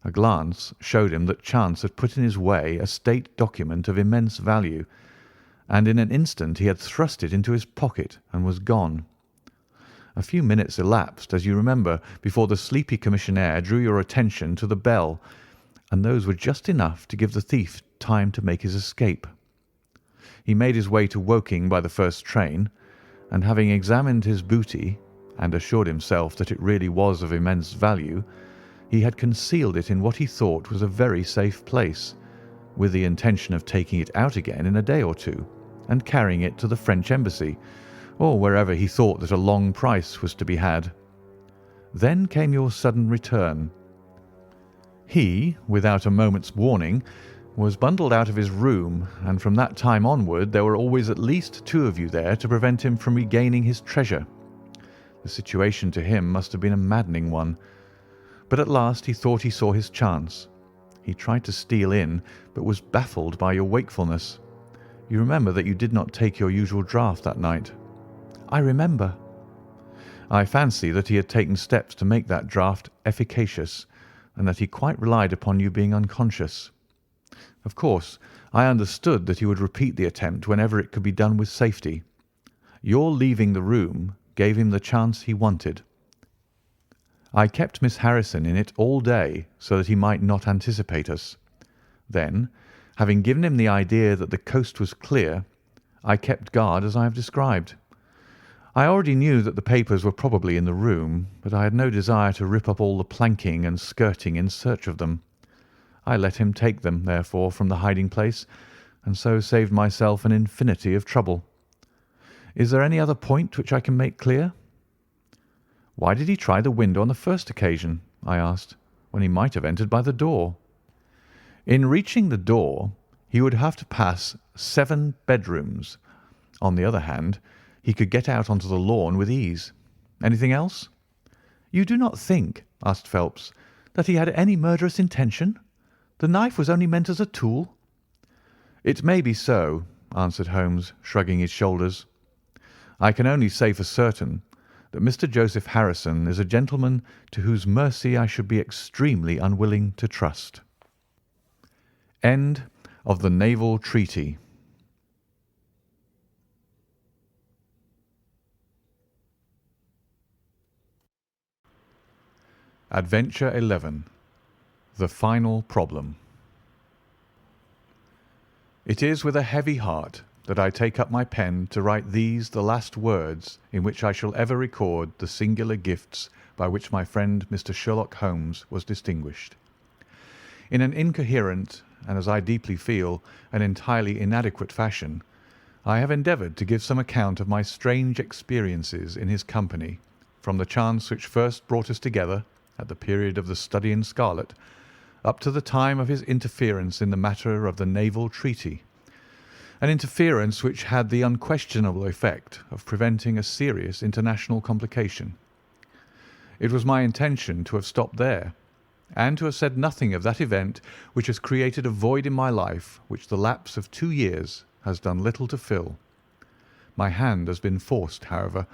A glance showed him that chance had put in his way a state document of immense value, and in an instant he had thrust it into his pocket and was gone. A few minutes elapsed, as you remember, before the sleepy commissionaire drew your attention to the bell, and those were just enough to give the thief time to make his escape. He made his way to Woking by the first train, and having examined his booty and assured himself that it really was of immense value, he had concealed it in what he thought was a very safe place, with the intention of taking it out again in a day or two and carrying it to the French embassy, or wherever he thought that a long price was to be had. Then came your sudden return. He, without a moment's warning, was bundled out of his room, and from that time onward there were always at least two of you there to prevent him from regaining his treasure. The situation to him must have been a maddening one. But at last he thought he saw his chance. He tried to steal in, but was baffled by your wakefulness. You remember that you did not take your usual draught that night. I remember. I fancy that he had taken steps to make that draught efficacious, and that he quite relied upon you being unconscious. Of course, I understood that he would repeat the attempt whenever it could be done with safety. Your leaving the room gave him the chance he wanted. I kept Miss Harrison in it all day so that he might not anticipate us. Then, having given him the idea that the coast was clear, I kept guard as I have described. I already knew that the papers were probably in the room, but I had no desire to rip up all the planking and skirting in search of them. I let him take them, therefore, from the hiding-place, and so saved myself an infinity of trouble. Is there any other point which I can make clear? Why did he try the window on the first occasion, I asked, when he might have entered by the door? In reaching the door, he would have to pass 7 bedrooms. On the other hand, he could get out onto the lawn with ease. Anything else? You do not think, asked Phelps, that he had any murderous intention? The knife was only meant as a tool. It may be so, answered Holmes, shrugging his shoulders. I can only say for certain that Mr. Joseph Harrison is a gentleman to whose mercy I should be extremely unwilling to trust. End of the Naval Treaty. Adventure 11. The Final Problem. It is with a heavy heart that I take up my pen to write these the last words in which I shall ever record the singular gifts by which my friend Mr. Sherlock Holmes was distinguished. In an incoherent, and as I deeply feel, an entirely inadequate fashion, I have endeavoured to give some account of my strange experiences in his company, from the chance which first brought us together, at the period of the study in scarlet, up to the time of his interference in the matter of the naval treaty, an interference which had the unquestionable effect of preventing a serious international complication. It was my intention to have stopped there, and to have said nothing of that event which has created a void in my life which the lapse of 2 years has done little to fill. My hand has been forced, however,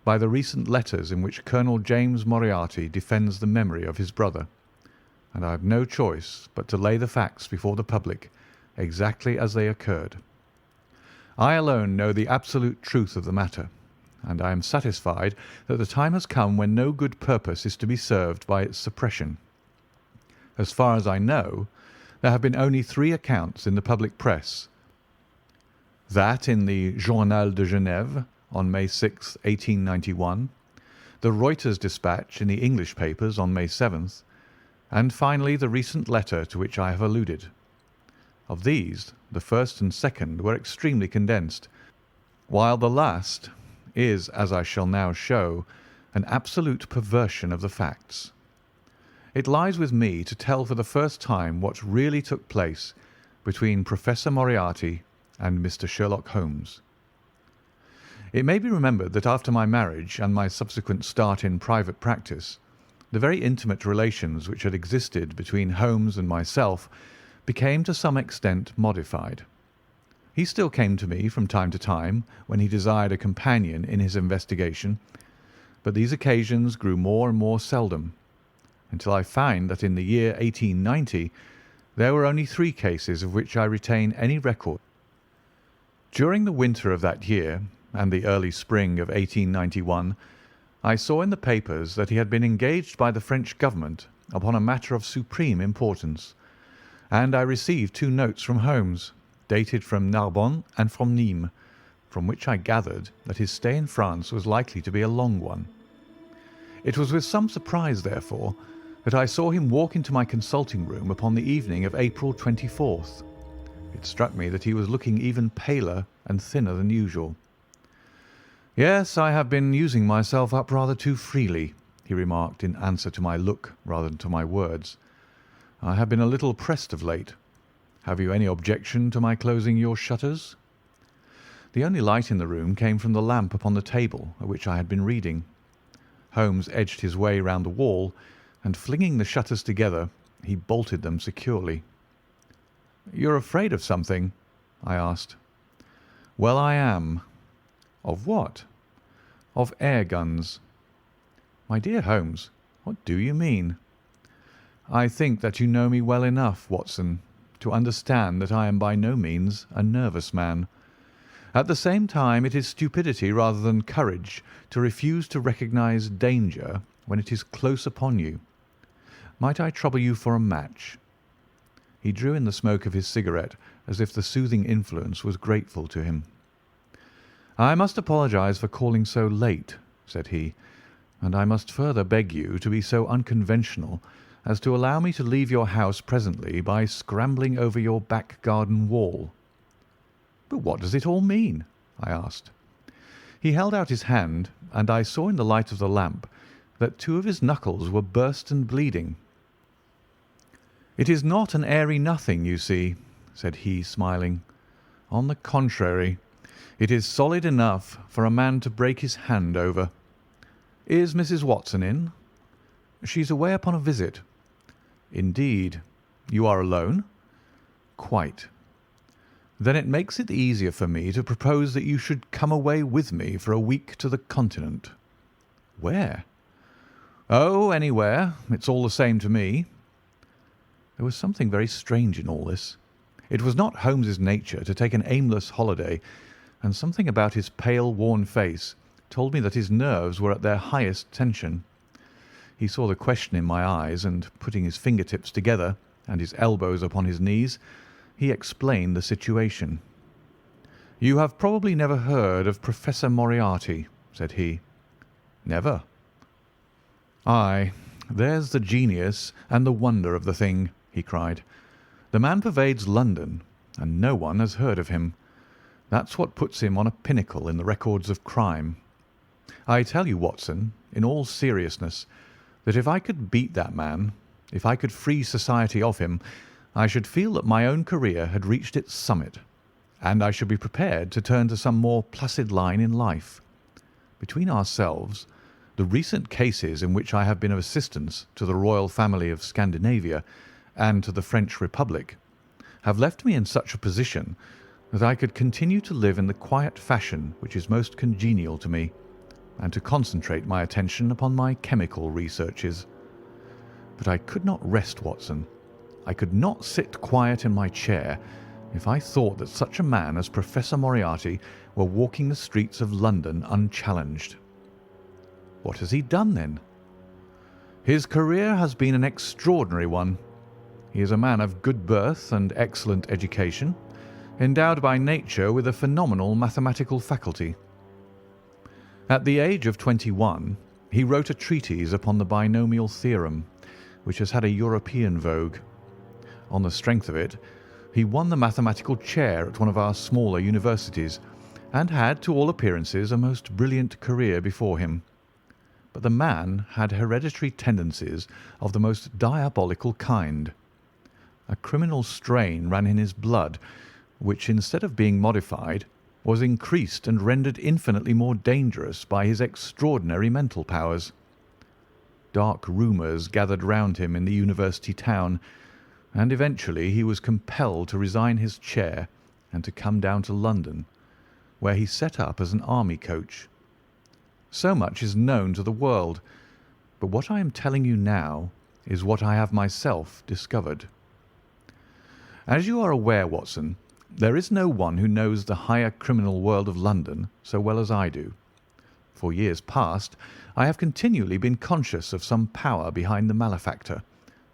by the recent letters in which Colonel James Moriarty defends the memory of his brother, and I have no choice but to lay the facts before the public exactly as they occurred. I alone know the absolute truth of the matter, and I am satisfied that the time has come when no good purpose is to be served by its suppression. As far as I know, there have been only 3 accounts in the public press. That in the Journal de Genève on May 6, 1891, the Reuters dispatch in the English papers on May 7th, and finally the recent letter to which I have alluded. Of these, the first and second were extremely condensed, while the last is, as I shall now show, an absolute perversion of the facts. It lies with me to tell for the first time what really took place between Professor Moriarty and Mr. Sherlock Holmes. It may be remembered that after my marriage and my subsequent start in private practice, the very intimate relations which had existed between Holmes and myself became to some extent modified. He still came to me from time to time when he desired a companion in his investigation, but these occasions grew more and more seldom, until I find that in the year 1890 there were only 3 cases of which I retain any record. During the winter of that year and the early spring of 1891, I saw in the papers that he had been engaged by the French government upon a matter of supreme importance, and I received 2 notes from Holmes, dated from Narbonne and from Nîmes, from which I gathered that his stay in France was likely to be a long one. It was with some surprise, therefore, that I saw him walk into my consulting room upon the evening of April 24th. It struck me that he was looking even paler and thinner than usual. Yes, I have been using myself up rather too freely, he remarked in answer to my look rather than to my words. I have been a little pressed of late. Have you any objection to my closing your shutters? The only light in the room came from the lamp upon the table at which I had been reading. Holmes edged his way round the wall, and flinging the shutters together, he bolted them securely. "You're afraid of something?" I asked. "Well, I am." "Of what?" "Of air guns." "My dear Holmes, what do you mean?" "I think that you know me well enough, Watson, to understand that I am by no means a nervous man. At the same time, it is stupidity rather than courage to refuse to recognize danger when it is close upon you. Might I trouble you for a match?" He drew in the smoke of his cigarette as if the soothing influence was grateful to him. "I must apologize for calling so late," said he, "and I must further beg you to be so unconventional as to allow me to leave your house presently by scrambling over your back garden wall." "But what does it all mean?" I asked. He held out his hand, and I saw in the light of the lamp that two of his knuckles were burst and bleeding. "It is not an airy nothing, you see," said he, smiling. "On the contrary, it is solid enough for a man to break his hand over. Is Mrs. Watson in?" "She's away upon a visit." "Indeed. You are alone?" "Quite." "Then it makes it easier for me to propose that you should come away with me for a week to the Continent." "Where?" "Oh, anywhere. It's all the same to me." There was something very strange in all this. It was not Holmes's nature to take an aimless holiday, and something about his pale, worn face told me that his nerves were at their highest tension. He saw the question in my eyes, and putting his fingertips together and his elbows upon his knees, he explained the situation. "You have probably never heard of Professor Moriarty," said he. "Never." "Aye, there's the genius and the wonder of the thing," he cried. "The man pervades London, and no one has heard of him. That's what puts him on a pinnacle in the records of crime. I tell you, Watson, in all seriousness, that if I could beat that man, if I could free society of him, I should feel that my own career had reached its summit, and I should be prepared to turn to some more placid line in life. Between ourselves, the recent cases in which I have been of assistance to the royal family of Scandinavia and to the French Republic have left me in such a position that I could continue to live in the quiet fashion which is most congenial to me, and to concentrate my attention upon my chemical researches. But I could not rest, Watson. I could not sit quiet in my chair if I thought that such a man as Professor Moriarty were walking the streets of London unchallenged." "What has he done, then?" "His career has been an extraordinary one. He is a man of good birth and excellent education, endowed by nature with a phenomenal mathematical faculty. At the age of 21, he wrote a treatise upon the binomial theorem, which has had a European vogue. On the strength of it, he won the mathematical chair at one of our smaller universities, and had, to all appearances, a most brilliant career before him. But the man had hereditary tendencies of the most diabolical kind. A criminal strain ran in his blood, which, instead of being modified, was increased and rendered infinitely more dangerous by his extraordinary mental powers. Dark rumours gathered round him in the university town, and eventually he was compelled to resign his chair and to come down to London, where he set up as an army coach. So much is known to the world, but what I am telling you now is what I have myself discovered. As you are aware, Watson, there is no one who knows the higher criminal world of London so well as I do. For years past, I have continually been conscious of some power behind the malefactor,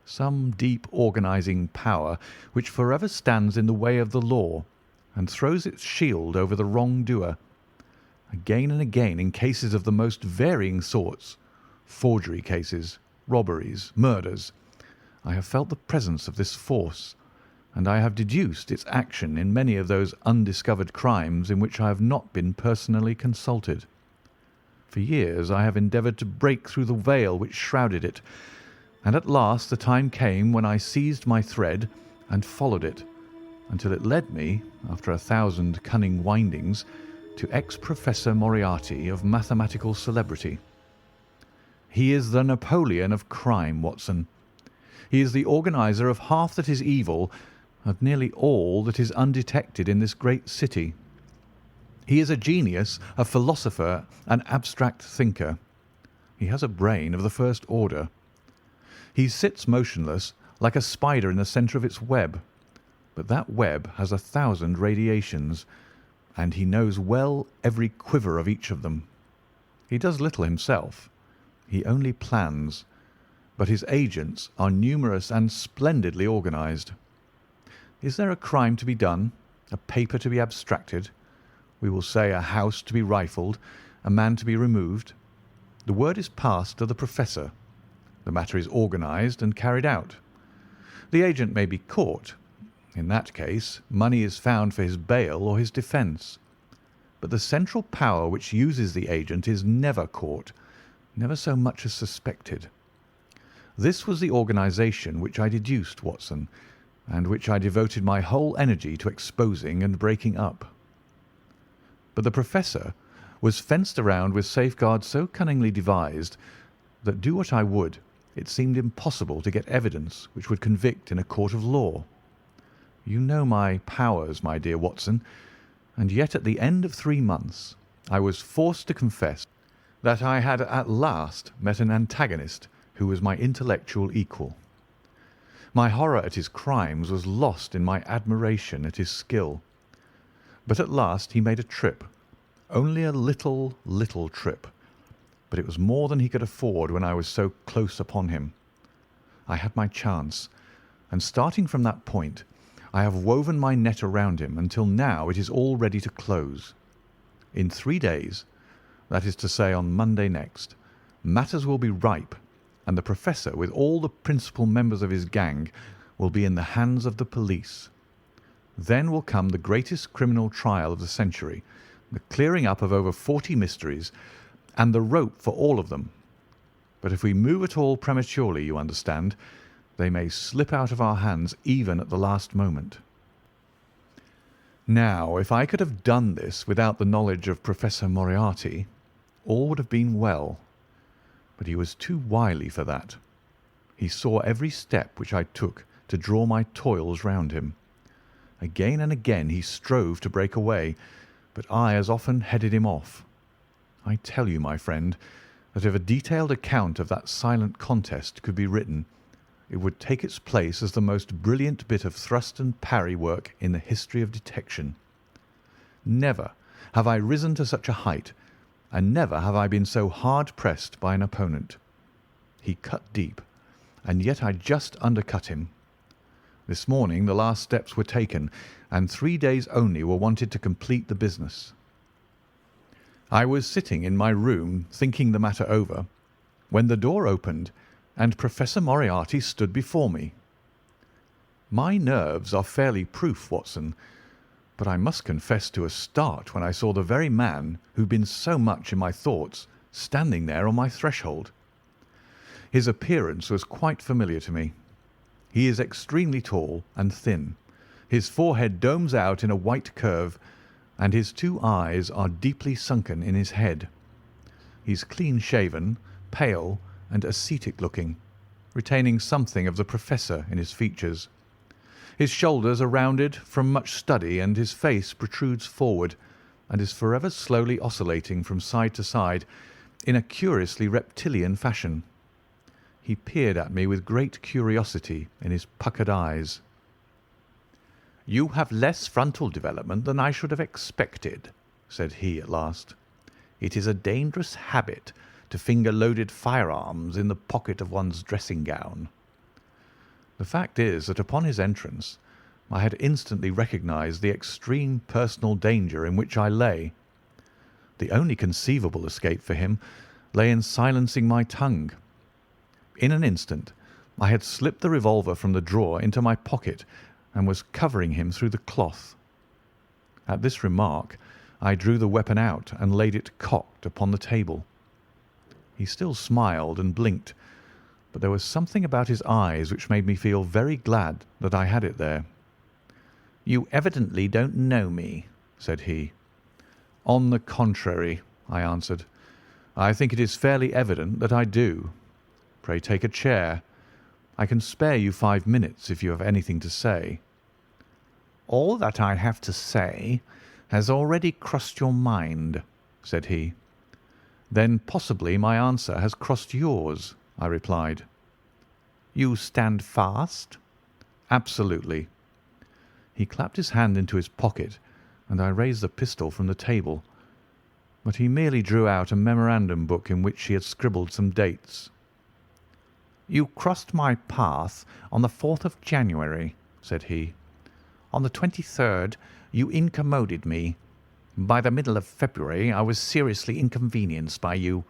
some deep organising power which forever stands in the way of the law and throws its shield over the wrongdoer. Again and again, in cases of the most varying sorts, forgery cases, robberies, murders, I have felt the presence of this force, and I have deduced its action in many of those undiscovered crimes in which I have not been personally consulted. For years I have endeavoured to break through the veil which shrouded it, and at last the time came when I seized my thread and followed it, until it led me, after 1,000 cunning windings, to ex-Professor Moriarty of mathematical celebrity. He is the Napoleon of crime, Watson. He is the organiser of half that is evil, of nearly all that is undetected in this great city. He is a genius, a philosopher, an abstract thinker. He has a brain of the first order. He sits motionless, like a spider in the centre of its web, but that web has 1,000 radiations, and he knows well every quiver of each of them. He does little himself. He only plans, but his agents are numerous and splendidly organised. Is there a crime to be done, a paper to be abstracted, we will say a house to be rifled, a man to be removed? The word is passed to the professor. The matter is organised and carried out. The agent may be caught. In that case, money is found for his bail or his defence. But the central power which uses the agent is never caught, never so much as suspected. This was the organisation which I deduced, Watson, and which I devoted my whole energy to exposing and breaking up. But the professor was fenced around with safeguards so cunningly devised that, do what I would, it seemed impossible to get evidence which would convict in a court of law. You know my powers, my dear Watson, and yet at the end of 3 months I was forced to confess that I had at last met an antagonist who was my intellectual equal. My horror at his crimes was lost in my admiration at his skill. But at last he made a trip, only a little trip, but it was more than he could afford when I was so close upon him. I had my chance, and starting from that point, I have woven my net around him until now it is all ready to close. In 3 days, that is to say on Monday next, matters will be ripe, and the professor, with all the principal members of his gang, will be in the hands of the police. Then will come the greatest criminal trial of the century, the clearing up of over 40 mysteries, and the rope for all of them. But if we move at all prematurely, you understand, they may slip out of our hands even at the last moment. Now, if I could have done this without the knowledge of Professor Moriarty, all would have been well. But he was too wily for that. He saw every step which I took to draw my toils round him. Again and again he strove to break away, but I as often headed him off. I tell you, my friend, that if a detailed account of that silent contest could be written, it would take its place as the most brilliant bit of thrust and parry work in the history of detection. Never have I risen to such a height, and never have I been so hard pressed by an opponent. He cut deep, and yet I just undercut him. This morning the last steps were taken, and 3 days only were wanted to complete the business. I was sitting in my room thinking the matter over, when the door opened and Professor Moriarty stood before me. My nerves are fairly proof, Watson, but I must confess to a start when I saw the very man who'd been so much in my thoughts standing there on my threshold. His appearance was quite familiar to me. He is extremely tall and thin. His forehead domes out in a white curve, and his 2 eyes are deeply sunken in his head. He's clean-shaven, pale, and ascetic-looking, retaining something of the professor in his features. His shoulders are rounded from much study, and his face protrudes forward, and is forever slowly oscillating from side to side in a curiously reptilian fashion. He peered at me with great curiosity in his puckered eyes. "You have less frontal development than I should have expected," said he at last. "It is a dangerous habit to finger loaded firearms in the pocket of one's dressing gown." The fact is that upon his entrance I had instantly recognised the extreme personal danger in which I lay. The only conceivable escape for him lay in silencing my tongue. In an instant I had slipped the revolver from the drawer into my pocket and was covering him through the cloth. At this remark I drew the weapon out and laid it cocked upon the table. He still smiled and blinked, but there was something about his eyes which made me feel very glad that I had it there. "You evidently don't know me," said he. "On the contrary," I answered, "I think it is fairly evident that I do. Pray take a chair. I can spare you 5 minutes if you have anything to say." "All that I have to say has already crossed your mind," said he. "Then possibly my answer has crossed yours," I replied. "You stand fast?" "Absolutely." He clapped his hand into his pocket, and I raised the pistol from the table, but he merely drew out a memorandum book in which he had scribbled some dates. "You crossed my path on the 4th of January," said he. "On the 23rd you incommoded me. By the middle of February I was seriously inconvenienced by you.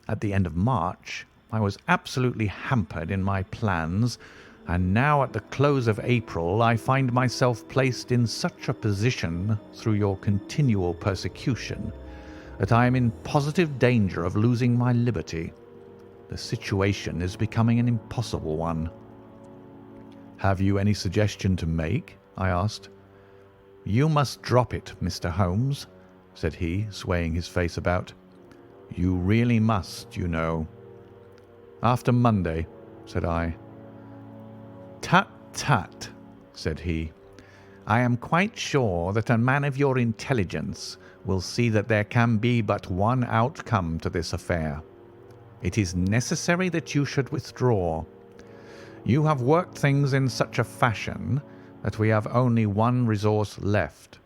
At the end of March I was absolutely hampered in my plans, and now at the close of April I find myself placed in such a position through your continual persecution that I am in positive danger of losing my liberty. The situation is becoming an impossible one." "Have you any suggestion to make?" I asked. "You must drop it, Mr. Holmes," said he, swaying his face about. "You really must, you know." "After Monday," said I. "Tut, tut," said he. "I am quite sure that a man of your intelligence will see that there can be but one outcome to this affair. It is necessary that you should withdraw. You have worked things in such a fashion that we have only one resource left.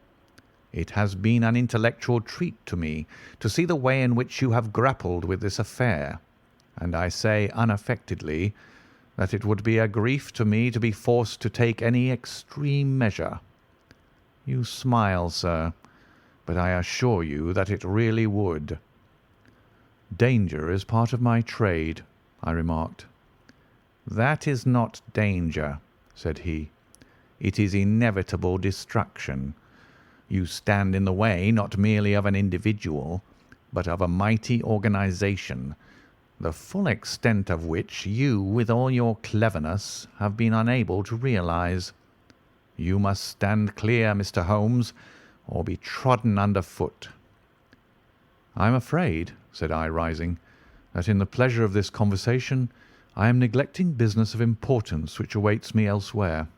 It has been an intellectual treat to me to see the way in which you have grappled with this affair, and I say unaffectedly that it would be a grief to me to be forced to take any extreme measure. You smile, sir, but I assure you that it really would." "Danger is part of my trade," I remarked. "That is not danger," said he. "It is inevitable destruction. You stand in the way not merely of an individual, but of a mighty organization, the full extent of which you, with all your cleverness, have been unable to realize. You must stand clear, Mr. Holmes, or be trodden under foot." "I am afraid," said I, rising, "that in the pleasure of this conversation I am neglecting business of importance which awaits me elsewhere."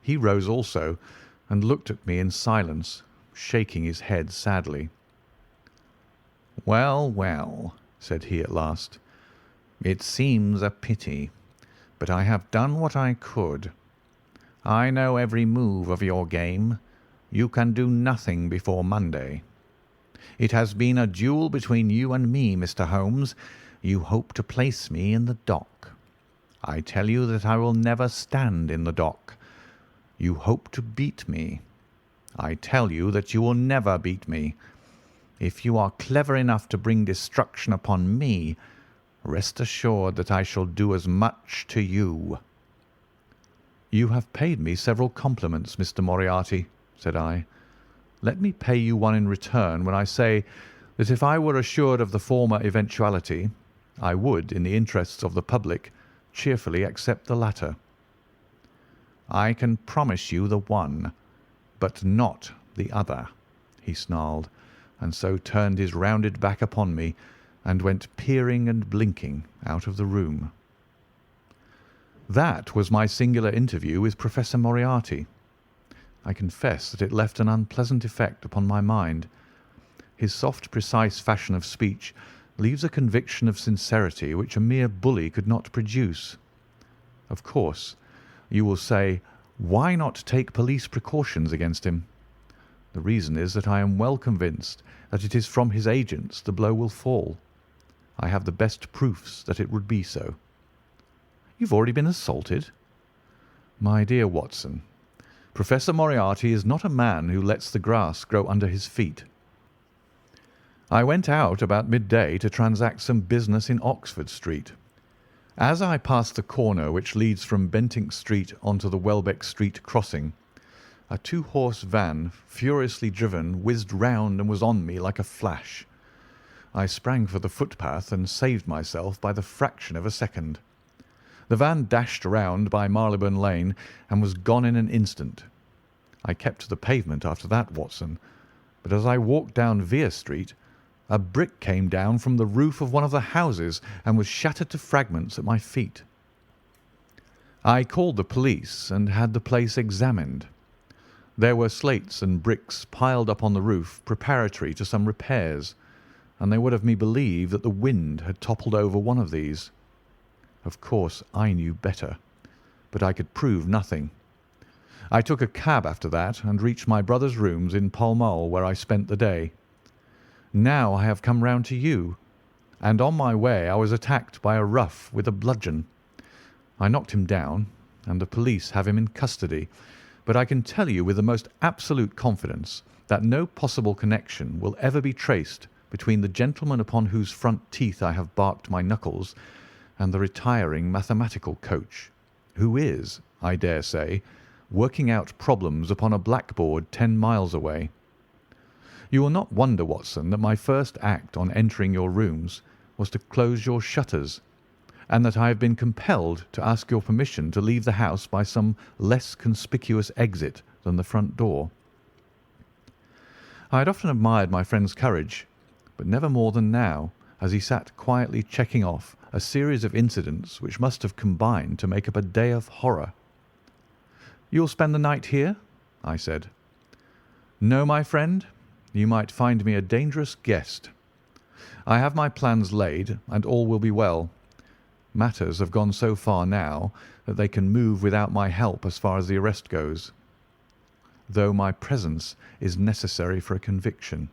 He rose also and looked at me in silence, shaking his head sadly. "Well, well," said he at last, "it seems a pity, but I have done what I could. I know every move of your game. You can do nothing before Monday. It has been a duel between you and me, Mr. Holmes. You hope to place me in the dock. I tell you that I will never stand in the dock. You hope to beat me. I tell you that you will never beat me. If you are clever enough to bring destruction upon me, rest assured that I shall do as much to you." "You have paid me several compliments, Mr. Moriarty," said I. "Let me pay you one in return when I say that if I were assured of the former eventuality, I would, in the interests of the public, cheerfully accept the latter." "I can promise you the one, but not the other," he snarled, and so turned his rounded back upon me and went peering and blinking out of the room. That was my singular interview with Professor Moriarty. I confess that it left an unpleasant effect upon my mind. His soft, precise fashion of speech leaves a conviction of sincerity which a mere bully could not produce. Of course, you will say, why not take police precautions against him? The reason is that I am well convinced that it is from his agents the blow will fall. I have the best proofs that it would be so. "You've already been assaulted?" "My dear Watson, Professor Moriarty is not a man who lets the grass grow under his feet. I went out about midday to transact some business in Oxford Street. As I passed the corner which leads from Bentinck Street onto the Welbeck Street crossing, a two-horse van, furiously driven, whizzed round and was on me like a flash. I sprang for the footpath and saved myself by the fraction of a second. The van dashed round by Marylebone Lane and was gone in an instant. I kept to the pavement after that, Watson, but as I walked down Vere Street, a brick came down from the roof of one of the houses and was shattered to fragments at my feet. I called the police and had the place examined. There were slates and bricks piled up on the roof preparatory to some repairs, and they would have me believe that the wind had toppled over one of these. Of course, I knew better, but I could prove nothing. I took a cab after that and reached my brother's rooms in Pall Mall, where I spent the day. Now I have come round to you, and on my way I was attacked by a rough with a bludgeon. I knocked him down, and the police have him in custody, but I can tell you with the most absolute confidence that no possible connection will ever be traced between the gentleman upon whose front teeth I have barked my knuckles and the retiring mathematical coach, who is, I dare say, working out problems upon a blackboard 10 miles away. You will not wonder, Watson, that my first act on entering your rooms was to close your shutters, and that I have been compelled to ask your permission to leave the house by some less conspicuous exit than the front door. I had often admired my friend's courage, but never more than now, as he sat quietly checking off a series of incidents which must have combined to make up a day of horror. "You'll spend the night here?" I said. "No, my friend. You might find me a dangerous guest. I have my plans laid, and all will be well. Matters have gone so far now that they can move without my help as far as the arrest goes, though my presence is necessary for a conviction.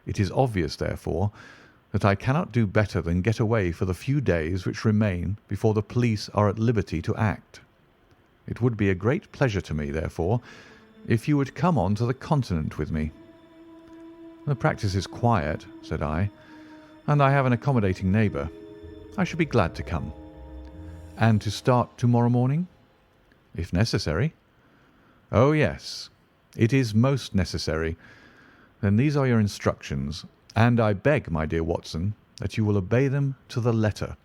It is obvious, therefore, that I cannot do better than get away for the few days which remain before the police are at liberty to act. It would be a great pleasure to me, therefore, if you would come on to the Continent with me." "The practice is quiet," said I, "and I have an accommodating neighbour. I should be glad to come." "And to start to-morrow morning?" "If necessary." "Oh, yes, it is most necessary. Then these are your instructions, and I beg, my dear Watson, that you will obey them to the letter,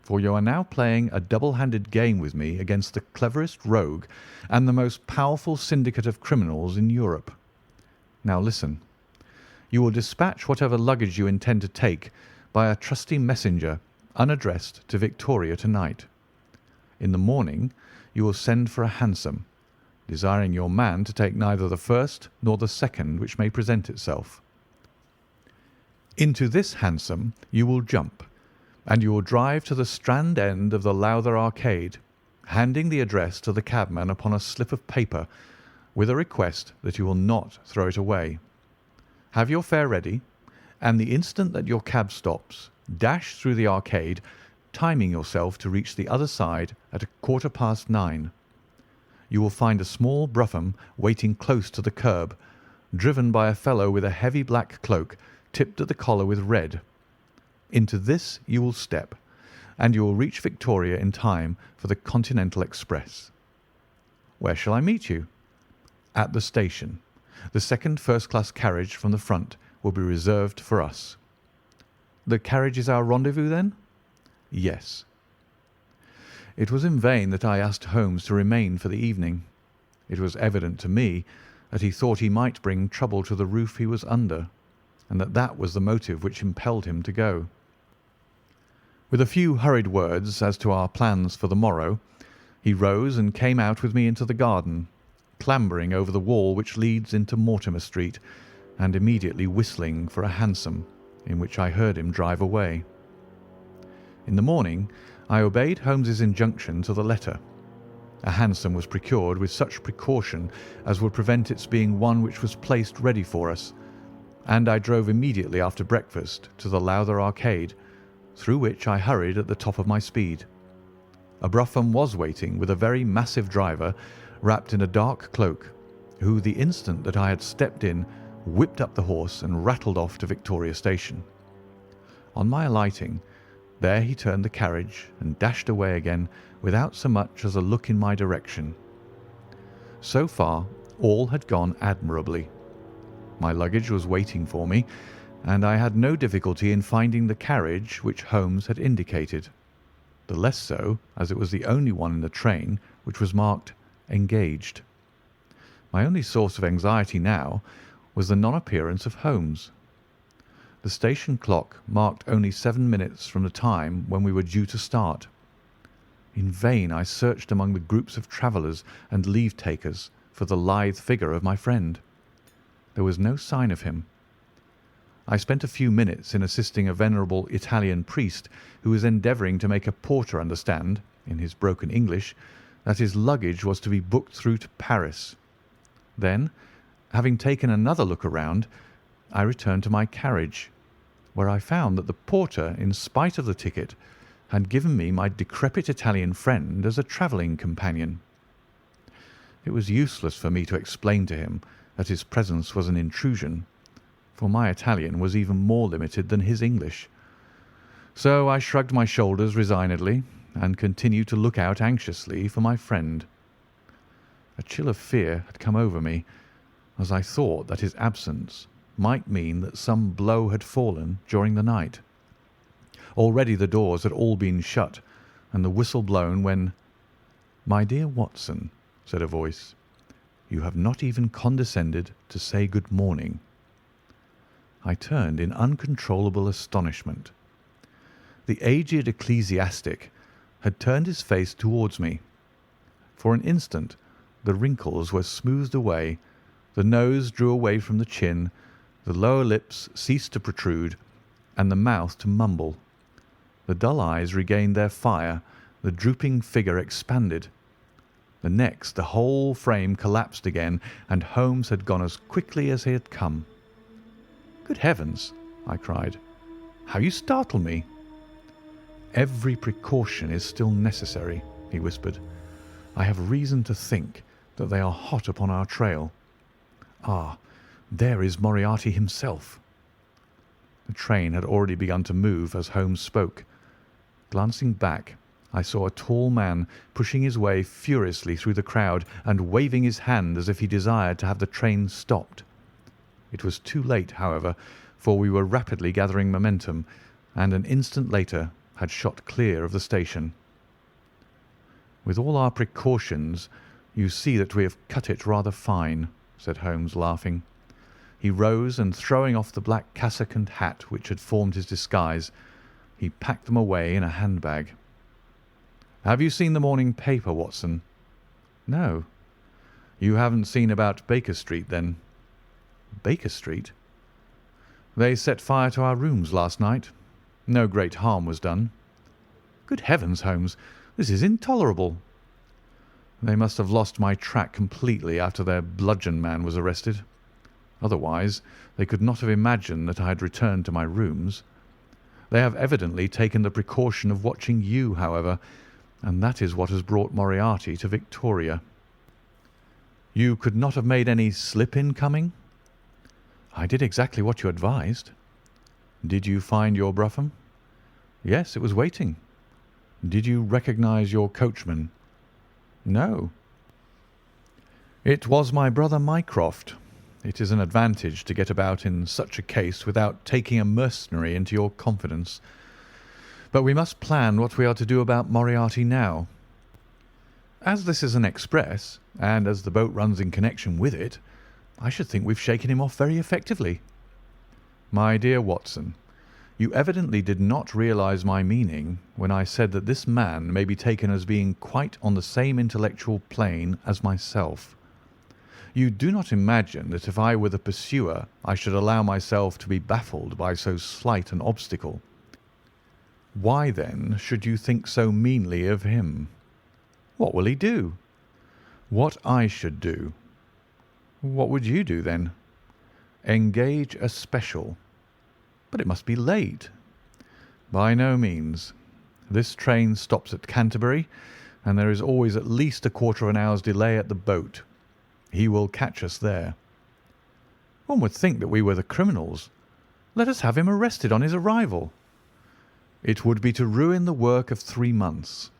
for you are now playing a double-handed game with me against the cleverest rogue and the most powerful syndicate of criminals in Europe. Now listen. You will dispatch whatever luggage you intend to take by a trusty messenger, unaddressed, to Victoria tonight. In the morning you will send for a hansom, desiring your man to take neither the first nor the second which may present itself. Into this hansom you will jump, and you will drive to the Strand end of the Lowther Arcade, handing the address to the cabman upon a slip of paper, with a request that you will not throw it away. Have your fare ready, and the instant that your cab stops, dash through the arcade, timing yourself to reach the other side at 9:15. You will find a small brougham waiting close to the curb, driven by a fellow with a heavy black cloak tipped at the collar with red. Into this you will step, and you will reach Victoria in time for the Continental Express. Where shall I meet you? At the station. The second first-class carriage from the front will be reserved for us. The carriage is our rendezvous, then? Yes. It was in vain that I asked Holmes to remain for the evening. It was evident to me that he thought he might bring trouble to the roof he was under, and that was the motive which impelled him to go. With a few hurried words as to our plans for the morrow, he rose and came out with me into the garden, clambering over the wall which leads into Mortimer Street, and immediately whistling for a hansom, in which I heard him drive away. In the morning I obeyed Holmes's injunction to the letter. A hansom was procured with such precaution as would prevent its being one which was placed ready for us, and I drove immediately after breakfast to the Lowther Arcade, through which I hurried at the top of my speed. A brougham was waiting with a very massive driver, wrapped in a dark cloak, who, the instant that I had stepped in, whipped up the horse and rattled off to Victoria Station. On my alighting, there he turned the carriage and dashed away again without so much as a look in my direction. So far all had gone admirably. My luggage was waiting for me, and I had no difficulty in finding the carriage which Holmes had indicated. The less so, as it was the only one in the train which was marked "Engaged." My only source of anxiety now was the non-appearance of Holmes. The station clock marked only 7 minutes from the time when we were due to start. In vain I searched among the groups of travellers and leave-takers for the lithe figure of my friend. There was no sign of him. I spent a few minutes in assisting a venerable Italian priest who was endeavouring to make a porter understand, in his broken English, that his luggage was to be booked through to Paris. Then, having taken another look around, I returned to my carriage, where I found that the porter, in spite of the ticket, had given me my decrepit Italian friend as a travelling companion. It was useless for me to explain to him that his presence was an intrusion, for my Italian was even more limited than his English. So I shrugged my shoulders resignedly and continued to look out anxiously for my friend. A chill of fear had come over me, as I thought that his absence might mean that some blow had fallen during the night. Already the doors had all been shut and the whistle blown when— "My dear Watson," said a voice, "you have not even condescended to say good morning." I turned in uncontrollable astonishment. The aged ecclesiastic had turned his face towards me. For an instant the wrinkles were smoothed away, the nose drew away from the chin, the lower lips ceased to protrude, and the mouth to mumble. The dull eyes regained their fire, the drooping figure expanded. The next the whole frame collapsed again, and Holmes had gone as quickly as he had come. "Good heavens!" I cried. "How you startle me!" "Every precaution is still necessary," he whispered. "I have reason to think that they are hot upon our trail. Ah, there is Moriarty himself." The train had already begun to move as Holmes spoke. Glancing back, I saw a tall man pushing his way furiously through the crowd and waving his hand as if he desired to have the train stopped. It was too late, however, for we were rapidly gathering momentum, and an instant later had shot clear of the station. "With all our precautions, you see that we have cut it rather fine," said Holmes, laughing. He rose, and throwing off the black cassock and hat which had formed his disguise, he packed them away in a handbag. "Have you seen the morning paper, Watson?" "No." "You haven't seen about Baker Street, then?" "Baker Street?" "They set fire to our rooms last night. No great harm was done." "Good heavens, Holmes, this is intolerable." "They must have lost my track completely after their bludgeon man was arrested. Otherwise, they could not have imagined that I had returned to my rooms. They have evidently taken the precaution of watching you, however, and that is what has brought Moriarty to Victoria." "You could not have made any slip in coming?" "I did exactly what you advised." "Did you find your brougham?" "Yes, it was waiting." "Did you recognize your coachman?" "No." "It was my brother Mycroft. It is an advantage to get about in such a case without taking a mercenary into your confidence. But we must plan what we are to do about Moriarty now. As this is an express, and as the boat runs in connection with it, I should think we've shaken him off very effectively." "My dear Watson, you evidently did not realize my meaning when I said that this man may be taken as being quite on the same intellectual plane as myself. You do not imagine that if I were the pursuer I should allow myself to be baffled by so slight an obstacle. Why, then, should you think so meanly of him? What will he do?" "What I should do." "What would you do, then?" "Engage a special." "But it must be late." "By no means. This train stops at Canterbury, and there is always at least a quarter of an hour's delay at the boat. He will catch us there." "One would think that we were the criminals. Let us have him arrested on his arrival." "It would be to ruin the work of 3 months.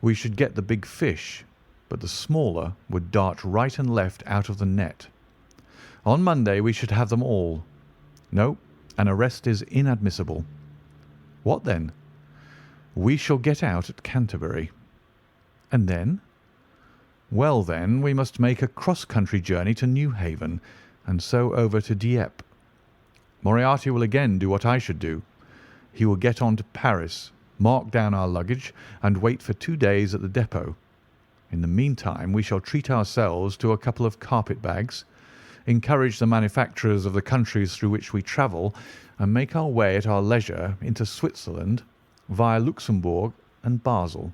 We should get the big fish, but the smaller would dart right and left out of the net. On Monday we should have them all. No, An arrest is inadmissible. What then? We shall get out at Canterbury. And then? Well, then, we must make a cross-country journey to Newhaven, and so over to Dieppe. Moriarty will again do what I should do. He will get on to Paris, mark down our luggage, and wait for 2 days at the depot. In the meantime, we shall treat ourselves to a couple of carpet-bags, encourage the manufacturers of the countries through which we travel, and make our way at our leisure into Switzerland via Luxembourg and Basel.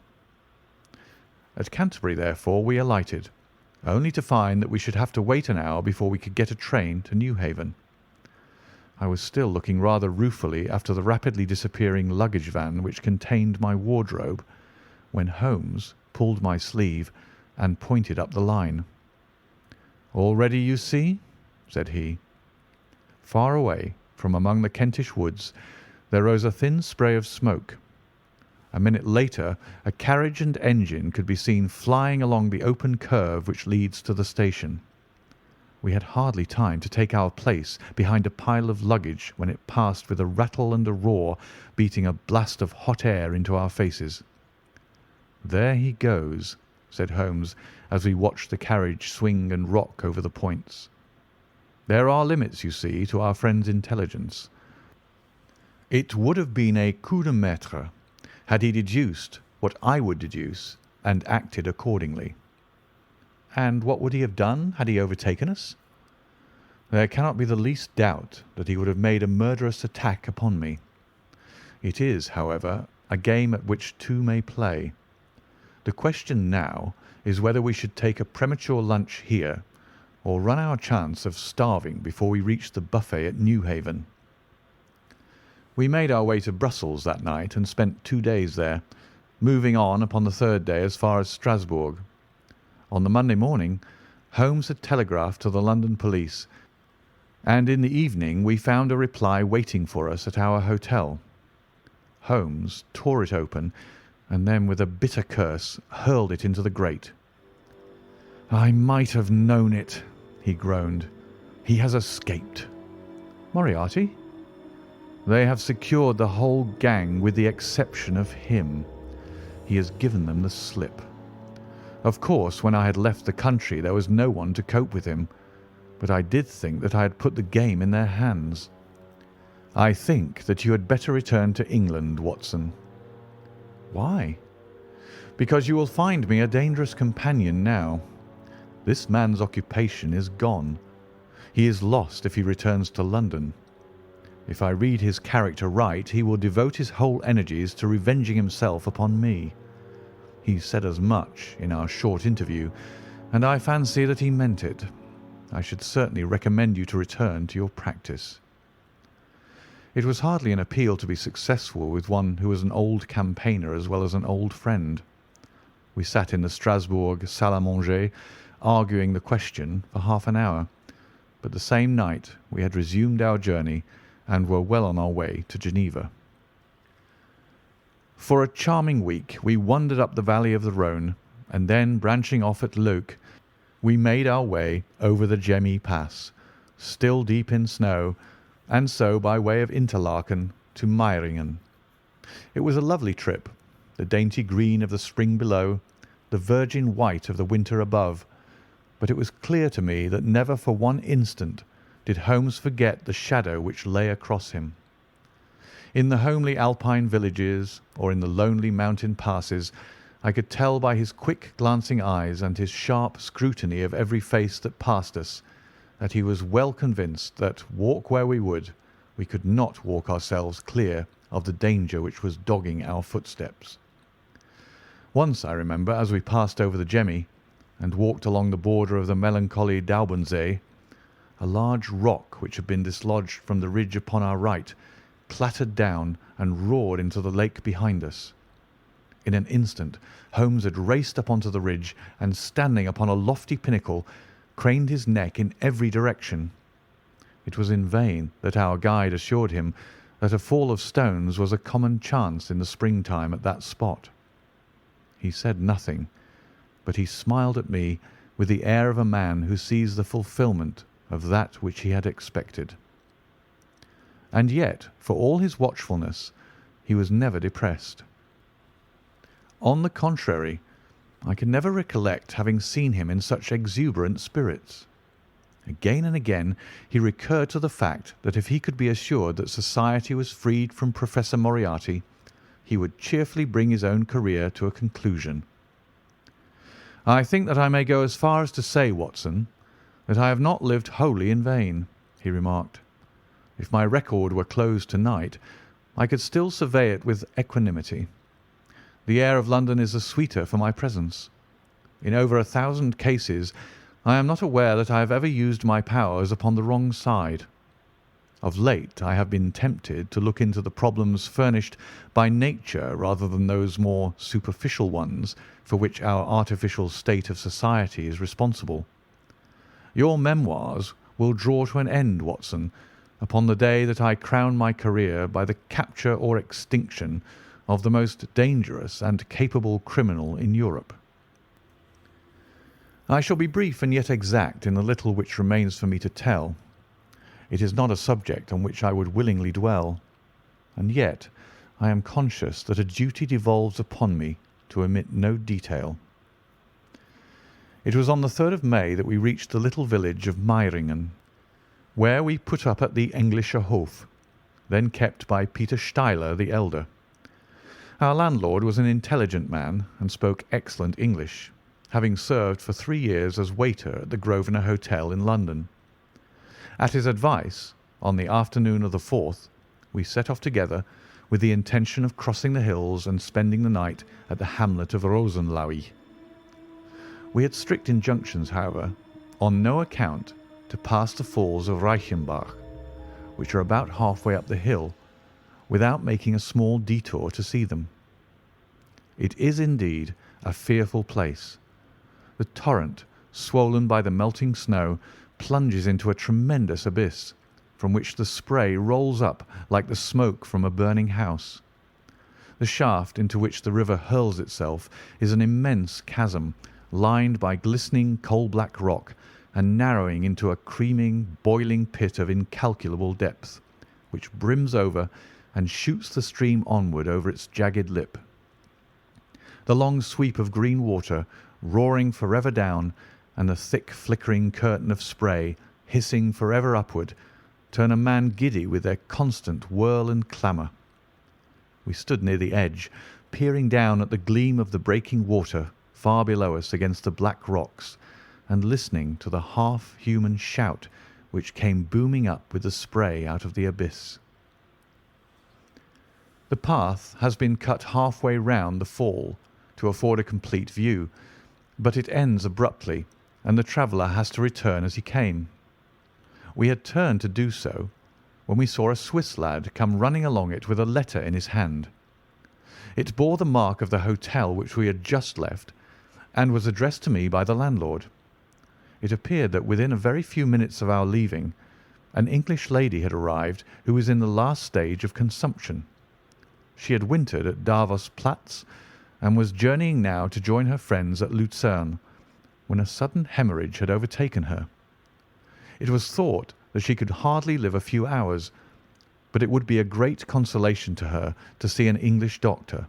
At Canterbury, therefore, we alighted, only to find that we should have to wait an hour before we could get a train to Newhaven. I was still looking rather ruefully after the rapidly disappearing luggage van which contained my wardrobe, when Holmes pulled my sleeve and pointed up the line. "All ready, you see," said he. Far away, from among the Kentish woods, there rose a thin spray of smoke. A minute later a carriage and engine could be seen flying along the open curve which leads to the station. We had hardly time to take our place behind a pile of luggage when it passed with a rattle and a roar, beating a blast of hot air into our faces. "There he goes," said Holmes, as we watched the carriage swing and rock over the points. "There are limits, you see, to our friend's intelligence. It would have been a coup de maître had he deduced what I would deduce and acted accordingly." "And what would he have done had he overtaken us?" "There cannot be the least doubt that he would have made a murderous attack upon me. It is, however, a game at which two may play. The question now is whether we should take a premature lunch here, or run our chance of starving before we reach the buffet at Newhaven. We made our way to Brussels that night and spent 2 days there, moving on upon the third day as far as Strasbourg. On the Monday morning, Holmes had telegraphed to the London police, and in the evening we found a reply waiting for us at our hotel. Holmes tore it open, and then with a bitter curse hurled it into the grate. "I might have known it," he groaned. "He has escaped." "Moriarty?" "They have secured the whole gang with the exception of him. He has given them the slip. Of course, when I had left the country there was no one to cope with him, but I did think that I had put the game in their hands. I think that you had better return to England, Watson." "Why?" "Because you will find me a dangerous companion now. This man's occupation is gone. He is lost if he returns to London. If I read his character right, he will devote his whole energies to revenging himself upon me. He said as much in our short interview, and I fancy that he meant it. I should certainly recommend you to return to your practice." It was hardly an appeal to be successful with one who was an old campaigner as well as an old friend. We sat in the Strasbourg salle à manger, arguing the question for half an hour, but the same night we had resumed our journey and were well on our way to Geneva. For a charming week we wandered up the valley of the Rhone, and then, branching off at Leuc, we made our way over the Gemmi Pass, still deep in snow, and so by way of Interlaken to Meiringen. It was a lovely trip, the dainty green of the spring below, the virgin white of the winter above, but it was clear to me that never for one instant did Holmes forget the shadow which lay across him. In the homely Alpine villages or in the lonely mountain passes, I could tell by his quick glancing eyes and his sharp scrutiny of every face that passed us that he was well convinced that, walk where we would, we could not walk ourselves clear of the danger which was dogging our footsteps. Once, I remember, as we passed over the Gemmi and walked along the border of the melancholy Daubensee, a large rock which had been dislodged from the ridge upon our right clattered down and roared into the lake behind us. In an instant Holmes had raced up onto the ridge and, standing upon a lofty pinnacle, craned his neck in every direction. It was in vain that our guide assured him that a fall of stones was a common chance in the springtime at that spot. He said nothing, but he smiled at me with the air of a man who sees the fulfilment of that which he had expected. and yet, for all his watchfulness, he was never depressed. On the contrary, I can never recollect having seen him in such exuberant spirits. Again and again he recurred to the fact that if he could be assured that society was freed from Professor Moriarty, he would cheerfully bring his own career to a conclusion. "I think that I may go as far as to say, Watson, that I have not lived wholly in vain," he remarked. "If my record were closed to-night, I could still survey it with equanimity. The air of London is the sweeter for my presence. In over 1,000 cases I am not aware that I have ever used my powers upon the wrong side. Of late I have been tempted to look into the problems furnished by nature rather than those more superficial ones for which our artificial state of society is responsible. Your memoirs will draw to an end, Watson, upon the day that I crown my career by the capture or extinction of the most dangerous and capable criminal in Europe. I shall be brief and yet exact in the little which remains for me to tell. It is not a subject on which I would willingly dwell, and yet I am conscious that a duty devolves upon me to omit no detail. It was on the 3rd of May that we reached the little village of Meiringen, where we put up at the Englischer Hof, then kept by Peter Steiler the elder. Our landlord was an intelligent man and spoke excellent English, having served for 3 years as waiter at the Grosvenor Hotel in London. At his advice, on the afternoon of the 4th, we set off together with the intention of crossing the hills and spending the night at the hamlet of Rosenlaui. We had strict injunctions, however, on no account to pass the falls of Reichenbach, which are about halfway up the hill, without making a small detour to see them. It is indeed a fearful place. The torrent, swollen by the melting snow, plunges into a tremendous abyss, from which the spray rolls up like the smoke from a burning house. The shaft into which the river hurls itself is an immense chasm, lined by glistening coal-black rock, and narrowing into a creaming, boiling pit of incalculable depth, which brims over and shoots the stream onward over its jagged lip. The long sweep of green water, roaring forever down, and the thick flickering curtain of spray, hissing forever upward, turn a man giddy with their constant whirl and clamour. We stood near the edge, peering down at the gleam of the breaking water far below us against the black rocks, and listening to the half-human shout which came booming up with the spray out of the abyss. The path has been cut halfway round the fall to afford a complete view, but it ends abruptly, and the traveller has to return as he came. We had turned to do so when we saw a Swiss lad come running along it with a letter in his hand. It bore the mark of the hotel which we had just left, and was addressed to me by the landlord. It appeared that within a very few minutes of our leaving, an English lady had arrived who was in the last stage of consumption. She had wintered at Davos Platz, and was journeying now to join her friends at Lucerne, when a sudden hemorrhage had overtaken her. It was thought that she could hardly live a few hours, but it would be a great consolation to her to see an English doctor,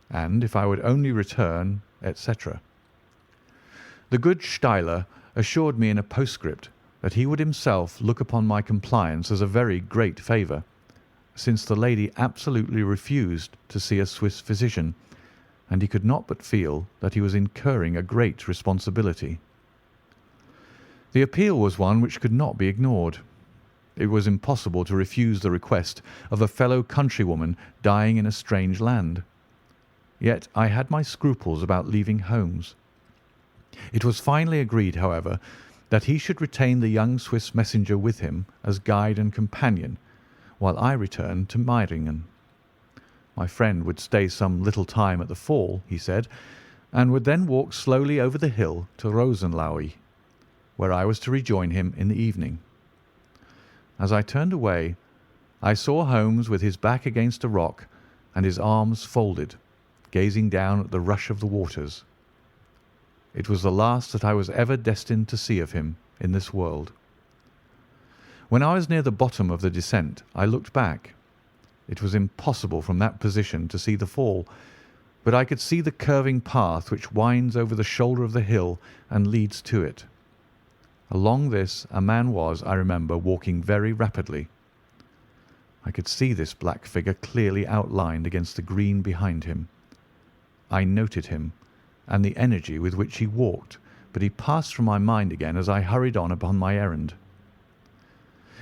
and if I would only return, etc. The good Steiler assured me in a postscript that he would himself look upon my compliance as a very great favour, since the lady absolutely refused to see a Swiss physician, and he could not but feel that he was incurring a great responsibility. The appeal was one which could not be ignored. It was impossible to refuse the request of a fellow countrywoman dying in a strange land. Yet I had my scruples about leaving Holmes. It was finally agreed, however, that he should retain the young Swiss messenger with him as guide and companion, while I returned to Meiringen. My friend would stay some little time at the fall, he said, and would then walk slowly over the hill to Rosenlaui, where I was to rejoin him in the evening. As I turned away, I saw Holmes with his back against a rock and his arms folded, gazing down at the rush of the waters. It was the last that I was ever destined to see of him in this world. When I was near the bottom of the descent, I looked back. It was impossible from that position to see the fall, but I could see the curving path which winds over the shoulder of the hill and leads to it. Along this a man was, I remember, walking very rapidly. I could see this black figure clearly outlined against the green behind him. I noted him and the energy with which he walked, but he passed from my mind again as I hurried on upon my errand.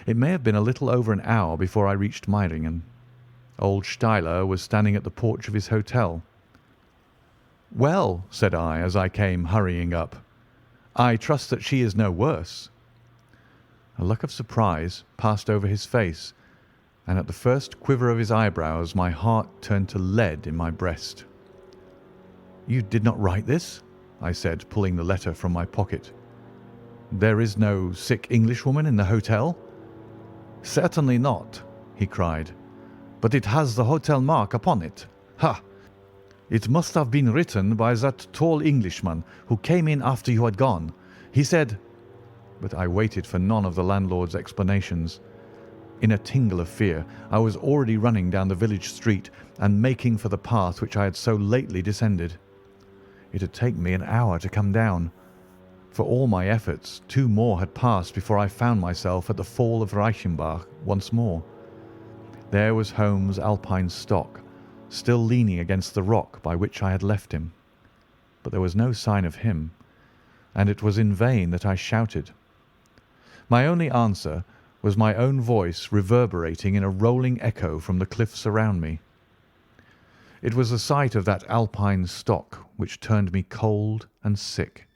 It may have been a little over an hour before I reached Meiringen. Old Steiler was standing at the porch of his hotel. "Well," said I as I came hurrying up, "I trust that she is no worse." A look of surprise passed over his face, and at the first quiver of his eyebrows my heart turned to lead in my breast. "You did not write this?" I said, pulling the letter from my pocket. "There is no sick Englishwoman in the hotel?" "Certainly not," he cried, "but it has the hotel mark upon it. Ha! It must have been written by that tall Englishman who came in after you had gone. He said—" But I waited for none of the landlord's explanations. In a tingle of fear, I was already running down the village street and making for the path which I had so lately descended. It had taken me an hour to come down. For all my efforts, 2 more had passed before I found myself at the fall of Reichenbach once more. There was Holmes' Alpine stock, still leaning against the rock by which I had left him. But there was no sign of him, and it was in vain that I shouted. My only answer was my own voice reverberating in a rolling echo from the cliffs around me. It was the sight of that Alpine stock which turned me cold and sick.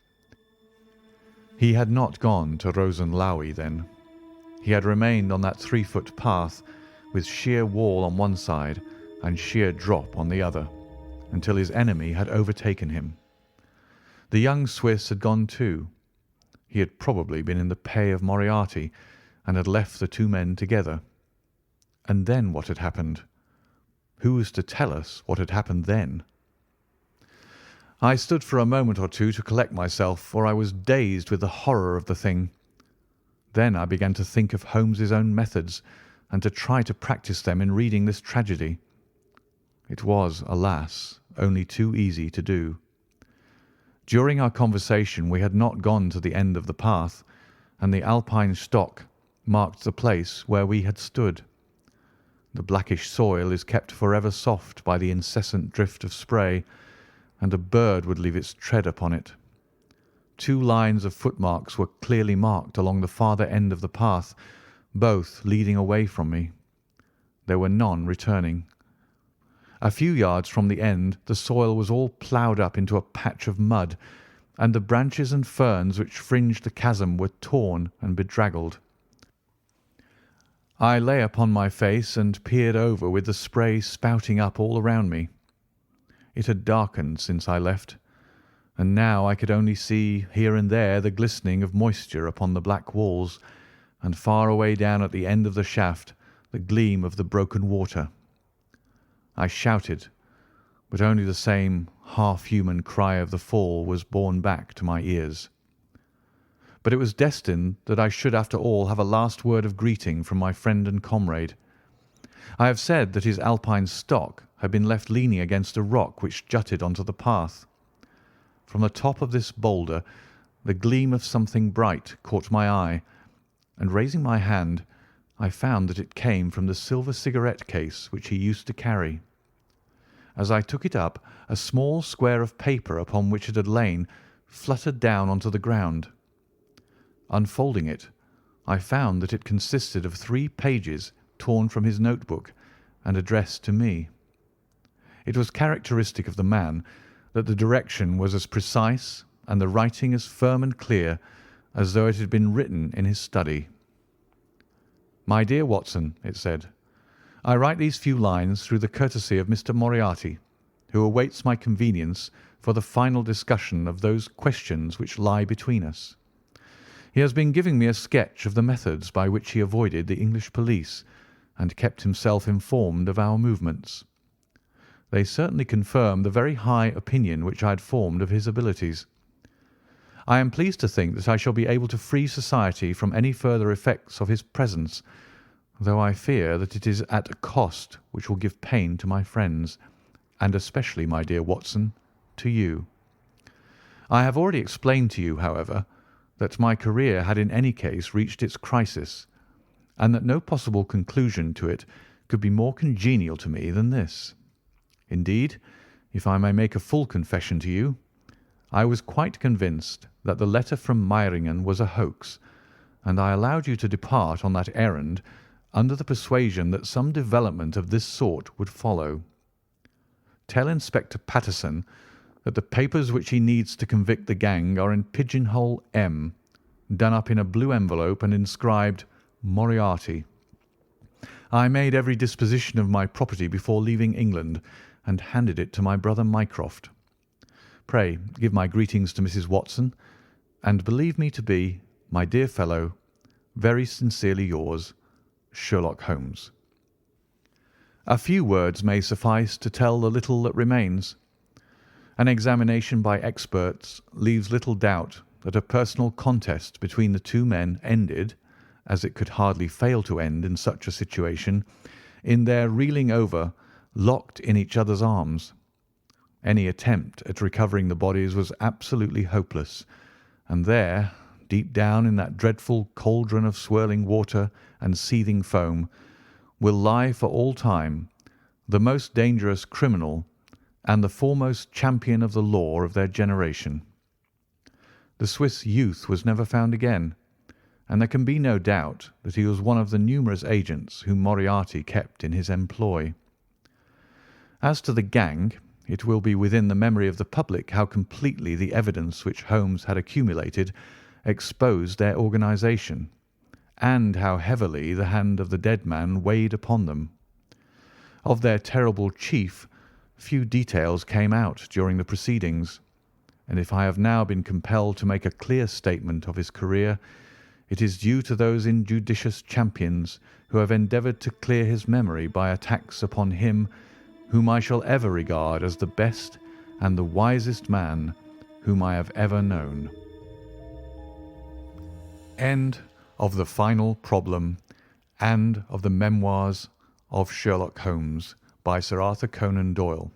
He had not gone to Rosenlaui then. He had remained on that 3-foot path, with sheer wall on one side and sheer drop on the other, until his enemy had overtaken him. The young Swiss had gone too. He had probably been in the pay of Moriarty, and had left the 2 men together. And then what had happened? Who was to tell us what had happened then? I stood for a moment or two to collect myself, for I was dazed with the horror of the thing. Then I began to think of Holmes's own methods, and to try to practice them in reading this tragedy. It was, alas, only too easy to do. During our conversation we had not gone to the end of the path, and the Alpine stock marked the place where we had stood. The blackish soil is kept forever soft by the incessant drift of spray, and a bird would leave its tread upon it. 2 lines of footmarks were clearly marked along the farther end of the path, both leading away from me. There were none returning. A few yards from the end the soil was all ploughed up into a patch of mud, and the branches and ferns which fringed the chasm were torn and bedraggled. I lay upon my face and peered over with the spray spouting up all around me. It had darkened since I left, and now I could only see here and there the glistening of moisture upon the black walls, and far away down at the end of the shaft the gleam of the broken water. I shouted, but only the same half-human cry of the fall was borne back to my ears. But it was destined that I should after all have a last word of greeting from my friend and comrade. I have said that his Alpine stock had been left leaning against a rock which jutted onto the path. From the top of this boulder the gleam of something bright caught my eye, and raising my hand I found that it came from the silver cigarette case which he used to carry. As I took it up, a small square of paper upon which it had lain fluttered down onto the ground. Unfolding it, I found that it consisted of 3 pages torn from his notebook and addressed to me. It was characteristic of the man that the direction was as precise and the writing as firm and clear as though it had been written in his study. "My dear Watson," it said, "I write these few lines through the courtesy of Mr. Moriarty, who awaits my convenience for the final discussion of those questions which lie between us. He has been giving me a sketch of the methods by which he avoided the English police and kept himself informed of our movements. They certainly confirm the very high opinion which I had formed of his abilities. I am pleased to think that I shall be able to free society from any further effects of his presence, though I fear that it is at a cost which will give pain to my friends, and especially, my dear Watson, to you. I have already explained to you, however, that my career had in any case reached its crisis, and that no possible conclusion to it could be more congenial to me than this. Indeed, if I may make a full confession to you, I was quite convinced that the letter from Meiringen was a hoax, and I allowed you to depart on that errand under the persuasion that some development of this sort would follow. Tell Inspector Patterson that the papers which he needs to convict the gang are in pigeonhole M, done up in a blue envelope and inscribed Moriarty. I made every disposition of my property before leaving England, and handed it to my brother Mycroft. Pray give my greetings to Mrs. Watson, and believe me to be, my dear fellow, very sincerely yours, Sherlock Holmes. A few words may suffice to tell the little that remains. An examination by experts leaves little doubt that a personal contest between the two men ended, as it could hardly fail to end in such a situation, in their reeling over, locked in each other's arms. Any attempt at recovering the bodies was absolutely hopeless, and there, deep down in that dreadful cauldron of swirling water and seething foam, will lie for all time the most dangerous criminal and the foremost champion of the law of their generation. The Swiss youth was never found again, and there can be no doubt that he was one of the numerous agents whom Moriarty kept in his employ. As to the gang, it will be within the memory of the public how completely the evidence which Holmes had accumulated exposed their organisation, and how heavily the hand of the dead man weighed upon them. Of their terrible chief, few details came out during the proceedings, and if I have now been compelled to make a clear statement of his career, it is due to those injudicious champions who have endeavoured to clear his memory by attacks upon him whom I shall ever regard as the best and the wisest man whom I have ever known. End of the final problem and of the Memoirs of Sherlock Holmes by Sir Arthur Conan Doyle.